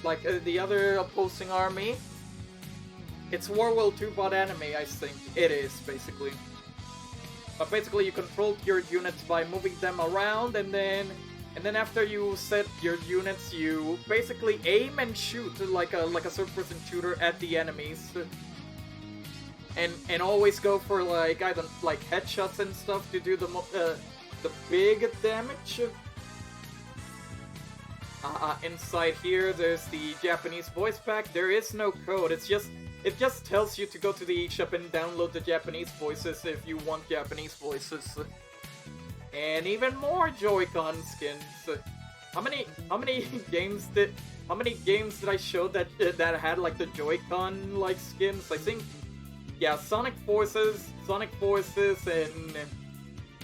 Speaker 1: like, the other opposing army. It's War World 2 bot anime, I think. It is, basically. But basically, you control your units by moving them around, and then after you set your units, you basically aim and shoot like a third-person shooter at the enemies. And always go for like either like headshots and stuff to do the big damage. Inside here, there's the Japanese voice pack. There is no code. It just tells you to go to the eShop and download the Japanese voices if you want Japanese voices. And even more Joy-Con skins. How many games did I show that had like the Joy-Con like skins? I think, yeah, Sonic Forces,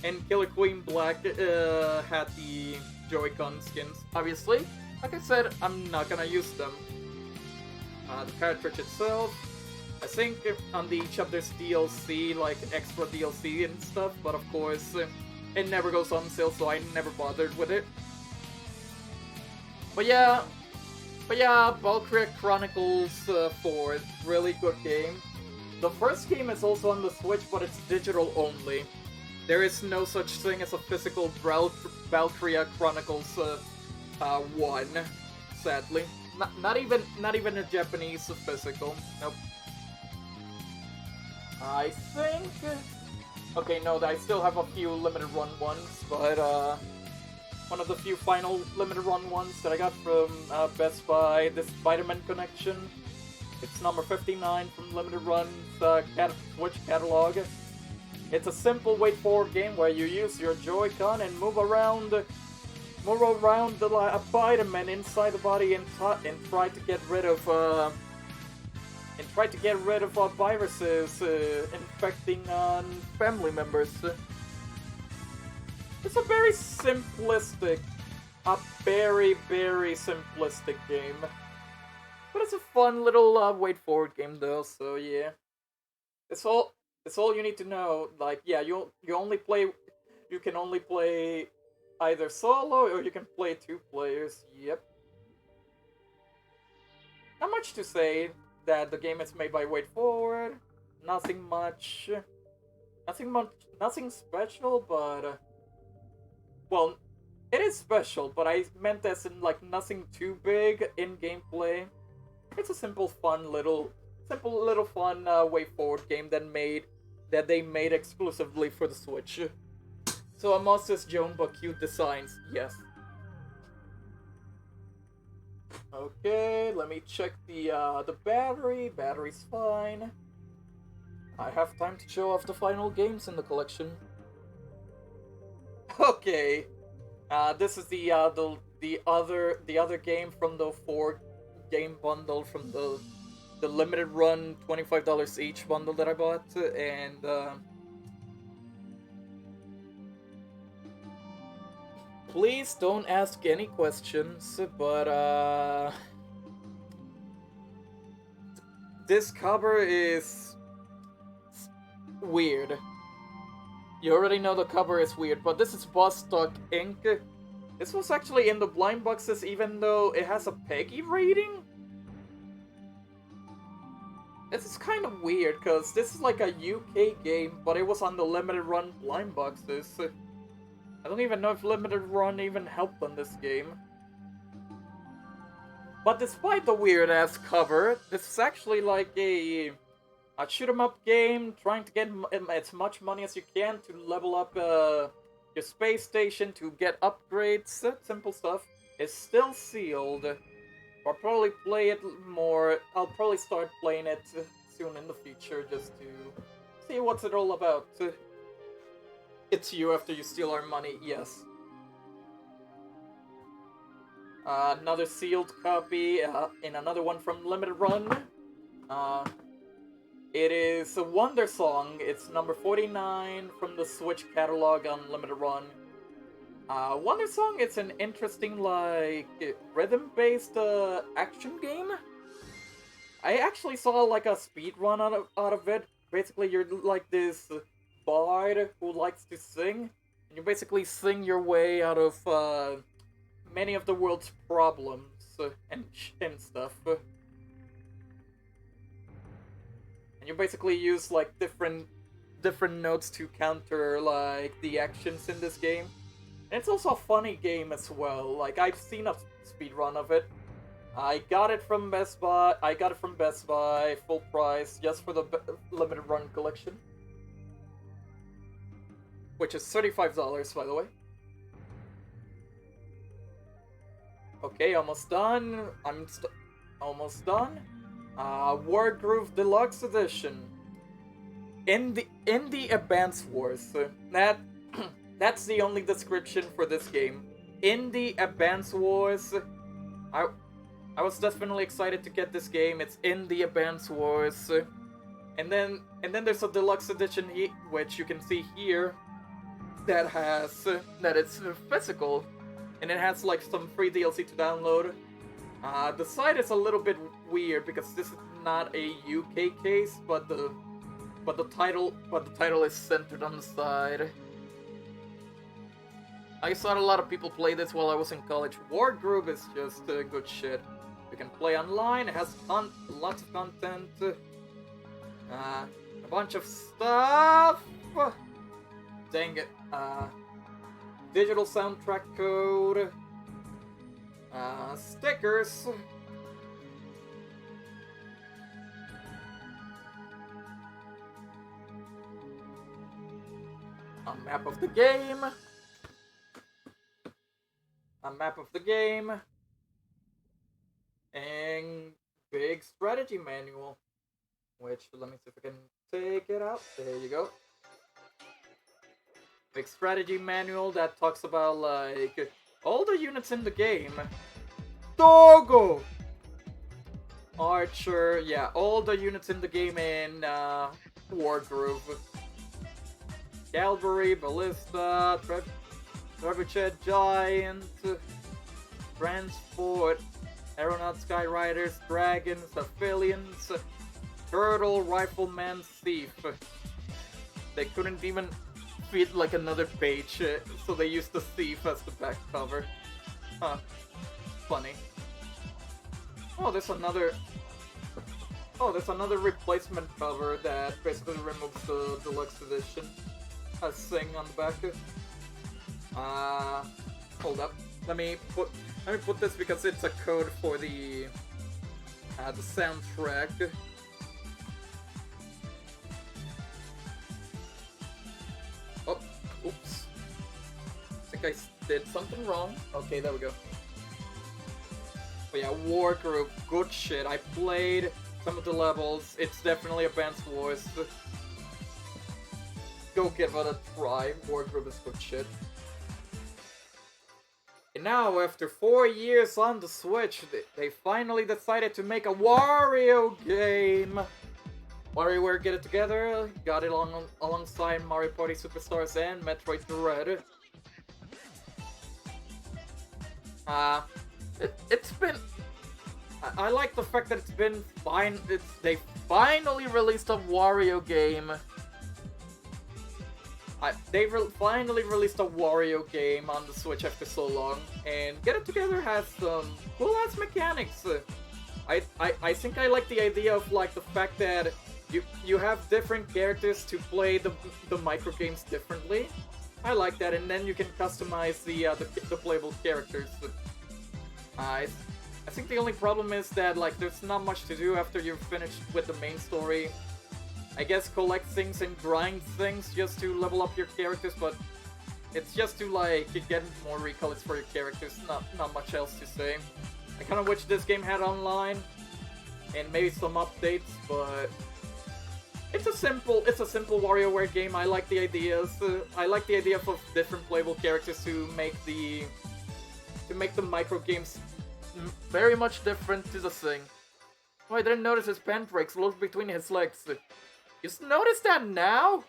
Speaker 1: and Killer Queen Black had the Joy-Con skins. Obviously, like I said, I'm not gonna use them. The cartridge itself, I think on the eShop there's DLC, like extra DLC and stuff, but of course it never goes on sale, so I never bothered with it. But yeah, Valkyria Chronicles 4 is a really good game. The first game is also on the Switch, but it's digital only. There is no such thing as a physical Valkyria Chronicles 1, sadly. Not even a Japanese physical. Nope. I think. Okay, no, I still have a few limited run ones, but one of the few final limited run ones that I got from Best Buy, the Spider-Man Connection. It's number 59 from Limited Run's Switch catalog. It's a simple wait-forward game where you use your Joy-Con and move around the Spider-Man inside the body and try to get rid of viruses infecting on family members. It's a very simplistic game. But it's a fun little wait-forward game though, so yeah. It's all you need to know. Like, yeah, you can only play either solo or you can play 2 players. Yep. Not much to say that the game is made by WayForward. Nothing special, but well, it is special, but I meant as in like nothing too big in gameplay. It's a simple little fun way forward game that they made exclusively for the Switch. So Amos is Joan, but cute designs. Yes. Okay, let me check the battery. Battery's fine. I have time to show off the final games in the collection. Okay. This is the other game from the 4-game bundle from the limited run $25 each bundle that I bought, and please don't ask any questions, but this cover is weird. You already know the cover is weird, but this is Bostock Inc. This was actually in the blind boxes even though it has a PEGI rating? This is kind of weird, because this is like a UK game, but it was on the limited run blind boxes. I don't even know if limited run even helped on this game. But despite the weird-ass cover, this is actually like a shoot-em-up game, trying to get as much money as you can to level up your space station, to get upgrades, simple stuff. It's still sealed. I'll probably play it more. I'll probably start playing it soon in the future just to see what's it all about. It's you after you steal our money, yes. Another sealed copy, and another one from Limited Run. It is a Wonder Song. It's number 49 from the Switch catalog on Limited Run. Wonder Song, it's an interesting, like, rhythm-based action game. I actually saw, like, a speed run out of it. Basically, you're like this bard who likes to sing, and you basically sing your way out of many of the world's problems and stuff. And you basically use like different notes to counter like the actions in this game. And it's also a funny game as well. Like, I've seen a speedrun of it. I got it from Best Buy. Full price, just for the limited run collection, which is $35, by the way. Okay, almost done. Almost done. Wargroove Deluxe Edition. In the Advance Wars. That's the only description for this game. In the Advance Wars. I was definitely excited to get this game. It's in the Advance Wars. And then there's a deluxe edition which you can see here that it's physical, and it has like some free DLC to download. The site is a little bit weird because this is not a UK case, but the title is centered on the side. I saw a lot of people play this while I was in college. Wargroove is just good shit. You can play online. It has lots of content. A bunch of stuff. Dang it. Digital soundtrack code. Stickers. A map of the game. And big strategy manual. Which, let me see if I can take it out. There you go. Big strategy manual that talks about, like, all the units in the game. Togo! Archer, yeah, all the units in the game in Wargroove. Cavalry, Ballista, Trebuchet Giant, Transport, Aeronaut Skyriders, Dragons, Aphelions, Turtle, Rifleman, Thief. They couldn't even fit like another page, so they used the Thief as the back cover. Huh. Funny. Oh, there's another replacement cover that basically removes the deluxe edition. Has Sing on the back. Hold up. Let me put this because it's a code for the soundtrack. Oh, oops. think I did something wrong. Okay, there we go. But yeah, Wargroup, good shit. I played some of the levels. It's definitely Advanced Wars. Go give it a try. Wargroup is good shit. And now, after 4 years on the Switch, they finally decided to make a Wario game. WarioWare Get It Together, got it alongside Mario Party Superstars and Metroid Dread. It's been... I like the fact that it's been fine. They finally released a Wario game. They finally released a Wario game on the Switch after so long, and Get It Together has some cool-ass mechanics. I think I like the idea of like the fact that you have different characters to play the micro games differently. I like that, and then you can customize the playable characters. I think the only problem is that like there's not much to do after you're finished with the main story. I guess collect things and grind things just to level up your characters, but it's just to like get more recolors for your characters. Not much else to say. I kind of wish this game had online and maybe some updates, but it's a simple WarioWare game. I like the ideas. I like the idea of different playable characters to make the micro games very much different to the thing. Oh, I didn't notice his pant breaks loose between his legs. You noticed that now?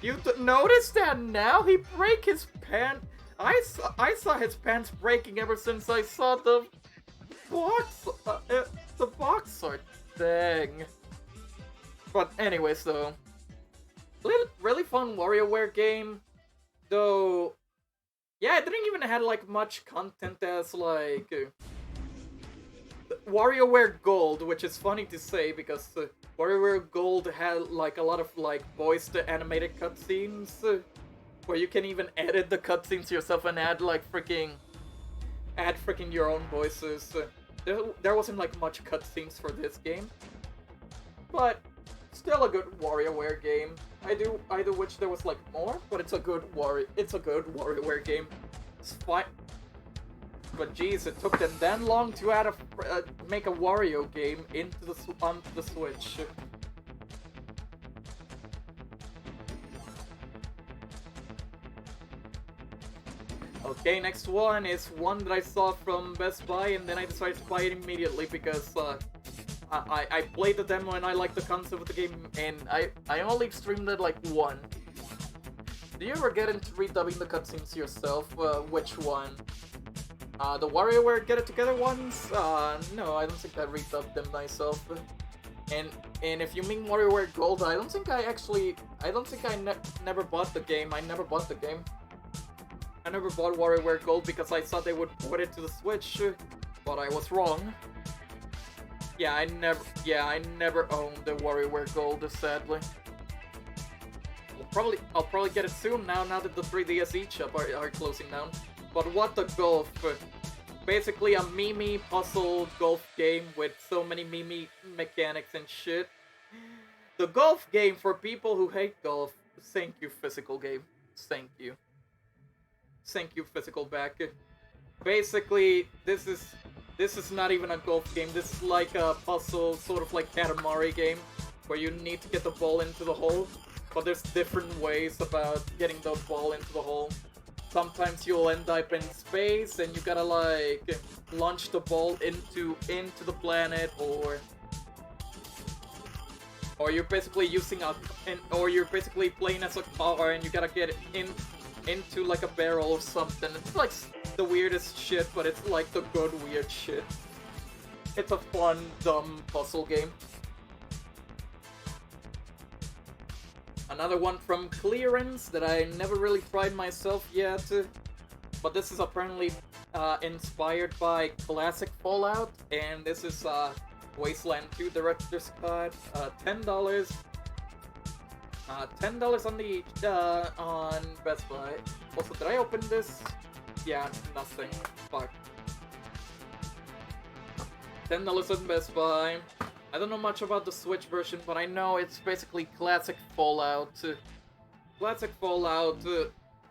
Speaker 1: You noticed that now? He break his pant. I saw his pants breaking ever since I saw the box art thing. But anyways, though, really fun WarioWare game. Though, yeah, it didn't even have like much content as like WarioWare Gold, which is funny to say because WarioWare Gold had like a lot of like voiced animated cutscenes where you can even edit the cutscenes yourself and add freaking your own voices. There wasn't like much cutscenes for this game, but still a good WarioWare game. I do wish there was like more, but it's a good WarioWare game. It's fine. But geez, it took them that long to make a Wario game onto the Switch. Okay, next one is one that I saw from Best Buy, and then I decided to buy it immediately because I played the demo and I liked the concept of the game, and I only streamed it like one. Do you ever get into redubbing the cutscenes yourself? Which one? The WarioWare Get It Together ones? No, I don't think I redubbed them myself. And if you mean WarioWare Gold, I don't think I never bought the game. I never bought the game. I never bought WarioWare Gold because I thought they would port it to the Switch, but I was wrong. Yeah, I never owned the WarioWare Gold, sadly. I'll probably get it soon now that the 3DS eShop are closing down. But what the golf? Basically a Mimi puzzle golf game with so many Mimi mechanics and shit. The golf game for people who hate golf. Thank you, physical game. Thank you. Thank you, physical back. Basically, this is not even a golf game. This is like a puzzle, sort of like Katamari game, where you need to get the ball into the hole. But there's different ways about getting the ball into the hole. Sometimes you'll end up in space and you gotta like launch the ball into the planet, or you're basically or you're basically playing as a car and you gotta get it into like a barrel or something. It's like the weirdest shit, but it's like the good weird shit. It's a fun, dumb puzzle game. Another one from Clearance that I never really tried myself yet, but this is apparently inspired by classic Fallout, and this is Wasteland 2 Director's Cut. $10. $10 on Best Buy. Also, did I open this? Yeah, nothing. Fuck. $10 on Best Buy. I don't know much about the Switch version, but I know it's basically classic Fallout. Classic Fallout,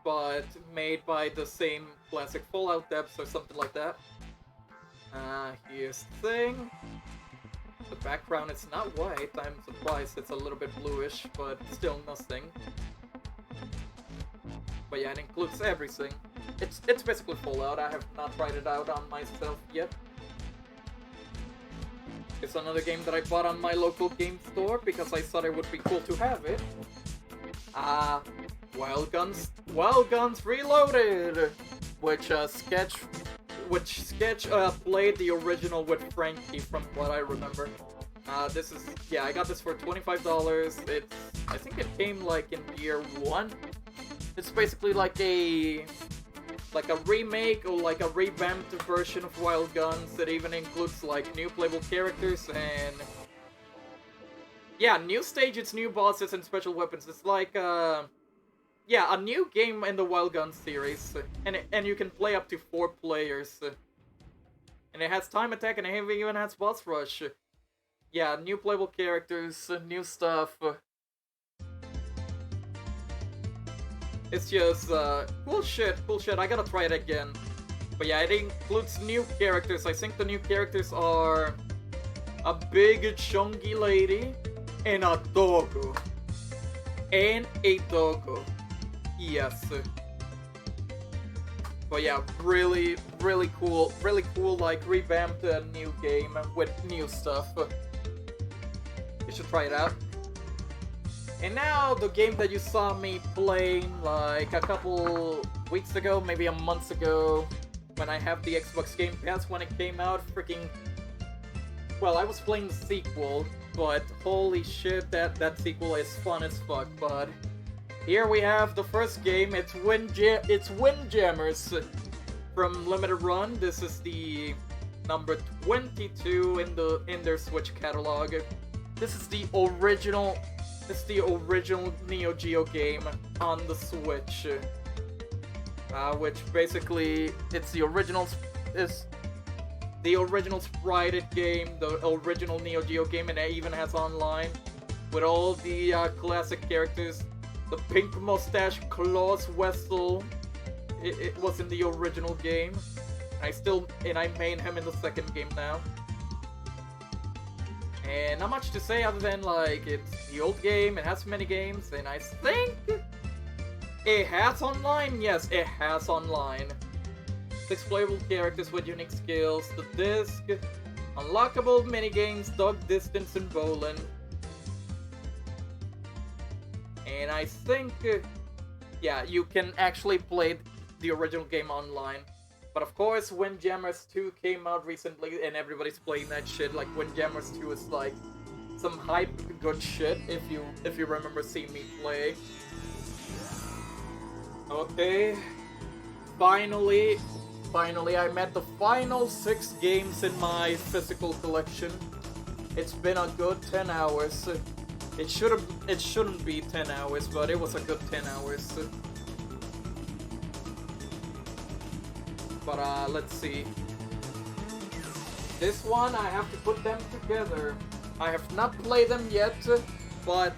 Speaker 1: but made by the same classic Fallout devs or something like that. Here's the thing. The background is not white. I'm surprised it's a little bit bluish, but still nothing. But yeah, it includes everything. It's basically Fallout. I have not tried it out on myself yet. It's another game that I bought on my local game store because I thought it would be cool to have it. Wild Guns Reloaded, which Sketch played the original with Frankie from what I remember. This is, yeah, I got this for $25. I think it came like in year 1. It's basically like a remake or like a revamped version of Wild Guns. It even includes like new playable characters and yeah, new stages, new bosses, and special weapons. It's like yeah, a new game in the Wild Guns series, and you can play up to 4 players. And it has time attack, and it even has boss rush. Yeah, new playable characters, new stuff. It's just cool shit. I gotta try it again. But yeah, it includes new characters. I think the new characters are a big chunky lady and a doggo. Yes. But yeah, really cool, like revamped new game with new stuff. You should try it out. And now the game that you saw me playing like a couple weeks ago, maybe a month ago, when I have the Xbox Game Pass when it came out, freaking... Well, I was playing the sequel, but holy shit, that sequel is fun as fuck, but... Here we have the first game. It's Windjammers from Limited Run. This is the number 22 in their Switch catalog. This is the original Neo Geo game on the Switch. Which basically it's the original sprited game, the original Neo Geo game, and it even has online with all the classic characters. The pink mustache Klaus Wessel, it was in the original game. I main him in the second game now. And not much to say other than like it's the old game, it has many games, and I think it has online. Yes, it has online. 6 playable characters with unique skills, the disc, unlockable minigames, dog distance, and bowling. And I think, yeah, you can actually play the original game online. But of course, Windjammers 2 came out recently, and everybody's playing that shit. Like, Windjammers 2 is like some hype good shit, if you remember seeing me play. Okay. Finally, I'm at the final 6 games in my physical collection. It's been a good 10 hours. It shouldn't be 10 hours, but it was a good 10 hours. But let's see. This one, I have to put them together. I have not played them yet, but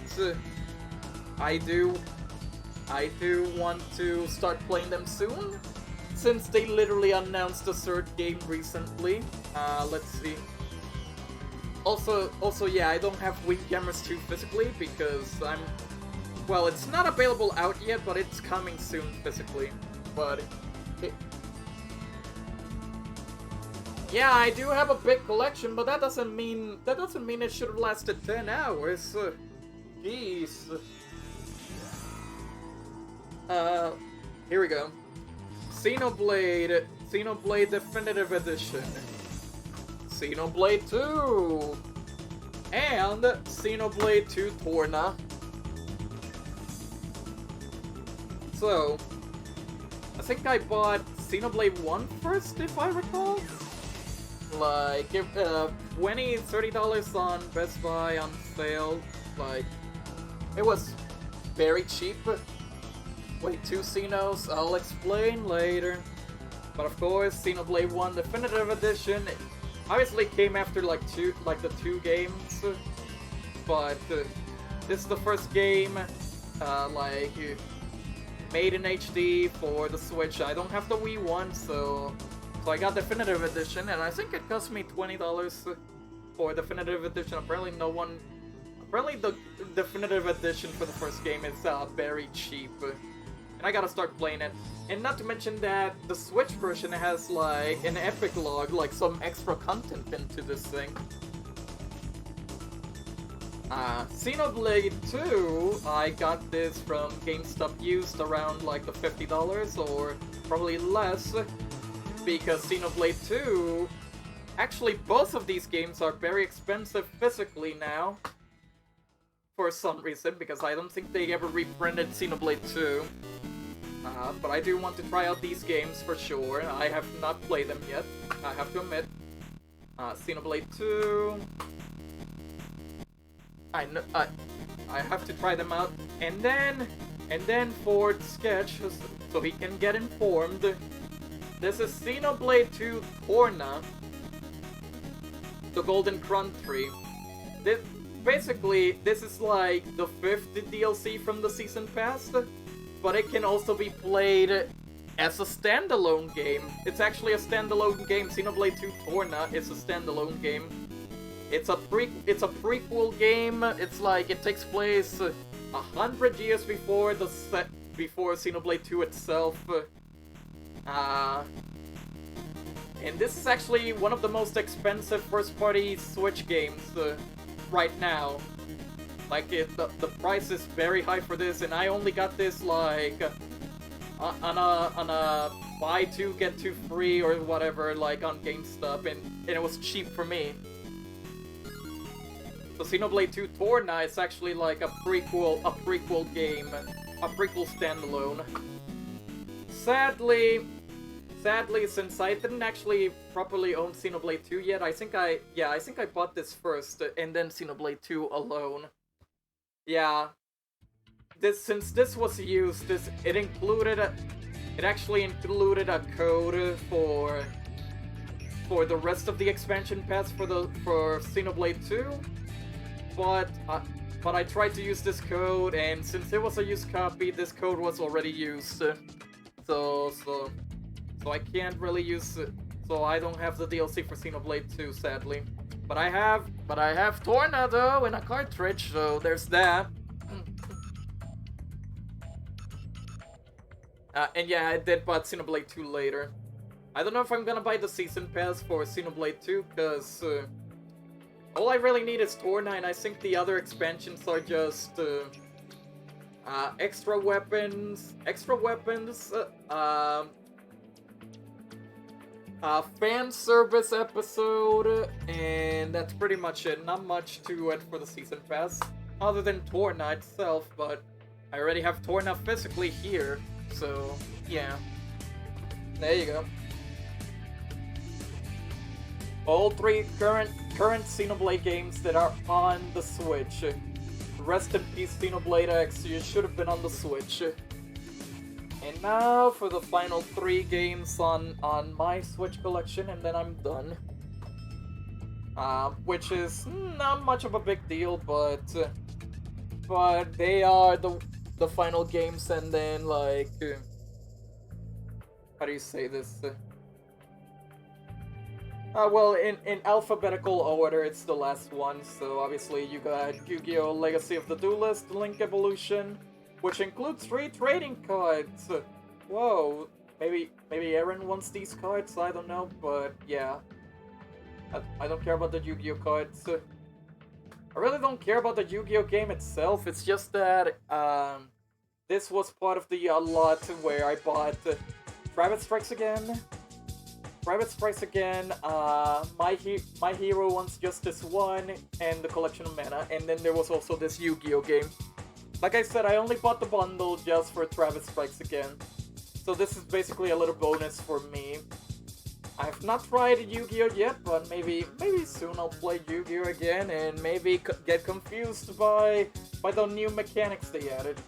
Speaker 1: I do want to start playing them soon, since they literally announced a 3rd game recently. Let's see. Also, yeah, I don't have Windjammers 2 physically because well, it's not available out yet, but it's coming soon physically. But yeah, I do have a big collection, but that doesn't mean it should have lasted 10 hours. Jeez. Here we go. Xenoblade Definitive Edition. Xenoblade 2! And Xenoblade 2 Torna. So, I think I bought Xenoblade 1 first, if I recall. Like, if, $20-$30 on Best Buy on sale. Like, it was very cheap. Wait, 2 Xenos, I'll explain later. But of course, Xenoblade 1 Definitive Edition obviously came after the 2 games, but this is the first game, made in HD for the Switch. I don't have the Wii one, so I got Definitive Edition, and I think it cost me $20 for Definitive Edition. Apparently the Definitive Edition for the first game is very cheap, and I gotta start playing it. And not to mention that the Switch version has like an epic log, like some extra content into this thing. Xenoblade 2, I got this from GameStop used around like the $50 or probably less, because Xenoblade 2, actually both of these games are very expensive physically now, for some reason, because I don't think they ever reprinted Xenoblade 2. But I do want to try out these games for sure. I have not played them yet, I have to admit. Xenoblade 2... I have to try them out, and then Ford Sketch, so he can get informed. This is Xenoblade 2 Torna, the Golden Country. Basically, this is like the 5th DLC from the Season Pass, but it can also be played as a standalone game. It's actually a standalone game. Xenoblade 2 Torna is a standalone game. It's a prequel game. It's like it takes place 100 years before before Xenoblade 2 itself. And this is actually one of the most expensive first-party Switch games right now. Like the price is very high for this, and I only got this like on a buy two get two free or whatever, like on GameStop, and it was cheap for me. So Xenoblade 2 Torna is actually like a prequel game, a prequel standalone. Sadly, since I didn't actually properly own Xenoblade 2 yet, I think I bought this first, and then Xenoblade 2 alone. Yeah. Since this was used, it actually included a code for the rest of the expansion pass for Xenoblade 2. But I tried to use this code, and since it was a used copy, this code was already used. So I can't really use it. So I don't have the DLC for Xenoblade 2, sadly. But I have Torna though in a cartridge, so there's that. And yeah, I did buy Xenoblade 2 later. I don't know if I'm gonna buy the Season Pass for Xenoblade 2, because all I really need is Torna, and I think the other expansions are just extra weapons, fan service episode, and that's pretty much it. Not much to it for the Season Pass, other than Torna itself, but I already have Torna physically here, so yeah. There you go. All 3 current Xenoblade games that are on the Switch. Rest in peace, Xenoblade X, you should have been on the Switch. And now for the final 3 games on my Switch collection, and then I'm done. Which is not much of a big deal, but they are the final games, and then like how do you say this? Well, in alphabetical order, it's the last one, so obviously you got Yu-Gi-Oh! Legacy of the Duelist, Link Evolution, which includes 3 trading cards! Whoa, maybe Aaron wants these cards, I don't know, but yeah. I don't care about the Yu-Gi-Oh! Cards. I really don't care about the Yu-Gi-Oh! Game itself, it's just that, this was part of the lot where I bought Private Strikes Again, My Hero Wants Justice 1, and the Collection of Mana, and then there was also this Yu-Gi-Oh! Game. Like I said, I only bought the bundle just for Travis Strikes Again, so this is basically a little bonus for me. I have not tried Yu-Gi-Oh! Yet, but maybe soon I'll play Yu-Gi-Oh! Again, and maybe get confused by the new mechanics they added.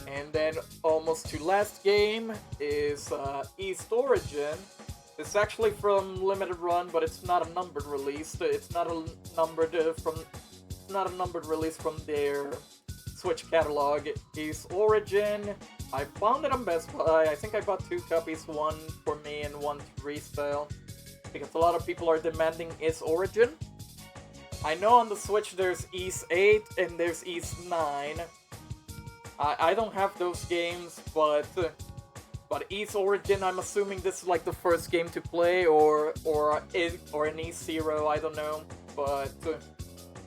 Speaker 1: And then almost to last game is East Origin. It's actually from Limited Run, but it's not a numbered release. It's not a numbered release from their
Speaker 2: Switch catalog is Origin. I found it on Best Buy. I think I bought 2 copies, one for me and one to resell, because a lot of people are demanding Is Origin. I know on the Switch there's Ys 8 and there's Ys 9. I don't have those games, but Ys Origin, I'm assuming this is like the first game to play, or an Ys 0, I don't know. But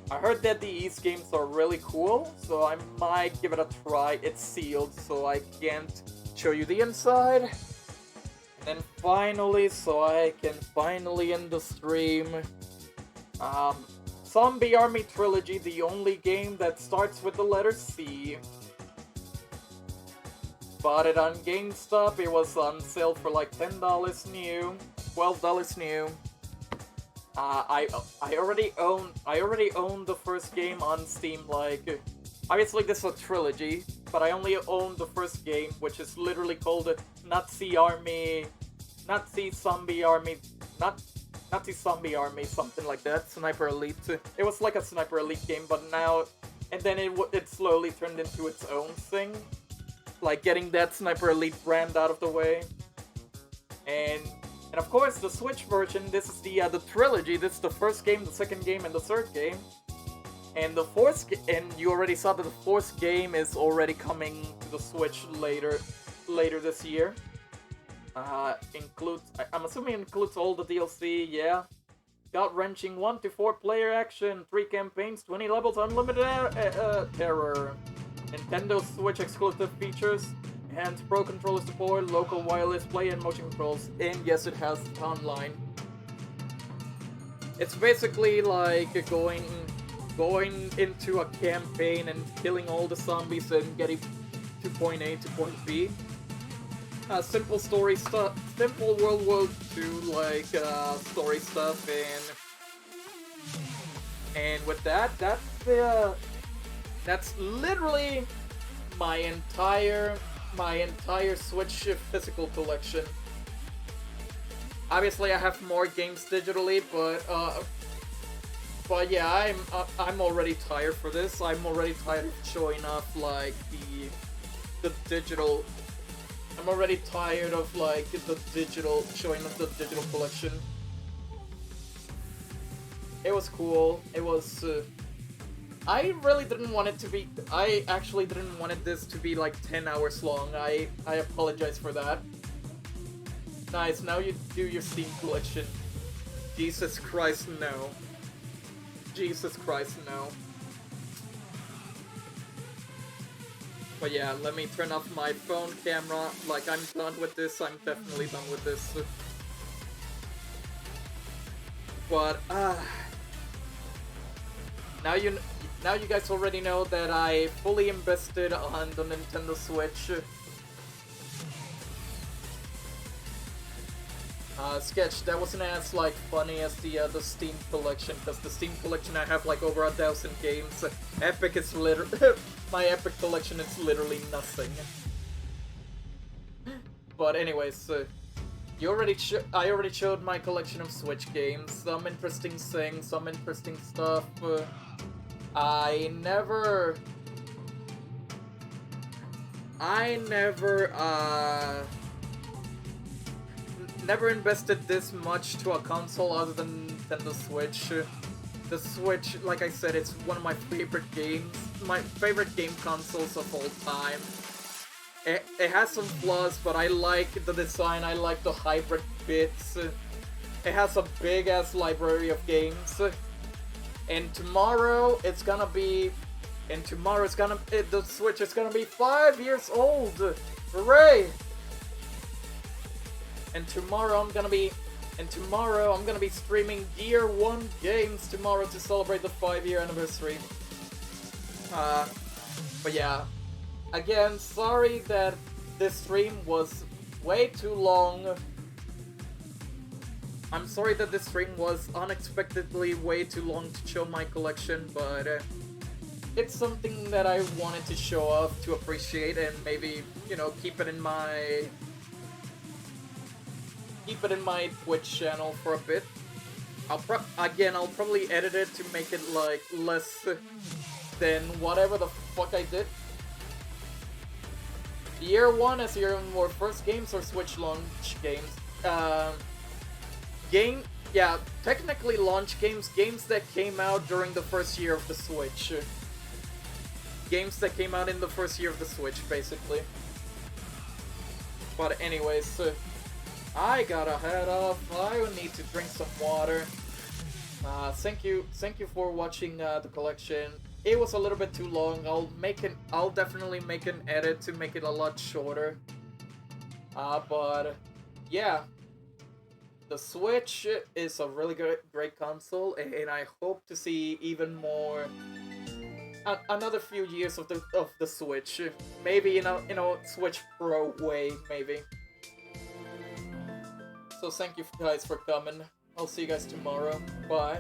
Speaker 2: I heard that the Ys games are really cool, so I might give it a try. It's sealed, so I can't show you the inside. And then finally, so I can finally end the stream, Zombie Army Trilogy, the only game that starts with the letter C. Bought it on GameStop. It was on sale for like $10 new, $12 new. I already own the first game on Steam. Like, obviously this is a trilogy, but I only own the first game, which is literally called Nazi Zombie Army, something like that. Sniper Elite. It was like a Sniper Elite game, but now, and then it slowly turned into its own thing, like getting that Sniper Elite brand out of the way. And of course, the Switch version, this is the trilogy. This is the first game, the second game, and the third game. And the fourth, and you already saw that the fourth game is already coming to the Switch later this year. I'm assuming it includes all the DLC, yeah. Gut-wrenching 1 to 4 player action, 3 campaigns, 20 levels, unlimited terror. Nintendo Switch exclusive features, enhanced Pro Controller support, local wireless play, and motion controls. And yes, it has online. It's basically like going into a campaign and killing all the zombies and getting to point A to point B. Simple story stuff, simple World War II like story stuff, and with that's literally my entire Switch physical collection. Obviously, I have more games digitally, but yeah, I'm already tired for this. I'm already tired of showing off like the digital. I'm already tired of like showing off the digital collection. It was cool. It was. I really didn't want it to be. I actually didn't want this to be like 10 hours long. I apologize for that. Nice. Now you do your Steam collection. Jesus Christ, no. Jesus Christ, no. But yeah, let me turn off my phone camera. Like, I'm done with this. I'm definitely done with this. But, now you guys already know that I fully invested on the Nintendo Switch. Sketch, that wasn't as like funny as the Steam collection, because the Steam collection I have like over 1,000 games. Epic is literally my Epic collection is literally nothing. But anyways, I already showed my collection of Switch games. Some interesting things, some interesting stuff. I never invested this much to a console other than Nintendo Switch. The Switch, like I said, it's one of my favorite games, my favorite game consoles of all time. It has some flaws, but I like the design, I like the hybrid bits. It has a big ass library of games. And tomorrow the Switch is gonna be 5 years old! Hooray! And tomorrow I'm gonna be streaming Gear 1 games tomorrow to celebrate the 5-year anniversary. But yeah. Again, sorry that this stream was way too long. I'm sorry that this stream was unexpectedly way too long to show my collection, but it's something that I wanted to show off, to appreciate, and maybe, you know, keep it in my Twitch channel for a bit. I'll probably edit it to make it like less than whatever the
Speaker 1: fuck I did. Year 1 as your more first games or Switch launch games? Yeah, technically launch games, games that came out during the first year of the Switch. Games that came out in the first year of the Switch, basically. But anyways, I gotta head off. I need to drink some water. Thank you for watching the collection. It was a little bit too long. I'll definitely make an edit to make it a lot shorter. But yeah, the Switch is a really great console, and I hope to see even more. Another few years of the Switch, maybe in a Switch Pro way, maybe. So thank you guys for coming. I'll see you guys tomorrow. Bye.